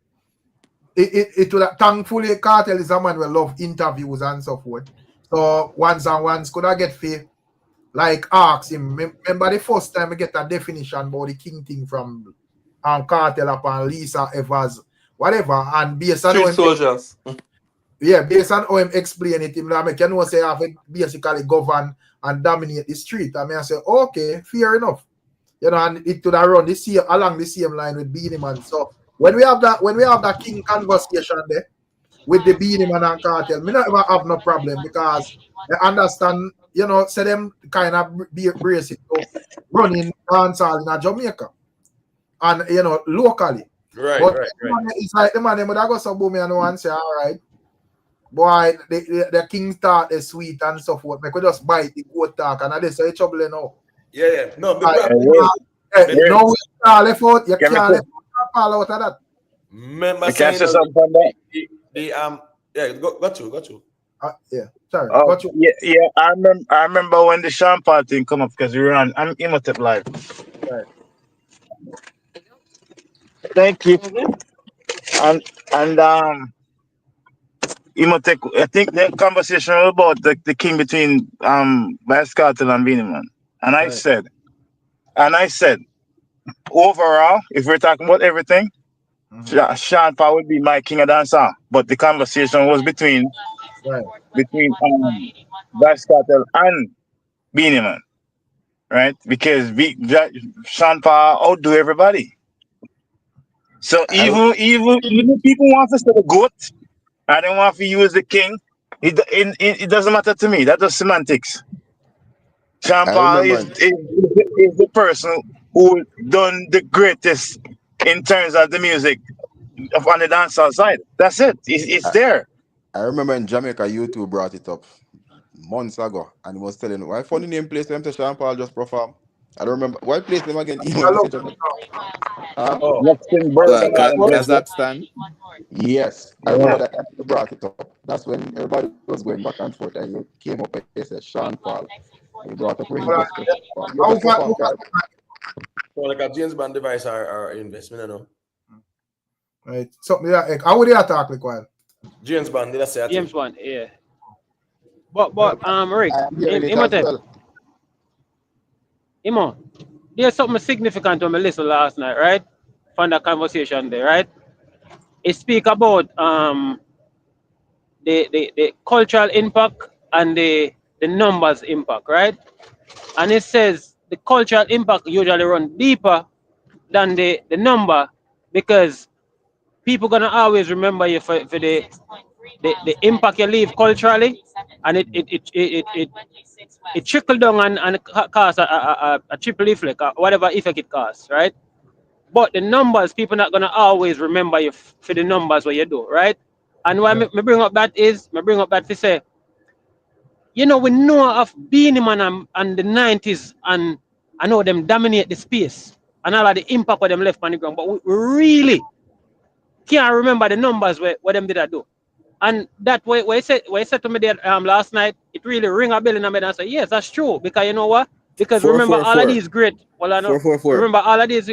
Speaker 1: it would thankfully KARTEL is a man who love interviews and so forth. So once could I get fair like ask him. Remember the first time we get a definition about the king thing from Cartel upon Lisa Evers, whatever, and based on
Speaker 13: Street
Speaker 1: how him,
Speaker 13: soldiers.
Speaker 1: based on how him explain it, him like, you know, say have to basically govern and dominate the street. I mean, I say, okay, fair enough. You know, and it could have run the same along the same line with Beanie Man. So when we have that king conversation there with the Beanie Man and Cartel, me not ever have no problem because I understand, you know, say them kind of brace it to running dancehall in Jamaica and you know locally.
Speaker 10: Right,
Speaker 1: But
Speaker 10: right.
Speaker 1: it's like the man them would go so boom and one say, all right, boy, the king talk is sweet and so forth. Make we just bite the goat talk and I say trouble you know.
Speaker 10: Yeah. No,
Speaker 1: No, we can't left out. You can't left out of that.
Speaker 10: Remember
Speaker 7: You
Speaker 10: saying
Speaker 7: can say something on that?
Speaker 10: Got you.
Speaker 1: Yeah, sorry.
Speaker 7: Oh,
Speaker 1: Got you.
Speaker 7: yeah. I remember when the Sean Paul thing come up because we ran on Imhotep Live.
Speaker 1: Right.
Speaker 7: Thank you. And Imhotep, I think the conversation was about the king between VYBZ KARTEL and Beanie Man. And I said, overall, if we're talking about everything, Sean Paul would be my king of dancehall. But the conversation was between VYBZ KARTEL and Beanie Man, right? Because Sean Paul outdo everybody. So even people want to say the goat, I don't want to use the king. It doesn't matter to me. That's just semantics. Sean Paul is the person who done the greatest in terms of the music on the dancehall side. That's it. It's there.
Speaker 8: I remember in Jamaica, YouTube brought it up months ago, and he was telling why funny name place them to Sean Paul just perform. I don't remember why place them again.
Speaker 11: Kazakhstan.
Speaker 8: Yes, I remember that he brought it up. That's when everybody was going back and forth, and he came up and he said Sean Paul. He brought up where he just perform.
Speaker 10: So like a James Bond device or investment, you know.
Speaker 1: Right. Something like how would you talk like one?
Speaker 10: James Bond, did I say?
Speaker 5: James Bond, yeah. But Rick, Imo, there's something significant on my list last night, right? From the conversation there, right? It speak about the cultural impact and the numbers impact, right? And it says the cultural impact usually run deeper than the number because people gonna always remember you for the impact you leave culturally, and it trickle down and cause a triple effect, whatever effect it causes, right? But the numbers, people not gonna always remember you for the numbers what you do, right? And why me bring up that is, to say, you know, we know of Beanie Man and the 90s, and I know them dominate the space and all of the impact what them left on the ground, but we really can't remember the numbers what them did I do. And that way, what you said to me there last night, it really ring a bell in my head and I say, yes, that's true. Because you know what? Because remember all of these great. Well, I know.
Speaker 11: 444.
Speaker 5: Remember all of these.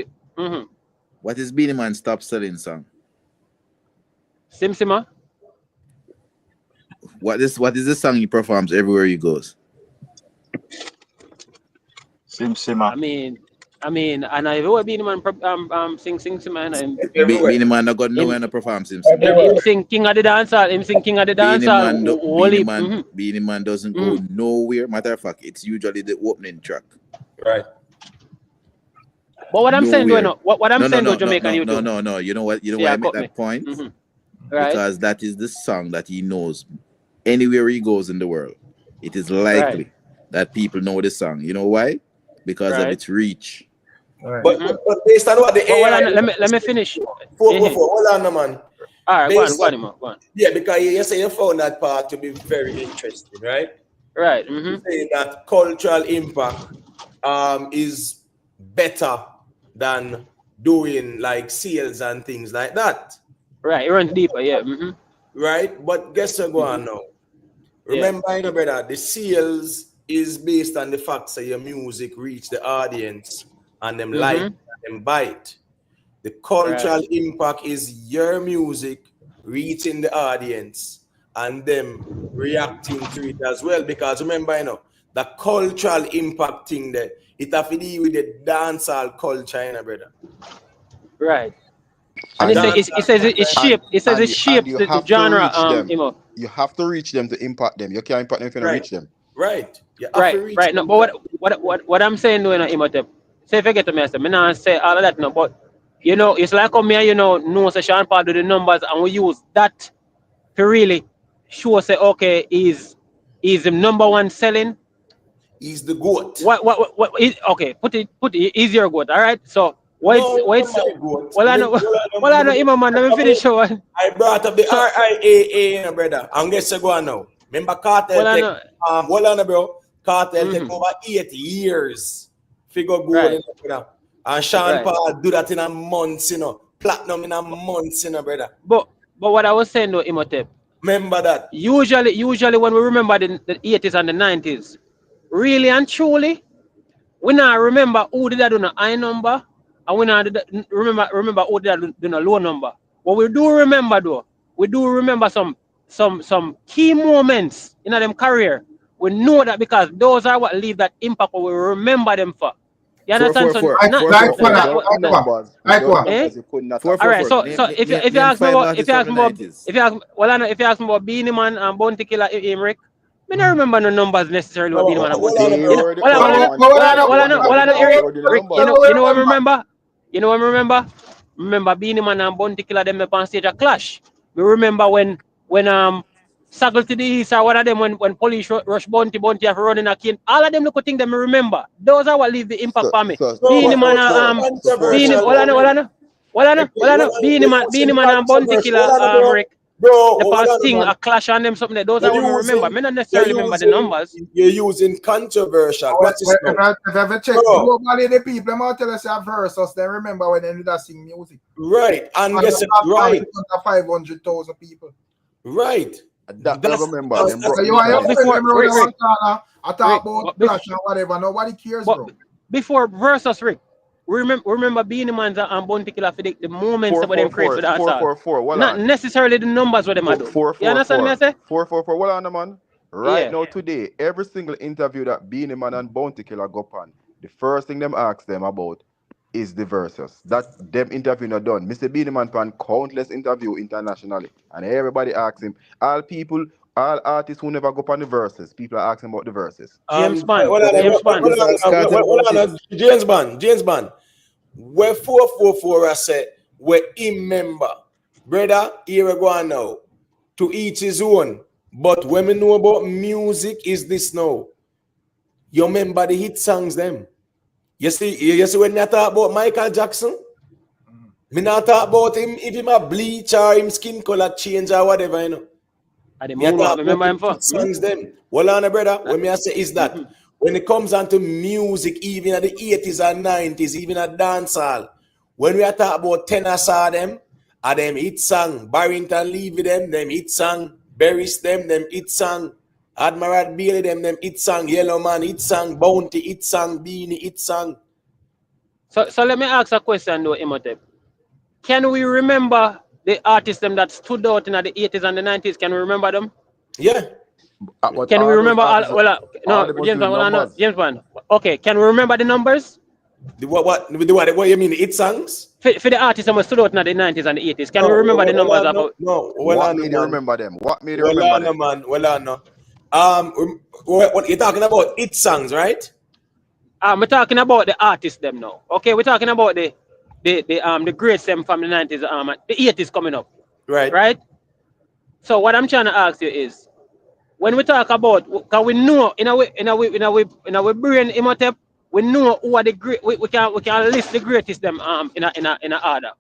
Speaker 11: What is Beanie Man stop selling song?
Speaker 5: Sim Sima.
Speaker 11: What is the song he performs everywhere he goes?
Speaker 16: Sim Sima.
Speaker 5: I mean, and I ever Beanie Man sing Sima and
Speaker 11: Beanie Man not got nowhere to perform Sim Sima.
Speaker 5: Him sing King of the Dancehall. Him sing King of the Dancehall.
Speaker 11: Beanie Man doesn't go nowhere. Matter of fact, it's usually the opening track.
Speaker 10: Right.
Speaker 5: But what I'm saying, what I'm saying, Jamaican YouTube.
Speaker 11: No. You know what? Why I make that point?
Speaker 5: Right.
Speaker 11: Because that is the song that he knows anywhere he goes in the world. It is likely that people know the song. You know why? Because of its reach.
Speaker 10: Right. But based on what the AI...
Speaker 5: let me finish.
Speaker 10: Hold on, no, man.
Speaker 5: All right, go on.
Speaker 10: Yeah, because you say you found that part to be very interesting, right?
Speaker 5: Right.
Speaker 10: You're saying that cultural impact is better than doing like sales and things like that.
Speaker 5: Right, it runs deeper, yeah.
Speaker 10: Right, but guess what go on now? Remember, you know, brother, the sales is based on the fact that your music reach the audience and them like and them bite. The cultural impact is your music reaching the audience and them reacting to it as well. Because remember, you know, the cultural impact thing there, it have to do with the dancehall culture, you know, brother.
Speaker 5: Right. And
Speaker 8: And
Speaker 5: it says it shapes. It says it
Speaker 8: and
Speaker 5: shapes
Speaker 8: you
Speaker 5: the
Speaker 8: have to
Speaker 5: genre.
Speaker 8: reach them.
Speaker 5: Imo.
Speaker 8: You have to reach them to impact them. You can't impact them if you don't reach them.
Speaker 10: Right. You have to reach
Speaker 5: Right. No,
Speaker 10: them.
Speaker 5: but what I'm saying, though, Imhotep, say if you get to me, I say, me not say all of that, no, but you know, it's like how me, you know say Sean Paul do the numbers, and we use that to really show, say, okay, is the number one selling.
Speaker 10: He's the goat.
Speaker 5: What is, okay, put it easier goat, all right? So what it's well I know Imam man, let me finish one.
Speaker 10: I brought up the RIAA, you know, brother. And guess you go on now. Remember Cartel bro. Cartel take over 8 years. Figure gold, you know, brother. And Sean Paul do that in a month, you know. Platinum in a month, you know, brother.
Speaker 5: But what I was saying though, Imhotep.
Speaker 10: Remember that.
Speaker 5: Usually when we remember the 80s and the 90s, really and truly, we not remember who did that do a high number, and we not remember who did that do a low number. What we do remember though, we do remember some key moments in them career. We know that because those are what leave that impact, what we remember them for. You understand?
Speaker 8: Alright,
Speaker 5: so if you ask me about Beanie Man and Bounty Killer Rick, I don't remember no numbers necessarily what Beanie Man and Bounty Killer. You know what I remember? You know what I remember? Remember Beanie Man and Bounty Killer them up on stage a clash. We remember when Saggle to the East or one of them when police rush Bounty have running a cane. All of them look thing them remember. Those are what leave the impact for me. Beanie Man Beanie Man and Bounty Killer Rick. The past thing a clash on them something. Those are what we remember. I not necessarily remember the numbers.
Speaker 10: You're using controversial.
Speaker 1: If I ever check globally the people, I'm tell us have versus they remember when they did that sing music.
Speaker 10: Right. And guess right.
Speaker 1: 500,000 people.
Speaker 10: Right.
Speaker 8: That I remember.
Speaker 1: I talk about clash and whatever. Nobody cares, bro.
Speaker 5: Before versus Rick. Remember Beanie Man and Bounty Killer for the moments that them create for the answer. Not necessarily the numbers what them do. You understand me I say?
Speaker 8: 444. Well on the man. Right now today, every single interview that Beanie Man and Bounty Killer go on, the first thing them ask them about is the verses. That them interview not done. Mr. Beanie Man pan countless interview internationally. And everybody asks him, all artists who never go on the verses, people are asking about the verses.
Speaker 5: James Bond.
Speaker 10: Where 444 I said, where him member, brother, here we go now. To each his own. But when we know about music is this now. You remember the hit songs them. You see when I talk about Michael Jackson, me not talk about him if him a bleach or him skin color change or whatever, you know.
Speaker 5: Remember him for
Speaker 10: songs them. Well on brother, when me I say is that when it comes down to music, even at the 80s and 90s, even at dancehall, when we are talking about tenor saw them hit song, Barrington Levy them hit song, Berries them hit song, Admiral Bailey them hit song, Yellowman hit song, Bounty hit song, Beanie hit song.
Speaker 5: So let me ask a question though, Imhotep. Can we remember the artists them that stood out in the 80s and the 90s? Can we remember them?
Speaker 10: Yeah.
Speaker 5: Can we remember James Bond. Okay, can we remember the numbers?
Speaker 10: What you mean? The hit songs?
Speaker 5: For the artists that stood out in the 90s and the 80s, can we remember the numbers about?
Speaker 10: No.
Speaker 8: What made you remember them? What made you remember them?
Speaker 10: What you're talking about? Hit songs, right?
Speaker 5: We're talking about the artists them now. Okay, we're talking about the greats them from the 90s, the 80s coming up. Right? So what I'm trying to ask you is, when we talk about, because we know in our brain, Imhotep, we know who are the great. We can list the greatest them in a order.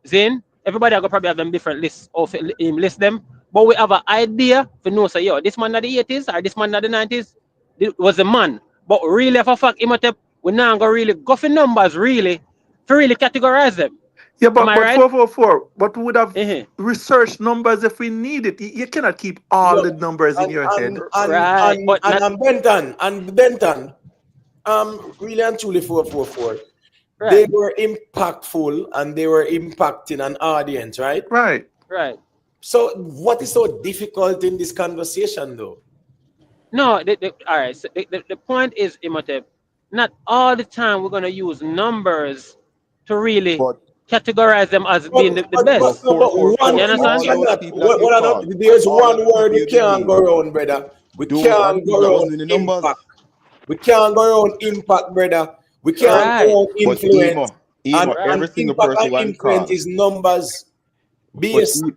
Speaker 5: Then everybody will probably have them different lists of list them, but we have an idea to know. So yo, this man at the 80s or this man at the 90s was a man. But really, for a fact, Imhotep, we're not gonna really go for numbers really to really categorize them.
Speaker 13: Yeah, but
Speaker 5: right?
Speaker 13: 444, but we would have researched numbers if we need it. You cannot keep all the numbers in your head.
Speaker 10: And Benton, really and truly 444.
Speaker 5: Right.
Speaker 10: They were impactful and they were impacting an audience, right?
Speaker 13: Right.
Speaker 5: Right.
Speaker 10: So what is so difficult in this conversation though?
Speaker 5: No, all right. So the point is, Imhotep, not all the time we're gonna use numbers to really
Speaker 8: But
Speaker 5: categorize them as being the
Speaker 8: but
Speaker 5: best.
Speaker 2: No, but one
Speaker 5: You
Speaker 8: 444,
Speaker 2: thing you
Speaker 5: understand?
Speaker 8: all those
Speaker 2: cannot,
Speaker 8: people that you call and
Speaker 2: there's
Speaker 8: all
Speaker 2: one
Speaker 8: of the
Speaker 2: word
Speaker 8: people
Speaker 2: we
Speaker 8: you've been
Speaker 2: can't go
Speaker 8: naming,
Speaker 2: around, brother. We
Speaker 8: those are the
Speaker 2: can't
Speaker 8: people
Speaker 2: go
Speaker 8: that was
Speaker 2: around
Speaker 8: doing the numbers.
Speaker 2: impact. We can't go around impact, brother. We can't go
Speaker 5: Right.
Speaker 2: around
Speaker 8: But
Speaker 2: influence. And,
Speaker 5: Right.
Speaker 8: every
Speaker 2: and
Speaker 8: single
Speaker 2: impact
Speaker 8: person
Speaker 2: and
Speaker 8: one
Speaker 2: influence
Speaker 8: call.
Speaker 2: is numbers
Speaker 8: But
Speaker 2: based.
Speaker 8: all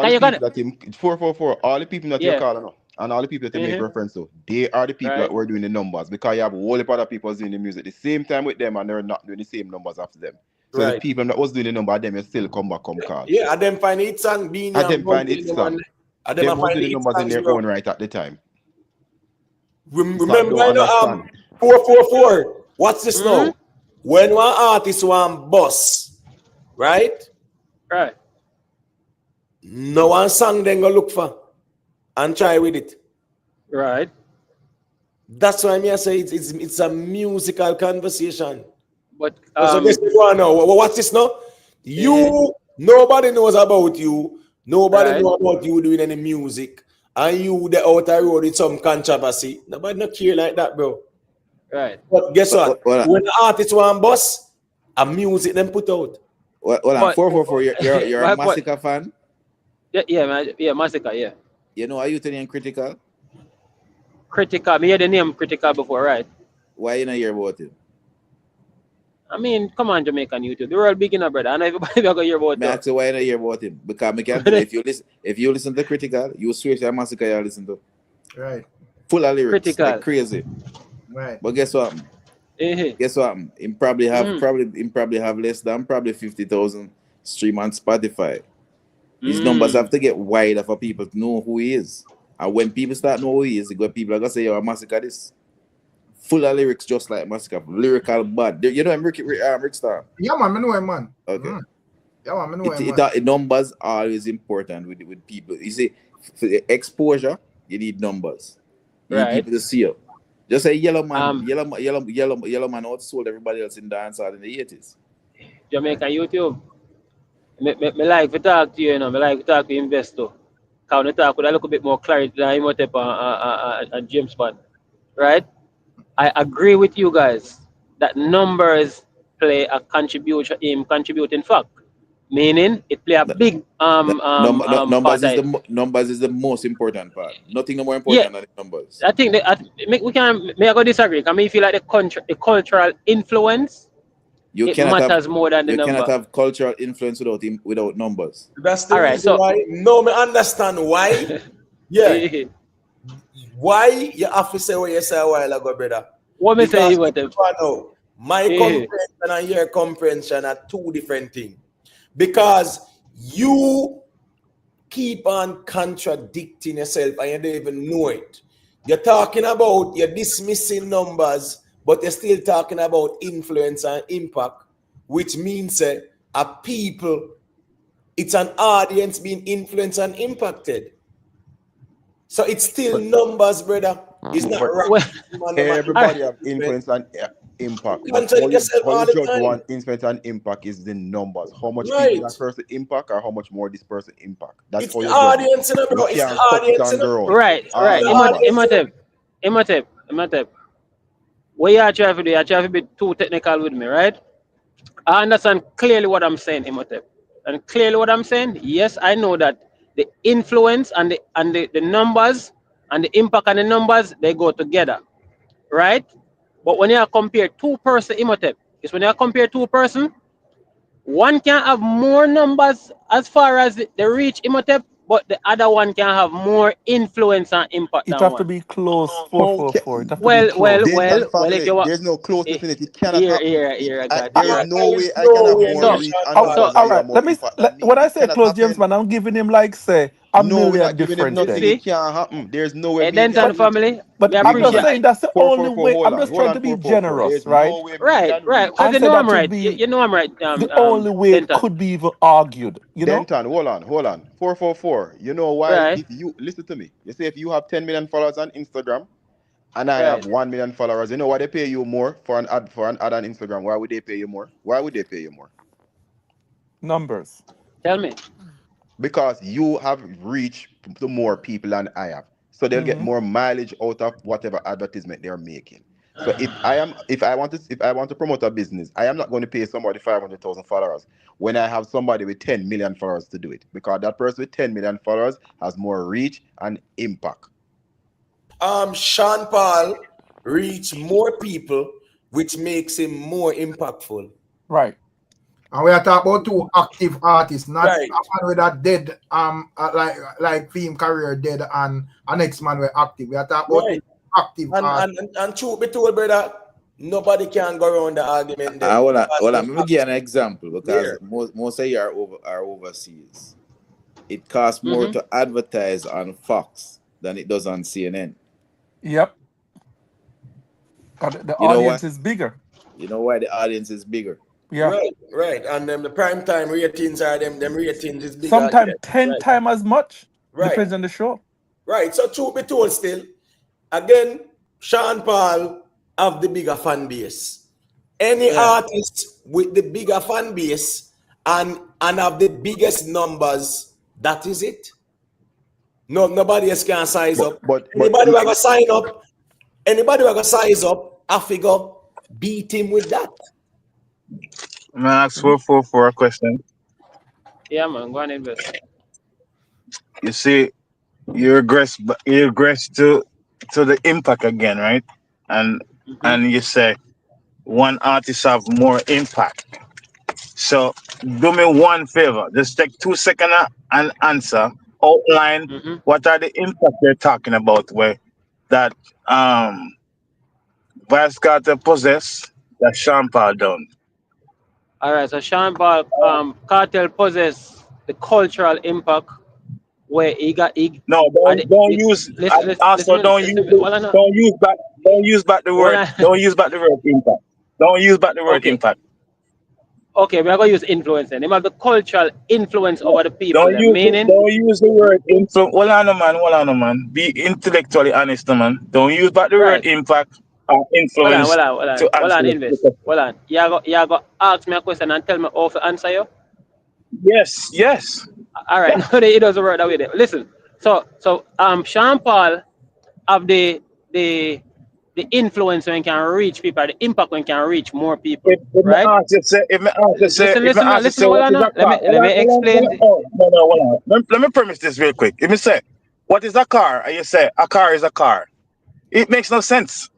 Speaker 5: Can
Speaker 8: the
Speaker 5: you
Speaker 8: people
Speaker 5: gonna?
Speaker 8: that you 444, all the people that you're
Speaker 5: Yeah.
Speaker 8: calling out, and all the people that you make
Speaker 5: Mm-hmm.
Speaker 8: reference to, they are the people that
Speaker 5: Right.
Speaker 8: were doing the numbers because you have a whole heap of other people doing the music the same time with them and they're not doing the same numbers after them. So the
Speaker 2: Right.
Speaker 8: people that was doing the number, them you still come back, come call.
Speaker 2: Yeah, and them find it song, Beanie
Speaker 8: And
Speaker 2: and
Speaker 8: them find
Speaker 2: Bunty,
Speaker 8: it song.
Speaker 2: and them
Speaker 8: Them
Speaker 2: a
Speaker 8: was
Speaker 2: find
Speaker 8: doing the
Speaker 2: it
Speaker 8: numbers in
Speaker 2: songs,
Speaker 8: their
Speaker 2: bro.
Speaker 8: own right at the time. So I
Speaker 2: Remember,
Speaker 8: don't understand.
Speaker 2: 444. What's this
Speaker 5: Mm-hmm.
Speaker 2: now? When one artist want boss, right?
Speaker 5: Right.
Speaker 2: No one song then go look for and try with it.
Speaker 5: Right.
Speaker 2: That's why I say it's a musical conversation.
Speaker 5: But
Speaker 2: So guess what now? What's this now? Nobody knows about you. Nobody
Speaker 5: right.
Speaker 2: knows about you doing any music. And you the outer road with some controversy. Nobody not care like that, bro.
Speaker 5: Right.
Speaker 2: But guess what?
Speaker 11: Well,
Speaker 2: When the artist want boss, a music them put out.
Speaker 11: well,
Speaker 5: But
Speaker 11: 444, you're a
Speaker 5: my point.
Speaker 11: Massacre fan?
Speaker 5: Yeah, man. Yeah, Massacre. Yeah.
Speaker 11: You know, are you telling Critical?
Speaker 5: Critical. Me hear the name Critical before, right?
Speaker 11: Why you not hear about him?
Speaker 5: I mean, come on, Jamaican YouTube. The world big enough, brother. And everybody gonna hear about
Speaker 11: Me
Speaker 5: you.
Speaker 11: ask you why you not hear about him. Because me can tell you, if you listen to Critical, you swear to a Massacre you listen to.
Speaker 1: Right.
Speaker 11: Full of lyrics,
Speaker 5: Critical.
Speaker 11: like crazy.
Speaker 1: Right.
Speaker 11: But guess what? Guess what? Him probably have less than probably 50,000 stream on Spotify. His numbers have to get wider for people to know who he is. And when people start know who he is, people are gonna say, "Yo, Massacre this." Full of lyrics, just like Massacre. Lyrical bad. You know him, Ricstorm?
Speaker 1: Yeah, man, I know him, man.
Speaker 11: Okay.
Speaker 1: Yeah, man, I know him, man.
Speaker 11: Numbers are always important with people. You see, for the exposure, you need numbers. You need people to see you. Just say Yellowman. Yellowman outsold everybody else in dancehall in the 80s.
Speaker 5: Jamaican YouTube. Me like to talk to you, you know. Me like to talk to investor. Can we talk with a little bit more clarity than Imhotep and James Bond, right? I agree with you guys that numbers play a contributing fact, meaning it play a big
Speaker 11: Numbers
Speaker 5: part.
Speaker 11: Numbers is the most important part. Nothing more important than the numbers.
Speaker 5: I think that we can. May I go disagree? Can me feel like the cultural influence? It matters more than the number.
Speaker 11: You cannot have cultural influence without numbers.
Speaker 2: That's the reason why. No, me understand why. Yeah. Why you have to say what you say a while ago, brother?
Speaker 5: What me say? What
Speaker 2: my comprehension and your comprehension are two different things. Because you keep on contradicting yourself and you don't even know it. You're talking about, you're dismissing numbers, but you're still talking about influence and impact, which means a people, it's an audience being influenced and impacted. So it's still numbers, brother. It's not right.
Speaker 8: Everybody have influence and impact. But how you judge one influence and impact is the numbers. How much people that person impact or how much more this person impact. That's how you
Speaker 2: audience, bro. It's the audience.
Speaker 5: Right. Imhotep. What you are trying to do, you are trying to be too technical with me, right? I understand clearly what I'm saying, Imhotep. And clearly what I'm saying, yes, I know that the influence and the numbers and the impact and the numbers, they go together, right? But when you compare two person, Imhotep, is when you compare two person, one can have more numbers as far as the reach, Imhotep, but the other one can have more influence and impact.
Speaker 13: It have to be close, 444. It have to be close.
Speaker 5: Well, if you want,
Speaker 8: there's no closeness in it. It cannot happen.
Speaker 5: There's
Speaker 8: no way I can have more reach and numbers
Speaker 13: all right, let me. When I say close, James, man, I'm giving him like say a million difference.
Speaker 8: Nothing. It can't happen. There's no way.
Speaker 5: Family.
Speaker 13: But I'm just saying that's the only way. I'm just trying to be generous, right?
Speaker 5: Right. Because you know I'm right. You know I'm right.
Speaker 13: The only way it could be even argued. You know.
Speaker 8: Denton, hold on. 444. You know why? If you listen to me, you say if you have 10 million followers on Instagram, and I have 1 million followers, you know why they pay you more for an ad on Instagram? Why would they pay you more? Why would they pay you more?
Speaker 13: Numbers.
Speaker 5: Tell me.
Speaker 8: because you have reached to more people than I have. So they'll get more mileage out of whatever advertisement they're making. So if I want to promote a business, I am not going to pay somebody 500,000 followers when I have somebody with 10 million followers to do it, because that person with 10 million followers has more reach and impact.
Speaker 10: Sean Paul reach more people, which makes him more impactful.
Speaker 13: Right.
Speaker 1: And we are talking about two active artists, not
Speaker 10: Right.
Speaker 1: a man with a dead like film career dead and a next man with active. We are talking about
Speaker 10: Right.
Speaker 1: two active artists.
Speaker 10: And truth be told, brother, nobody can go around the argument there.
Speaker 11: Hold on. Let me give you an example, because
Speaker 10: Yeah.
Speaker 11: most of you are overseas. It costs more to advertise on Fox than it does on CNN.
Speaker 13: Yep. The
Speaker 11: You know
Speaker 13: audience
Speaker 11: why?
Speaker 13: is bigger.
Speaker 11: You know why the audience is bigger?
Speaker 13: Yeah.
Speaker 10: Right. And the prime time ratings are them ratings is bigger.
Speaker 13: Sometimes
Speaker 10: Yeah.
Speaker 13: 10
Speaker 10: Right.
Speaker 13: times as much.
Speaker 10: Right.
Speaker 13: Depends on the show.
Speaker 10: Right. So truth be told, still, again, Sean Paul have the bigger fan base. Any artist with the bigger fan base and have the biggest numbers, that is it. No, nobody else can size up. Anybody who ever sign up, anybody who ever size up, I figure beat him with that.
Speaker 16: I'm gonna ask for a question.
Speaker 5: Yeah, man, go on invest.
Speaker 16: You see, you regress to the impact again, right? And you say one artist have more impact. So do me one favor. Just take 2 seconds and answer. Outline what are the impact you're talking about, where that VYBZ KARTEL possess that Sean Paul done.
Speaker 5: All right, so Sean Paul Cartel possess the cultural impact where he got
Speaker 16: No, don't use back the word. Don't use back the word impact. Don't use back the word impact.
Speaker 5: Okay, we're gonna use influence then. He have the cultural influence over the people.
Speaker 16: Don't
Speaker 5: Meaning
Speaker 16: use the word influence. Hold on, man. Be intellectually honest, man. Don't use back the word impact or influence
Speaker 5: Hold on, invest. Hold on. You go ask me a question and tell me how to answer you.
Speaker 16: Yes.
Speaker 5: All right, no, it doesn't work that way. Then. Listen, so Sean Paul have the influence when can reach people, the impact when can reach more people, right?
Speaker 16: Listen,
Speaker 5: let me explain.
Speaker 16: No. Let me premise this real quick. If me say, what is a car? And you say, a car is a car. It makes no sense.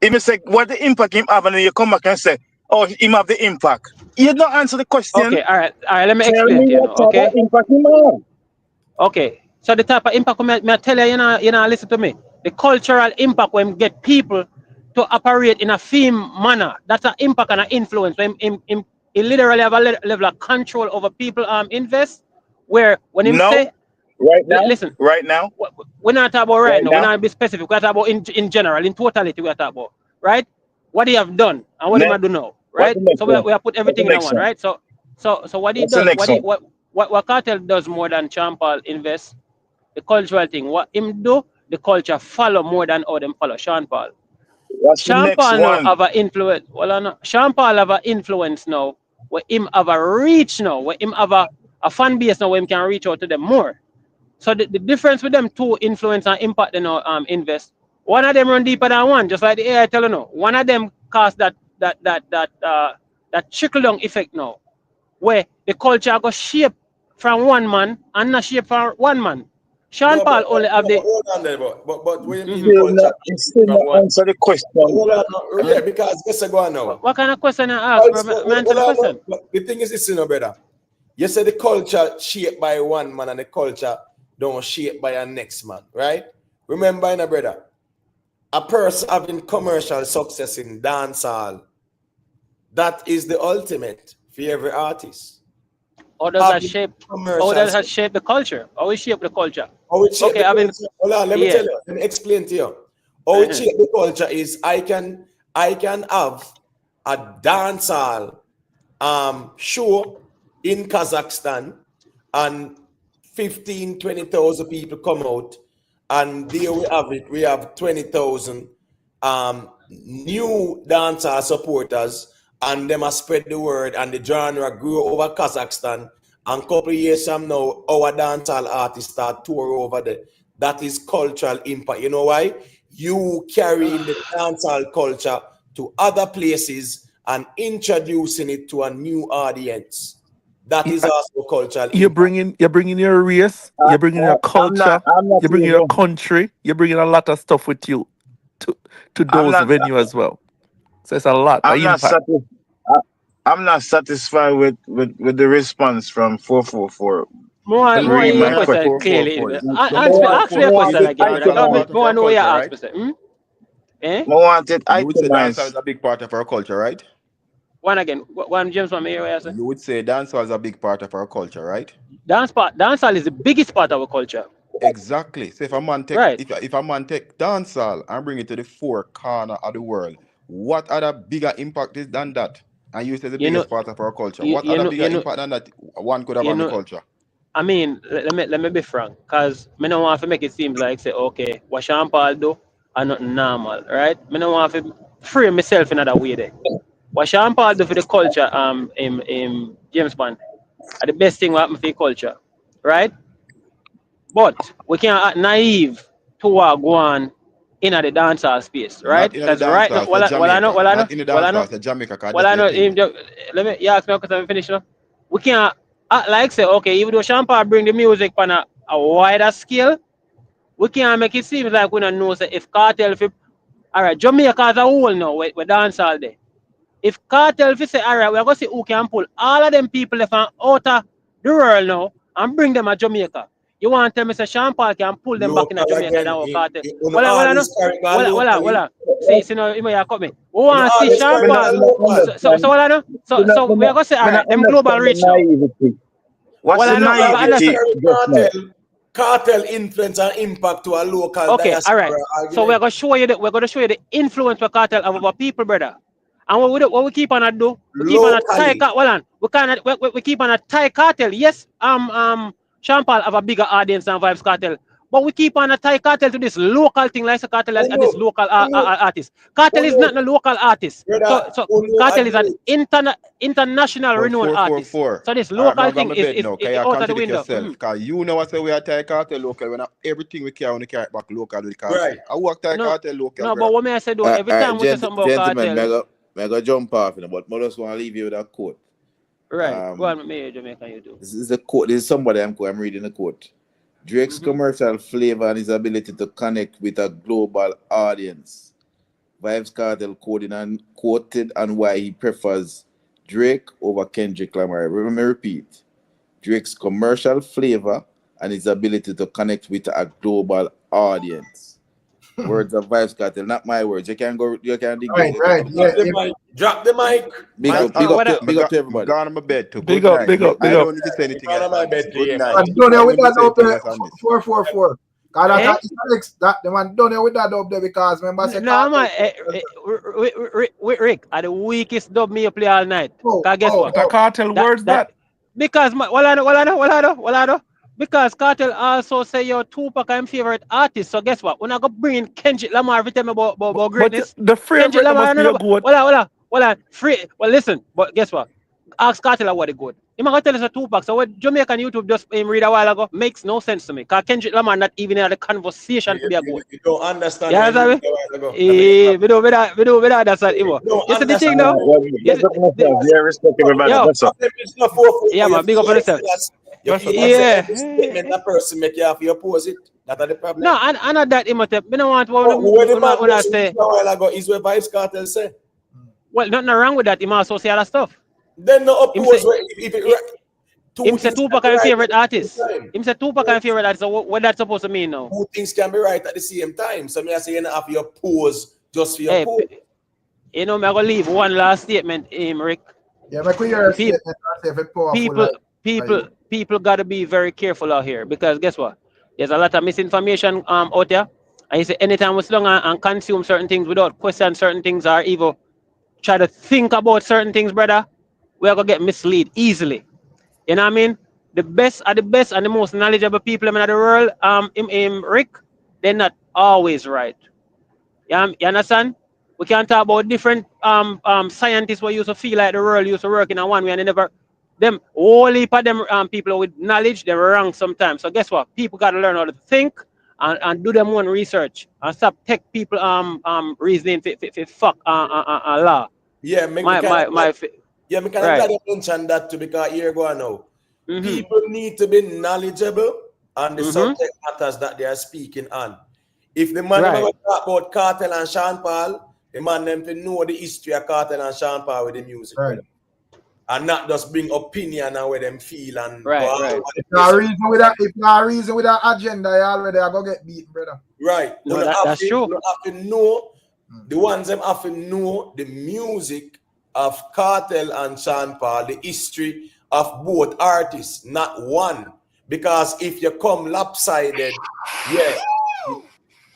Speaker 16: If you say, what the impact him have, and then you come back and say, oh, him have the impact. You don't answer the question.
Speaker 5: Okay, all right, let me explain to you now, okay?
Speaker 16: Impact him have.
Speaker 5: Okay, so the type of impact, I tell you, you know, listen to me. The cultural impact when get people to operate in a theme manner, that's an impact and an influence. When he literally have a level of control over people invest, where when him say,
Speaker 16: right now,
Speaker 5: listen,
Speaker 16: right now,
Speaker 5: we're not talking about right now,
Speaker 16: now,
Speaker 5: we're not be specific, we're talking about in general, in totality, we're talking about, right? What he have done and what he might do now, right? So we have put everything in one, right? So what he does, what Cartel does more than Sean Paul invest, the cultural thing. What him do, the culture follow more than how them follow Sean Paul. Sean Paul now have an influence. Sean Paul have an influence now, where him have a reach now, where him have a fan base now, where him can reach out to them more. So the difference with them two influence and impact, you know, invest. One of them run deeper than one, just like the AI tell you now. One of them cause that trickle down effect now, where the culture go shape from one man and not shape from one man. Sean Paul only have the.
Speaker 10: Hold on there, but we mean
Speaker 16: culture. Still not answer the question.
Speaker 10: Hold on, yeah, because guess go on now.
Speaker 5: What kind of question I ask? Answer the question.
Speaker 10: The thing is, you know, brother. You say the culture shaped by one man and the culture don't shape by a next man, right? Remember, you know, brother, a person having commercial success in dancehall, that is the ultimate for every artist.
Speaker 5: How does that shape? How does that shape the culture? How it shape the culture?
Speaker 10: How it shape
Speaker 5: the culture?
Speaker 10: Hold on, let me tell you. Let me explain to you. How it shape the culture is I can have a dancehall show in Kazakhstan and 15,000-20,000 people come out, and there we have it. We have 20,000 new dancehall supporters, and them are spread the word, and the genre grew over Kazakhstan, and couple years from now, our dancehall artists start tour over there. That is cultural impact. You know why? You carrying the dancehall culture to other places and introducing it to a new audience. That is also cultural
Speaker 13: You're
Speaker 10: impact.
Speaker 13: bringing your race, you're bringing your culture,
Speaker 16: I'm not
Speaker 13: you're bringing
Speaker 16: here,
Speaker 13: your
Speaker 16: bro.
Speaker 13: country, you're bringing a lot of stuff with you to
Speaker 16: I'm
Speaker 13: those
Speaker 16: not.
Speaker 13: venues as well. So it's a lot, an
Speaker 16: I'm not
Speaker 13: impact.
Speaker 16: I'm not satisfied with the response from 444.
Speaker 5: More
Speaker 16: Read
Speaker 5: your
Speaker 16: my
Speaker 1: Answer
Speaker 5: question
Speaker 16: question.
Speaker 1: 444.
Speaker 5: clearly.
Speaker 1: The
Speaker 5: Ask me a
Speaker 1: 444
Speaker 16: want
Speaker 5: question
Speaker 1: is
Speaker 16: it
Speaker 5: again, brother.
Speaker 1: dancehall a
Speaker 5: Because
Speaker 16: itemized.
Speaker 1: part of
Speaker 5: me
Speaker 1: our
Speaker 5: want to know what you
Speaker 1: culture,
Speaker 5: ask
Speaker 1: right?
Speaker 5: me. Say, Eh?
Speaker 16: I want it
Speaker 8: You would say dancehall is
Speaker 16: itemized.
Speaker 8: a big part of our culture, right?
Speaker 5: One again. One James from here. What you say?
Speaker 8: You would say dancehall is a big part of our culture, right?
Speaker 5: Dancehall is the biggest part of our culture.
Speaker 8: Exactly. So if a man take
Speaker 5: Right.
Speaker 8: if a man take dancehall and bring it to the four corner of the world, what other bigger impact is than that? And you say the
Speaker 5: You know,
Speaker 8: biggest part of our culture.
Speaker 5: you,
Speaker 8: What
Speaker 5: you
Speaker 8: other
Speaker 5: know,
Speaker 8: bigger
Speaker 5: you know,
Speaker 8: impact than that one could have
Speaker 5: you
Speaker 8: on the
Speaker 5: know.
Speaker 8: culture?
Speaker 5: I mean, let me be frank, cause me don't want to make it seem like say, okay, what Sean Paul do are not normal, right? Me don't want to frame myself in another way there. What Sean Paul do for the culture, in James Bond, are the best thing what happen for the culture, right? But we can't act naive to what go on in the dancehall space, right?
Speaker 8: Not in the
Speaker 5: Because right now,
Speaker 8: dancehall, say Jamaica. Not in the
Speaker 5: well I know,
Speaker 8: dancehall, say Jamaica, cause
Speaker 5: well
Speaker 8: this
Speaker 5: I
Speaker 8: is the
Speaker 5: know.
Speaker 8: thing.
Speaker 5: Let me ask me because I'm finished now. We can't act like say, okay, even though Sean Paul bring the music on a wider scale, we can't make it seem like we don't know say if Cartel, if all right, Jamaica as a whole now, we dance all day. If Cartel fi say, all right, we're going to see who can pull all of them people from out of the world now and bring them to Jamaica. You want to tell me say Sean Paul can pull them back in
Speaker 10: Local
Speaker 5: Jamaica
Speaker 10: again,
Speaker 5: than our Cartel?
Speaker 10: you
Speaker 5: Well, I know.
Speaker 10: always carry on locally.
Speaker 5: See, no, you may cut me. We
Speaker 10: You
Speaker 5: want to see
Speaker 10: always
Speaker 5: Sean
Speaker 10: carry
Speaker 16: Me not,
Speaker 5: Paul.
Speaker 10: on
Speaker 16: me not
Speaker 10: local.
Speaker 5: So
Speaker 16: understand.
Speaker 5: what I know? So
Speaker 16: Me
Speaker 5: we're going to say, all
Speaker 16: not
Speaker 5: right, them global
Speaker 16: understand the
Speaker 5: reach now.
Speaker 16: naivety. What's
Speaker 5: Well,
Speaker 16: the
Speaker 5: I know.
Speaker 10: You
Speaker 5: We got
Speaker 10: always
Speaker 5: understand.
Speaker 16: naivety
Speaker 10: carry
Speaker 16: just now?
Speaker 10: cartel influence and impact to a local
Speaker 5: Okay, all right.
Speaker 10: diaspora
Speaker 5: So we're
Speaker 10: argument.
Speaker 5: gonna show you the influence for Cartel of our people, brother. And what we keep on a do, we keep on a tie
Speaker 10: Locally.
Speaker 5: cartel. Well, on, we cannot we keep on a tie cartel. Yes, Sean Paul have a bigger audience than Vibes Cartel. But we keep on a tie cartel to this local thing, like a cartel and this
Speaker 10: Uno,
Speaker 5: local
Speaker 10: uno,
Speaker 5: artist. Cartel is not
Speaker 10: uno,
Speaker 5: a local artist.
Speaker 10: brother,
Speaker 5: So
Speaker 10: uno
Speaker 5: Cartel is an
Speaker 10: admit.
Speaker 5: international
Speaker 8: But
Speaker 5: renowned artist.
Speaker 8: 444.
Speaker 5: So this
Speaker 8: All right,
Speaker 5: local
Speaker 8: I'm going
Speaker 5: thing
Speaker 8: to
Speaker 5: is
Speaker 8: bed now. Cause you
Speaker 5: out of the
Speaker 8: contradict
Speaker 5: window.
Speaker 8: yourself. Cause you know what say we are Thai cartel local. When everything we carry it back local with cartel.
Speaker 10: Right.
Speaker 8: I work Thai
Speaker 5: No,
Speaker 8: cartel local,
Speaker 5: no, but
Speaker 8: brother.
Speaker 5: what may I say though? Every
Speaker 11: All right,
Speaker 5: time we say something about
Speaker 11: gentlemen,
Speaker 5: Cartel,
Speaker 11: mega jump off, but I just want to leave you with a quote.
Speaker 5: right? Go on, me Jamaica, you do.
Speaker 11: This is a quote. This is somebody I'm reading a quote. Drake's commercial flavor and his ability to connect with a global audience. Vibes Cartel quoted and why he prefers Drake over Kendrick Lamar. Let me repeat. Drake's commercial flavor and his ability to connect with a global audience. Words of Vibes Cartel, not my words. You can dig
Speaker 1: Right,
Speaker 11: there.
Speaker 1: right. Yeah.
Speaker 10: Drop the mic.
Speaker 11: Big
Speaker 8: All
Speaker 11: up
Speaker 8: right,
Speaker 11: to everybody.
Speaker 8: gone on my bed too.
Speaker 13: Big
Speaker 8: Good
Speaker 13: up,
Speaker 8: night.
Speaker 13: big up, big
Speaker 8: I
Speaker 13: up.
Speaker 8: don't need to say anything
Speaker 10: Gone
Speaker 8: else
Speaker 10: on my
Speaker 8: on this.
Speaker 10: bed
Speaker 8: Good
Speaker 10: here,
Speaker 8: night.
Speaker 10: man.
Speaker 1: I'm done here with
Speaker 8: I
Speaker 1: that
Speaker 8: don't
Speaker 1: up
Speaker 8: need to say
Speaker 1: there.
Speaker 8: anything else on this.
Speaker 1: 444. Cause
Speaker 5: Eh?
Speaker 1: that the man done here with that up there because remember I said
Speaker 5: No, man, Rick, are the weakest dub me play all night. Cause guess what?
Speaker 13: What a Cartel words that?
Speaker 5: Because I know. Because Cartel also say your Tupac I'm favorite artist. So guess what? When I go bring in Kendrick Lamar, every time about
Speaker 13: But
Speaker 5: greatness.
Speaker 13: the
Speaker 5: Kendrick
Speaker 13: favorite
Speaker 5: Lamar,
Speaker 13: must be a good.
Speaker 5: free. Well, listen, but guess what? Ask Cartel what they good. He might tell us a Tupac. So what Jamaican YouTube just read a while ago makes no sense to me. Because Kendrick Lamar not even in the conversation to be a good.
Speaker 10: You don't understand
Speaker 5: Yeah,
Speaker 10: when you
Speaker 5: sorry.
Speaker 10: read a while ago.
Speaker 5: We do that. That's what it was.
Speaker 10: You don't
Speaker 5: You see the thing
Speaker 10: understand.
Speaker 5: now?
Speaker 16: Big up myself. Yeah, respect everybody.
Speaker 5: Yo,
Speaker 16: That's all.
Speaker 5: yeah, man, big up on yourself.
Speaker 10: You
Speaker 13: That's
Speaker 10: feel
Speaker 13: a-
Speaker 10: say
Speaker 5: Yeah.
Speaker 10: every statement that person make you have to oppose it. That's the problem.
Speaker 5: No, I know that imotep. Me don't want
Speaker 10: What the man
Speaker 5: when I
Speaker 10: just
Speaker 5: say.
Speaker 10: read a while ago is what Vibes Cartel say.
Speaker 5: Well, nothing wrong with that. He must also say other stuff.
Speaker 10: Then no
Speaker 5: Him
Speaker 10: oppose
Speaker 5: say,
Speaker 10: if it two
Speaker 5: him say
Speaker 10: things can
Speaker 5: Tupac
Speaker 10: be
Speaker 5: and
Speaker 10: right
Speaker 5: favorite
Speaker 10: at the
Speaker 5: artist.
Speaker 10: same time.
Speaker 5: Him say Tupac and favorite artist. So what that's supposed to mean now?
Speaker 10: Two things can be right at the same time. So me I say you don't have your pose just for your
Speaker 5: Hey,
Speaker 10: pose.
Speaker 5: you know, me I gonna leave one last statement, Rick.
Speaker 1: yeah, make we hear a statement and see if it's powerful.
Speaker 5: People gotta be very careful out here because guess what? There's a lot of misinformation out there. And you say anytime we sit down and consume certain things without question certain things or even try to think about certain things, brother, we're gonna get misled easily. You know what I mean? The best are the best and the most knowledgeable people in the world, Rick, they're not always right. You understand? We can talk about different scientists who used to feel like the world used to work in a one way and them whole heap of them people with knowledge, they're wrong sometimes. So guess what? People gotta learn how to think and do their own research and stop take people reasoning for fuck law.
Speaker 10: Yeah, me kind of glad you mentioned that too, because here go on now. People need to be knowledgeable on the subject matters that they are speaking on. If the man never talk about Kartel and Sean Paul, the man them to know the history of Kartel and Sean Paul with the music.
Speaker 1: Right.
Speaker 10: And not just bring opinion and where them feel and
Speaker 1: If not reason with that agenda, you already are gonna get beat, brother.
Speaker 10: Right.
Speaker 5: No, that's true.
Speaker 10: You have to know the ones them have to know the music of Kartel and Sean Paul, the history of both artists, not one. Because if you come lopsided,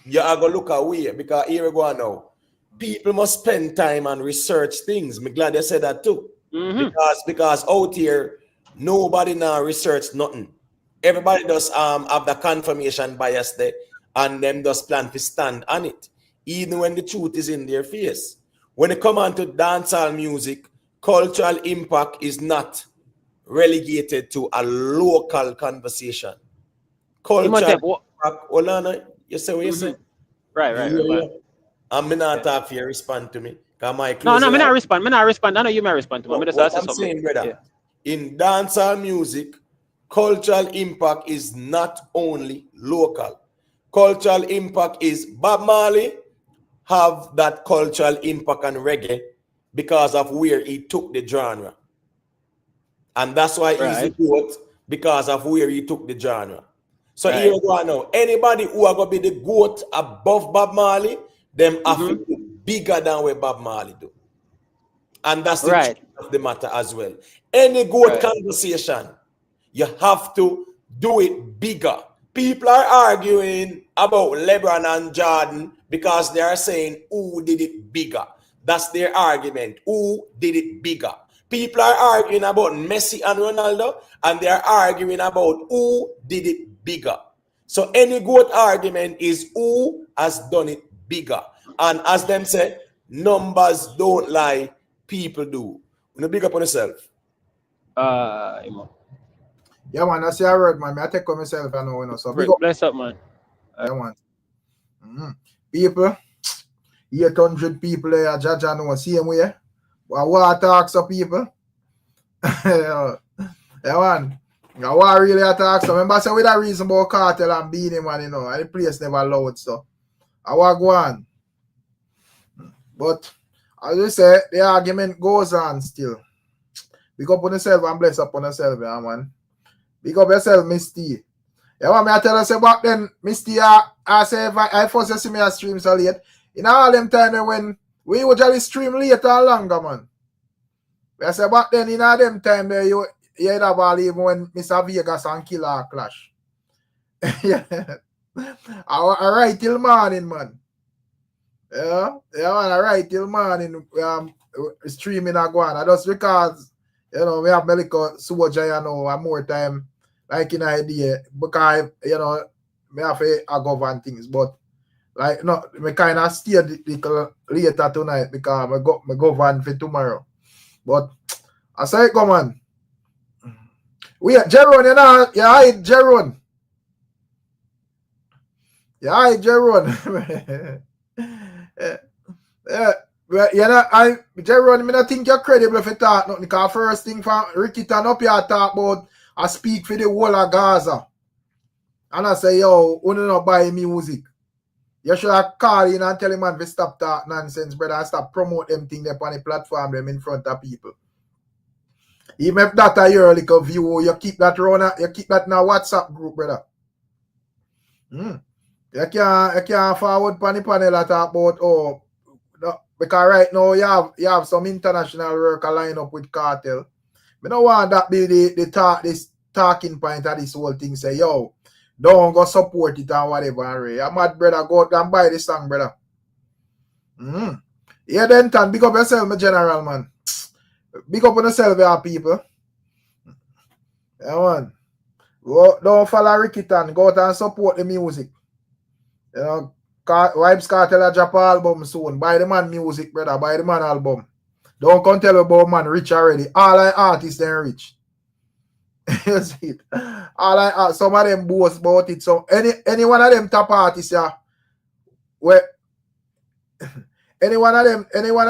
Speaker 10: you are gonna look away. Because here we go now. People must spend time and research things. I'm glad they said that too. Because out here, nobody now research nothing. Everybody does have the confirmation bias there, and them just plan to stand on it, even when the truth is in their face. When it come on to dancehall music, cultural impact is not relegated to a local conversation. Cultural impact. Hold on, you say what you say?
Speaker 5: Right.
Speaker 10: I'm not talk for you, respond to me.
Speaker 5: No, me not respond. I know you may respond to me.
Speaker 10: I'm saying, brother, in dancehall music, cultural impact is not only local. Cultural impact is Bob Marley have that cultural impact on reggae because of where he took the genre. And that's why he's the GOAT, because of where he took the genre. So here we go now. Anybody who are going to be the GOAT above Bob Marley, them have to be bigger than what Bob Marley do. And that's the truth of the matter as well. Any GOAT conversation, you have to do it bigger. People are arguing about LeBron and Jordan because they are saying who did it bigger. That's their argument. Who did it bigger? People are arguing about Messi and Ronaldo, and they are arguing about who did it bigger. So any GOAT argument is who has done it bigger. And as them say, numbers don't lie, people do. You big up on yourself.
Speaker 1: Yeah, man, that's your word, man. I take on myself, I know, you know. So big
Speaker 5: up. Bless up, man.
Speaker 1: Yeah, man. People, 800 people there, Jaja know, same way. What talks of people? Yeah, man. What really attacks? Remember, I said with that reason about Kartel and beating him, man, you know, and the place never allowed, so I want go on. But as you say, the argument goes on still. Big up on yourself and bless up on yourself, yeah, man. Big up yourself, Misty. Yeah, man, I tell you back then, Misty, I say if I first see me a stream so late. In all them time when we usually stream later and longer, man. I say back then, in all them time there, you have all even when Mr. Vegas and Killer clash. Yeah. I write till morning, man. Yeah, man, I write till morning. Streaming and go on. Just because, you know, we have medical soldier, you know, and more time, like in idea, because, you know, we have to govern things, but, like, no, we kind of stay later tonight because I govern for tomorrow. But, I say, come on. Jeron, you know, you hide Jeron. You hide Jeron. Yeah, you know, Jeron, I don't think you're credible if you talk nothing, because first thing from Ricky turn up here talk about I speak for the whole of Gaza. And I say, yo, you don't buy music. You should have called in and tell him man to stop that nonsense, brother, and stop promote them thing there on the platform them in front of people. Even if that a your little view, you keep that in a WhatsApp group, brother. You can't forward on the panel and talk about no, because right now you have some international worker line up with Kartel. I don't want that be this talking point of this whole thing. Say, yo, don't go support it and whatever. I'm mad, brother. Go out and buy this song, brother. Yeah, then, Tan, big up yourself, my general, man. Big up on yourself, yeah, people. Yeah, man. Don't follow Ricky Tan. Go out and support the music. You know, VYBZ KARTEL drop an album soon. Buy the man music, brother. Buy the man album. Don't come tell about man rich already. All our artists they rich. You see it? Some of them boast about it. So any one of them top artists, yeah, where any one of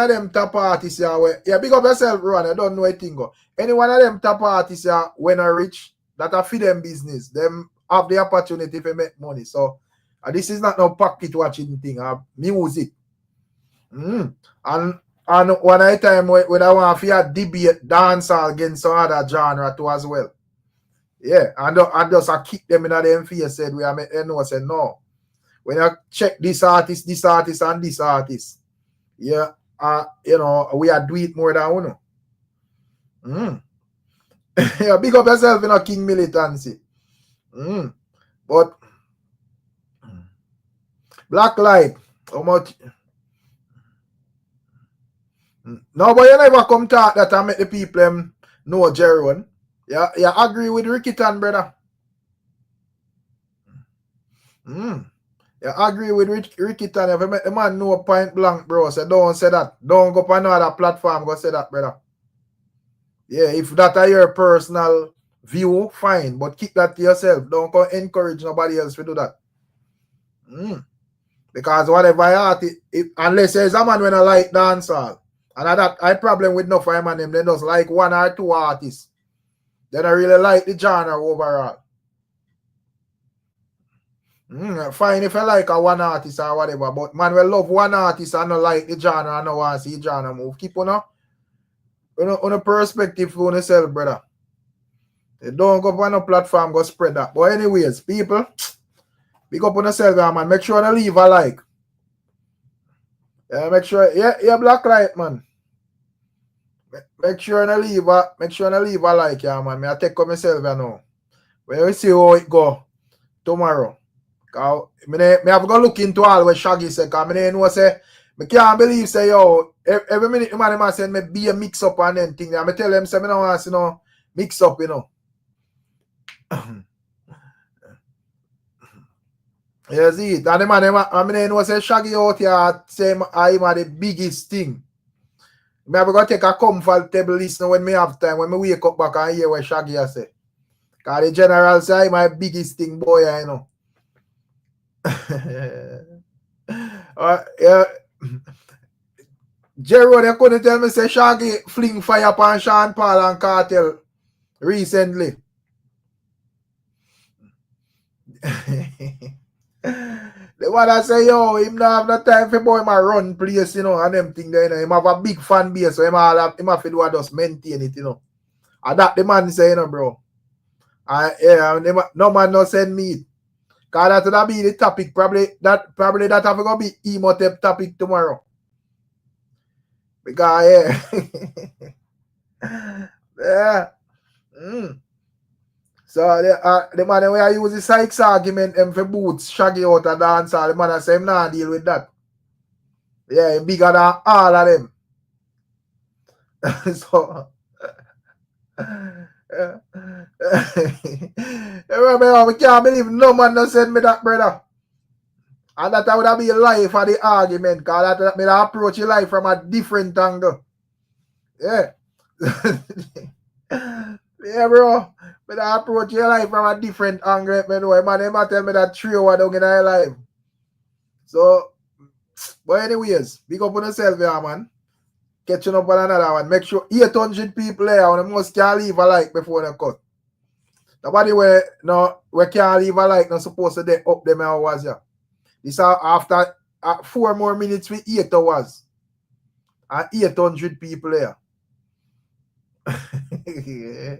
Speaker 1: them top artists, yeah, where yeah, big up yourself, Ron. I don't know a thing. Any one of them top artists, yeah, when are rich, that are feed them business, them have the opportunity to make money. So this is not no pocket watching thing, music. And one night time when I want to debate dancehall against some other genre too as well. Yeah, and just I kick them in the face said we are make them know say no. When I check this artist, and this artist, yeah, you know, we are do it more than uno. Yeah, big up yourself in a king militancy. But Black Light, how much? No, but you never come talk that I make the people know Jeron. Yeah, you agree with Rickstorm, brother. You agree with Rickstorm. If you make the man know point blank, bro, so don't say that. Don't go on another platform, go say that, brother. Yeah, if that are your personal view, fine. But keep that to yourself. Don't go encourage nobody else to do that. Because whatever artist, unless there's a man when I like dancehall, and I problem with no for him and them, they just like one or two artists. Then I really like the genre overall. Fine if you like a one artist or whatever, but man will love one artist and not like the genre and not want to see genre move. Keep on a perspective for yourself, brother. You don't go on a platform, go spread that. But anyways, people, pick up on yourself, man. Make sure you leave a like. Yeah, make sure, yeah, Black Light, man. Make sure you leave a like, yeah, man. I take up myself, you know. When we see how it go tomorrow. Me have to go look into all what Shaggy said. Because I know say, I can't believe say, yo, every minute the man send me be a mix up and then thing. I tell them say, I don't want to, you know, mix up, you know. You see it. And the man, I know say Shaggy out here say I'm the biggest thing. I have to take a comfortable listen when me have time, when me wake up back and hear what Shaggy say. Because the general say I'm my biggest thing, boy, you know. Jero, they couldn't tell me say Shaggy fling fire upon Sean Paul and Kartel recently. The one that say, yo, him not have no time for boy my run place, you know, and them thing there, you know. Him have a big fan base, so him have to do just maintain it, you know. And that the man say, you know, bro. Yeah, no man no send me it. Cause that would be the topic. Probably that have to be emo topic tomorrow. Because yeah. So the man where I use the Sykes argument for boots Shaggy out of dancehall, the man say him not deal with that. Yeah, him bigger than all of them. So remember, we can't believe no man no send me that, brother. And that would be a lie for the argument, because that me approach your life from a different angle. Yeah. Yeah, bro. But I approach your life from a different angle. Man, they might tell me that 3 hours down in your life. So, but anyways, big up on yourself, yeah, man. Catching up on another one. Make sure 800 people there, and must can't leave a like before they cut. Nobody we can't leave a like, not supposed to they up them hours, yeah. This after 4 more minutes with 8 hours. And 800 people there. Yeah.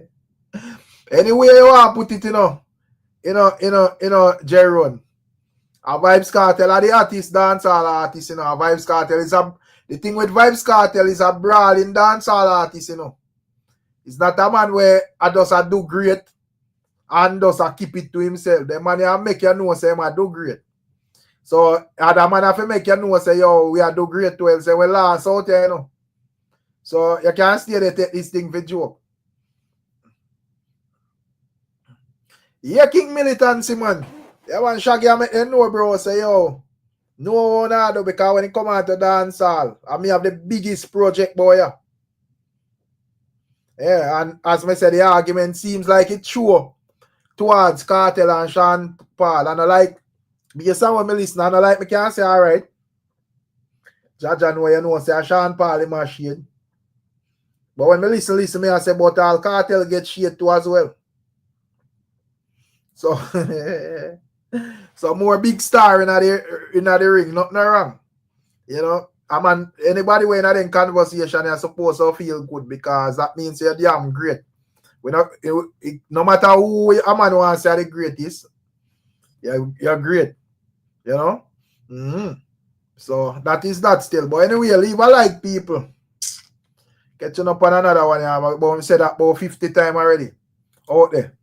Speaker 1: Anyway, you want to put it, Jeron. A VYBZ KARTEL are the artist, dancehall artist, you know. A VYBZ KARTEL is the thing with VYBZ KARTEL is a brawling dancehall artist, you know. It's not a man where I just do great and just keep it to himself. The man will make you know say I do great. So other man have to make you know say, yo, we are do great well. Say we last out here, you know. So you can't stay there take this thing for joke. Yeah, King Militancy, man. Yeah, man, Shaggy, I make them know, bro. Say, yo, no, no, because when it come out to dancehall, I mean, have the biggest project, boy. Yeah. Yeah, and as I said, the argument seems like it's true towards Kartel and Sean Paul. And I like, based on when I listen, and I like, me can say, all right, Jaja know, you know, say Sean Paul in my shade. But when I listen, me I say, but all Kartel get shade too as well. So, so more big star in the ring, nothing wrong. You know, I mean, anybody when in conversation is supposed to feel good because that means you're damn great. We not, no matter who a man wants to say the greatest, you're great. You know? So that is that still. But anyway, leave a like, people. Catching up on another one. But we said that about 50 times already. Out there.